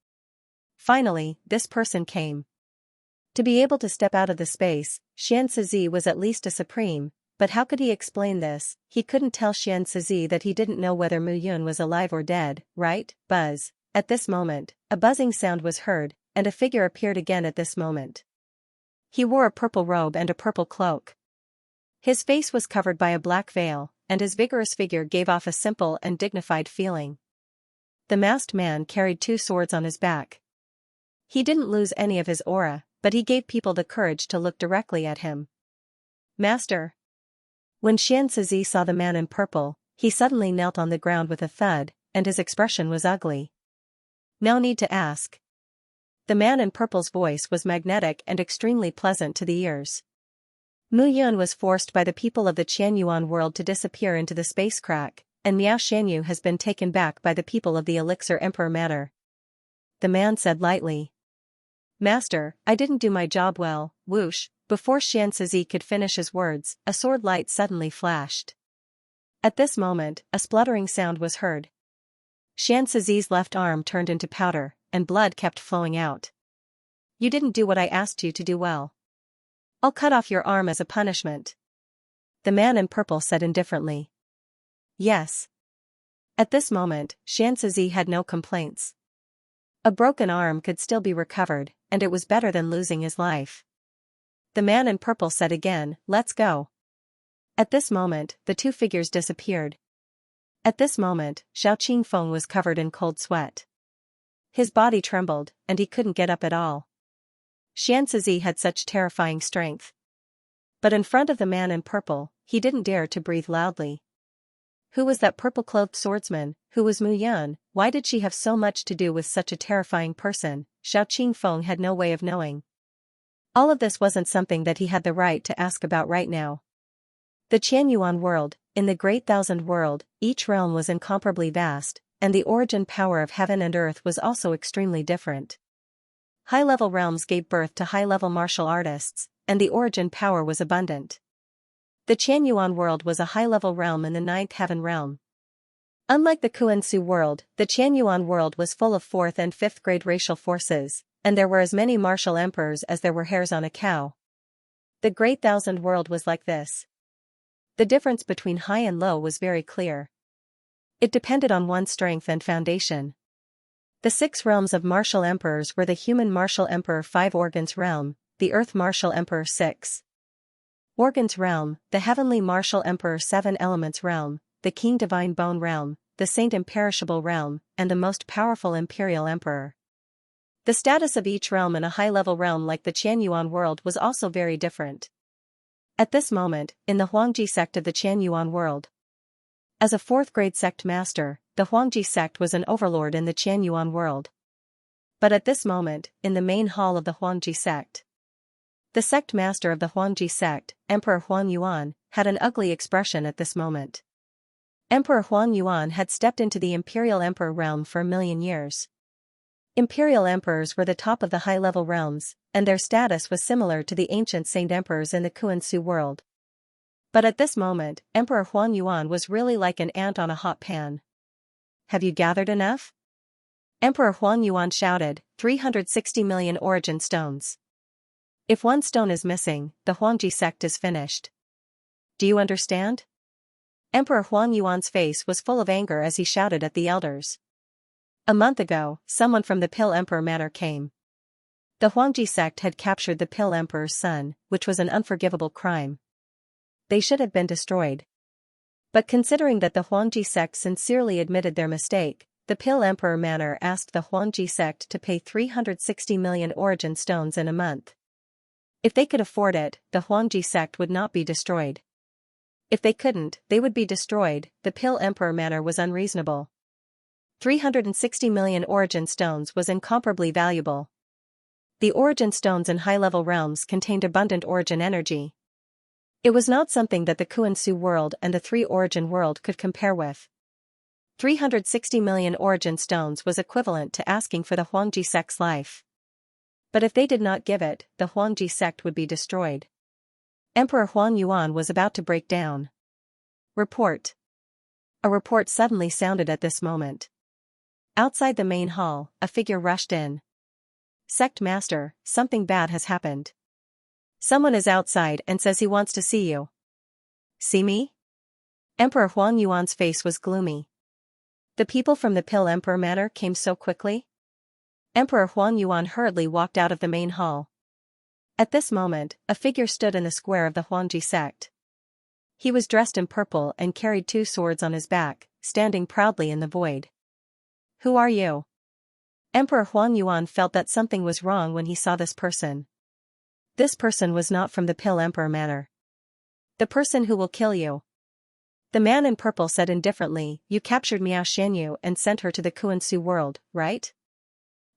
Finally, this person came. To be able to step out of the space, Xianxia was at least a supreme, but how could he explain this? He couldn't tell Xianxia that he didn't know whether Mu Yun was alive or dead, right? Buzz. At this moment, a buzzing sound was heard, and a figure appeared again at this moment. He wore a purple robe and a purple cloak. His face was covered by a black veil, and his vigorous figure gave off a simple and dignified feeling. The masked man carried 2 swords on his back. He didn't lose any of his aura, but he gave people the courage to look directly at him. Master. When Xianxia saw the man in purple, he suddenly knelt on the ground with a thud, and his expression was ugly. No need to ask. The man in purple's voice was magnetic and extremely pleasant to the ears. Mu Yun was forced by the people of the Qianyuan world to disappear into the space crack, and Miao Shanyu has been taken back by the people of the Elixir Emperor Matter. The man said lightly. Master, I didn't do my job well. Whoosh. Before Xianxia could finish his words, a sword light suddenly flashed. At this moment, a spluttering sound was heard. Xianxia's left arm turned into powder, and blood kept flowing out. You didn't do what I asked you to do well. I'll cut off your arm as a punishment. The man in purple said indifferently. Yes. At this moment, Xianxia had no complaints. A broken arm could still be recovered, and it was better than losing his life. The man in purple said again, let's go. At this moment, the 2 figures disappeared. At this moment, Xiao Qingfeng was covered in cold sweat. His body trembled, and he couldn't get up at all. Xianxia had such terrifying strength. But in front of the man in purple, he didn't dare to breathe loudly. Who was that purple-clothed swordsman? Who was Mu Yun? Why did she have so much to do with such a terrifying person? Xiao Qingfeng had no way of knowing. All of this wasn't something that he had the right to ask about right now. The Qianyuan world, in the Great Thousand World, each realm was incomparably vast, and the origin power of heaven and earth was also extremely different. High-level realms gave birth to high-level martial artists, and the origin power was abundant. The Qianyuan world was a high-level realm in the 9th heaven realm. Unlike the Kuan-Su world, the Qianyuan world was full of 4th and 5th grade racial forces, and there were as many martial emperors as there were hairs on a cow. The Great Thousand World was like this. The difference between high and low was very clear. It depended on one's strength and foundation. The 6 realms of martial emperors were the human martial emperor 5 organs realm, the earth martial emperor 6 organs realm, the heavenly martial emperor 7 elements realm, the king divine bone realm, the saint imperishable realm, and the most powerful imperial emperor. The status of each realm in a high-level realm like the Qianyuan world was also very different. At this moment, in the Huangji sect of the Qianyuan world. As a 4th grade sect master, the Huangji sect was an overlord in the Qianyuan world. But at this moment, in the main hall of the Huangji sect, the sect master of the Huangji sect, Emperor Huang Yuan, had an ugly expression at this moment. Emperor Huang Yuan had stepped into the imperial emperor realm for 1,000,000 years. Imperial emperors were the top of the high-level realms, and their status was similar to the ancient saint emperors in the Kuan-Su world. But at this moment, Emperor Huang Yuan was really like an ant on a hot pan. Have you gathered enough? Emperor Huang Yuan shouted, 360 million origin stones. If 1 stone is missing, the Huangji sect is finished. Do you understand? Emperor Huang Yuan's face was full of anger as he shouted at the elders. A month ago, someone from the Pill Emperor Manor came. The Huangji sect had captured the Pill Emperor's son, which was an unforgivable crime. They should have been destroyed. But considering that the Huangji sect sincerely admitted their mistake, the Pill Emperor Manor asked the Huangji sect to pay 360 million origin stones in a month. If they could afford it, the Huangji sect would not be destroyed. If they couldn't, they would be destroyed. The Pill Emperor Manor was unreasonable. 360 million origin stones was incomparably valuable. The origin stones in high-level realms contained abundant origin energy. It was not something that the Kuan-Su world and the Three Origin world could compare with. 360 million origin stones was equivalent to asking for the Huangji sect's life. But if they did not give it, the Huangji sect would be destroyed. Emperor Huang Yuan was about to break down. Report. A report suddenly sounded at this moment. Outside the main hall, a figure rushed in. Sect Master, something bad has happened. Someone is outside and says he wants to see you. See me? Emperor Huang Yuan's face was gloomy. The people from the Pill Emperor Manor came so quickly? Emperor Huang Yuan hurriedly walked out of the main hall. At this moment, a figure stood in the square of the Huangji sect. He was dressed in purple and carried 2 swords on his back, standing proudly in the void. Who are you? Emperor Huang Yuan felt that something was wrong when he saw this person. This person was not from the Pill Emperor Manor. The person who will kill you. The man in purple said indifferently, you captured Miao Xianyu and sent her to the Kuan-Su world, right?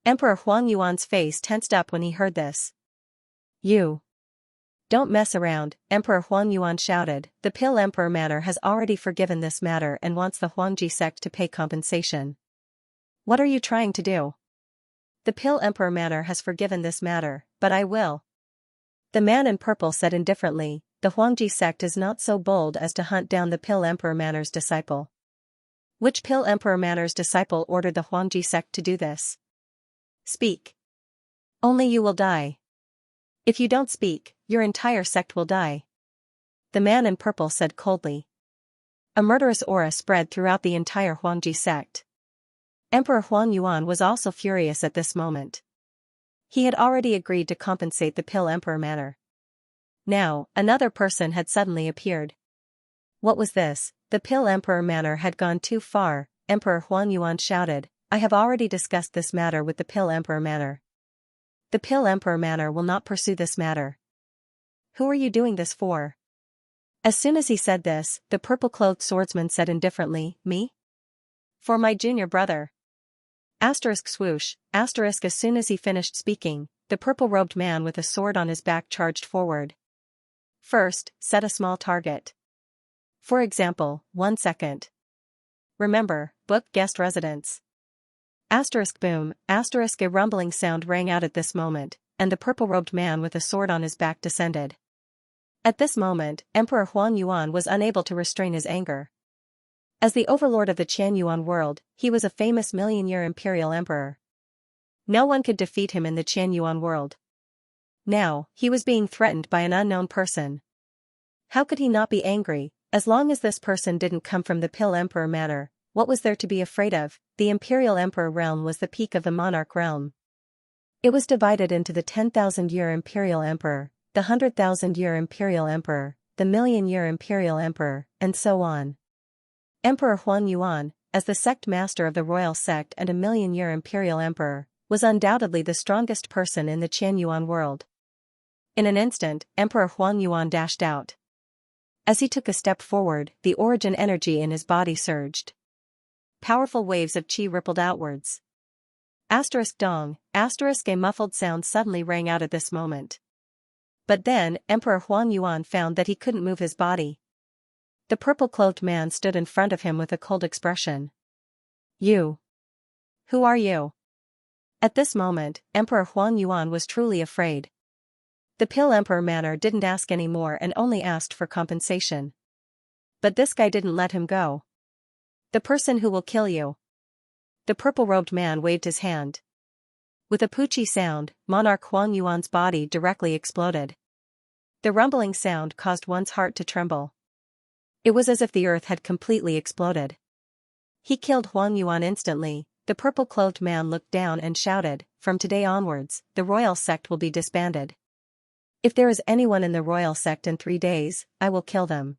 Emperor Huang Yuan's face tensed up when he heard this. You. Don't mess around, Emperor Huang Yuan shouted. The Pill Emperor Manor has already forgiven this matter and wants the Huangji sect to pay compensation. What are you trying to do? The Pill Emperor Manor has forgiven this matter, but I will. The man in purple said indifferently, the Huangji sect is not so bold as to hunt down the Pill Emperor Manor's disciple. Which Pill Emperor Manor's disciple ordered the Huangji sect to do this? Speak. Only you will die. If you don't speak, your entire sect will die. The man in purple said coldly. A murderous aura spread throughout the entire Huangji sect. Emperor Huang Yuan was also furious at this moment. He had already agreed to compensate the Pill Emperor Manor. Now, another person had suddenly appeared. What was this? The Pill Emperor Manor had gone too far, Emperor Huang Yuan shouted. I have already discussed this matter with the Pill Emperor Manor. The Pill Emperor Manor will not pursue this matter. Who are you doing this for? As soon as he said this, the purple-clothed swordsman said indifferently, me? For my junior brother. Asterisk swoosh, asterisk as soon as he finished speaking, the purple-robed man with a sword on his back charged forward. First, set a small target. For example, 1 second. Remember, book guest residence. Asterisk boom, asterisk a rumbling sound rang out at this moment, and the purple-robed man with a sword on his back descended. At this moment, Emperor Huang Yuan was unable to restrain his anger. As the overlord of the Qianyuan world, he was a famous million-year imperial emperor. No one could defeat him in the Qianyuan world. Now, he was being threatened by an unknown person. How could he not be angry? As long as this person didn't come from the Pill Emperor Manor, what was there to be afraid of? The Imperial Emperor realm was the peak of the monarch realm. It was divided into the 10,000-year Imperial Emperor, the 100,000-year Imperial Emperor, the million-year Imperial Emperor, and so on. Emperor Huang Yuan, as the sect master of the royal sect and a million-year Imperial Emperor, was undoubtedly the strongest person in the Qianyuan world. In an instant, Emperor Huang Yuan dashed out. As he took a step forward, the origin energy in his body surged. Powerful waves of qi rippled outwards. Asterisk dong, asterisk a muffled sound suddenly rang out at this moment. But then, Emperor Huang Yuan found that he couldn't move his body. The purple-clothed man stood in front of him with a cold expression. You. Who are you? At this moment, Emperor Huang Yuan was truly afraid. The Pill Emperor Manor didn't ask any more and only asked for compensation. But this guy didn't let him go. The person who will kill you. The purple-robed man waved his hand. With a poochie sound, Monarch Huang Yuan's body directly exploded. The rumbling sound caused one's heart to tremble. It was as if the earth had completely exploded. He killed Huang Yuan instantly. The purple-clothed man looked down and shouted, from today onwards, the royal sect will be disbanded. If there is anyone in the royal sect in 3 days, I will kill them.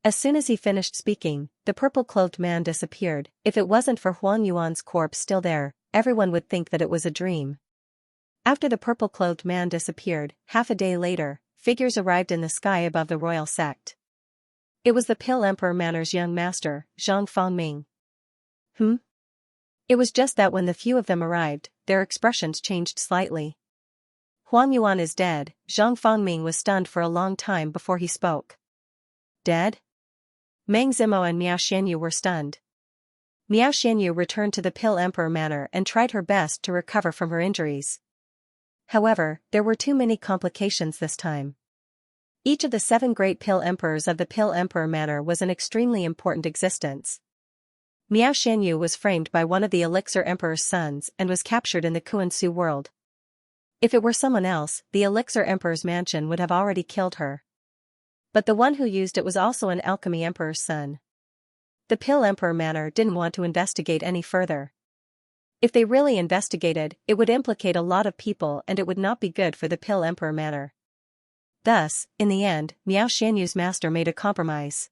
As soon as he finished speaking, the purple-clothed man disappeared. If it wasn't for Huang Yuan's corpse still there, everyone would think that it was a dream. After the purple-clothed man disappeared, half a day later, figures arrived in the sky above the royal sect. It was the Pill Emperor Manor's young master, Zhang Fangming. It was just that when the few of them arrived, their expressions changed slightly. Huang Yuan is dead. Zhang Fangming was stunned for a long time before he spoke. Dead? Meng Zimo and Miao Xianyu were stunned. Miao Xianyu returned to the Pill Emperor Manor and tried her best to recover from her injuries. However, there were too many complications this time. Each of the 7 great Pill Emperors of the Pill Emperor Manor was an extremely important existence. Miao Xianyu was framed by one of the Elixir Emperor's sons and was captured in the Kuan-Su world. If it were someone else, the Elixir Emperor's mansion would have already killed her. But the one who used it was also an Alchemy Emperor's son. The Pill Emperor Manor didn't want to investigate any further. If they really investigated, it would implicate a lot of people and it would not be good for the Pill Emperor Manor. Thus, in the end, Miao Xianyu's master made a compromise.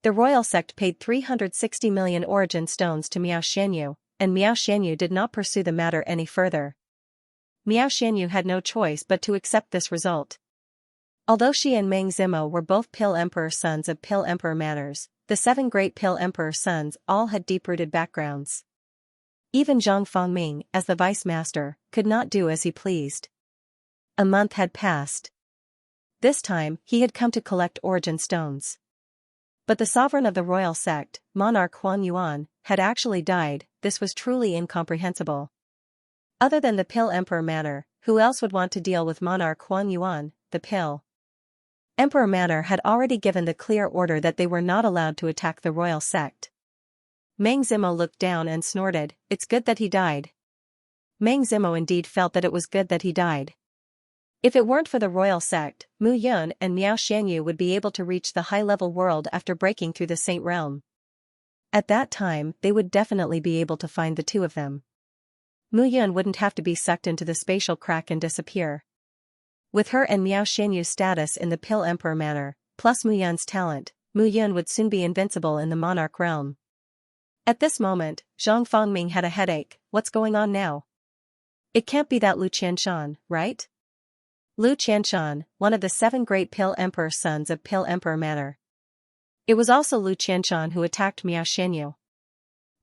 The royal sect paid 360 million origin stones to Miao Xianyu, and Miao Xianyu did not pursue the matter any further. Miao Xianyu had no choice but to accept this result. Although she and Meng Zimo were both Pill Emperor sons of Pill Emperor Manors, the 7 great Pill Emperor sons all had deep-rooted backgrounds. Even Zhang Fangming, as the vice master, could not do as he pleased. A month had passed. This time, he had come to collect origin stones. But the sovereign of the royal sect, monarch Huang Yuan, had actually died. This was truly incomprehensible. Other than the Pill Emperor Manor, who else would want to deal with monarch Huang Yuan, the Pill Emperor Manor had already given the clear order that they were not allowed to attack the royal sect. Meng Zimo looked down and snorted, "It's good that he died." Meng Zimo indeed felt that it was good that he died. If it weren't for the royal sect, Mu Yun and Miao Xianyu would be able to reach the high-level world after breaking through the Saint Realm. At that time, they would definitely be able to find the two of them. Mu Yun wouldn't have to be sucked into the spatial crack and disappear. With her and Miao Xianyu's status in the Pill Emperor Manor, plus Mu Yun's talent, Mu Yun would soon be invincible in the monarch realm. At this moment, Zhang Fangming had a headache. What's going on now? It can't be that Lu Qianshan, right? Lu Qianshan, one of the 7 great Pill Emperor sons of Pill Emperor Manor. It was also Lu Qianshan who attacked Miao Xianyu.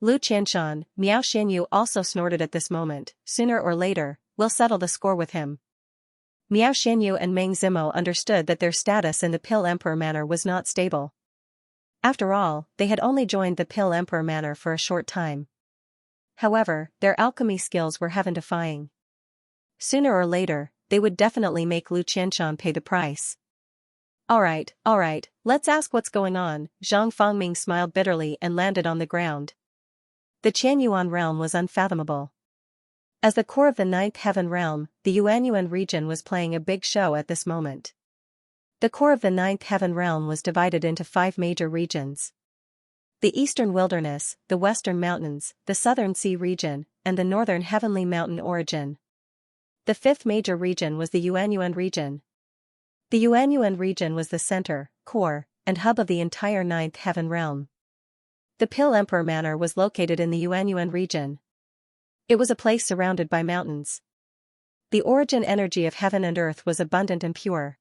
Lu Qianshan, Miao Xianyu also snorted at this moment. Sooner or later, we'll settle the score with him. Miao Xianyu and Meng Zimo understood that their status in the Pill Emperor Manor was not stable. After all, they had only joined the Pill Emperor Manor for a short time. However, their alchemy skills were heaven-defying. Sooner or later, they would definitely make Lu Qianshan pay the price. Alright, let's ask what's going on." Zhang Fangming smiled bitterly and landed on the ground. The Qianyuan realm was unfathomable. As the core of the 9th Heaven realm, the Yuanyuan region was playing a big show at this moment. The core of the 9th Heaven realm was divided into 5 major regions. The Eastern Wilderness, the Western Mountains, the Southern Sea region, and the Northern Heavenly Mountain origin. The 5th major region was the Yuanyuan region. The Yuanyuan region was the center, core, and hub of the entire 9th Heaven realm. The Pill Emperor Manor was located in the Yuanyuan region. It was a place surrounded by mountains. The origin energy of heaven and earth was abundant and pure.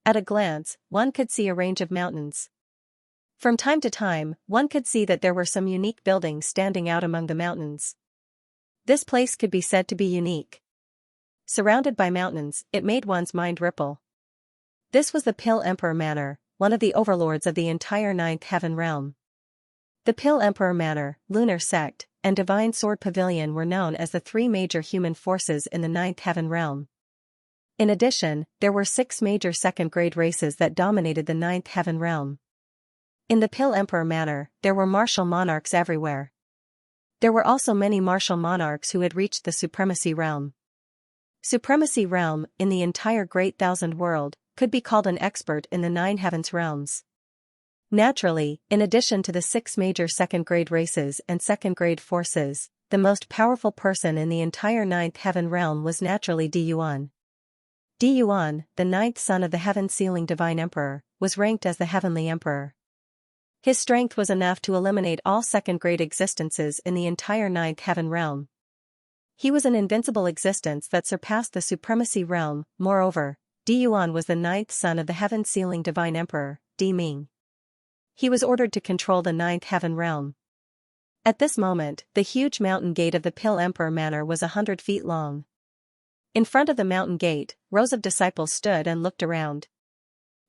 At a glance, one could see a range of mountains. From time to time, one could see that there were some unique buildings standing out among the mountains. This place could be said to be unique. Surrounded by mountains, it made one's mind ripple. This was the Pill Emperor Manor, one of the overlords of the entire 9th Heaven realm. The Pill Emperor Manor, Lunar Sect, and Divine Sword Pavilion were known as the 3 major human forces in the 9th Heaven realm. In addition, there were 6 major second-grade races that dominated the 9th Heaven realm. In the Pill Emperor Manor, there were martial monarchs everywhere. There were also many martial monarchs who had reached the Supremacy realm. Supremacy realm, in the entire Great Thousand World, could be called an expert in the 9 Heavens realms. Naturally, in addition to the 6 major second-grade races and second-grade forces, the most powerful person in the entire 9th Heaven realm was naturally Di Yuan. Di Yuan, the 9th son of the heaven-sealing Divine Emperor, was ranked as the Heavenly Emperor. His strength was enough to eliminate all second-grade existences in the entire 9th Heaven realm. He was an invincible existence that surpassed the Supremacy realm. Moreover, Di Yuan was the 9th son of the heaven-sealing Divine Emperor, Di Ming. He was ordered to control the 9th Heaven realm. At this moment, the huge mountain gate of the Pill Emperor Manor was 100 feet long. In front of the mountain gate, rows of disciples stood and looked around.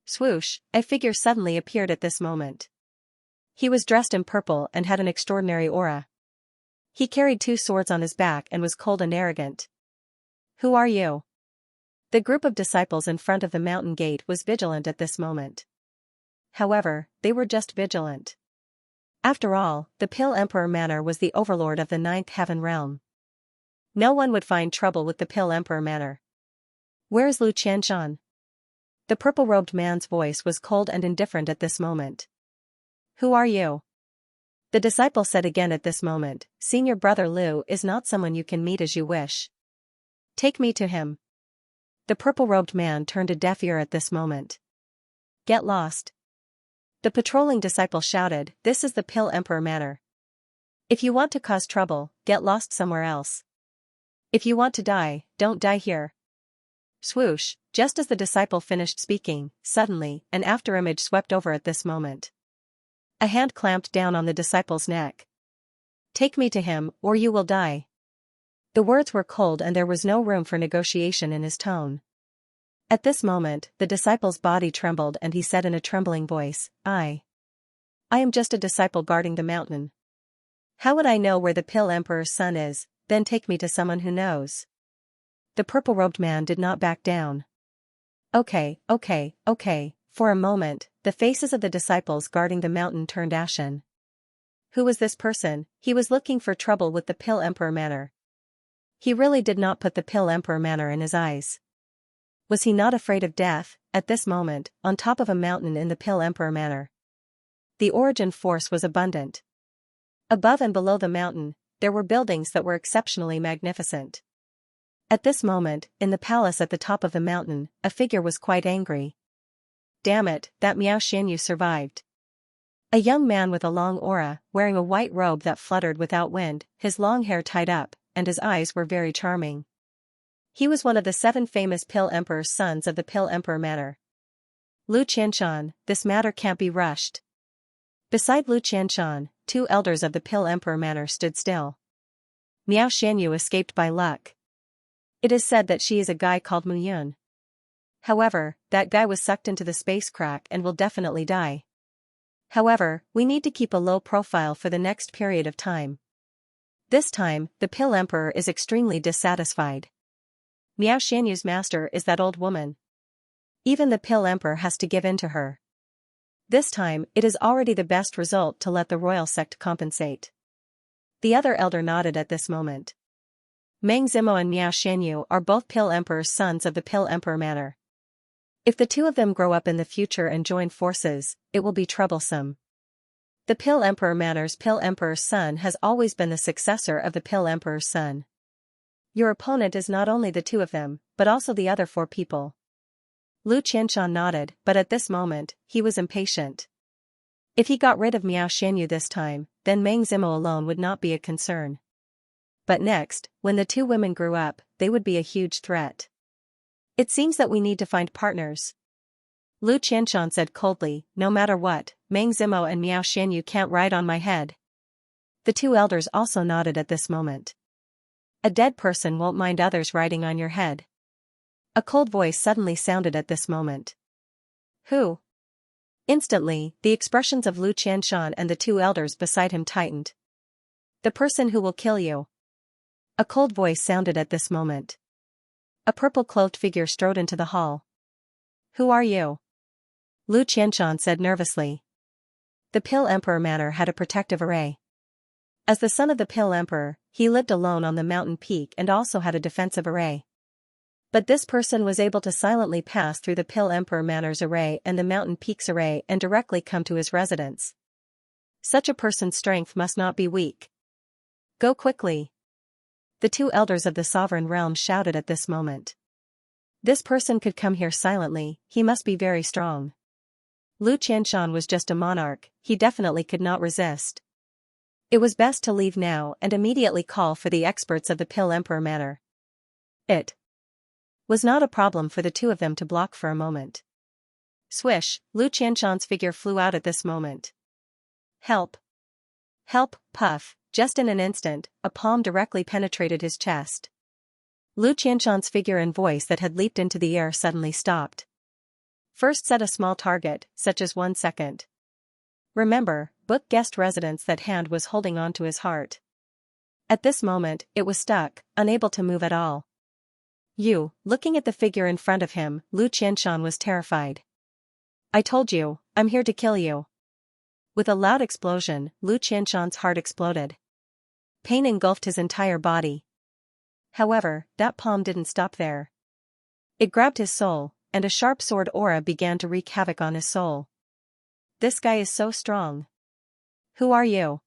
Swoosh, a figure suddenly appeared at this moment. He was dressed in purple and had an extraordinary aura. He carried 2 swords on his back and was cold and arrogant. Who are you? The group of disciples in front of the mountain gate was vigilant at this moment. However, they were just vigilant. After all, the Pill Emperor Manor was the overlord of the 9th Heaven realm. No one would find trouble with the Pill Emperor Manor. Where is Lu Qianshan? The purple-robed man's voice was cold and indifferent at this moment. Who are you? The disciple said again at this moment, Senior Brother Lu is not someone you can meet as you wish. Take me to him. The purple-robed man turned a deaf ear at this moment. Get lost. The patrolling disciple shouted, this is the Pill Emperor Manor. If you want to cause trouble, get lost somewhere else. If you want to die, don't die here. Swoosh, just as the disciple finished speaking, suddenly, an afterimage swept over at this moment. A hand clamped down on the disciple's neck. Take me to him, or you will die. The words were cold and there was no room for negotiation in his tone. At this moment, the disciple's body trembled and he said in a trembling voice, I am just a disciple guarding the mountain. How would I know where the Pill Emperor's son is? Then take me to someone who knows. The purple-robed man did not back down. Okay. For a moment, the faces of the disciples guarding the mountain turned ashen. Who was this person? He was looking for trouble with the Pill Emperor Manor. He really did not put the Pill Emperor Manor in his eyes. Was he not afraid of death, at this moment, on top of a mountain in the Pill Emperor Manor? The origin force was abundant. Above and below the mountain, there were buildings that were exceptionally magnificent. At this moment, in the palace at the top of the mountain, a figure was quite angry. Damn it, that Miao Xianyu survived. A young man with a long aura, wearing a white robe that fluttered without wind, his long hair tied up, and his eyes were very charming. He was one of the 7 famous Pill Emperor's sons of the Pill Emperor Manor. Lu Qianshan, this matter can't be rushed. Beside Lu Qianshan, 2 elders of the Pill Emperor Manor stood still. Miao Xianyu escaped by luck. It is said that she is a guy called Mu Yun. However, that guy was sucked into the space crack and will definitely die. However, we need to keep a low profile for the next period of time. This time, the Pill Emperor is extremely dissatisfied. Miao Xianyu's master is that old woman. Even the Pill Emperor has to give in to her. This time, it is already the best result to let the royal sect compensate. The other elder nodded at this moment. Meng Zimo and Miao Xianyu are both Pill Emperor's sons of the Pill Emperor Manor. If the 2 of them grow up in the future and join forces, it will be troublesome. The Pill Emperor Manor's Pill Emperor's son has always been the successor of the Pill Emperor's son. Your opponent is not only the 2 of them, but also the other 4 people. Lu Qianshan nodded, but at this moment, he was impatient. If he got rid of Miao Xianyu this time, then Meng Zimo alone would not be a concern. But next, when the 2 women grew up, they would be a huge threat. It seems that we need to find partners. Lu Qianshan said coldly, no matter what, Meng Zimo and Miao Xianyu can't ride on my head. The 2 elders also nodded at this moment. A dead person won't mind others riding on your head. A cold voice suddenly sounded at this moment. Who? Instantly, the expressions of Lu Qianshan and the 2 elders beside him tightened. The person who will kill you. A cold voice sounded at this moment. A purple-clothed figure strode into the hall. Who are you? Lu Qianshan said nervously. The Pill Emperor Manor had a protective array. As the son of the Pill Emperor, he lived alone on the mountain peak and also had a defensive array. But this person was able to silently pass through the Pill Emperor Manor's array and the mountain peak's array and directly come to his residence. Such a person's strength must not be weak. Go quickly. The 2 elders of the sovereign realm shouted at this moment. This person could come here silently, he must be very strong. Lu Qianshan was just a monarch, he definitely could not resist. It was best to leave now and immediately call for the experts of the Pill Emperor Manor. It was not a problem for the 2 of them to block for a moment. Swish, Lu Qianshan's figure flew out at this moment. Help! Help, puff, just in an instant, a palm directly penetrated his chest. Lu Qianshan's figure and voice that had leaped into the air suddenly stopped. First set a small target, such as 1 second. Remember, book guest residence. That hand was holding on to his heart. At this moment, it was stuck, unable to move at all. Looking at the figure in front of him, Lu Qianshan was terrified. I told you, I'm here to kill you. With a loud explosion, Lu Qianshan's heart exploded. Pain engulfed his entire body. However, that palm didn't stop there. It grabbed his soul, and a sharp sword aura began to wreak havoc on his soul. This guy is so strong. Who are you?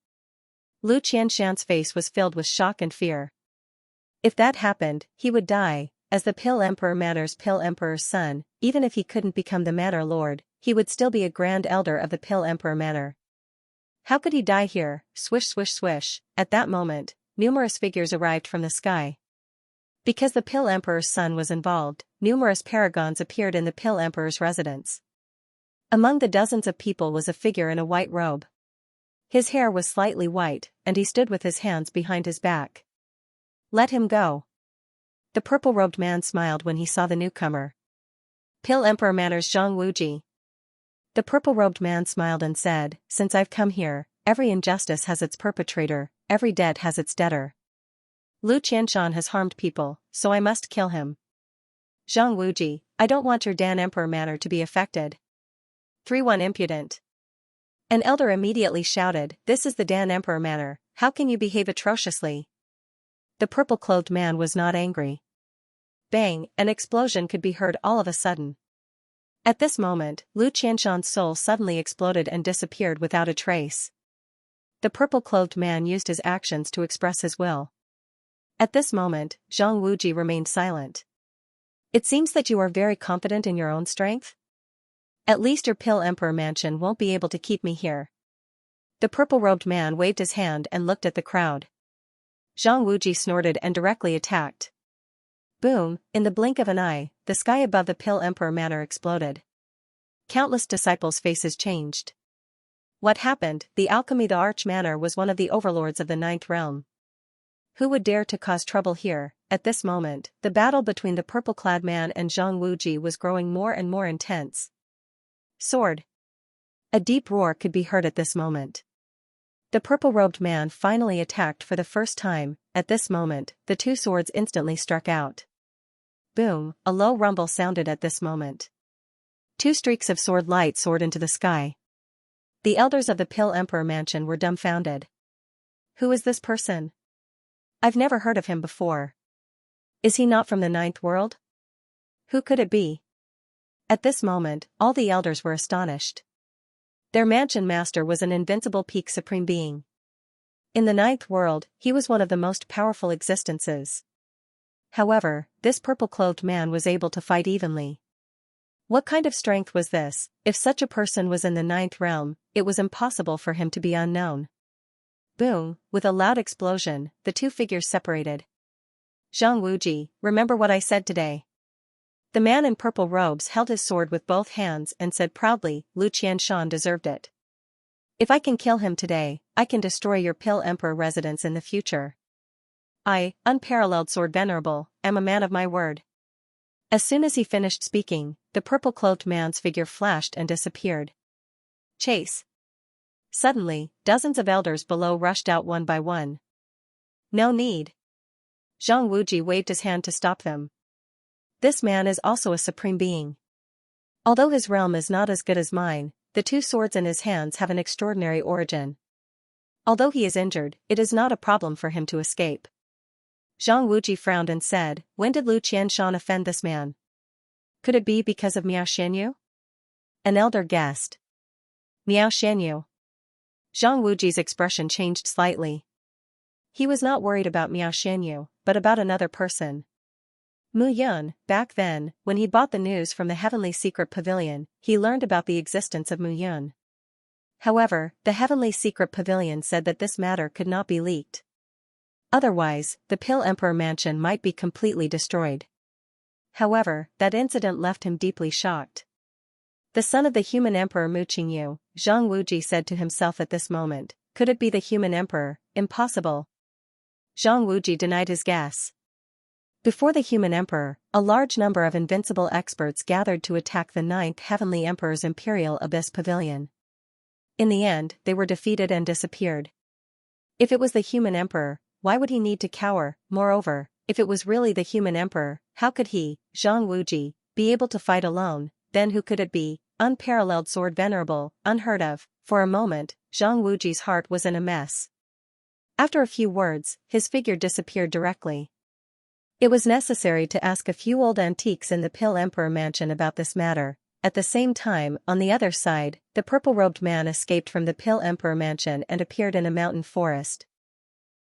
Lu Qianshan's face was filled with shock and fear. If that happened, he would die, as the Pill Emperor Matter's Pill Emperor's son. Even if he couldn't become the Matter Lord, he would still be a Grand Elder of the Pill Emperor Matter. How could he die here? Swish swish swish. At that moment, numerous figures arrived from the sky. Because the Pill Emperor's son was involved, numerous paragons appeared in the Pill Emperor's residence. Among the dozens of people was a figure in a white robe. His hair was slightly white, and he stood with his hands behind his back. Let him go. The purple-robed man smiled when he saw the newcomer. Pill Emperor Matter's Zhang Wuji. The purple-robed man smiled and said, Since I've come here, every injustice has its perpetrator, every debt has its debtor. Lu Qianshan has harmed people, so I must kill him. Zhang Wuji, I don't want your Dan Emperor Matter to be affected. 3-1 Impudent. An elder immediately shouted, This is the Dan Emperor Matter, how can you behave atrociously? The purple-clothed man was not angry. Bang, an explosion could be heard all of a sudden. At this moment, Lu Qianshan's soul suddenly exploded and disappeared without a trace. The purple-clothed man used his actions to express his will. At this moment, Zhang Wuji remained silent. It seems that you are very confident in your own strength? At least your Pill Emperor mansion won't be able to keep me here. The purple-robed man waved his hand and looked at the crowd. Zhang Wuji snorted and directly attacked. Boom, in the blink of an eye, the sky above the Pill Emperor Manor exploded. Countless disciples' faces changed. What happened? The Alchemy. The Arch Manor was one of the overlords of the Ninth Realm. Who would dare to cause trouble here? At this moment, the battle between the purple-clad man and Zhang Wuji was growing more and more intense. Sword. A deep roar could be heard at this moment. The purple-robed man finally attacked for the first time. At this moment, the two swords instantly struck out. Boom, a low rumble sounded at this moment. Two streaks of sword light soared into the sky. The elders of the Pill Emperor Mansion were dumbfounded. Who is this person? I've never heard of him before. Is he not from the Ninth World? Who could it be? At this moment, all the elders were astonished. Their mansion master was an invincible peak supreme being. In the Ninth World, he was one of the most powerful existences. However, this purple-clothed man was able to fight evenly. What kind of strength was this? If such a person was in the Ninth Realm, it was impossible for him to be unknown. Boom, with a loud explosion, the two figures separated. Zhang Wuji, remember what I said today. The man in purple robes held his sword with both hands and said proudly, Lu Qianshan deserved it. If I can kill him today, I can destroy your Pill Emperor residence in the future. I, unparalleled sword venerable, am a man of my word. As soon as he finished speaking, the purple-clothed man's figure flashed and disappeared. Chase. Suddenly, dozens of elders below rushed out one by one. No need. Zhang Wuji waved his hand to stop them. This man is also a supreme being. Although his realm is not as good as mine, the two swords in his hands have an extraordinary origin. Although he is injured, it is not a problem for him to escape. Zhang Wuji frowned and said, When did Lu Qianshan offend this man? Could it be because of Miao Xianyu? An elder guessed. Miao Xianyu. Zhang Wuji's expression changed slightly. He was not worried about Miao Xianyu, but about another person. Mu Yun. Back then, when he bought the news from the Heavenly Secret Pavilion, he learned about the existence of Mu Yun. However, the Heavenly Secret Pavilion said that this matter could not be leaked. Otherwise, the Pill Emperor Mansion might be completely destroyed. However, that incident left him deeply shocked. The son of the human emperor Mu Qingyu, Zhang Wuji said to himself at this moment, could it be the human emperor? Impossible. Zhang Wuji denied his guess. Before the human emperor, a large number of invincible experts gathered to attack the ninth heavenly emperor's imperial abyss pavilion. In the end, they were defeated and disappeared. If it was the human emperor, why would he need to cower? Moreover, if it was really the human emperor, how could he, Zhang Wuji, be able to fight alone? Then who could it be? Unparalleled sword, venerable, unheard of. For a moment, Zhang Wuji's heart was in a mess. After a few words, his figure disappeared directly. It was necessary to ask a few old antiques in the Pill Emperor mansion about this matter. At the same time, on the other side, the purple-robed man escaped from the Pill Emperor mansion and appeared in a mountain forest.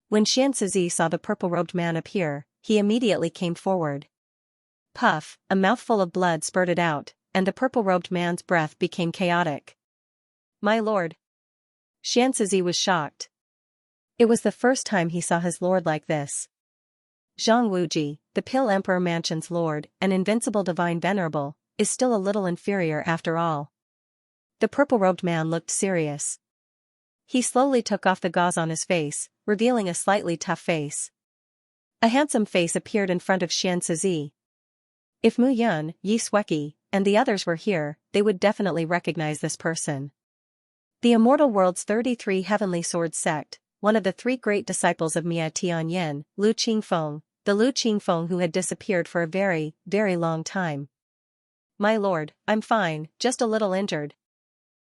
When Xianxia saw the purple-robed man appear, he immediately came forward. Puff, a mouthful of blood spurted out, and the purple-robed man's breath became chaotic. My lord. Xianxia was shocked. It was the first time he saw his lord like this. Zhang Wuji, the Pill Emperor mansion's lord, an invincible divine venerable, is still a little inferior after all. The purple-robed man looked serious. He slowly took off the gauze on his face, revealing a slightly tough face. A handsome face appeared in front of Xianxia. If Mu Yun, Yi Sueki, and the others were here, they would definitely recognize this person. The Immortal World's 33 Heavenly Sword sect, one of the 3 great disciples of Mia Tianyan, Lu Qingfeng, the Lu Qingfeng who had disappeared for a very, very long time. My lord, I'm fine, just a little injured.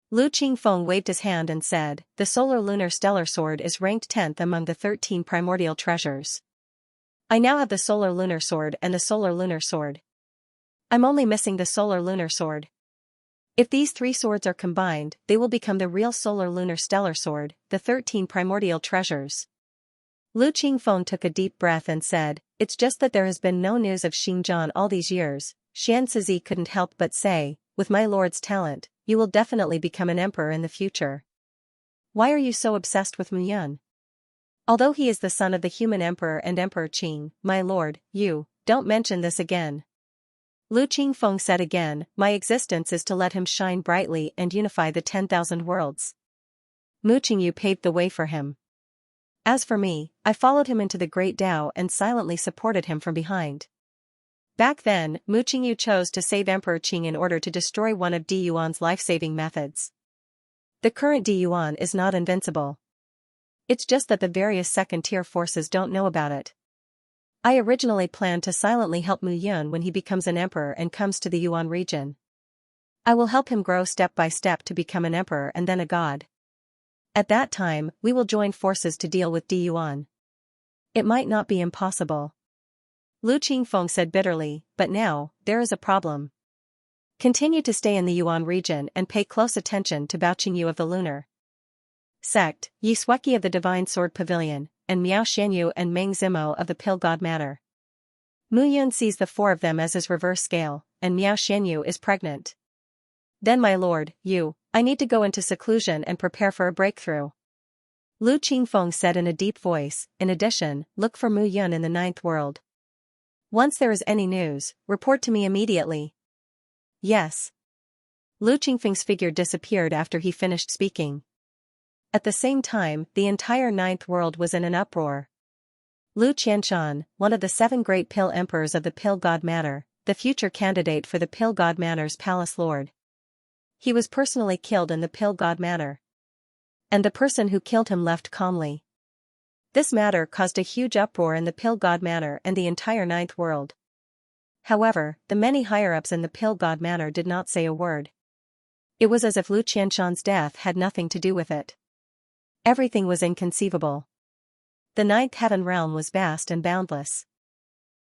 Lu Qingfeng waved his hand and said, the Solar Lunar Stellar Sword is ranked 10th among the 13 primordial treasures. I now have the Solar Lunar Sword and the Solar Lunar Sword. I'm only missing the Solar Lunar Sword. If these 3 swords are combined, they will become the real Solar Lunar Stellar Sword, the 13 primordial treasures. Lu Qingfeng took a deep breath and said, it's just that there has been no news of Xinjiang all these years. Xianxia couldn't help but say, with my lord's talent, you will definitely become an emperor in the future. Why are you so obsessed with Mu Yun? Although he is the son of the human emperor and Emperor Qing, my lord, you, don't mention this again. Lu Qingfeng said again, my existence is to let him shine brightly and unify the 10,000 worlds. Mu Qingyu paved the way for him. As for me, I followed him into the great Tao and silently supported him from behind. Back then, Mu Qingyu chose to save Emperor Qing in order to destroy one of Di Yuan's life-saving methods. The current Di Yuan is not invincible. It's just that the various second-tier forces don't know about it. I originally planned to silently help Mu Yun when he becomes an emperor and comes to the Yuan region. I will help him grow step by step to become an emperor and then a god. At that time, we will join forces to deal with Di Yuan. It might not be impossible. Lu Qingfeng said bitterly, but now, there is a problem. Continue to stay in the Yuan region and pay close attention to Bao Qingyu of the Lunar Sect, Yi Sueki of the Divine Sword Pavilion, and Miao Xianyu and Meng Zimo of the Pill God Manor. Mu Yun sees the 4 of them as his reverse scale, and Miao Xianyu is pregnant. Then my lord, I need to go into seclusion and prepare for a breakthrough. Lu Qingfeng said in a deep voice, in addition, look for Mu Yun in the 9th world. Once there is any news, report to me immediately. Yes. Lu Qingfeng's figure disappeared after he finished speaking. At the same time, the entire 9th world was in an uproar. Lu Qianshan, one of the 7 great Pill Emperors of the Pill God Manor, the future candidate for the Pill God Manor's Palace Lord. He was personally killed in the Pill God Manor. And the person who killed him left calmly. This matter caused a huge uproar in the Pill God Manor and the entire 9th world. However, the many higher-ups in the Pill God Manor did not say a word. It was as if Lu Qianshan's death had nothing to do with it. Everything was inconceivable. The 9th heaven realm was vast and boundless.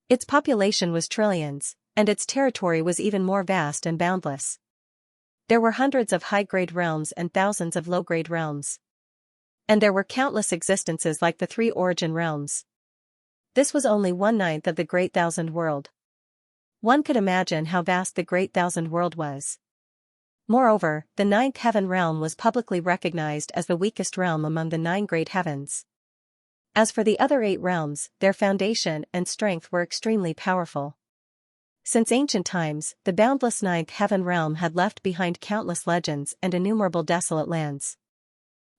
Its population was trillions, and its territory was even more vast and boundless. There were hundreds of high-grade realms and thousands of low-grade realms. And there were countless existences like the 3 origin realms. This was only 1/9 of the Great Thousand World. One could imagine how vast the Great Thousand World was. Moreover, the 9th heaven realm was publicly recognized as the weakest realm among the 9 great heavens. As for the other 8 realms, their foundation and strength were extremely powerful. Since ancient times, the boundless 9th heaven realm had left behind countless legends and innumerable desolate lands.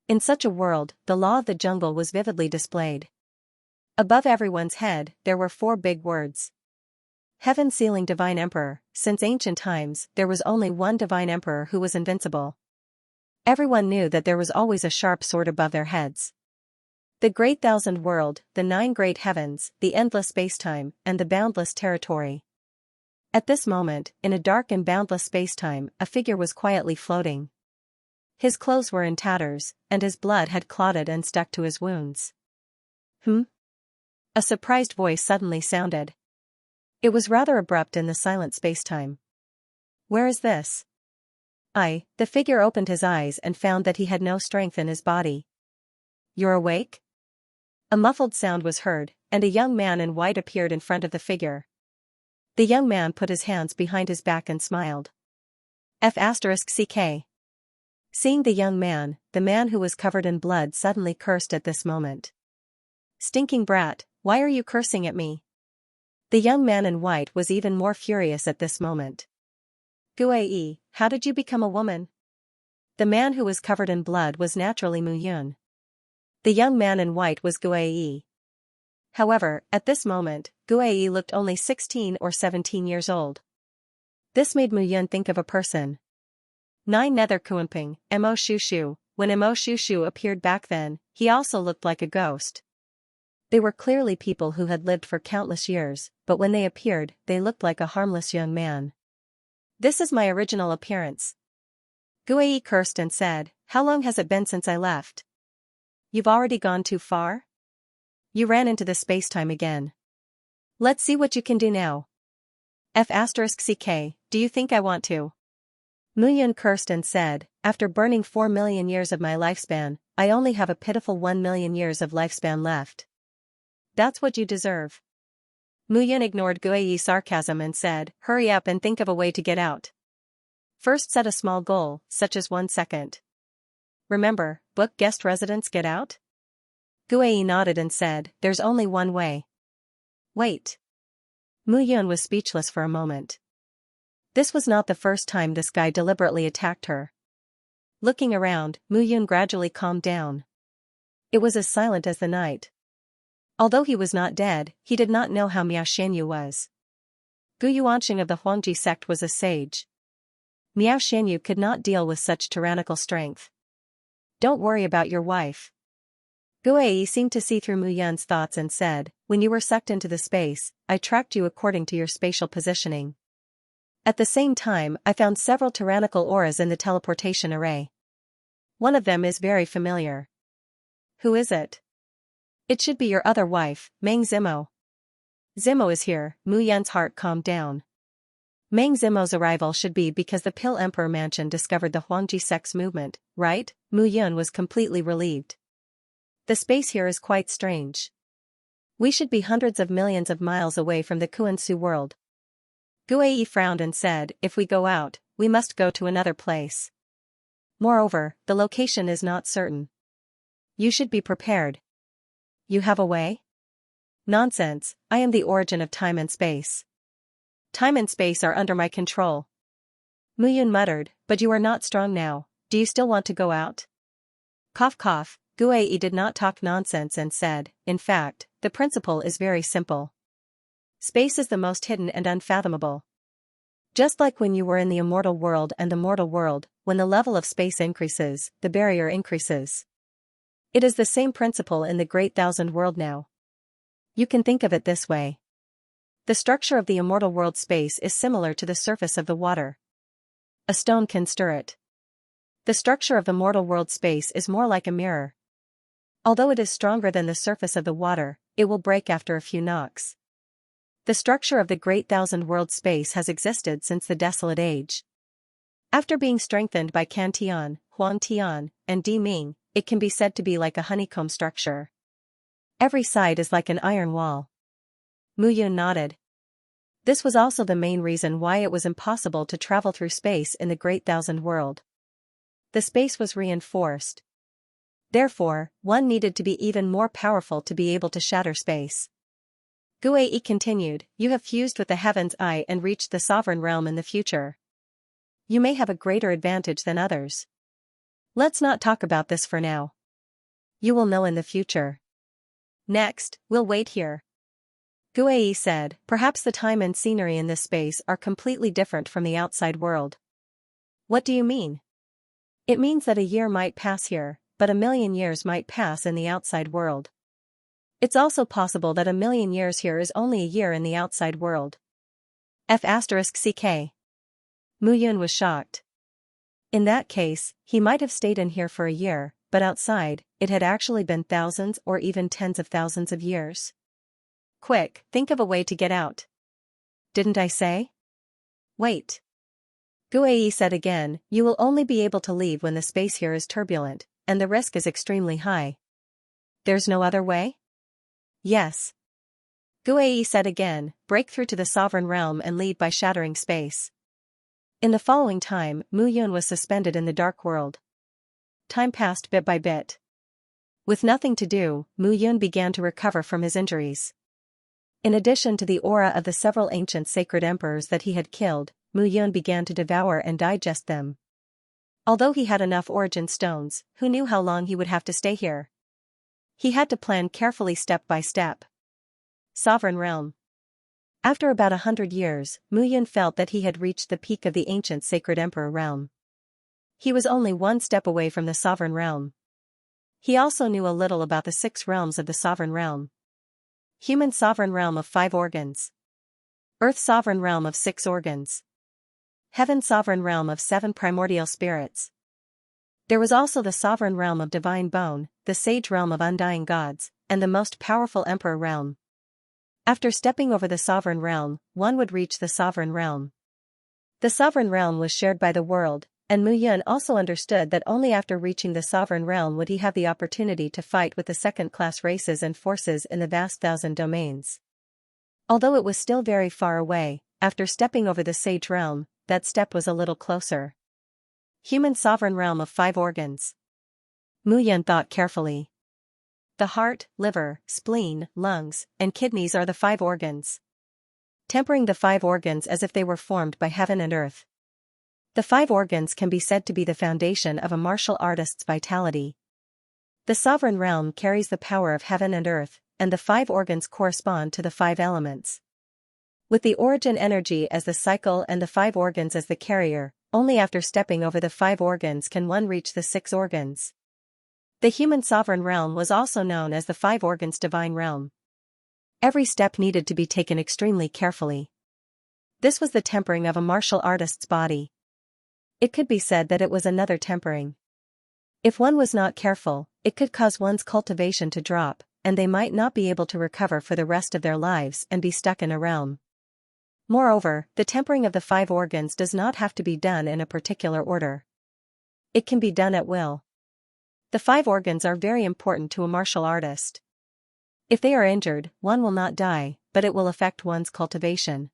In such a world, the law of the jungle was vividly displayed. Above everyone's head, there were 4 big words. Heaven sealing Divine Emperor. Since ancient times, there was only one Divine Emperor who was invincible. Everyone knew that there was always a sharp sword above their heads. The Great Thousand World, the 9 great heavens, the endless spacetime, and the boundless territory. At this moment, in a dark and boundless spacetime, a figure was quietly floating. His clothes were in tatters, and his blood had clotted and stuck to his wounds. A surprised voice suddenly sounded. It was rather abrupt in the silent spacetime. Where is this? The figure opened his eyes and found that he had no strength in his body. You're awake? A muffled sound was heard, and a young man in white appeared in front of the figure. The young man put his hands behind his back and smiled. F***ck. Seeing the young man, the man who was covered in blood suddenly cursed at this moment. Stinking brat, why are you cursing at me? The young man in white was even more furious at this moment. Guai, how did you become a woman? The man who was covered in blood was naturally Mu Yun. The young man in white was Guai. However, at this moment, Guai looked only 16 or 17 years old. This made Mu Yun think of a person. 9 Nether Kuanping, Mo Shushu. When Mo Shushu appeared back then, he also looked like a ghost. They were clearly people who had lived for countless years, but when they appeared, they looked like a harmless young man. This is my original appearance. Guai cursed and said, how long has it been since I left? You've already gone too far? You ran into the spacetime again. Let's see what you can do now. F***ck, do you think I want to? Mu Yun cursed and said, after burning 4 million years of my lifespan, I only have a pitiful 1 million years of lifespan left. That's what you deserve. Mu Yun ignored Guai's sarcasm and said, hurry up and think of a way to get out. First set a small goal, such as 1 second. Remember, book guest residence get out? Guai nodded and said, there's only one way. Wait. Mu Yun was speechless for a moment. This was not the first time this guy deliberately attacked her. Looking around, Mu Yun gradually calmed down. It was as silent as the night. Although he was not dead, he did not know how Miao Xianyu was. Gu Yuanxing of the Huangji sect was a sage. Miao Xianyu could not deal with such tyrannical strength. Don't worry about your wife. Guai seemed to see through Mu Yun's thoughts and said, when you were sucked into the space, I tracked you according to your spatial positioning. At the same time, I found several tyrannical auras in the teleportation array. One of them is very familiar. Who is it? It should be your other wife, Meng Zimo. Zimo is here. Mu Yun's heart calmed down. Meng Zimo's arrival should be because the Pill Emperor Mansion discovered the Huangji sect's movement, right? Mu Yun was completely relieved. The space here is quite strange. We should be hundreds of millions of miles away from the Kuan-Su world. Guai frowned and said, if we go out, we must go to another place. Moreover, the location is not certain. You should be prepared. You have a way? Nonsense, I am the origin of time and space. Time and space are under my control. Mu Yun muttered, but you are not strong now, do you still want to go out? Cough cough, Guai did not talk nonsense and said, in fact, the principle is very simple. Space is the most hidden and unfathomable. Just like when you were in the immortal world and the mortal world, when the level of space increases, the barrier increases. It is the same principle in the Great Thousand World now. You can think of it this way. The structure of the immortal world space is similar to the surface of the water. A stone can stir it. The structure of the mortal world space is more like a mirror. Although it is stronger than the surface of the water, it will break after a few knocks. The structure of the Great Thousand World space has existed since the Desolate Age. After being strengthened by Can Tian, Huan Tian, and Di Ming, it can be said to be like a honeycomb structure. Every side is like an iron wall. Mu Yun nodded. This was also the main reason why it was impossible to travel through space in the Great Thousand World. The space was reinforced. Therefore, one needed to be even more powerful to be able to shatter space. Guai continued, you have fused with the Heaven's Eye and reached the sovereign realm in the future. You may have a greater advantage than others. Let's not talk about this for now. You will know in the future. Next, we'll wait here. Guei said, perhaps the time and scenery in this space are completely different from the outside world. What do you mean? It means that a year might pass here, but a million years might pass in the outside world. It's also possible that a million years here is only a year in the outside world. F***ck. Mu Yun was shocked. In that case, he might have stayed in here for a year, but outside, it had actually been thousands or even tens of thousands of years. Quick, think of a way to get out. Didn't I say? Wait. Guei said again, you will only be able to leave when the space here is turbulent, and the risk is extremely high. There's no other way? Yes. Guei said again, break through to the sovereign realm and lead by shattering space. In the following time, Mu Yun was suspended in the dark world. Time passed bit by bit. With nothing to do, Mu Yun began to recover from his injuries. In addition to the aura of the several ancient sacred emperors that he had killed, Mu Yun began to devour and digest them. Although he had enough origin stones, who knew how long he would have to stay here? He had to plan carefully step by step. Sovereign Realm. After about 100 years, Mu Yun felt that he had reached the peak of the ancient sacred emperor realm. He was only one step away from the sovereign realm. He also knew a little about the 6 realms of the sovereign realm. Human sovereign realm of 5 organs. Earth sovereign realm of 6 organs. Heaven sovereign realm of 7 primordial spirits. There was also the sovereign realm of divine bone, the sage realm of undying gods, and the most powerful emperor realm. After stepping over the sovereign realm, one would reach the sovereign realm. The sovereign realm was shared by the world, and Mu Yun also understood that only after reaching the sovereign realm would he have the opportunity to fight with the second-class races and forces in the vast 1,000 domains. Although it was still very far away, after stepping over the sage realm, that step was a little closer. Human sovereign realm of 5 organs. Mu Yun thought carefully. The heart, liver, spleen, lungs, and kidneys are the 5 organs. Tempering the 5 organs as if they were formed by heaven and earth. The 5 organs can be said to be the foundation of a martial artist's vitality. The sovereign realm carries the power of heaven and earth, and the 5 organs correspond to the 5 elements. With the origin energy as the cycle and the 5 organs as the carrier, only after stepping over the 5 organs can one reach the 6 organs. The human sovereign realm was also known as the 5 organs divine realm. Every step needed to be taken extremely carefully. This was the tempering of a martial artist's body. It could be said that it was another tempering. If one was not careful, it could cause one's cultivation to drop, and they might not be able to recover for the rest of their lives and be stuck in a realm. Moreover, the tempering of the 5 organs does not have to be done in a particular order. It can be done at will. The 5 organs are very important to a martial artist. If they are injured, one will not die, but it will affect one's cultivation.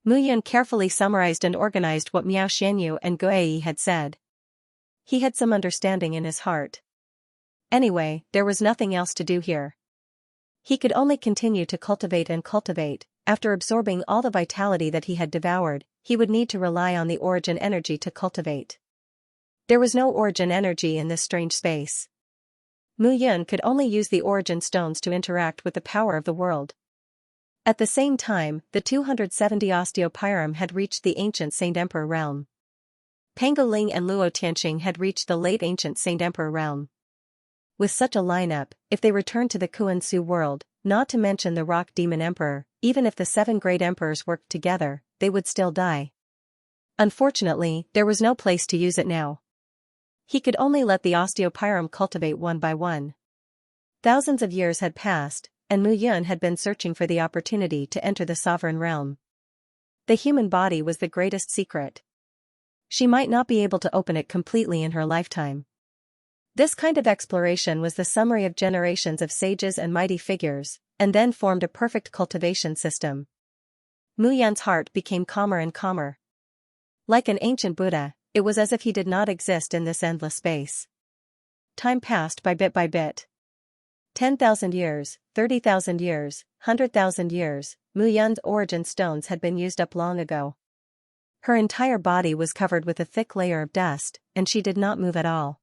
Mu Yun carefully summarized and organized what Miao Xianyu and Guei had said. He had some understanding in his heart. Anyway, there was nothing else to do here. He could only continue to cultivate and cultivate. After absorbing all the vitality that he had devoured, he would need to rely on the origin energy to cultivate. There was no origin energy in this strange space. Mu Yun could only use the origin stones to interact with the power of the world. At the same time, the 270 Osteopyram had reached the ancient Saint Emperor realm. Pangolin and Luo Tianqing had reached the late ancient Saint Emperor realm. With such a lineup, if they returned to the Kuan Su world, not to mention the Rock Demon Emperor, even if the 7 great emperors worked together, they would still die. Unfortunately, there was no place to use it now. He could only let the Osteopyram cultivate one by one. Thousands of years had passed, and Mu Yun had been searching for the opportunity to enter the sovereign realm. The human body was the greatest secret. She might not be able to open it completely in her lifetime. This kind of exploration was the summary of generations of sages and mighty figures, and then formed a perfect cultivation system. Mu Yun's heart became calmer and calmer. Like an ancient Buddha, it was as if he did not exist in this endless space. Time passed by bit. 10,000 years, 30,000 years, 100,000 years, Mu Yun's origin stones had been used up long ago. Her entire body was covered with a thick layer of dust, and she did not move at all.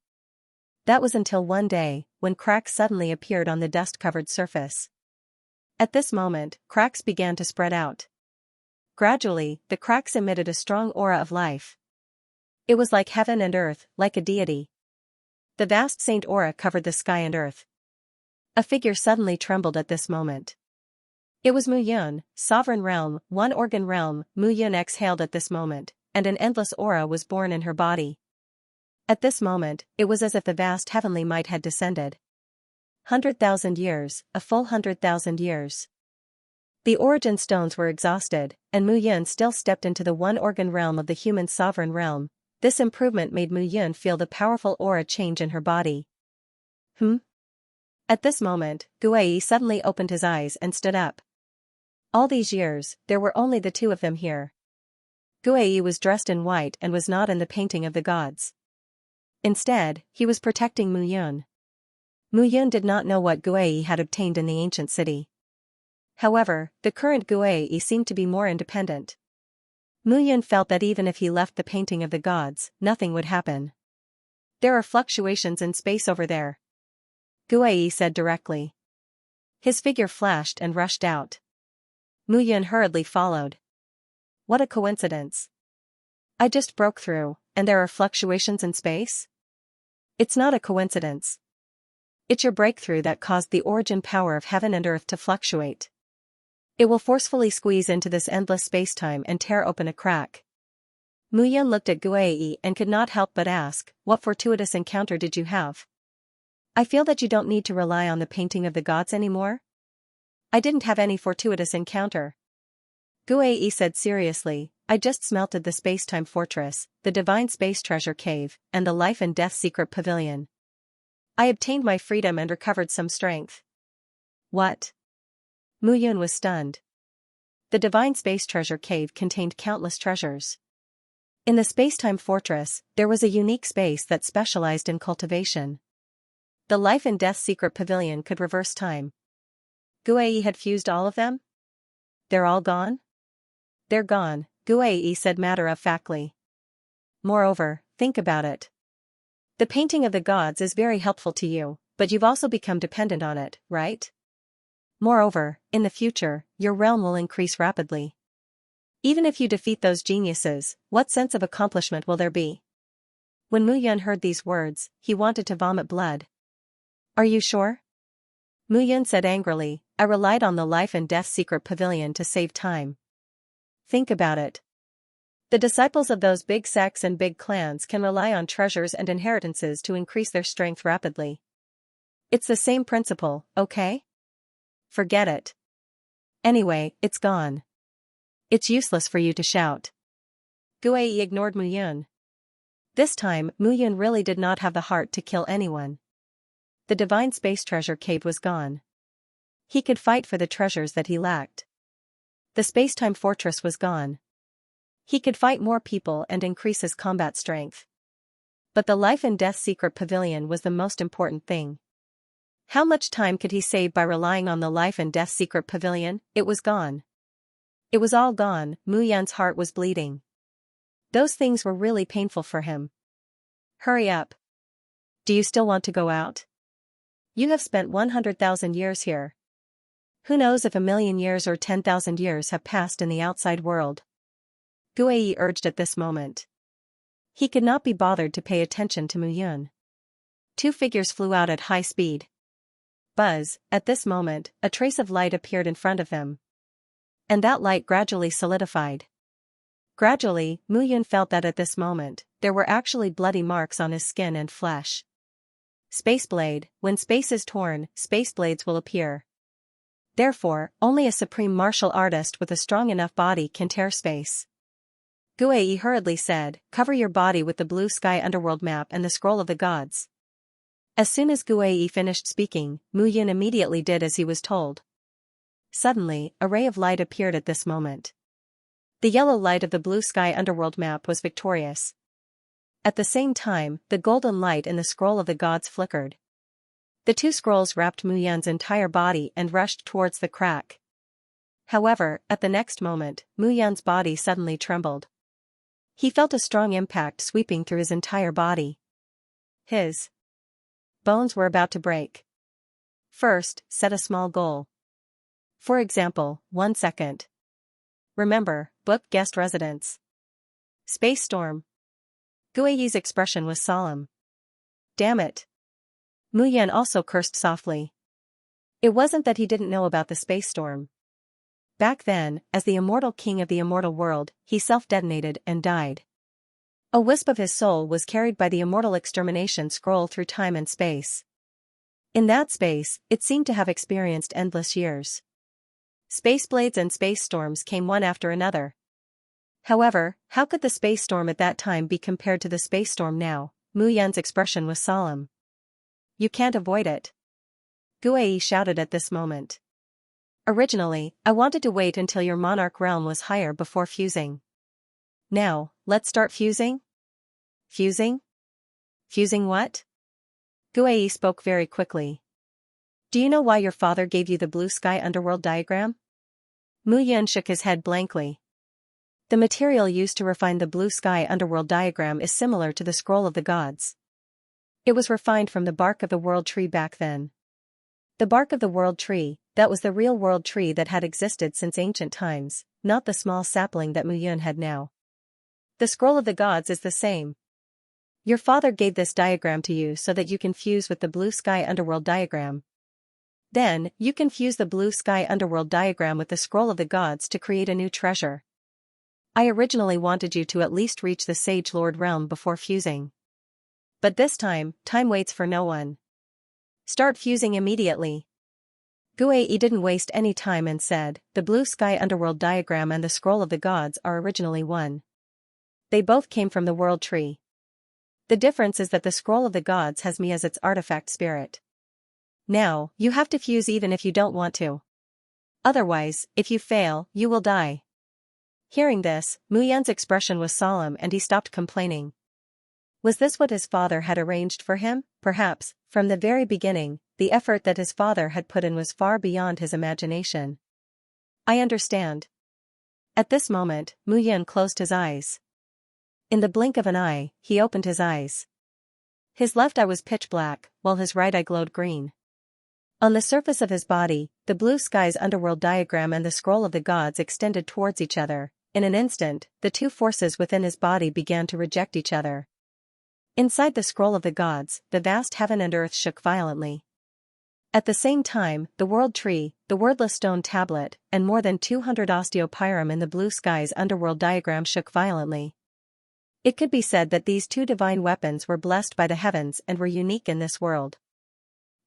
That was until one day, when cracks suddenly appeared on the dust-covered surface. At this moment, cracks began to spread out. Gradually, the cracks emitted a strong aura of life. It was like heaven and earth, like a deity. The vast saint aura covered the sky and earth. A figure suddenly trembled at this moment. It was Mu Yun, sovereign realm, one-organ realm. Mu Yun exhaled at this moment, and an endless aura was born in her body. At this moment, it was as if the vast heavenly might had descended. 100,000 years, a full 100,000 years. The origin stones were exhausted, and Mu Yun still stepped into the one-organ realm of the human sovereign realm. This improvement made Mu Yun feel the powerful aura change in her body. At this moment, Guai suddenly opened his eyes and stood up. All these years, there were only the two of them here. Guai was dressed in white and was not in the painting of the gods. Instead, he was protecting Mu Yun. Mu Yun did not know what Guai had obtained in the ancient city. However, the current Guai seemed to be more independent. Mu Yun felt that even if he left the painting of the gods, nothing would happen. There are fluctuations in space over there, Guai said directly. His figure flashed and rushed out. Mu Yun hurriedly followed. What a coincidence. I just broke through, and there are fluctuations in space? It's not a coincidence. It's your breakthrough that caused the origin power of heaven and earth to fluctuate. It will forcefully squeeze into this endless space-time and tear open a crack. Mu Yun looked at Guai and could not help but ask, what fortuitous encounter did you have? I feel that you don't need to rely on the painting of the gods anymore? I didn't have any fortuitous encounter. Guai said seriously, I just smelted the space-time fortress, the divine space treasure cave, and the life and death secret pavilion. I obtained my freedom and recovered some strength. What? Mu Yun was stunned. The divine space treasure cave contained countless treasures. In the space-time fortress, there was a unique space that specialized in cultivation. The life and death secret pavilion could reverse time. Guai had fused all of them? They're all gone? They're gone, Guai said matter-of-factly. Moreover, think about it. The painting of the gods is very helpful to you, but you've also become dependent on it, right? Moreover, in the future, your realm will increase rapidly. Even if you defeat those geniuses, what sense of accomplishment will there be? When Mu Yun heard these words, he wanted to vomit blood. Are you sure? Mu Yun said angrily, I relied on the life and death secret pavilion to save time. Think about it. The disciples of those big sects and big clans can rely on treasures and inheritances to increase their strength rapidly. It's the same principle, okay? Forget it. Anyway, it's gone. It's useless for you to shout. Guai ignored Mu Yun. This time, Mu Yun really did not have the heart to kill anyone. The divine space treasure cave was gone. He could fight for the treasures that he lacked. The space-time fortress was gone. He could fight more people and increase his combat strength. But the life and death secret pavilion was the most important thing. How much time could he save by relying on the life and death secret pavilion? It was gone. It was all gone. Mu Yun's heart was bleeding. Those things were really painful for him. Hurry up. Do you still want to go out? You have spent 100,000 years here. Who knows if 1,000,000 years or 10,000 years have passed in the outside world? Guai urged at this moment. He could not be bothered to pay attention to Mu Yun. Two figures flew out at high speed. Buzz, at this moment, a trace of light appeared in front of them. And that light gradually solidified. Gradually, Mu Yun felt that at this moment, there were actually bloody marks on his skin and flesh. Spaceblade, when space is torn, space blades will appear. Therefore, only a supreme martial artist with a strong enough body can tear space. Guai hurriedly said, cover your body with the blue sky underworld map and the scroll of the gods. As soon as Guai finished speaking, Mu Yun immediately did as he was told. Suddenly, a ray of light appeared at this moment. The yellow light of the blue sky underworld map was victorious. At the same time, the golden light in the scroll of the gods flickered. The two scrolls wrapped Mu Yun's entire body and rushed towards the crack. However, at the next moment, Mu Yun's body suddenly trembled. He felt a strong impact sweeping through his entire body. His bones were about to break. First, set a small goal. For example, 1 second. Remember, book guest residence. Space storm. Guiyi's expression was solemn. Damn it. Mu Yan also cursed softly. It wasn't that he didn't know about the space storm. Back then, as the immortal king of the immortal world, he self-detonated and died. A wisp of his soul was carried by the immortal extermination scroll through time and space. In that space, it seemed to have experienced endless years. Space blades and space storms came one after another. However, how could the space storm at that time be compared to the space storm now? Mu Yan's expression was solemn. You can't avoid it. Guiyi shouted at this moment. Originally, I wanted to wait until your monarch realm was higher before fusing. Now, let's start fusing? Fusing? Fusing what? Guiyi spoke very quickly. Do you know why your father gave you the blue sky underworld diagram? Mu Yan shook his head blankly. The material used to refine the blue sky underworld diagram is similar to the scroll of the gods. It was refined from the bark of the world tree back then. The bark of the world tree, that was the real world tree that had existed since ancient times, not the small sapling that Mu Yan had now. The scroll of the gods is the same. Your father gave this diagram to you so that you can fuse with the blue sky underworld diagram. Then, you can fuse the blue sky underworld diagram with the scroll of the gods to create a new treasure. I originally wanted you to at least reach the Sage Lord realm before fusing. But this time waits for no one. Start fusing immediately. Guiyi didn't waste any time and said, the blue sky underworld diagram and the scroll of the gods are originally one. They both came from the world tree. The difference is that the scroll of the gods has me as its artifact spirit. Now, you have to fuse even if you don't want to. Otherwise, if you fail, you will die. Hearing this, Mu Yan's expression was solemn and he stopped complaining. Was this what his father had arranged for him? Perhaps, from the very beginning, the effort that his father had put in was far beyond his imagination. I understand. At this moment, Mu Yan closed his eyes. In the blink of an eye, he opened his eyes. His left eye was pitch black, while his right eye glowed green. On the surface of his body, the blue sky's underworld diagram and the scroll of the gods extended towards each other. In an instant, the two forces within his body began to reject each other. Inside the scroll of the gods, the vast heaven and earth shook violently. At the same time, the world tree, the wordless stone tablet, and more than 200 osteopyrum in the blue sky's underworld diagram shook violently. It could be said that these two divine weapons were blessed by the heavens and were unique in this world.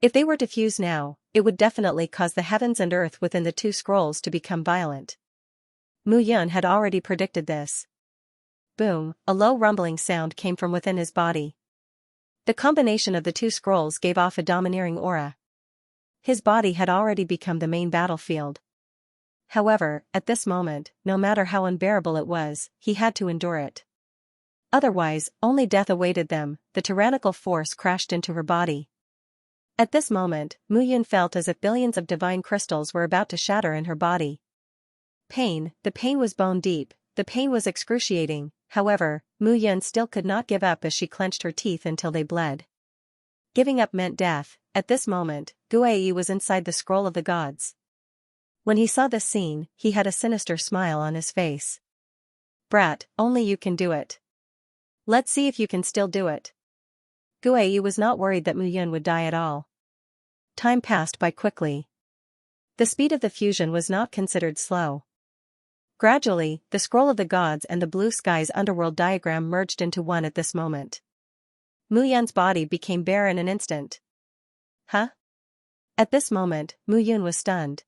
If they were to fuse now, it would definitely cause the heavens and earth within the two scrolls to become violent. Mu Yan had already predicted this. Boom, a low rumbling sound came from within his body. The combination of the two scrolls gave off a domineering aura. His body had already become the main battlefield. However, at this moment, no matter how unbearable it was, he had to endure it. Otherwise, only death awaited them. The tyrannical force crashed into her body. At this moment, Mu Yan felt as if billions of divine crystals were about to shatter in her body. Pain, the pain was bone deep, the pain was excruciating. However, Mu Yan still could not give up as she clenched her teeth until they bled. Giving up meant death. At this moment, Guiyi was inside the scroll of the gods. When he saw this scene, he had a sinister smile on his face. Brat, only you can do it. Let's see if you can still do it. Guiyi was not worried that Mu Yan would die at all. Time passed by quickly. The speed of the fusion was not considered slow. Gradually, the scroll of the gods and the blue sky's underworld diagram merged into one at this moment. Mu Yan's body became bare in an instant. Huh? At this moment, Mu Yan was stunned.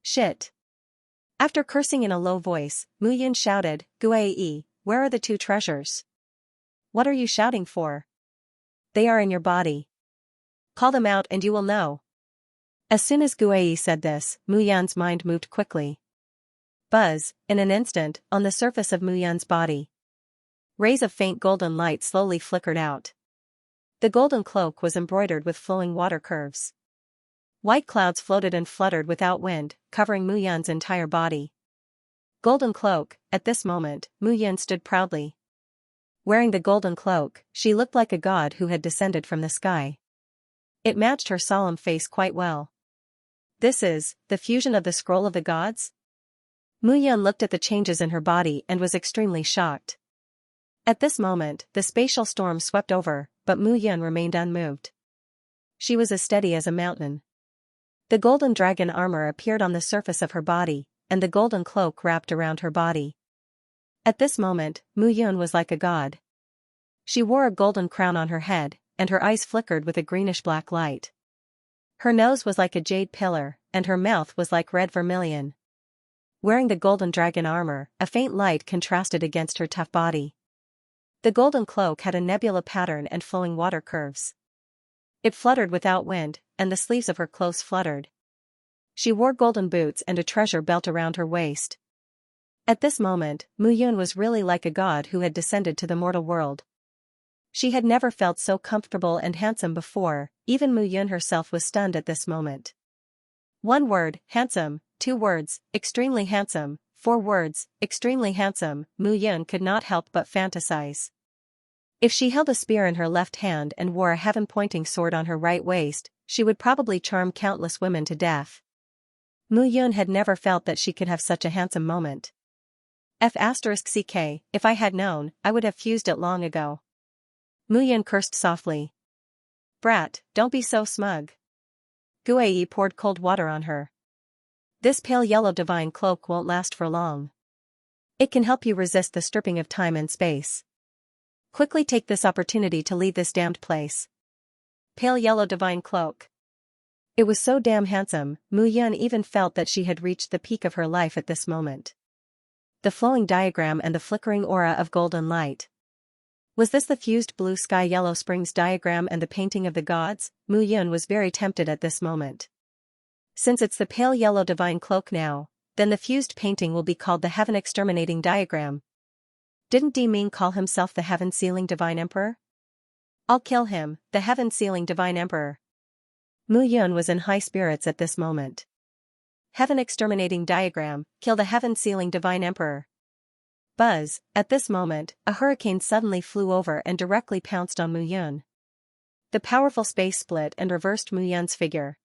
Shit. After cursing in a low voice, Mu Yan shouted, Guiyi, where are the two treasures? What are you shouting for? They are in your body. Call them out and you will know. As soon as Guiyi said this, Mu Yan's mind moved quickly. Buzz, in an instant, on the surface of Mu Yan's body. Rays of faint golden light slowly flickered out. The golden cloak was embroidered with flowing water curves. White clouds floated and fluttered without wind, covering Mu Yan's entire body. Golden cloak. At this moment, Mu Yan stood proudly. Wearing the golden cloak, she looked like a god who had descended from the sky. It matched her solemn face quite well. This is the fusion of the scroll of the gods? Mu Yun looked at the changes in her body and was extremely shocked. At this moment, the spatial storm swept over, but Mu Yun remained unmoved. She was as steady as a mountain. The golden dragon armor appeared on the surface of her body, and the golden cloak wrapped around her body. At this moment, Mu Yun was like a god. She wore a golden crown on her head, and her eyes flickered with a greenish-black light. Her nose was like a jade pillar, and her mouth was like red vermilion. Wearing the golden dragon armor, a faint light contrasted against her tough body. The golden cloak had a nebula pattern and flowing water curves. It fluttered without wind, and the sleeves of her clothes fluttered. She wore golden boots and a treasure belt around her waist. At this moment, Mu Yun was really like a god who had descended to the mortal world. She had never felt so comfortable and handsome before, even Mu Yun herself was stunned at this moment. 1 word, handsome, 2 words, extremely handsome, 4 words, extremely handsome, Mu Yun could not help but fantasize. If she held a spear in her left hand and wore a heaven-pointing sword on her right waist, she would probably charm countless women to death. Mu Yun had never felt that she could have such a handsome moment. F***ck, if I had known, I would have fused it long ago. Mu Yun cursed softly. Brat, don't be so smug. Guai poured cold water on her. This pale yellow divine cloak won't last for long. It can help you resist the stripping of time and space. Quickly take this opportunity to leave this damned place. Pale yellow divine cloak. It was so damn handsome, Mu Yun even felt that she had reached the peak of her life at this moment. The flowing diagram and the flickering aura of golden light. Was this the fused blue sky yellow springs diagram and the painting of the gods? Mu Yun was very tempted at this moment. Since it's the pale yellow divine cloak now, then the fused painting will be called the heaven exterminating diagram. Didn't Di Ming call himself the heaven sealing divine emperor? I'll kill him, the heaven sealing divine emperor. Mu Yun was in high spirits at this moment. Heaven exterminating diagram, kill the heaven sealing divine emperor. Buzz, at this moment, a hurricane suddenly flew over and directly pounced on Mu Yun. The powerful space split and reversed Mu Yun's figure.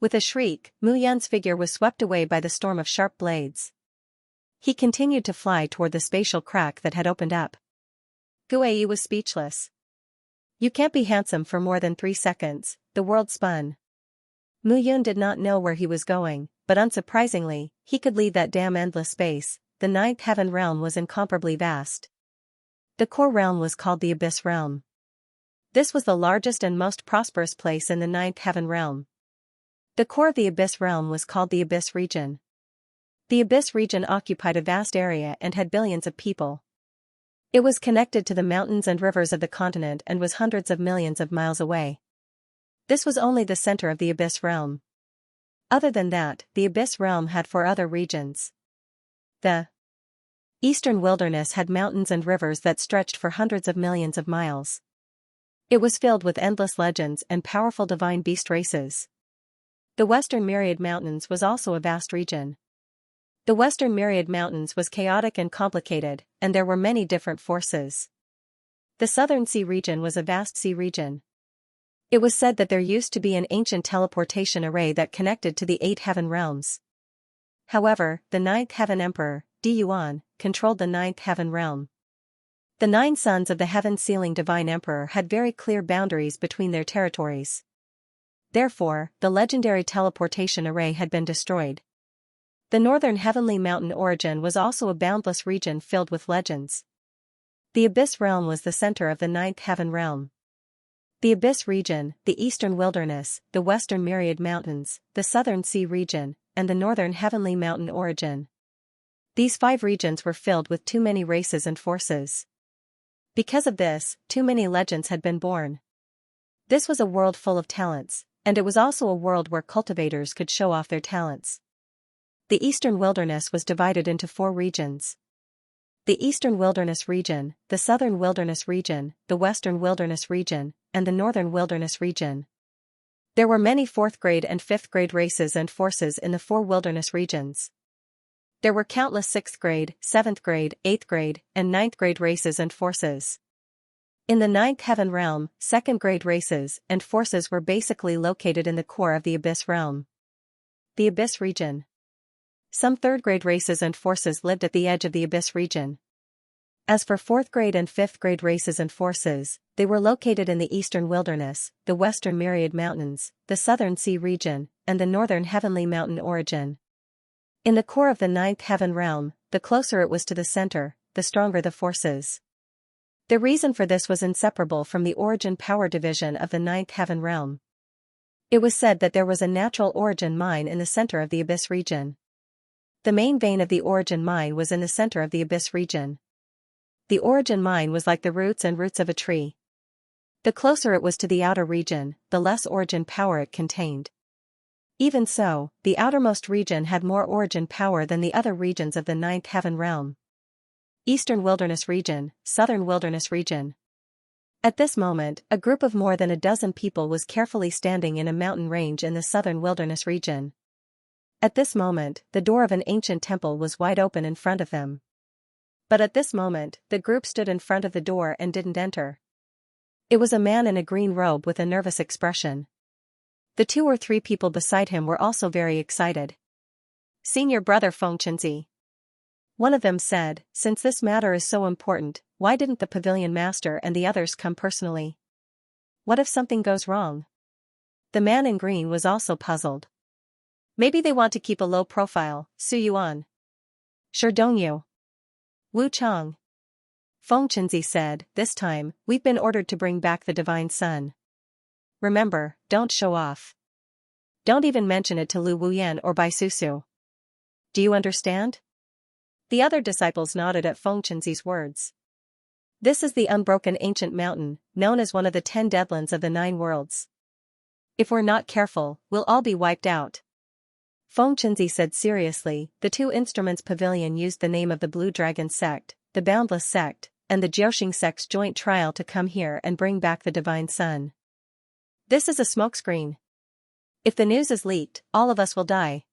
With a shriek, Mu Yun's figure was swept away by the storm of sharp blades. He continued to fly toward the spatial crack that had opened up. Guai was speechless. You can't be handsome for more than 3 seconds, the world spun. Mu Yun did not know where he was going, but unsurprisingly, he could leave that damn endless space. The 9th heaven realm was incomparably vast. The core realm was called the Abyss realm. This was the largest and most prosperous place in the 9th heaven realm. The core of the Abyss realm was called the Abyss region. The Abyss region occupied a vast area and had billions of people. It was connected to the mountains and rivers of the continent and was hundreds of millions of miles away. This was only the center of the Abyss realm. Other than that, the Abyss realm had 4 other regions. The Eastern Wilderness had mountains and rivers that stretched for hundreds of millions of miles. It was filled with endless legends and powerful divine beast races. The Western Myriad Mountains was also a vast region. The Western Myriad Mountains was chaotic and complicated, and there were many different forces. The Southern Sea region was a vast sea region. It was said that there used to be an ancient teleportation array that connected to the 8 heaven realms. However, the 9th heaven emperor, Di Yuan, controlled the 9th heaven realm. The 9 sons of the heaven-sealing divine emperor had very clear boundaries between their territories. Therefore, the legendary teleportation array had been destroyed. The northern heavenly mountain origin was also a boundless region filled with legends. The Abyss realm was the center of the 9th heaven realm. The Abyss region, the Eastern Wilderness, the Western Myriad Mountains, the Southern Sea region, and the Northern Heavenly Mountain origin. These 5 regions were filled with too many races and forces. Because of this, too many legends had been born. This was a world full of talents, and it was also a world where cultivators could show off their talents. The Eastern Wilderness was divided into 4 regions. The Eastern Wilderness region, the Southern Wilderness region, the Western Wilderness region, and the Northern Wilderness region. There were many 4th grade and 5th grade races and forces in the 4 wilderness regions. There were countless 6th grade, 7th grade, 8th grade, and 9th grade races and forces. In the ninth heaven realm, second-grade races and forces were basically located in the core of the Abyss realm. The Abyss region. Some third-grade races and forces lived at the edge of the Abyss region. As for fourth-grade and fifth-grade races and forces, they were located in the eastern wilderness, the western Myriad Mountains, the southern sea region, and the northern heavenly mountain origin. In the core of the ninth heaven realm, the closer it was to the center, the stronger the forces. The reason for this was inseparable from the origin power division of the ninth heaven realm. It was said that there was a natural origin mine in the center of the Abyss region. The main vein of the origin mine was in the center of the Abyss region. The origin mine was like the roots of a tree. The closer it was to the outer region, the less origin power it contained. Even so, the outermost region had more origin power than the other regions of the ninth heaven realm. Eastern Wilderness Region, Southern Wilderness Region. At this moment, a group of more than a dozen people was carefully standing in a mountain range in the Southern Wilderness Region. At this moment, the door of an ancient temple was wide open in front of them. But at this moment, the group stood in front of the door and didn't enter. It was a man in a green robe with a nervous expression. The 2 or 3 people beside him were also very excited. "Senior brother Fengchenzi," one of them said, "since this matter is so important, why didn't the pavilion master and the others come personally? What if something goes wrong?" The man in green was also puzzled. "Maybe they want to keep a low profile, Su Yuan." "Sure, don't you?" Wu Chang. Fengchenzi said, "This time, we've been ordered to bring back the Divine Sun. Remember, don't show off. Don't even mention it to Lu Wuyan or Bai Susu. Do you understand?" The other disciples nodded at Fengchenzi's words. This is the unbroken ancient mountain, known as one of the 10 deadlands of the 9 worlds. If we're not careful, we'll all be wiped out. Fengchenzi said seriously. The 2 instruments pavilion used the name of the Blue Dragon sect, the Boundless sect, and the Jiaoxing sect's joint trial to come here and bring back the Divine Sun. This is a smokescreen. If the news is leaked, all of us will die.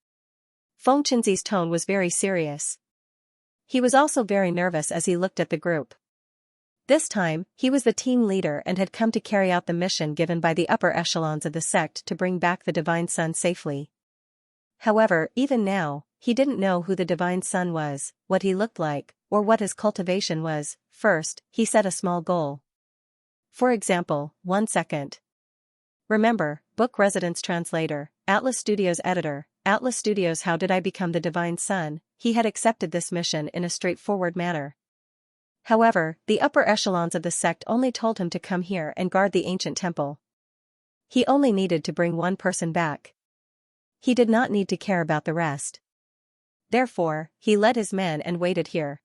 Fengchenzi's tone was very serious. He was also very nervous as he looked at the group. This time, he was the team leader and had come to carry out the mission given by the upper echelons of the sect to bring back the Divine Sun safely. However, even now, he didn't know who the Divine Sun was, what he looked like, or what his cultivation was. First, he set a small goal. For example, 1 second. Remember, Book Residence Translator, Atlas Studios Editor, Atlas Studios. How did I become the Divine Sun? He had accepted this mission in a straightforward manner. However, the upper echelons of the sect only told him to come here and guard the ancient temple. He only needed to bring 1 person back. He did not need to care about the rest. Therefore, he led his men and waited here.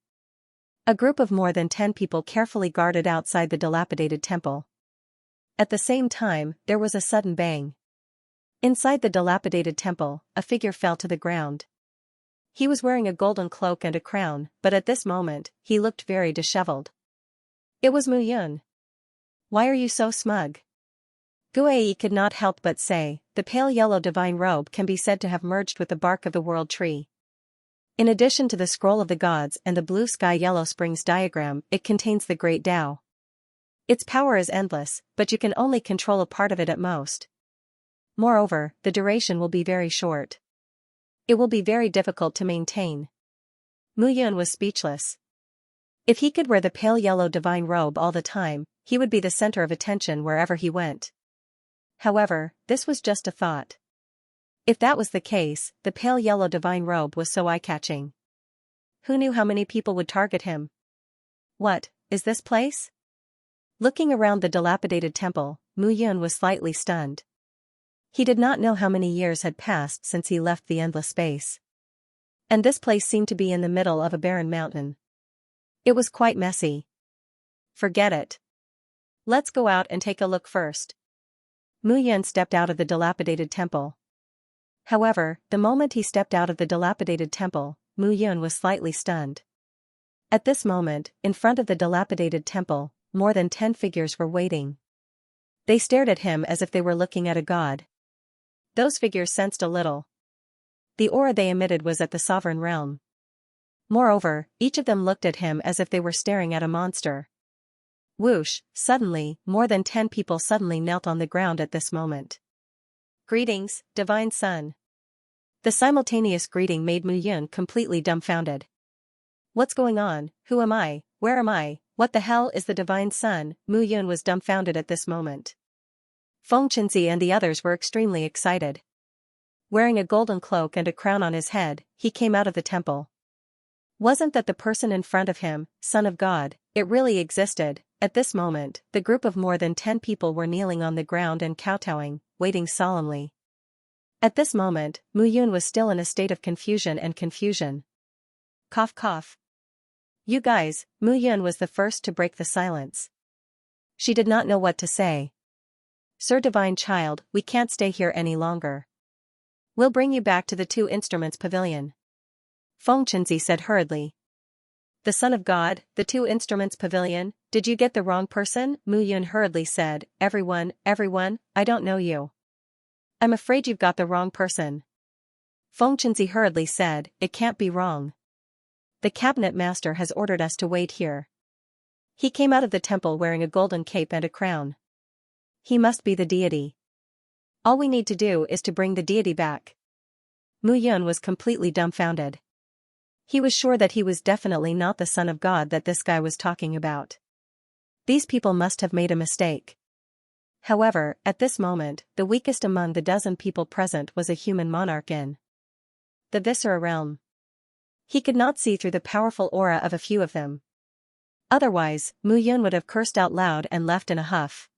A group of more than 10 people carefully guarded outside the dilapidated temple. At the same time, there was a sudden bang. Inside the dilapidated temple, a figure fell to the ground. He was wearing a golden cloak and a crown, but at this moment, he looked very disheveled. It was Mu Yun. "Why are you so smug?" Guei could not help but say, "The pale yellow divine robe can be said to have merged with the bark of the world tree. In addition to the scroll of the gods and the blue sky yellow springs diagram, it contains the great Tao. Its power is endless, but you can only control a part of it at most. Moreover, the duration will be very short. It will be very difficult to maintain." Mu Yun was speechless. If he could wear the pale yellow divine robe all the time, he would be the center of attention wherever he went. However, this was just a thought. If that was the case, the pale yellow divine robe was so eye-catching. Who knew how many people would target him? What, is this place? Looking around the dilapidated temple, Mu Yun was slightly stunned. He did not know how many years had passed since he left the endless space. And this place seemed to be in the middle of a barren mountain. It was quite messy. Forget it. Let's go out and take a look first. Mu Yun stepped out of the dilapidated temple. However, the moment he stepped out of the dilapidated temple, Mu Yun was slightly stunned. At this moment, in front of the dilapidated temple, more than 10 figures were waiting. They stared at him as if they were looking at a god. Those figures sensed a little. The aura they emitted was at the sovereign realm. Moreover, each of them looked at him as if they were staring at a monster. Whoosh, suddenly, more than 10 people suddenly knelt on the ground at this moment. Greetings, Divine Son. The simultaneous greeting made Mu Yun completely dumbfounded. What's going on? Who am I? Where am I? What the hell is the Divine Son? Mu Yun was dumbfounded at this moment. Feng Qinzi and the others were extremely excited. Wearing a golden cloak and a crown on his head, he came out of the temple. Wasn't that the person in front of him, Son of God? It really existed. At this moment, the group of more than 10 people were kneeling on the ground and kowtowing, waiting solemnly. At this moment, Mu Yun was still in a state of confusion and confusion. Cough cough. You guys, Mu Yun was the first to break the silence. She did not know what to say. Sir Divine Child, we can't stay here any longer. We'll bring you back to the Two Instruments Pavilion. Feng Qinzi said hurriedly. The Son of God, the Two Instruments Pavilion, did you get the wrong person? Mu Yun hurriedly said, everyone, I don't know you. I'm afraid you've got the wrong person. Feng Qinzi hurriedly said, it can't be wrong. The cabinet master has ordered us to wait here. He came out of the temple wearing a golden cape and a crown. He must be the deity. All we need to do is to bring the deity back. Mu Yun was completely dumbfounded. He was sure that he was definitely not the Son of God that this guy was talking about. These people must have made a mistake. However, at this moment, the weakest among the dozen people present was a human monarch in the Viscera realm. He could not see through the powerful aura of a few of them. Otherwise, Mu Yun would have cursed out loud and left in a huff.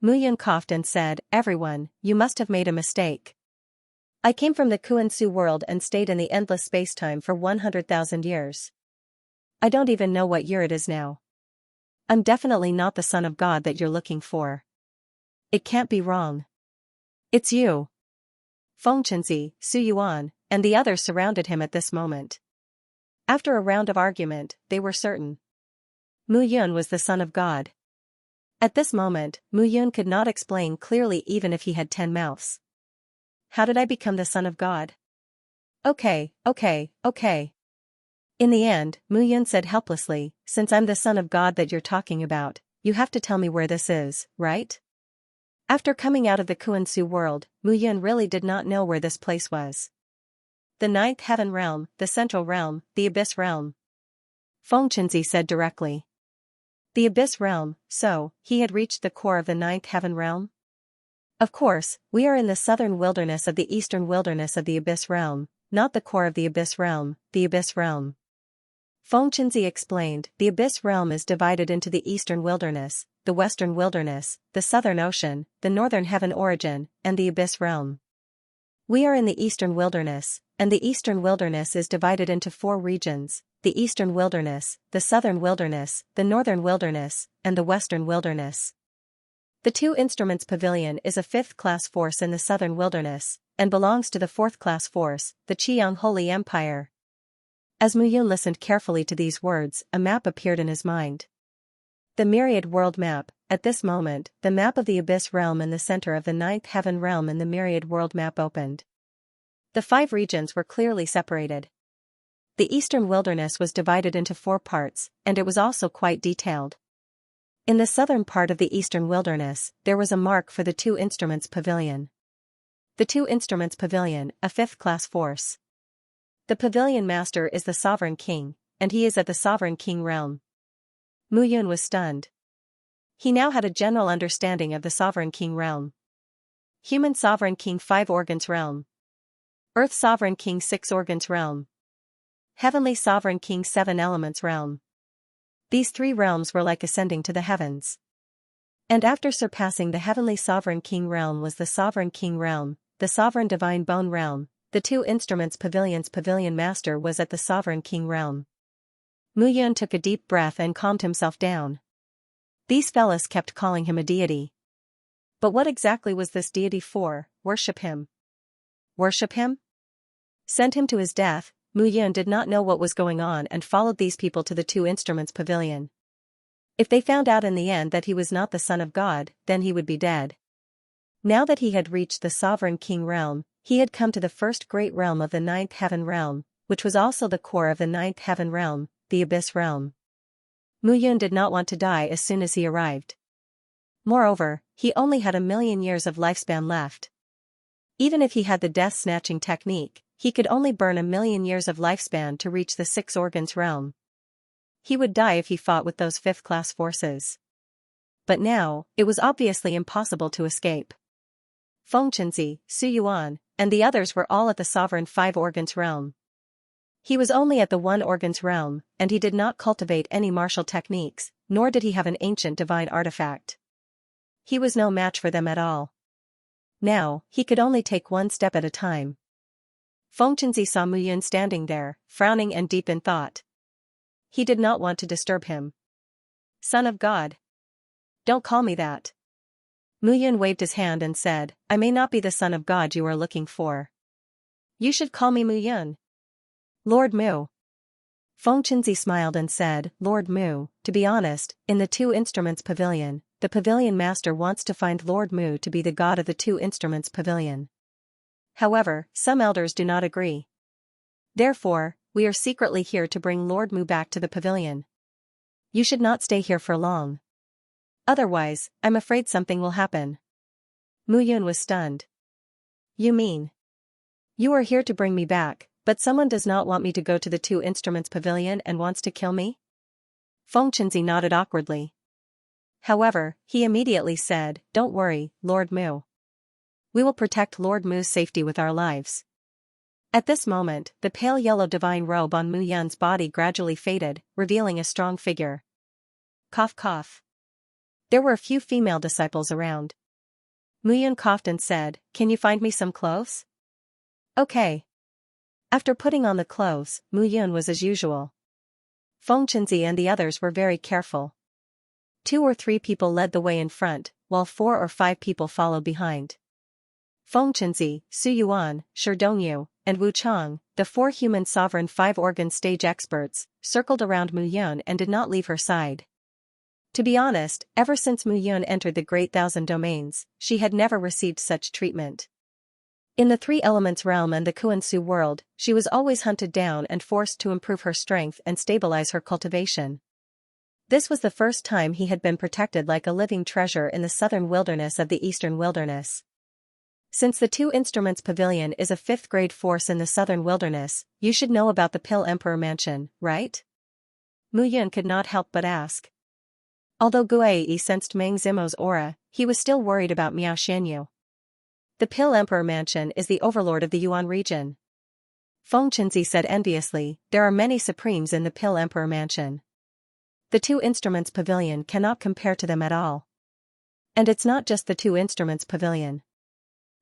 Mu Yun coughed and said, everyone, you must have made a mistake. I came from the Kuan-Su world and stayed in the endless space-time for 100,000 years. I don't even know what year it is now. I'm definitely not the Son of God that you're looking for. It can't be wrong. It's you. Feng Qinzi, Su Yuan, and the others surrounded him at this moment. After a round of argument, they were certain. Mu Yun was the Son of God. At this moment, Mu Yun could not explain clearly even if he had 10 mouths. How did I become the Son of God? Okay. In the end, Mu Yun said helplessly, since I'm the Son of God that you're talking about, you have to tell me where this is, right? After coming out of the Kuan-Su world, Mu Yun really did not know where this place was. The Ninth Heaven Realm, the Central Realm, the Abyss Realm. Feng Qinzi said directly. The Abyss Realm, so, he had reached the core of the Ninth Heaven Realm? Of course, we are in the southern wilderness of the eastern wilderness of the Abyss Realm, not the core of the Abyss Realm, the Abyss Realm. Feng Qinzi explained, the Abyss Realm is divided into the eastern wilderness, the western wilderness, the southern ocean, the northern heaven origin, and the Abyss Realm. We are in the eastern wilderness, and the eastern wilderness is divided into 4 regions, the eastern wilderness, the southern wilderness, the northern wilderness, and the western wilderness. The Two Instruments Pavilion is a 5th-class force in the southern wilderness, and belongs to the 4th-class force, the Qiang Holy Empire. As Mu Yun listened carefully to these words, a map appeared in his mind. The Myriad World Map. At this moment, the map of the Abyss Realm in the center of the Ninth Heaven Realm in the Myriad World Map opened. The 5 regions were clearly separated. The eastern wilderness was divided into 4 parts, and it was also quite detailed. In the southern part of the eastern wilderness, there was a mark for the Two Instruments Pavilion. The Two Instruments Pavilion, a 5th-class force. The pavilion master is the Sovereign King, and he is at the Sovereign King realm. Mu Yun was stunned. He now had a general understanding of the Sovereign King realm. Human Sovereign King 5 organs realm. Earth Sovereign King 6 organs realm. Heavenly Sovereign King 7 elements realm. These 3 realms were like ascending to the heavens. And after surpassing the Heavenly Sovereign King realm was the Sovereign King realm, the Sovereign Divine Bone realm, the Two Instruments Pavilion's pavilion master was at the Sovereign King realm. Mu Yun took a deep breath and calmed himself down. These fellas kept calling him a deity. But what exactly was this deity for? Worship him? Worship him? Send him to his death? Mu Yun did not know what was going on and followed these people to the Two Instruments Pavilion. If they found out in the end that he was not the Son of God, then he would be dead. Now that he had reached the Sovereign King realm, he had come to the first great realm of the Ninth Heaven realm, which was also the core of the Ninth Heaven realm, the Abyss realm. Mu Yun did not want to die as soon as he arrived. Moreover, he only had 1,000,000 years of lifespan left. Even if he had the death-snatching technique, he could only burn 1,000,000 years of lifespan to reach the six organs realm. He would die if he fought with those fifth-class forces. But now, it was obviously impossible to escape. Feng Chenzi, Su Yuan, and the others were all at the sovereign five organs realm. He was only at the one organs realm, and he did not cultivate any martial techniques, nor did he have an ancient divine artifact. He was no match for them at all. Now, he could only take one step at a time. Feng Chenzi saw Mu Yun standing there, frowning and deep in thought. He did not want to disturb him. Son of God. Don't call me that. Mu Yun waved his hand and said, I may not be the son of God you are looking for. You should call me Mu Yun. Lord Mu. Feng Chenzi smiled and said, Lord Mu, to be honest, in the Two Instruments Pavilion, the Pavilion Master wants to find Lord Mu to be the god of the Two Instruments Pavilion. However, some elders do not agree. Therefore, we are secretly here to bring Lord Mu back to the pavilion. You should not stay here for long. Otherwise, I'm afraid something will happen. Mu Yun was stunned. You mean? You are here to bring me back, but someone does not want me to go to the Two Instruments Pavilion and wants to kill me? Feng Chenzi nodded awkwardly. However, he immediately said, Don't worry, Lord Mu. We will protect Lord Mu's safety with our lives. At this moment, the pale yellow divine robe on Mu Yun's body gradually faded, revealing a strong figure. Cough cough. There were a few female disciples around. Mu Yun coughed and said, Can you find me some clothes? Okay. After putting on the clothes, Mu Yun was as usual. Feng Chenzi and the others were very careful. 2 or 3 people led the way in front, while 4 or 5 people followed behind. Feng Chenzi, Su Yuan, Shi Dongyu, and Wu Chang, the 4 human sovereign 5-organ stage experts, circled around Mu Yun and did not leave her side. To be honest, ever since Mu Yun entered the Great Thousand Domains, she had never received such treatment. In the Three Elements realm and the Kuan-Su world, she was always hunted down and forced to improve her strength and stabilize her cultivation. This was the first time he had been protected like a living treasure in the southern wilderness of the eastern wilderness. Since the Two Instruments Pavilion is a 5th-grade force in the southern wilderness, you should know about the Pill Emperor Mansion, right? Mu Yun could not help but ask. Although Guai sensed Meng Zimo's aura, he was still worried about Miao Xianyu. The Pill Emperor Mansion is the overlord of the Yuan region. Feng Chenzi said enviously, there are many supremes in the Pill Emperor Mansion. The Two Instruments Pavilion cannot compare to them at all. And it's not just the Two Instruments Pavilion.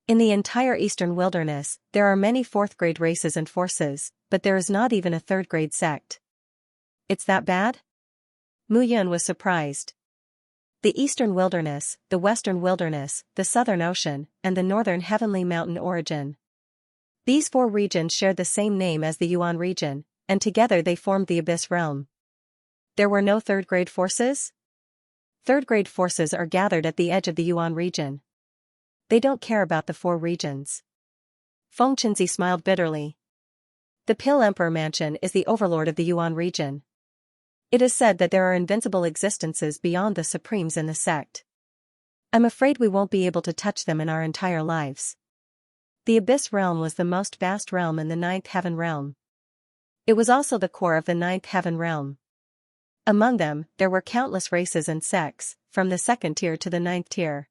In the entire eastern wilderness, there are many 4th-grade races and forces, but there is not even a 3rd-grade sect. It's that bad? Mu Yun was surprised. The eastern wilderness, the western wilderness, the southern ocean, and the northern heavenly mountain origin. These 4 regions shared the same name as the Yuan region, and together they formed the Abyss realm. There were no 3rd-grade forces? 3rd-grade forces are gathered at the edge of the Yuan region. They don't care about the 4 regions. Feng Chenzi smiled bitterly. The Pill Emperor Mansion is the overlord of the Yuan region. It is said that there are invincible existences beyond the supremes in the sect. I'm afraid we won't be able to touch them in our entire lives. The Abyss realm was the most vast realm in the 9th heaven realm. It was also the core of the 9th heaven realm. Among them, there were countless races and sects, from the 2nd tier to the 9th tier.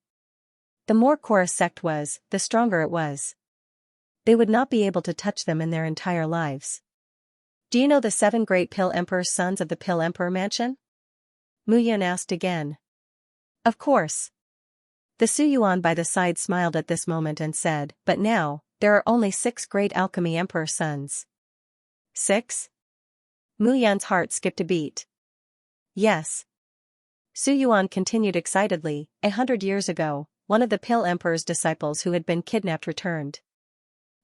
The more core a sect was, the stronger it was. They would not be able to touch them in their entire lives. Do you know the 7 great Pill Emperor's sons of the Pill Emperor Mansion? Mu Yun asked again. Of course. The Su Yuan by the side smiled at this moment and said, but now, there are only 6 great alchemy emperor sons. 6? Mu Yun's heart skipped a beat. Yes. Su Yuan continued excitedly, 100 years ago, one of the Pill Emperor's disciples who had been kidnapped returned.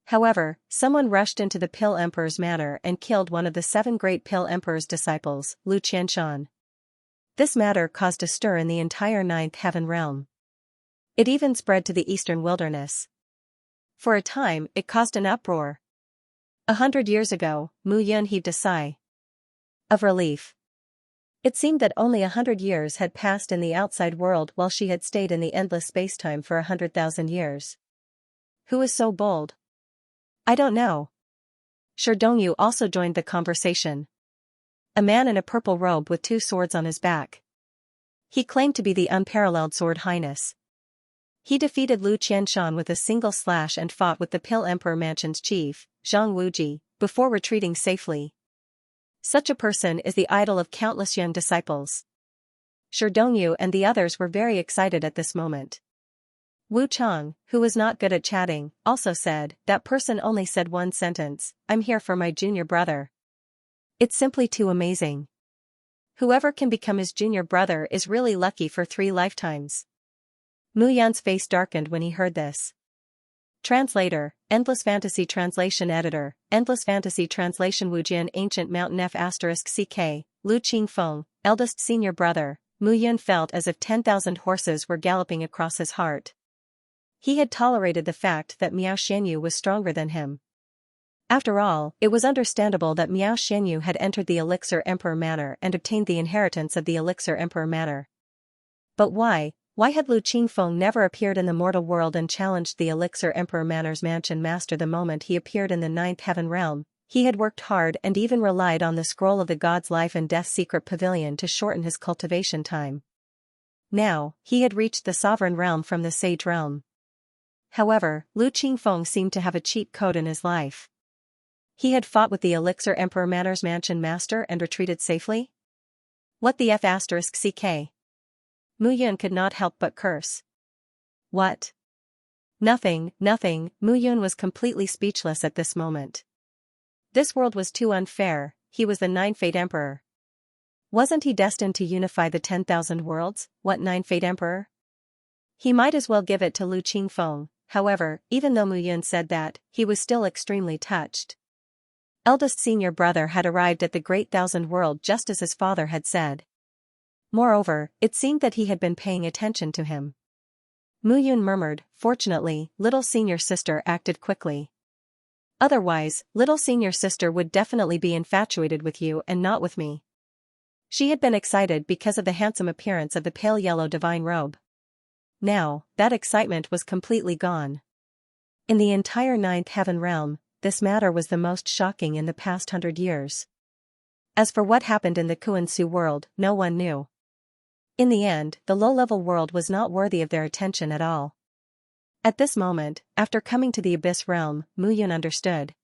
However, someone rushed into the Pill Emperor's manor and killed one of the 7 great Pill Emperor's disciples, Lu Qianshan. This matter caused a stir in the entire 9th heaven realm. It even spread to the eastern wilderness. For a time, it caused an uproar. 100 years ago, Mu Yun heaved a sigh of relief. It seemed that only 100 years had passed in the outside world while she had stayed in the endless spacetime for 100,000 years. Who is so bold? I don't know. Shi Dongyu also joined the conversation. A man in a purple robe with 2 swords on his back. He claimed to be the unparalleled Sword Highness. He defeated Lu Qianshan with a single slash and fought with the Pale Emperor Mansion's chief, Zhang Wuji, before retreating safely. Such a person is the idol of countless young disciples. Shi Dongyu and the others were very excited at this moment. Wu Chang, who was not good at chatting, also said, "That person only said one sentence, 'I'm here for my junior brother.' It's simply too amazing. Whoever can become his junior brother is really lucky for 3 lifetimes." Mu Yan's face darkened when he heard this. Translator, Endless Fantasy Translation Editor, Endless Fantasy Translation Wujian Ancient Mountain F***ck, Lu Qingfeng, eldest senior brother. Mu Yan felt as if 10,000 horses were galloping across his heart. He had tolerated the fact that Miao Xianyu was stronger than him. After all, it was understandable that Miao Xianyu had entered the Elixir Emperor Manor and obtained the inheritance of the Elixir Emperor Manor. But why had Lu Qingfeng never appeared in the mortal world and challenged the Elixir Emperor Manor's mansion master the moment he appeared in the 9th heaven realm? He had worked hard and even relied on the scroll of the god's life and death secret pavilion to shorten his cultivation time. Now, he had reached the sovereign realm from the sage realm. However, Lu Qingfeng seemed to have a cheat code in his life. He had fought with the Elixir Emperor Manor's mansion master and retreated safely? What the f***ck? Mu Yun could not help but curse. What? Nothing. Mu Yun was completely speechless at this moment. This world was too unfair. He was the 9th Emperor. Wasn't he destined to unify the 10,000 worlds? What 9th Emperor? He might as well give it to Lu Qingfeng. However, even though Mu Yun said that, he was still extremely touched. Eldest senior brother had arrived at the Great Thousand World just as his father had said. Moreover, it seemed that he had been paying attention to him. Mu Yun murmured, "Fortunately, little senior sister acted quickly. Otherwise, little senior sister would definitely be infatuated with you and not with me." She had been excited because of the handsome appearance of the pale yellow divine robe. Now, that excitement was completely gone. In the entire 9th heaven realm, this matter was the most shocking in the past 100 years. As for what happened in the Kuan-Su world, no one knew. In the end, the low-level world was not worthy of their attention at all. At this moment, after coming to the Abyss realm, Mu Yun understood.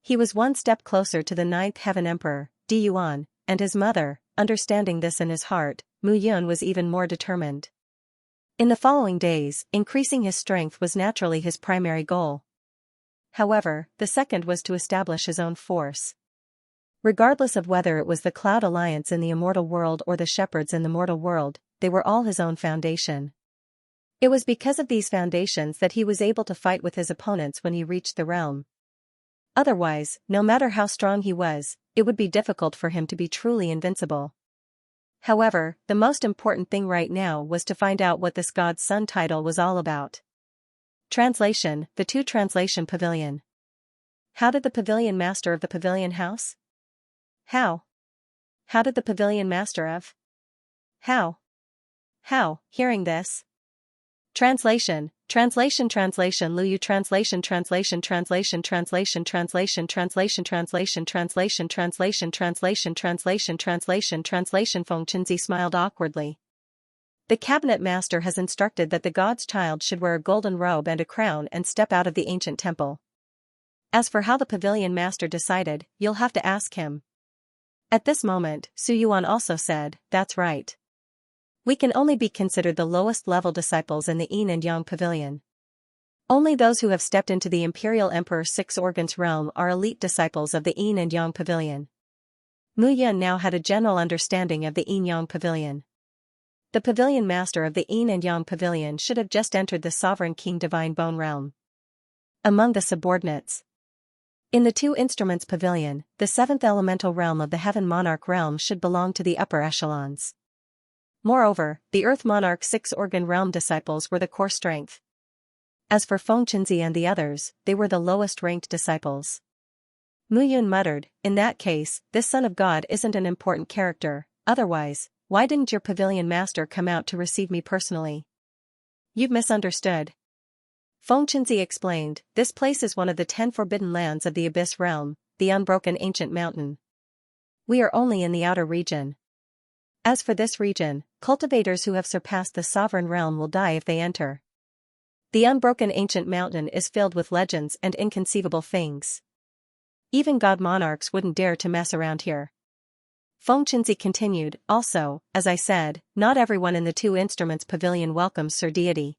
He was one step closer to the 9th heaven emperor, Di Yuan, and his mother. Understanding this in his heart, Mu Yun was even more determined. In the following days, increasing his strength was naturally his primary goal. However, the second was to establish his own force. Regardless of whether it was the Cloud Alliance in the immortal world or the shepherds in the mortal world, they were all his own foundation. It was because of these foundations that he was able to fight with his opponents when he reached the realm. Otherwise, no matter how strong he was, it would be difficult for him to be truly invincible. However, the most important thing right now was to find out what this God's Son title was all about. Translation: The Two Translation Pavilion. How did the pavilion master of the pavilion house? How did the pavilion master of? How? Hearing this. Translation Lu Yu translation Feng Chenzi smiled awkwardly. The cabinet master has instructed that the god's child should wear a golden robe and a crown and step out of the ancient temple. As for how the pavilion master decided, you'll have to ask him. At this moment, Su Yuan also said, "That's right. We can only be considered the lowest level disciples in the Yin and Yang pavilion. Only those who have stepped into the Imperial Emperor's 6 organs realm are elite disciples of the Yin and Yang pavilion." Mu Yun now had a general understanding of the Yin Yang pavilion. The pavilion master of the Yin and Yang pavilion should have just entered the sovereign king divine bone realm. Among the subordinates. In the 2 instruments pavilion, the 7th elemental realm of the heaven monarch realm should belong to the upper echelons. Moreover, the Earth Monarch 6-organ realm disciples were the core strength. As for Feng Chenzi and the others, they were the lowest-ranked disciples. Mu Yun muttered, "In that case, this son of God isn't an important character, otherwise, why didn't your pavilion master come out to receive me personally? You've misunderstood. Fengchenzi explained, this place is one of the 10 forbidden lands of the Abyss Realm, the unbroken ancient mountain. We are only in the outer region. As for this region, cultivators who have surpassed the sovereign realm will die if they enter. The unbroken ancient mountain is filled with legends and inconceivable things. Even god monarchs wouldn't dare to mess around here. Fengchenzi continued, also, as I said, not everyone in the Two Instruments Pavilion welcomes Sir Deity.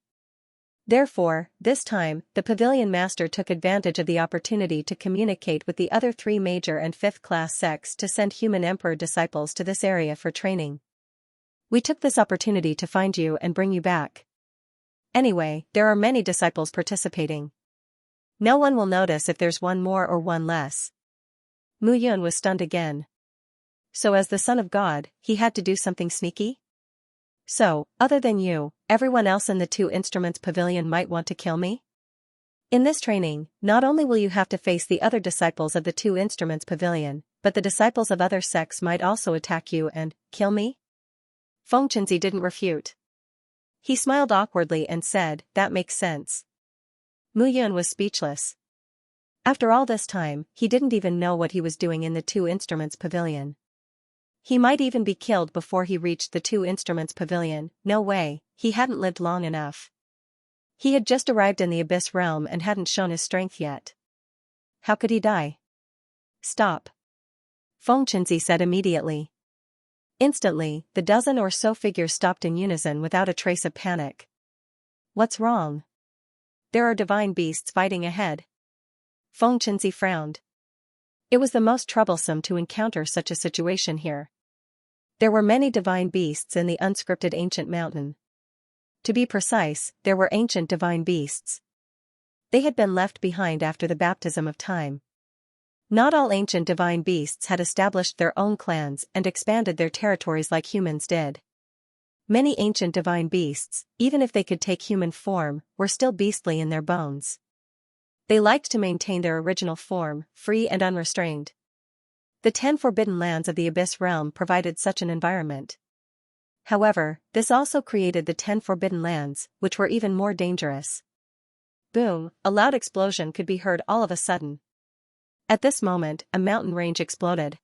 Therefore, this time, the pavilion master took advantage of the opportunity to communicate with the other 3 major and 5th-class sects to send human emperor disciples to this area for training. We took this opportunity to find you and bring you back. Anyway, there are many disciples participating. No one will notice if there's one more or one less. Mu Yun was stunned again. So as the son of God, he had to do something sneaky? So, other than you, everyone else in the Two Instruments Pavilion might want to kill me? In this training, not only will you have to face the other disciples of the Two Instruments Pavilion, but the disciples of other sects might also attack you and kill me? Fengchenzi didn't refute. He smiled awkwardly and said, that makes sense. Mu Yun was speechless. After all this time, he didn't even know what he was doing in the Two Instruments Pavilion. He might even be killed before he reached the Two Instruments Pavilion. No way, he hadn't lived long enough. He had just arrived in the Abyss Realm and hadn't shown his strength yet. How could he die? Stop. Fengchenzi said immediately. Instantly, the dozen or so figures stopped in unison without a trace of panic. What's wrong? There are divine beasts fighting ahead. Fengchenzi frowned. It was the most troublesome to encounter such a situation here. There were many divine beasts in the unscripted ancient mountain. To be precise, there were ancient divine beasts. They had been left behind after the baptism of time. Not all ancient divine beasts had established their own clans and expanded their territories like humans did. Many ancient divine beasts, even if they could take human form, were still beastly in their bones. They liked to maintain their original form, free and unrestrained. The 10 forbidden lands of the Abyss Realm provided such an environment. However, this also created the 10 forbidden lands, which were even more dangerous. Boom, a loud explosion could be heard all of a sudden. At this moment, a mountain range exploded.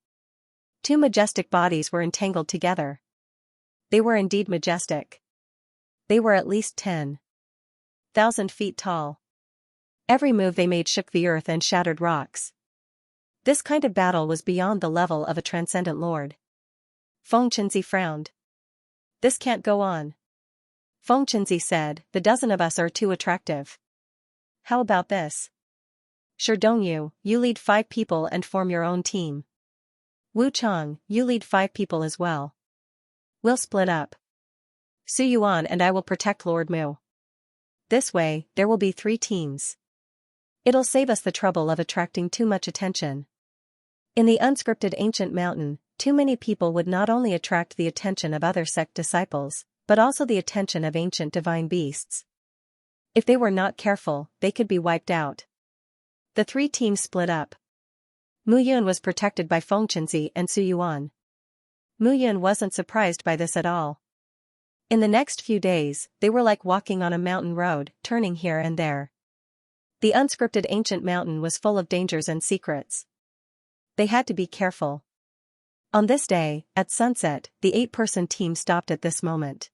2 majestic bodies were entangled together. They were indeed majestic. They were at least 10,000 feet tall. Every move they made shook the earth and shattered rocks. This kind of battle was beyond the level of a transcendent lord. Fengchenzi frowned. This can't go on. Fengchenzi said, the dozen of us are too attractive. How about this? Sure, Dongyu, you lead 5 people and form your own team. Wu Chang, you lead 5 people as well. We'll split up. Su Yuan and I will protect Lord Mu. This way, there will be 3 teams. It'll save us the trouble of attracting too much attention. In the unscripted ancient mountain, too many people would not only attract the attention of other sect disciples, but also the attention of ancient divine beasts. If they were not careful, they could be wiped out. The 3 teams split up. Mu Yun was protected by Fengchenzi and Su Yuan. Mu Yun wasn't surprised by this at all. In the next few days, they were like walking on a mountain road, turning here and there. The unscripted ancient mountain was full of dangers and secrets. They had to be careful. On this day, at sunset, the 8-person team stopped at this moment.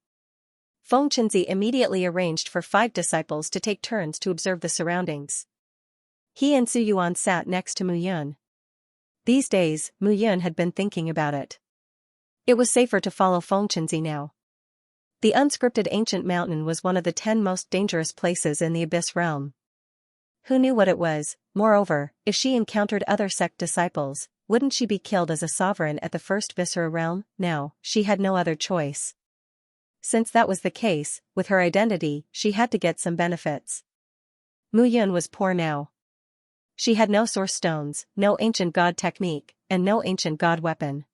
Fengchenzi immediately arranged for 5 disciples to take turns to observe the surroundings. He and Su Yuan sat next to Mu Yun. These days, Mu Yun had been thinking about it. It was safer to follow Fengchenzi now. The unscripted ancient mountain was one of the 10 most dangerous places in the Abyss Realm. Who knew what it was? Moreover, if she encountered other sect disciples, wouldn't she be killed as a sovereign at the first Viscera realm? No, she had no other choice. Since that was the case, with her identity, she had to get some benefits. Mu Yun was poor now. She had no source stones, no ancient god technique, and no ancient god weapon.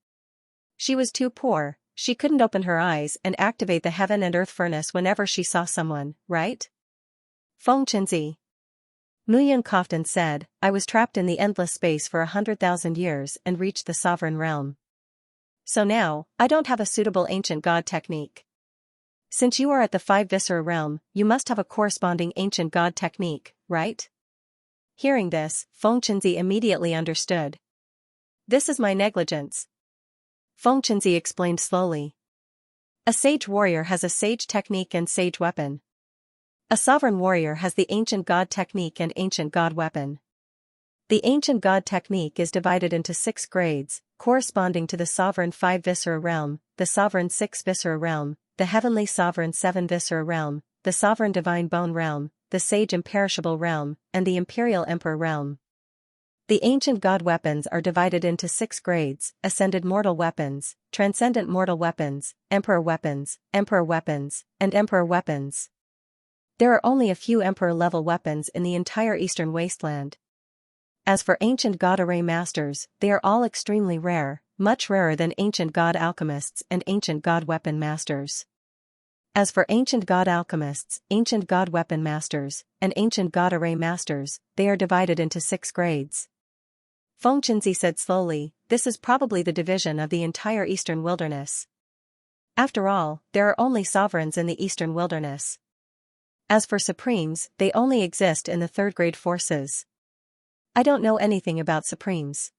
She was too poor, she couldn't open her eyes and activate the heaven and earth furnace whenever she saw someone, right? Fengchenzi. Mu Yun coughed and said, I was trapped in the endless space for 100,000 years and reached the sovereign realm. So now, I don't have a suitable ancient god technique. Since you are at the 5 Viscera realm, you must have a corresponding ancient god technique, right? Hearing this, Fengchenzi immediately understood. This is my negligence. Fengchenzi explained slowly. A sage warrior has a sage technique and sage weapon. A sovereign warrior has the ancient god technique and ancient god weapon. The ancient god technique is divided into 6 grades, corresponding to the sovereign 5 Viscera realm, the sovereign 6 Viscera realm, the heavenly sovereign 7 Viscera realm, the sovereign divine bone realm, the sage imperishable realm, and the imperial emperor realm. The ancient god weapons are divided into 6 grades: ascended mortal weapons, transcendent mortal weapons, emperor weapons, and emperor weapons. There are only a few emperor-level weapons in the entire eastern wasteland. As for ancient god array masters, they are all extremely rare, much rarer than ancient god alchemists and ancient god weapon masters. As for ancient god alchemists, ancient god weapon masters, and ancient god array masters, they are divided into 6 grades. Fengchenzi said slowly, this is probably the division of the entire eastern wilderness. After all, there are only sovereigns in the eastern wilderness. As for supremes, they only exist in the 3rd grade forces. I don't know anything about supremes.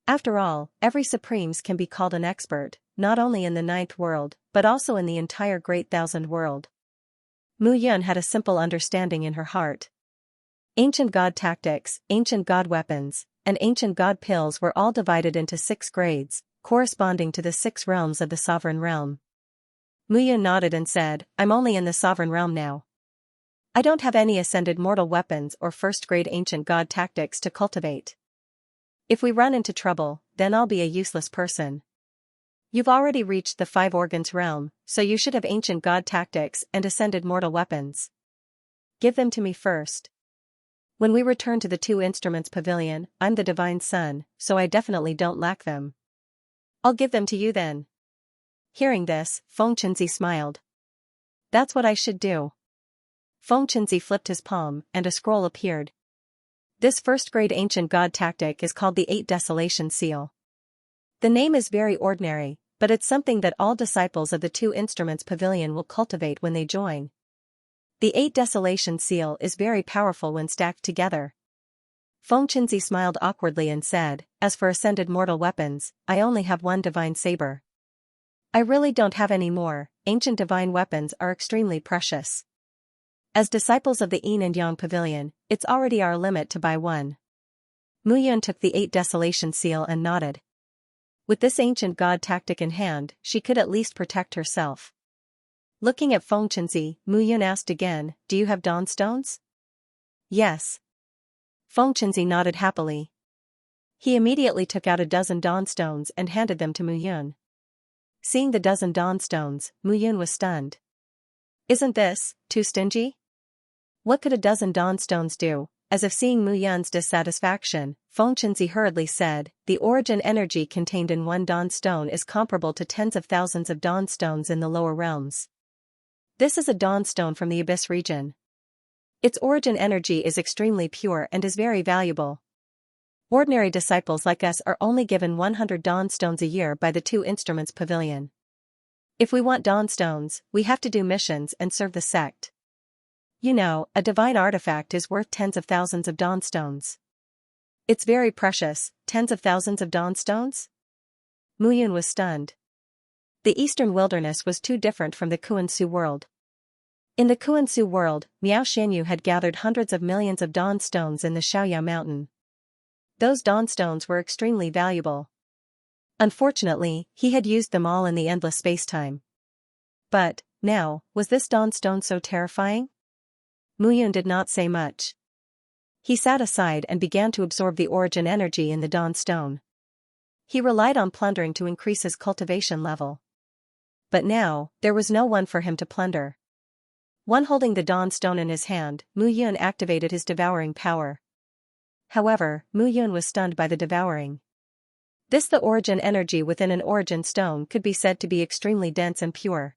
After all, every supremes can be called an expert, not only in the 9th world, but also in the entire Great Thousand World. Mu Yun had a simple understanding in her heart. Ancient god tactics, ancient god weapons, and ancient god pills were all divided into 6 grades, corresponding to the 6 realms of the sovereign realm. Mu Yun nodded and said, I'm only in the sovereign realm now. I don't have any ascended mortal weapons or 1st grade ancient god tactics to cultivate. If we run into trouble, then I'll be a useless person. You've already reached the 5 organs realm, so you should have ancient god tactics and ascended mortal weapons. Give them to me first. When we return to the 2 instruments pavilion, I'm the divine son, so I definitely don't lack them. I'll give them to you then. Hearing this, Fengchenzi smiled. That's what I should do. Fengchenzi flipped his palm, and a scroll appeared. This 1st grade ancient god tactic is called the 8 Desolation Seal. The name is very ordinary, but it's something that all disciples of the 2 instruments pavilion will cultivate when they join. The 8 Desolation Seal is very powerful when stacked together. Fengchenzi smiled awkwardly and said, as for ascended mortal weapons, I only have 1 divine saber. I really don't have any more. Ancient divine weapons are extremely precious. As disciples of the Yin and Yang Pavilion, it's already our limit to buy 1. Mu Yun took the 8 Desolation Seal and nodded. With this ancient god tactic in hand, she could at least protect herself. Looking at Fengchenzi, Mu Yun asked again, do you have dawn stones? Yes. Fengchenzi nodded happily. He immediately took out a dozen dawn stones and handed them to Mu Yun. Seeing the dozen dawn stones, Mu Yun was stunned. Isn't this too stingy? What could a dozen dawn stones do? As if seeing Mu Yun's dissatisfaction, Fengchenzi hurriedly said, the origin energy contained in 1 dawn stone is comparable to tens of thousands of dawn stones in the lower realms. This is a dawn stone from the Abyss region. Its origin energy is extremely pure and is very valuable. Ordinary disciples like us are only given 100 dawn stones a year by the 2 instruments pavilion. If we want dawn stones, we have to do missions and serve the sect. You know, a divine artifact is worth tens of thousands of dawn stones. It's very precious, tens of thousands of dawn stones? Mu Yun was stunned. The eastern wilderness was too different from the Kuan-Su world. In the Kuan-Su world, Miao Xianyu had gathered hundreds of millions of dawn stones in the Xiaoya mountain. Those dawn stones were extremely valuable. Unfortunately, he had used them all in the endless space-time. But, now, was this dawn stone so terrifying? Mu Yun did not say much. He sat aside and began to absorb the origin energy in the dawn stone. He relied on plundering to increase his cultivation level. But now, there was no one for him to plunder. One holding the dawn stone in his hand, Mu Yun activated his devouring power. However, Mu Yun was stunned by the devouring. The origin energy within an origin stone could be said to be extremely dense and pure.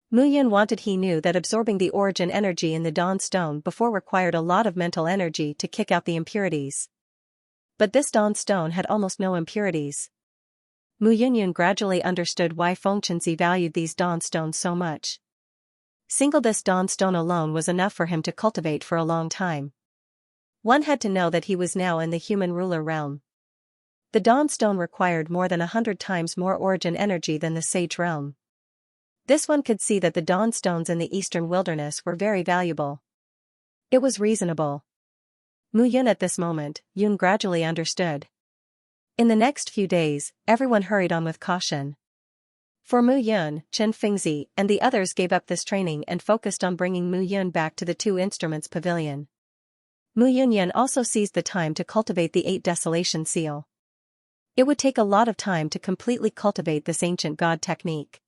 Mu Yun he knew that absorbing the origin energy in the dawn stone before required a lot of mental energy to kick out the impurities. But this dawn stone had almost no impurities. Mu Yunyun gradually understood why Fengchenzi valued these dawn stones so much. Single this dawn stone alone was enough for him to cultivate for a long time. One had to know that he was now in the human ruler realm. The dawn stone required more than 100 times more origin energy than the sage realm. This one could see that the dawn stones in the eastern wilderness were very valuable. It was reasonable. Mu Yun at this moment, Yun gradually understood. In the next few days, everyone hurried on with caution. For Mu Yun, Chen Fingzi and the others gave up this training and focused on bringing Mu Yun back to the Two Instruments Pavilion. Mu Yunyan also seized the time to cultivate the 8 Desolation Seal. It would take a lot of time to completely cultivate this ancient god technique.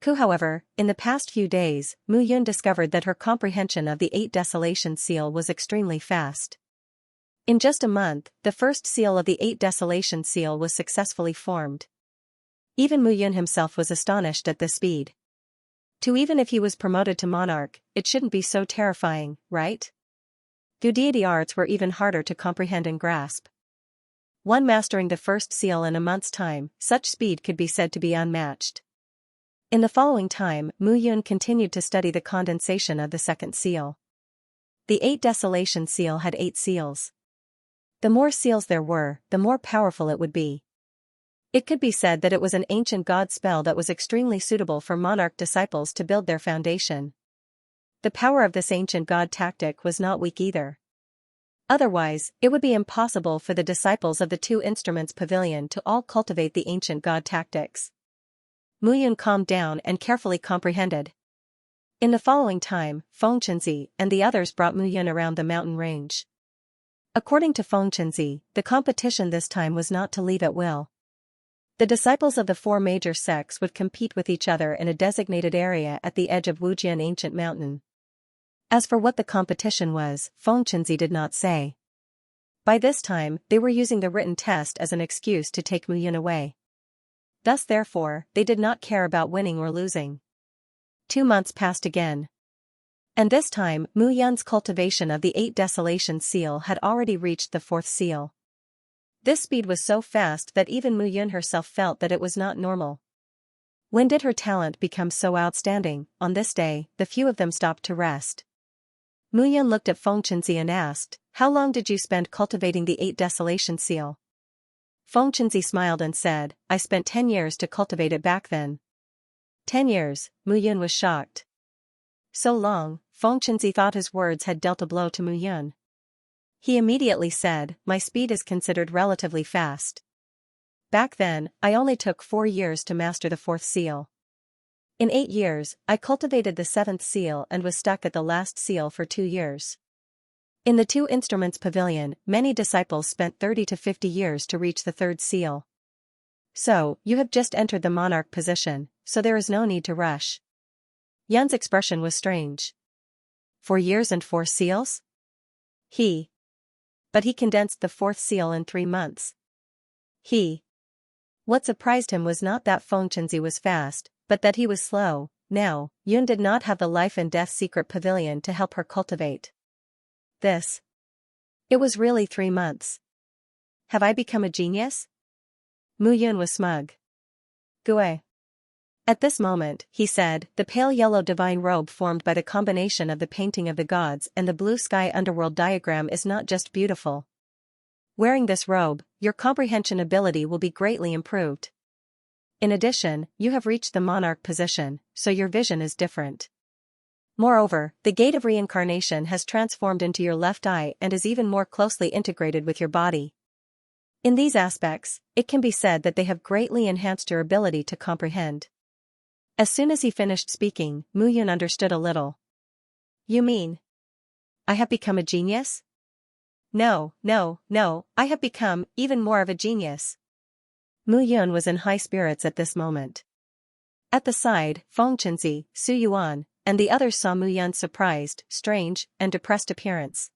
However, in the past few days, Mu Yun discovered that her comprehension of the 8 Desolation Seal was extremely fast. In just a month, the first seal of the 8 Desolation Seal was successfully formed. Even Mu Yun himself was astonished at this speed. Even if he was promoted to monarch, it shouldn't be so terrifying, right? Deity arts were even harder to comprehend and grasp. One mastering the first seal in a month's time, such speed could be said to be unmatched. In the following time, Mu Yun continued to study the condensation of the second seal. The 8 Desolation Seal had 8 seals. The more seals there were, the more powerful it would be. It could be said that it was an ancient god spell that was extremely suitable for monarch disciples to build their foundation. The power of this ancient god tactic was not weak either. Otherwise, it would be impossible for the disciples of the Two Instruments Pavilion to all cultivate the ancient god tactics. Mu Yun calmed down and carefully comprehended. In the following time, Fengchenzi and the others brought Mu Yun around the mountain range. According to Fengchenzi, the competition this time was not to leave at will. The disciples of the 4 major sects would compete with each other in a designated area at the edge of Wujian Ancient Mountain. As for what the competition was, Fengchenzi did not say. By this time, they were using the written test as an excuse to take Mu Yun away. Thus therefore, they did not care about winning or losing. 2 months passed again. And this time, Mu Yun's cultivation of the 8 Desolation Seal had already reached the 4th seal. This speed was so fast that even Mu Yun herself felt that it was not normal. When did her talent become so outstanding? On this day, the few of them stopped to rest. Mu Yun looked at Fengchenzi and asked, "How long did you spend cultivating the 8 Desolation Seal?" Fengchenzi smiled and said, "I spent 10 years to cultivate it back then." 10 years, Mu Yun was shocked. So long, Fengchenzi thought his words had dealt a blow to Mu Yun. He immediately said, "My speed is considered relatively fast. Back then, I only took 4 years to master the 4th seal. In 8 years, I cultivated the 7th seal and was stuck at the last seal for 2 years. In the Two Instruments Pavilion, many disciples spent 30 to 50 years to reach the 3rd seal. So, you have just entered the monarch position, so there is no need to rush." Yun's expression was strange. 4 years and 4 seals? But he condensed the 4th seal in 3 months. What surprised him was not that Fengchenzi was fast, but that he was slow. Now, Yun did not have the life and death secret pavilion to help her cultivate. It was really 3 months. Have I become a genius? Mu Yun was smug. Gue. At this moment, he said, the pale yellow divine robe formed by the combination of the painting of the gods and the blue sky underworld diagram is not just beautiful. Wearing this robe, your comprehension ability will be greatly improved. In addition, you have reached the monarch position, so your vision is different. Moreover, the gate of reincarnation has transformed into your left eye and is even more closely integrated with your body. In these aspects, it can be said that they have greatly enhanced your ability to comprehend. As soon as he finished speaking, Mu Yun understood a little. You mean, I have become a genius? No, I have become even more of a genius. Mu Yun was in high spirits at this moment. At the side, Fengchenzi, Su Yuan, and the others saw Mu Yun's surprised, strange, and depressed appearance.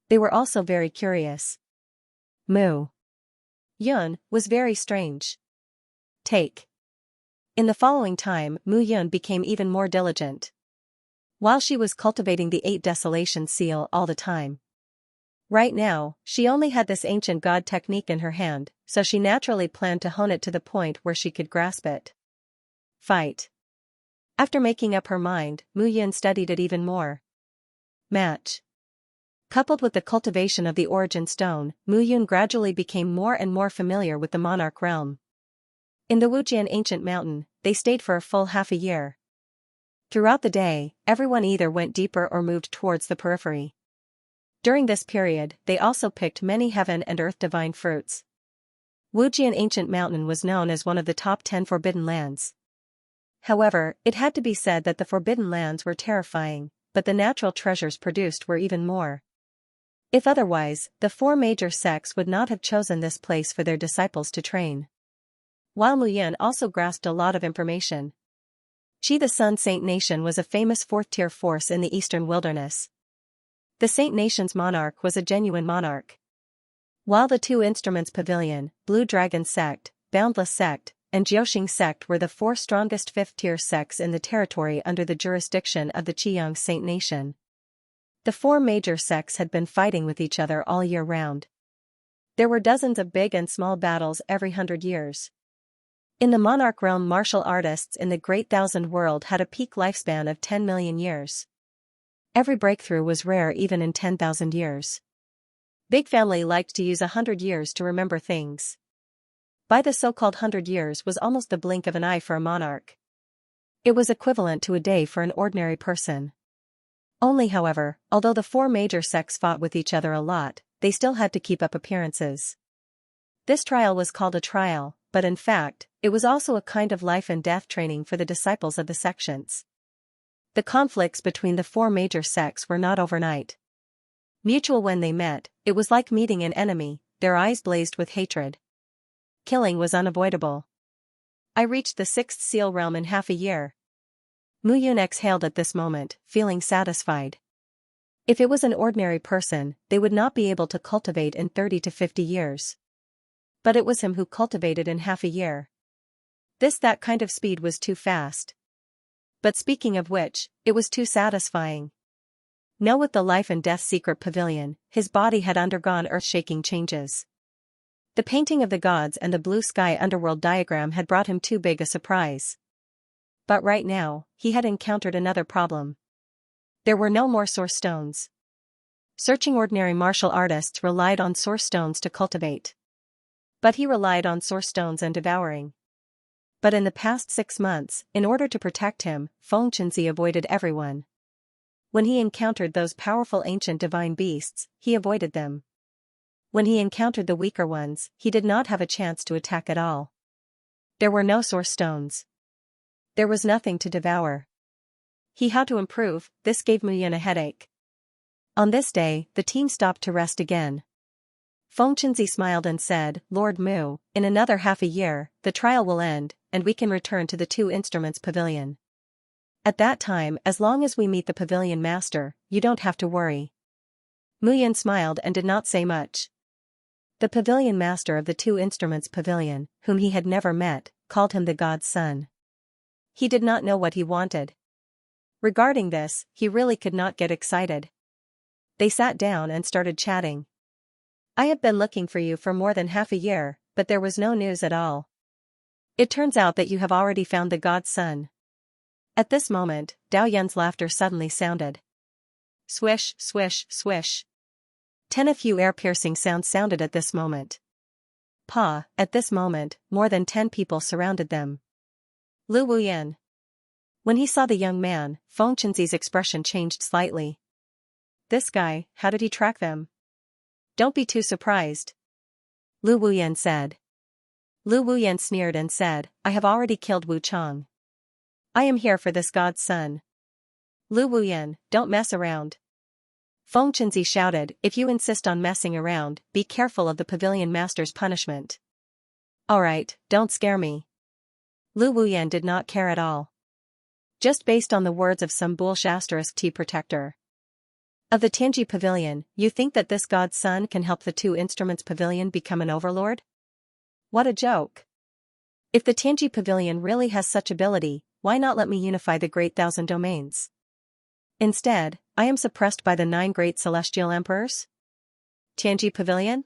They were also very curious. Mu Yun was very strange. In the following time, Mu Yun became even more diligent. While she was cultivating the 8 Desolation Seal all the time, Right now, she only had this ancient god technique in her hand, so she naturally planned to hone it to the point where she could grasp it. Fight. After making up her mind, Mu Yun studied it even more. Match. Coupled with the cultivation of the origin stone, Mu Yun gradually became more and more familiar with the monarch realm. In the Wujian ancient mountain, they stayed for a full half a year. Throughout the day, everyone either went deeper or moved towards the periphery. During this period, they also picked many heaven and earth divine fruits. Wujian ancient mountain was known as one of the top 10 forbidden lands. However, it had to be said that the forbidden lands were terrifying, but the natural treasures produced were even more. If otherwise, the 4 major sects would not have chosen this place for their disciples to train. While Mu Yun also grasped a lot of information. Qi the Sun Saint Nation was a famous 4th-tier force in the eastern wilderness. The Saint Nation's monarch was a genuine monarch. While the 2 instruments pavilion, Blue Dragon sect, Boundless sect, and Jiuxing sect were the 4 strongest 5th-tier sects in the territory under the jurisdiction of the Qiyang Saint Nation. The 4 major sects had been fighting with each other all year round. There were dozens of big and small battles every 100 years. In the monarch realm, martial artists in the Great Thousand World had a peak lifespan of 10 million years. Every breakthrough was rare even in 10,000 years. Big Family liked to use 100 years to remember things. By the so-called 100 years was almost the blink of an eye for a monarch. It was equivalent to a day for an ordinary person. Only however, although the 4 major sects fought with each other a lot, they still had to keep up appearances. This trial was called a trial, but in fact, it was also a kind of life and death training for the disciples of the sections. The conflicts between the 4 major sects were not overnight. Mutual when they met, it was like meeting an enemy, their eyes blazed with hatred. Killing was unavoidable. I reached the 6th seal realm in half a year. Mu Yun exhaled at this moment, feeling satisfied. If it was an ordinary person, they would not be able to cultivate in 30 to 50 years. But it was him who cultivated in half a year. That kind of speed was too fast. But speaking of which, it was too satisfying. Now with the life and death secret pavilion, his body had undergone earth-shaking changes. The painting of the gods and the blue sky underworld diagram had brought him too big a surprise. But right now, he had encountered another problem. There were no more source stones. Searching ordinary martial artists relied on source stones to cultivate. But he relied on source stones and devouring. But in the past 6 months, in order to protect him, Xianxia avoided everyone. When he encountered those powerful ancient divine beasts, he avoided them. When he encountered the weaker ones, he did not have a chance to attack at all. There were no source stones. There was nothing to devour. He had to improve. This gave Mu Yun a headache. On this day, the team stopped to rest again. Xianxia smiled and said, "Lord Mu, in another half a year, the trial will end, and we can return to the 2 instruments pavilion. At that time, as long as we meet the pavilion master, you don't have to worry." Mu Yun smiled and did not say much. The pavilion master of the 2 instruments pavilion, whom he had never met, called him the god's son. He did not know what he wanted. Regarding this, he really could not get excited. They sat down and started chatting. "I have been looking for you for more than half a year, but there was no news at all. It turns out that you have already found the god's son." At this moment, Dao Yun's laughter suddenly sounded. Swish, swish, swish. 10 a few air-piercing sounds sounded at this moment. At this moment, more than 10 people surrounded them. Lu Wuyan. When he saw the young man, Xianxia's expression changed slightly. "This guy, how did he track them?" "Don't be too surprised," Lu Wuyan said. Lu Wuyan sneered and said, "I have already killed Wu Chang. I am here for this god's son." "Lu Wuyan, don't mess around." Xianxia shouted, "If you insist on messing around, be careful of the pavilion master's punishment." "Alright, don't scare me." Lu Wuyan did not care at all. Just based on the words of some bullsh *T protector of the Tianji pavilion, you think that this god's son can help the 2 instruments pavilion become an overlord? What a joke. If the Tianji pavilion really has such ability, why not let me unify the great 1,000 domains? Instead, I am suppressed by the 9 great celestial emperors? Tianji Pavilion?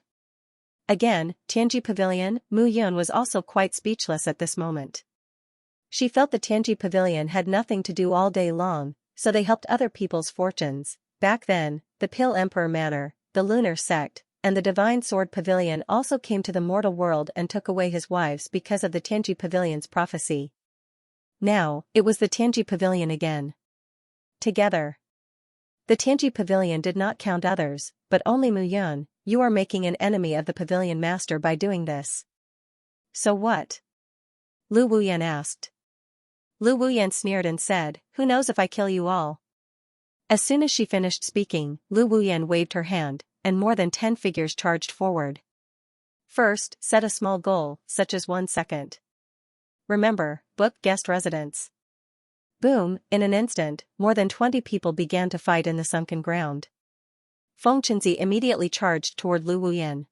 Again, Tianji Pavilion. Mu Yun was also quite speechless at this moment. She felt the Tianji Pavilion had nothing to do all day long, so they helped other people's fortunes. Back then, the Pale Emperor Manor, the Lunar Sect, and the Divine Sword Pavilion also came to the mortal world and took away his wives because of the Tianji Pavilion's prophecy. Now, it was the Tianji Pavilion again. Together. The Tianji Pavilion did not count others, but only Mu Yun. You are making an enemy of the Pavilion Master by doing this. So what? Lu Wuyan asked. Lu Wuyan sneered and said, who knows if I kill you all? As soon as she finished speaking, Lu Wuyan waved her hand, and more than 10 figures charged forward. First, set a small goal, such as 1 second. Remember, book guest residence. Boom, in an instant, more than 20 people began to fight in the sunken ground. Feng Chenzi immediately charged toward Lu Wuyan.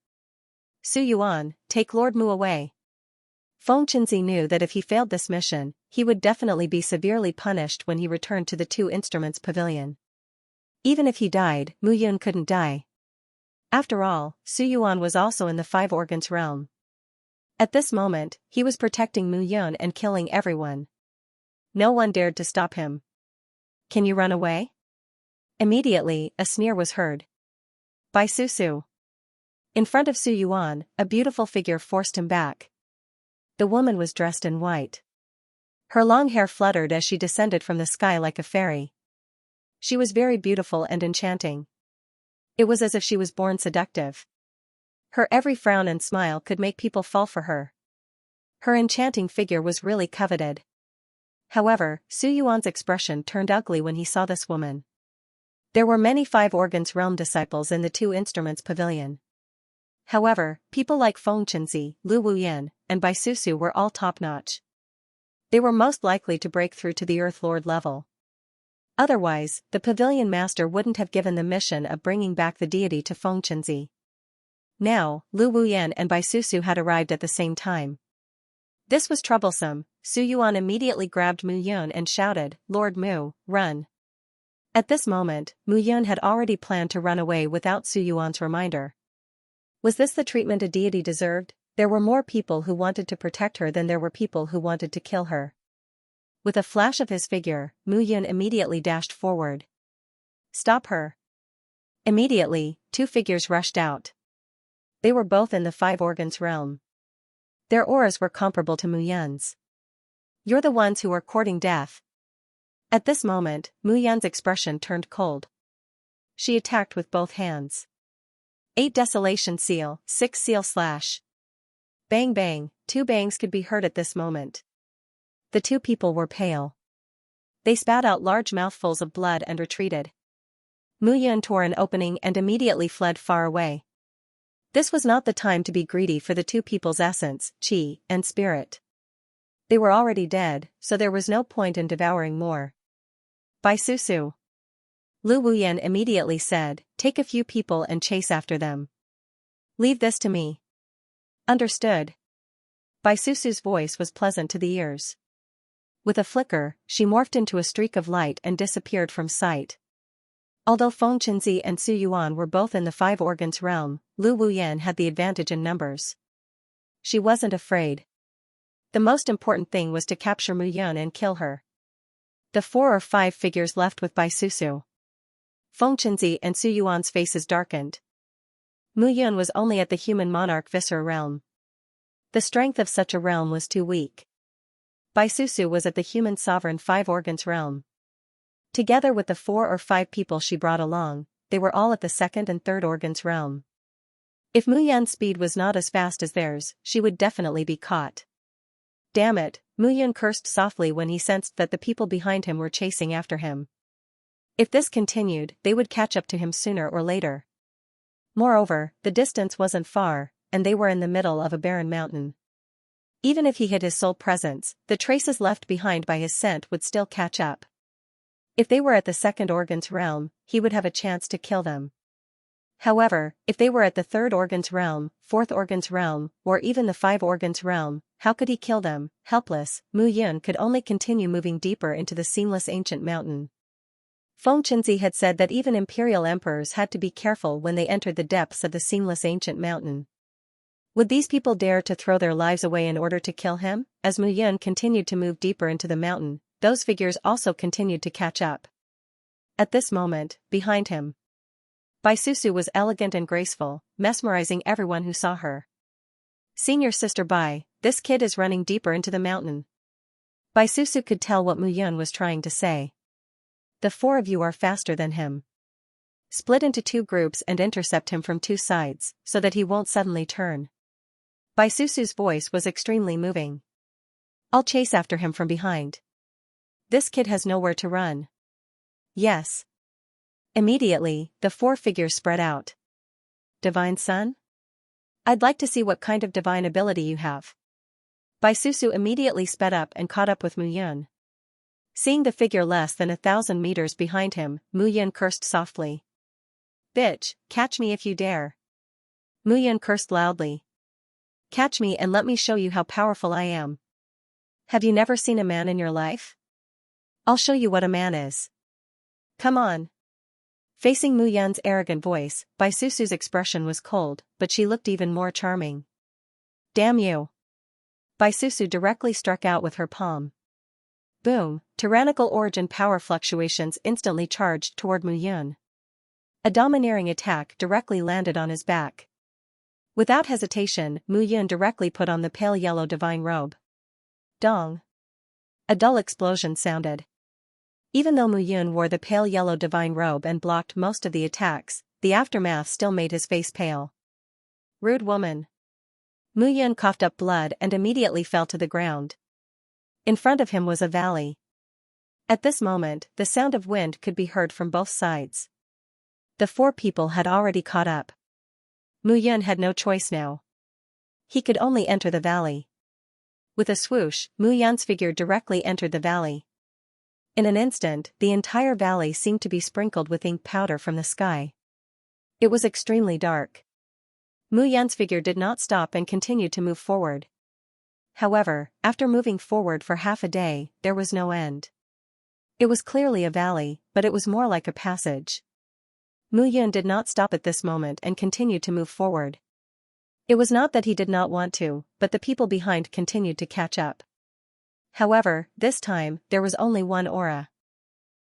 Su Yuan, take Lord Mu away. Feng Chenzi knew that if he failed this mission, he would definitely be severely punished when he returned to the Two Instruments Pavilion. Even if he died, Mu Yun couldn't die. After all, Su Yuan was also in the Five Organs realm. At this moment, he was protecting Mu Yun and killing everyone. No one dared to stop him. Can you run away? Immediately, a sneer was heard. By Su Su. In front of Su Yuan, a beautiful figure forced him back. The woman was dressed in white. Her long hair fluttered as she descended from the sky like a fairy. She was very beautiful and enchanting. It was as if she was born seductive. Her every frown and smile could make people fall for her. Her enchanting figure was really coveted. However, Su Yuan's expression turned ugly when he saw this woman. There were many Five Organs realm disciples in the Two Instruments Pavilion. However, people like Feng Chenzi, Lu Wuyan, and Bai Susu were all top-notch. They were most likely to break through to the Earth Lord level. Otherwise, the Pavilion Master wouldn't have given the mission of bringing back the deity to Feng Chenzi. Now, Lu Wuyan and Bai Susu had arrived at the same time. This was troublesome. Su Yuan immediately grabbed Mu Yun and shouted, Lord Mu, run. At this moment, Mu Yun had already planned to run away without Su Yuan's reminder. Was this the treatment a deity deserved? There were more people who wanted to protect her than there were people who wanted to kill her. With a flash of his figure, Mu Yun immediately dashed forward. Stop her. Immediately, 2 figures rushed out. They were both in the Five Organs realm. Their auras were comparable to Mu Yun's. You're the ones who are courting death. At this moment, Mu Yun's expression turned cold. She attacked with both hands. 8 Desolation Seal, 6 Seal Slash. Bang bang, 2 bangs could be heard at this moment. The 2 people were pale. They spat out large mouthfuls of blood and retreated. Mu Yun tore an opening and immediately fled far away. This was not the time to be greedy for the 2 people's essence, qi, and spirit. They were already dead, so there was no point in devouring more. Bai Susu. Lu Wuyan immediately said, take a few people and chase after them. Leave this to me. Understood. Bai Susu's voice was pleasant to the ears. With a flicker, she morphed into a streak of light and disappeared from sight. Although Feng Chenzi and Su Yuan were both in the Five Organs realm, Lu Wuyan had the advantage in numbers. She wasn't afraid. The most important thing was to capture Mu Yun and kill her. The 4 or 5 figures left with Bai Susu. Feng Chenzi and Su Yuan's faces darkened. Mu Yun was only at the human monarch Viscera realm. The strength of such a realm was too weak. Bai Susu was at the human sovereign Five Organs realm. Together with the 4 or 5 people she brought along, they were all at the Second and Third Organs realm. If Mu Yun's speed was not as fast as theirs, she would definitely be caught. Damn it, Mu Yun cursed softly when he sensed that the people behind him were chasing after him. If this continued, they would catch up to him sooner or later. Moreover, the distance wasn't far, and they were in the middle of a barren mountain. Even if he hid his sole presence, the traces left behind by his scent would still catch up. If they were at the Second Organs realm, he would have a chance to kill them. However, if they were at the Third Organs realm, Fourth Organs realm, or even the Five Organs realm, how could he kill them? Helpless, Mu Yun could only continue moving deeper into the seamless ancient mountain. Feng Qinzi had said that even imperial emperors had to be careful when they entered the depths of the seamless ancient mountain. Would these people dare to throw their lives away in order to kill him? As Mu Yun continued to move deeper into the mountain, those figures also continued to catch up. At this moment, behind him, Bai Susu was elegant and graceful, mesmerizing everyone who saw her. Senior Sister Bai, this kid is running deeper into the mountain. Bai Susu could tell what Mu Yun was trying to say. The four of you are faster than him. Split into two groups and intercept him from two sides, so that he won't suddenly turn. Bai Susu's voice was extremely moving. I'll chase after him from behind. This kid has nowhere to run. Yes. Immediately, the four figures spread out. Divine Son? I'd like to see what kind of divine ability you have. Bai Susu immediately sped up and caught up with Mu Yun. Seeing the figure less than 1,000 meters behind him, Mu Yun cursed softly. Bitch, catch me if you dare. Mu Yun cursed loudly. Catch me and let me show you how powerful I am. Have you never seen a man in your life? I'll show you what a man is. Come on. Facing Mu Yun's arrogant voice, Bai Susu's expression was cold, but she looked even more charming. Damn you. Bai Susu directly struck out with her palm. Boom, tyrannical origin power fluctuations instantly charged toward Mu Yun. A domineering attack directly landed on his back. Without hesitation, Mu Yun directly put on the pale yellow divine robe. Dong. A dull explosion sounded. Even though Mu Yun wore the pale yellow divine robe and blocked most of the attacks, the aftermath still made his face pale. Rude woman. Mu Yun coughed up blood and immediately fell to the ground. In front of him was a valley. At this moment, the sound of wind could be heard from both sides. The four people had already caught up. Mu Yun had no choice now. He could only enter the valley. With a swoosh, Mu Yun's figure directly entered the valley. In an instant, the entire valley seemed to be sprinkled with ink powder from the sky. It was extremely dark. Mu Yun's figure did not stop and continued to move forward. However, after moving forward for half a day, there was no end. It was clearly a valley, but it was more like a passage. Mu Yun did not stop at this moment and continued to move forward. It was not that he did not want to, but the people behind continued to catch up. However, this time, there was only one aura.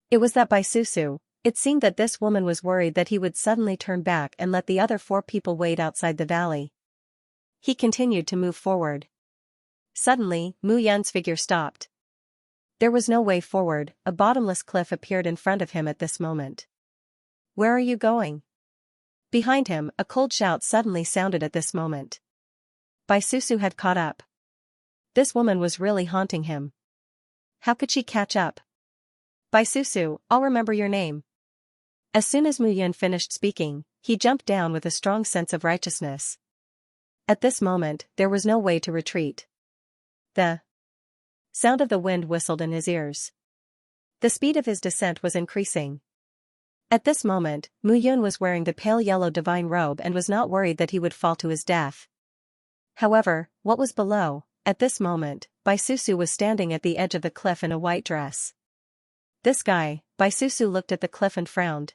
It was that Bai Susu. It seemed that this woman was worried that he would suddenly turn back and let the other four people wait outside the valley. He continued to move forward. Suddenly, Mu Yun's figure stopped. There was no way forward, a bottomless cliff appeared in front of him at this moment. Where are you going? Behind him, a cold shout suddenly sounded at this moment. Bai Susu had caught up. This woman was really haunting him. How could she catch up? Bai Susu, I'll remember your name. As soon as Mu Yun finished speaking, he jumped down with a strong sense of righteousness. At this moment, there was no way to retreat. The sound of the wind whistled in his ears. The speed of his descent was increasing. At this moment, Mu Yun was wearing the pale yellow divine robe and was not worried that he would fall to his death. However, what was below? At this moment, Bai Susu was standing at the edge of the cliff in a white dress. This guy, Bai Susu looked at the cliff and frowned.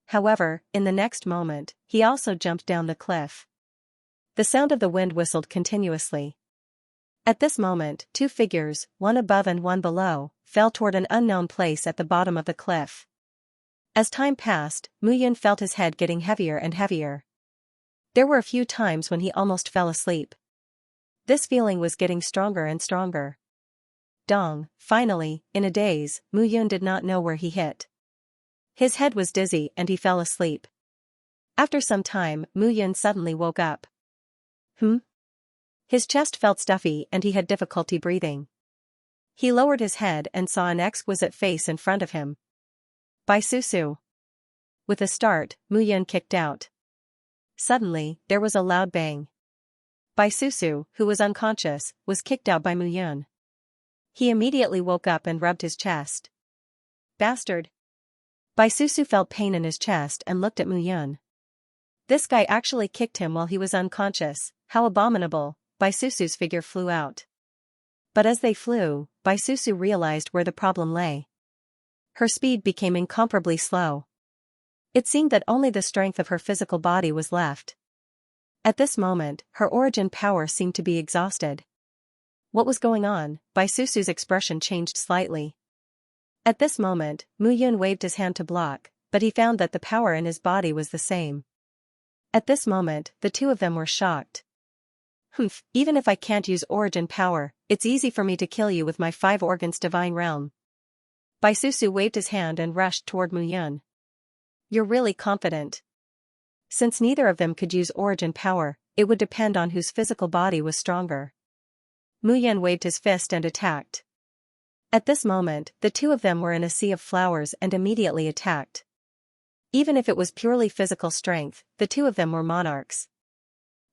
However, in the next moment, he also jumped down the cliff. The sound of the wind whistled continuously. At this moment, two figures, one above and one below, fell toward an unknown place at the bottom of the cliff. As time passed, Mu Yun felt his head getting heavier and heavier. There were a few times when he almost fell asleep. This feeling was getting stronger and stronger. Dong, finally, in a daze, Mu Yun did not know where he hit. His head was dizzy and he fell asleep. After some time, Mu Yun suddenly woke up. His chest felt stuffy and he had difficulty breathing. He lowered his head and saw an exquisite face in front of him. Bai Susu. With a start, Mu Yun kicked out. Suddenly, there was a loud bang. Bai Susu, who was unconscious, was kicked out by Mu Yun. He immediately woke up and rubbed his chest. Bastard. Bai Susu felt pain in his chest and looked at Mu Yun. This guy actually kicked him while he was unconscious. How abominable. Bai Susu's figure flew out. But as they flew, Bai Susu realized where the problem lay. Her speed became incomparably slow. It seemed that only the strength of her physical body was left. At this moment, her origin power seemed to be exhausted. What was going on? Baisusu's expression changed slightly. At this moment, Mu Yun waved his hand to block, but he found that the power in his body was the same. At this moment, the two of them were shocked. Humph, even if I can't use origin power, it's easy for me to kill you with my 5 organs divine realm. Baisusu waved his hand and rushed toward Mu Yun. You're really confident. Since neither of them could use origin power, it would depend on whose physical body was stronger. Mu Yun waved his fist and attacked. At this moment, the two of them were in a sea of flowers and immediately attacked. Even if it was purely physical strength, the two of them were monarchs.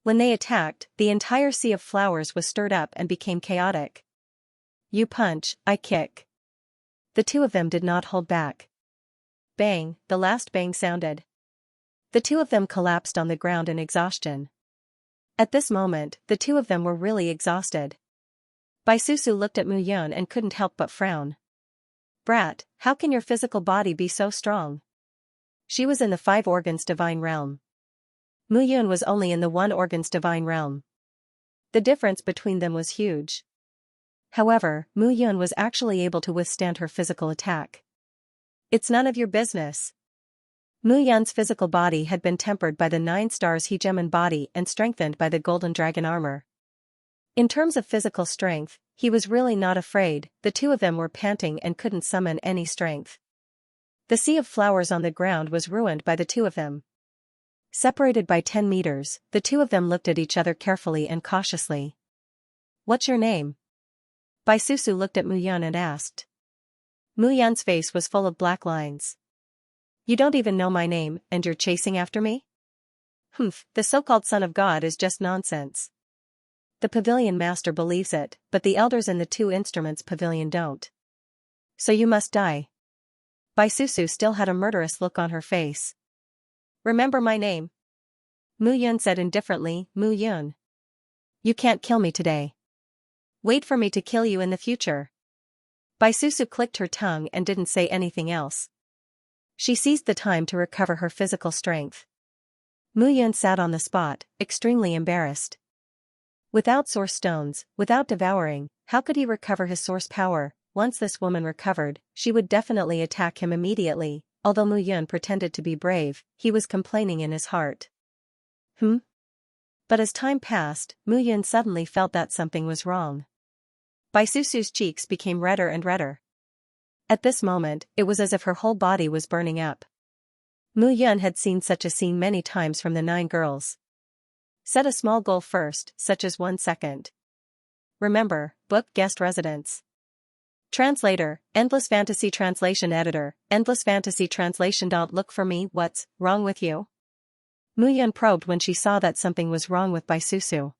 When they attacked, the entire sea of flowers was stirred up and became chaotic. You punch, I kick. The two of them did not hold back. Bang, the last bang sounded. The two of them collapsed on the ground in exhaustion. At this moment, the two of them were really exhausted. Baisusu looked at Mu Yun and couldn't help but frown. Brat, how can your physical body be so strong? She was in the 5 organs divine realm. Mu Yun was only in the 1 organs divine realm. The difference between them was huge. However, Mu Yun was actually able to withstand her physical attack. It's none of your business. Mu Yun's physical body had been tempered by the 9 stars Hegemon body and strengthened by the golden dragon armor. In terms of physical strength, he was really not afraid. The two of them were panting and couldn't summon any strength. The sea of flowers on the ground was ruined by the two of them. Separated by 10 meters, the two of them looked at each other carefully and cautiously. What's your name? Baisusu looked at Mu Yun and asked. Mu Yun's face was full of black lines. You don't even know my name, and you're chasing after me? Humph, the so-called son of God is just nonsense. The pavilion master believes it, but the elders in the 2 instruments pavilion don't. So you must die. Baisusu still had a murderous look on her face. Remember my name? Mu Yun said indifferently, Mu Yun. You can't kill me today. Wait for me to kill you in the future. Baisusu clicked her tongue and didn't say anything else. She seized the time to recover her physical strength. Mu Yun sat on the spot, extremely embarrassed. Without source stones, without devouring, how could he recover his source power? Once this woman recovered, she would definitely attack him immediately. Although Mu Yun pretended to be brave, he was complaining in his heart. But as time passed, Mu Yun suddenly felt that something was wrong. Baisusu's cheeks became redder and redder. At this moment, it was as if her whole body was burning up. Mu Yun had seen such a scene many times from the 9 girls. Set a small goal first, such as 1 second. Remember, book guest residence. Translator, Endless Fantasy Translation Editor, Endless Fantasy Translation. Don't look for me, what's wrong with you? Mu Yun probed when she saw that something was wrong with Baisusu.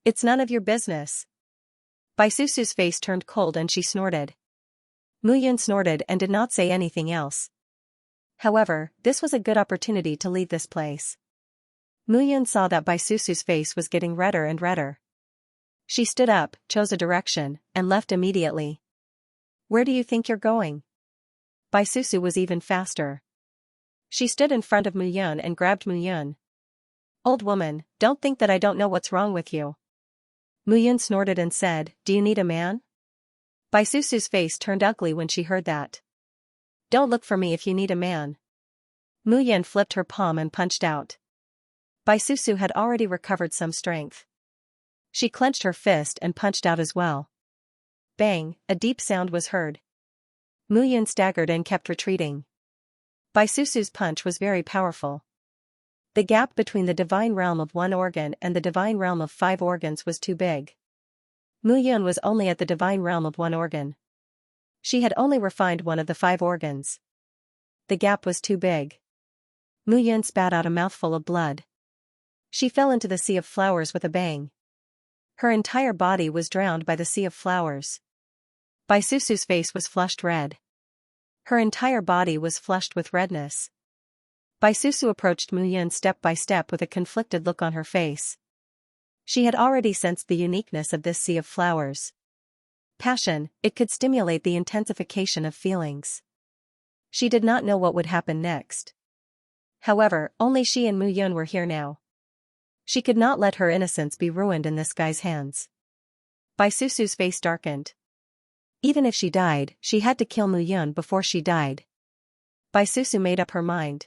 It's none of your business. Baisusu's face turned cold and she snorted. Mu Yun snorted and did not say anything else. However, this was a good opportunity to leave this place. Mu Yun saw that Baisusu's face was getting redder and redder. She stood up, chose a direction, and left immediately. Where do you think you're going? Baisusu was even faster. She stood in front of Mu Yun and grabbed Mu Yun. Old woman, don't think that I don't know what's wrong with you. Mu Yun snorted and said, do you need a man? Baisusu's face turned ugly when she heard that. Don't look for me if you need a man. Mu Yun flipped her palm and punched out. Baisusu had already recovered some strength. She clenched her fist and punched out as well. Bang, a deep sound was heard. Mu Yun staggered and kept retreating. Baisusu's punch was very powerful. The gap between the divine realm of 1 organ and the divine realm of 5 organs was too big. Mu Yun was only at the divine realm of 1 organ. She had only refined one of the 5 organs. The gap was too big. Mu Yun spat out a mouthful of blood. She fell into the sea of flowers with a bang. Her entire body was drowned by the sea of flowers. Baisusu's face was flushed red. Her entire body was flushed with redness. Baisusu approached Mu Yun step by step with a conflicted look on her face. She had already sensed the uniqueness of this sea of flowers. Passion, it could stimulate the intensification of feelings. She did not know what would happen next. However, only she and Mu Yun were here now. She could not let her innocence be ruined in this guy's hands. Bai Susu's face darkened. Even if she died, she had to kill Mu Yun before she died. Bai Susu made up her mind.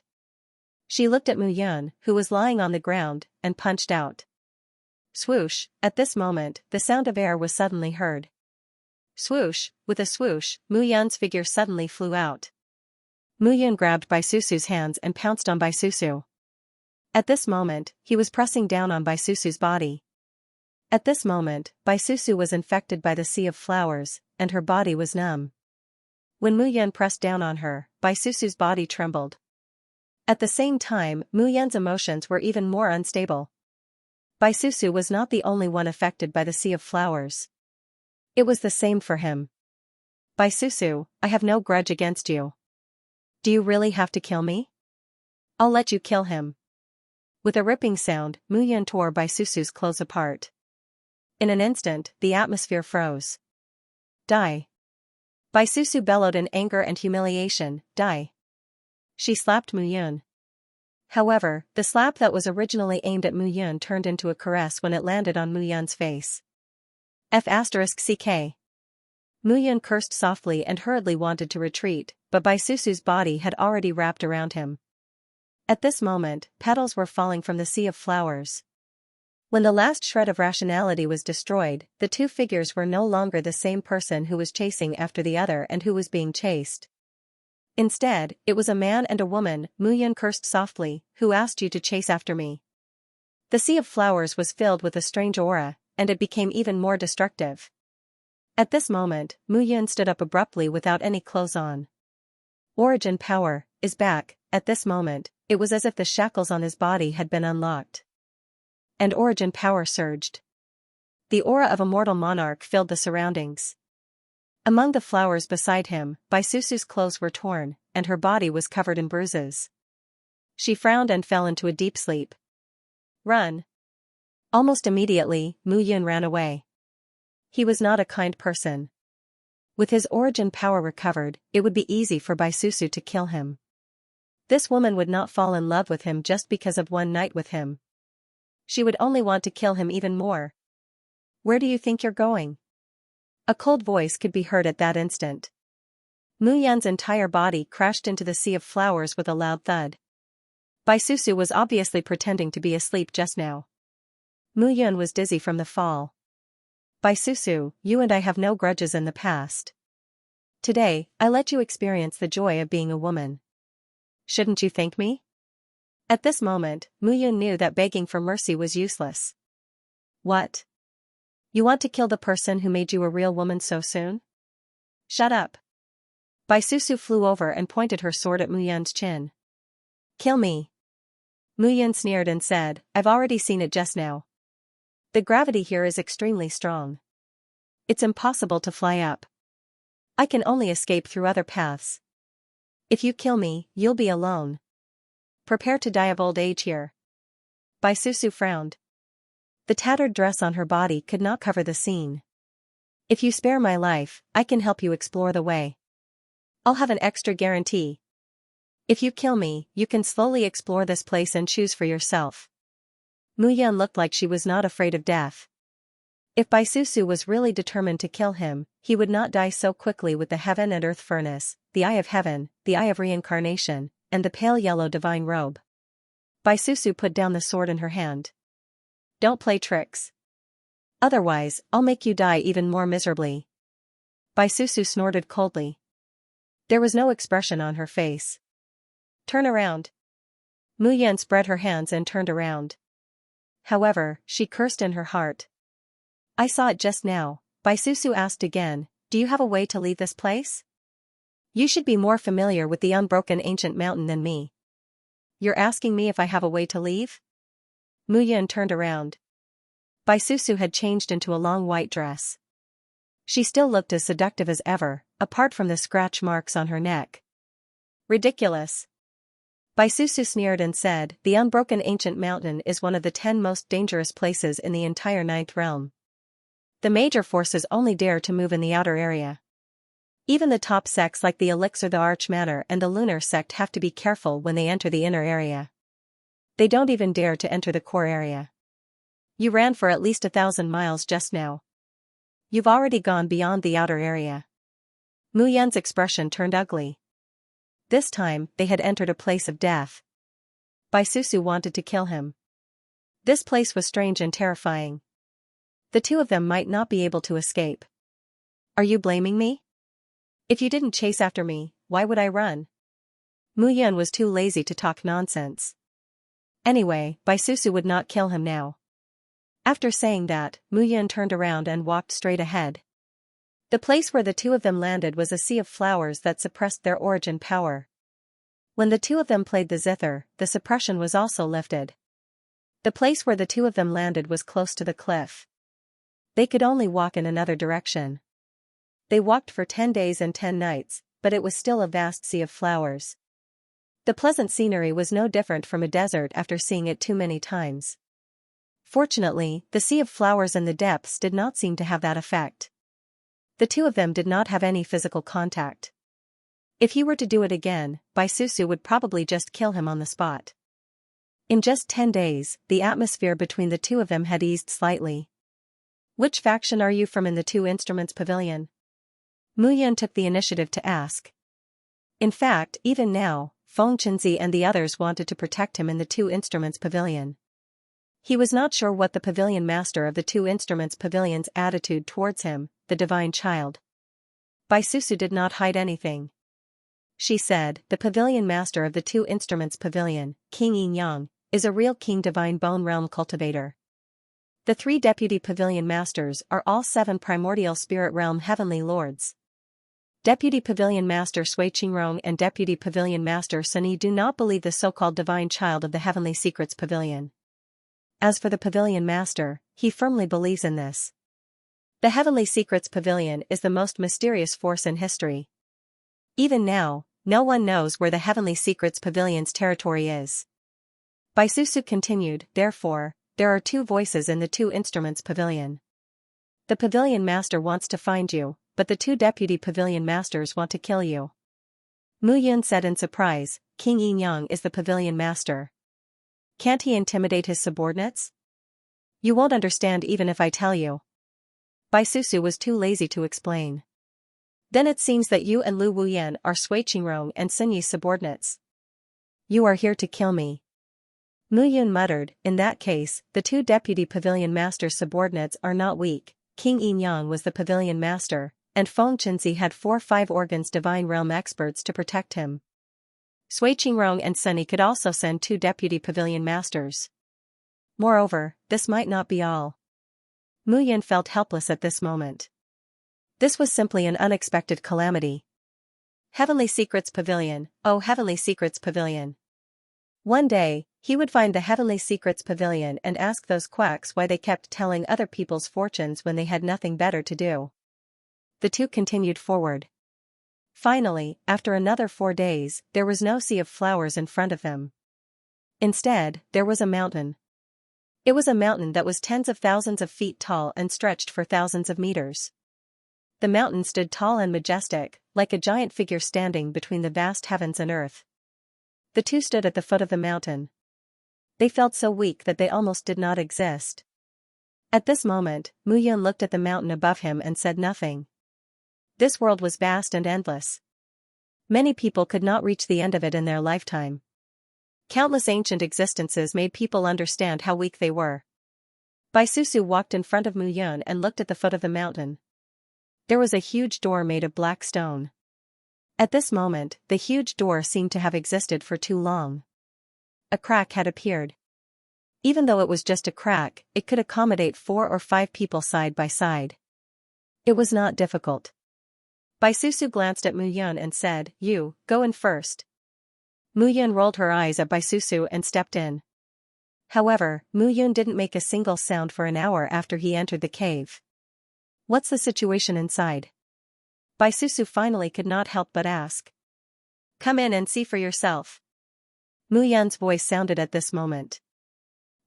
She looked at Mu Yun, who was lying on the ground, and punched out. Swoosh, at this moment, the sound of air was suddenly heard. Swoosh, with a swoosh, Mu Yun's figure suddenly flew out. Mu Yun grabbed Bai Susu's hands and pounced on Bai Susu. At this moment, he was pressing down on Bai Susu's body. At this moment, Bai Susu was infected by the sea of flowers, and her body was numb. When Mu Yun pressed down on her, Bai Susu's body trembled. At the same time, Mu Yun's emotions were even more unstable. Bai Susu was not the only one affected by the sea of flowers. It was the same for him. Bai Susu, I have no grudge against you. Do you really have to kill me? I'll let you kill him. With a ripping sound, Mu Yun tore Bai Susu's clothes apart. In an instant, the atmosphere froze. Die. Bai Susu bellowed in anger and humiliation, die. She slapped Mu Yun. However, the slap that was originally aimed at Mu Yun turned into a caress when it landed on Mu Yun's face. F***ck. Mu Yun cursed softly and hurriedly wanted to retreat, but Bai Susu's body had already wrapped around him. At this moment, petals were falling from the sea of flowers. When the last shred of rationality was destroyed, the two figures were no longer the same person who was chasing after the other and who was being chased. Instead, it was a man and a woman, Mu Yun cursed softly, who asked you to chase after me. The sea of flowers was filled with a strange aura, and it became even more destructive. At this moment, Mu Yun stood up abruptly without any clothes on. Origin power is back. At this moment, it was as if the shackles on his body had been unlocked. And origin power surged. The aura of a mortal monarch filled the surroundings. Among the flowers beside him, Bai Susu's clothes were torn, and her body was covered in bruises. She frowned and fell into a deep sleep. Run. Almost immediately, Mu Yun ran away. He was not a kind person. With his origin power recovered, it would be easy for Bai Susu to kill him. This woman would not fall in love with him just because of one night with him. She would only want to kill him even more. Where do you think you're going? A cold voice could be heard at that instant. Mu Yun's entire body crashed into the sea of flowers with a loud thud. Bai Susu was obviously pretending to be asleep just now. Mu Yun was dizzy from the fall. Bai Susu, you and I have no grudges in the past. Today, I let you experience the joy of being a woman. Shouldn't you thank me? At this moment, Mu Yun knew that begging for mercy was useless. What? You want to kill the person who made you a real woman so soon? Shut up. Bai Susu flew over and pointed her sword at Mu Yun's chin. Kill me. Mu Yun sneered and said, I've already seen it just now. The gravity here is extremely strong. It's impossible to fly up. I can only escape through other paths. If you kill me, you'll be alone. Prepare to die of old age here. Bai Susu frowned. The tattered dress on her body could not cover the scene. If you spare my life, I can help you explore the way. I'll have an extra guarantee. If you kill me, you can slowly explore this place and choose for yourself. Mu Yun looked like she was not afraid of death. If Bai Susu was really determined to kill him, he would not die so quickly with the heaven and earth furnace, the eye of heaven, the eye of reincarnation, and the pale yellow divine robe. Bai Susu put down the sword in her hand. Don't play tricks. Otherwise, I'll make you die even more miserably. Bai Susu snorted coldly. There was no expression on her face. Turn around. Mu Yun spread her hands and turned around. However, she cursed in her heart. I saw it just now. Bai Susu asked again, do you have a way to leave this place? You should be more familiar with the unbroken ancient mountain than me. You're asking me if I have a way to leave? Mu Yun turned around. Bai Susu had changed into a long white dress. She still looked as seductive as ever, apart from the scratch marks on her neck. Ridiculous. Bai Susu sneered and said, the unbroken ancient mountain is one of the 10 most dangerous places in the entire 9th realm. The major forces only dare to move in the outer area. Even the top sects like the Elixir, the Archmatter and the Lunar sect have to be careful when they enter the inner area. They don't even dare to enter the core area. You ran for at least 1,000 miles just now. You've already gone beyond the outer area. Mu Yan's expression turned ugly. This time, they had entered a place of death. Bai Susu wanted to kill him. This place was strange and terrifying. The two of them might not be able to escape. Are you blaming me? If you didn't chase after me, why would I run? Mu Yan was too lazy to talk nonsense. Anyway, Bai Susu would not kill him now. After saying that, Mu Yan turned around and walked straight ahead. The place where the two of them landed was a sea of flowers that suppressed their origin power. When the two of them played the zither, the suppression was also lifted. The place where the two of them landed was close to the cliff. They could only walk in another direction. They walked for 10 days and 10 nights, but it was still a vast sea of flowers. The pleasant scenery was no different from a desert after seeing it too many times. Fortunately, the sea of flowers in the depths did not seem to have that effect. The two of them did not have any physical contact. If he were to do it again, Bai Susu would probably just kill him on the spot. In just 10 days, the atmosphere between the two of them had eased slightly. Which faction are you from in the Two Instruments Pavilion? Mu Yan took the initiative to ask. In fact, even now, Feng Chenzi and the others wanted to protect him in the Two Instruments Pavilion. He was not sure what the pavilion master of the Two Instruments Pavilion's attitude towards him, the divine child. Bai Susu did not hide anything. She said, the pavilion master of the Two Instruments Pavilion, King Yin, is a real king divine bone realm cultivator. The 3 deputy pavilion masters are all 7 primordial spirit realm heavenly lords. Deputy Pavilion Master Sui Qingrong and Deputy Pavilion Master Sunyi do not believe the so-called divine child of the Heavenly Secrets Pavilion. As for the Pavilion Master, he firmly believes in this. The Heavenly Secrets Pavilion is the most mysterious force in history. Even now, no one knows where the Heavenly Secrets Pavilion's territory is. Bai Susu continued, therefore, there are 2 voices in the Two Instruments Pavilion. The Pavilion Master wants to find you, but the 2 deputy pavilion masters want to kill you. Mu Yan said in surprise, King Yin is the pavilion master. Can't he intimidate his subordinates? You won't understand even if I tell you. Bai Susu was too lazy to explain. Then it seems that you and Lu Wuyan are Sui Qingrong and Sunyi's subordinates. You are here to kill me. Mu Yan muttered, in that case, the 2 deputy pavilion master's subordinates are not weak. King Yin was the pavilion master, and Feng Chenzi had 4-5 organs divine realm experts to protect him. Sui Qingrong and Sunny could also send 2 deputy pavilion masters. Moreover, this might not be all. Mu Yan felt helpless at this moment. This was simply an unexpected calamity. Heavenly Secrets Pavilion, oh Heavenly Secrets Pavilion. One day, he would find the Heavenly Secrets Pavilion and ask those quacks why they kept telling other people's fortunes when they had nothing better to do. The 2 continued forward. Finally, after another 4 days, there was no sea of flowers in front of them. Instead, there was a mountain. It was a mountain that was tens of thousands of feet tall and stretched for thousands of meters. The mountain stood tall and majestic, like a giant figure standing between the vast heavens and earth. The 2 stood at the foot of the mountain. They felt so weak that they almost did not exist. At this moment, Mu Yan looked at the mountain above him and said nothing. This world was vast and endless. Many people could not reach the end of it in their lifetime. Countless ancient existences made people understand how weak they were. Bai Susu walked in front of Mu Yan and looked at the foot of the mountain. There was a huge door made of black stone. At this moment, the huge door seemed to have existed for too long. A crack had appeared. Even though it was just a crack, it could accommodate 4 or 5 people side by side. It was not difficult. Bai Susu glanced at Mu Yan and said, you, go in first. Mu Yan rolled her eyes at Bai Susu and stepped in. However, Mu Yan didn't make a single sound for an hour after he entered the cave. What's the situation inside? Bai Susu finally could not help but ask. Come in and see for yourself. Mu Yan's voice sounded at this moment.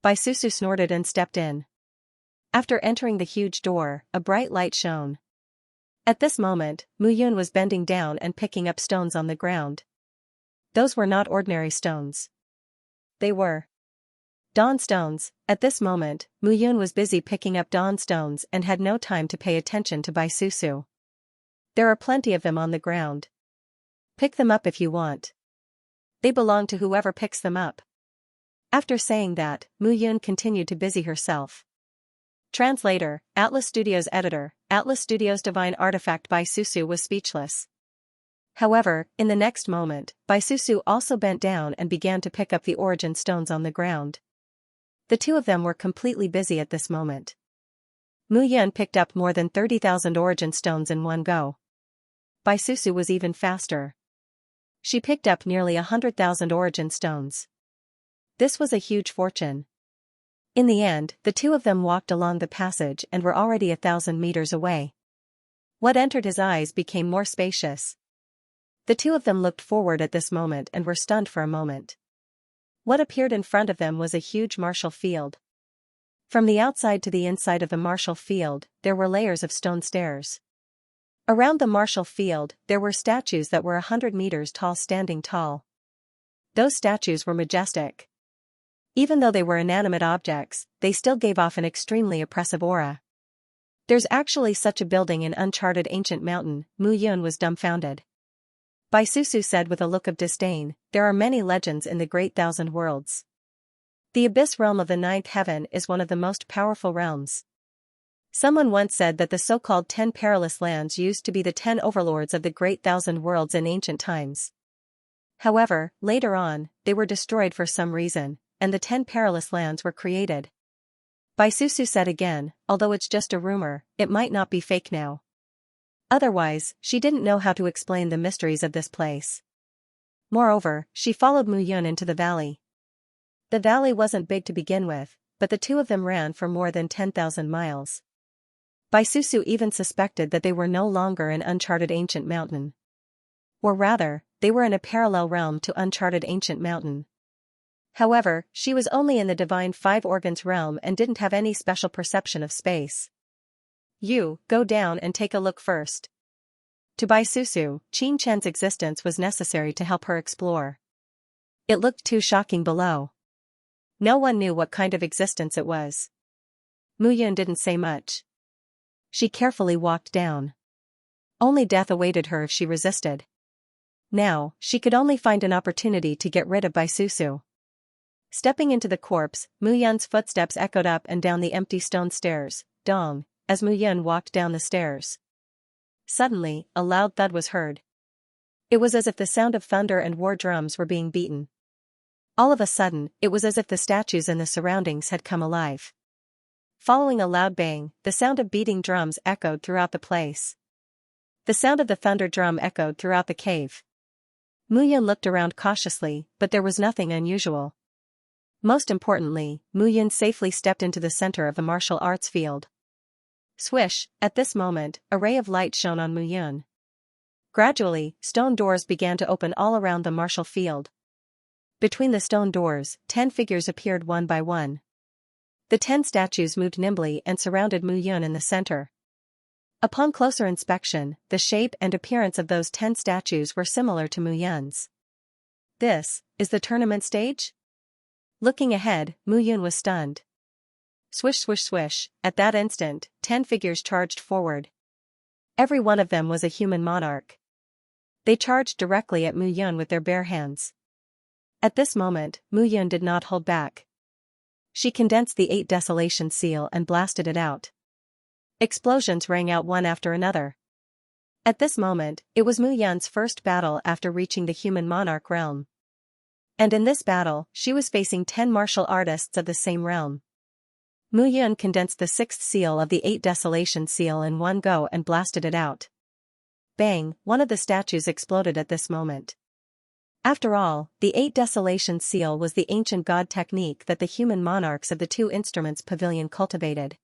Bai Susu snorted and stepped in. After entering the huge door, a bright light shone. At this moment, Mu Yun was bending down and picking up stones on the ground. Those were not ordinary stones. They were dawn stones. At this moment, Mu Yun was busy picking up dawn stones and had no time to pay attention to Bai Susu. There are plenty of them on the ground. Pick them up if you want. They belong to whoever picks them up. After saying that, Mu Yun continued to busy herself. Translator, Atlas Studios editor, Atlas Studios Divine Artifact. Bai Susu was speechless. However, in the next moment, Bai Susu also bent down and began to pick up the origin stones on the ground. The two of them were completely busy at this moment. Mu Yun picked up more than 30,000 origin stones in one go. Bai Susu was even faster. She picked up nearly 100,000 origin stones. This was a huge fortune. In the end, the two of them walked along the passage and were already 1,000 meters away. What entered his eyes became more spacious. The two of them looked forward at this moment and were stunned for a moment. What appeared in front of them was a huge martial field. From the outside to the inside of the martial field, there were layers of stone stairs. Around the martial field, there were statues that were 100 meters tall standing tall. Those statues were majestic. Even though they were inanimate objects, they still gave off an extremely oppressive aura. There's actually such a building in uncharted ancient mountain. Mu Yun was dumbfounded. Bai Susu said with a look of disdain, there are many legends in the Great Thousand Worlds. The Abyss Realm of the Ninth Heaven is one of the most powerful realms. Someone once said that the so-called 10 perilous lands used to be the 10 overlords of the Great Thousand Worlds in ancient times. However, later on, they were destroyed for some reason, and the 10 perilous lands were created. Bai Susu said again, although it's just a rumor, it might not be fake now. Otherwise, she didn't know how to explain the mysteries of this place. Moreover, she followed Mu Yun into the valley. The valley wasn't big to begin with, but the two of them ran for more than 10,000 miles. Bai Susu even suspected that they were no longer in uncharted ancient mountain. Or rather, they were in a parallel realm to uncharted ancient mountain. However, she was only in the divine five organs realm and didn't have any special perception of space. You, go down and take a look first. To Bai Susu, Qin Chen's existence was necessary to help her explore. It looked too shocking below. No one knew what kind of existence it was. Mu Yun didn't say much. She carefully walked down. Only death awaited her if she resisted. Now, she could only find an opportunity to get rid of Bai Susu. Stepping into the corpse, Mu Yun's footsteps echoed up and down the empty stone stairs, dong, as Mu Yun walked down the stairs. Suddenly, a loud thud was heard. It was as if the sound of thunder and war drums were being beaten. All of a sudden, it was as if the statues and the surroundings had come alive. Following a loud bang, the sound of beating drums echoed throughout the place. The sound of the thunder drum echoed throughout the cave. Mu Yun looked around cautiously, but there was nothing unusual. Most importantly, Mu Yun safely stepped into the center of the martial arts field. Swish, at this moment, a ray of light shone on Mu Yun. Gradually, stone doors began to open all around the martial field. Between the stone doors, 10 figures appeared one by one. The 10 statues moved nimbly and surrounded Mu Yun in the center. Upon closer inspection, the shape and appearance of those 10 statues were similar to Mu Yun's. This is the tournament stage? Looking ahead, Mu Yun was stunned. Swish swish swish, at that instant, 10 figures charged forward. Every one of them was a human monarch. They charged directly at Mu Yun with their bare hands. At this moment, Mu Yun did not hold back. She condensed the 8 desolation seal and blasted it out. Explosions rang out one after another. At this moment, it was Mu Yun's first battle after reaching the human monarch realm. And in this battle, she was facing 10 martial artists of the same realm. Mu Yun condensed the 6th seal of the 8 desolation seal in one go and blasted it out. Bang, one of the statues exploded at this moment. After all, the 8 desolation seal was the ancient god technique that the human monarchs of the 2 instruments pavilion cultivated.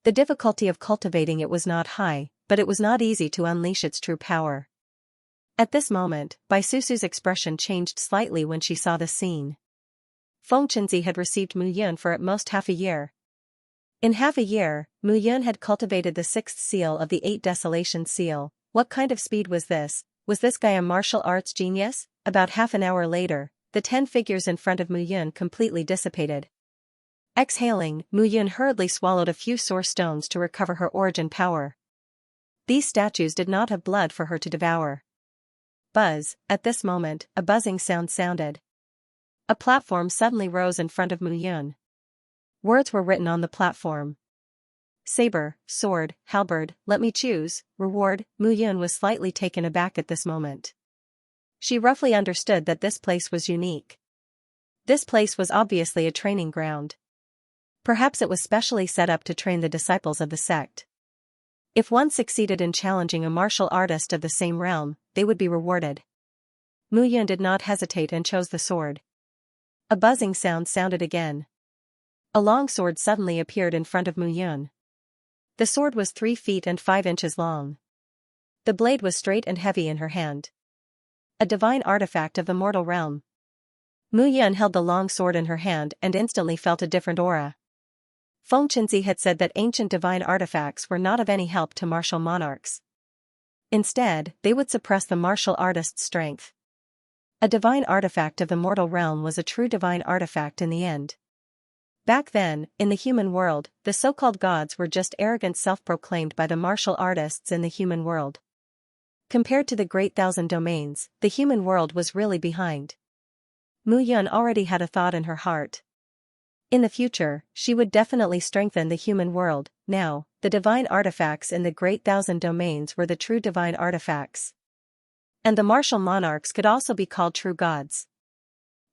The difficulty of cultivating it was not high, but it was not easy to unleash its true power. At this moment, Bai Susu's expression changed slightly when she saw the scene. Feng Chenzi had received Mu Yun for at most half a year. In half a year, Mu Yun had cultivated the sixth seal of the Eight Desolation seal. What kind of speed was this? Was this guy a martial arts genius? About half an hour later, the 10 figures in front of Mu Yun completely dissipated. Exhaling, Mu Yun hurriedly swallowed a few source stones to recover her origin power. These statues did not have blood for her to devour. Buzz, at this moment, a buzzing sound sounded. A platform suddenly rose in front of Mu Yun. Words were written on the platform. Saber, sword, halberd, let me choose, reward. Mu Yun was slightly taken aback at this moment. She roughly understood that this place was unique. This place was obviously a training ground. Perhaps it was specially set up to train the disciples of the sect. If one succeeded in challenging a martial artist of the same realm, they would be rewarded. Mu Yun did not hesitate and chose the sword. A buzzing sound sounded again. A long sword suddenly appeared in front of Mu Yun. The sword was 3 feet and 5 inches long. The blade was straight and heavy in her hand. A divine artifact of the mortal realm. Mu Yun held the long sword in her hand and instantly felt a different aura. Feng Qinzi had said that ancient divine artifacts were not of any help to martial monarchs. Instead, they would suppress the martial artist's strength. A divine artifact of the mortal realm was a true divine artifact in the end. Back then, in the human world, the so-called gods were just arrogant self-proclaimed by the martial artists in the human world. Compared to the great thousand domains, the human world was really behind. Mu Yun already had a thought in her heart. In the future, she would definitely strengthen the human world. Now, the divine artifacts in the great thousand domains were the true divine artifacts. And the martial monarchs could also be called true gods.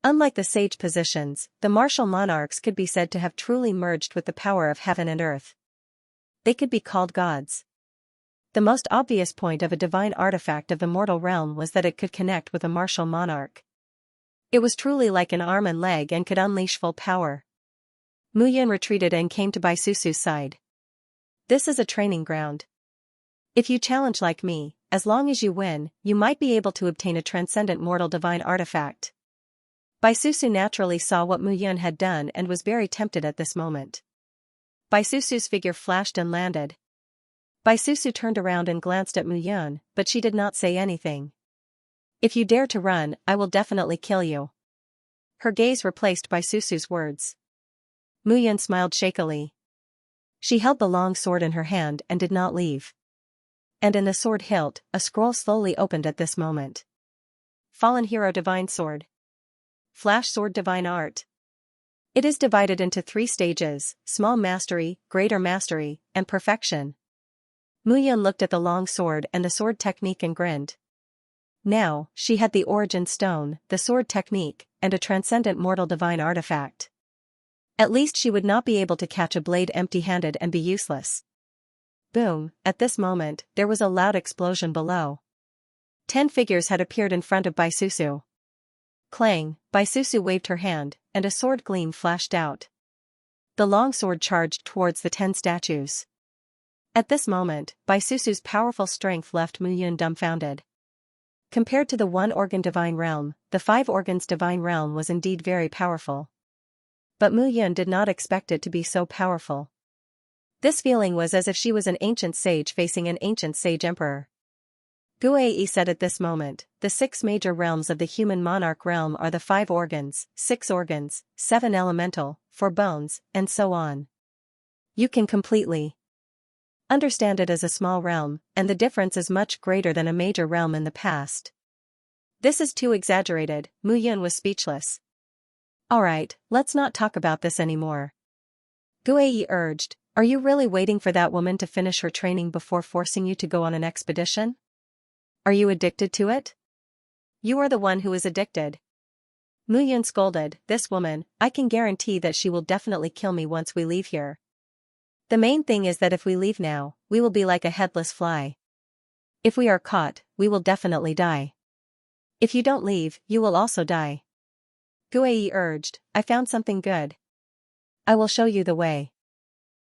Unlike the sage positions, the martial monarchs could be said to have truly merged with the power of heaven and earth. They could be called gods. The most obvious point of a divine artifact of the mortal realm was that it could connect with a martial monarch. It was truly like an arm and leg and could unleash full power. Mu Yun retreated and came to Bai Susu's side. This is a training ground. If you challenge like me, as long as you win, you might be able to obtain a transcendent mortal divine artifact. Bai Susu naturally saw what Mu Yun had done and was very tempted at this moment. Bai Susu's figure flashed and landed. Bai Susu turned around and glanced at Mu Yun, but she did not say anything. If you dare to run, I will definitely kill you. Her gaze replaced Bai Susu's words. Mu Yun smiled shakily. She held the long sword in her hand and did not leave. And in the sword hilt, a scroll slowly opened at this moment. Fallen Hero Divine Sword. Flash Sword Divine Art. It is divided into 3 stages: small mastery, greater mastery, and perfection. Mu Yun looked at the long sword and the sword technique and grinned. Now, she had the origin stone, the sword technique, and a transcendent mortal divine artifact. At least she would not be able to catch a blade empty-handed and be useless. Boom, at this moment, there was a loud explosion below. 10 figures had appeared in front of Bai Susu. Clang, Bai Susu waved her hand, and a sword gleam flashed out. The long sword charged towards the 10 statues. At this moment, Bai Susu's powerful strength left Mu Yun dumbfounded. Compared to the 1-organ divine realm, the 5 organs divine realm was indeed very powerful. But Mu Yun did not expect it to be so powerful. This feeling was as if she was an ancient sage facing an ancient sage emperor. Guai said at this moment, the 6 major realms of the human monarch realm are the 5 organs, 6 organs, 7 elemental, 4 bones, and so on. You can completely understand it as a small realm, and the difference is much greater than a major realm in the past. This is too exaggerated. Mu Yun was speechless. Alright, let's not talk about this anymore. Guai urged, are you really waiting for that woman to finish her training before forcing you to go on an expedition? Are you addicted to it? You are the one who is addicted. Mu Yun scolded, this woman, I can guarantee that she will definitely kill me once we leave here. The main thing is that if we leave now, we will be like a headless fly. If we are caught, we will definitely die. If you don't leave, you will also die. Guai urged, I found something good. I will show you the way.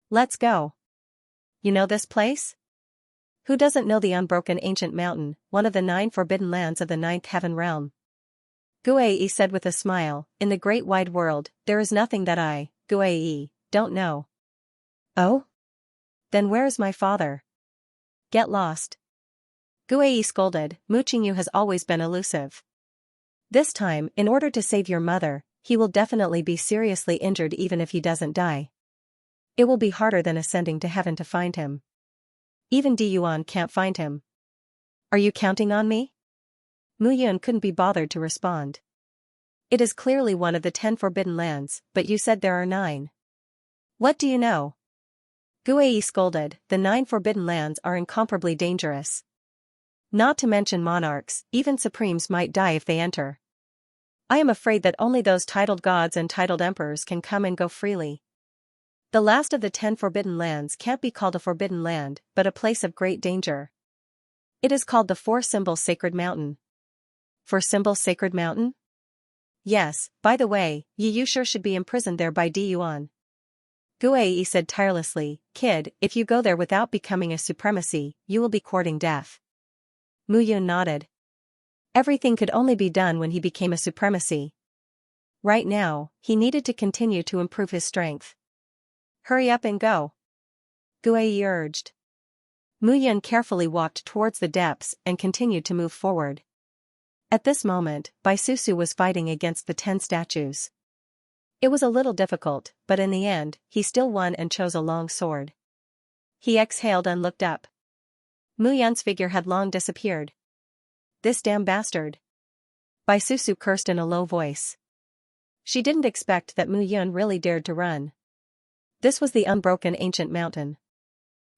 Let's go. You know this place? Who doesn't know the unbroken ancient mountain, one of the 9 forbidden lands of the 9th heaven realm? Guai said with a smile, in the great wide world, there is nothing that I, Guai, don't know. Oh? Then where is my father? Get lost. Guei scolded, Mu Qingyu has always been elusive. This time, in order to save your mother, he will definitely be seriously injured even if he doesn't die. It will be harder than ascending to heaven to find him. Even Di Yuan can't find him. Are you counting on me? Mu Yun couldn't be bothered to respond. It is clearly one of the 10 forbidden lands, but you said there are 9. What do you know? Guei scolded, the 9 forbidden lands are incomparably dangerous. Not to mention monarchs, even supremes might die if they enter. I am afraid that only those titled gods and titled emperors can come and go freely. The last of the 10 forbidden lands can't be called a forbidden land, but a place of great danger. It is called the 4-symbol sacred mountain. 4-symbol sacred mountain? Yes, by the way, Yi Yu sure should be imprisoned there by Di Yuan. Guei said tirelessly, kid, if you go there without becoming a supremacy, you will be courting death. Mu Yun nodded. Everything could only be done when he became a supremacy. Right now, he needed to continue to improve his strength. Hurry up and go. Guei urged. Mu Yun carefully walked towards the depths and continued to move forward. At this moment, Bai Susu was fighting against the 10 statues. It was a little difficult, but in the end, he still won and chose a long sword. He exhaled and looked up. Mu Yun's figure had long disappeared. This damn bastard. Bai Susu cursed in a low voice. She didn't expect that Mu Yun really dared to run. This was the unbroken ancient mountain.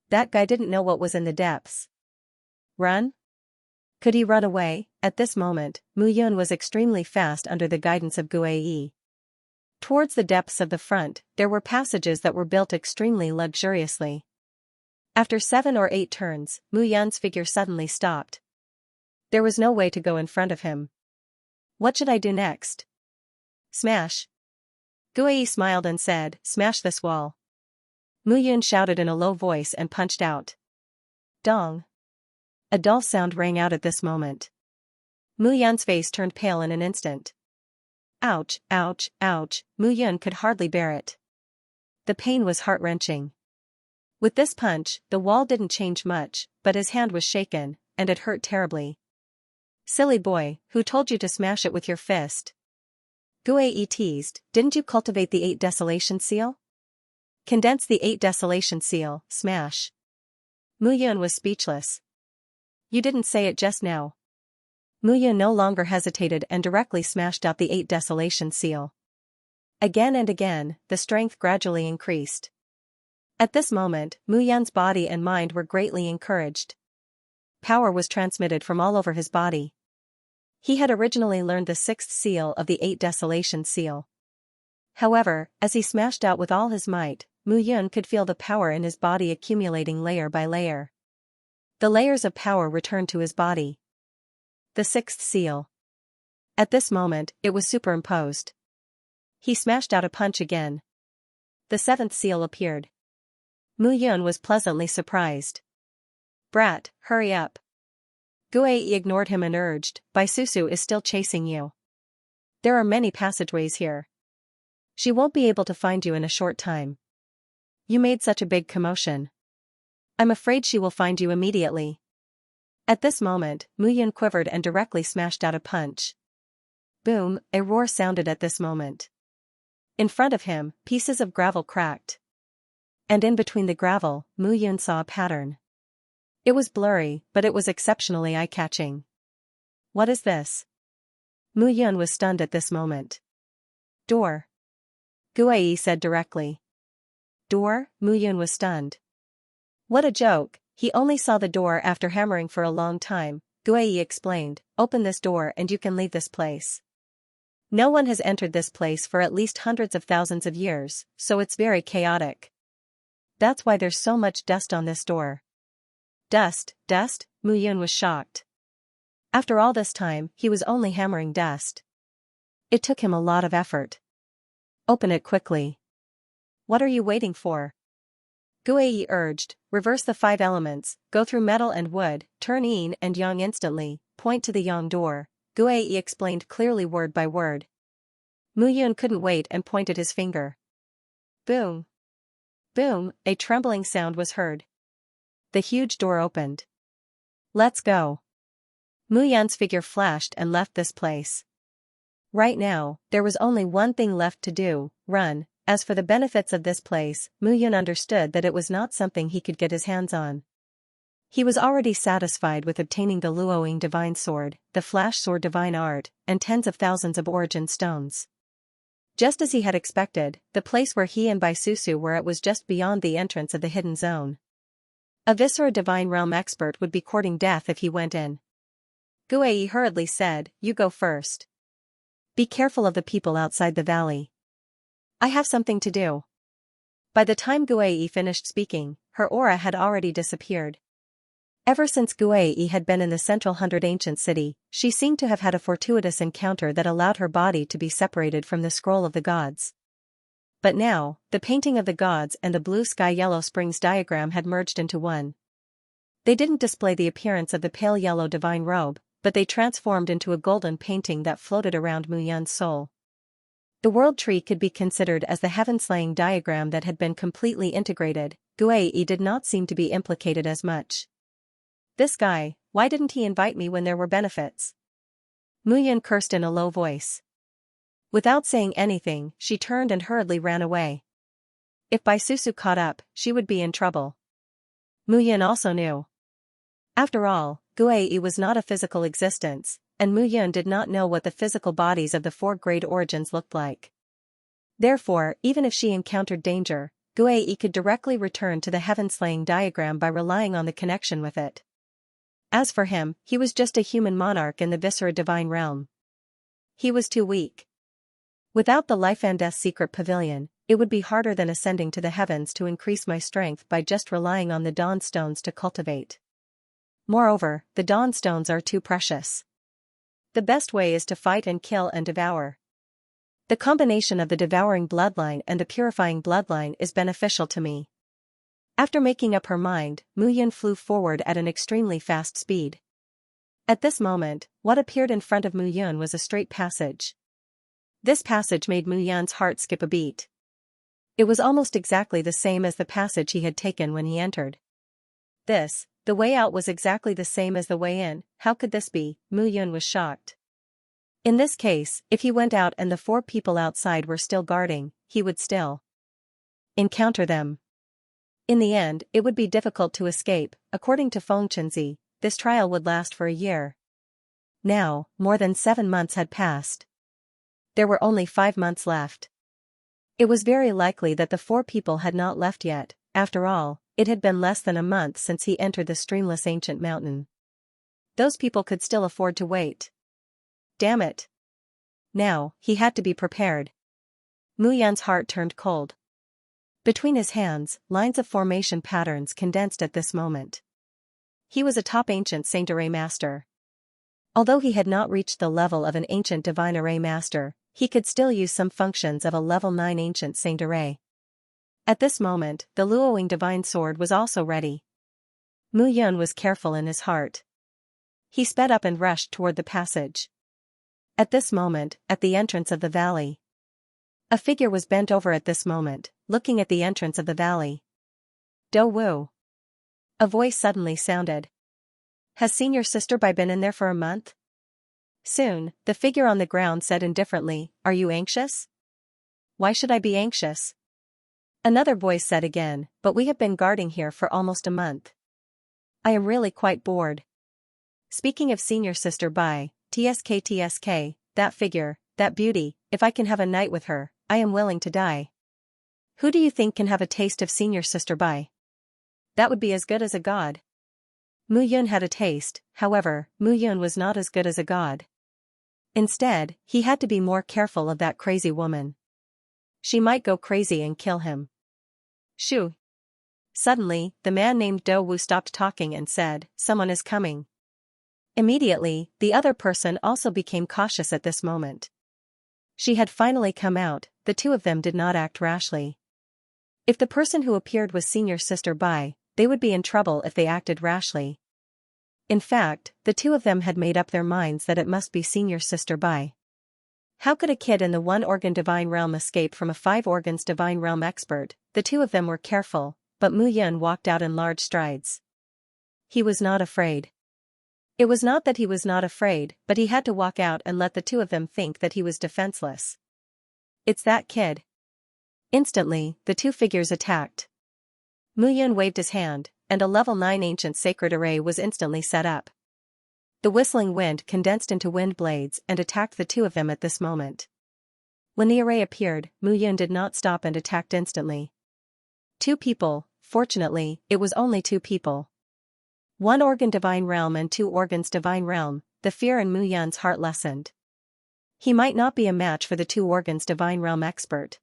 That guy didn't know what was in the depths. Run? Could he run away? At this moment, Mu Yun was extremely fast under the guidance of Guei. Towards the depths of the front, there were passages that were built extremely luxuriously. After 7 or 8 turns, Mu Yun's figure suddenly stopped. There was no way to go in front of him. What should I do next? Smash. Guei smiled and said, smash this wall. Mu Yun shouted in a low voice and punched out. Dong. A dull sound rang out at this moment. Mu Yun's face turned pale in an instant. Ouch, ouch, ouch, Mu Yun could hardly bear it. The pain was heart-wrenching. With this punch, the wall didn't change much, but his hand was shaken, and it hurt terribly. Silly boy, who told you to smash it with your fist? Guei teased, didn't you cultivate the 8 desolation seal? Condense the 8 desolation seal, smash. Mu Yun was speechless. You didn't say it just now. Mu Yun no longer hesitated and directly smashed out the 8 desolation seal. Again and again, the strength gradually increased. At this moment, Mu Yun's body and mind were greatly encouraged. Power was transmitted from all over his body. He had originally learned the 6th seal of the 8 desolation seal. However, as he smashed out with all his might, Mu Yun could feel the power in his body accumulating layer by layer. The layers of power returned to his body. The 6th seal. At this moment, it was superimposed. He smashed out a punch again. The 7th seal appeared. Mu Yun was pleasantly surprised. Brat, hurry up. Guei ignored him and urged, Bai Susu is still chasing you. There are many passageways here. She won't be able to find you in a short time. You made such a big commotion. I'm afraid she will find you immediately. At this moment, Mu Yun quivered and directly smashed out a punch. Boom, a roar sounded at this moment. In front of him, pieces of gravel cracked. And in between the gravel, Mu Yun saw a pattern. It was blurry, but it was exceptionally eye-catching. What is this? Mu Yun was stunned at this moment. Door. Guei said directly. Door? Mu Yun was stunned. What a joke, he only saw the door after hammering for a long time. Guei explained, open this door and you can leave this place. No one has entered this place for at least hundreds of thousands of years, so it's very chaotic. That's why there's so much dust on this door. Dust, dust? Mu Yun was shocked. After all this time, he was only hammering dust. It took him a lot of effort. Open it quickly. What are you waiting for? Guei urged, reverse the 5 elements, go through metal and wood, turn yin and yang instantly, point to the yang door. Guei explained clearly word by word. Mu Yun couldn't wait and pointed his finger. Boom. Boom, a trembling sound was heard. The huge door opened. Let's go. Mu Yan's figure flashed and left this place. Right now, there was only one thing left to do, run. As for the benefits of this place, Mu Yan understood that it was not something he could get his hands on. He was already satisfied with obtaining the Luoying Divine Sword, the Flash Sword Divine Art, and tens of thousands of origin stones. Just as he had expected, the place where he and Bai Susu were at was just beyond the entrance of the hidden zone. A Viscera Divine Realm expert would be courting death if he went in. Guei hurriedly said, "You go first. Be careful of the people outside the valley. I have something to do." By the time Guei finished speaking, her aura had already disappeared. Ever since Guei had been in the Central 100 Ancient City, she seemed to have had a fortuitous encounter that allowed her body to be separated from the Scroll of the Gods. But now, the painting of the gods and the blue sky yellow springs diagram had merged into one. They didn't display the appearance of the pale yellow divine robe, but they transformed into a golden painting that floated around Mu Yan's soul. The world tree could be considered as the heaven-slaying diagram that had been completely integrated. Guei did not seem to be implicated as much. This guy, why didn't he invite me when there were benefits? Mu Yan cursed in a low voice. Without saying anything, she turned and hurriedly ran away. If Bai Susu caught up, she would be in trouble. Mu Yan also knew. After all, Guei was not a physical existence, and Mu Yan did not know what the physical bodies of the four great origins looked like. Therefore, even if she encountered danger, Guei could directly return to the heaven-slaying diagram by relying on the connection with it. As for him, he was just a human monarch in the Viscera Divine Realm. He was too weak. Without the Life and Death Secret Pavilion, it would be harder than ascending to the heavens to increase my strength by just relying on the Dawn Stones to cultivate. Moreover, the Dawn Stones are too precious. The best way is to fight and kill and devour. The combination of the devouring bloodline and the purifying bloodline is beneficial to me. After making up her mind, Mu Yan flew forward at an extremely fast speed. At this moment, what appeared in front of Mu Yan was a straight passage. This passage made Mu Yan's heart skip a beat. It was almost exactly the same as the passage he had taken when he entered. The way out was exactly the same as the way in. How could this be? Mu Yan was shocked. In this case, if he went out and the four people outside were still guarding, he would still encounter them. In the end, it would be difficult to escape. According to Feng Chenzi, this trial would last for a year. Now, more than 7 months had passed. There were only 5 months left. It was very likely that the four people had not left yet. After all, it had been less than a month since he entered the streamless ancient mountain. Those people could still afford to wait. Damn it. Now, he had to be prepared. Mu Yan's heart turned cold. Between his hands, lines of formation patterns condensed at this moment. He was a top ancient Saint Array master. Although he had not reached the level of an ancient divine array master, he could still use some functions of a level 9 ancient Saint Array. At this moment, the Luoying Divine Sword was also ready. Mu Yan was careful in his heart. He sped up and rushed toward the passage. At this moment, at the entrance of the valley, a figure was bent over at this moment, looking at the entrance of the valley. Do Wu. A voice suddenly sounded. Has Senior Sister Bai been in there for a month? Soon, the figure on the ground said indifferently, Are you anxious? Why should I be anxious? Another voice said again, But we have been guarding here for almost a month. I am really quite bored. Speaking of Senior Sister Bai, TSK, that figure, that beauty, if I can have a night with her, I am willing to die. Who do you think can have a taste of Senior Sister Bai? That would be as good as a god. Mu Yan had a taste, however, Mu Yan was not as good as a god. Instead, he had to be more careful of that crazy woman. She might go crazy and kill him. Shoo. Suddenly, the man named Do Wu stopped talking and said, Someone is coming. Immediately, the other person also became cautious at this moment. She had finally come out. The two of them did not act rashly. If the person who appeared was Senior Sister Bai, they would be in trouble if they acted rashly. In fact, the two of them had made up their minds that it must be Senior Sister Bai. How could a kid in the one-organ divine realm escape from a five-organs divine realm expert? The two of them were careful, but Mu Yun walked out in large strides. He was not afraid. It was not that he was not afraid, but he had to walk out and let the two of them think that he was defenseless. It's that kid. Instantly, the two figures attacked. Mu Yun waved his hand, and a level 9 ancient sacred array was instantly set up. The whistling wind condensed into wind blades and attacked the two of them at this moment. When the array appeared, Mu Yun did not stop and attacked instantly. Two people, fortunately, it was only two people. One organ divine realm and two organs divine realm, the fear in Mu Yun's heart lessened. He might not be a match for the two organs divine realm expert.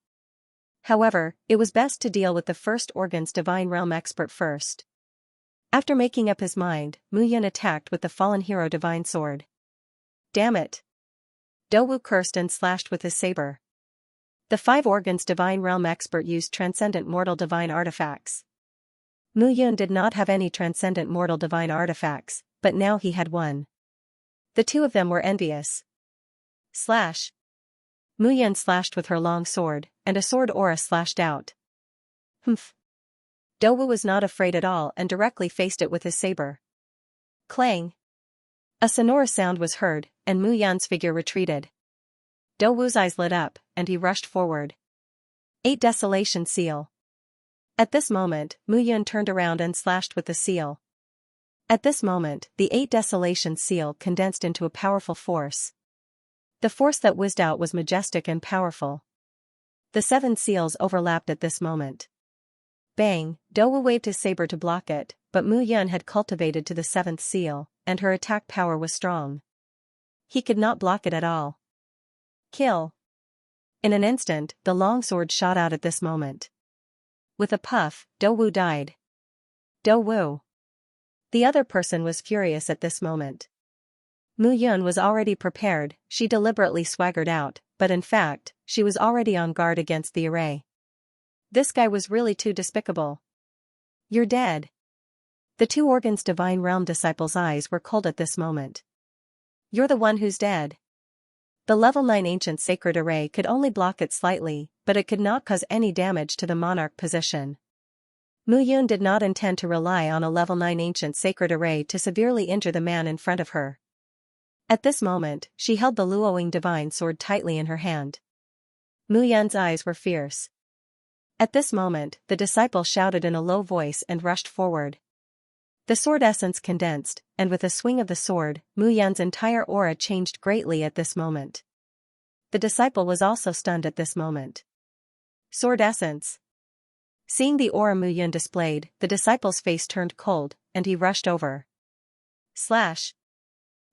However, it was best to deal with the first organs divine realm expert first. After making up his mind, Mu Yun attacked with the fallen hero divine sword. Damn it! Dou cursed and slashed with his saber. The five organs divine realm expert used transcendent mortal divine artifacts. Mu Yun did not have any transcendent mortal divine artifacts, but now he had one. The two of them were envious. Slash! Mu Yun slashed with her long sword, and a sword aura slashed out. Humph! Dou was not afraid at all and directly faced it with his saber. Clang! A sonorous sound was heard, and Mu Yun's figure retreated. Dou's eyes lit up, and he rushed forward. 8 Desolation Seal. At this moment, Mu Yun turned around and slashed with the seal. At this moment, the 8 Desolation Seal condensed into a powerful force. The force that whizzed out was majestic and powerful. The 7 seals overlapped at this moment. Bang! Dou waved his saber to block it, but Mu Yun had cultivated to the 7th seal, and her attack power was strong. He could not block it at all. Kill! In an instant, the long sword shot out at this moment. With a puff, Dou died. Dou. The other person was furious at this moment. Mu Yun was already prepared, she deliberately swaggered out, but in fact, she was already on guard against the array. This guy was really too despicable. You're dead. The two organs divine realm disciples' eyes were cold at this moment. You're the one who's dead. The level 9 ancient sacred array could only block it slightly, but it could not cause any damage to the monarch position. Mu Yun did not intend to rely on a level 9 ancient sacred array to severely injure the man in front of her. At this moment, she held the Luoying divine sword tightly in her hand. Mu Yun's eyes were fierce. At this moment, the disciple shouted in a low voice and rushed forward. The sword essence condensed, and with a swing of the sword, Mu Yun's entire aura changed greatly at this moment. The disciple was also stunned at this moment. Sword essence. Seeing the aura Mu Yun displayed, the disciple's face turned cold, and he rushed over. Slash.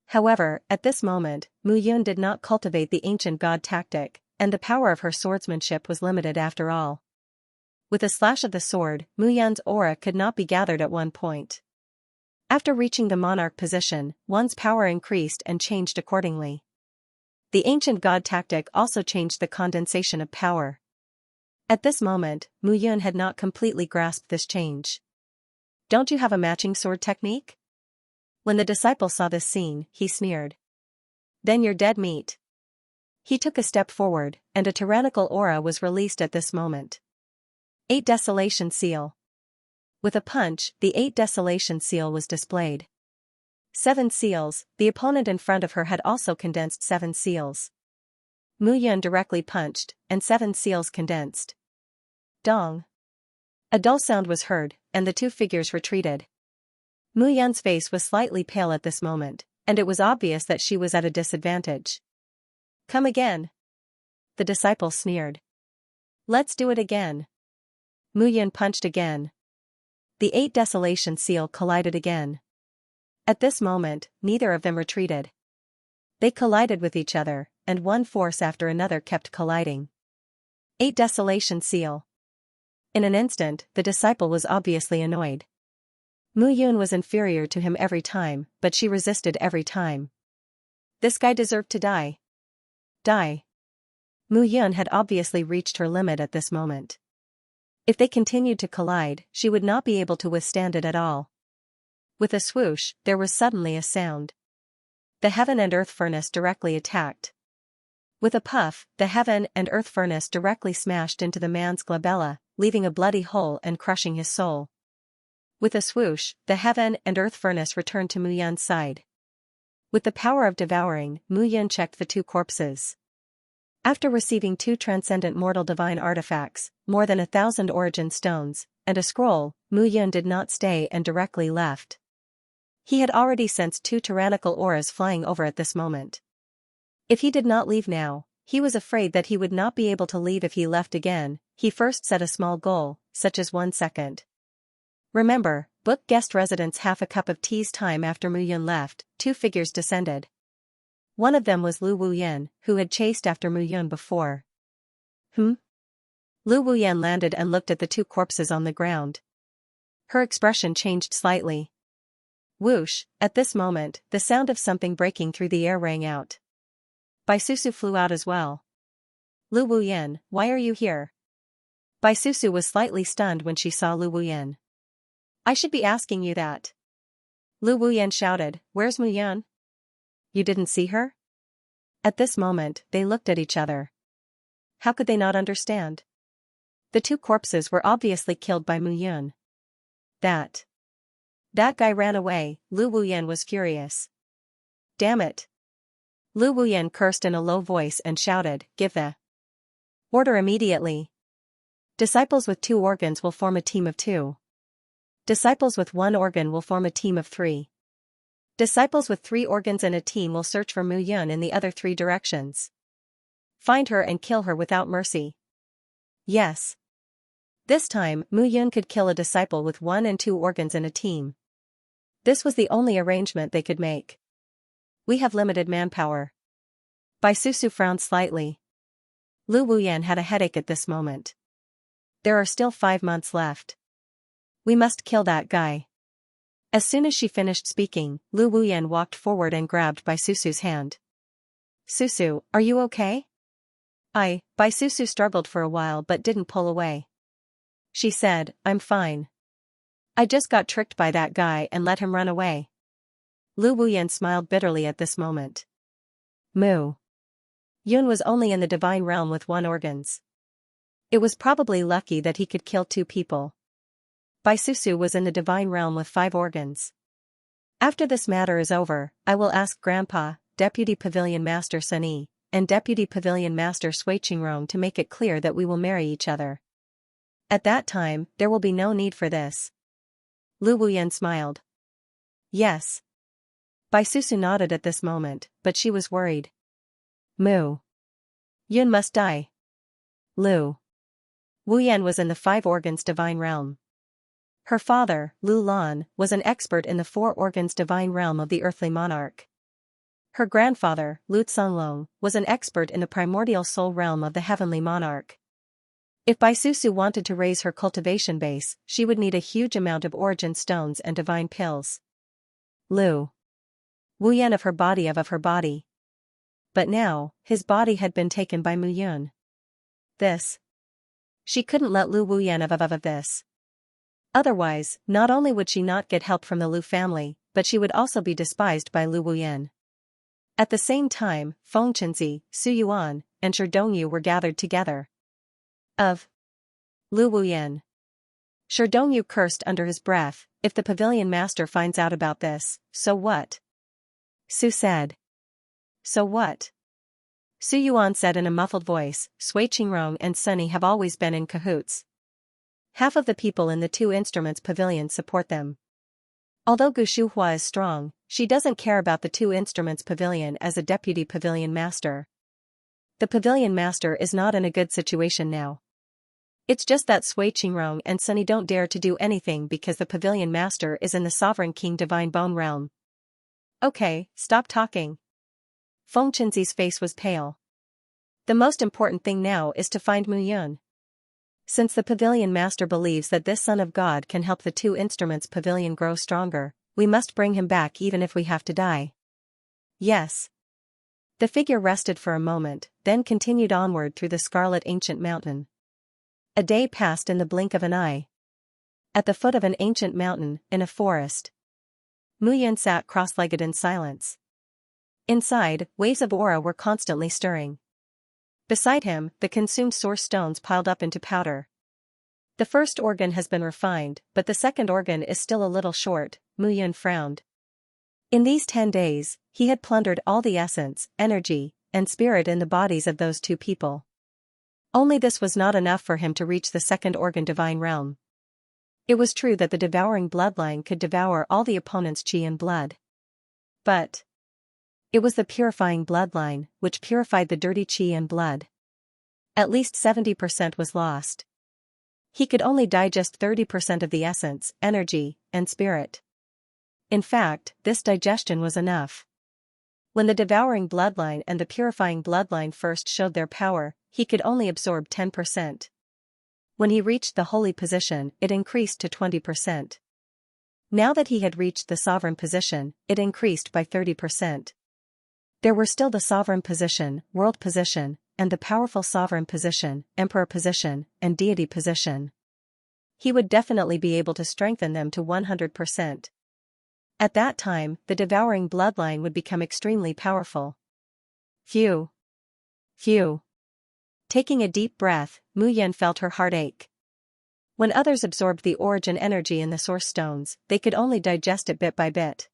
However, at this moment, Mu Yun did not cultivate the ancient god tactic, and the power of her swordsmanship was limited after all. With a slash of the sword, Mu Yun's aura could not be gathered at one point. After reaching the monarch position, one's power increased and changed accordingly. The ancient god tactic also changed the condensation of power. At this moment, Mu Yun had not completely grasped this change. Don't you have a matching sword technique? When the disciple saw this scene, he sneered. Then you're dead meat. He took a step forward, and a tyrannical aura was released at this moment. 8 Desolation Seal. With a punch, the 8 Desolation Seal was displayed. 7 seals, the opponent in front of her had also condensed 7 seals. Mu Yun directly punched, and 7 seals condensed. Dong. A dull sound was heard, and the two figures retreated. Mu Yun's face was slightly pale at this moment, and it was obvious that she was at a disadvantage. Come again. The disciple sneered. Let's do it again. Mu Yun punched again. The 8 Desolation Seal collided again. At this moment, neither of them retreated. They collided with each other, and one force after another kept colliding. 8 Desolation Seal. In an instant, the disciple was obviously annoyed. Mu Yun was inferior to him every time, but she resisted every time. This guy deserved to die. Die. Mu Yun had obviously reached her limit at this moment. If they continued to collide, she would not be able to withstand it at all. With a swoosh, there was suddenly a sound. The heaven and earth furnace directly attacked. With a puff, the heaven and earth furnace directly smashed into the man's glabella, leaving a bloody hole and crushing his soul. With a swoosh, the heaven and earth furnace returned to Mu Yun's side. With the power of devouring, Mu Yun checked the two corpses. After receiving 2 transcendent mortal divine artifacts, more than 1,000 origin stones, and a scroll, Mu Yun did not stay and directly left. He had already sensed 2 tyrannical auras flying over at this moment. If he did not leave now, he was afraid that he would not be able to leave if he left again. He first set a small goal, such as 1 second. Remember, book guest residence half a cup of tea's time after Mu Yun left, 2 figures descended. One of them was Lu Wuyan, who had chased after Mu Yun before. Lu Wuyan landed and looked at the 2 corpses on the ground. Her expression changed slightly. Whoosh, at this moment, the sound of something breaking through the air rang out. Bai Susu flew out as well. Lu Wuyan, why are you here? Bai Susu was slightly stunned when she saw Lu Wuyan. I should be asking you that. Lu Wuyan shouted, where's Mu Yun? You didn't see her? At this moment, they looked at each other. How could they not understand? The 2 corpses were obviously killed by Mu Yun. That guy ran away. Lu Wuyan was furious. Damn it. Lu Wuyan cursed in a low voice and shouted, give the order immediately. Disciples with 2 organs will form a team of 2. Disciples with 1 organ will form a team of 3. Disciples with 3 organs and a team will search for Mu Yun in the other 3 directions. Find her and kill her without mercy. Yes. This time, Mu Yun could kill a disciple with 1 and 2 organs in a team. This was the only arrangement they could make. We have limited manpower. Bai Susu frowned slightly. Lu Wuyan had a headache at this moment. There are still 5 months left. We must kill that guy. As soon as she finished speaking, Lu Wuyan walked forward and grabbed Bai Susu's hand. Susu, are you okay? Bai Susu struggled for a while but didn't pull away. She said, I'm fine. I just got tricked by that guy and let him run away. Lu Wuyan smiled bitterly at this moment. Mu Yun was only in the divine realm with 1 organs. It was probably lucky that he could kill 2 people. Bai Susu was in the divine realm with 5 organs. After this matter is over, I will ask Grandpa, Deputy Pavilion Master Sun Yi, and Deputy Pavilion Master Sui Qingrong to make it clear that we will marry each other. At that time, there will be no need for this. Lu Wuyan smiled. Yes. Bai Susu nodded at this moment, but she was worried. Mu Yun must die. Lu Wuyan was in the 5 organs divine realm. Her father, Lu Lan, was an expert in the 4 organs divine realm of the earthly monarch. Her grandfather, Lu Tsunglong, was an expert in the primordial soul realm of the heavenly monarch. If Bai Susu wanted to raise her cultivation base, she would need a huge amount of origin stones and divine pills. Lu Wuyan of her body. But now, his body had been taken by Mu Yun. She couldn't let Lu Wuyan of this. Otherwise, not only would she not get help from the Lu family, but she would also be despised by Lu Wuyan. At the same time, Feng Qinzi, Su Yuan, and Shi Dongyu were gathered together. Of Lu Wuyan. Shi Dongyu cursed under his breath, if the pavilion master finds out about this, so what? Su said. So what? Su Yuan said in a muffled voice, Sui Qingrong and Sunny have always been in cahoots. Half of the people in the 2 instruments pavilion support them. Although Gu Shuhua is strong, she doesn't care about the 2 instruments pavilion as a deputy pavilion master. The pavilion master is not in a good situation now. It's just that Sui Qingrong and Sunny don't dare to do anything because the pavilion master is in the sovereign king divine bone realm. Okay, stop talking. Feng Qinzi's face was pale. The most important thing now is to find Mu Yun. Since the pavilion master believes that this son of God can help the 2 instruments pavilion grow stronger, we must bring him back even if we have to die. Yes. The figure rested for a moment, then continued onward through the scarlet ancient mountain. A day passed in the blink of an eye. At the foot of an ancient mountain, in a forest, Mu Yun sat cross-legged in silence. Inside, waves of aura were constantly stirring. Beside him, the consumed source stones piled up into powder. The first organ has been refined, but the second organ is still a little short, Mu Yun frowned. In these 10 days, he had plundered all the essence, energy, and spirit in the bodies of those two people. Only this was not enough for him to reach the second organ divine realm. It was true that the devouring bloodline could devour all the opponent's qi and blood. But it was the purifying bloodline, which purified the dirty qi and blood. At least 70% was lost. He could only digest 30% of the essence, energy, and spirit. In fact, this digestion was enough. When the devouring bloodline and the purifying bloodline first showed their power, he could only absorb 10%. When he reached the holy position, it increased to 20%. Now that he had reached the sovereign position, it increased by 30%. There were still the sovereign position, world position, and the powerful sovereign position, emperor position, and deity position. He would definitely be able to strengthen them to 100%. At that time, the devouring bloodline would become extremely powerful. Phew. Phew. Taking a deep breath, Mu Yun felt her heart ache. When others absorbed the origin energy in the source stones, they could only digest it bit by bit.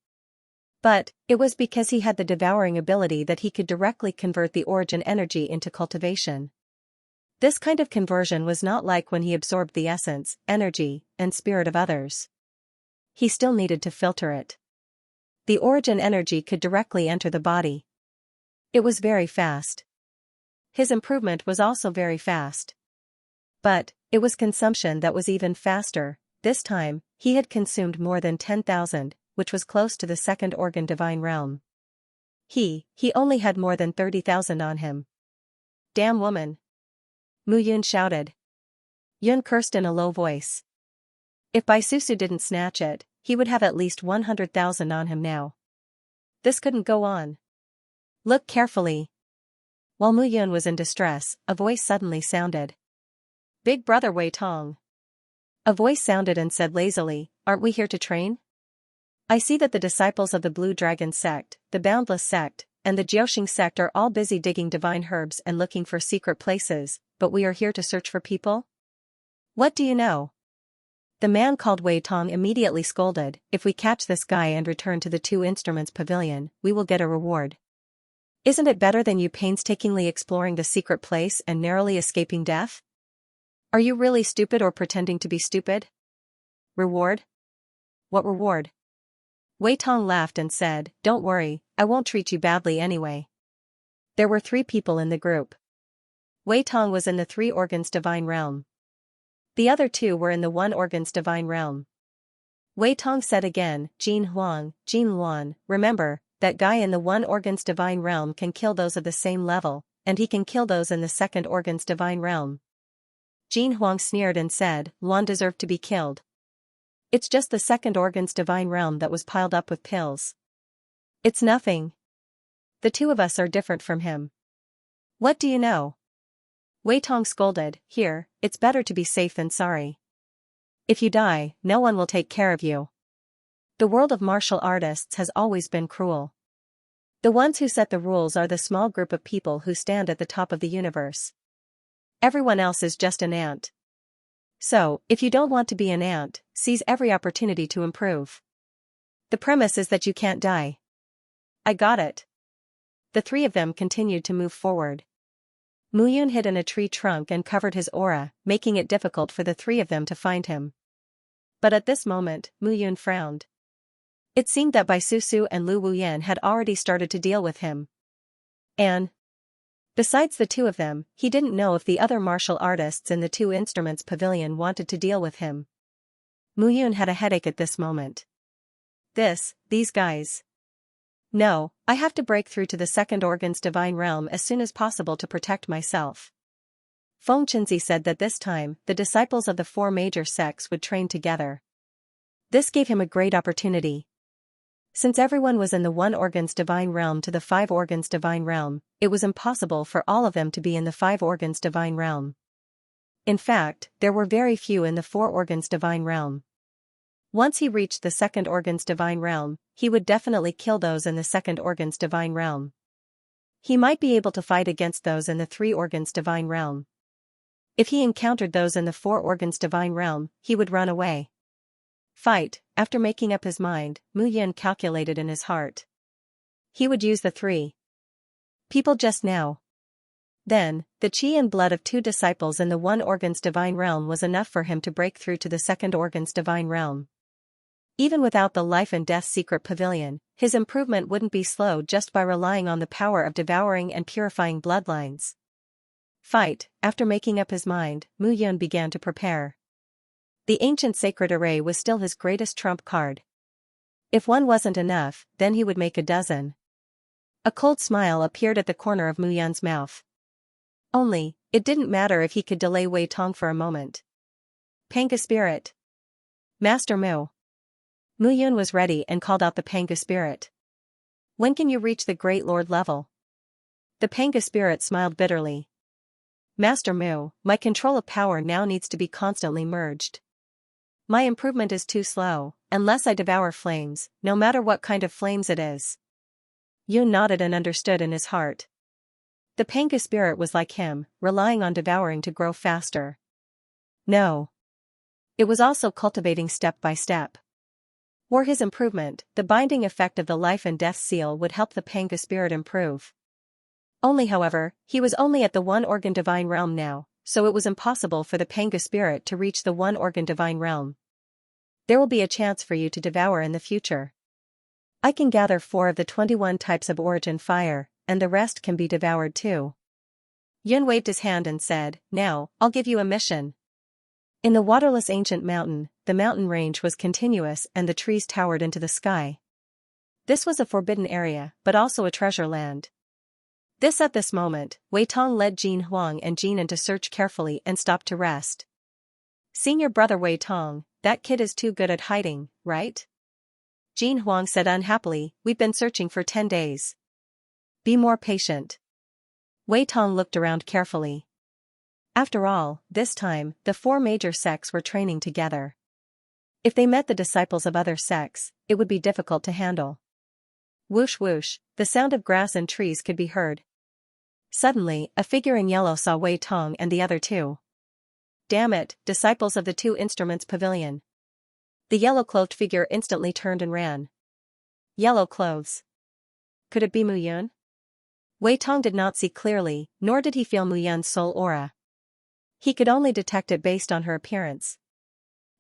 But it was because he had the devouring ability that he could directly convert the origin energy into cultivation. This kind of conversion was not like when he absorbed the essence, energy, and spirit of others. He still needed to filter it. The origin energy could directly enter the body. It was very fast. His improvement was also very fast. But it was consumption that was even faster. This time, he had consumed more than 10,000, which was close to the second organ divine realm. He only had more than 30,000 on him. Damn woman! Mu Yun shouted. Yun cursed in a low voice. If Bai Susu didn't snatch it, he would have at least 100,000 on him now. This couldn't go on. Look carefully. While Mu Yun was in distress, a voice suddenly sounded. Big brother Wei Tong. A voice sounded and said lazily, aren't we here to train? I see that the disciples of the Blue Dragon sect, the Boundless sect, and the Jiaoxing sect are all busy digging divine herbs and looking for secret places, but we are here to search for people? What do you know? The man called Wei Tong immediately scolded, if we catch this guy and return to the Two Instruments Pavilion, we will get a reward. Isn't it better than you painstakingly exploring the secret place and narrowly escaping death? Are you really stupid or pretending to be stupid? Reward? What reward? Wei Tong laughed and said, don't worry, I won't treat you badly anyway. There were 3 people in the group. Wei Tong was in the 3 organs divine realm. The other 2 were in the 1 organs divine realm. Wei Tong said again, Jin Luan, remember, that guy in the 1 organs divine realm can kill those of the same level, and he can kill those in the 2nd organs divine realm. Jin Huang sneered and said, Luan deserved to be killed. It's just the 2nd organs divine realm that was piled up with pills. It's nothing. The 2 of us are different from him. What do you know? Wei Tong scolded, here, it's better to be safe than sorry. If you die, no one will take care of you. The world of martial artists has always been cruel. The ones who set the rules are the small group of people who stand at the top of the universe. Everyone else is just an ant. So, if you don't want to be an ant, seize every opportunity to improve. The premise is that you can't die. I got it. The 3 of them continued to move forward. Mu Yun hid in a tree trunk and covered his aura, making it difficult for the 3 of them to find him. But at this moment, Mu Yun frowned. It seemed that Bai Susu and Lu Wuyan had already started to deal with him. And besides the 2 of them, he didn't know if the other martial artists in the Two Instruments Pavilion wanted to deal with him. Mu Yun had a headache at this moment. These guys. No, I have to break through to the 2nd organs divine realm as soon as possible to protect myself. Feng Chenzi said that this time, the disciples of the 4 major sects would train together. This gave him a great opportunity. Since everyone was in the 1 organs divine realm to the 5 organs divine realm, it was impossible for all of them to be in the 5 organs divine realm. In fact, there were very few in the 4 organs divine realm. Once he reached the 2nd organs divine realm, he would definitely kill those in the 2nd organs divine realm. He might be able to fight against those in the 3 organs divine realm. If he encountered those in the 4 organs divine realm, he would run away. Fight. After making up his mind, Mu Yun calculated in his heart. He would use the 3 people just now. Then, the qi and blood of 2 disciples in the 1 organ's divine realm was enough for him to break through to the 2nd organ's divine realm. Even without the life and death secret pavilion, his improvement wouldn't be slow just by relying on the power of devouring and purifying bloodlines. Fight. After making up his mind, Mu Yun began to prepare. The ancient sacred array was still his greatest trump card. If one wasn't enough, then he would make a dozen. A cold smile appeared at the corner of Mu Yun's mouth. Only, it didn't matter if he could delay Wei Tong for a moment. Panga spirit. Master Mu. Mu Yun was ready and called out the Panga spirit. When can you reach the Great Lord level? The Panga spirit smiled bitterly. Master Mu, my control of power now needs to be constantly merged. My improvement is too slow, unless I devour flames, no matter what kind of flames it is. Yun nodded and understood in his heart. The Panga spirit was like him, relying on devouring to grow faster. No. It was also cultivating step by step. For his improvement, the binding effect of the life and death seal would help the Panga spirit improve. Only however, he was only at the 1 organ divine realm now, so it was impossible for the Panga spirit to reach the 1 organ divine realm. There will be a chance for you to devour in the future. I can gather 4 of the 21 types of origin fire, and the rest can be devoured too. Yun waved his hand and said, Now, I'll give you a mission. In the waterless ancient mountain, the mountain range was continuous and the trees towered into the sky. This was a forbidden area, but also a treasure land. At this moment, Wei Tong led Jin Huang and Jin to search carefully and stopped to rest. Senior brother Wei Tong, that kid is too good at hiding, right? Jin Huang said unhappily, we've been searching for 10 days. Be more patient. Wei Tong looked around carefully. After all, this time, the 4 major sects were training together. If they met the disciples of other sects, it would be difficult to handle. Whoosh whoosh, the sound of grass and trees could be heard. Suddenly, a figure in yellow saw Wei Tong and the other 2. Damn it, disciples of the 2 instruments pavilion. The yellow-clothed figure instantly turned and ran. Yellow clothes. Could it be Mu Yun? Wei Tong did not see clearly, nor did he feel Mu Yun's soul aura. He could only detect it based on her appearance.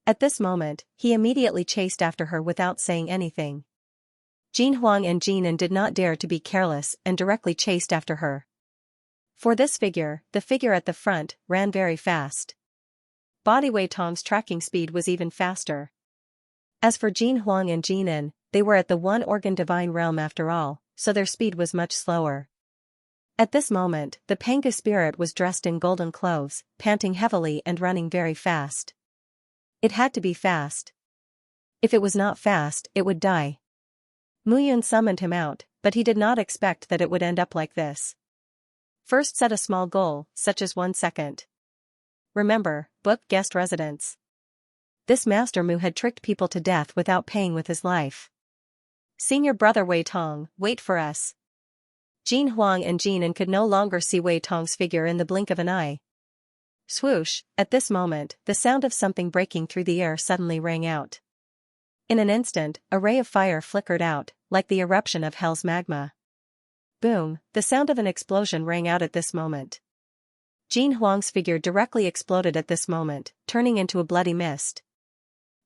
At this moment, he immediately chased after her without saying anything. Jin Huang and Jin did not dare to be careless and directly chased after her. For this figure, the figure at the front, ran very fast. Body Wei Tong's tracking speed was even faster. As for Jin Huang and Jin, they were at the 1 organ divine realm after all, so their speed was much slower. At this moment, the Panga spirit was dressed in golden clothes, panting heavily and running very fast. It had to be fast. If it was not fast, it would die. Mu Yun summoned him out, but he did not expect that it would end up like this. First set a small goal, such as 1 second. Remember, book guest residence. This Master Mu had tricked people to death without paying with his life. Senior brother Wei Tong, wait for us. Jin Huang and Jin could no longer see Wei Tong's figure in the blink of an eye. Swoosh, at this moment, the sound of something breaking through the air suddenly rang out. In an instant, a ray of fire flickered out, like the eruption of hell's magma. Boom, the sound of an explosion rang out at this moment. Jin Huang's figure directly exploded at this moment, turning into a bloody mist.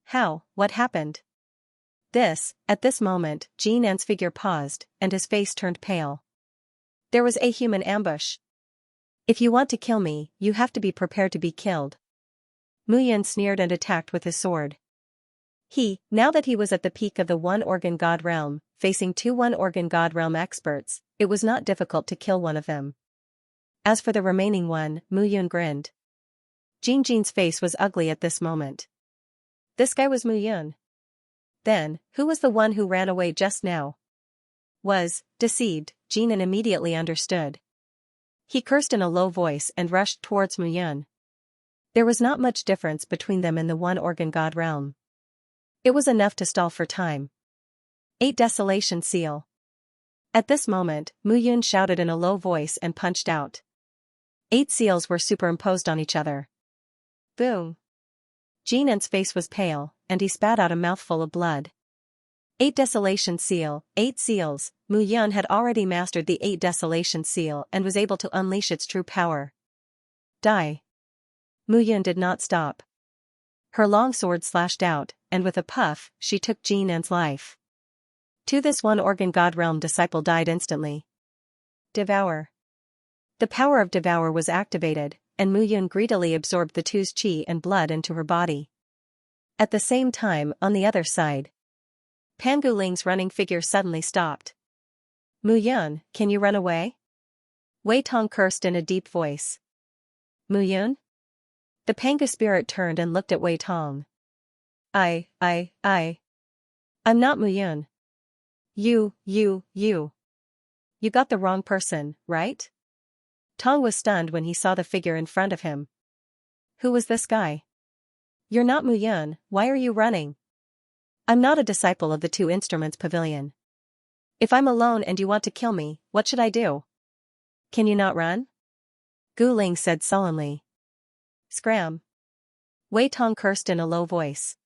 How? What happened? At this moment, Jin's figure paused, and his face turned pale. There was a human ambush. If you want to kill me, you have to be prepared to be killed. Mu Yun sneered and attacked with his sword. Now that he was at the peak of the 1 organ god realm, facing 2 1 organ god realm experts, it was not difficult to kill one of them. As for the remaining one, Mu Yun grinned. Jin's face was ugly at this moment. This guy was Mu Yun. Then, who was the one who ran away just now? Deceived, Jin immediately understood. He cursed in a low voice and rushed towards Mu Yun. There was not much difference between them in the 1 organ god realm. It was enough to stall for time. 8 Desolation Seal. At this moment, Mu Yun shouted in a low voice and punched out. 8 seals were superimposed on each other. Boom! Jinan's face was pale, and he spat out a mouthful of blood. 8 Desolation Seal, 8 seals. Mu Yun had already mastered the 8 Desolation Seal and was able to unleash its true power. Die! Mu Yun did not stop. Her long sword slashed out, and with a puff, she took Jinan's life. To this one organ God realm disciple died instantly. Devour. The power of Devour was activated, and Mu Yun greedily absorbed the two's qi and blood into her body. At the same time, on the other side, Pangu Ling's running figure suddenly stopped. Mu Yun, can you run away? Wei Tong cursed in a deep voice. Mu Yun? The Pangu spirit turned and looked at Wei Tong. I'm not Mu Yun. You got the wrong person, right? Tong was stunned when he saw the figure in front of him. Who was this guy? You're not Mu Yun, why are you running? I'm not a disciple of the Two Instruments Pavilion. If I'm alone and you want to kill me, what should I do? Can you not run? Gu Ling said sullenly. Scram. Wei Tong cursed in a low voice.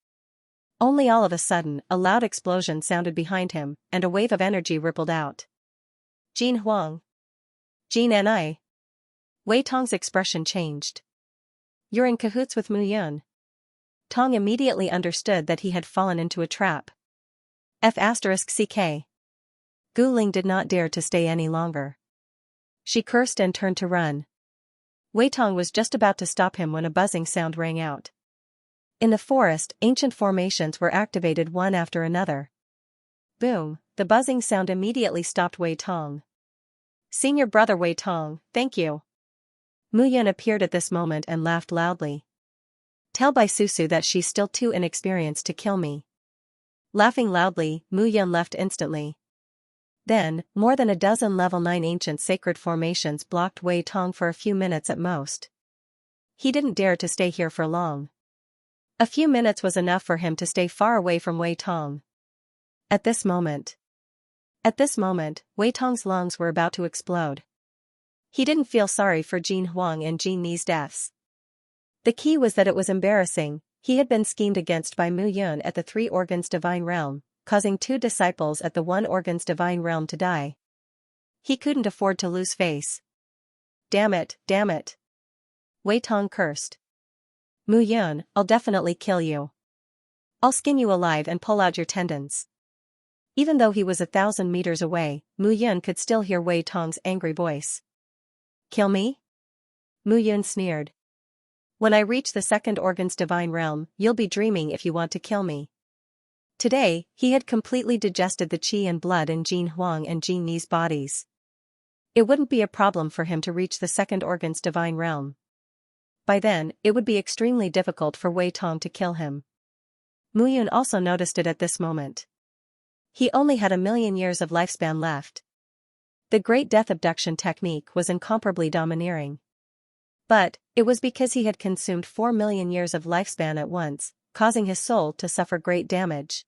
Only all of a sudden, a loud explosion sounded behind him, and a wave of energy rippled out. Jin Huang. Jin and I. Wei Tong's expression changed. You're in cahoots with Mu Yun. Tong immediately understood that he had fallen into a trap. F***ck. Gu Ling did not dare to stay any longer. She cursed and turned to run. Wei Tong was just about to stop him when a buzzing sound rang out. In the forest, ancient formations were activated one after another. Boom, the buzzing sound immediately stopped Wei Tong. Senior brother Wei Tong, thank you. Mu Yun appeared at this moment and laughed loudly. Tell Bai Susu that she's still too inexperienced to kill me. Laughing loudly, Mu Yun left instantly. Then, more than a dozen level 9 ancient sacred formations blocked Wei Tong for a few minutes at most. He didn't dare to stay here for long. A few minutes was enough for him to stay far away from Wei Tong. At this moment, Wei Tong's lungs were about to explode. He didn't feel sorry for Jin Huang and Jin Ni's deaths. The key was that it was embarrassing. He had been schemed against by Mu Yun at the 3 Organs Divine Realm, causing 2 disciples at the 1 Organs Divine Realm to die. He couldn't afford to lose face. Damn it. Wei Tong cursed. Mu Yun, I'll definitely kill you. I'll skin you alive and pull out your tendons. Even though he was 1,000 meters away, Mu Yun could still hear Wei Tong's angry voice. Kill me? Mu Yun sneered. When I reach the 2nd Organ's Divine Realm, you'll be dreaming if you want to kill me. Today, he had completely digested the qi and blood in Jin Huang and Jin Ni's bodies. It wouldn't be a problem for him to reach the 2nd Organ's Divine Realm. By then, it would be extremely difficult for Wei Tong to kill him. Mu Yun also noticed it at this moment. He only had 1,000,000 years of lifespan left. The Great Death Abduction technique was incomparably domineering. But, it was because he had consumed 4,000,000 years of lifespan at once, causing his soul to suffer great damage.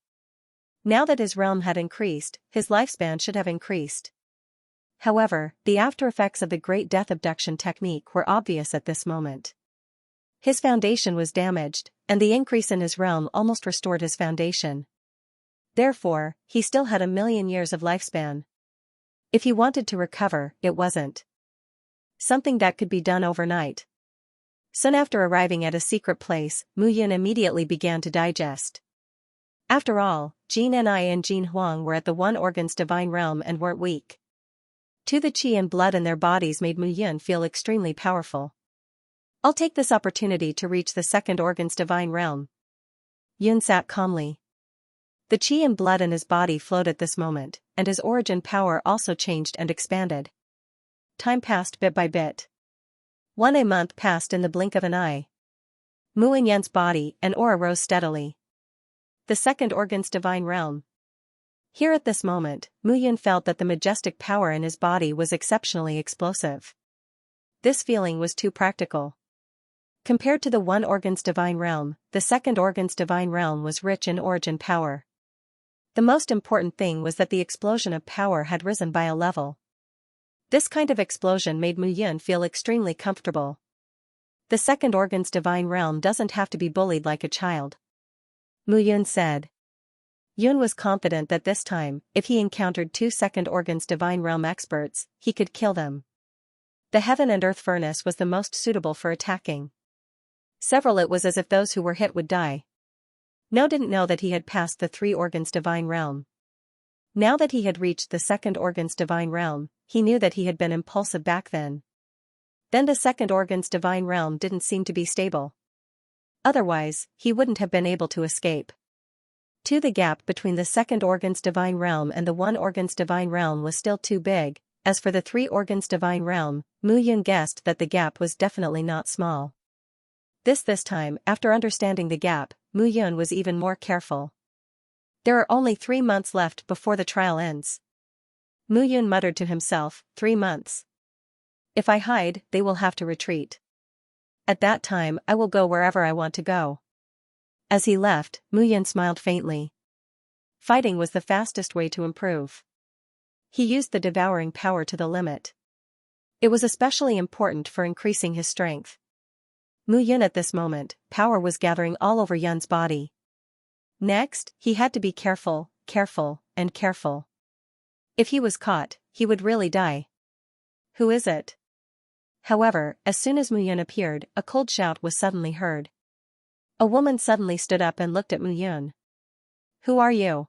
Now that his realm had increased, his lifespan should have increased. However, the after effects of the Great Death Abduction technique were obvious at this moment. His foundation was damaged, and the increase in his realm almost restored his foundation. Therefore, he still had 1,000,000 years of lifespan. If he wanted to recover, it wasn't something that could be done overnight. Soon after arriving at a secret place, Mu Yun immediately began to digest. After all, Jin and I and Jin Huang were at the 1 Organ's Divine Realm and weren't weak. The qi and blood in their bodies made Mu Yun feel extremely powerful. I'll take this opportunity to reach the 2nd Organ's Divine Realm. Yun sat calmly. The qi and blood in his body flowed at this moment, and his origin power also changed and expanded. Time passed bit by bit. 1 month passed in the blink of an eye. Mu Yun's body and aura rose steadily. The 2nd Organ's Divine Realm. Here at this moment, Mu Yun felt that the majestic power in his body was exceptionally explosive. This feeling was too practical. Compared to the 1 Organ's Divine Realm, the 2nd Organ's Divine Realm was rich in origin power. The most important thing was that the explosion of power had risen by a level. This kind of explosion made Mu Yun feel extremely comfortable. The second organ's divine realm doesn't have to be bullied like a child, Mu Yun said. Yun was confident that this time, if he encountered two second organ's divine realm experts, he could kill them. The heaven and earth furnace was the most suitable for attacking. Several it was as if those who were hit would die. No didn't know that he had passed the three organs divine realm. Now that he had reached the second organ's divine realm, he knew that he had been impulsive back then. Then the second organ's divine realm didn't seem to be stable. Otherwise, he wouldn't have been able to escape. The gap between the second organ's divine realm and the one organ's divine realm was still too big. As for the three organ's divine realm, Mu Yun guessed that the gap was definitely not small. This time, after understanding the gap, Mu Yun was even more careful. There are only 3 months left before the trial ends. Mu Yun muttered to himself, 3 months. If I hide, they will have to retreat. At that time I will go wherever I want to go. As he left, Mu Yun smiled faintly. Fighting was the fastest way to improve. He used the devouring power to the limit. It was especially important for increasing his strength. Mu Yun at this moment, power was gathering all over Yun's body. Next, he had to be careful, and careful. If he was caught, he would really die. Who is it? However, as soon as Mu Yun appeared, a cold shout was suddenly heard. A woman suddenly stood up and looked at Mu Yun. Who are you?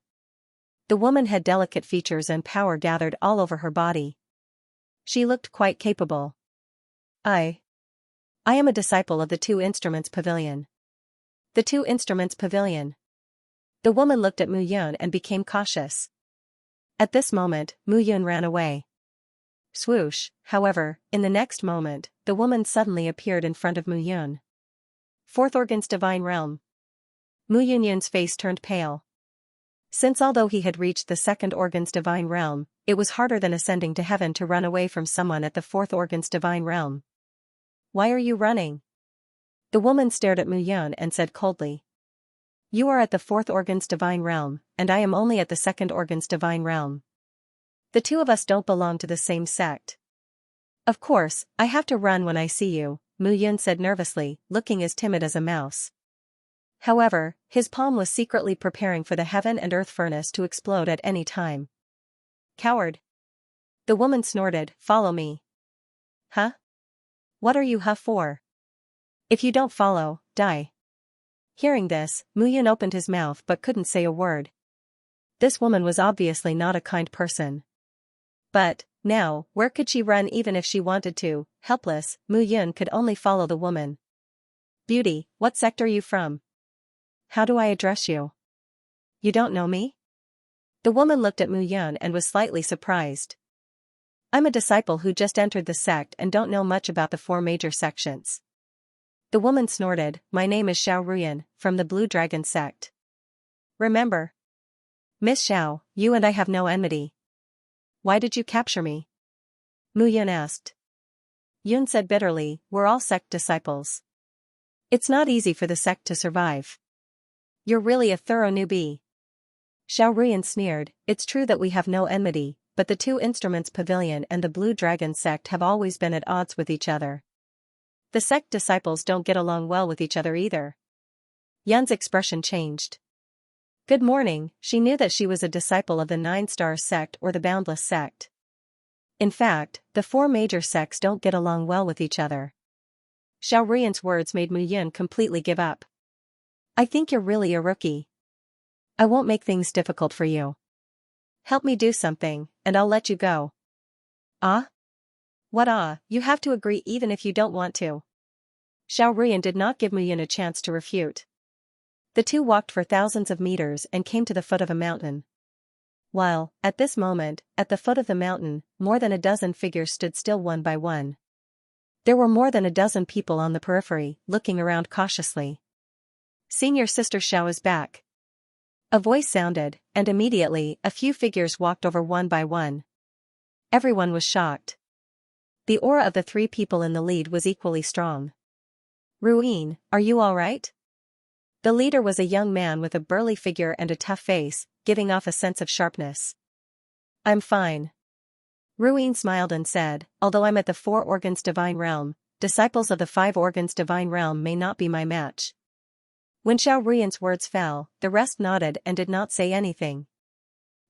The woman had delicate features and power gathered all over her body. She looked quite capable. I am a disciple of the Two Instruments Pavilion. The Two Instruments Pavilion. The woman looked at Mu Yun and became cautious. At this moment, Mu Yun ran away. Swoosh, however, in the next moment, the woman suddenly appeared in front of Mu Yun. Fourth organ's divine realm. Mu Yun's face turned pale. Since although he had reached the second organ's divine realm, it was harder than ascending to heaven to run away from someone at the fourth organ's divine realm. Why are you running? The woman stared at Mu Yun and said coldly. You are at the fourth organ's divine realm, and I am only at the second organ's divine realm. The two of us don't belong to the same sect. Of course, I have to run when I see you, Mu Yun said nervously, looking as timid as a mouse. However, his palm was secretly preparing for the heaven and earth furnace to explode at any time. Coward! The woman snorted, follow me. Huh? What are you for? If you don't follow, die. Hearing this, Mu Yun opened his mouth but couldn't say a word. This woman was obviously not a kind person. But, now, where could she run even if she wanted to? Helpless, Mu Yun could only follow the woman. Beauty, what sect are you from? How do I address you? You don't know me? The woman looked at Mu Yun and was slightly surprised. I'm a disciple who just entered the sect and don't know much about the 4 major sections. The woman snorted, my name is Xiaoruyan, from the Blue Dragon sect. Remember? Miss Xiao, you and I have no enmity. Why did you capture me? Mu Yun asked. Yun said bitterly, we're all sect disciples. It's not easy for the sect to survive. You're really a thorough newbie. Xiaoruyan sneered, it's true that we have no enmity, but the Two Instruments Pavilion and the Blue Dragon sect have always been at odds with each other. The sect disciples don't get along well with each other either. Yun's expression changed. Good morning, she knew that she was a disciple of the 9-star sect or the Boundless sect. In fact, the 4 major sects don't get along well with each other. Xiaoruyan's words made Mu Yun completely give up. I think you're really a rookie. I won't make things difficult for you. Help me do something, and I'll let you go. Ah? What you have to agree even if you don't want to. Xiaoruyan did not give Mu Yun a chance to refute. The two walked for thousands of meters and came to the foot of a mountain. While, at this moment, at the foot of the mountain, more than a dozen figures stood still one by one. There were more than a dozen people on the periphery, looking around cautiously. Senior Sister Xiao is back. A voice sounded, and immediately, a few figures walked over one by one. Everyone was shocked. The aura of the 3 people in the lead was equally strong. Ruin, are you all right? The leader was a young man with a burly figure and a tough face, giving off a sense of sharpness. I'm fine. Ruin smiled and said, although I'm at the 4 organs divine realm, disciples of the 5 organs divine realm may not be my match. When Xiao Ruian's words fell, the rest nodded and did not say anything.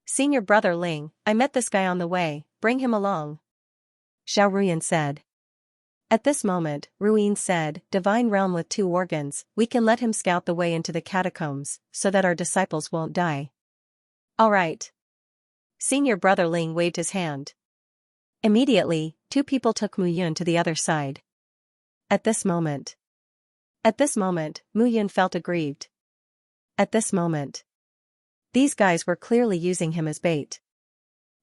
Senior brother Ling, I met this guy on the way, bring him along. Xiao Ruian said. At this moment, Ruin said, divine realm with 2 organs, we can let him scout the way into the catacombs, so that our disciples won't die. All right. Senior brother Ling waved his hand. Immediately, 2 people took Mu Yun to the other side. At this moment, Mu Yun felt aggrieved. At this moment. These guys were clearly using him as bait.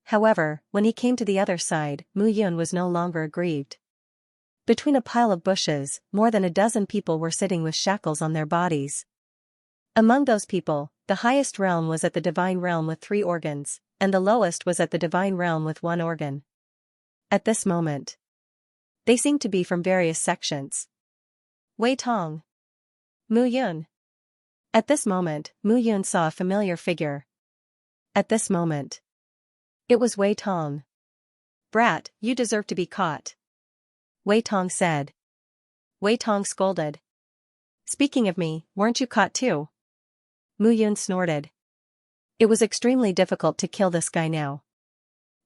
However, when he came to the other side, Mu Yun was no longer aggrieved. Between a pile of bushes, more than a dozen people were sitting with shackles on their bodies. Among those people, the highest realm was at the divine realm with 3 organs, and the lowest was at the divine realm with 1 organ. At this moment, they seemed to be from various sections. Wei Tong. Mu Yun. At this moment, Mu Yun saw a familiar figure. At this moment, it was Wei Tong. Brat, you deserve to be caught. Wei Tong said. Wei Tong scolded. Speaking of me, weren't you caught too? Mu Yun snorted. It was extremely difficult to kill this guy now.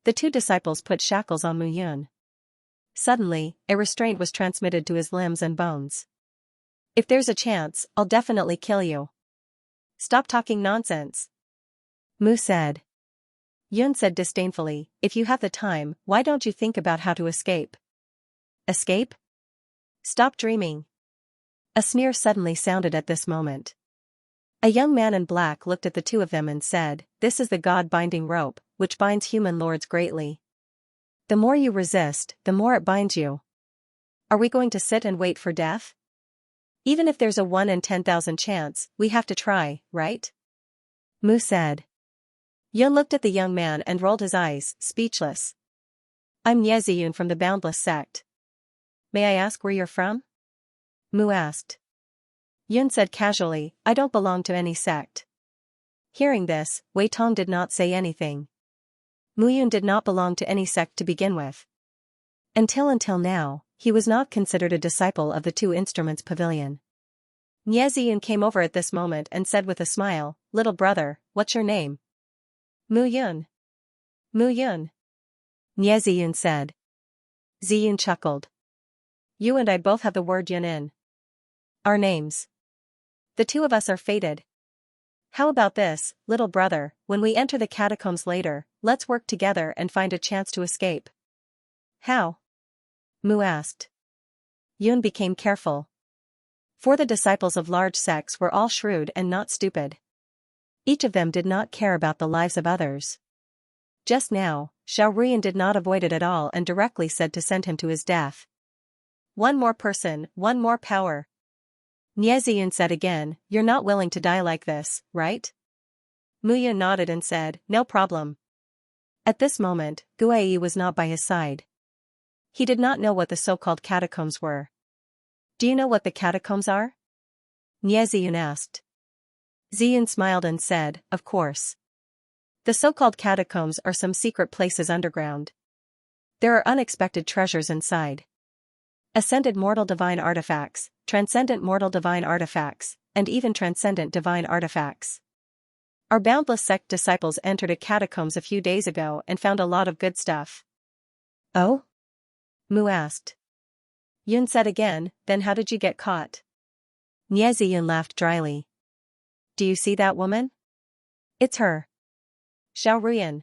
The 2 disciples put shackles on Mu Yun. Suddenly, a restraint was transmitted to his limbs and bones. If there's a chance, I'll definitely kill you. Stop talking nonsense. Mu said. Yun said disdainfully, if you have the time, why don't you think about how to escape? Escape? Stop dreaming. A sneer suddenly sounded at this moment. A young man in black looked at the 2 of them and said, this is the God-binding rope, which binds human lords greatly. The more you resist, the more it binds you. Are we going to sit and wait for death? Even if there's a 1 in 10,000 chance, we have to try, right? Mu said. Yun looked at the young man and rolled his eyes, speechless. I'm Nie Ziyun from the Boundless sect. May I ask where you're from? Mu asked. Yun said casually, I don't belong to any sect. Hearing this, Wei Tong did not say anything. Mu Yun did not belong to any sect to begin with. Until now, he was not considered a disciple of the 2 Instruments Pavilion. Nie Ziyun came over at this moment and said with a smile, little brother, what's your name? Mu Yun. Mu Yun. Nie Ziyun said. Ziyun chuckled. You and I both have the word Yun in our names. The 2 of us are fated. How about this, little brother, when we enter the catacombs later, let's work together and find a chance to escape. How? Mu asked. Yun became careful. For the disciples of large sects were all shrewd and not stupid. Each of them did not care about the lives of others. Just now, Xiao Ruian did not avoid it at all and directly said to send him to his death. 1 more person, 1 more power. Nie Ziyun said again, you're not willing to die like this, right? Mu Yun nodded and said, no problem. At this moment, Guai was not by his side. He did not know what the so-called catacombs were. Do you know what the catacombs are? Nie Ziyun asked. Ziyun smiled and said, of course. The so-called catacombs are some secret places underground. There are unexpected treasures inside. Ascended mortal divine artifacts, transcendent mortal divine artifacts, and even transcendent divine artifacts. Our Boundless sect disciples entered a catacombs a few days ago and found a lot of good stuff. Oh? Mu asked. Yun said again, then how did you get caught? Nie Ziyun laughed dryly. Do you see that woman? It's her. Xiao Ruian.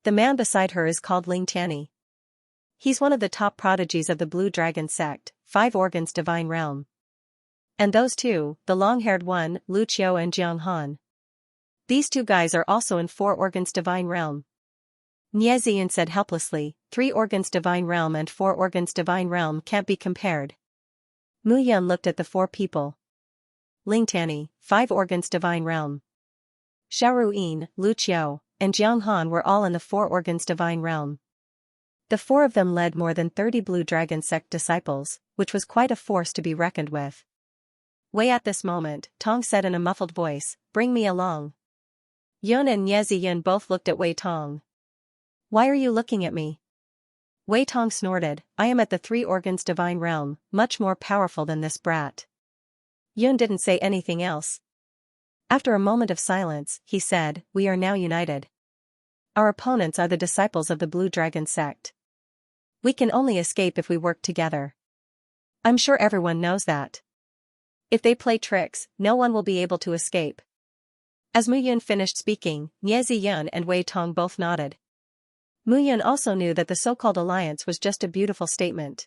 The man beside her is called Ling Tianyi. He's one of the top prodigies of the Blue Dragon sect, 5 organs divine realm. And those 2, the long-haired one, Lu Qiu and Jiang Han. These 2 guys are also in 4 organs divine realm. Nie Ziyun said helplessly, 3 organs divine realm and 4 organs divine realm can't be compared. Mu Yun looked at the 4 people. Ling Tianyi, 5 organs divine realm. Xiao Ruian, Lu Qiu, and Jiang Han were all in the 4 organs divine realm. The 4 of them led more than 30 Blue Dragon sect disciples, which was quite a force to be reckoned with. Wei at this moment, Tong said in a muffled voice, "Bring me along." Yun and Niezi Yun both looked at Wei Tong. "Why are you looking at me?" Wei Tong snorted, "I am at the Three Organs Divine Realm, much more powerful than this brat." Yun didn't say anything else. After a moment of silence, he said, "We are now united. Our opponents are the disciples of the Blue Dragon sect. We can only escape if we work together. I'm sure everyone knows that. If they play tricks, no one will be able to escape." As Mu Yun finished speaking, Niezi Yun and Wei Tong both nodded. Mu Yun also knew that the so-called alliance was just a beautiful statement.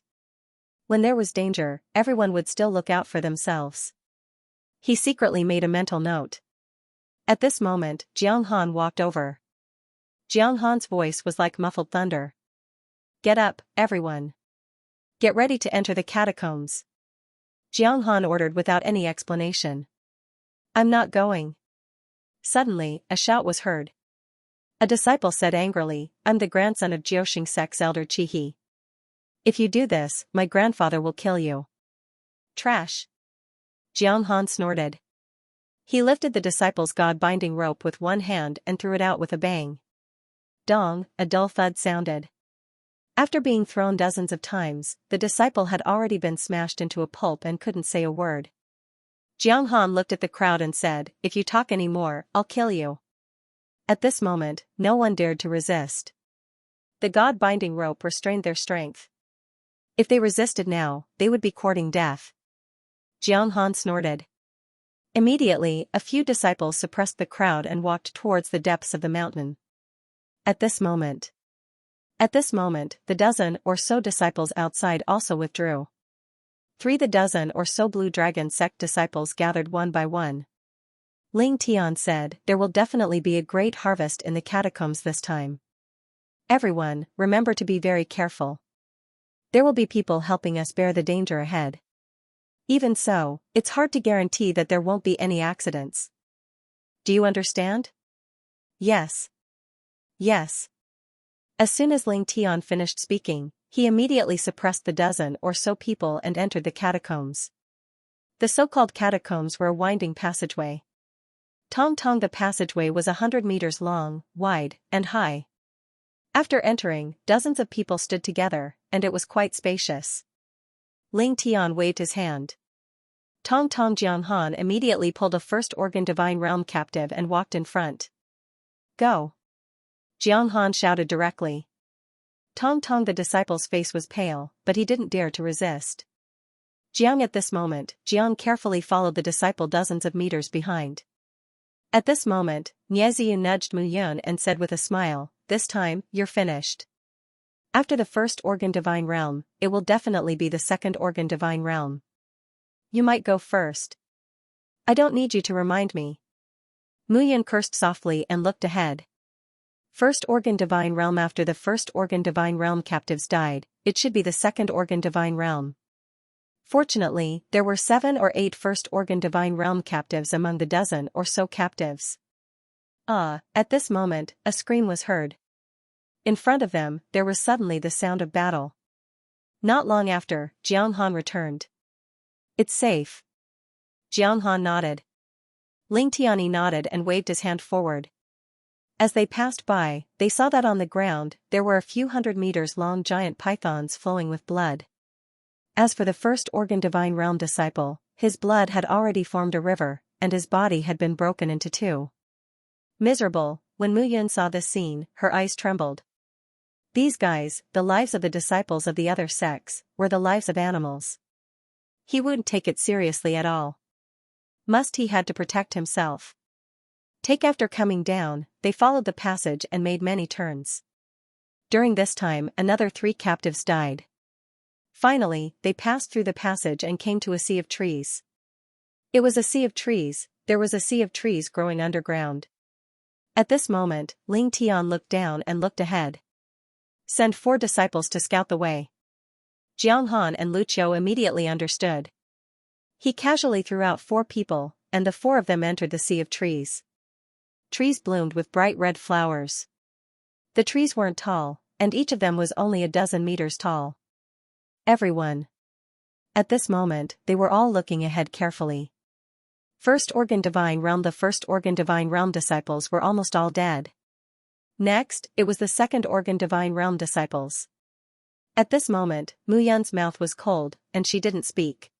When there was danger, everyone would still look out for themselves. He secretly made a mental note. At this moment, Jiang Han walked over. Jiang Han's voice was like muffled thunder. "Get up, everyone. Get ready to enter the catacombs." Jiang Han ordered without any explanation. "I'm not going." Suddenly, a shout was heard. A disciple said angrily, "I'm the grandson of Jiuxing sect's elder Chihi. If you do this, my grandfather will kill you." "Trash." Jiang Han snorted. He lifted the disciple's god-binding rope with one hand and threw it out with a bang. Dong, a dull thud sounded. After being thrown dozens of times, the disciple had already been smashed into a pulp and couldn't say a word. Jiang Han looked at the crowd and said, "If you talk any more, I'll kill you." At this moment, no one dared to resist. The god-binding rope restrained their strength. If they resisted now, they would be courting death. Jiang Han snorted. Immediately, a few disciples suppressed the crowd and walked towards the depths of the mountain. At this moment, the dozen or so disciples outside also withdrew. The dozen or so Blue Dragon sect disciples gathered one by one. Ling Tian said, "There will definitely be a great harvest in the catacombs this time. Everyone, remember to be very careful. There will be people helping us bear the danger ahead. Even so, it's hard to guarantee that there won't be any accidents. Do you understand?" "Yes. Yes." As soon as Ling Tian finished speaking, he immediately suppressed the dozen or so people and entered the catacombs. The so-called catacombs were a winding passageway. The passageway was 100 meters long, wide, and high. After entering, dozens of people stood together, and it was quite spacious. Ling Tian waved his hand. Jiang Han immediately pulled a first organ divine realm captive and walked in front. "Go!" Jiang Han shouted directly. The disciple's face was pale, but he didn't dare to resist. At this moment, Jiang carefully followed the disciple dozens of meters behind. At this moment, Niezi nudged Mu Yun and said with a smile, "This time, you're finished. After the first organ divine realm, it will definitely be the second organ divine realm. You might go first." "I don't need you to remind me." Mu Yun cursed softly and looked ahead. First organ divine realm. After the first organ divine realm captives died, it should be the second organ divine realm. Fortunately, there were 7 or 8 first organ divine realm captives among the dozen or so captives. At this moment, a scream was heard. In front of them, there was suddenly the sound of battle. Not long after, Jiang Han returned. "It's safe." Jiang Han nodded. Ling Tiani nodded and waved his hand forward. As they passed by, they saw that on the ground, there were a few 100 meters long giant pythons flowing with blood. As for the first organ divine realm disciple, his blood had already formed a river, and his body had been broken into 2. Miserable, when Mu Yun saw this scene, her eyes trembled. These guys, the lives of the disciples of the other sects, were the lives of animals. He wouldn't take it seriously at all. He had to protect himself. After coming down, they followed the passage and made many turns. During this time, another 3 captives died. Finally, they passed through the passage and came to a sea of trees. It was a sea of trees, there was a sea of trees growing underground. At this moment, Ling Tian looked down and looked ahead. "Send 4 disciples to scout the way." Jiang Han and Lu Qiu immediately understood. He casually threw out 4 people, and the 4 of them entered the sea of trees. Trees bloomed with bright red flowers. The trees weren't tall, and each of them was only a dozen meters tall. Everyone. At this moment, they were all looking ahead carefully. First Organ Divine Realm. The First Organ Divine Realm disciples were almost all dead. Next, it was the Second Organ Divine Realm disciples. At this moment, Mu Yun's mouth was cold, and she didn't speak.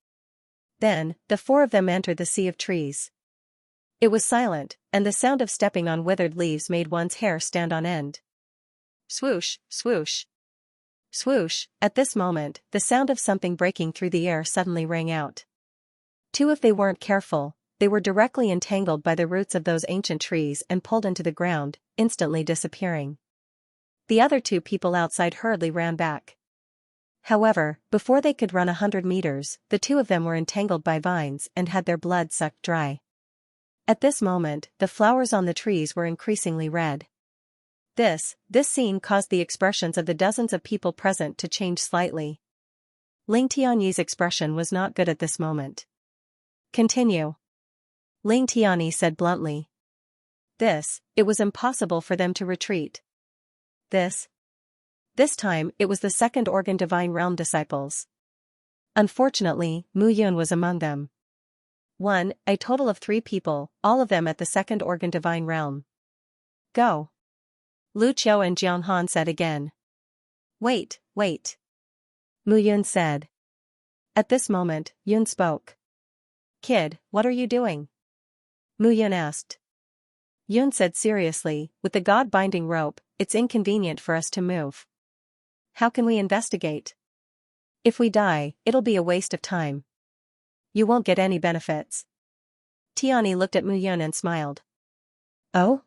Then, the four of them entered the sea of trees. It was silent, and the sound of stepping on withered leaves made one's hair stand on end. Swoosh, swoosh. Swoosh. At this moment, the sound of something breaking through the air suddenly rang out. If they weren't careful, they were directly entangled by the roots of those ancient trees and pulled into the ground, instantly disappearing. The other two people outside hurriedly ran back. However, before they could run 100 meters, the two of them were entangled by vines and had their blood sucked dry. At this moment, the flowers on the trees were increasingly red. This scene caused the expressions of the dozens of people present to change slightly. Ling Tianyi's expression was not good at this moment. Continue. Ling Tianyi said bluntly. It was impossible for them to retreat. This time, it was the Second Organ Divine Realm disciples. Unfortunately, Mu Yun was among them. A total of 3 people, all of them at the Second Organ Divine Realm. Go. Lu Qiu and Jiang Han said again. Wait. Mu Yun said. At this moment, Yun spoke. Kid, what are you doing? Mu Yun asked. Yun said seriously, with the God-binding rope, it's inconvenient for us to move. How can we investigate? If we die, it'll be a waste of time. You won't get any benefits. Tianyi looked at Mu Yun and smiled. Oh?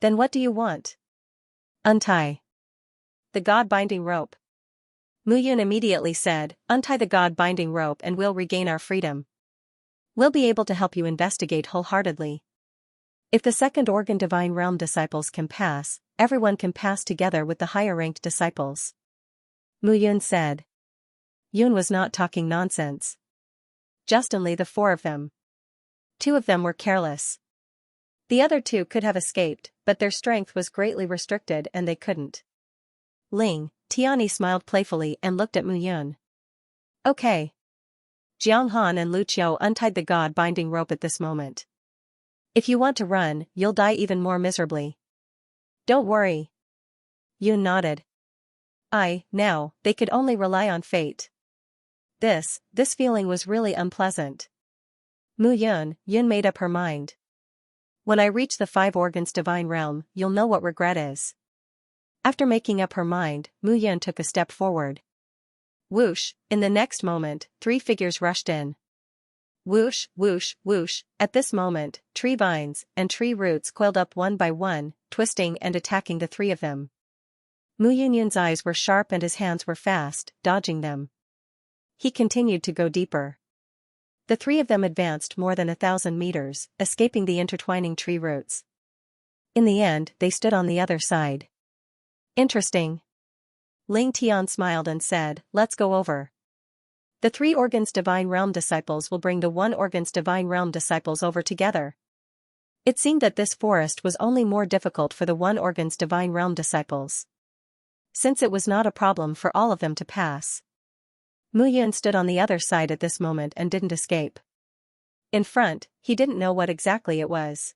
Then what do you want? Untie the God-binding rope. Mu Yun immediately said, untie the God-binding rope and we'll regain our freedom. We'll be able to help you investigate wholeheartedly. If the Second Organ Divine Realm disciples can pass, everyone can pass together with the higher-ranked disciples. Mu Yun said. Yun was not talking nonsense. Just only the 4 of them. 2 of them were careless. The other 2 could have escaped, but their strength was greatly restricted and they couldn't. Tianyi smiled playfully and looked at Mu Yun. Okay. Jiang Han and Lu Qiu untied the God-binding rope at this moment. If you want to run, you'll die even more miserably. Don't worry. Yun nodded. Now, they could only rely on fate. This feeling was really unpleasant. Yun made up her mind. When I reach the 5 Organs Divine Realm, you'll know what regret is. After making up her mind, Mu Yun took a step forward. Whoosh, in the next moment, 3 figures rushed in. Whoosh, whoosh, whoosh. At this moment, tree vines and tree roots coiled up one by one, twisting and attacking the 3 of them. Mu Yun's eyes were sharp and his hands were fast, dodging them. He continued to go deeper. The 3 of them advanced more than 1,000 meters, escaping the intertwining tree roots. In the end, they stood on the other side. Interesting. Ling Tian smiled and said, let's go over. The 3 Organs Divine Realm disciples will bring the 1 Organs Divine Realm disciples over together. It seemed that this forest was only more difficult for the 1 Organs Divine Realm disciples. Since it was not a problem for all of them to pass. Mu Yun stood on the other side at this moment and didn't escape. In front, he didn't know what exactly it was.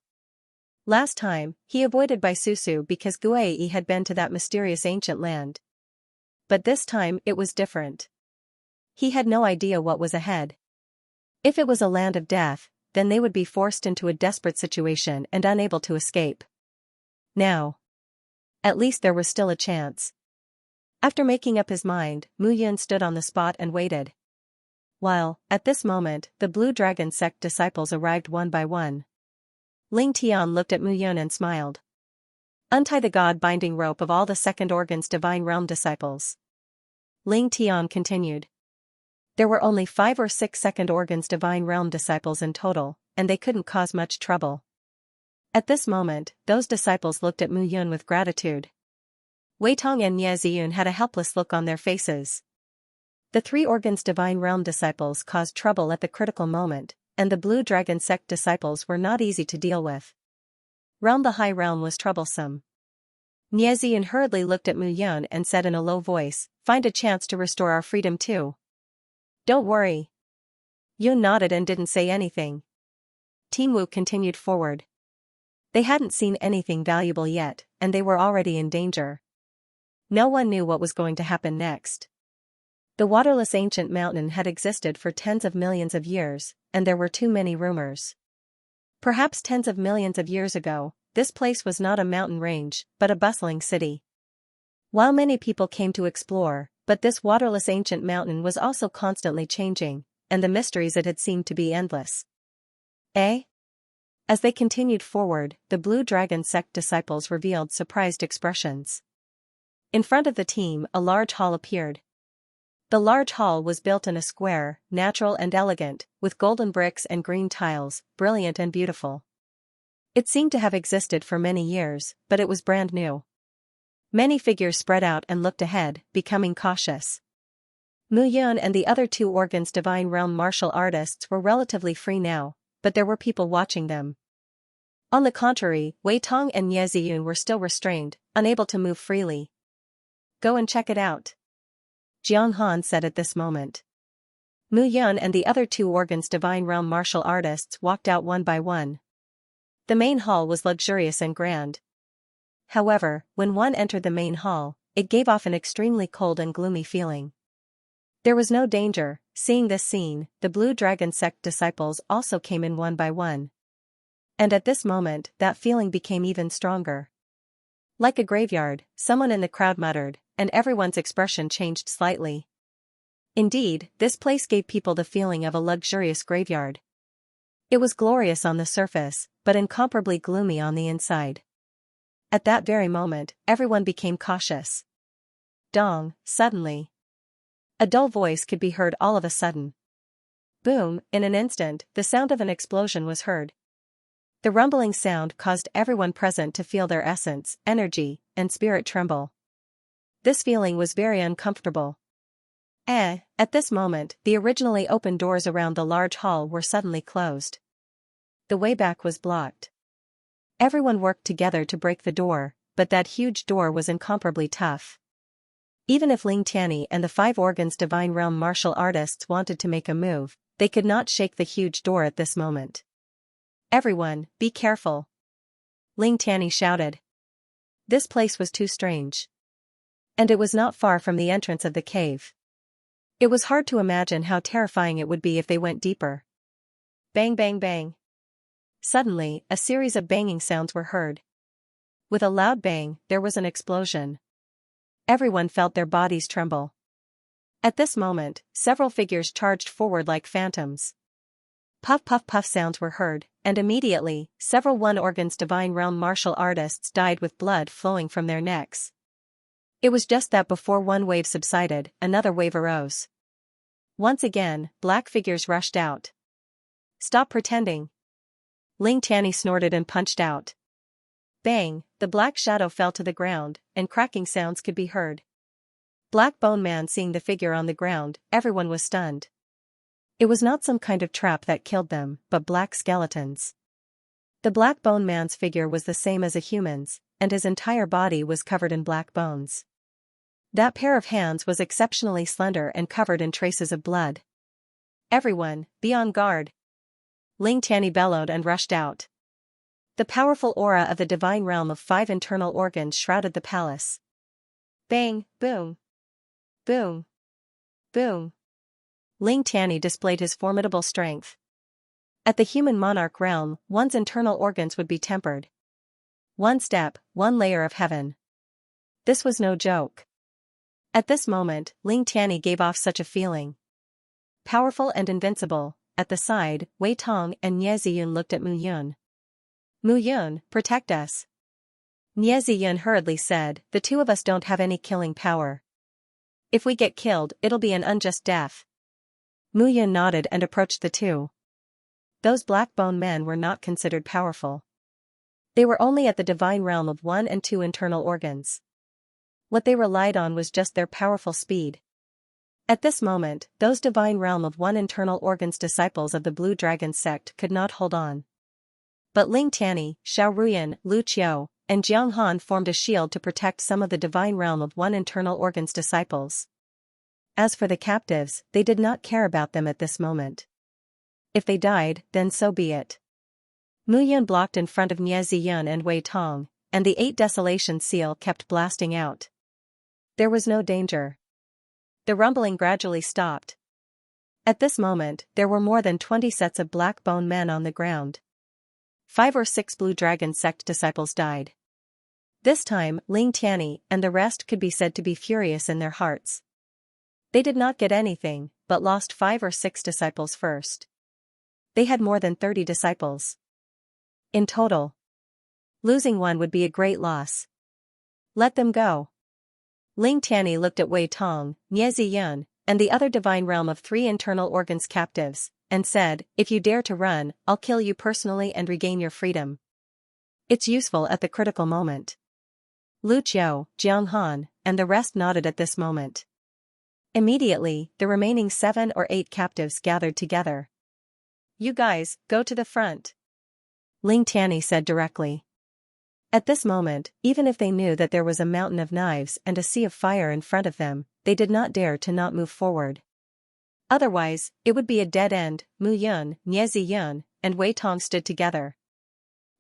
Last time, he avoided Bai Susu because Guai had been to that mysterious ancient land. But this time it was different. He had no idea what was ahead. If it was a land of death, then they would be forced into a desperate situation and unable to escape. Now. At least there was still a chance. After making up his mind, Mu Yun stood on the spot and waited. While, at this moment, the Blue Dragon sect disciples arrived one by one. Ling Tian looked at Mu Yun and smiled. Untie the God-binding rope of all the Second Organs Divine Realm disciples. Ling Tian continued. There were only 5 or 6 Second Organs Divine Realm disciples in total, and they couldn't cause much trouble. At this moment, those disciples looked at Mu Yun with gratitude. Wei Tong and Nie Ziyun had a helpless look on their faces. The 3 Organs Divine Realm disciples caused trouble at the critical moment, and the Blue Dragon sect disciples were not easy to deal with. Realm the High Realm was troublesome. Nie Ziyun hurriedly looked at Mu Yun and said in a low voice, find a chance to restore our freedom too. Don't worry. Yun nodded and didn't say anything. Team Wu continued forward. They hadn't seen anything valuable yet, and they were already in danger. No one knew what was going to happen next. The waterless ancient mountain had existed for tens of millions of years, and there were too many rumors. Perhaps tens of millions of years ago, this place was not a mountain range, but a bustling city. While many people came to explore, but this waterless ancient mountain was also constantly changing, and the mysteries it had seemed to be endless. Eh? As they continued forward, the Blue Dragon sect disciples revealed surprised expressions. In front of the team, a large hall appeared. The large hall was built in a square, natural and elegant, with golden bricks and green tiles, brilliant and beautiful. It seemed to have existed for many years, but it was brand new. Many figures spread out and looked ahead, becoming cautious. Mu Yun and the other two organs divine realm martial artists were relatively free now, but there were people watching them. On the contrary, Wei Tong and Ye Ziyun were still restrained, unable to move freely. Go and check it out, Jiang Han said at this moment. Mu Yun and the other two organs divine realm martial artists walked out one by one. The main hall was luxurious and grand. However, when one entered the main hall, it gave off an extremely cold and gloomy feeling. There was no danger. Seeing this scene, the Blue Dragon sect disciples also came in one by one. And at this moment, that feeling became even stronger. Like a graveyard, someone in the crowd muttered, and everyone's expression changed slightly. Indeed, this place gave people the feeling of a luxurious graveyard. It was glorious on the surface, but incomparably gloomy on the inside. At that very moment, everyone became cautious. Dong, suddenly. A dull voice could be heard all of a sudden. Boom, in an instant, the sound of an explosion was heard. The rumbling sound caused everyone present to feel their essence, energy, and spirit tremble. This feeling was very uncomfortable. At this moment, the originally open doors around the large hall were suddenly closed. The way back was blocked. Everyone worked together to break the door, but that huge door was incomparably tough. Even if Ling Tianyi and the 5 organs divine realm martial artists wanted to make a move, they could not shake the huge door at this moment. Everyone, be careful, Ling Tianyi shouted. This place was too strange. And it was not far from the entrance of the cave. It was hard to imagine how terrifying it would be if they went deeper. Bang bang bang. Suddenly, a series of banging sounds were heard. With a loud bang, there was an explosion. Everyone felt their bodies tremble. At this moment, several figures charged forward like phantoms. Puff puff puff sounds were heard, and immediately, several one organs divine realm martial artists died with blood flowing from their necks. It was just that before one wave subsided, another wave arose. Once again, black figures rushed out. Stop pretending. Ling Tianyi snorted and punched out. Bang, the black shadow fell to the ground, and cracking sounds could be heard. Black Bone Man seeing the figure on the ground, everyone was stunned. It was not some kind of trap that killed them, but black skeletons. The Black Bone Man's figure was the same as a human's, and his entire body was covered in black bones. That pair of hands was exceptionally slender and covered in traces of blood. Everyone, be on guard. Ling Tianyi bellowed and rushed out. The powerful aura of the divine realm of 5 internal organs shrouded the palace. Bang, boom. Boom. Boom. Ling Tianyi displayed his formidable strength. At the human monarch realm, one's internal organs would be tempered. One step, one layer of heaven. This was no joke. At this moment, Ling Tianyi gave off such a feeling. Powerful and invincible. At the side, Wei Tong and Ye Ziyun looked at Mu Yun. Mu Yun, protect us. Ye Ziyun hurriedly said, the two of us don't have any killing power. If we get killed, it'll be an unjust death. Mu Yun nodded and approached the two. Those Black Bone men were not considered powerful. They were only at the divine realm of 1 and 2 internal organs. What they relied on was just their powerful speed. At this moment, those divine realm of 1 internal organs disciples of the Blue Dragon sect could not hold on. But Ling Tianyi, Xiao Ruyan, Lu Qiu, and Jiang Han formed a shield to protect some of the divine realm of 1 internal organs disciples. As for the captives, they did not care about them at this moment. If they died, then so be it. Mu Yun blocked in front of Nie Ziyun and Wei Tong, and the 8 desolation seal kept blasting out. There was no danger. The rumbling gradually stopped. At this moment, there were more than 20 sets of black bone men on the ground. 5 or 6 Blue Dragon sect disciples died. This time, Ling Tianyi and the rest could be said to be furious in their hearts. They did not get anything, but lost 5 or 6 disciples first. They had more than 30 disciples. In total, losing one would be a great loss. Let them go. Ling Tianyi looked at Wei Tong, Nie Ziyun, and the other divine realm of 3 internal organs captives, and said, "If you dare to run, I'll kill you personally and regain your freedom. It's useful at the critical moment." Lu Qiu, Jiang Han, and the rest nodded at this moment. Immediately, the remaining 7 or 8 captives gathered together. "You guys, go to the front," Ling Tianyi said directly. At this moment, even if they knew that there was a mountain of knives and a sea of fire in front of them, they did not dare to not move forward. Otherwise, it would be a dead end. Mu Yun, Nie Ziyun, and Wei Tong stood together.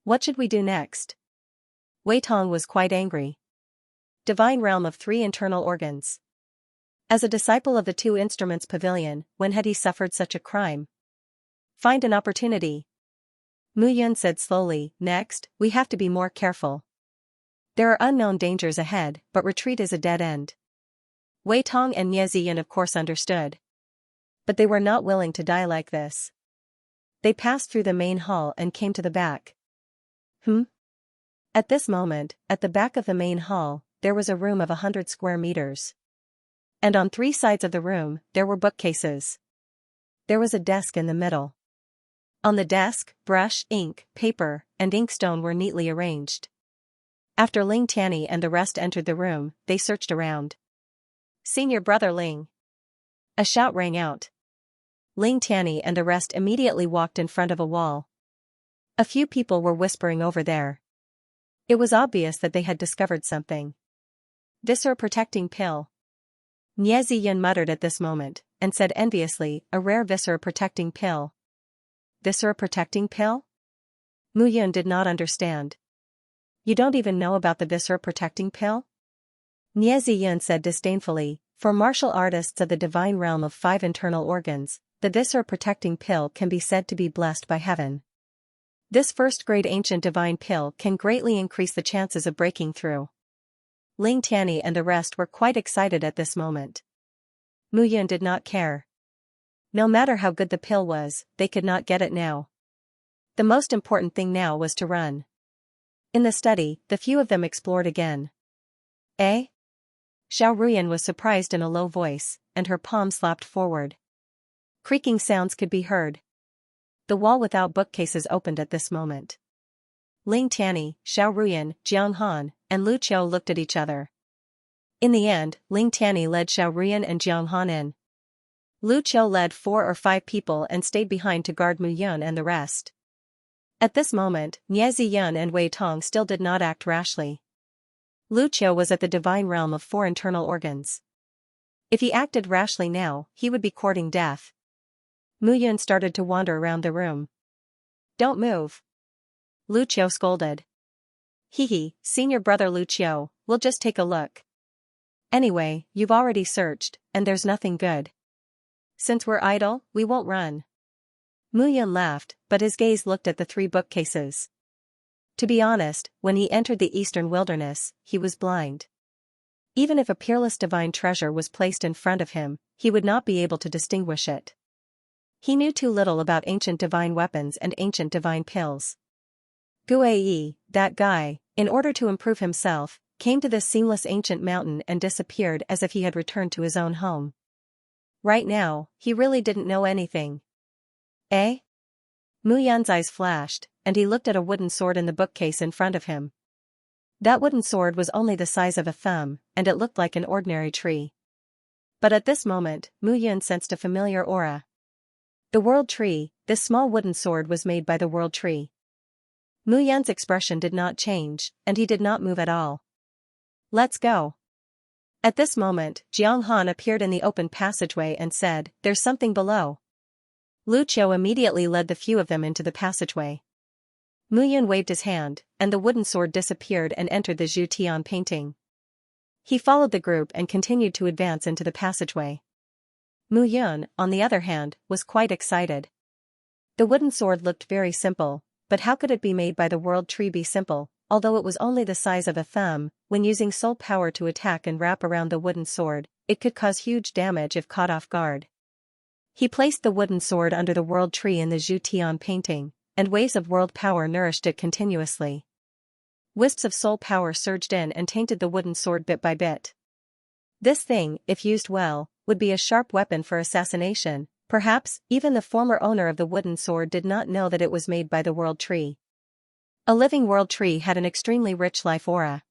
What should we do next? Wei Tong was quite angry. Divine realm of 3 internal organs. As a disciple of the 2 instruments pavilion, when had he suffered such a crime? Find an opportunity. Mu Yun said slowly, "Next, we have to be more careful. There are unknown dangers ahead, but retreat is a dead end." Wei Tong and Nie Ziyun of course understood. But they were not willing to die like this. They passed through the main hall and came to the back. At this moment, at the back of the main hall, there was a room of 100 square meters. And on 3 sides of the room, there were bookcases. There was a desk in the middle. On the desk, brush, ink, paper, and inkstone were neatly arranged. After Ling Tianyi and the rest entered the room, they searched around. "Senior brother Ling!" A shout rang out. Ling Tianyi and the rest immediately walked in front of a wall. A few people were whispering over there. It was obvious that they had discovered something. "Viscera protecting pill," Nie Ziyun muttered at this moment, and said enviously, "A rare viscera protecting pill." Viscera protecting pill? Mu Yun did not understand. "You don't even know about the viscera protecting pill?" Nie Ziyun said disdainfully, "For martial artists of the divine realm of 5 internal organs, the viscera protecting pill can be said to be blessed by heaven. This first-grade ancient divine pill can greatly increase the chances of breaking through." Ling Tianyi and the rest were quite excited at this moment. Mu Yun did not care. No matter how good the pill was, they could not get it now. The most important thing now was to run. In the study, the few of them explored again. "Eh?" Xiao Ruyan was surprised in a low voice, and her palm slapped forward. Creaking sounds could be heard. The wall without bookcases opened at this moment. Ling Tianyi, Xiao Ruyan, Jiang Han, and Lu Qiu looked at each other. In the end, Ling Tianyi led Xiao Ruyan and Jiang Han in. Lu Qiu led 4 or 5 people and stayed behind to guard Mu Yun and the rest. At this moment, Nie Ziyun and Wei Tong still did not act rashly. Lu Qiu was at the divine realm of 4 internal organs. If he acted rashly now, he would be courting death. Mu Yun started to wander around the room. "Don't move," Lu Qiu scolded. "Hee, senior brother Lu Qiu, we'll just take a look. Anyway, you've already searched, and there's nothing good. Since we're idle, we won't run." Mu Yun laughed, but his gaze looked at the 3 bookcases. To be honest, when he entered the eastern wilderness, he was blind. Even if a peerless divine treasure was placed in front of him, he would not be able to distinguish it. He knew too little about ancient divine weapons and ancient divine pills. Guai, that guy, in order to improve himself, came to this seamless ancient mountain and disappeared as if he had returned to his own home. Right now, he really didn't know anything. "Eh?" Mu Yun's eyes flashed, and he looked at a wooden sword in the bookcase in front of him. That wooden sword was only the size of a thumb, and it looked like an ordinary tree. But at this moment, Mu Yun sensed a familiar aura. The world tree, this small wooden sword was made by the world tree. Mu Yun's expression did not change, and he did not move at all. "Let's go." At this moment, Jiang Han appeared in the open passageway and said, "There's something below." Lu Qiu immediately led the few of them into the passageway. Mu Yun waved his hand, and the wooden sword disappeared and entered the Zhu Tian painting. He followed the group and continued to advance into the passageway. Mu Yun, on the other hand, was quite excited. The wooden sword looked very simple, but how could it be made by the world tree be simple? Although it was only the size of a thumb, when using soul power to attack and wrap around the wooden sword, it could cause huge damage if caught off guard. He placed the wooden sword under the world tree in the Zhu Tian painting, and waves of world power nourished it continuously. Wisps of soul power surged in and tainted the wooden sword bit by bit. This thing, if used well, would be a sharp weapon for assassination. Perhaps, even the former owner of the wooden sword did not know that it was made by the world tree. A living world tree had an extremely rich life aura.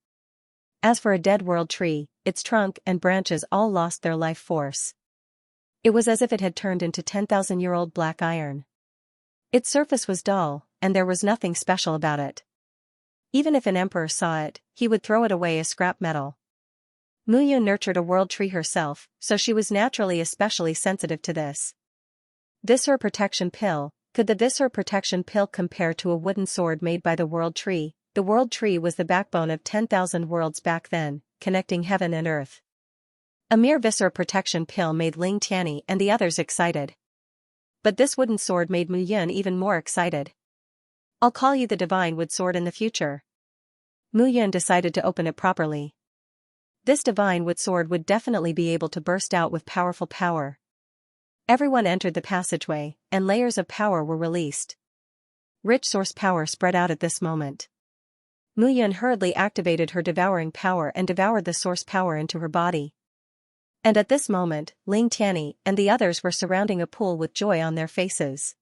As for a dead world tree, its trunk and branches all lost their life force. It was as if it had turned into 10,000-year-old black iron. Its surface was dull, and there was nothing special about it. Even if an emperor saw it, he would throw it away as scrap metal. Mu Yun nurtured a world tree herself, so she was naturally especially sensitive to this. Viscera protection pill. Could the viscera protection pill compare to a wooden sword made by the world tree? The world tree was the backbone of 10,000 worlds back then, connecting heaven and earth. A mere viscera protection pill made Ling Tianyi and the others excited. But this wooden sword made Mu Yun even more excited. I'll call you the divine wood sword in the future. Mu Yun decided to open it properly. This divine wood sword would definitely be able to burst out with powerful power. Everyone entered the passageway, and layers of power were released. Rich source power spread out at this moment. Mu Yun hurriedly activated her devouring power and devoured the source power into her body. And at this moment, Ling Tianyi and the others were surrounding a pool with joy on their faces.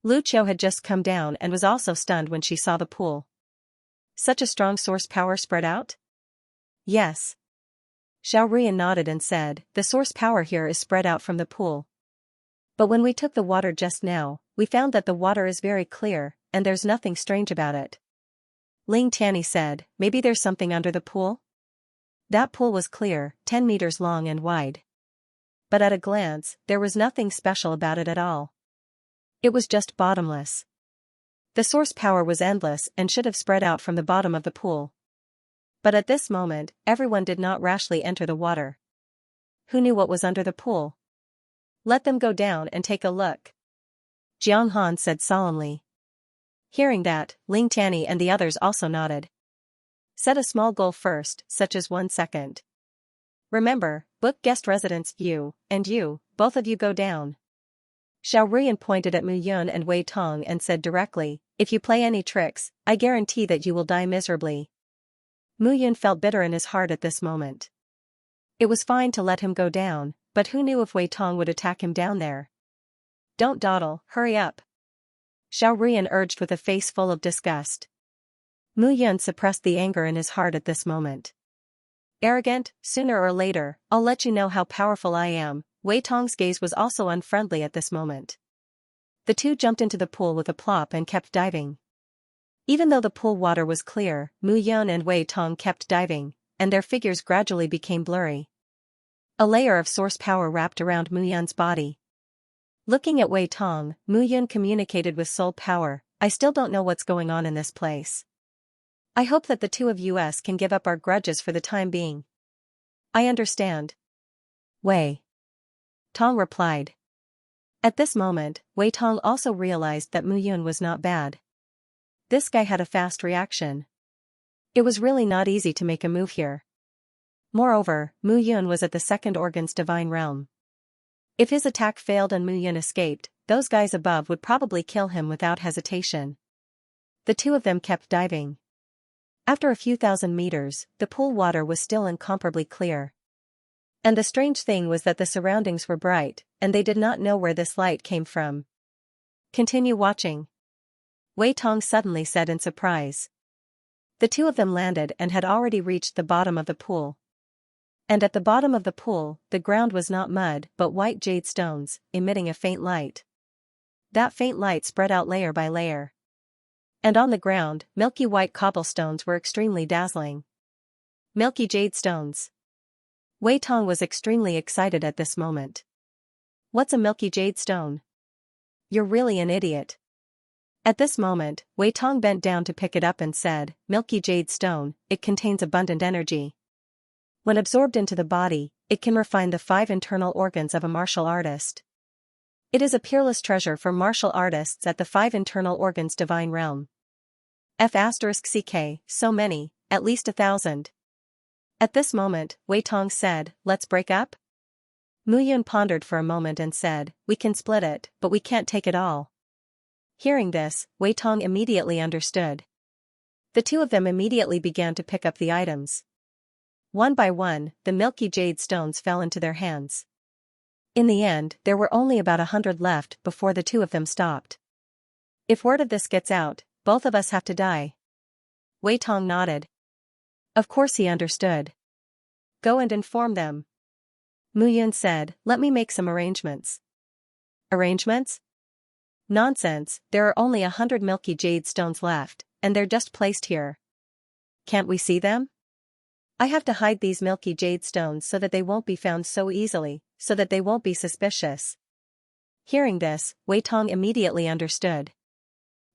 Lu Qiu had just come down and was also stunned when she saw the pool. Such a strong source power spread out? Yes. Xiao Rian nodded and said, the source power here is spread out from the pool. But when we took the water just now, we found that the water is very clear, and there's nothing strange about it. Ling Tianyi said, maybe there's something under the pool? That pool was clear, 10 meters long and wide. But at a glance, there was nothing special about it at all. It was just bottomless. The source power was endless and should have spread out from the bottom of the pool. But at this moment, everyone did not rashly enter the water. Who knew what was under the pool? Let them go down and take a look. Jiang Han said solemnly. Hearing that, Ling Tianyi and the others also nodded. Set a small goal first, such as 1 second. Remember, book guest residence, you, and you, both of you go down. Xiao Rian pointed at Mu Yun and Wei Tong and said directly, if you play any tricks, I guarantee that you will die miserably. Mu Yun felt bitter in his heart at this moment. It was fine to let him go down, but who knew if Wei Tong would attack him down there? Don't dawdle, hurry up. Xiao Rian urged with a face full of disgust. Mu Yun suppressed the anger in his heart at this moment. Arrogant, sooner or later, I'll let you know how powerful I am. Wei Tong's gaze was also unfriendly at this moment. The two jumped into the pool with a plop and kept diving. Even though the pool water was clear, Mu Yun and Wei Tong kept diving, and their figures gradually became blurry. A layer of source power wrapped around Mu Yun's body. Looking at Wei Tong, Mu Yun communicated with soul power, I still don't know what's going on in this place. I hope that the two of us can give up our grudges for the time being. I understand. Wei Tong replied. At this moment, Wei Tong also realized that Mu Yun was not bad. This guy had a fast reaction. It was really not easy to make a move here. Moreover, Mu Yun was at the second organ's divine realm. If his attack failed and Mu Yun escaped, those guys above would probably kill him without hesitation. The two of them kept diving. After a few thousand meters, the pool water was still incomparably clear. And the strange thing was that the surroundings were bright, and they did not know where this light came from. Continue watching. Wei Tong suddenly said in surprise. The two of them landed and had already reached the bottom of the pool. And at the bottom of the pool, the ground was not mud but white jade stones, emitting a faint light. That faint light spread out layer by layer. And on the ground, milky white cobblestones were extremely dazzling. Milky jade stones. Wei Tong was extremely excited at this moment. What's a milky jade stone? You're really an idiot. At this moment, Wei Tong bent down to pick it up and said, "Milky jade stone, it contains abundant energy. When absorbed into the body, it can refine the 5 internal organs of a martial artist. It is a peerless treasure for martial artists at the 5 internal organs divine realm. F*ck, so many, at least 1,000. At this moment, Wei Tong said, "Let's break up?" Mu Yun pondered for a moment and said, "We can split it, but we can't take it all." Hearing this, Wei Tong immediately understood. The two of them immediately began to pick up the items. One by one, the milky jade stones fell into their hands. In the end, there were only about 100 left before the two of them stopped. "If word of this gets out, both of us have to die." Wei Tong nodded. Of course he understood. "Go and inform them." Mu Yun said, "Let me make some arrangements." "Arrangements? Nonsense, there are only 100 milky jade stones left, and they're just placed here. Can't we see them? I have to hide these milky jade stones so that they won't be found so easily, so that they won't be suspicious." Hearing this, Wei Tong immediately understood.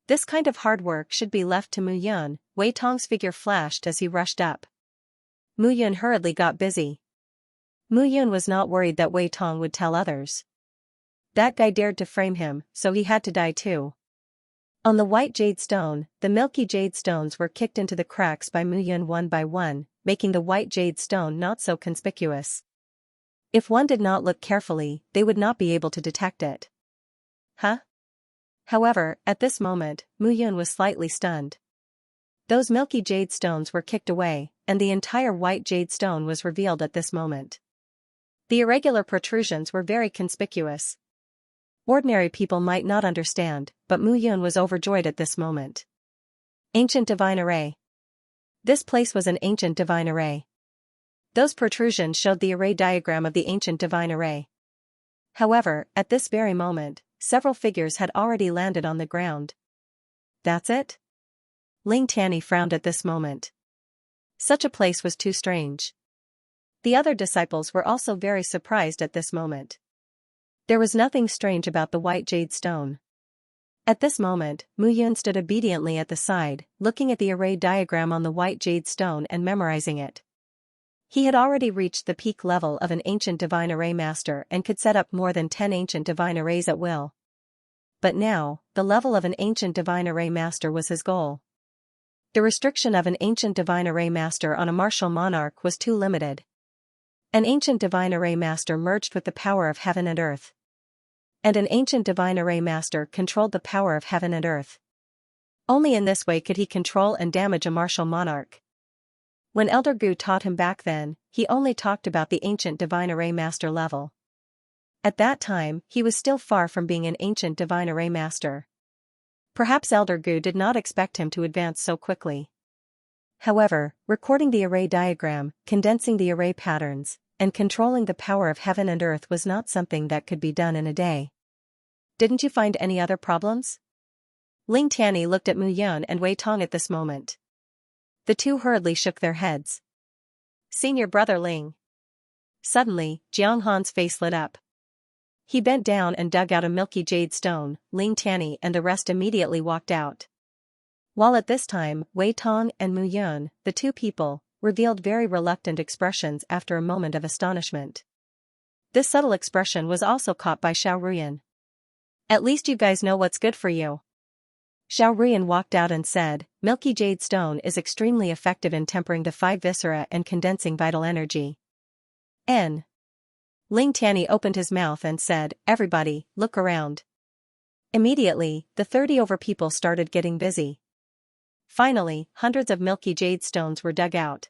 This kind of hard work should be left to Mu Yun. Wei Tong's figure flashed as he rushed up. Mu Yun hurriedly got busy. Mu Yun was not worried that Wei Tong would tell others. That guy dared to frame him, so he had to die too. On the white jade stone, the milky jade stones were kicked into the cracks by Mu Yun one by one, making the white jade stone not so conspicuous. If one did not look carefully, they would not be able to detect it. Huh? However, at this moment, Mu Yun was slightly stunned. Those milky jade stones were kicked away, and the entire white jade stone was revealed at this moment. The irregular protrusions were very conspicuous. Ordinary people might not understand, but Mu Yun was overjoyed at this moment. Ancient divine array. This place was an ancient divine array. Those protrusions showed the array diagram of the ancient divine array. However, at this very moment, several figures had already landed on the ground. That's it? Ling Tianyi frowned at this moment. Such a place was too strange. The other disciples were also very surprised at this moment. There was nothing strange about the white jade stone. At this moment, Mu Yun stood obediently at the side, looking at the array diagram on the white jade stone and memorizing it. He had already reached the peak level of an ancient divine array master and could set up more than 10 ancient divine arrays at will. But now, the level of an ancient divine array master was his goal. The restriction of an ancient divine array master on a martial monarch was too limited. An ancient divine array master merged with the power of heaven and earth. And an ancient divine array master controlled the power of heaven and earth. Only in this way could he control and damage a martial monarch. When Elder Gu taught him back then, he only talked about the ancient divine array master level. At that time, he was still far from being an ancient divine array master. Perhaps Elder Gu did not expect him to advance so quickly. However, recording the array diagram, condensing the array patterns, and controlling the power of heaven and earth was not something that could be done in a day. Didn't you find any other problems? Ling Tianyi looked at Mu Yun and Wei Tong at this moment. The two hurriedly shook their heads. Senior brother Ling. Suddenly, Jiang Han's face lit up. He bent down and dug out a milky jade stone. Ling Tianyi and the rest immediately walked out. While at this time, Wei Tong and Mu Yun, the two people, revealed very reluctant expressions after a moment of astonishment. This subtle expression was also caught by Xiao Ruyan. At least you guys know what's good for you. Xiao Ruyan walked out and said, Milky jade stone is extremely effective in tempering the 5 viscera and condensing vital energy. N. Ling Tianyi opened his mouth and said, everybody, look around. Immediately, the 30 over people started getting busy. Finally, hundreds of milky jade stones were dug out.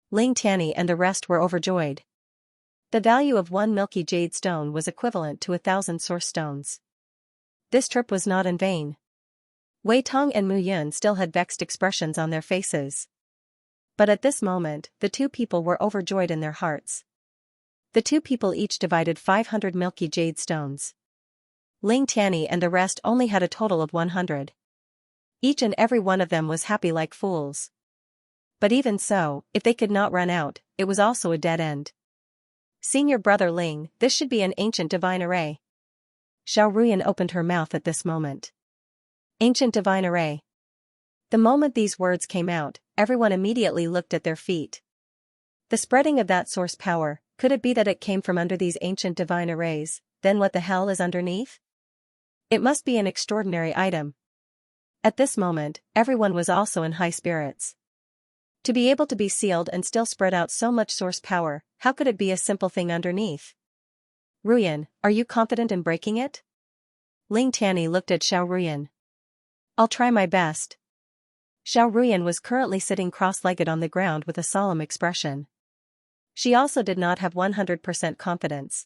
Ling Tianyi and the rest were overjoyed. The value of 1 milky jade stone was equivalent to 1,000 source stones. This trip was not in vain. Wei Tong and Mu Yun still had vexed expressions on their faces. But at this moment, the two people were overjoyed in their hearts. The two people each divided 500 milky jade stones. Ling Tianyi and the rest only had a total of 100. Each and every one of them was happy like fools. But even so, if they could not run out, it was also a dead end. Senior brother Ling, this should be an ancient divine array. Xiao Ruyan opened her mouth at this moment. Ancient divine array. The moment these words came out, everyone immediately looked at their feet. The spreading of that source power, could it be that it came from under these ancient divine arrays? Then what the hell is underneath? It must be an extraordinary item. At this moment, everyone was also in high spirits. To be able to be sealed and still spread out so much source power, how could it be a simple thing underneath? Ruyan, are you confident in breaking it? Ling Tianyi looked at Xiao Ruyan. I'll try my best. Xiao Ruyan was currently sitting cross-legged on the ground with a solemn expression. She also did not have 100% confidence.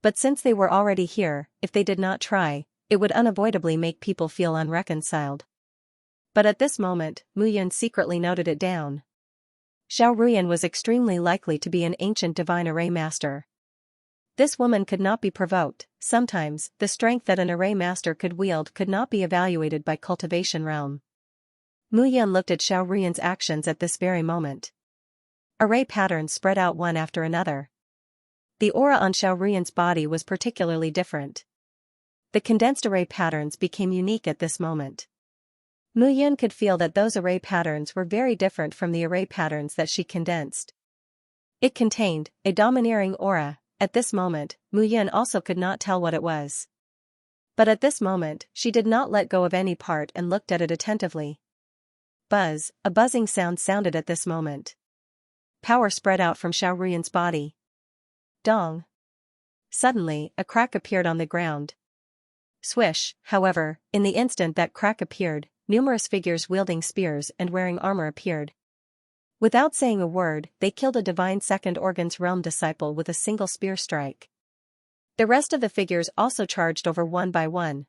But since they were already here, if they did not try, it would unavoidably make people feel unreconciled. But at this moment, Mu Yun secretly noted it down. Xiao Ruyan was extremely likely to be an ancient divine array master. This woman could not be provoked. Sometimes, the strength that an array master could wield could not be evaluated by cultivation realm. Mu Yun looked at Xiao Ruyan's actions at this very moment. Array patterns spread out one after another. The aura on Xiao Ruyan's body was particularly different. The condensed array patterns became unique at this moment. Mu Yun could feel that those array patterns were very different from the array patterns that she condensed. It contained a domineering aura. At this moment, Mu Yun also could not tell what it was. But at this moment, she did not let go of any part and looked at it attentively. Buzz, a buzzing sound sounded at this moment. Power spread out from Xiao Ruyan's body. Dong. Suddenly, a crack appeared on the ground. Swish, however, in the instant that crack appeared, numerous figures wielding spears and wearing armor appeared. Without saying a word, they killed a divine second organ's realm disciple with a single spear strike. The rest of the figures also charged over one by one.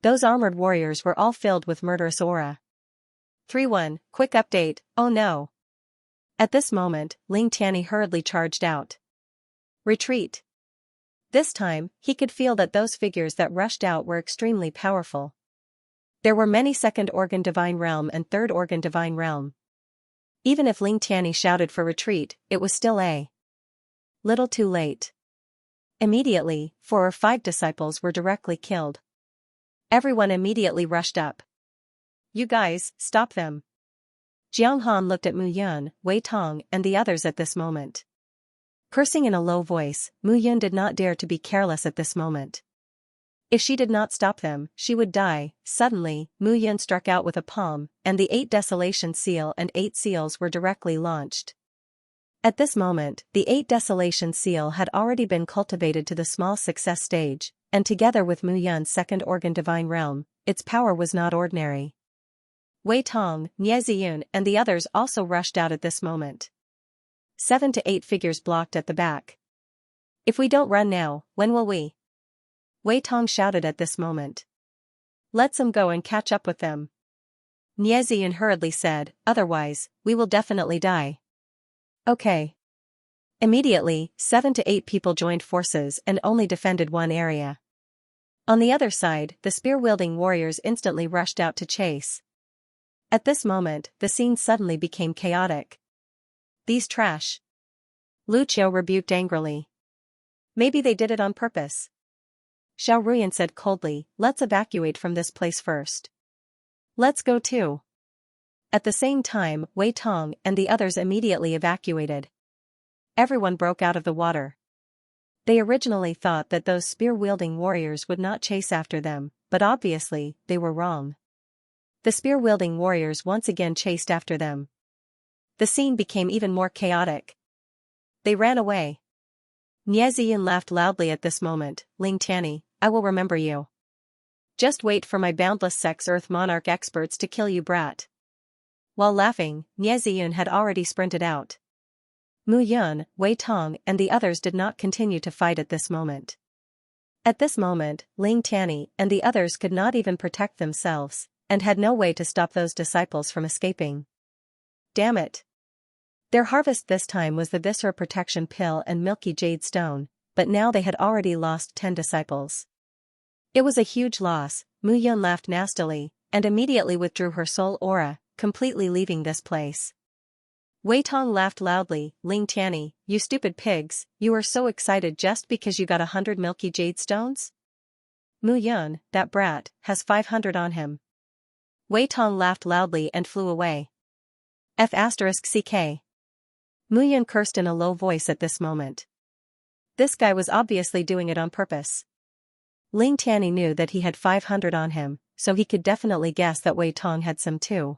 Those armored warriors were all filled with murderous aura. 3-1, quick update, oh no. At this moment, Ling Tianyi hurriedly charged out. Retreat. This time, he could feel that those figures that rushed out were extremely powerful. There were many second organ divine realm and third organ divine realm. Even if Ling Tianyi shouted for retreat, it was still a little too late. Immediately, 4 or 5 disciples were directly killed. Everyone immediately rushed up. You guys, stop them. Jiang Han looked at Mu Yun, Wei Tong, and the others at this moment. Cursing in a low voice, Mu Yun did not dare to be careless at this moment. If she did not stop them, she would die. Suddenly, Mu Yun struck out with a palm, and the 8 Desolation Seal and 8 seals were directly launched. At this moment, the 8 Desolation Seal had already been cultivated to the small success stage, and together with Mu Yun's second organ divine realm, its power was not ordinary. Wei Tong, Nie Ziyun, and the others also rushed out at this moment. 7 to 8 figures blocked at the back. If we don't run now, when will we? Wei Tong shouted at this moment. Let's go and catch up with them. Nie Ziyun hurriedly said, otherwise, we will definitely die. Okay. Immediately, 7 to 8 people joined forces and only defended one area. On the other side, the spear-wielding warriors instantly rushed out to chase. At this moment, the scene suddenly became chaotic. These trash. Lu Qiu rebuked angrily. Maybe they did it on purpose. Xiao Ruyan said coldly, let's evacuate from this place first. Let's go too. At the same time, Wei Tong and the others immediately evacuated. Everyone broke out of the water. They originally thought that those spear-wielding warriors would not chase after them, but obviously, they were wrong. The spear-wielding warriors once again chased after them. The scene became even more chaotic. They ran away. Nie Ziyun laughed loudly at this moment. Ling Tianyi, I will remember you. Just wait for my boundless sex Earth Monarch experts to kill you, brat. While laughing, Nie Ziyun had already sprinted out. Mu Yun, Wei Tong, and the others did not continue to fight at this moment. At this moment, Ling Tianyi and the others could not even protect themselves, and had no way to stop those disciples from escaping. Damn it. Their harvest this time was the Viscera Protection Pill and Milky Jade Stone, but now they had already lost 10 disciples. It was a huge loss. Mu Yun laughed nastily, and immediately withdrew her soul aura, completely leaving this place. Wei Tong laughed loudly. Ling Tianyi, you stupid pigs, you are so excited just because you got 100 Milky Jade Stones? Mu Yun, that brat, has 500 on him. Wei Tong laughed loudly and flew away. F***ck. Mu Yun cursed in a low voice at this moment. This guy was obviously doing it on purpose. Ling Tianyi knew that he had 500 on him, so he could definitely guess that Wei Tong had some too.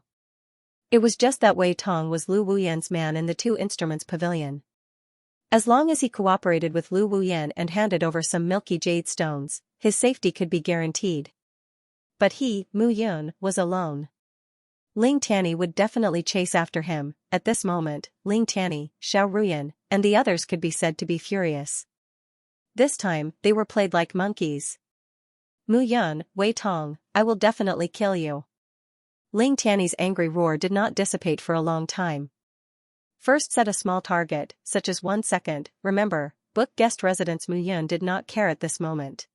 It was just that Wei Tong was Lu Wuyan's man in the two instruments pavilion. As long as he cooperated with Lu Wuyan and handed over some milky jade stones, his safety could be guaranteed. But he, Mu Yun, was alone. Ling Tianyi would definitely chase after him. At this moment, Ling Tianyi, Xiao Ruyan, and the others could be said to be furious. This time, they were played like monkeys. Mu Yun, Wei Tong, I will definitely kill you. Ling Tianyi's angry roar did not dissipate for a long time. First set a small target, such as 1 second, remember, book guest residence Mu Yun did not care at this moment.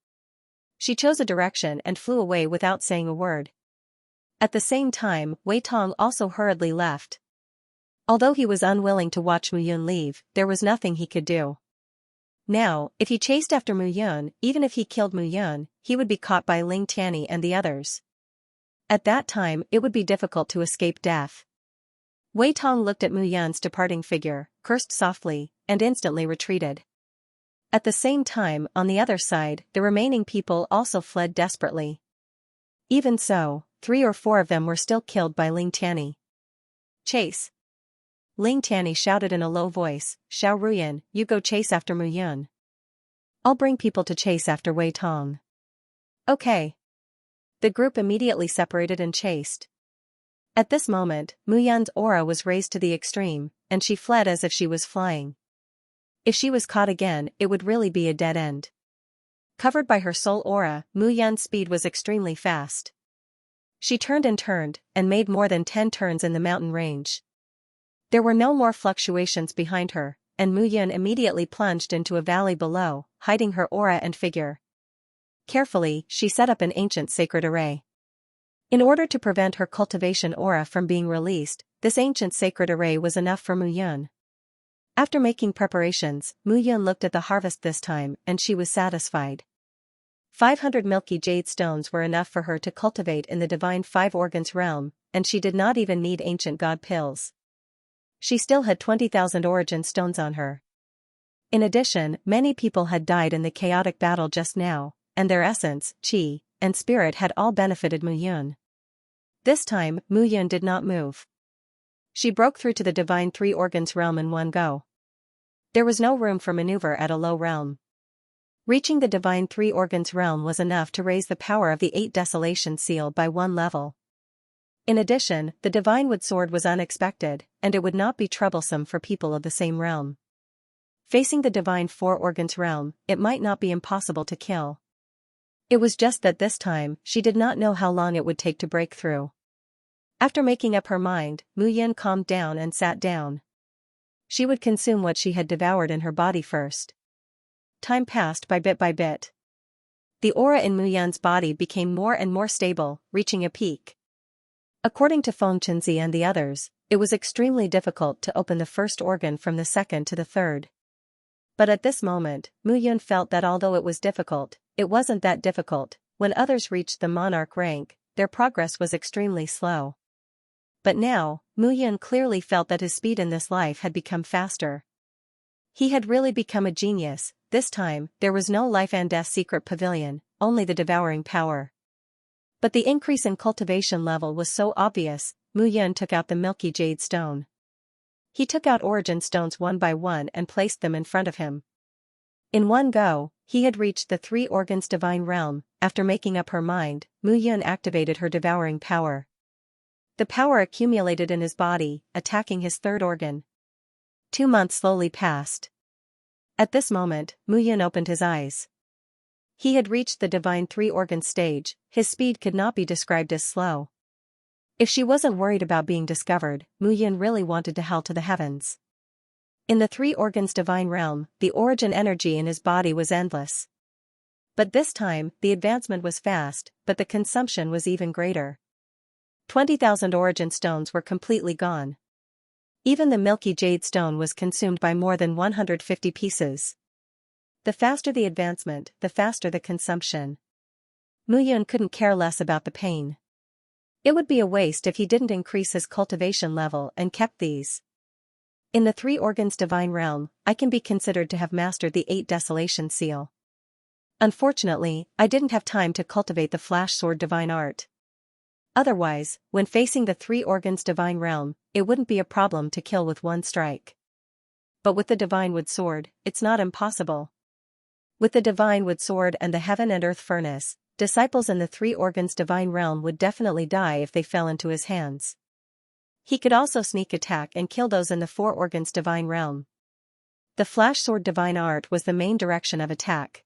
She chose a direction and flew away without saying a word. At the same time, Wei Tong also hurriedly left. Although he was unwilling to watch Mu Yun leave, there was nothing he could do. Now, if he chased after Mu Yun, even if he killed Mu Yun, he would be caught by Ling Tianyi and the others. At that time, it would be difficult to escape death. Wei Tong looked at Mu Yun's departing figure, cursed softly, and instantly retreated. At the same time, on the other side, the remaining people also fled desperately. Even so, 3 or 4 of them were still killed by Ling Tianyi. Chase! Ling Tianyi shouted in a low voice, Xiao Ruyan, you go chase after Mu Yun. I'll bring people to chase after Wei Tong. Okay. The group immediately separated and chased. At this moment, Mu Yun's aura was raised to the extreme, and she fled as if she was flying. If she was caught again, it would really be a dead end. Covered by her soul aura, Mu Yun's speed was extremely fast. She turned, and made more than 10 turns in the mountain range. There were no more fluctuations behind her, and Mu Yun immediately plunged into a valley below, hiding her aura and figure. Carefully, she set up an ancient sacred array. In order to prevent her cultivation aura from being released, this ancient sacred array was enough for Mu Yun. After making preparations, Mu Yun looked at the harvest this time, and she was satisfied. 500 milky jade stones were enough for her to cultivate in the divine 5 organs realm, and she did not even need ancient god pills. She still had 20,000 origin stones on her. In addition, many people had died in the chaotic battle just now, and their essence, qi, and spirit had all benefited Mu Yun. This time, Mu Yun did not move. She broke through to the divine 3 organs realm in one go. There was no room for maneuver at a low realm. Reaching the divine 3 organs realm was enough to raise the power of the 8 desolation seal by 1 level. In addition, the divine wood sword was unexpected, and it would not be troublesome for people of the same realm. Facing the divine 4 organs realm, it might not be impossible to kill. It was just that this time, she did not know how long it would take to break through. After making up her mind, Mu Yun calmed down and sat down. She would consume what she had devoured in her body first. Time passed by bit. The aura in Mu Yun's body became more and more stable, reaching a peak. According to Feng Chenzi and the others, it was extremely difficult to open the first organ from the second to the third. But at this moment, Mu Yun felt that although it was difficult, it wasn't that difficult. When others reached the monarch rank, their progress was extremely slow. But now, Mu Yun clearly felt that his speed in this life had become faster. He had really become a genius. This time, there was no life and death secret pavilion, only the devouring power. But the increase in cultivation level was so obvious, Mu Yun took out the milky jade stone. He took out origin stones one by one and placed them in front of him. In one go, he had reached the 3 organs divine realm. After making up her mind, Mu Yun activated her devouring power. The power accumulated in his body, attacking his 3rd organ. 2 months slowly passed. At this moment, Mu Yun opened his eyes. He had reached the divine 3 organ stage. His speed could not be described as slow. If she wasn't worried about being discovered, Mu Yun really wanted to hell to the heavens. In the 3 organs divine realm, the origin energy in his body was endless. But this time, the advancement was fast, but the consumption was even greater. 20,000 origin stones were completely gone. Even the milky jade stone was consumed by more than 150 pieces. The faster the advancement, the faster the consumption. Mu Yun couldn't care less about the pain. It would be a waste if he didn't increase his cultivation level and kept these. In the three organs divine realm, I can be considered to have mastered the 8 desolation seal. Unfortunately, I didn't have time to cultivate the flash sword divine art. Otherwise, when facing the 3 organs divine realm, it wouldn't be a problem to kill with one strike. But with the divine wood sword, it's not impossible. With the divine wood sword and the heaven and earth furnace, disciples in the 3 organs divine realm would definitely die if they fell into his hands. He could also sneak attack and kill those in the 4 organs divine realm. The flash sword divine art was the main direction of attack.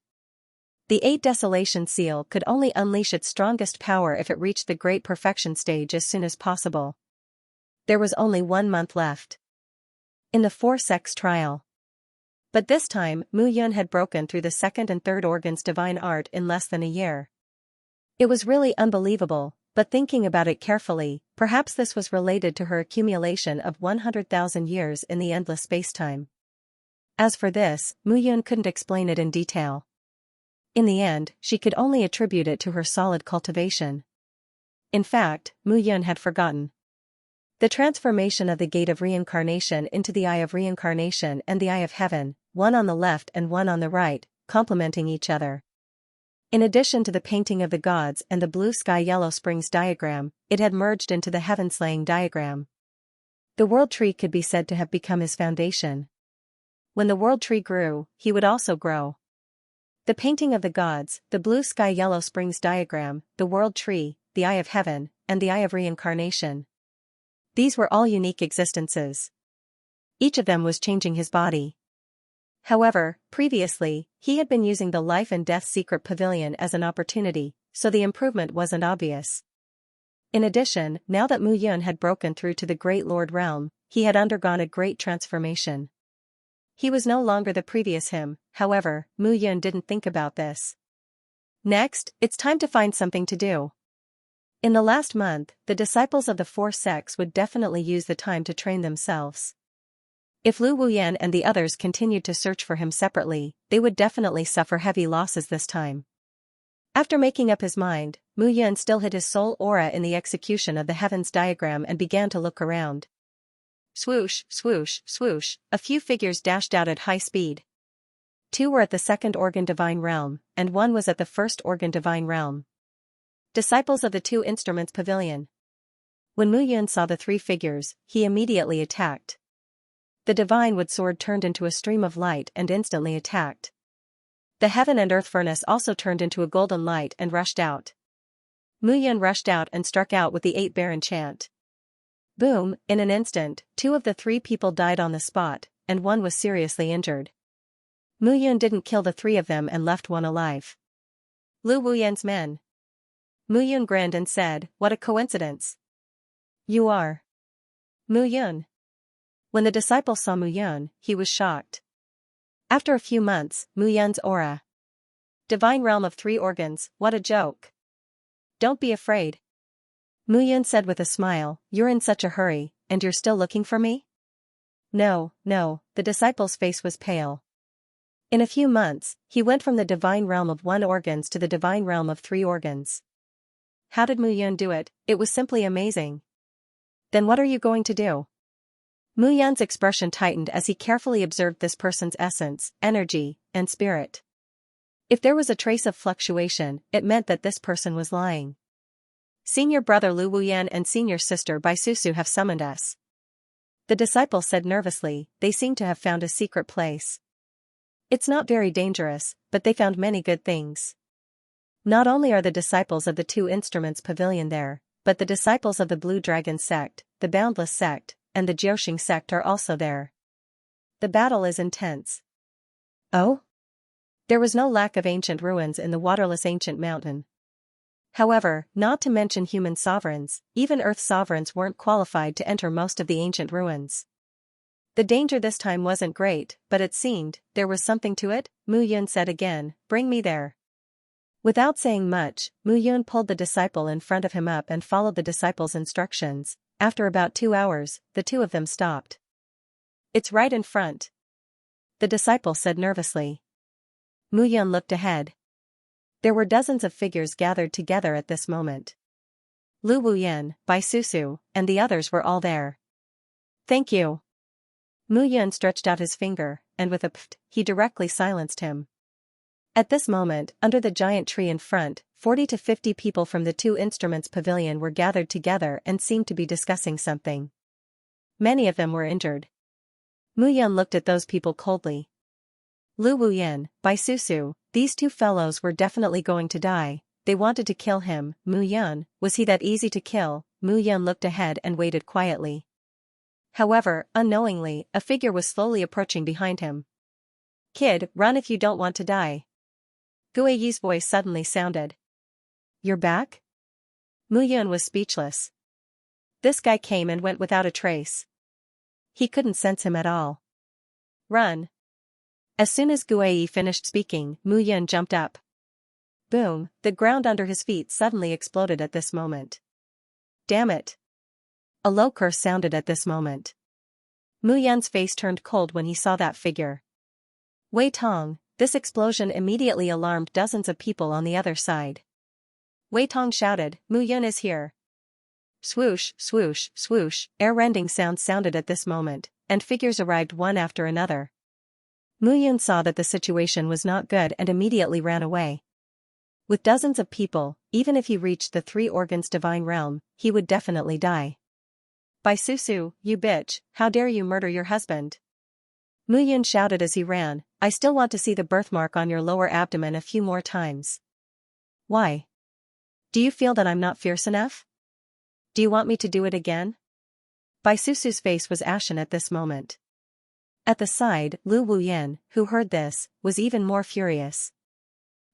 The 8 desolation seal could only unleash its strongest power if it reached the great perfection stage as soon as possible. There was only 1 month left. In the 4-sex trial. But this time, Mu Yun had broken through the 2nd and 3rd organs divine art in less than a year. It was really unbelievable, but thinking about it carefully, perhaps this was related to her accumulation of 100,000 years in the endless spacetime. As for this, Mu Yun couldn't explain it in detail. In the end, she could only attribute it to her solid cultivation. In fact, Mu Yun had forgotten. The transformation of the gate of reincarnation into the eye of reincarnation and the eye of heaven, one on the left and one on the right, complementing each other. In addition to the painting of the gods and the blue sky yellow springs diagram, it had merged into the heaven slaying diagram. The world tree could be said to have become his foundation. When the world tree grew, he would also grow. The painting of the gods, the blue sky yellow springs diagram, the world tree, the eye of heaven, and the eye of reincarnation. These were all unique existences. Each of them was changing his body. However, previously, he had been using the life and death secret pavilion as an opportunity, so the improvement wasn't obvious. In addition, now that Mu Yun had broken through to the Great Lord realm, he had undergone a great transformation. He was no longer the previous him, however, Mu Yun didn't think about this. Next, it's time to find something to do. In the last month, the disciples of the 4 sects would definitely use the time to train themselves. If Lu Wuyan and the others continued to search for him separately, they would definitely suffer heavy losses this time. After making up his mind, Mu Yun still hid his soul aura in the execution of the heavens diagram and began to look around. Swoosh, swoosh, swoosh, a few figures dashed out at high speed. 2 were at the 2nd organ divine realm, and 1 was at the 1st organ divine realm. Disciples of the 2 instruments pavilion. When Mu Yun saw the 3 figures, he immediately attacked. The divine wood sword turned into a stream of light and instantly attacked. The heaven and earth furnace also turned into a golden light and rushed out. Mu Yun rushed out and struck out with the 8 bar enchant. Boom, in an instant, 2 of the 3 people died on the spot, and 1 was seriously injured. Mu Yun didn't kill the 3 of them and left 1 alive. Lu Wuyan's men. Mu Yun grinned and said, "What a coincidence. You are Mu Yun." When the disciple saw Mu Yun, he was shocked. After a few months, Mu Yun's aura. Divine realm of 3 organs, what a joke. Don't be afraid. Mu Yun said with a smile, "You're in such a hurry, and you're still looking for me?" No, the disciple's face was pale. In a few months, he went from the divine realm of 1 organs to the divine realm of 3 organs. How did Mu Yun do it? It was simply amazing. Then what are you going to do? Mu Yun's expression tightened as he carefully observed this person's essence, energy, and spirit. If there was a trace of fluctuation, it meant that this person was lying. Senior brother Lu Wuyan and senior sister Bai Susu have summoned us. The disciple said nervously, they seem to have found a secret place. It's not very dangerous, but they found many good things. Not only are the disciples of the 2 instruments pavilion there, but the disciples of the Blue Dragon sect, the Boundless sect, and the Jiaoxing sect are also there. The battle is intense. Oh? There was no lack of ancient ruins in the waterless ancient mountain. However, not to mention human sovereigns, even Earth sovereigns weren't qualified to enter most of the ancient ruins. The danger this time wasn't great, but it seemed there was something to it. Mu Yun said again, "Bring me there." Without saying much, Mu Yun pulled the disciple in front of him up and followed the disciple's instructions. After about 2 hours, the 2 of them stopped. "It's right in front," the disciple said nervously. Mu Yun looked ahead. There were dozens of figures gathered together at this moment. Lu Wuyan, Bai Susu, and the others were all there. Thank you. Mu Yun stretched out his finger, and with a pft, he directly silenced him. At this moment, under the giant tree in front, 40 to 50 people from the Two Instruments Pavilion were gathered together and seemed to be discussing something. Many of them were injured. Mu Yun looked at those people coldly. Lu Wuyan, Bai Susu, these two fellows were definitely going to die. They wanted to kill him. Mu Yun, was he that easy to kill? Mu Yun looked ahead and waited quietly. However, unknowingly, a figure was slowly approaching behind him. Kid, run if you don't want to die. Guiyi's voice suddenly sounded. You're back? Mu Yun was speechless. This guy came and went without a trace. He couldn't sense him at all. Run. As soon as Guiyi finished speaking, Mu Yun jumped up. Boom, the ground under his feet suddenly exploded at this moment. Damn it. A low curse sounded at this moment. Mu Yun's face turned cold when he saw that figure. Wei Tong, this explosion immediately alarmed dozens of people on the other side. Wei Tong shouted, Mu Yun is here. Swoosh, swoosh, swoosh, air-rending sounds sounded at this moment, and figures arrived one after another. Mu Yun saw that the situation was not good and immediately ran away. With dozens of people, even if he reached the Three Organs Divine Realm, he would definitely die. Bai Susu, you bitch, how dare you murder your husband? Mu Yun shouted as he ran, I still want to see the birthmark on your lower abdomen a few more times. Why? Do you feel that I'm not fierce enough? Do you want me to do it again? Bai Susu's face was ashen at this moment. At the side, Lu Wuyan, who heard this, was even more furious.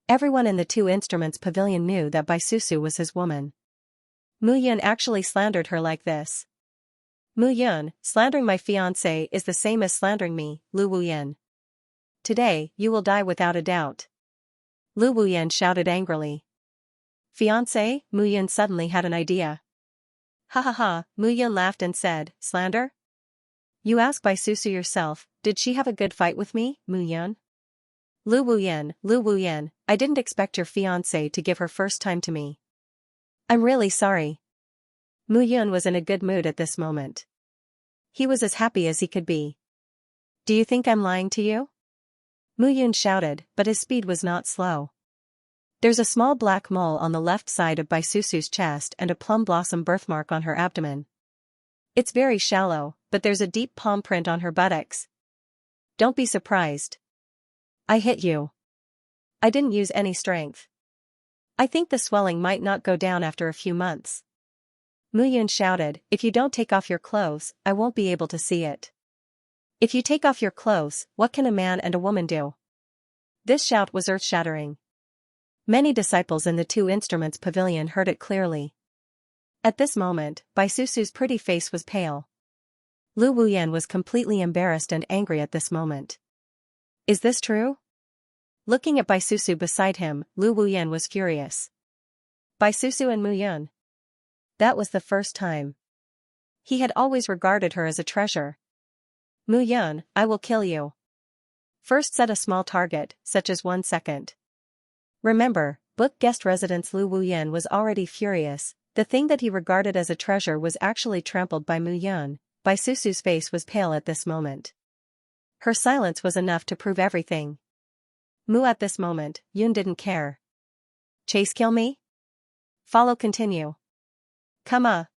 Everyone in the Two Instruments Pavilion knew that Bai Susu was his woman. Mu Yun actually slandered her like this. Mu Yun, slandering my fiancé is the same as slandering me, Lu Wuyan. Today, you will die without a doubt. Lu Wuyan shouted angrily. Fiancé? Mu Yun suddenly had an idea. Ha ha ha, Mu Yun laughed and said, slander? You ask Bai Susu yourself, did she have a good fight with me, Mu Yun? Lu Wuyan, I didn't expect your fiancé to give her first time to me. I'm really sorry. Mu Yun was in a good mood at this moment. He was as happy as he could be. Do you think I'm lying to you? Mu Yun shouted, but his speed was not slow. There's a small black mole on the left side of Bai Susu's chest and a plum blossom birthmark on her abdomen. It's very shallow, but there's a deep palm print on her buttocks. Don't be surprised. I hit you. I didn't use any strength. I think the swelling might not go down after a few months. Mu Yun shouted, if you don't take off your clothes, I won't be able to see it. If you take off your clothes, what can a man and a woman do? This shout was earth-shattering. Many disciples in the Two Instruments Pavilion heard it clearly. At this moment, Bai Susu's pretty face was pale. Lu Wuyan was completely embarrassed and angry at this moment. Is this true? Looking at Bai Susu beside him, Lu Wuyan was furious. Bai Susu and Mu Yun. That was the first time. He had always regarded her as a treasure. Mu Yun, I will kill you. First set a small target, such as 1 second. Remember, book guest residence Lu Wuyan was already furious. The thing that he regarded as a treasure was actually trampled by Mu Yun. Bai Susu's face was pale at this moment. Her silence was enough to prove everything. Mu at this moment, Yun didn't care. Chase kill me? Follow continue. Come.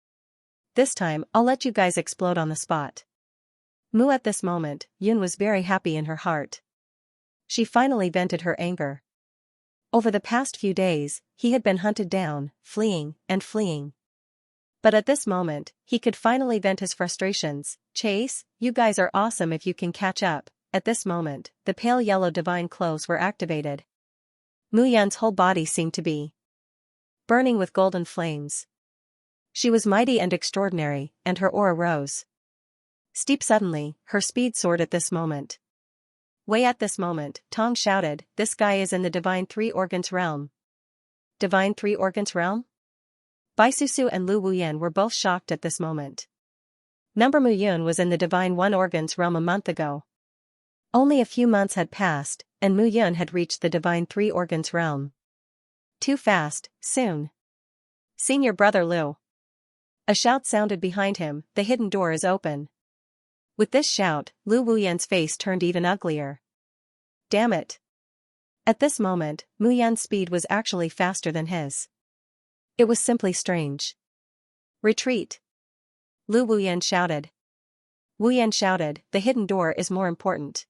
This time, I'll let you guys explode on the spot. Mu at this moment, Yun was very happy in her heart. She finally vented her anger. Over the past few days, he had been hunted down, fleeing, and fleeing. But at this moment, he could finally vent his frustrations. Chase, you guys are awesome if you can catch up. At this moment, the pale yellow divine clothes were activated. Mu Yun's whole body seemed to be burning with golden flames. She was mighty and extraordinary, and her aura rose. Steep suddenly, her speed soared at this moment. Way at this moment, Tong shouted, this guy is in the Divine Three Organs Realm. Divine Three Organs Realm? Bai Susu and Lu Wuyan were both shocked at this moment. Number Mu Yun was in the Divine One Organs Realm a month ago. Only a few months had passed, and Mu Yun had reached the Divine Three Organs Realm. Too fast, soon. Senior brother Lu. A shout sounded behind him, the hidden door is open. With this shout, Lu Wuyan's face turned even uglier. Damn it. At this moment, Mu Yan's speed was actually faster than his. It was simply strange. Retreat. Lu Wuyan shouted. Wuyan shouted, the hidden door is more important.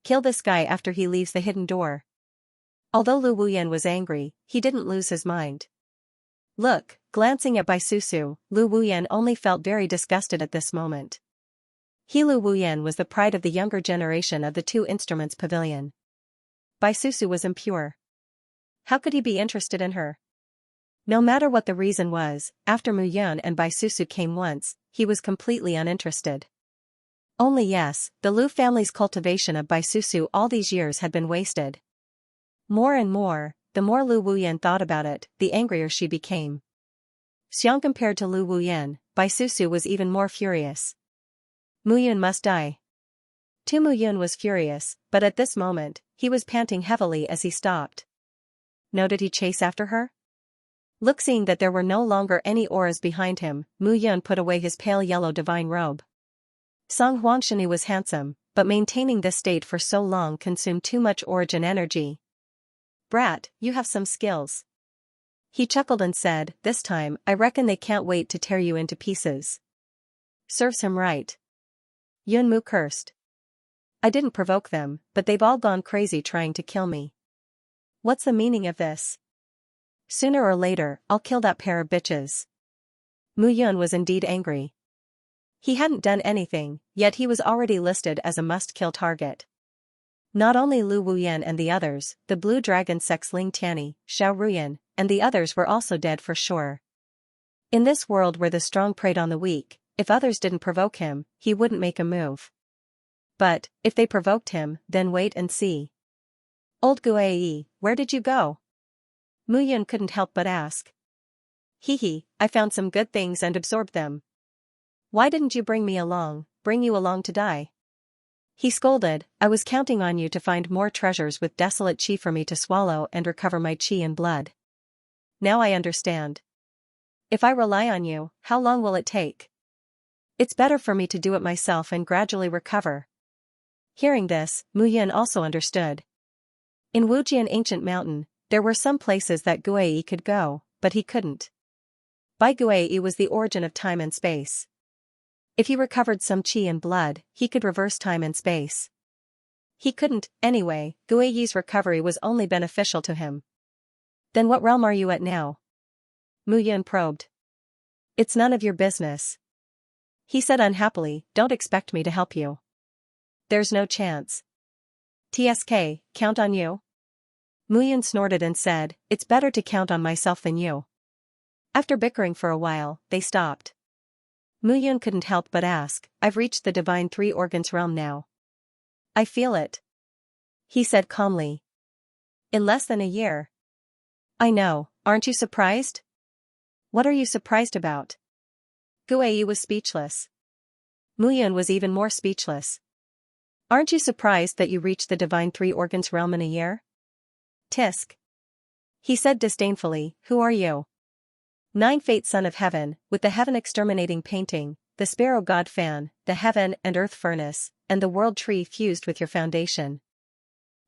Kill this guy after he leaves the hidden door. Although Lu Wuyan was angry, he didn't lose his mind. Look, glancing at Bai Susu, Lu Wuyan only felt very disgusted at this moment. Lu Wuyan was the pride of the younger generation of the Two Instruments Pavilion. Bai Susu was impure. How could he be interested in her? No matter what the reason was, after Mu Yun and Bai Susu came once, he was completely uninterested. Only yes, the Lu family's cultivation of Bai Susu all these years had been wasted. More and more, the more Lu Wuyan thought about it, the angrier she became. Compared to Lu Wuyan, Bai Susu was even more furious. Mu Yun must die. Mu Yun was furious, but at this moment, he was panting heavily as he stopped. Now did he chase after her? Look, seeing that there were no longer any auras behind him, Mu Yun put away his pale yellow divine robe. Song Huangshani was handsome, but maintaining this state for so long consumed too much origin energy. Brat, you have some skills. He chuckled and said, this time, I reckon they can't wait to tear you into pieces. Serves him right. Yun Mu cursed. I didn't provoke them, but they've all gone crazy trying to kill me. What's the meaning of this? Sooner or later, I'll kill that pair of bitches. Mu Yun was indeed angry. He hadn't done anything, yet he was already listed as a must-kill target. Not only Lu Wuyan and the others, the blue dragon sex Ling Tianyi, Xiao Ruyan, and the others were also dead for sure. In this world where the strong preyed on the weak, if others didn't provoke him, he wouldn't make a move. But, if they provoked him, then wait and see. Old Guai, where did you go? Mu Yun couldn't help but ask. I found some good things and absorbed them. Why didn't you bring you along to die? He scolded, I was counting on you to find more treasures with desolate qi for me to swallow and recover my qi and blood. Now I understand. If I rely on you, how long will it take? It's better for me to do it myself and gradually recover. Hearing this, Mu Yun also understood. In Wujian Ancient Mountain, there were some places that Guai could go, but he couldn't. Bai Guai was the origin of time and space. If he recovered some qi and blood, he could reverse time and space. He couldn't, anyway, Guai's recovery was only beneficial to him. Then what realm are you at now? Mu Yun probed. It's none of your business. He said unhappily, don't expect me to help you. There's no chance. TSK, count on you? Mu Yun snorted and said, it's better to count on myself than you. After bickering for a while, they stopped. Mu Yun couldn't help but ask, I've reached the divine three organs realm now. I feel it. He said calmly. In less than a year. I know, aren't you surprised? What are you surprised about? Guai was speechless. Mu Yun was even more speechless. Aren't you surprised that you reached the divine three organs realm in a year? Tisk. He said disdainfully, who are you? Nine Fate Son of Heaven, with the heaven exterminating painting, the sparrow god fan, the heaven and earth furnace, and the world tree fused with your foundation.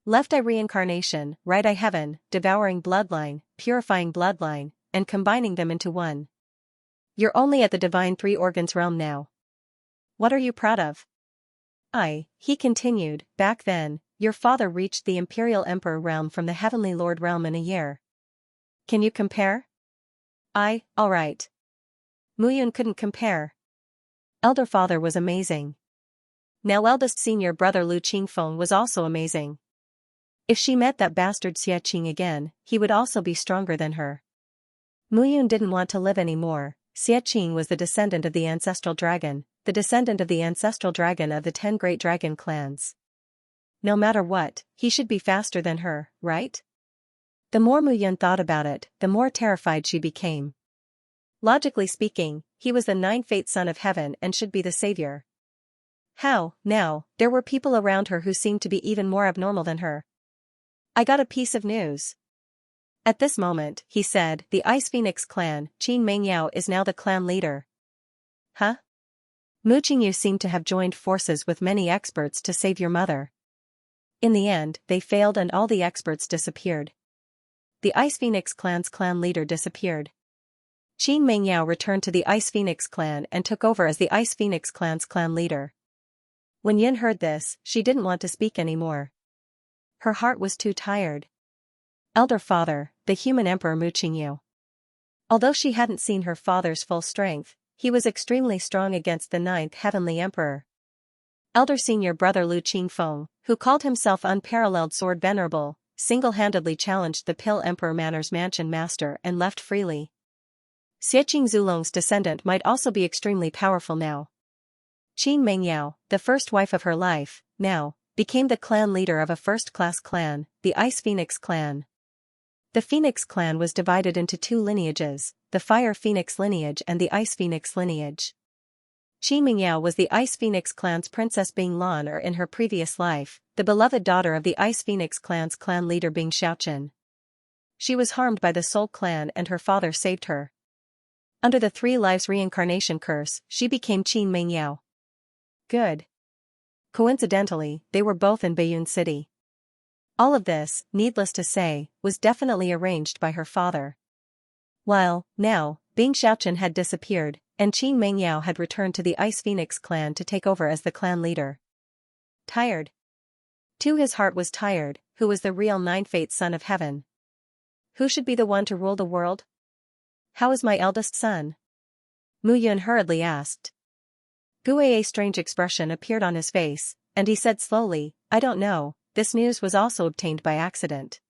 Left eye reincarnation, right eye heaven, devouring bloodline, purifying bloodline, and combining them into one. You're only at the divine three organs realm now. What are you proud of? He continued, back then, your father reached the imperial emperor realm from the heavenly lord realm in a year. Can you compare? Alright. Mu Yun couldn't compare. Elder father was amazing. Now eldest senior brother Lu Qingfeng was also amazing. If she met that bastard Xia Qing again, he would also be stronger than her. Mu Yun didn't want to live anymore. Xia Qing was the descendant of the ancestral dragon, the descendant of the ancestral dragon of the 10 great dragon clans. No matter what, he should be faster than her, right? The more Mu Yun thought about it, the more terrified she became. Logically speaking, he was the 9 Fate Son of Heaven and should be the savior. How, now, there were people around her who seemed to be even more abnormal than her. I got a piece of news. At this moment, he said, the Ice Phoenix clan, Qin Mengyao is now the clan leader. Huh? Mu Qingyu seemed to have joined forces with many experts to save your mother. In the end, they failed and all the experts disappeared. The Ice Phoenix clan's clan leader disappeared. Qin Mengyao returned to the Ice Phoenix clan and took over as the Ice Phoenix clan's clan leader. When Yin heard this, she didn't want to speak anymore. Her heart was too tired. Elder father, the human emperor Mu Qingyu. Although she hadn't seen her father's full strength, he was extremely strong against the ninth heavenly emperor. Elder senior brother Lu Qingfeng, who called himself unparalleled sword venerable, single-handedly challenged the Pill Emperor Manor's mansion master and left freely. Xie Zulong's descendant might also be extremely powerful now. Qin Mengyao, the first wife of her life, now, became the clan leader of a first-class clan, the Ice Phoenix clan. The Phoenix clan was divided into two lineages, the Fire Phoenix lineage and the Ice Phoenix lineage. Qin Mengyao was the Ice Phoenix clan's Princess Bing Lan in her previous life, the beloved daughter of the Ice Phoenix clan's clan leader Bing Xiaochen. She was harmed by the Soul clan and her father saved her. Under the 3 lives reincarnation curse, she became Qin Mengyao. Good. Coincidentally, they were both in Baiyun City. All of this, needless to say, was definitely arranged by her father. While, now, Bing Xiaochen had disappeared, and Qin Mengyao had returned to the Ice Phoenix clan to take over as the clan leader. Tired. Too, his heart was tired. Who was the real Nine-Fate son of heaven? Who should be the one to rule the world? How is my eldest son? Mu Yun hurriedly asked. Gui's strange expression appeared on his face, and he said slowly, I don't know, this news was also obtained by accident.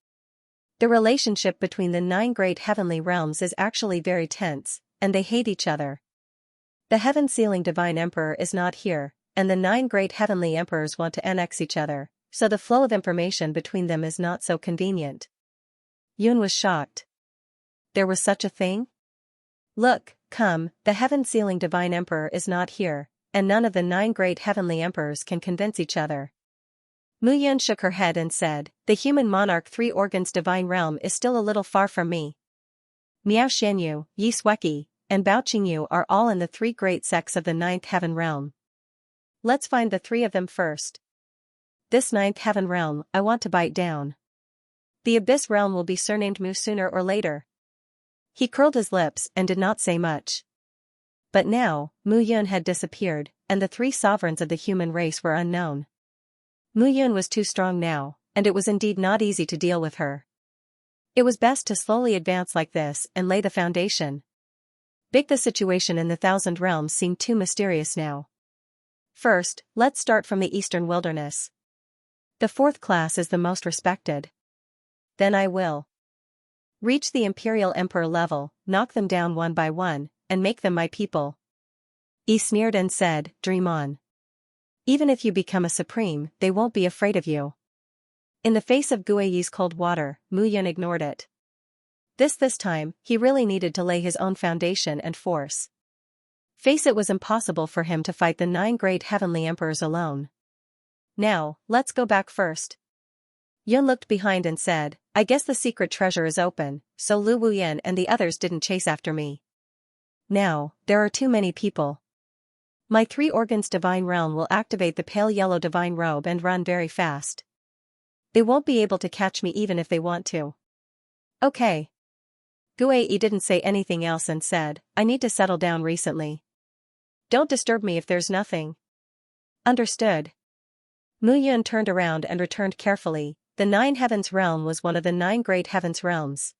The relationship between the 9 great heavenly realms is actually very tense, and they hate each other. The heaven-sealing divine emperor is not here, and the 9 great heavenly emperors want to annex each other, so the flow of information between them is not so convenient. Yun was shocked. There was such a thing? Look, come, the heaven-sealing divine emperor is not here, and none of the 9 great heavenly emperors can convince each other. Mu Yun shook her head and said, the human monarch 3 organs divine realm is still a little far from me. Miao Xianyu, Yi Sueki, and Bao Qingyu are all in the 3 great sects of the 9th heaven realm. Let's find the 3 of them first. This 9th heaven realm, I want to bite down. The abyss realm will be surnamed Mu sooner or later. He curled his lips and did not say much. But now, Mu Yun had disappeared, and the 3 sovereigns of the human race were unknown. Mu Yun was too strong now, and it was indeed not easy to deal with her. It was best to slowly advance like this and lay the foundation. The situation in the 1,000 realms seemed too mysterious now. First, let's start from the eastern wilderness. The 4th class is the most respected. Then I will reach the Imperial Emperor level, knock them down one by one, and make them my people. Yi sneered and said, dream on. Even if you become a supreme, they won't be afraid of you. In the face of Guiyi's cold water, Mu Yun ignored it. This time, he really needed to lay his own foundation and force. Face it was impossible for him to fight the 9 great heavenly emperors alone. Now, let's go back first. Yun looked behind and said, I guess the secret treasure is open, so Lu Wuyan and the others didn't chase after me. Now, there are too many people. My 3 organs divine realm will activate the pale yellow divine robe and run very fast. They won't be able to catch me even if they want to. Okay. Guiyi didn't say anything else and said, I need to settle down recently. Don't disturb me if there's nothing. Understood. Mu Yun turned around and returned carefully. The 9 heavens realm was one of the 9 great heavens realms.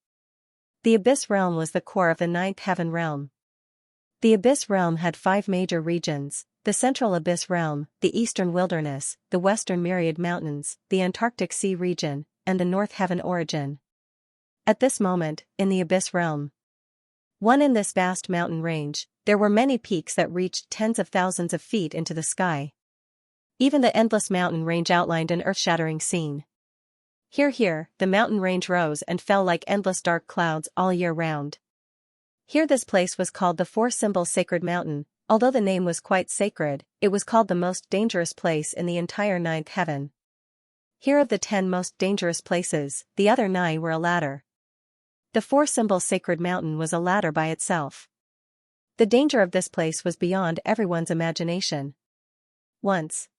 The abyss realm was the core of the 9th heaven realm. The abyss realm had 5 major regions, the central abyss realm, the eastern wilderness, the western myriad mountains, the Antarctic Sea region, and the north heaven origin. At this moment, in the abyss realm, one in this vast mountain range, there were many peaks that reached tens of thousands of feet into the sky. Even the endless mountain range outlined an earth-shattering scene. Here, the mountain range rose and fell like endless dark clouds all year round. Here this place was called the 4-symbol sacred mountain. Although the name was quite sacred, it was called the most dangerous place in the entire 9th heaven. Here of the 10 most dangerous places, the other 9 were a ladder. The four-symbol sacred mountain was a ladder by itself. The danger of this place was beyond everyone's imagination. Once,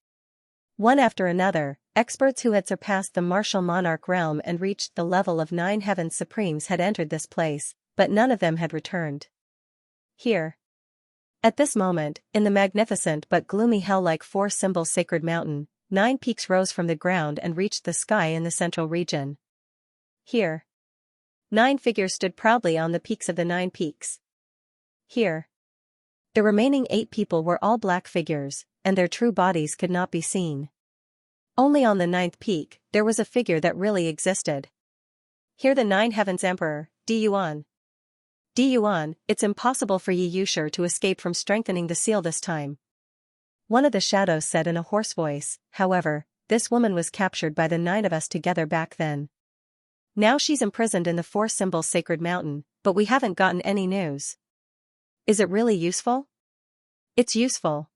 one after another, experts who had surpassed the martial monarch realm and reached the level of 9 heavens supremes had entered this place, but none of them had returned. Here, at this moment, in the magnificent but gloomy hell-like four-symbol sacred mountain, 9 peaks rose from the ground and reached the sky in the central region. Here, 9 figures stood proudly on the peaks of the 9 peaks. Here, the remaining 8 people were all black figures, and their true bodies could not be seen. Only on the 9th peak, there was a figure that really existed. Here the 9 heavens emperor, Di Yuan. Di Yuan, it's impossible for Yi Yushur to escape from strengthening the seal this time. One of the shadows said in a hoarse voice. However, this woman was captured by the 9 of us together back then. Now she's imprisoned in the four-symbol sacred mountain, but we haven't gotten any news. Is it really useful? It's useful.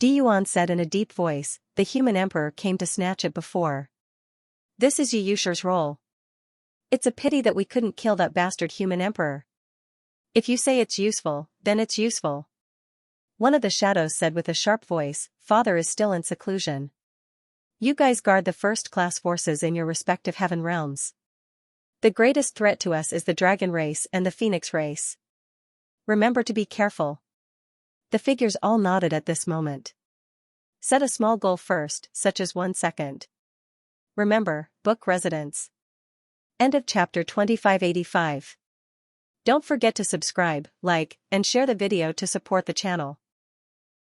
Di Yuan said in a deep voice. The human emperor came to snatch it before. This is Yi Yushur's role. It's a pity that we couldn't kill that bastard human emperor. If you say it's useful, then it's useful. One of the shadows said with a sharp voice. Father is still in seclusion. You guys guard the first-class forces in your respective heaven realms. The greatest threat to us is the dragon race and the phoenix race. Remember to be careful. The figures all nodded at this moment. Set a small goal first, such as 1 second. Remember, book residence. End of chapter 2585. Don't forget to subscribe, like, and share the video to support the channel.